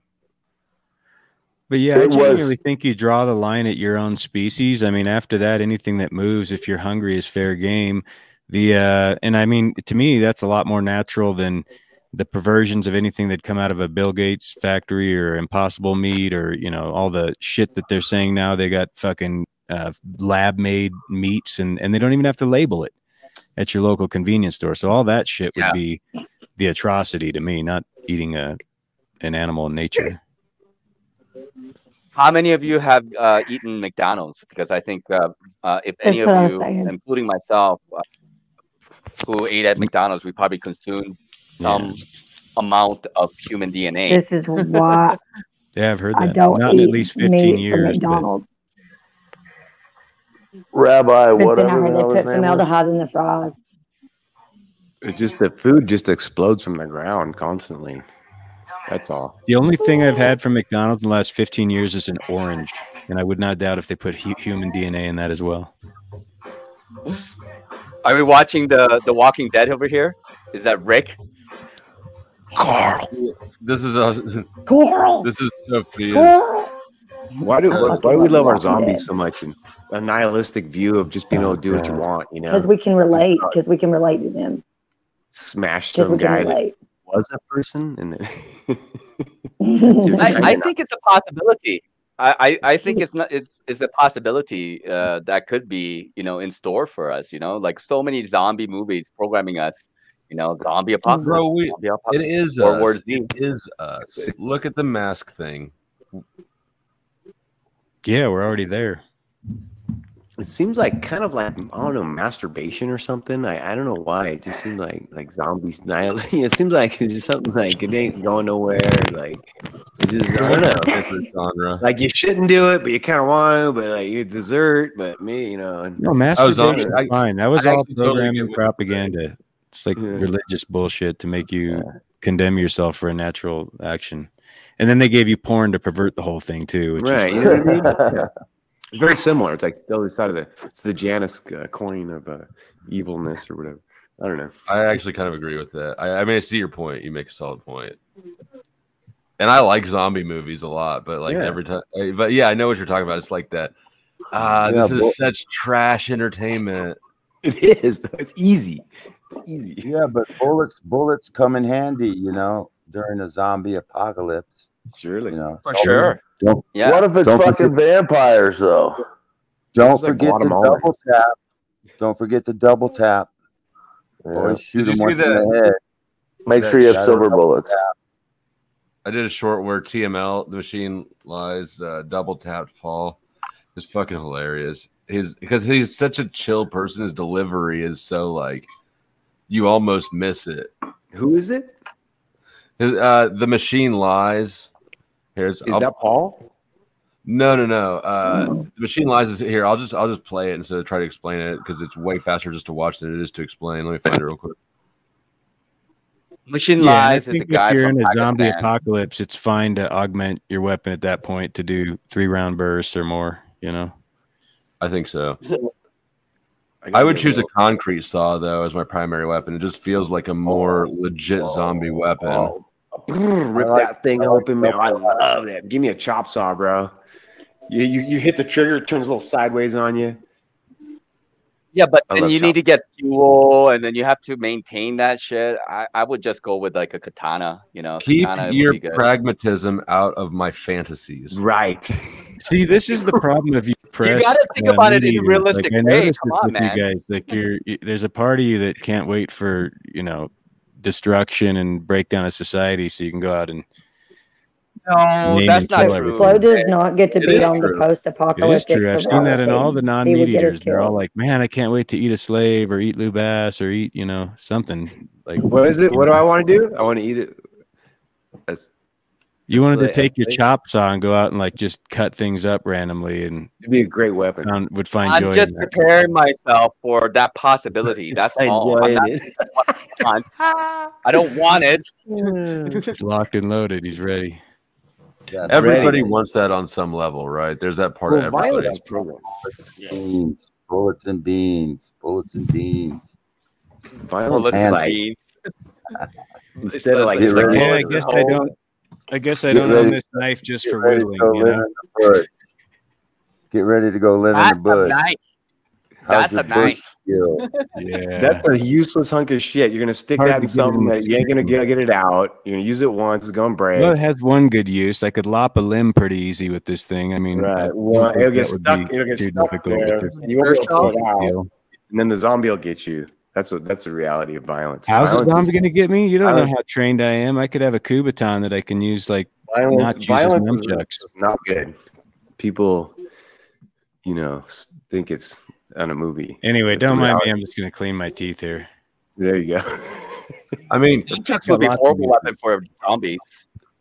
But yeah, I genuinely think you draw the line at your own species. I mean, after that, anything that moves, if you're hungry, is fair game. And I mean, to me, that's a lot more natural than the perversions of anything that come out of a Bill Gates factory or Impossible Meat or, all the shit that they're saying now. They got fucking lab made meats and they don't even have to label it at your local convenience store. So all that shit would be the atrocity to me, not eating an animal in nature. How many of you have eaten McDonald's? Because I think if any of you, including myself, who ate at McDonald's, we probably consumed some amount of human DNA. This is why Yeah, I've heard I that. don't Not in at eat least 15 meat years. from but- McDonald's. Rabbi, But then I whatever heard the they hell put his name was. formaldehyde in the fries. It's just the food just explodes from the ground constantly. That's all. The only thing I've had from McDonald's in the last 15 years is an orange, and I would not doubt if they put human DNA in that as well. Are we watching the Walking Dead over here? Is that Rick? Carl. This is Carl. This is Sophie. Why do fucking we love our Walking zombies Dead. so much? And a nihilistic view of just being able to do what you want, Because we can relate. Because we can relate to them. Smash Because some we can guy that relate. was a person, and then I think it's a possibility. I think it's not. It's a possibility that could be in store for us. Like so many zombie movies programming us. Zombie apocalypse. Bro, zombie apocalypse, it is World War us. Z. It is us. Look at the mask thing. Yeah, we're already there. It seems like kind of like, I don't know, masturbation or something. I don't know why. It just seems like zombies. It seems like it's just something like it ain't going nowhere. Like it just, I don't know. Different genre. Like you shouldn't do it, but you kind of want to. But like you dessert. But me, you know. No, masturbation I- is fine. That was I all actually totally programming get what you're propaganda. It's like religious bullshit to make you condemn yourself for a natural action. And then they gave you porn to pervert the whole thing too. Which Right. is, You know what I mean? Yeah. It's very similar. It's like the other side of it's the Janus coin of evilness or whatever. I don't know. I actually kind of agree with that. I mean, I see your point. You make a solid point. And I like zombie movies a lot, but like every time, but yeah, I know what you're talking about. It's like that. This is such trash entertainment. It is. It's easy. It's easy. Yeah, but bullets come in handy, you know, during a zombie apocalypse. Surely, you know. For sure. Yeah. What if it's fucking vampires though? Don't forget to double tap. Don't forget to double tap. Always shoot them in the head. Make sure you have silver bullets. I did a short where TML, the machine lies, double tapped Paul. It's fucking hilarious. Because he's such a chill person. His delivery is so like you almost miss it. Who is it? The machine lies. Is that Paul? No. The machine lies is here. I'll just play it instead of try to explain it because it's way faster just to watch than it is to explain. Let me find it real quick. Machine lies is a guy if you're from in a zombie Pakistan. apocalypse, it's fine to augment your weapon at that point to do 3-round bursts or more. You know, I think so. I would choose a concrete saw though as my primary weapon. It just feels like a more legit zombie weapon. Rip that thing open, man. I love that. Give me a chop saw, bro. You hit the trigger, it turns a little sideways on you. Yeah, but I then love you need to get fuel, and then you have to maintain that shit. I would just go with like a katana. You know, Keep katana your would be good. pragmatism out of my fantasies. Right. See, this is the problem of you press. gotta think about it in a realistic I way. noticed Come this on, with man. you guys. Like there's a part of you that can't wait for destruction and breakdown of society, so you can go out and No, name that's and not kill true. everything. Flo does not get to It be is on the true. post-apocalyptic It is true. I've seen that in all the survival team. He would non-meat get us eaters. They're all killed. like, "Man, I can't wait to eat a slave or eat Lubass or eat, something like." What is it? What do I want to do? I want to eat it. You wanted to like- take your like- chop saw and go out and like just cut things up randomly, and it'd be a great weapon. Would find joy I'm just in that. preparing myself for that possibility. That's all. I'm not, that's what I want. I don't want it. He's locked and loaded. He's ready. Everybody wants that on some level, right? There's that part of everybody. Beans, bullets and beans, bullets and beans. Violence and like beans. instead of like Get ready. Yeah, I guess I Get don't ready- own this knife just get for ready to whittling. go You live know? in the bush. Get ready to go live in That's the bush. a knife. How's That's your a bush knife. feel? Yeah, that's a useless hunk of shit. You're gonna stick Hard that to in get something in that you ain't gonna get it out. You're gonna use it once, it's gonna break. Well, it has one good use. I could lop a limb pretty easy with this thing. I mean, I Right. don't Well, think it'll get that would stuck. be It'll get too stuck difficult there, with and you won't be able to pull it out. deal. And then the zombie will get you. That's the reality of violence. How's a Violence zombie going to get me? You don't know violence- how trained I am. I could have a Kubaton that I can use like Violence, not use as violence nunchucks. is not good. People, think it's on a movie. Anyway, But the don't mind me. reality- I'm just going to clean my teeth here. There you go. I mean, Nunchucks would be a lots of horrible uses. weapon for zombies.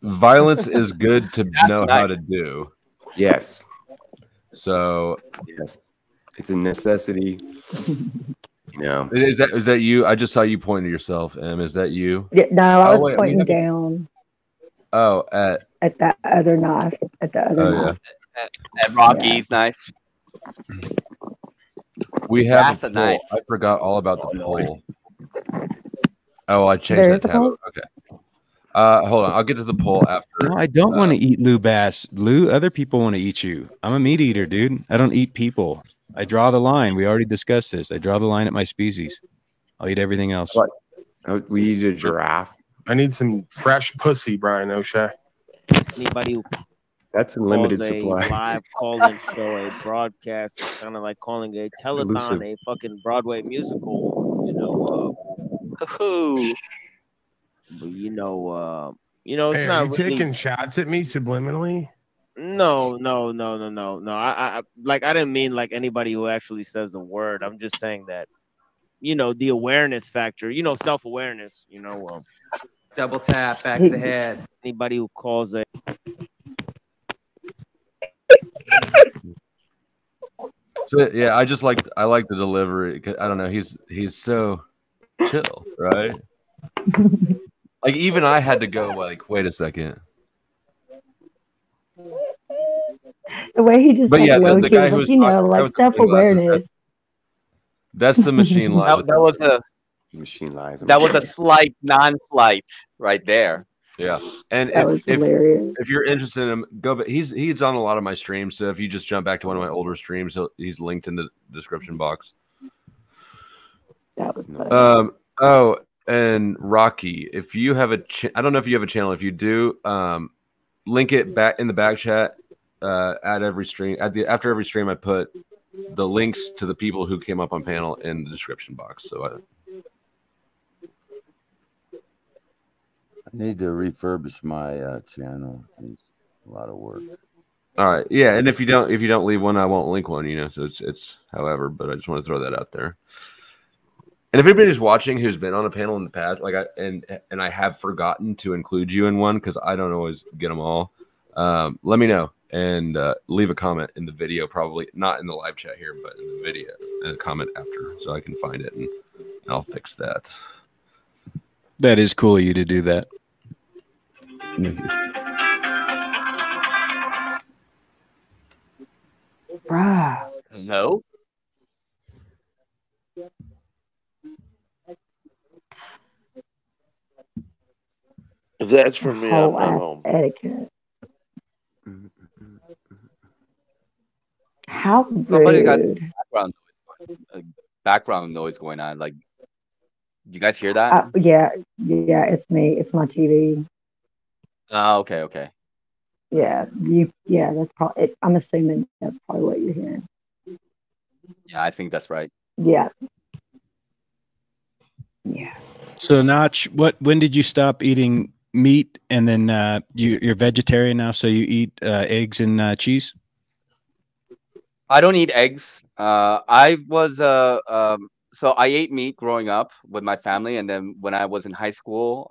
violence is good to know how nice. to do. Yes. So Yes. It's a necessity. is that you? I just saw you pointing to yourself, Em. Is that you? Yeah, no, I was Oh, wait, pointing down Oh, at that other knife. At the other knife. And Rocky's knife. We have That's a a poll. knife. I forgot all about the poll. Oh, I changed There's that a tab. poll? Okay. Hold on. I'll get to the poll after. No, I don't want to eat Lou Bass. Lou, other people want to eat you. I'm a meat eater, dude. I don't eat people. I draw the line. We already discussed this. I draw the line at my species. I'll eat everything else. What? We eat a giraffe. I need some fresh pussy, Brian O'Shea. Anybody who That's in limited calls supply. a live call-in show, a broadcast, it's kind of like calling a telethon, Elusive. a fucking Broadway musical. But it's Hey, are not you really. taking shots at me subliminally? No. I like I didn't mean like anybody who actually says the word. I'm just saying that, the awareness factor, self-awareness, Double tap back of the head. Anybody who calls it. So yeah, I like the delivery. I don't know. He's so chill, right? Like even I had to go like, wait a second. The way he just But like yeah, low the key guy was who like, was talking, the guy like with the sunglasses, self-awareness. that's the machine lies. That was a machine lies. that was a slight non-flight right there. Yeah, and That was hilarious. if you're interested in him, go. But he's on a lot of my streams. So if you just jump back to one of my older streams, he's linked in the description box. That was funny. Oh, and Rocky, if you have I don't know if you have a channel. If you do, link it back in the back chat. At every stream, after every stream, I put the links to the people who came up on panel in the description box. So I need to refurbish my channel. It's a lot of work. all right, yeah, and if you don't leave one, I won't link one. So it's however, but I just want to throw that out there. And if anybody's watching who's been on a panel in the past, like I have forgotten to include you in one because I don't always get them all, let me know and leave a comment in the video, probably not in the live chat here, but in the video, and a comment after so I can find it and I'll fix that. That is cool of you to do that. Bruh. No. If that's for me, I'm Whole not ass home. etiquette. How Somebody got rude. background noise going on. Like, you guys hear that? Yeah, it's me. It's my TV. Oh, okay. Yeah, that's probably. I'm assuming that's probably what you're hearing. Yeah, I think that's right. Yeah. So Notch, when did you stop eating meat, and then you're vegetarian now, so you eat eggs and cheese? I don't eat eggs. I was so I ate meat growing up with my family, and then when I was in high school,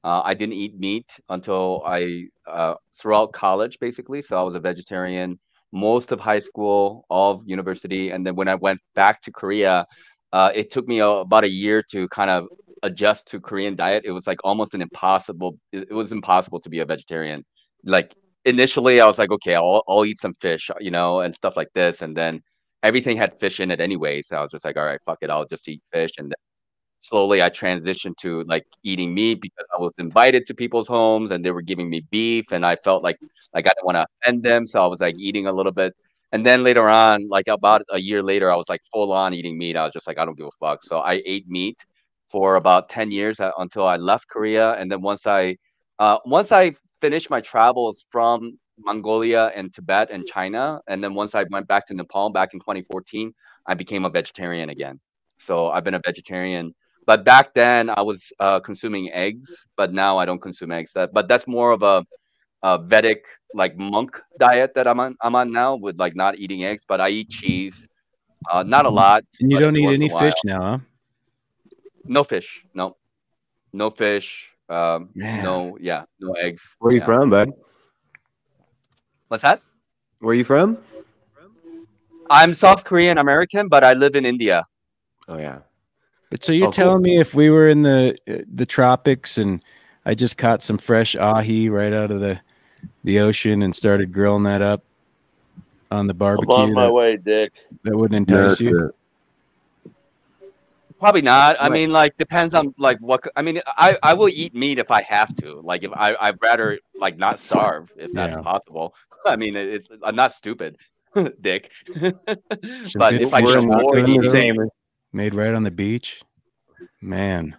I didn't eat meat until I throughout college, basically. So I was a vegetarian most of high school, all of university, and then when I went back to Korea, it took me about a year to kind of adjust to Korean diet. It was like almost an impossible. It was impossible to be a vegetarian. Like initially, I was like, okay, I'll eat some fish, and stuff like this, and then everything had fish in it anyway. So I was just like, all right, fuck it, I'll just eat fish, and slowly I transitioned to like eating meat because I was invited to people's homes and they were giving me beef and I felt like I didn't want to offend them. So I was like eating a little bit. And then later on, like about a year later, I was like full on eating meat. I was just like, I don't give a fuck. So I ate meat for about 10 years until I left Korea. And then once I finished my travels from Mongolia and Tibet and China, and then once I went back to Nepal back in 2014, I became a vegetarian again. So I've been a vegetarian, but back then I was consuming eggs, but now I don't consume eggs. But that's more of a Vedic like monk diet that I'm on now with like not eating eggs, but I eat cheese, not a lot, And you but don't every eat once in any a while. fish now, huh? No fish, no fish, no eggs. Where are you Yeah. from, bud? What's that? Where are you from? I'm South Korean American, but I live in India. Oh yeah. But so you're cool. telling me if we were in the tropics and I just caught some fresh ahi right out of the ocean and started grilling that up on the I'm barbecue, on my way, Dick. that wouldn't entice you? Probably not. I Right. mean, like depends on like what. I mean, I will eat meat if I have to. Like if I'd rather like not starve if that's Yeah. possible. I mean, I'm not stupid, Dick. Some But good if I fish can avoid tacos, eating though, meat, made right on the beach. Man,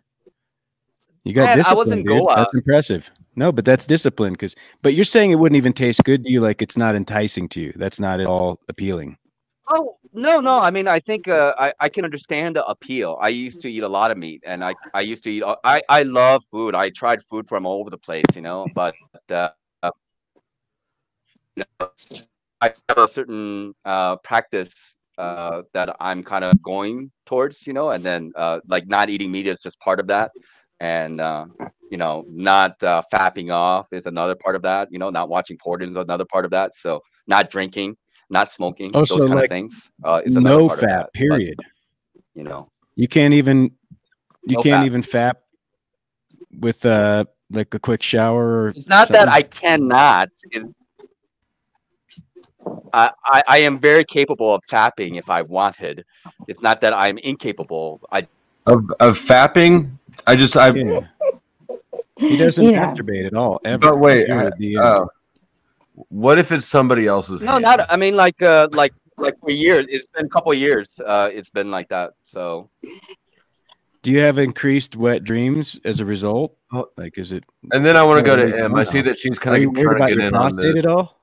you got man, I was discipline, in dude. Goa. That's impressive. No, but that's discipline. But you're saying it wouldn't even taste good to you, like it's not enticing to you. That's not at all appealing. Oh no! I mean, I think I can understand the appeal. I used to eat a lot of meat, and I used to eat. I love food. I tried food from all over the place, but I have a certain practice that I'm kind of going towards, and then like not eating meat is just part of that, and not fapping off is another part of that. Not watching porn is another part of that. So not drinking, not smoking, Oh, so those kind of like things is another no part of that. fap, period. But, you can't even no fap. fap with like a quick shower or It's not something? that I cannot. I am very capable of fapping if I wanted. It's not that I'm incapable. Of fapping. Yeah. He doesn't masturbate at all ever. But wait, Period. The end. what if it's somebody else's? No, not. I mean, like for years. It's been a couple of years. It's been like that. So. Do you have increased wet dreams as a result? Like, is it? And then I want to go to M. I see that she's kind Are you of worried trying about to get your in on prostate this. at all?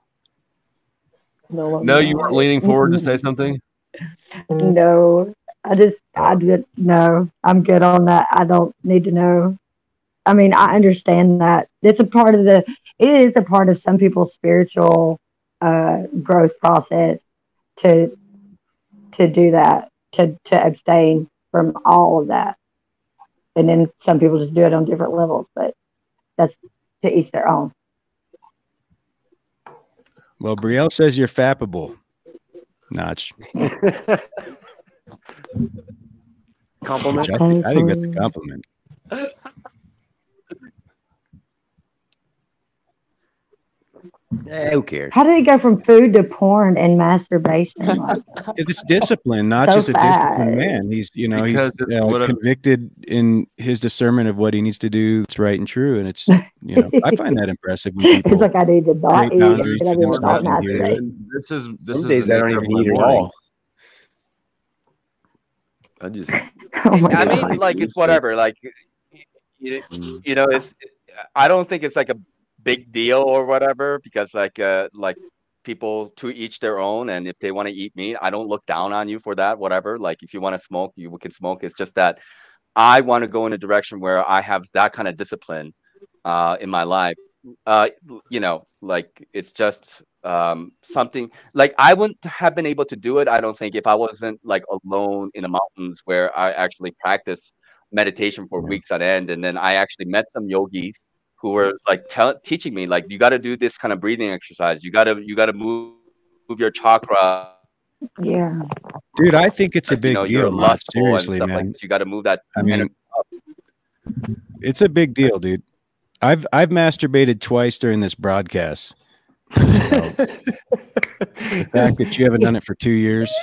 No, you weren't leaning forward to say something. No, I just no. I'm good on that. I don't need to know. I mean, I understand that it's a part of it is a part of some people's spiritual growth process to do that, to abstain from all of that. And then some people just do it on different levels, but that's to each their own. Well, Brielle says you're fappable. Notch. Compliment. Which I think that's a compliment. Who cares? How did it go from food to porn and masturbation? Like, Because it's discipline, not so just a disciplined fast. man. He's, he's it's convicted in his discernment of what he needs to do that's right and true. And it's, I find that impressive when people It's like I need to not create eat, boundaries and I for need to not themselves and do it. masturbate. This is Some days I don't even eat at all. I just. I mean, like it's whatever. Like, it's. I don't think it's like a big deal or whatever because like people to each their own, and if they want to eat meat, I don't look down on you for that. Whatever. Like if you want to smoke, you can smoke. It's just that I want to go in a direction where I have that kind of discipline in my life. Like it's just something like I wouldn't have been able to do it. I don't think if I wasn't like alone in the mountains where I actually practiced meditation for weeks on end, and then I actually met some yogis who were like teaching me like you got to do this kind of breathing exercise. You got to move your chakra. Yeah, dude, I think it's a big you're deal. Man. lustful Seriously, and stuff man. like that. You got to move that. I mean, it's a big deal, dude. I've masturbated twice during this broadcast. The fact that you haven't done it for 2 years,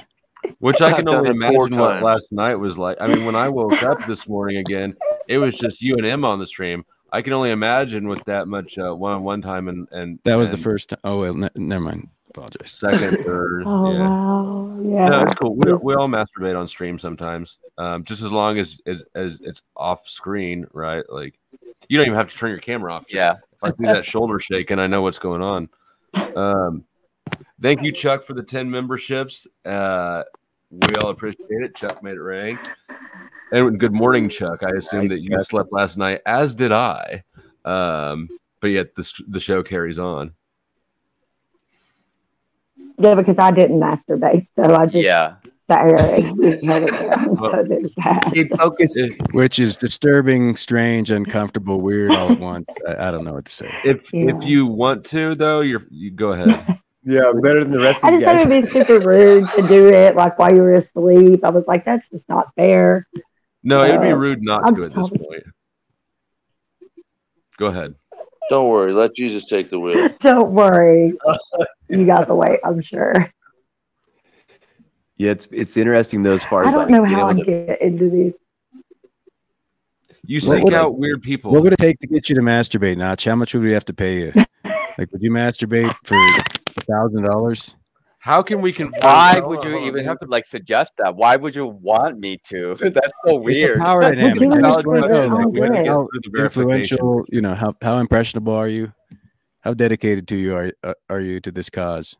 which I can I've only done it 4 imagine what times. last night was like. I mean, when I woke up this morning again, it was just you and M on the stream. I can only imagine with that much one-on-one time and that was the first time. Oh well, never mind. Apologize. Second, third. Oh yeah. wow, yeah. No, it's cool. We all masturbate on stream sometimes, just as long as it's off screen, right? Like you don't even have to turn your camera off. Yeah. If I do that shoulder shake and I know what's going on. Thank you, Chuck, for the 10 memberships. We all appreciate it. Chuck made it rain. And good morning, Chuck. I assume that you slept last night, as did I. But yet the show carries on. Yeah, because I didn't masturbate, so I just sat here and we had it down. So there's that. Which is disturbing, strange, uncomfortable, weird all at once. I don't know what to say. If you want to, though, you go ahead. Yeah, better than the rest I of just you thought guys. it'd be super rude to do it like while you were asleep. I was like, that's just not fair. No, it would be rude not I'm to at this sorry. point. Go ahead. Don't worry. Let Jesus take the wheel. Don't worry. You guys will wait, I'm sure. Yeah, it's interesting though as far I as don't like know being how I able to. get into these. You What seek would- out weird people. What would it take to get you to masturbate, Notch? How much would we have to pay you? Like, would you masturbate for $1,000? How can we confirm? Why would you even like suggest that? Why would you want me to? That's so It's weird. a power dynamic. I just want to know, like, We're gonna get how through the verification. influential, how impressionable are you? How dedicated to you are you to this cause?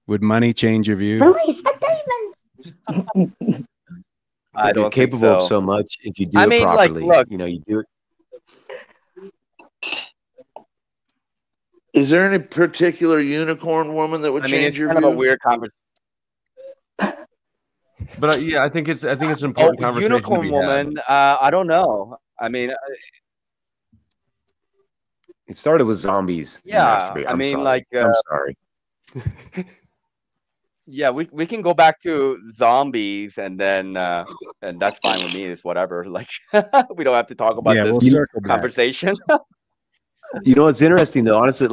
Would money change your view? Release the demons. I You're don't think capable of so. so much if you do I it mean, like, properly. look. You do it. Is there any particular unicorn woman that would I mean, change it's your kind of a views? weird conversation. But yeah, I think it's an Oh, important conversation to unicorn be had. woman. I don't know. I mean, It started with zombies and yeah. masturbate. I I'm mean, sorry. like, I'm sorry. yeah, we can go back to zombies, and then and that's fine with me. It's whatever. Like, we don't have to talk about Yeah, this we'll circle back. conversation. You know what's interesting though, honestly,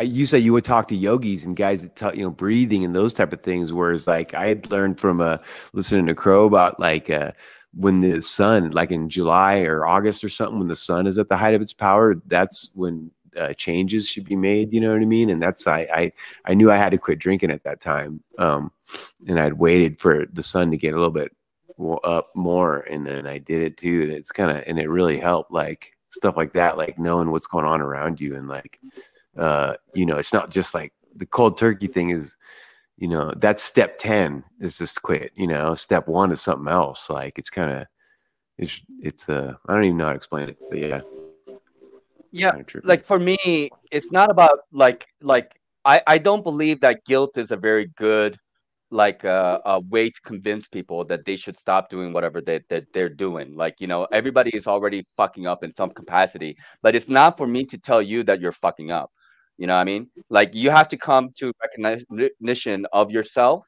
you say you would talk to yogis and guys that talk, breathing and those type of things. Whereas like I had learned from listening to Crow about when the sun, like in July or August or something, when the sun is at the height of its power, that's when changes should be made. You know what I mean? And that's I knew I had to quit drinking at that time, and I'd waited for the sun to get a little bit up more, and then I did it too. And it really helped, like stuff like that, like knowing what's going on around you, and it's not just like the cold turkey thing is, that's step 10 is just quit. Step 1 is something else. Like it's I don't even know how to explain it, but yeah. Yeah, like for me, it's not about I don't believe that guilt is a very good a way to convince people that they should stop doing whatever that they're doing. Like, everybody is already fucking up in some capacity, but it's not for me to tell you that you're fucking up. You know what I mean? Like, you have to come to recognition of yourself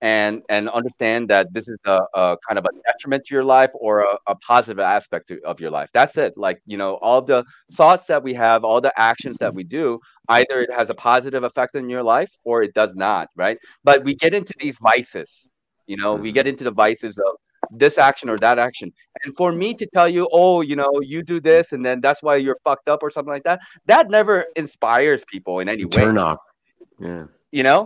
and understand that this is a kind of a detriment to your life or a positive aspect of your life. That's it. Like, all the thoughts that we have, all the actions that we do, either it has a positive effect in your life or it does not, right? But we get into these vices, we get into the vices of this action or that action. And for me to tell you, oh, you do this and then that's why you're fucked up or something like that, that never inspires people in any way. Turn off. Yeah.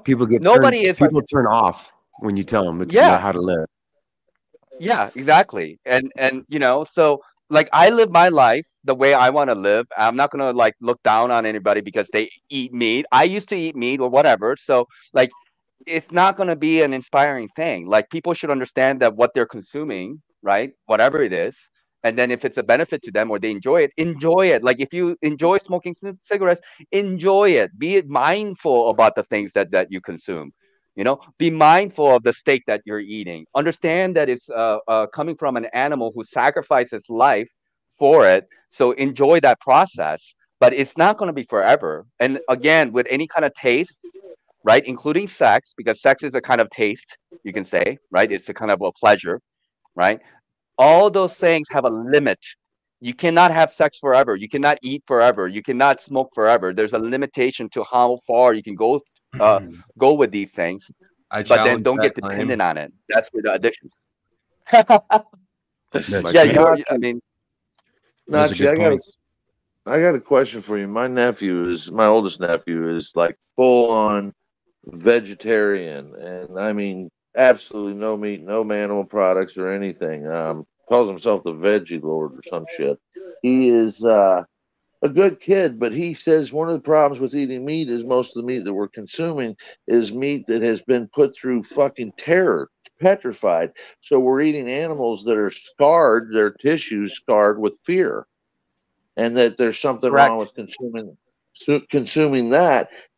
People turn off when you tell them how to live. Yeah, exactly. And so like I live my life the way I want to live. I'm not gonna like look down on anybody because they eat meat. I used to eat meat or whatever. So like it's not gonna be an inspiring thing. Like people should understand that what they're consuming, right? Whatever it is. And then if it's a benefit to them or they enjoy it, enjoy it. Like if you enjoy smoking cigarettes, enjoy it. Be mindful about the things that you consume. Be mindful of the steak that you're eating. Understand that it's coming from an animal who sacrifices life for it. So enjoy that process, but it's not going to be forever. And again, with any kind of tastes, right, including sex, because sex is a kind of taste, you can say, right? It's a kind of a pleasure, right? All those things have a limit. You cannot have sex forever. You cannot eat forever. You cannot smoke forever. There's a limitation to how far you can go with these things, but then don't get dependent on it. That's where the addiction. I mean, Nachi, I got a question for you. My oldest nephew is like full on vegetarian, and I mean absolutely no meat, no animal products or anything. Calls himself the Veggie Lord or some shit. He is a good kid, but he says one of the problems with eating meat is most of the meat that we're consuming is meat that has been put through fucking terror, petrified. So we're eating animals that are scarred, their tissues scarred with fear, and that there's something wrong with consuming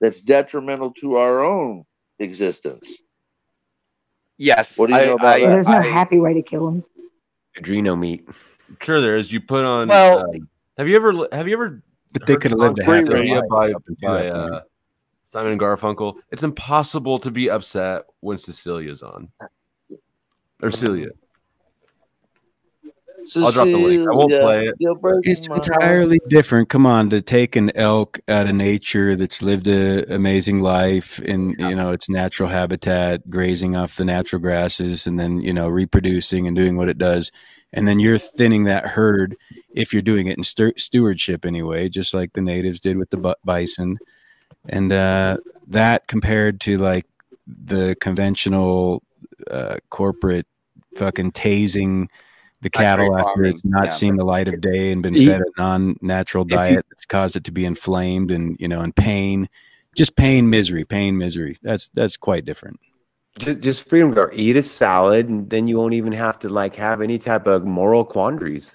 that's detrimental to our own existence. Yes. What do you know about that? There's no happy way to kill them. Adreno meat. Sure, there is. You put on. Well, have you ever? But they could have lived a happy life by Simon and Garfunkel. It's impossible to be upset when Cecilia's on, or Celia. I'll drop the link. I won't play it. It's entirely different. Come on, to take an elk out of nature that's lived an amazing life in its natural habitat, grazing off the natural grasses, and then reproducing and doing what it does, and then you're thinning that herd if you're doing it in stewardship anyway, just like the natives did with the bison, and that compared to like the conventional corporate fucking tasing the cattle after it's not seen the light of day and been fed a non-natural diet that's caused it to be inflamed and and pain, misery. That's quite different. Just freedom, eat a salad and then you won't even have to like have any type of moral quandaries.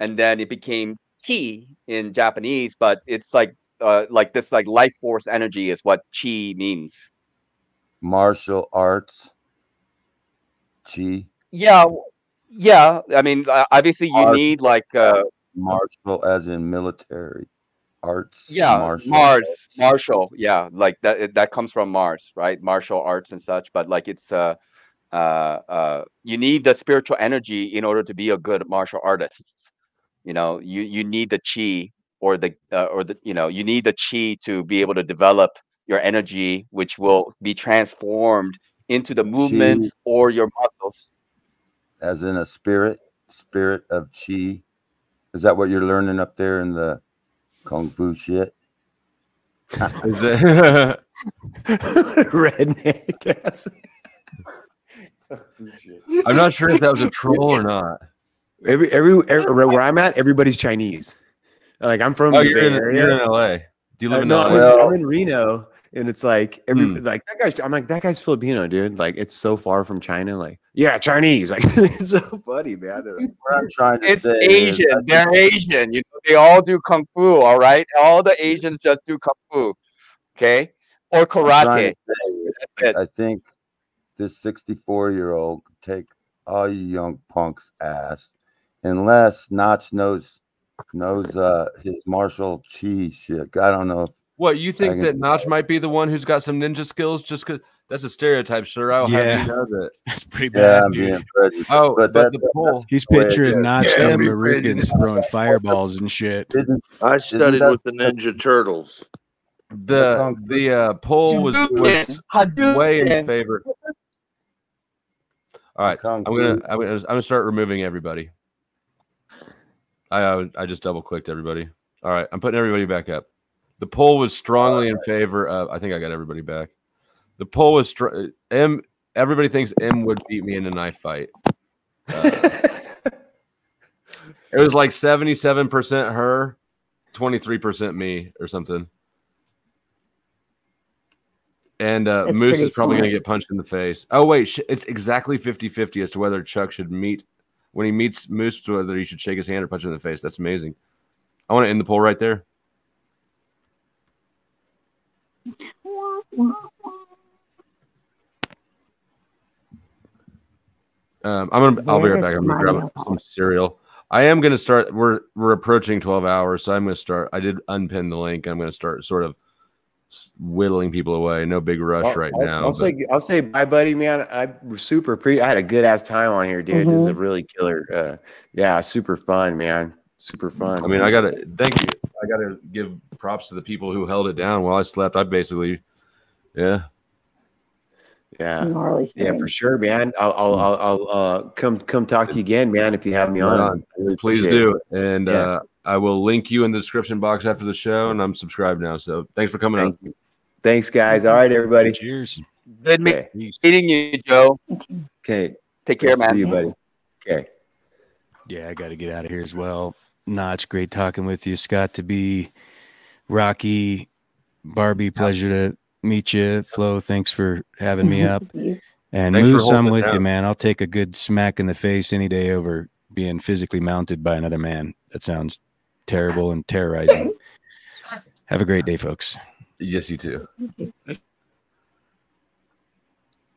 and then it became ki in Japanese, but it's like this like life force energy is what chi means. Martial arts. Chi. Yeah, yeah. I mean, obviously you need like martial as in military arts. yeah, martial. Yeah, like that comes from Mars, right? Martial arts and such. But like it's you need the spiritual energy in order to be a good martial artist. You know, you need the chi or the you need the chi to be able to develop your energy, which will be transformed into the movements Chi or your muscles. as in a spirit of chi. Is that what you're learning up there in the kung fu shit? Is it redneck? I'm not sure if that was a troll or not. Every where I'm at, everybody's Chinese. Like I'm from Oh, the Bay Area. you're in LA. Do you live in no, LA? I'm in Reno, and it's like like that guy's. I'm like that guy's Filipino, dude. Like it's so far from China. Like yeah, Chinese. Like it's so funny, man. What I'm trying to It's say Asian. is, They're Asian. You know, they all do kung fu. All right, all the Asians just do kung fu. Okay, or I'm trying karate. to say, That's it. I think this 64-year-old could take all you young punks' ass, unless Notch knows his martial chi shit. I don't know if What, you think can- that Notch might be the one who's got some ninja skills? Just because that's a stereotype, sir. I'll have Yeah. you know that. That's pretty Yeah, bad, I'm dude. being prejudiced. Oh, but but that's the poll. He's the way it picturing is. Notch Yeah, and be Marookans prejudiced. throwing fireballs and shit. I Isn't studied that with the Ninja Turtles. The poll was way in favor. All right, I'm gonna start removing everybody. I just double clicked everybody. All right, I'm putting everybody back up. The poll was strongly in favor of. I think I got everybody back. The poll was M. Everybody thinks M would beat me in a knife fight. It was like 77% her, 23% me, or something. And Moose is probably going to get punched in the face. Oh, wait. It's exactly 50-50 as to whether Chuck should meet, when he meets Moose, whether he should shake his hand or punch him in the face. That's amazing. I want to end the poll right there. I'll be right back. I'm going to grab some cereal. I am going to start. We're approaching 12 hours, so I'm going to start. I did unpin the link. I'm going to start sort of whittling people away. No big rush now. I'll say bye, buddy, man. I had a good ass time on here, dude. This is a really killer. Yeah, super fun, man. Super fun. I mean, I gotta thank you. I gotta give props to the people who held it down while I slept. I basically, yeah, for sure, man. I'll come talk to you again, man. If you have me on, really please do. And I will link you in the description box after the show, and I'm subscribed now. So thanks for coming up. Thanks, guys. All right, everybody. Cheers. Good meeting you, Joe. Okay. Take care, man. See you, buddy. Okay. Yeah, I got to get out of here as well. Notch, great talking with you. Scott to be, Rocky, Barbie, pleasure to meet you. Flo, thanks for having me up. And Moose, I'm with you, man. I'll take a good smack in the face any day over being physically mounted by another man. That sounds terrible and terrorizing. Have a great day, folks. Yes, you too.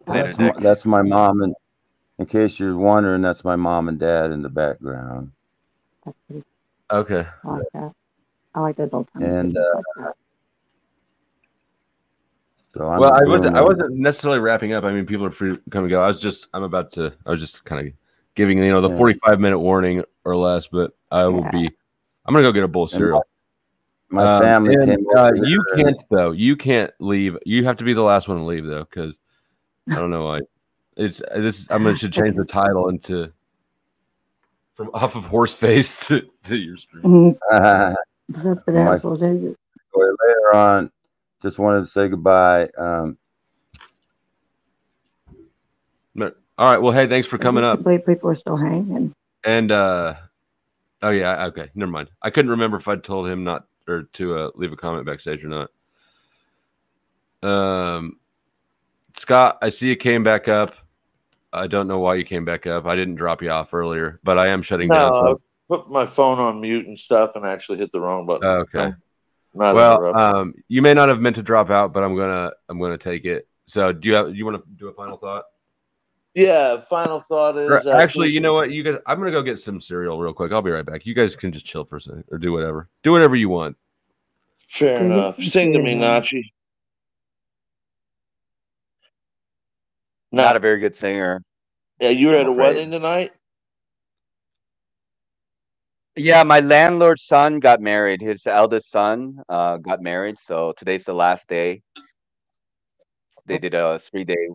That's my mom, and in case you're wondering, that's my mom and dad in the background. Okay. I like that. I like those old times. And so I wasn't necessarily wrapping up. I mean, people are free to come and go. I was just kind of giving the 45-minute warning or less, but I'm gonna go get a bowl of cereal. My family came over you can't though. You can't leave. You have to be the last one to leave though, because I don't know why. Should change the title into from off of horse face to your stream. Later on, just wanted to say goodbye. All right. Well, hey, thanks for coming up. People are still hanging. And oh yeah, okay, never mind. I couldn't remember if I told him not or to leave a comment backstage or not. Scott, I see you came back up. I don't know why you came back up. I didn't drop you off earlier, but I am shutting down. So put my phone on mute and stuff and actually hit the wrong button. Okay. Not Well, interrupting. you may not have meant to drop out, but I'm gonna take it. So do you want to do a final thought? Yeah, final thought is Or actually, you know what? You guys, I'm gonna go get some cereal real quick. I'll be right back. You guys can just chill for a second or do whatever. Do whatever you want. Fair enough. Sing to me, Nachi. Not a very good singer. Yeah, you were I'm at a afraid. wedding tonight? Yeah, my landlord's son got married. His eldest son got married. So today's the last day. They did a 3-day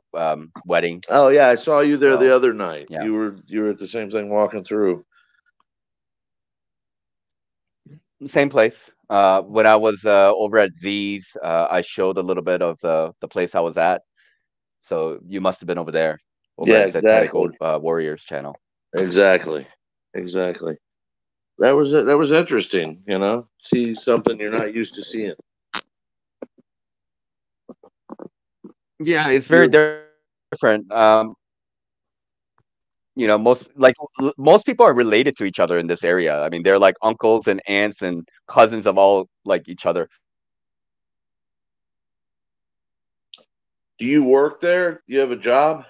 wedding. Oh yeah, I saw you there the So, other night. yeah. You were at the same thing walking through. Same place. When I was over at Z's, I showed a little bit of the place I was at. So you must have been over there, over Yeah, at Zetetic exactly. Warriors channel. Exactly. That was interesting, see something you're not used to seeing. Yeah, it's very different. Most people are related to each other in this area. I mean, they're like uncles and aunts and cousins of all like each other. Do you work there? Do you have a job?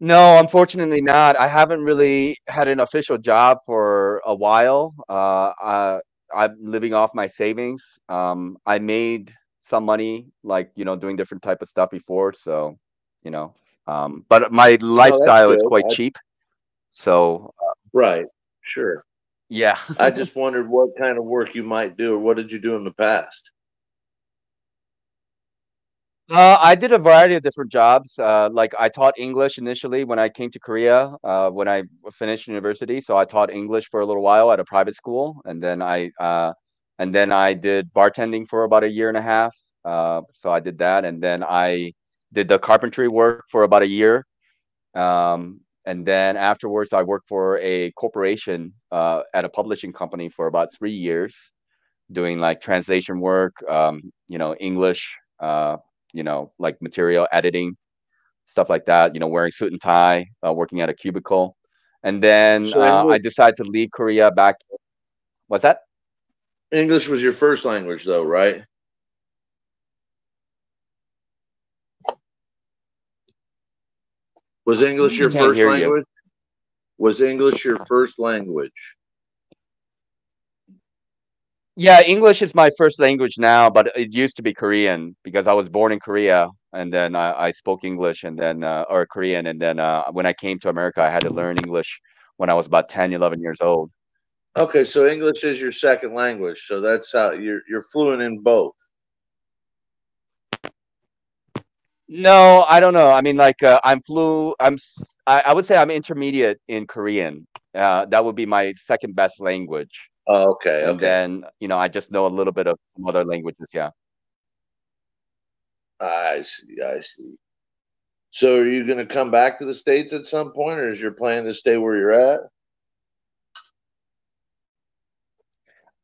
No, unfortunately not. I haven't really had an official job for a while. I'm living off my savings. I made some money, doing different type of stuff before. So, but my Oh, that's lifestyle is good. quite cheap. So, Right. Sure. yeah. I just wondered what kind of work you might do, or what did you do in the past? I did a variety of different jobs. Like I taught English initially when I came to Korea, when I finished university. So I taught English for a little while at a private school, and then I did bartending for about a year and a half. So I did that, and then I did the carpentry work for about a year. And then afterwards, I worked for a corporation at a publishing company for about 3 years, doing like translation work, English, like material editing, stuff like that, wearing suit and tie, working at a cubicle. And then So I English, decided to leave Korea back. What's that? English was your first language, though, right? Was English your Can't first hear you. language? Was English your first language? Yeah, English is my first language now, but it used to be Korean because I was born in Korea and then I spoke English and then, or Korean. And then when I came to America, I had to learn English when I was about 10, 11 years old. Okay, so English is your second language, so that's how you're fluent in both. No, I don't know. I mean, like I would say I'm intermediate in Korean. That would be my second best language. Oh, okay, And okay. then, I just know a little bit of some other languages. Yeah. I see, I see. So are you going to come back to the States at some point, or is your plan to stay where you're at?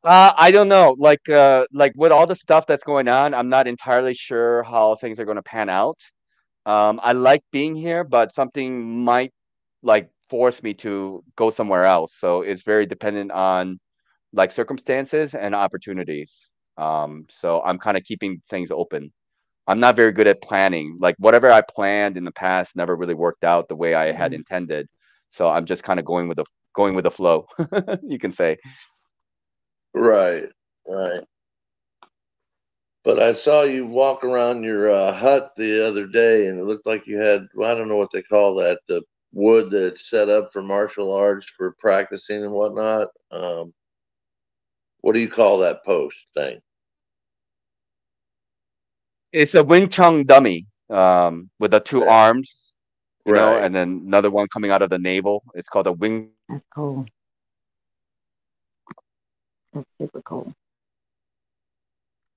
I don't know. Like with all the stuff that's going on, I'm not entirely sure how things are going to pan out. I like being here, but something might like force me to go somewhere else. So it's very dependent on like circumstances and opportunities. So I'm kind of keeping things open. I'm not very good at planning. Like whatever I planned in the past never really worked out the way I had intended. So I'm just kind of going with the flow, you can say. Right, right. But I saw you walk around your hut the other day, and it looked like you had, well, I don't know what they call that, the wood that's set up for martial arts for practicing and whatnot. What do you call that post thing? It's a Wing Chun dummy with the two arms, Right. and then another one coming out of the navel. It's called a Wing. That's cool. That's super cool.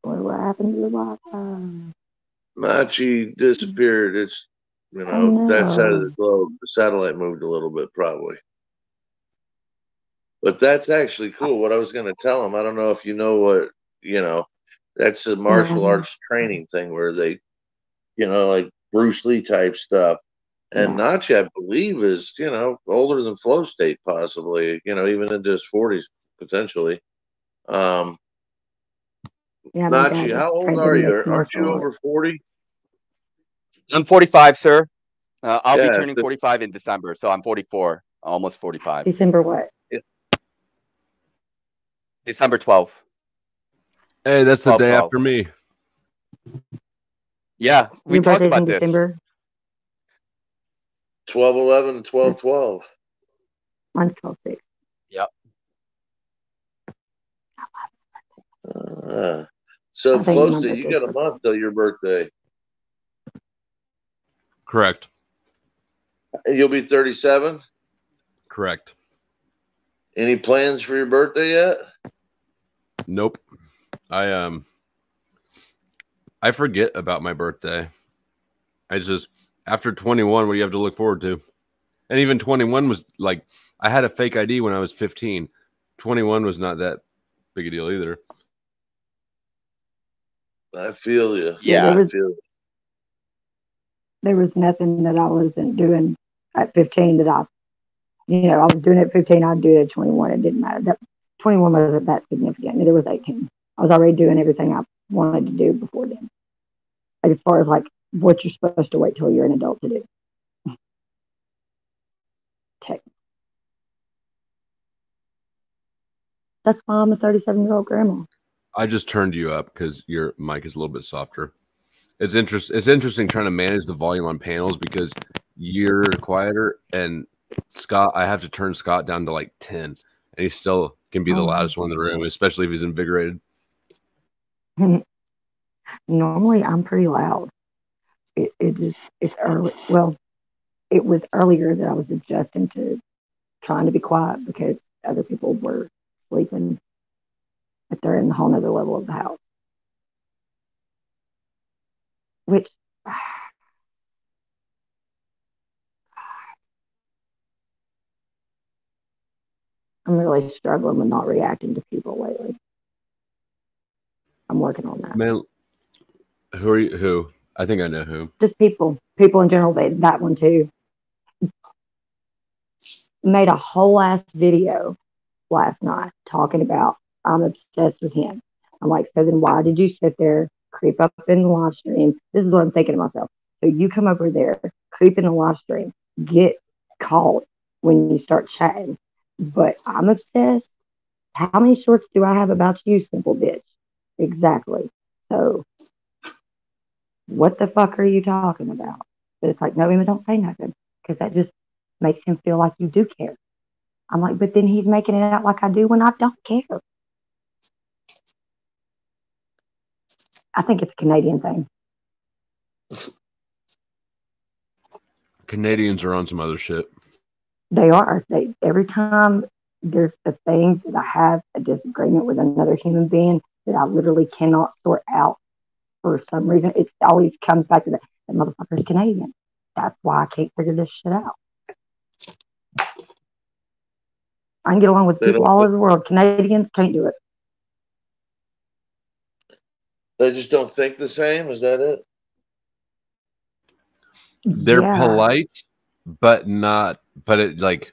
What happened to the Wi-Fi? Machi disappeared. It's, that side of the globe. The satellite moved a little bit, probably. But that's actually cool. What I was going to tell him, I don't know if you know what, that's a martial arts training thing where they, like Bruce Lee type stuff. And Nachi, I believe, is, you know, older than Flow State, possibly, you know, even into his 40s, potentially. Yeah, my dad Nachi, just how old trained are in you? mixed Aren't you martial over arts. 40? I'm 45, sir. I'll be Yeah, turning 45 in December, so I'm 44, almost 45. December what? December 12th. Hey, that's the 12, day 12. after me. Yeah, we Your talked birthday's in about this. December? 12/11 and 12/12. Mine's 12/6. Yep. So, I think Flow my State, you birthday's got a month till your birthday. Correct. You'll be 37? Correct. Any plans for your birthday yet? Nope. I forget about my birthday. I just, after 21, what do you have to look forward to? And even 21 was like, I had a fake ID when I was 15. 21 was not that big a deal either. I feel you. Yeah, I feel you. there was nothing that I wasn't doing at 15 that I was doing it at 15, I'd do it at 21. It didn't matter. That 21 wasn't that significant. Neither was 18. I was already doing everything I wanted to do before then. Like, as far as like what you're supposed to wait till you're an adult to do. That's why I'm a 37-year-old grandma. I just turned you up because your mic is a little bit softer. It's interesting trying to manage the volume on panels because you're quieter, and Scott, I have to turn Scott down to like 10, and he still can be the loudest one in the room, especially if he's invigorated. Normally, I'm pretty loud. It's early. Well, it was earlier that I was adjusting to trying to be quiet because other people were sleeping, but they're in the whole other level of the house. Which I'm really struggling with not reacting to people lately. I'm working on that. Man, who are you? Who? I think I know who. Just people in general. That one too. Made a whole ass video last night talking about I'm obsessed with him. I'm like, so then why did you sit there, creep up in the live stream? This is what I'm thinking to myself. So you come over there, creep in the live stream, get caught when you start chatting. But I'm obsessed. How many shorts do I have about you, simple bitch? Exactly. So what the fuck are you talking about? But it's like, no, Emma, don't say nothing because that just makes him feel like you do care. I'm like, but then he's making it out like I do when I don't care. I think it's a Canadian thing. Canadians are on some other shit. They are. Every time there's a thing that I have a disagreement with another human being that I literally cannot sort out for some reason, it always comes back to that motherfucker's Canadian. That's why I can't figure this shit out. I can get along with people all over the world. Canadians can't do it. They just don't think the same? Is that it? They're polite, but not. But it like,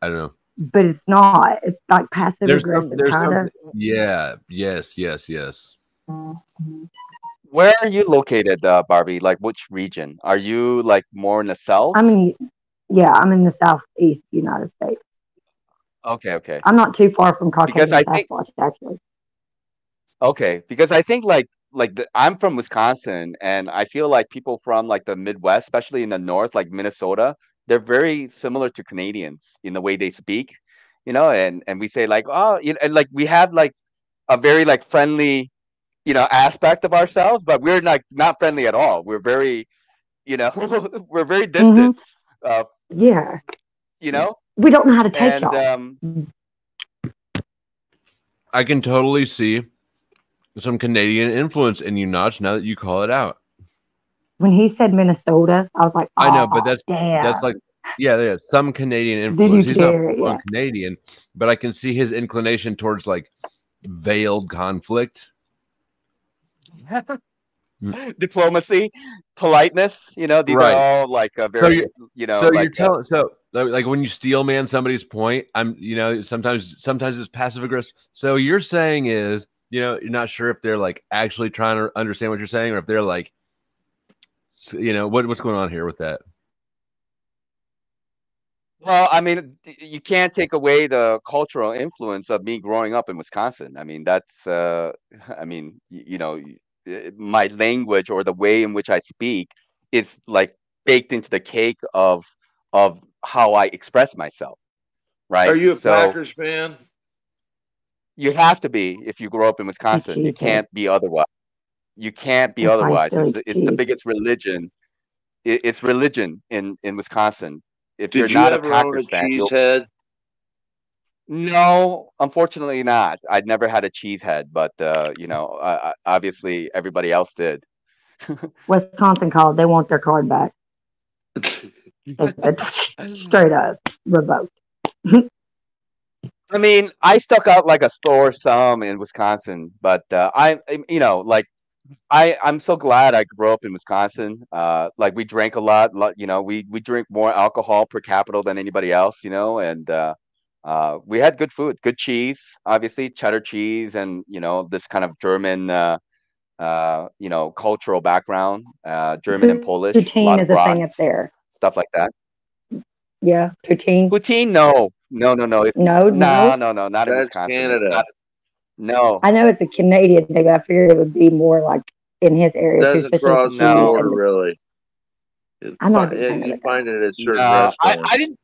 I don't know. But it's not. It's like passive aggressive kind of. Yeah. Yes. Where are you located, Barbie? Like, which region? Are you like more in the south? I'm in the southeast United States. Okay. I'm not too far from Caucasian Because I think Sasquatch, actually. Okay, because I think I'm from Wisconsin, and I feel like people from like the Midwest, especially in the North, like Minnesota, they're very similar to Canadians in the way they speak, and we say like, oh, and like we have like a very like friendly, aspect of ourselves, but we're like not friendly at all. We're very, we're very distant. Yeah. We don't know how to take y'all. I can totally see some Canadian influence in you, Notch, now that you call it out. When he said Minnesota, I was like, oh, I know, but that's damn. like, yeah, some Canadian influence. He's not yeah. Canadian, but I can see his inclination towards like veiled conflict. diplomacy, politeness. You know, these are Right. all like So very, you're, you know, so like you're telling, so like when you steel man somebody's point, sometimes it's passive aggressive. So you're saying is, you're not sure if they're like actually trying to understand what you're saying, or if they're like, what's going on here with that? Well, I mean, you can't take away the cultural influence of me growing up in Wisconsin. I mean, that's, I mean, my language or the way in which I speak is like baked into the cake of how I express myself, Are right? you a So Packers fan? you have to be if you grow up in Wisconsin. You cheesehead. can't be otherwise. You can't be That's why he otherwise. still eats It's the cheese. biggest religion. It's religion in Wisconsin. If you're Did you not a ever own a Packers fan, cheese head? no, unfortunately not. I'd never had a cheese head, but obviously everybody else did. Wisconsin called. They want their card back. Straight up revoked. I mean, I stuck out like a sore thumb in Wisconsin, but I'm so glad I grew up in Wisconsin. Like we drank a lot, we drink more alcohol per capita than anybody else, and we had good food, good cheese, obviously cheddar cheese, and this kind of German, cultural background, German and Polish, a Poutine lot of is a thing brats, up there. stuff like that. Yeah, poutine. Poutine, no. It's No, no, no. not in That's Wisconsin. It's Canada. not. No, I know it's a Canadian thing. I figured it would be more like in his area too, Doesn't especially with cross the the cheese. no, border really. I'm not a big fan of You it. find it at certain no. restaurants.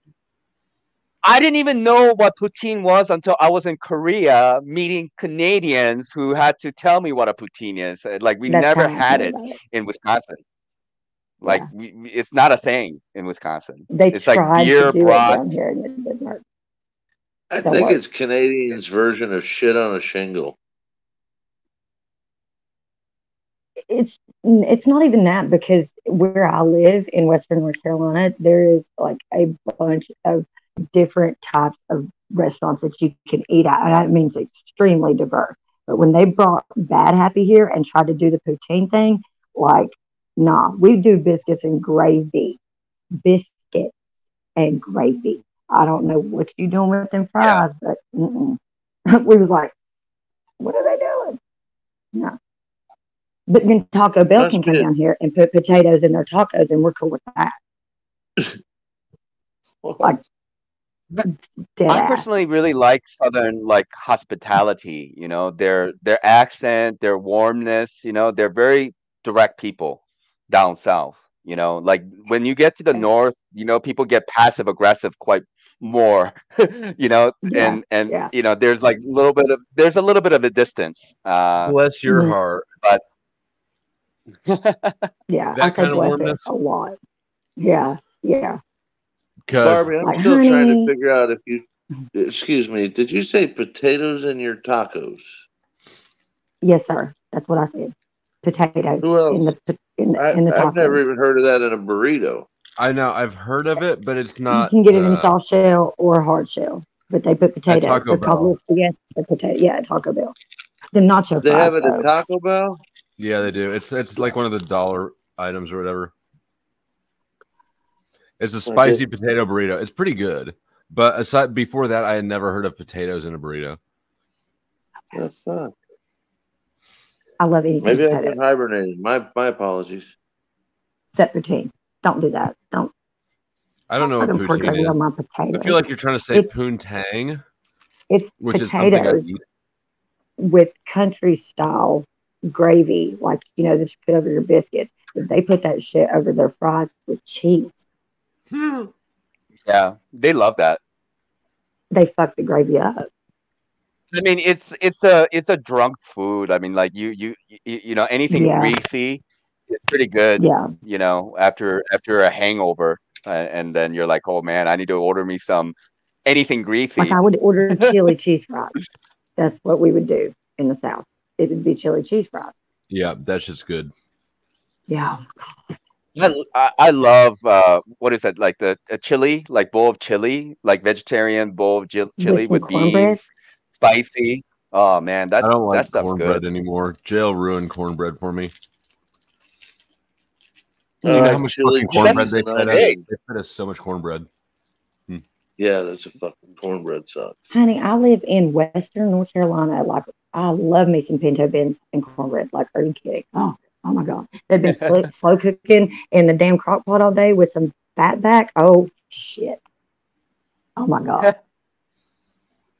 I didn't even know what poutine was until I was in Korea meeting Canadians who had to tell me what a poutine is. Like we That's never how I had know it about it. in Wisconsin. Like Yeah, it's not a thing in Wisconsin. they It's like tried to beer, do it brat. down here and it didn't work. I Don't think work. it's Canadians' version of shit on a shingle. It's not even that, because where I live in Western North Carolina, there is like a bunch of different types of restaurants that you can eat at, and that means extremely diverse. But when they brought Bad Happy here and tried to do the poutine thing, like, nah, we do biscuits and gravy, biscuits and gravy. I don't know what you doing with them Yeah. fries, but we was like, what are they doing? No. But then Taco Bell Must can come be down here and put potatoes in their tacos, and we're cool with that. Like, dead I ass. personally really like Southern like hospitality, their accent, their warmness, they're very direct people down south, like when you get to the north, people get passive aggressive quite more, Yeah, and yeah. there's like there's a little bit of a distance. Bless your Mhm. heart. But Yeah, I That say kind of bless it warmness. a lot. Yeah, yeah. Because Barbie, I'm Like, still trying to honey, figure out if you. Excuse me. Did you say potatoes in your tacos? yes, sir. That's what I said. Potatoes Who else? in the I've never tacos. even heard of that in a burrito. I know I've heard of it, but it's You not can get it in soft shell or hard shell, but they put at potatoes. Taco They're called Bell. little potato. Yeah, at Taco Bell. The nacho They fries, have it at though. Taco Bell. Yeah, they do. It's like one of the dollar items or whatever. It's a spicy potato burrito. It's pretty good. But aside before that, I had never heard of potatoes in a burrito. The fuck? I love eating Maybe I've potatoes. been hibernating. My apologies. Set poutine. Don't do that. Don't I don't know put what them pork poutine over is. my I potatoes. feel like you're trying to say It's poontang, it's which is something I potatoes eat. with country style gravy, like that you put over your biscuits. But they put that shit over their fries with cheese. yeah, they love that. They fuck the gravy up. I mean, it's a drunk food. I mean, like you anything Yeah, greasy is pretty good. yeah. After a hangover, and then you're like, oh man, I need to order me some anything Like greasy. I would order chili cheese fries. That's what we would do in the South. It would be chili cheese fries. Yeah, that's just good. Yeah. I love what is that, like a chili, like bowl of chili, like vegetarian bowl of With chili some with cornbread. beans, spicy. Oh man, I don't that like stuff's cornbread good. anymore. Jail ruined cornbread for me. You know how much chili fucking cornbread they cheese and fed us? onions. They fed us so much cornbread. Yeah, that's a fucking cornbread sucks. Honey, I live in Western North Carolina. Like, I love me some pinto beans and cornbread. Like, are you kidding? Oh my God. They've been slow cooking in the damn crock pot all day with some fat back. Oh, shit. Oh, my God.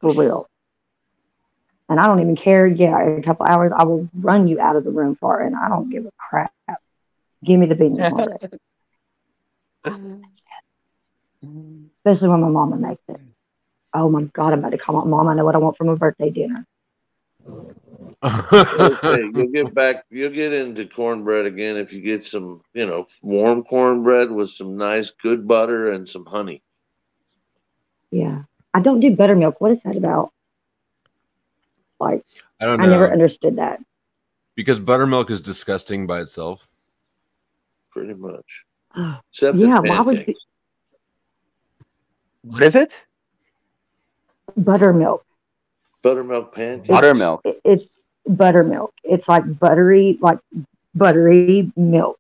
For real. And I don't even care. Yeah, in a couple hours, I will run you out of the room for it, and I don't give a crap. Give me the beans and cornbread. Especially when my mama makes it. Oh my God, I'm about to call my mom. I know what I want for my birthday dinner. Okay, you'll get into cornbread again if you get some, warm cornbread with some nice good butter and some honey. Yeah. I don't do buttermilk. What is that about? Like, I don't I know. never understood that. Because buttermilk is disgusting by itself. Pretty much. Oh, Except yeah, the why would pancakes. What is it? buttermilk? Buttermilk pancakes. Buttermilk. It's buttermilk. It's like buttery milk.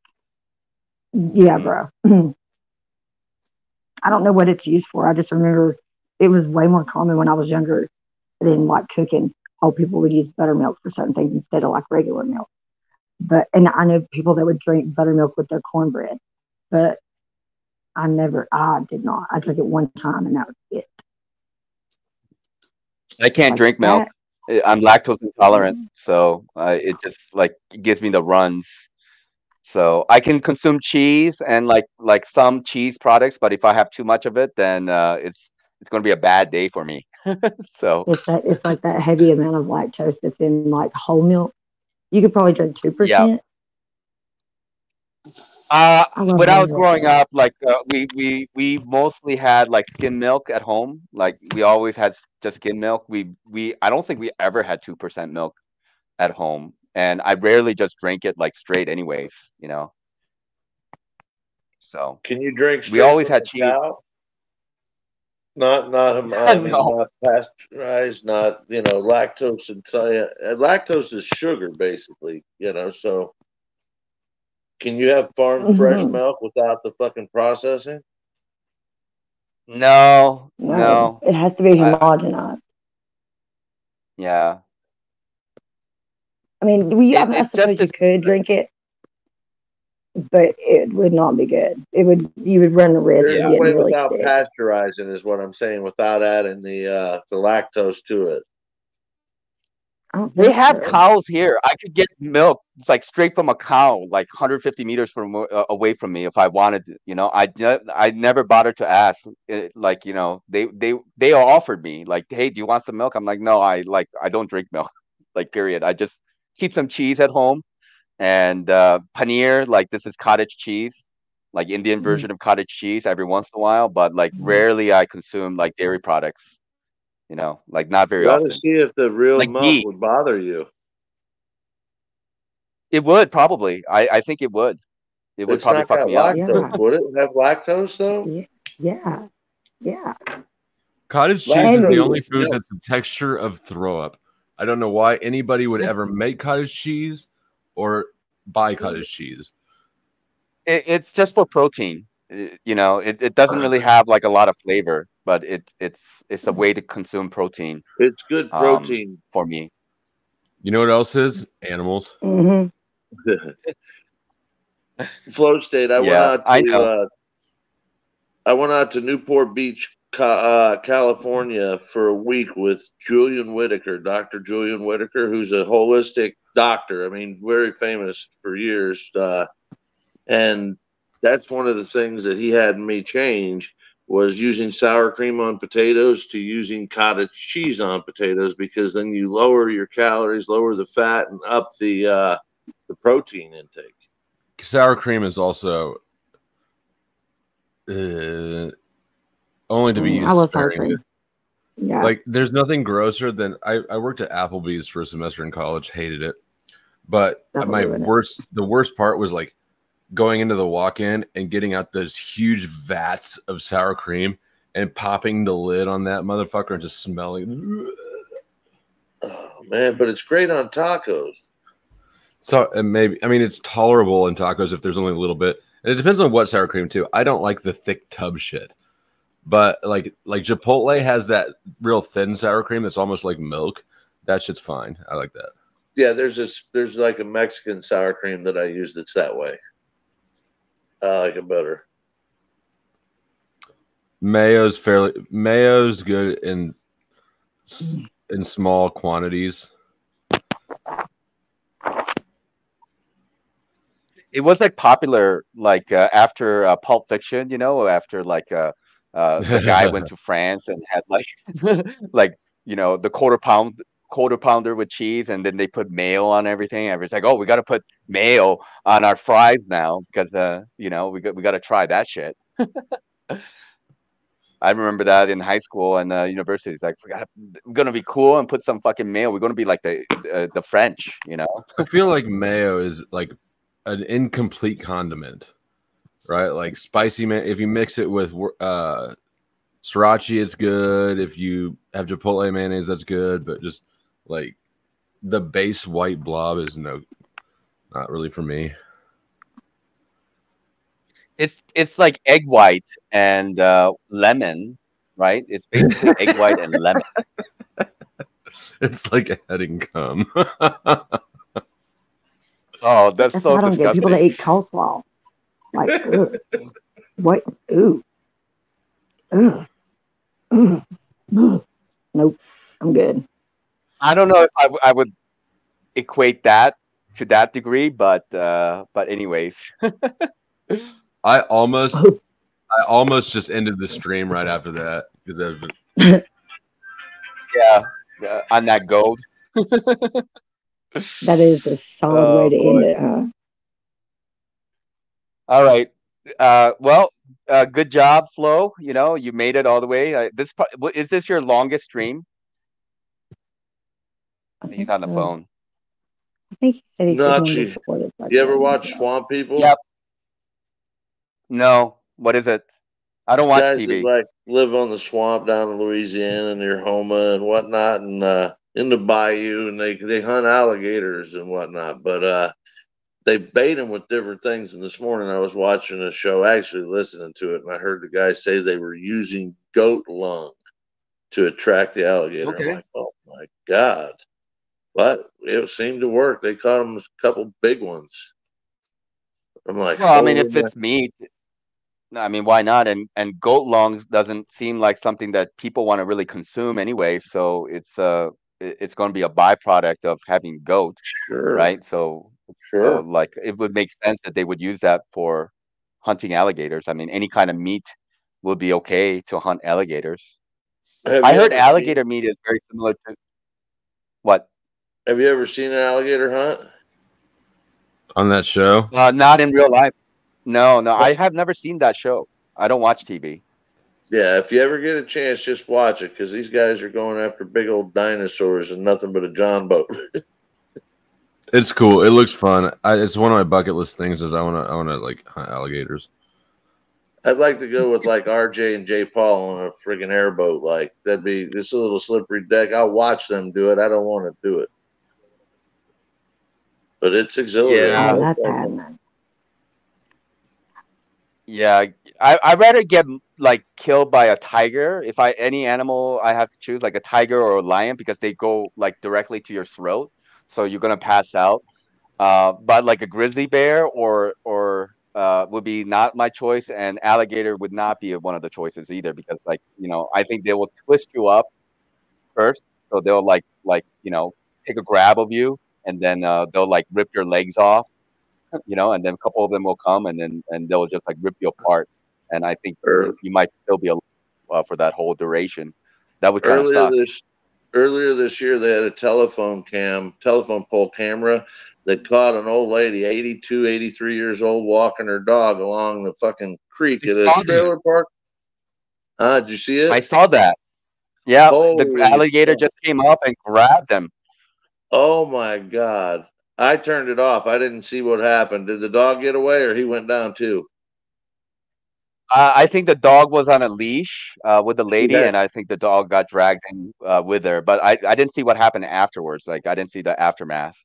Yeah, bro. I don't know what it's used for. I just remember it was way more common when I was younger than like cooking. Oh, people would use buttermilk for certain things instead of like regular milk. And I know people that would drink buttermilk with their cornbread, but I did not. I drank it one time and that was it. I can't drink milk. I'm lactose intolerant, so it just it gives me the runs. So I can consume cheese and like some cheese products, but if I have too much of it, then it's going to be a bad day for me. So It's like that heavy amount of lactose that's in like whole milk. You could probably drink 2%. yeah. When I was growing up, we mostly had like skim milk at home. Like we always had just skim milk. I don't think we ever had 2% milk at home, and I rarely just drank it like straight, anyways. So Can you drink we straight always from had a cheese. cow? Not pasteurized, not lactose lactose is sugar basically, so can you have farm fresh milk without the fucking processing? No. It has to be homogenized. Yeah. I mean, I suppose you could drink it, but it would not be good. You would run the risk of There's a getting way really without sick. pasteurizing is what I'm saying, without adding the lactose to it. They have cows here. I could get milk. It's like straight from a cow, like 150 meters away from me if I wanted. I never bothered to ask. They offered me like, hey, do you want some milk? I'm like, no, I don't drink milk. Like, period. I just keep some cheese at home and paneer. Like, this is cottage cheese, like Indian version of cottage cheese every once in a while, but like rarely I consume like dairy products. Like not very You got to often. see if the real Like milk ghee. would bother you. It would probably. I think it would. It would It's probably not fuck got me up. lactose, would it? Have lactose though? Yeah. Cottage cheese Lactose is the only is food milk. that's the texture of throw up. I don't know why anybody would ever make cottage cheese or buy cottage cheese. It's just for protein. It doesn't really have like a lot of flavor, but it's a way to consume protein. It's good protein for me. You know what else is? Animals. Flow State. I went out to Newport Beach, California for a week with Julian Whitaker, Dr. Julian Whitaker, who's a holistic doctor. I mean, very famous for years. And that's one of the things that he had me change was using sour cream on potatoes to using cottage cheese on potatoes, because then you lower your calories, lower the fat, and up the protein intake. Sour cream is also only to be used I love sour sparingly. cream. Yeah. Like, there's nothing grosser than I worked at Applebee's for a semester in college, hated it. But the worst part was like going into the walk-in and getting out those huge vats of sour cream and popping the lid on that motherfucker and just smelling. Oh man, but it's great on tacos. So, and maybe, I mean, it's tolerable in tacos if there's only a little bit. And it depends on what sour cream too. I don't like the thick tub shit, but like Chipotle has that real thin sour cream that's almost like milk. That shit's fine. I like that. Yeah, there's like a Mexican sour cream that I use that's that way. I like it better. Mayo's good in small quantities. It was like popular like after Pulp Fiction, you know, after like the guy went to France and had like like the quarter pounder with cheese, and then they put mayo on everything. Everybody's like, oh, we got to put mayo on our fries now because we got to try that shit. I remember that in high school and university. It's like, we're gonna be cool and put some fucking mayo. We're gonna be like the French, you know. I feel like mayo is like an incomplete condiment, right? Like spicy mayo. If you mix it with sriracha, it's good. If you have Chipotle mayonnaise, that's good. But just like the base white blob is not really for me. It's like egg white and lemon, right? It's basically egg white and lemon. It's like heading cum. Oh, that's so I don't get people disgusting. that eat coleslaw. Like, ugh. What? Ooh. Ugh. Ugh. Ugh. Nope. I'm good. I don't know if I would equate that to that degree, but anyways. I almost just ended the stream right after that because Yeah, on that gold. That is a solid way to end it, huh? All right. Well, good job, Flo. You made it all the way. Is this your longest stream? He's on the phone. I think he said he could handle Nachi, before this. you ever watch Swamp People? Yep. No. What is it? I don't These watch guys TV. that like live on the swamp down in Louisiana near Homa and whatnot, and in the bayou, and they hunt alligators and whatnot. But they bait them with different things. And this morning I was watching a show, actually listening to it, and I heard the guy say they were using goat lung to attract the alligator. Okay. I'm like, oh my God. But it seemed to work. They caught them a couple big ones. I'm like, Well, I mean, if holy it's meat, I mean, why not? And goat lungs doesn't seem like something that people want to really consume anyway. So it's going to be a byproduct of having goat, Sure. right? So Sure. like it would make sense that they would use that for hunting alligators. I mean, any kind of meat would be okay to hunt alligators. I heard alligator meat is very similar to what? Have you ever seen an alligator hunt? on that show. Not in real life. No, I have never seen that show. I don't watch TV. Yeah, if you ever get a chance, just watch it because these guys are going after big old dinosaurs and nothing but a John boat. It's cool. It looks fun. It's one of my bucket list things. Is I want to like hunt alligators. I'd like to go with like RJ and J Paul on a friggin' airboat. Like that'd be just a little slippery deck. I'll watch them do it. I don't want to do it, but it's exhilarating. Yeah, I'd rather get like killed by a tiger if any animal I have to choose, like a tiger or a lion, because they go like directly to your throat, so you're gonna pass out. But like a grizzly bear or would be not my choice, and alligator would not be one of the choices either, because like I think they will twist you up first, so they'll like take a grab of you, and then they'll like rip your legs off. And then a couple of them will come and they'll just like rip you apart. And I think you might still be alive for that whole duration. That would kind of suck. Earlier this year, they had a telephone pole camera that caught an old lady, 82, 83 years old, walking her dog along the fucking creek at a trailer park. Did you see it? I saw that. Yeah, the alligator just came up and grabbed them. Oh my God. I turned it off. I didn't see what happened. Did the dog get away or he went down too? I think the dog was on a leash with the lady, and I think the dog got dragged in with her. But I didn't see what happened afterwards. Like I didn't see the aftermath.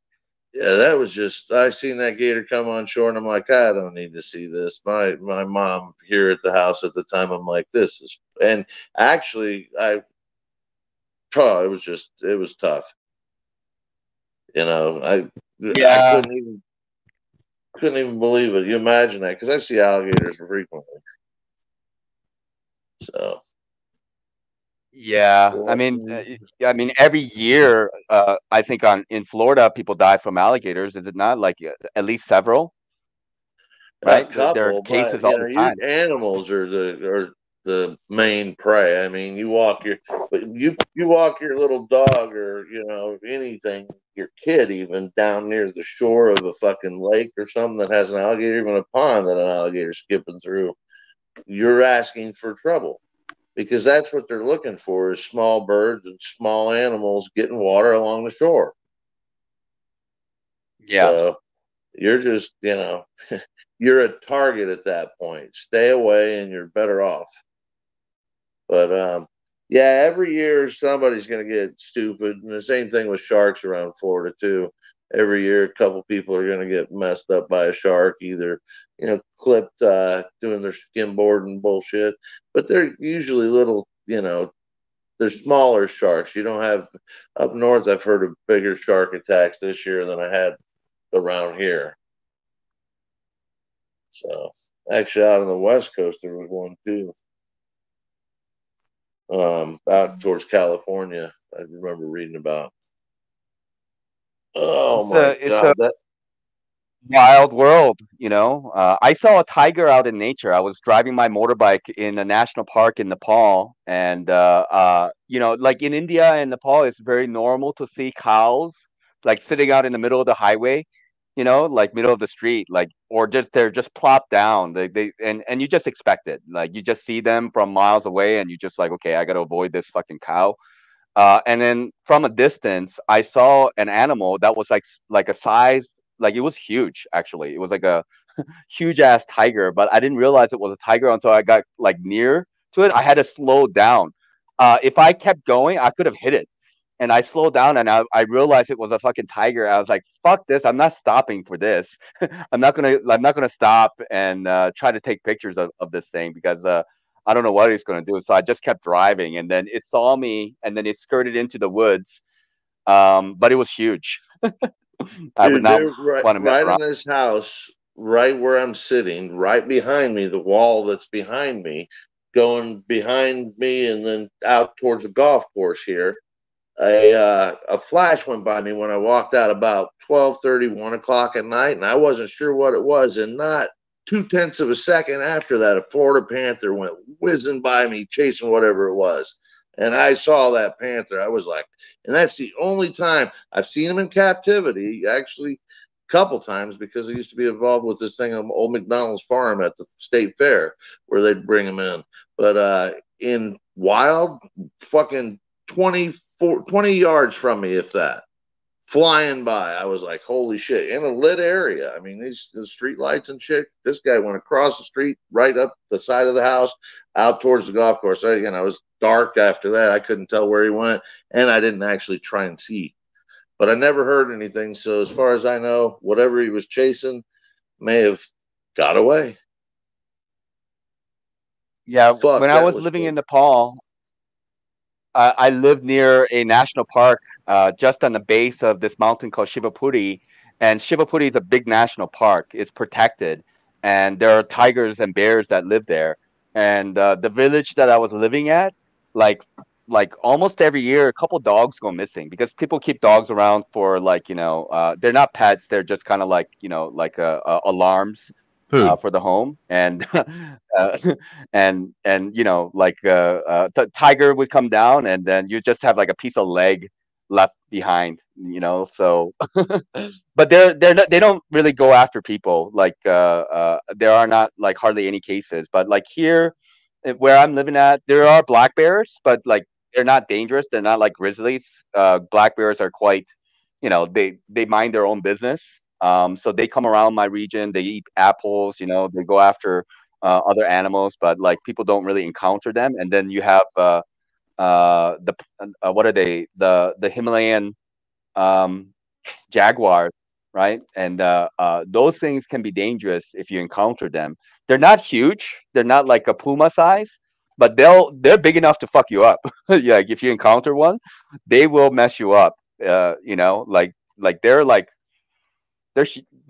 Yeah, that was just, I seen that gator come on shore and I'm like, I don't need to see this. My mom here at the house at the time, I'm like, this is, and actually it was tough. You know, I Yeah. couldn't even believe it. You imagine that, because I see alligators frequently. So Yeah, I mean, every year, I think in Florida, people die from alligators. Is it not like at least several? a Right? There are couple, but cases all the your time. animals are the main prey. I mean, you walk your little dog or anything, your kid even down near the shore of a fucking lake or something that has an alligator, even a pond that an alligator skipping through. You're asking for trouble, because that's what they're looking for, is small birds and small animals getting water along the shore. Yeah. So you're just, you're a target at that point. Stay away and you're better off. But yeah, every year somebody's going to get stupid. And the same thing with sharks around Florida, too. Every year, a couple people are going to get messed up by a shark, either, clipped doing their skimboard bullshit. But they're usually little, they're smaller sharks. You don't have, up north, I've heard of bigger shark attacks this year than I had around here. So actually, out on the West Coast, there was one too. Out towards California, I remember reading about. Oh my It's a God, that wild world, I saw a tiger out in nature. I was driving my motorbike in a national park in Nepal, and like in India and Nepal, it's very normal to see cows like sitting out in the middle of the highway, like middle of the street, like, or just they're just plopped down. And you just expect it, like you just see them from miles away, and you just like, okay, I got to avoid this fucking cow. And then from a distance, I saw an animal that was like a size, like it was huge. Actually, it was like a huge ass tiger, but I didn't realize it was a tiger until I got like near to it. I had to slow down. If I kept going, I could have hit it. And I slowed down, and I realized it was a fucking tiger. I was like, "Fuck this! I'm not stopping for this. I'm not gonna stop and try to take pictures of this thing, because I don't know what it's gonna do." So I just kept driving, and then it saw me, and then it skirted into the woods. But it was huge. I would dude, not they're want to mess right in around. this house, right where I'm sitting, right behind me, the wall that's behind me, going behind me, and then out towards the golf course here. A flash went by me when I walked out about 12:30, 1 o'clock at night, and I wasn't sure what it was. And not 2/10 of a second after that, a Florida panther went whizzing by me, chasing whatever it was. And I saw that panther. I was like, and that's the only time I've seen him in captivity, actually, a couple times, because I used to be involved with this thing on Old McDonald's farm at the state fair where they'd bring him in. But in wild, fucking 20 yards from me, if that, flying by. I was like, holy shit, in a lit area. I mean, the street lights and shit. This guy went across the street, right up the side of the house, out towards the golf course. It was dark after that. I couldn't tell where he went, and I didn't actually try and see. But I never heard anything. So as far as I know, whatever he was chasing may have got away. Yeah, when Fuck, I that was was living cool. in Nepal, I lived near a national park, just on the base of this mountain called Shivapuri. And Shivapuri is a big national park. It's protected, and there are tigers and bears that live there. And the village that I was living at, like like almost every year, a couple dogs go missing, because people keep dogs around for, like, they're not pets. They're just kind of like, like alarms Food. for the home. And uh, and like tiger would come down, and then you just have like a piece of leg left behind, so but they don't really go after people, like there are not like hardly any cases. But like here, where I'm living at, there are black bears, but like they're not dangerous. They're not like grizzlies. Black bears are quite, they mind their own business. So they come around my region. They eat apples. They go after other animals, but like people don't really encounter them. And then you have what are they? The Himalayan jaguars, right? And those things can be dangerous if you encounter them. They're not huge. They're not like a puma size, but they're big enough to fuck you up. Yeah, like if you encounter one, they will mess you up. You know, like they're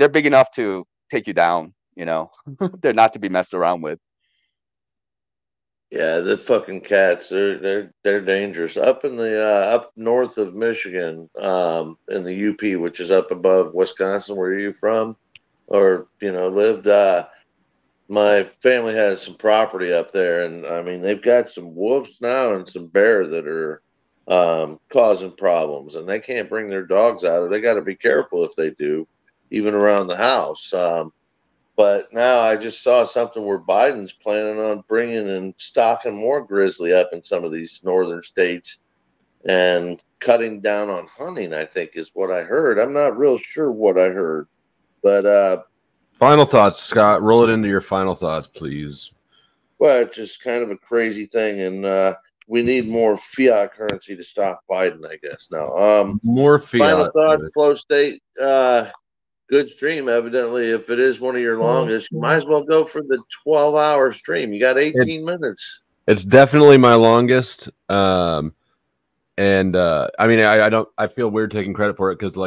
big enough to take you down. You know, they're not to be messed around with. Yeah, the fucking cats, they're dangerous. Up in the up north of Michigan, in the UP, which is up above Wisconsin, where are you from? Or, lived, my family has some property up there, and I mean they've got some wolves now and some bear that are causing problems, and they can't bring their dogs out, or they got to be careful if they do, even around the house. But now I just saw something where Biden's planning on bringing and stocking more grizzly up in some of these northern states and cutting down on hunting, I think is what I heard. I'm not real sure what I heard, but final thoughts, Scott. Roll it into your final thoughts, please. well, it's just kind of a crazy thing, and we need more fiat currency to stop Biden, I guess. Now, more fiat. Final thoughts, Flow State. Good stream, evidently. If it is one of your longest, you might as well go for the 12-hour stream. You got 18 minutes. It's definitely my longest. I mean, I feel weird taking credit for it because,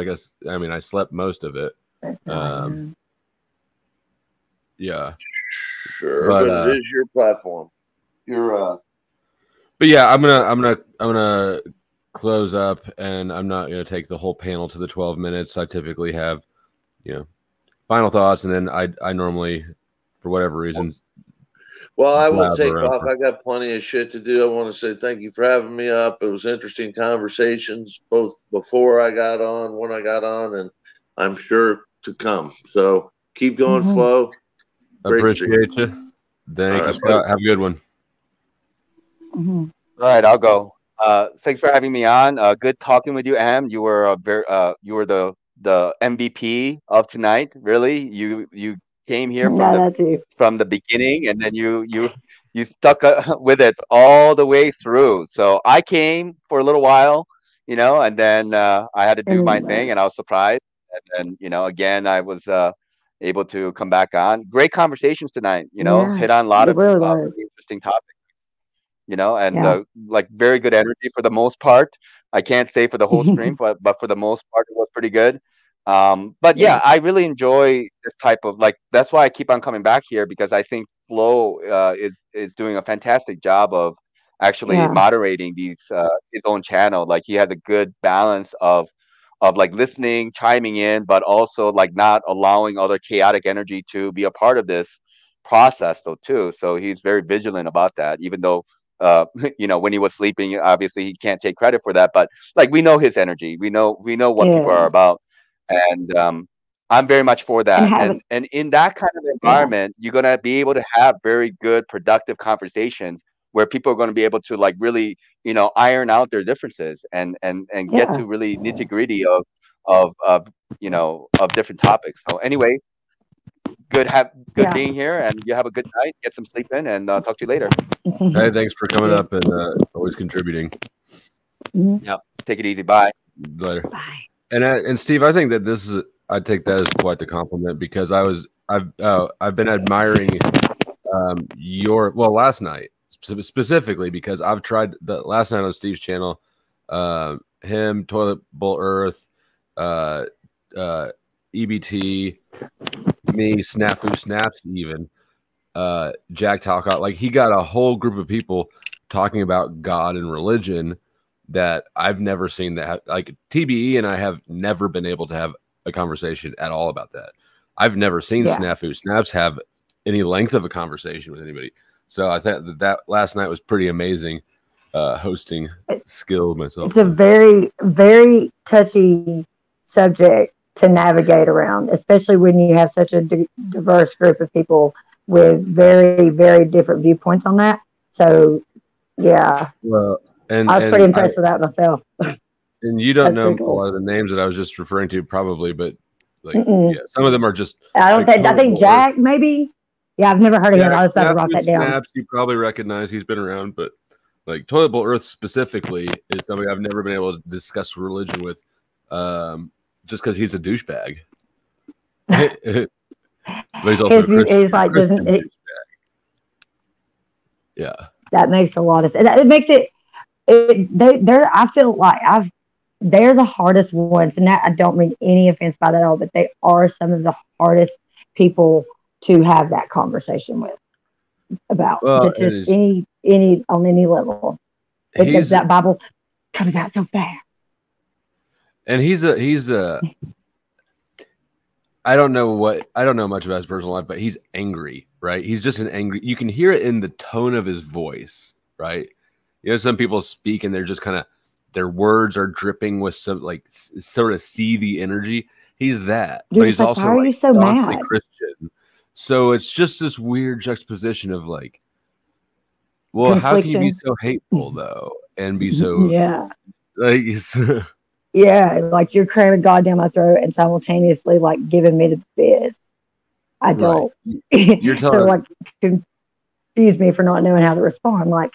I slept most of it. Yeah, sure, but it is your platform. But yeah, I'm gonna close up, and I'm not gonna take the whole panel to the 12 minutes. I typically have, final thoughts, and then I normally, for whatever reason. Well, I will take off. I got plenty of shit to do. I want to say thank you for having me up. It was interesting conversations, both before I got on, when I got on, and I'm sure to come. So keep going, Flo. Appreciate you. Thank you, Scott. Have a good one. All right, I'll go. Thanks for having me on. Good talking with you, Am. You were the MVP of tonight. Really, you came here from the beginning, and then you stuck with it all the way through. So I came for a little while, and then I had to do my thing, and I was surprised. And then again, I was able to come back on. Great conversations tonight. Hit on a lot of really interesting topics. And like very good energy for the most part. I can't say for the whole stream, but for the most part, it was pretty good. But yeah, I really enjoy this type of that's why I keep on coming back here, because I think Flo is doing a fantastic job of actually moderating his own channel. Like he has a good balance of listening, chiming in, but also not allowing other chaotic energy to be a part of this process though too. So he's very vigilant about that, even though when he was sleeping, obviously he can't take credit for that, but we know his energy. We know what people are about. And I'm very much for that. And in that kind of environment, you're going to be able to have very good, productive conversations where people are going to be able to really, iron out their differences and get to really nitty gritty of different topics. So anyway, good being here, and you have a good night. Get some sleep in, and talk to you later. Hey, thanks for coming up and always contributing. Yeah, take it easy. Bye. Later. Bye. And Steve, I think that I take that as quite the compliment, because I've been admiring last night specifically, because I've tried last night on Steve's channel, him, Toilet Bowl Earth, EBT, me, Snafu Snaps, even Jack Talcott. He got a whole group of people talking about God and religion that I've never seen that. TBE and I have never been able to have a conversation at all about that. I've never seen Snafu Snaps have any length of a conversation with anybody. So I thought that last night was pretty amazing hosting skill myself. It's a very, very touchy subject to navigate around, especially when you have such a diverse group of people with very, very different viewpoints on that. So, yeah. Well, I was pretty impressed with that myself. And you don't know a lot of the names that I was just referring to, probably, but some of them are just. I think Jack, maybe. Yeah, I've never heard of him. I was about to write that down. Snaps, you probably recognize. He's been around, but Toilet Bowl Earth specifically is somebody I've never been able to discuss religion with, just because he's a douchebag. But he's also a Christian. He's like, doesn't it? Yeah. That makes a lot of sense. It makes it. They're. I feel like they're the hardest ones, and that I don't mean any offense by that at all, but they are some of the hardest people to have that conversation with about. Well, Just any on any level. That Bible comes out so fast. And he's a I don't know much about his personal life, but he's angry, right? He's just an angry. You can hear it in the tone of his voice, right? You know, some people speak and they're just kind of, their words are dripping with some like sort of seethy energy. He's that, but he's also why are you so staunchly mad? Christian. So it's just this weird juxtaposition of like, well, how can you be so hateful though, and be so like yeah, like you're cramming God down my throat and simultaneously like giving me the biz. I don't. You're telling so like confuse me for not knowing how to respond. Like,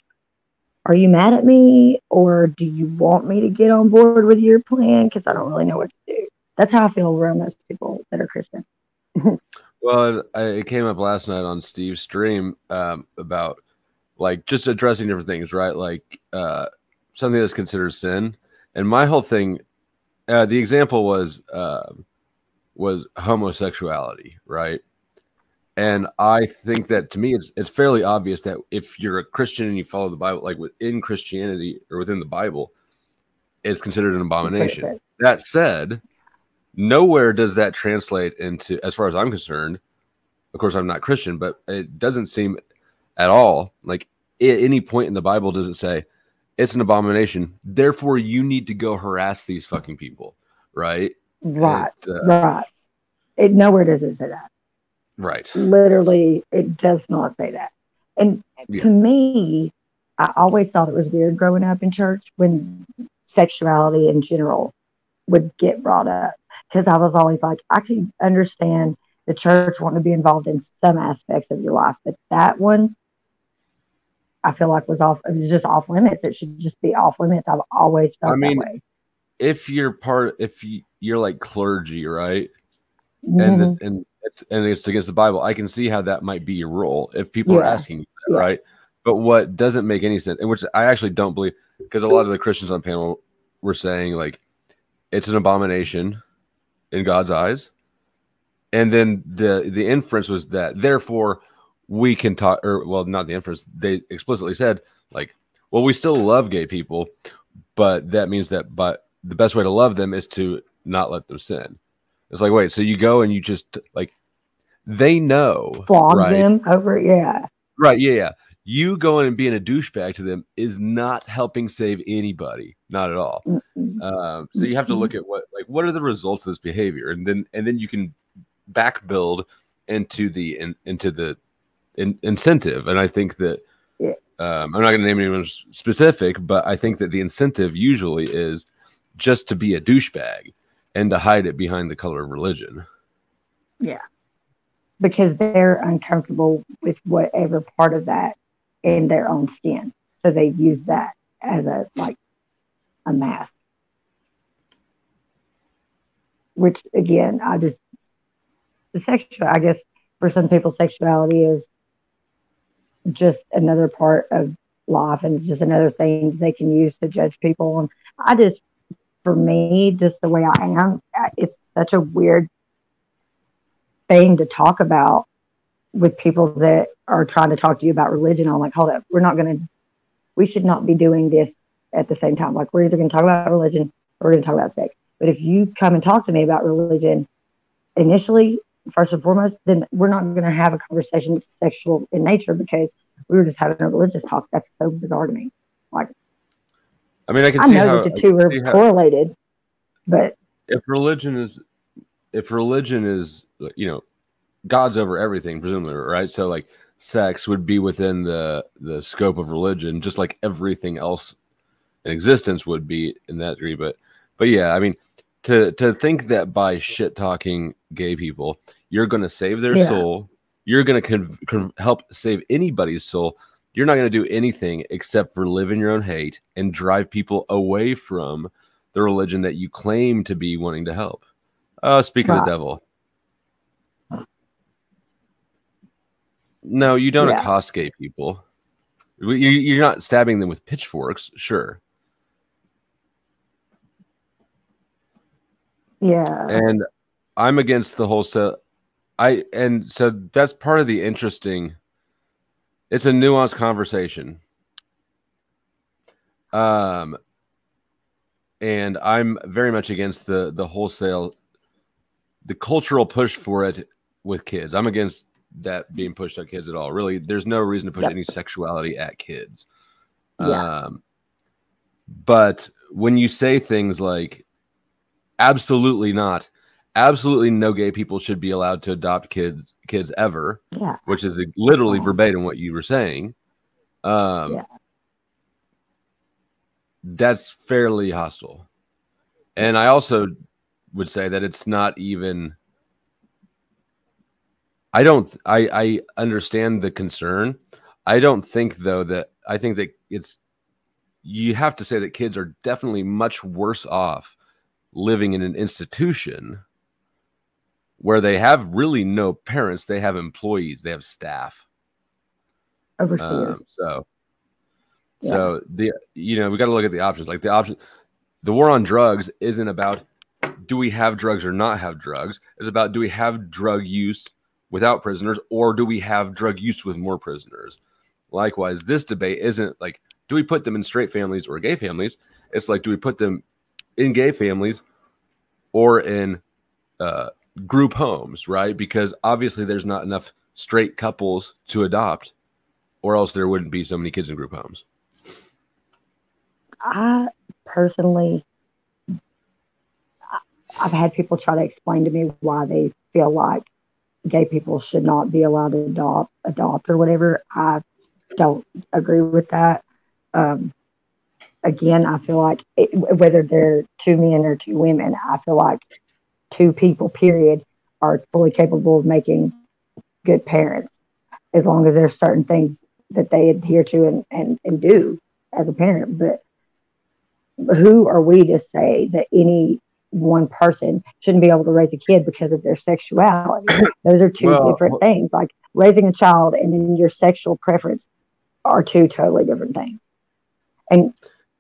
are you mad at me, or do you want me to get on board with your plan? Because I don't really know what to do. That's how I feel around those people that are Christian. Well, it came up last night on Steve's stream about like just addressing different things, right? Like something that's considered sin. And my whole thing, the example was homosexuality, right? And I think that to me, it's fairly obvious that if you're a Christian and you follow the Bible, like within Christianity or within the Bible, it's considered an abomination. That said, nowhere does that translate into, as far as I'm concerned, of course, I'm not Christian, but it doesn't seem at all like at any point in the Bible does it say it's an abomination, therefore you need to go harass these fucking people, right? Right. Nowhere does it say that. Right. Literally, it does not say that. And to me, I always thought it was weird growing up in church when sexuality in general would get brought up. Because I was always like, I can understand the church wanting to be involved in some aspects of your life, but that one, I feel like was just off limits. It should just be off limits. I've always felt that way. If you're you're like clergy, right? Mhm. And it's against the Bible, I can see how that might be your role if people are asking you that, right? But what doesn't make any sense, and which I actually don't believe, because a lot of the Christians on panel were saying like it's an abomination in God's eyes, and then the inference was that therefore we can talk, or well, not the inference, they explicitly said like, well, we still love gay people, but that means that the best way to love them is to not let them sin. It's like, wait, so you go and you just like, they know, flog them over, right, yeah. You going and being a douchebag to them is not helping save anybody, not at all. So you have to look at what are the results of this behavior, and then you can back build into the incentive. And I think that I'm not going to name anyone specific, but I think that the incentive usually is just to be a douchebag and to hide it behind the color of religion. Yeah. Because they're uncomfortable with whatever part of that in their own skin. So they use that as a mask. Which again, I guess for some people, sexuality is just another part of life, and it's just another thing they can use to judge people. And for me, just the way I am, it's such a weird thing to talk about with people that are trying to talk to you about religion. I'm like, hold up, we should not be doing this at the same time. Like, we're either going to talk about religion or we're going to talk about sex. But if you come and talk to me about religion initially, first and foremost, then we're not going to have a conversation that's sexual in nature, because we were just having a religious talk. That's so bizarre to me. Like, I mean, I know that the two are correlated, but if religion is, you know, God's over everything, presumably, right? So like sex would be within the scope of religion, just like everything else in existence would be in that degree. But yeah, I mean, to think that by shit talking gay people, you're going to save their soul, you're going to help save anybody's soul. You're not going to do anything except for live in your own hate and drive people away from the religion that you claim to be wanting to help. Speak of the devil. No, you don't Yeah. accost gay people. You're not stabbing them with pitchforks, sure. Yeah. And I'm against the wholesale. And so that's part of the interesting. It's a nuanced conversation. And I'm very much against the wholesale, the cultural push for it with kids. I'm against that being pushed at kids at all. Really, there's no reason to push any sexuality at kids. Yeah. But when you say things like, absolutely not, absolutely no gay people should be allowed to adopt kids ever, Yeah. which is literally verbatim what you were saying. That's fairly hostile. And I also would say that it's not even, I understand the concern. I don't think though that, I think that you have to say that kids are definitely much worse off living in an institution where they have really no parents. They have employees, they have staff. Overseers. So we got to look at the options. Like the war on drugs isn't about do we have drugs or not have drugs. It's about do we have drug use without prisoners or do we have drug use with more prisoners? Likewise, this debate isn't like do we put them in straight families or gay families? It's like do we put them in gay families or in group homes, right? Because obviously there's not enough straight couples to adopt, or else there wouldn't be so many kids in group homes. I personally, I've had people try to explain to me why they feel like gay people should not be allowed to adopt or whatever. I don't agree with that. Again, I feel like whether they're two men or two women, I feel like two people, period, are fully capable of making good parents as long as there's certain things that they adhere to and do as a parent. But who are we to say that any one person shouldn't be able to raise a kid because of their sexuality? Those are two different things. Like raising a child and then your sexual preference are two totally different things. And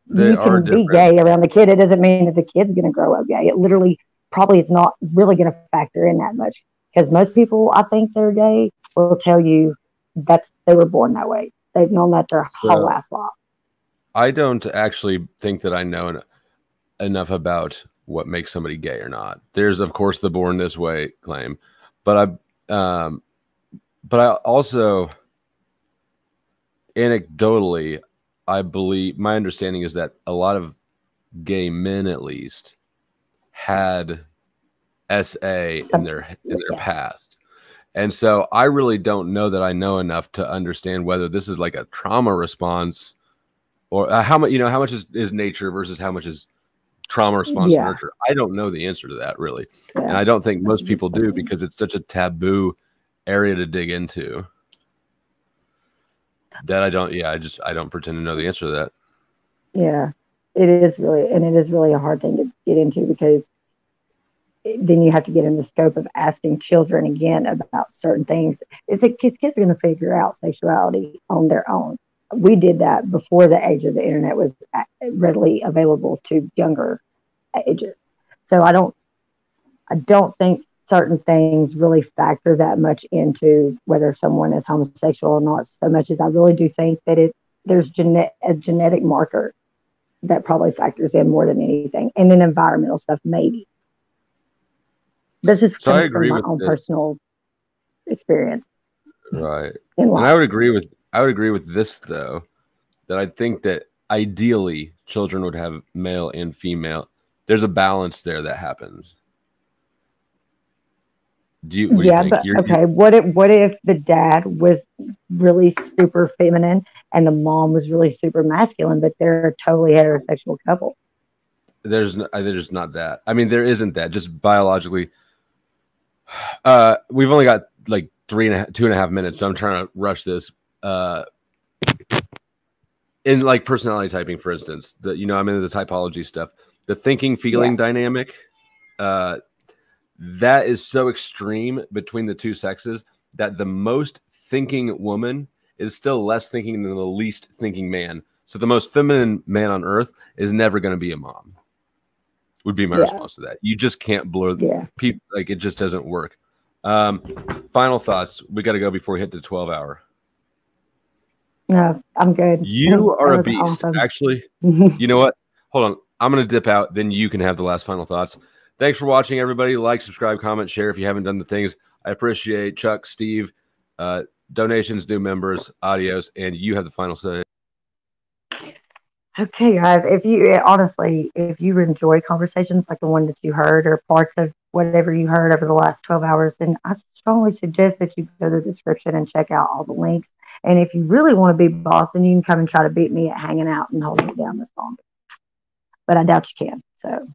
you can be gay around the kid. It doesn't mean that the kid's going to grow up gay. It literally probably is not really going to factor in that much because most people, I think they're gay, will tell you they were born that way. They've known that their whole ass life. I don't actually think that I know enough about what makes somebody gay or not. There's, of course, the born this way claim, but I also anecdotally, I believe my understanding is that a lot of gay men, at least, had SA in their past. And so I really don't know that I know enough to understand whether this is like a trauma response or how much is nature versus how much is trauma response to nurture. I don't know the answer to that really. And I don't think most people do because it's such a taboo area to dig into that I don't pretend to know the answer to that. Yeah, it is really a hard thing to get into because then you have to get in the scope of asking children again about certain things. Kids are going to figure out sexuality on their own. We did that before the age of the internet was readily available to younger ages. So I don't think certain things really factor that much into whether someone is homosexual or not, so much as I really do think that there's a genetic marker that probably factors in more than anything, and then environmental stuff maybe. This is so I agree from my with own personal experience. Right. And I would agree with this though, that I think that ideally children would have male and female. There's a balance there that happens. What do you think? Okay. What if the dad was really super feminine and the mom was really super masculine, but they're a totally heterosexual couple? There's not that. I mean, there isn't that. Just biologically, we've only got like 2.5 minutes, so I'm trying to rush this. In like personality typing, for instance, I'm into the typology stuff. The thinking feeling dynamic, that is so extreme between the two sexes that the most thinking woman is still less thinking than the least thinking man. So the most feminine man on earth is never going to be a mom. Would be my response to that. You just can't blur people. Like, it just doesn't work. Final thoughts. We got to go before we hit the 12-hour. No, I'm good. You are a beast. Awesome. Actually, you know what? Hold on. I'm going to dip out. Then you can have the last final thoughts. Thanks for watching, everybody. Like, subscribe, comment, share if you haven't done the things. I appreciate Chuck, Steve, donations, new members, audios, and you have the final say. Okay, guys, if you enjoy conversations like the one that you heard or parts of whatever you heard over the last 12 hours, then I strongly suggest that you go to the description and check out all the links. And if you really want to be boss, then you can come and try to beat me at hanging out and holding it down this long. But I doubt you can. So